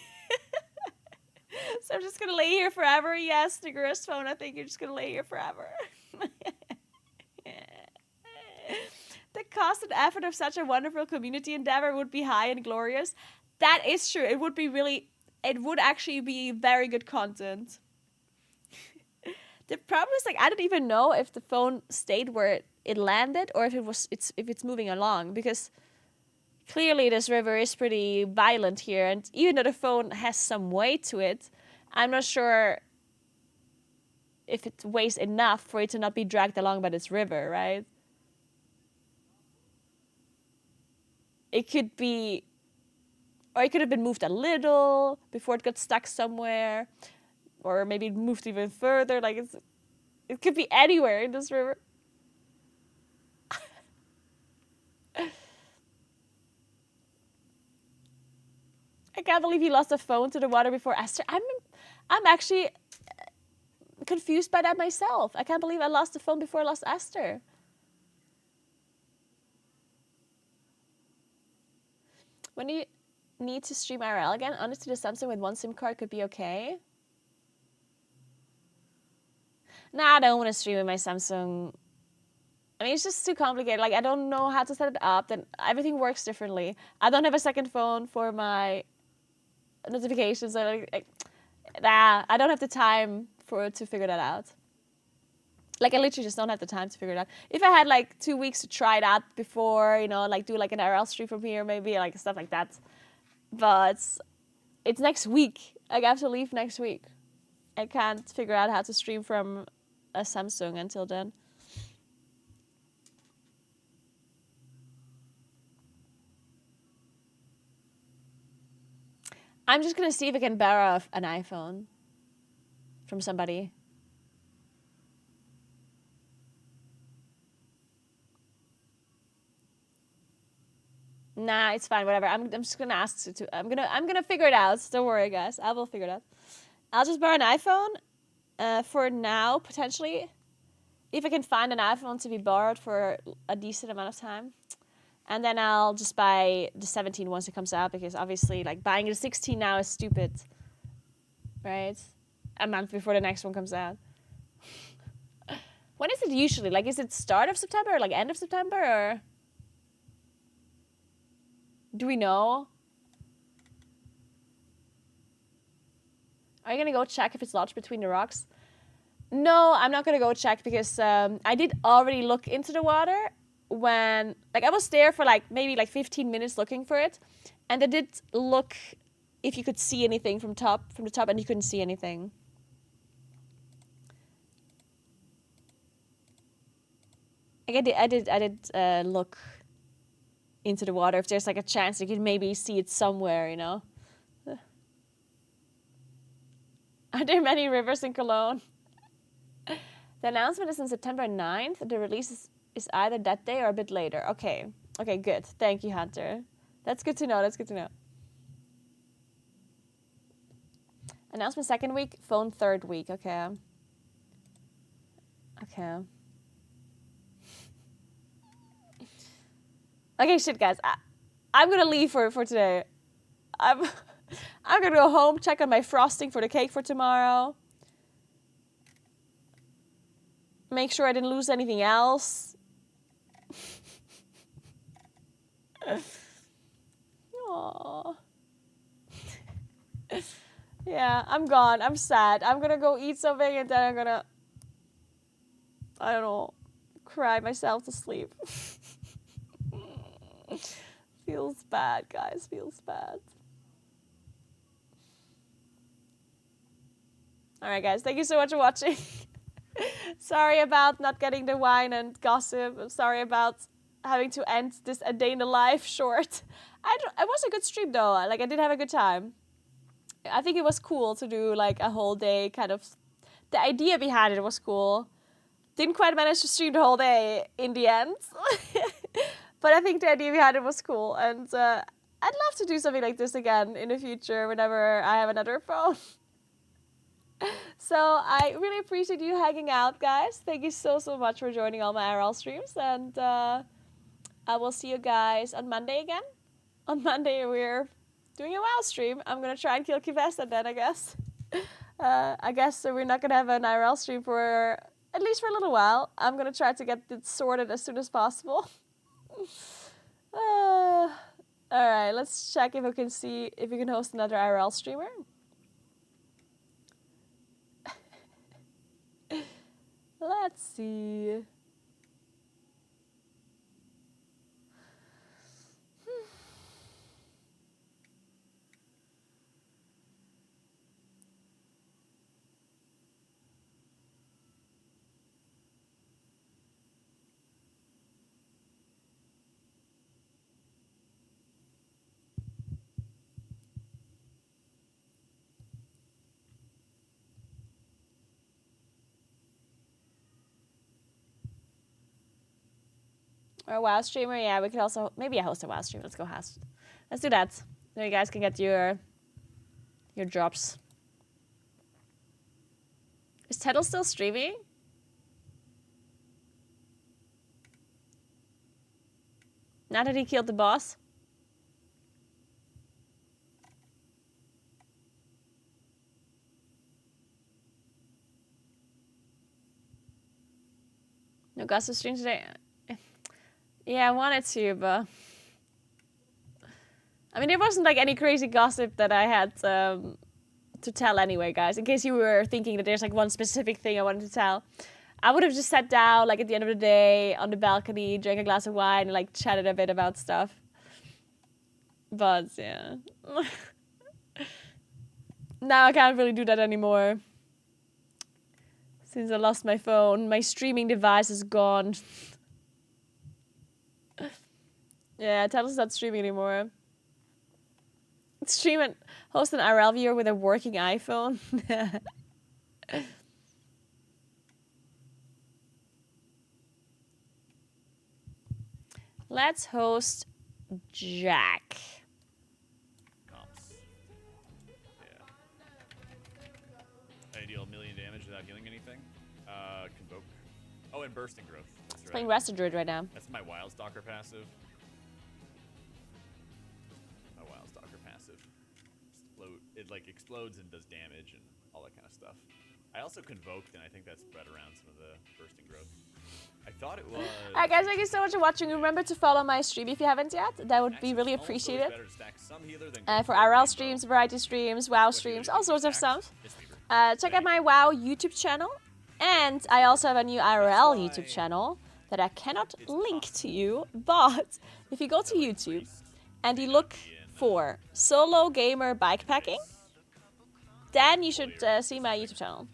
So I'm just going to lay here forever. Yes, Naguura's phone, I think you're just going to lay here forever. The cost and effort of such a wonderful community endeavor would be high and glorious. That is true. It would actually be very good content. The problem is, like, I don't even know if the phone stayed where it landed or if it's moving along, because clearly this river is pretty violent here, and even though the phone has some weight to it, I'm not sure if it weighs enough for it to not be dragged along by this river, right? It could be, or it could have been moved a little before it got stuck somewhere, or maybe it moved even further. Like, it could be anywhere in this river. I can't believe he lost a phone to the water before Esther. I'm actually confused by that myself. I can't believe I lost the phone before I lost Esther. When you need to stream IRL again, honestly, the Samsung with one SIM card could be okay. Nah, I don't want to stream with my Samsung. I mean, it's just too complicated. Like, I don't know how to set it up. Then everything works differently. I don't have a second phone for my notifications. So I don't have the time to figure that out. Like, I literally just don't have the time to figure it out. If I had, like, 2 weeks to try it out before, like, do, like, an IRL stream from here, maybe, like, stuff like that. But it's next week. Like, I have to leave next week. I can't figure out how to stream from a Samsung until then. I'm just going to see if I can borrow an iPhone from somebody. Nah, it's fine. Whatever. I'm just gonna ask to. I'm gonna figure it out. Don't worry, guys. I will figure it out. I'll just borrow an iPhone. For now, potentially, if I can find an iPhone to be borrowed for a decent amount of time, and then I'll just buy the 17 once it comes out, because obviously, like, buying the 16 now is stupid, right? A month before the next one comes out. When is it usually? Like, is it start of September or like end of September, or do we know? Are you gonna go check if it's lodged between the rocks? No, I'm not gonna go check because I did already look into the water when, like, I was there for like maybe like 15 minutes looking for it, and I did look if you could see anything from the top, and you couldn't see anything. Like I did look into the water if there's like a chance you could maybe see it somewhere, you know. Are there many rivers in Cologne? The announcement is on September 9th. The release is either that day or a bit later. Okay. Okay, good. Thank you, Hunter. That's good to know. That's good to know. Announcement second week, phone third week. Okay. Okay. Okay, shit, guys. I'm gonna leave for today. I'm gonna go home, check on my frosting for the cake for tomorrow. Make sure I didn't lose anything else. Aww. Yeah, I'm gone. I'm sad. I'm gonna go eat something and then I'm gonna, I don't know, cry myself to sleep. Feels bad, guys. Feels bad. Alright, guys. Thank you so much for watching. Sorry about not getting the wine and gossip. I'm sorry about having to end this a day in the life short. It was a good stream though. Like, I did have a good time. I think it was cool to do like a whole day kind of. The idea behind it was cool. Didn't quite manage to stream the whole day in the end. But I think the idea behind it was cool. And I'd love to do something like this again in the future whenever I have another phone. So I really appreciate you hanging out, guys. Thank you so much for joining all my IRL streams. And I will see you guys on Monday again. On Monday, we're doing a WoW stream. I'm going to try and kill Kivesta then, I guess. I guess we're not going to have an IRL stream for at least for a little while. I'm going to try to get it sorted as soon as possible. All right, let's check if we can see if we can host another IRL streamer. Let's see. Or a WoW streamer, yeah, we could also maybe host a WoW stream. Let's go host. Let's do that. So you guys can get your drops. Is Teddle still streaming? Now that he killed the boss? No gossip stream today? Yeah, I wanted to, but... I mean, there wasn't like any crazy gossip that I had to tell anyway, guys. In case you were thinking that there's like one specific thing I wanted to tell. I would have just sat down like at the end of the day on the balcony, drank a glass of wine, and like chatted a bit about stuff. But yeah. Now I can't really do that anymore. Since I lost my phone, my streaming device is gone. Yeah, Teddle's not streaming anymore. Stream and host an IRL viewer with a working iPhone. Let's host Jack. Comps. Yeah. I deal 1 million damage without healing anything. Convoke. Oh, and bursting growth. That's right. Playing Rested Druid right now. That's my Wildstalker passive. My Wildstalker passive. It like explodes and does damage and all that kind of stuff. I also convoked, and I think that spread around some of the bursting growth. I thought it was. Alright guys, thank you so much for watching. Remember to follow my stream if you haven't yet. That would be really appreciated. For IRL streams, variety streams, WoW streams, all sorts of stuff. Check out my WoW YouTube channel. And I also have a new IRL YouTube channel that I cannot link to you. But if you go to YouTube and you look for solo gamer bikepacking, then you should see my YouTube channel.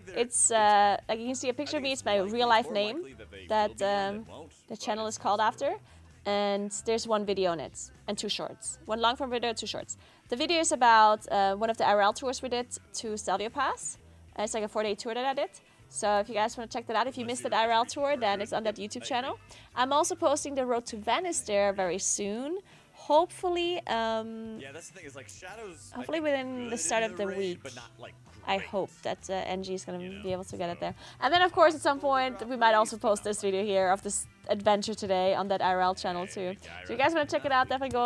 It's like you can see a picture of me. It's my real life name that the channel is called after, and there's one video on it and 2 shorts. One long form video, 2 shorts. The video is about one of the IRL tours we did to Stelvio Pass. It's like a 4-day tour that I did. So if you guys want to check that out, if you missed that IRL tour, then it's on that YouTube channel. I'm also posting the Road to Venice there very soon. Hopefully, Yeah, that's the thing. Is like Shadows. hopefully within the start of the week. But not like. I hope that NG is going to be able to get it there. And then, of course, at some point, we might also post this video here of this adventure today on that IRL channel, too. So if you guys want to check it out, definitely go